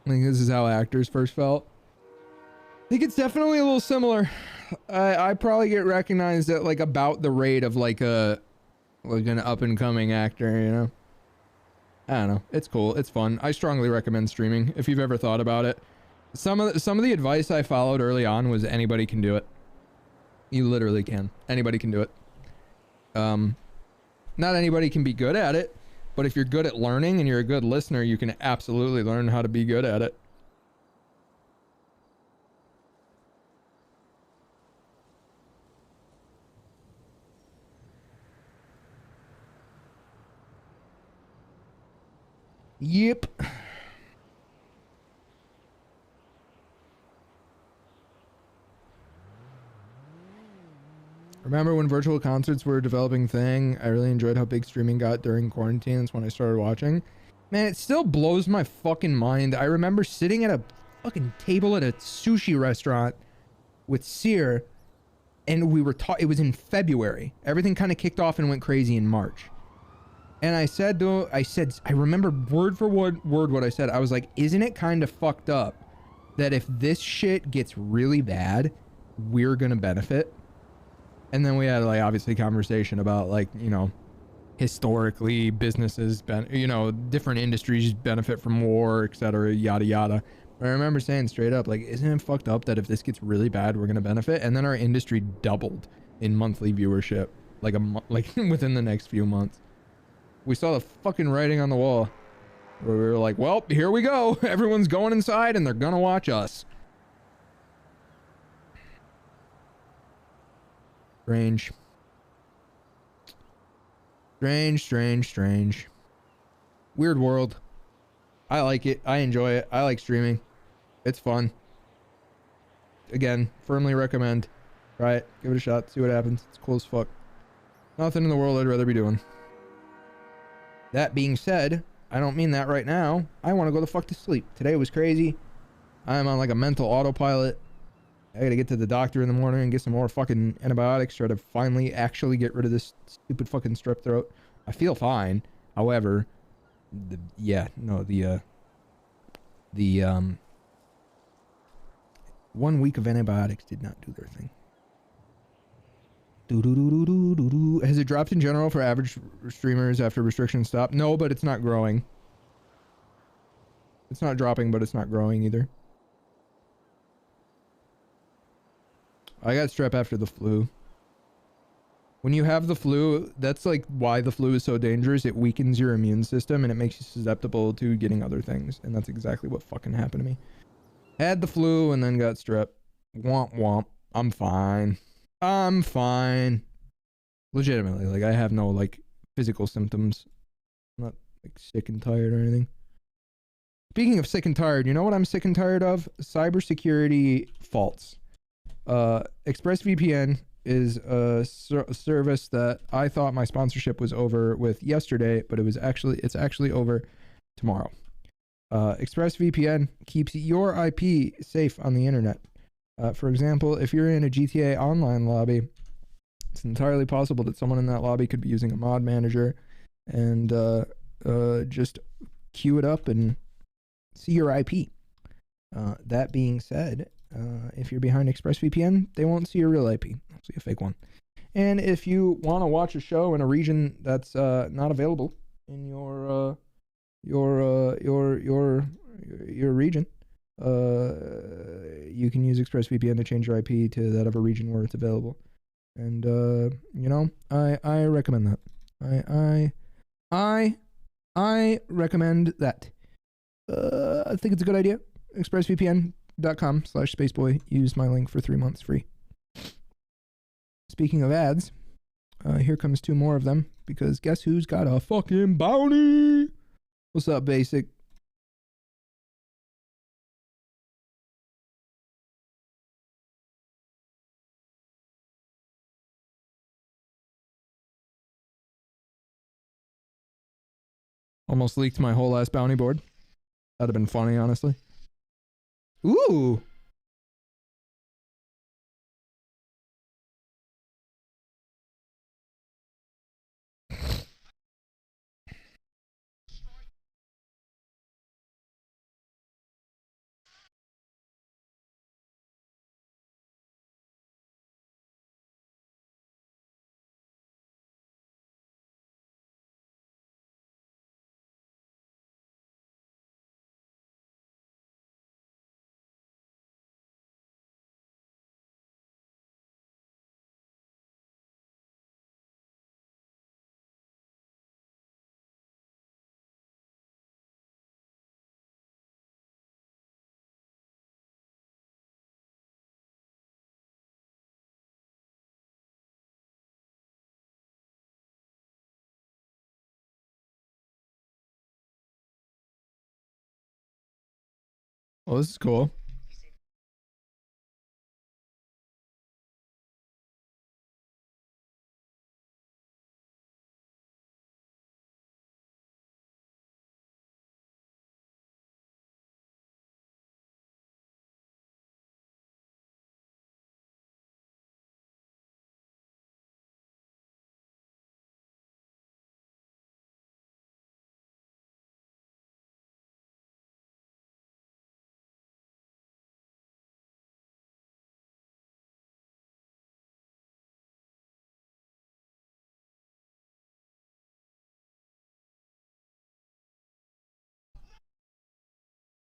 S8: I think this is how actors first felt. I think it's definitely a little similar. I probably get recognized at like about the rate of like an up and coming actor, you know? I don't know. It's cool. It's fun. I strongly recommend streaming if you've ever thought about it. Some of the advice I followed early on was anybody can do it. You literally can. Anybody can do it. Not anybody can be good at it, but if you're good at learning and you're a good listener, you can absolutely learn how to be good at it. Yep. Remember when virtual concerts were a developing thing? I really enjoyed how big streaming got during quarantine. That's when I started watching. Man, it still blows my fucking mind. I remember sitting at a fucking table at a sushi restaurant with Sear, and we were it was in February. Everything kind of kicked off and went crazy in March. And I remember word for word what I said. I was like, isn't it kind of fucked up that if this shit gets really bad, we're gonna benefit? And then we had like obviously conversation about like, you know, historically businesses, different industries benefit from war, etc., yada yada. But I remember saying straight up, like, isn't it fucked up that if this gets really bad, we're gonna benefit? And then our industry doubled in monthly viewership, like within the next few months. We saw the fucking writing on the wall, where we were like, well, here we go. Everyone's going inside and they're gonna watch us. Strange. Strange. Weird world. I like it. I enjoy it. I like streaming. It's fun. Again, firmly recommend. Try it. Give it a shot. See what happens. It's cool as fuck. Nothing in the world I'd rather be doing. That being said, I don't mean that right now. I want to go the fuck to sleep. Today was crazy. I'm on like a mental autopilot. I gotta get to the doctor in the morning and get some more fucking antibiotics, try to finally actually get rid of this stupid fucking strep throat. I feel fine. However, the 1 week of antibiotics did not do their thing. Has it dropped in general for average streamers after restrictions stopped? No, but it's not growing. It's not dropping, but it's not growing either. I got strep after the flu. When you have the flu, that's like why the flu is so dangerous. It weakens your immune system and it makes you susceptible to getting other things. And that's exactly what fucking happened to me. Had the flu and then got strep. Womp womp. I'm fine. I'm fine. Legitimately, like I have no like physical symptoms. I'm not like sick and tired or anything. Speaking of sick and tired, you know what I'm sick and tired of? Cybersecurity faults. ExpressVPN is a service that I thought my sponsorship was over with yesterday, but it's actually over tomorrow. ExpressVPN keeps your IP safe on the internet. For example, if you're in a GTA Online lobby, it's entirely possible that someone in that lobby could be using a mod manager and just queue it up and see your IP. That being said, if you're behind ExpressVPN, they won't see your real IP. They'll see a fake one. And if you want to watch a show in a region that's not available in your region, you can use ExpressVPN to change your IP to that other region where it's available. And you know, I recommend that. I recommend that. I think it's a good idea. expressvpn.com/spaceboy. Use my link for 3 months free. Speaking of ads, here comes 2 more of them, because guess who's got a fucking bounty? What's up, Basic? Almost leaked my whole ass bounty board. That'd have been funny, honestly. Ooh. Well, this is cool.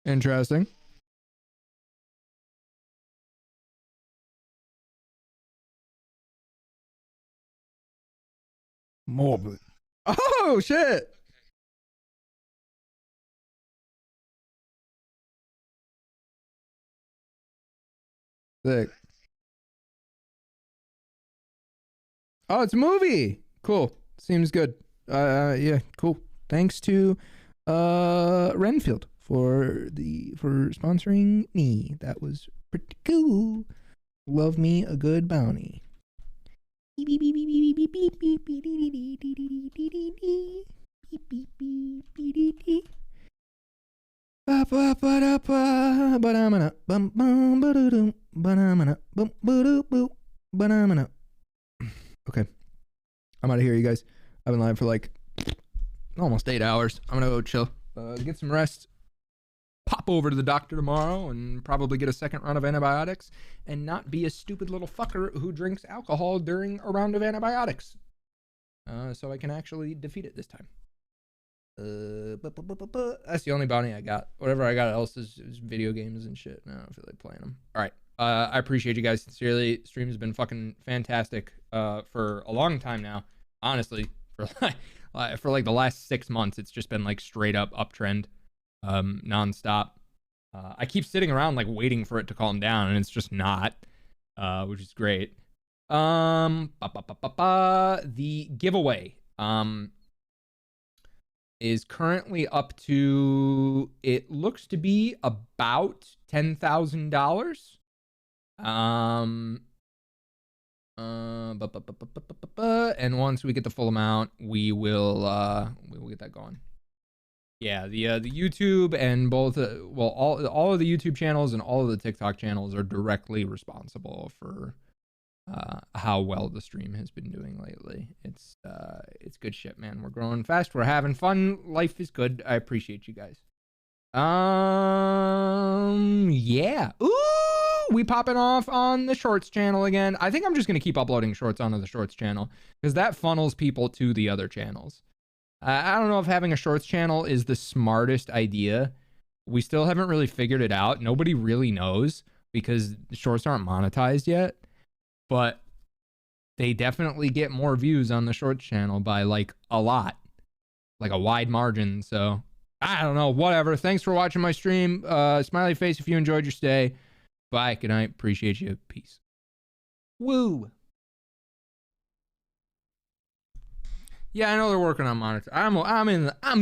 S8: Interesting. Morbid. Oh, shit. Sick. Oh, it's a movie. Cool. Seems good. Yeah, cool. Thanks to Renfield for sponsoring me. That was pretty cool. Love me a good bounty. Okay, I'm out of here, you guys. I've been live for like almost 8 hours. I'm gonna go chill, get some rest, pop over to the doctor tomorrow, and probably get a second round of antibiotics, and not be a stupid little fucker who drinks alcohol during a round of antibiotics. So I can actually defeat it this time. That's the only bounty I got. Whatever I got else is video games and shit. I don't feel like playing them. All right. I appreciate you guys sincerely. Stream has been fucking fantastic for a long time now. Honestly, for like the last 6 months, it's just been like straight up uptrend, nonstop. I keep sitting around like waiting for it to calm down, and it's just not, which is great. The giveaway is currently up to, it looks to be about $10,000. And once we get the full amount, we will get that going. Yeah, the YouTube and both all of the YouTube channels and all of the TikTok channels are directly responsible for how well the stream has been doing lately. It's good shit, man. We're growing fast. We're having fun. Life is good. I appreciate you guys. Yeah. Ooh, we popping off on the Shorts channel again. I think I'm just gonna keep uploading Shorts onto the Shorts channel because that funnels people to the other channels. I don't know if having a Shorts channel is the smartest idea. We still haven't really figured it out. Nobody really knows. because the shorts aren't monetized yet, but they definitely get more views on the shorts channel by like a lot, like a wide margin. So I don't know, whatever. Thanks for watching my stream. Smiley face if you enjoyed your stay. Bye. Good night. Appreciate you. Peace. Woo. Yeah, I know they're working on monitor. I'm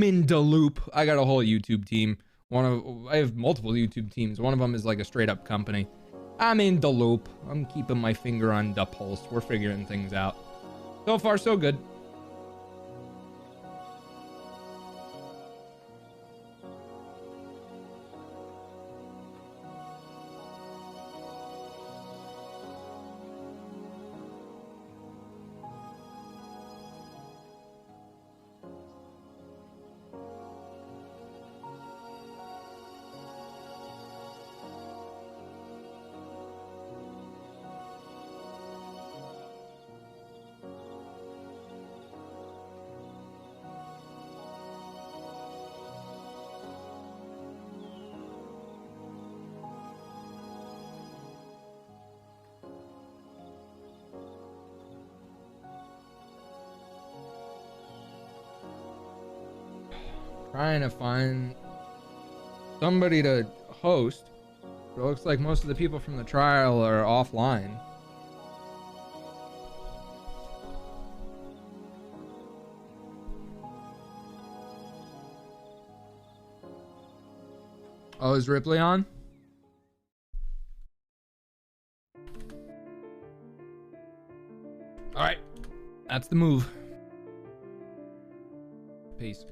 S8: in the loop. I got a whole YouTube team. I have multiple YouTube teams. One of them is like a straight up company. I'm in the loop. I'm keeping my finger on the pulse. We're figuring things out. So far, so good. Trying to find somebody to host. It looks like most of the people from the trial are offline. Oh, is Ripley on? All right, that's the move. Peace.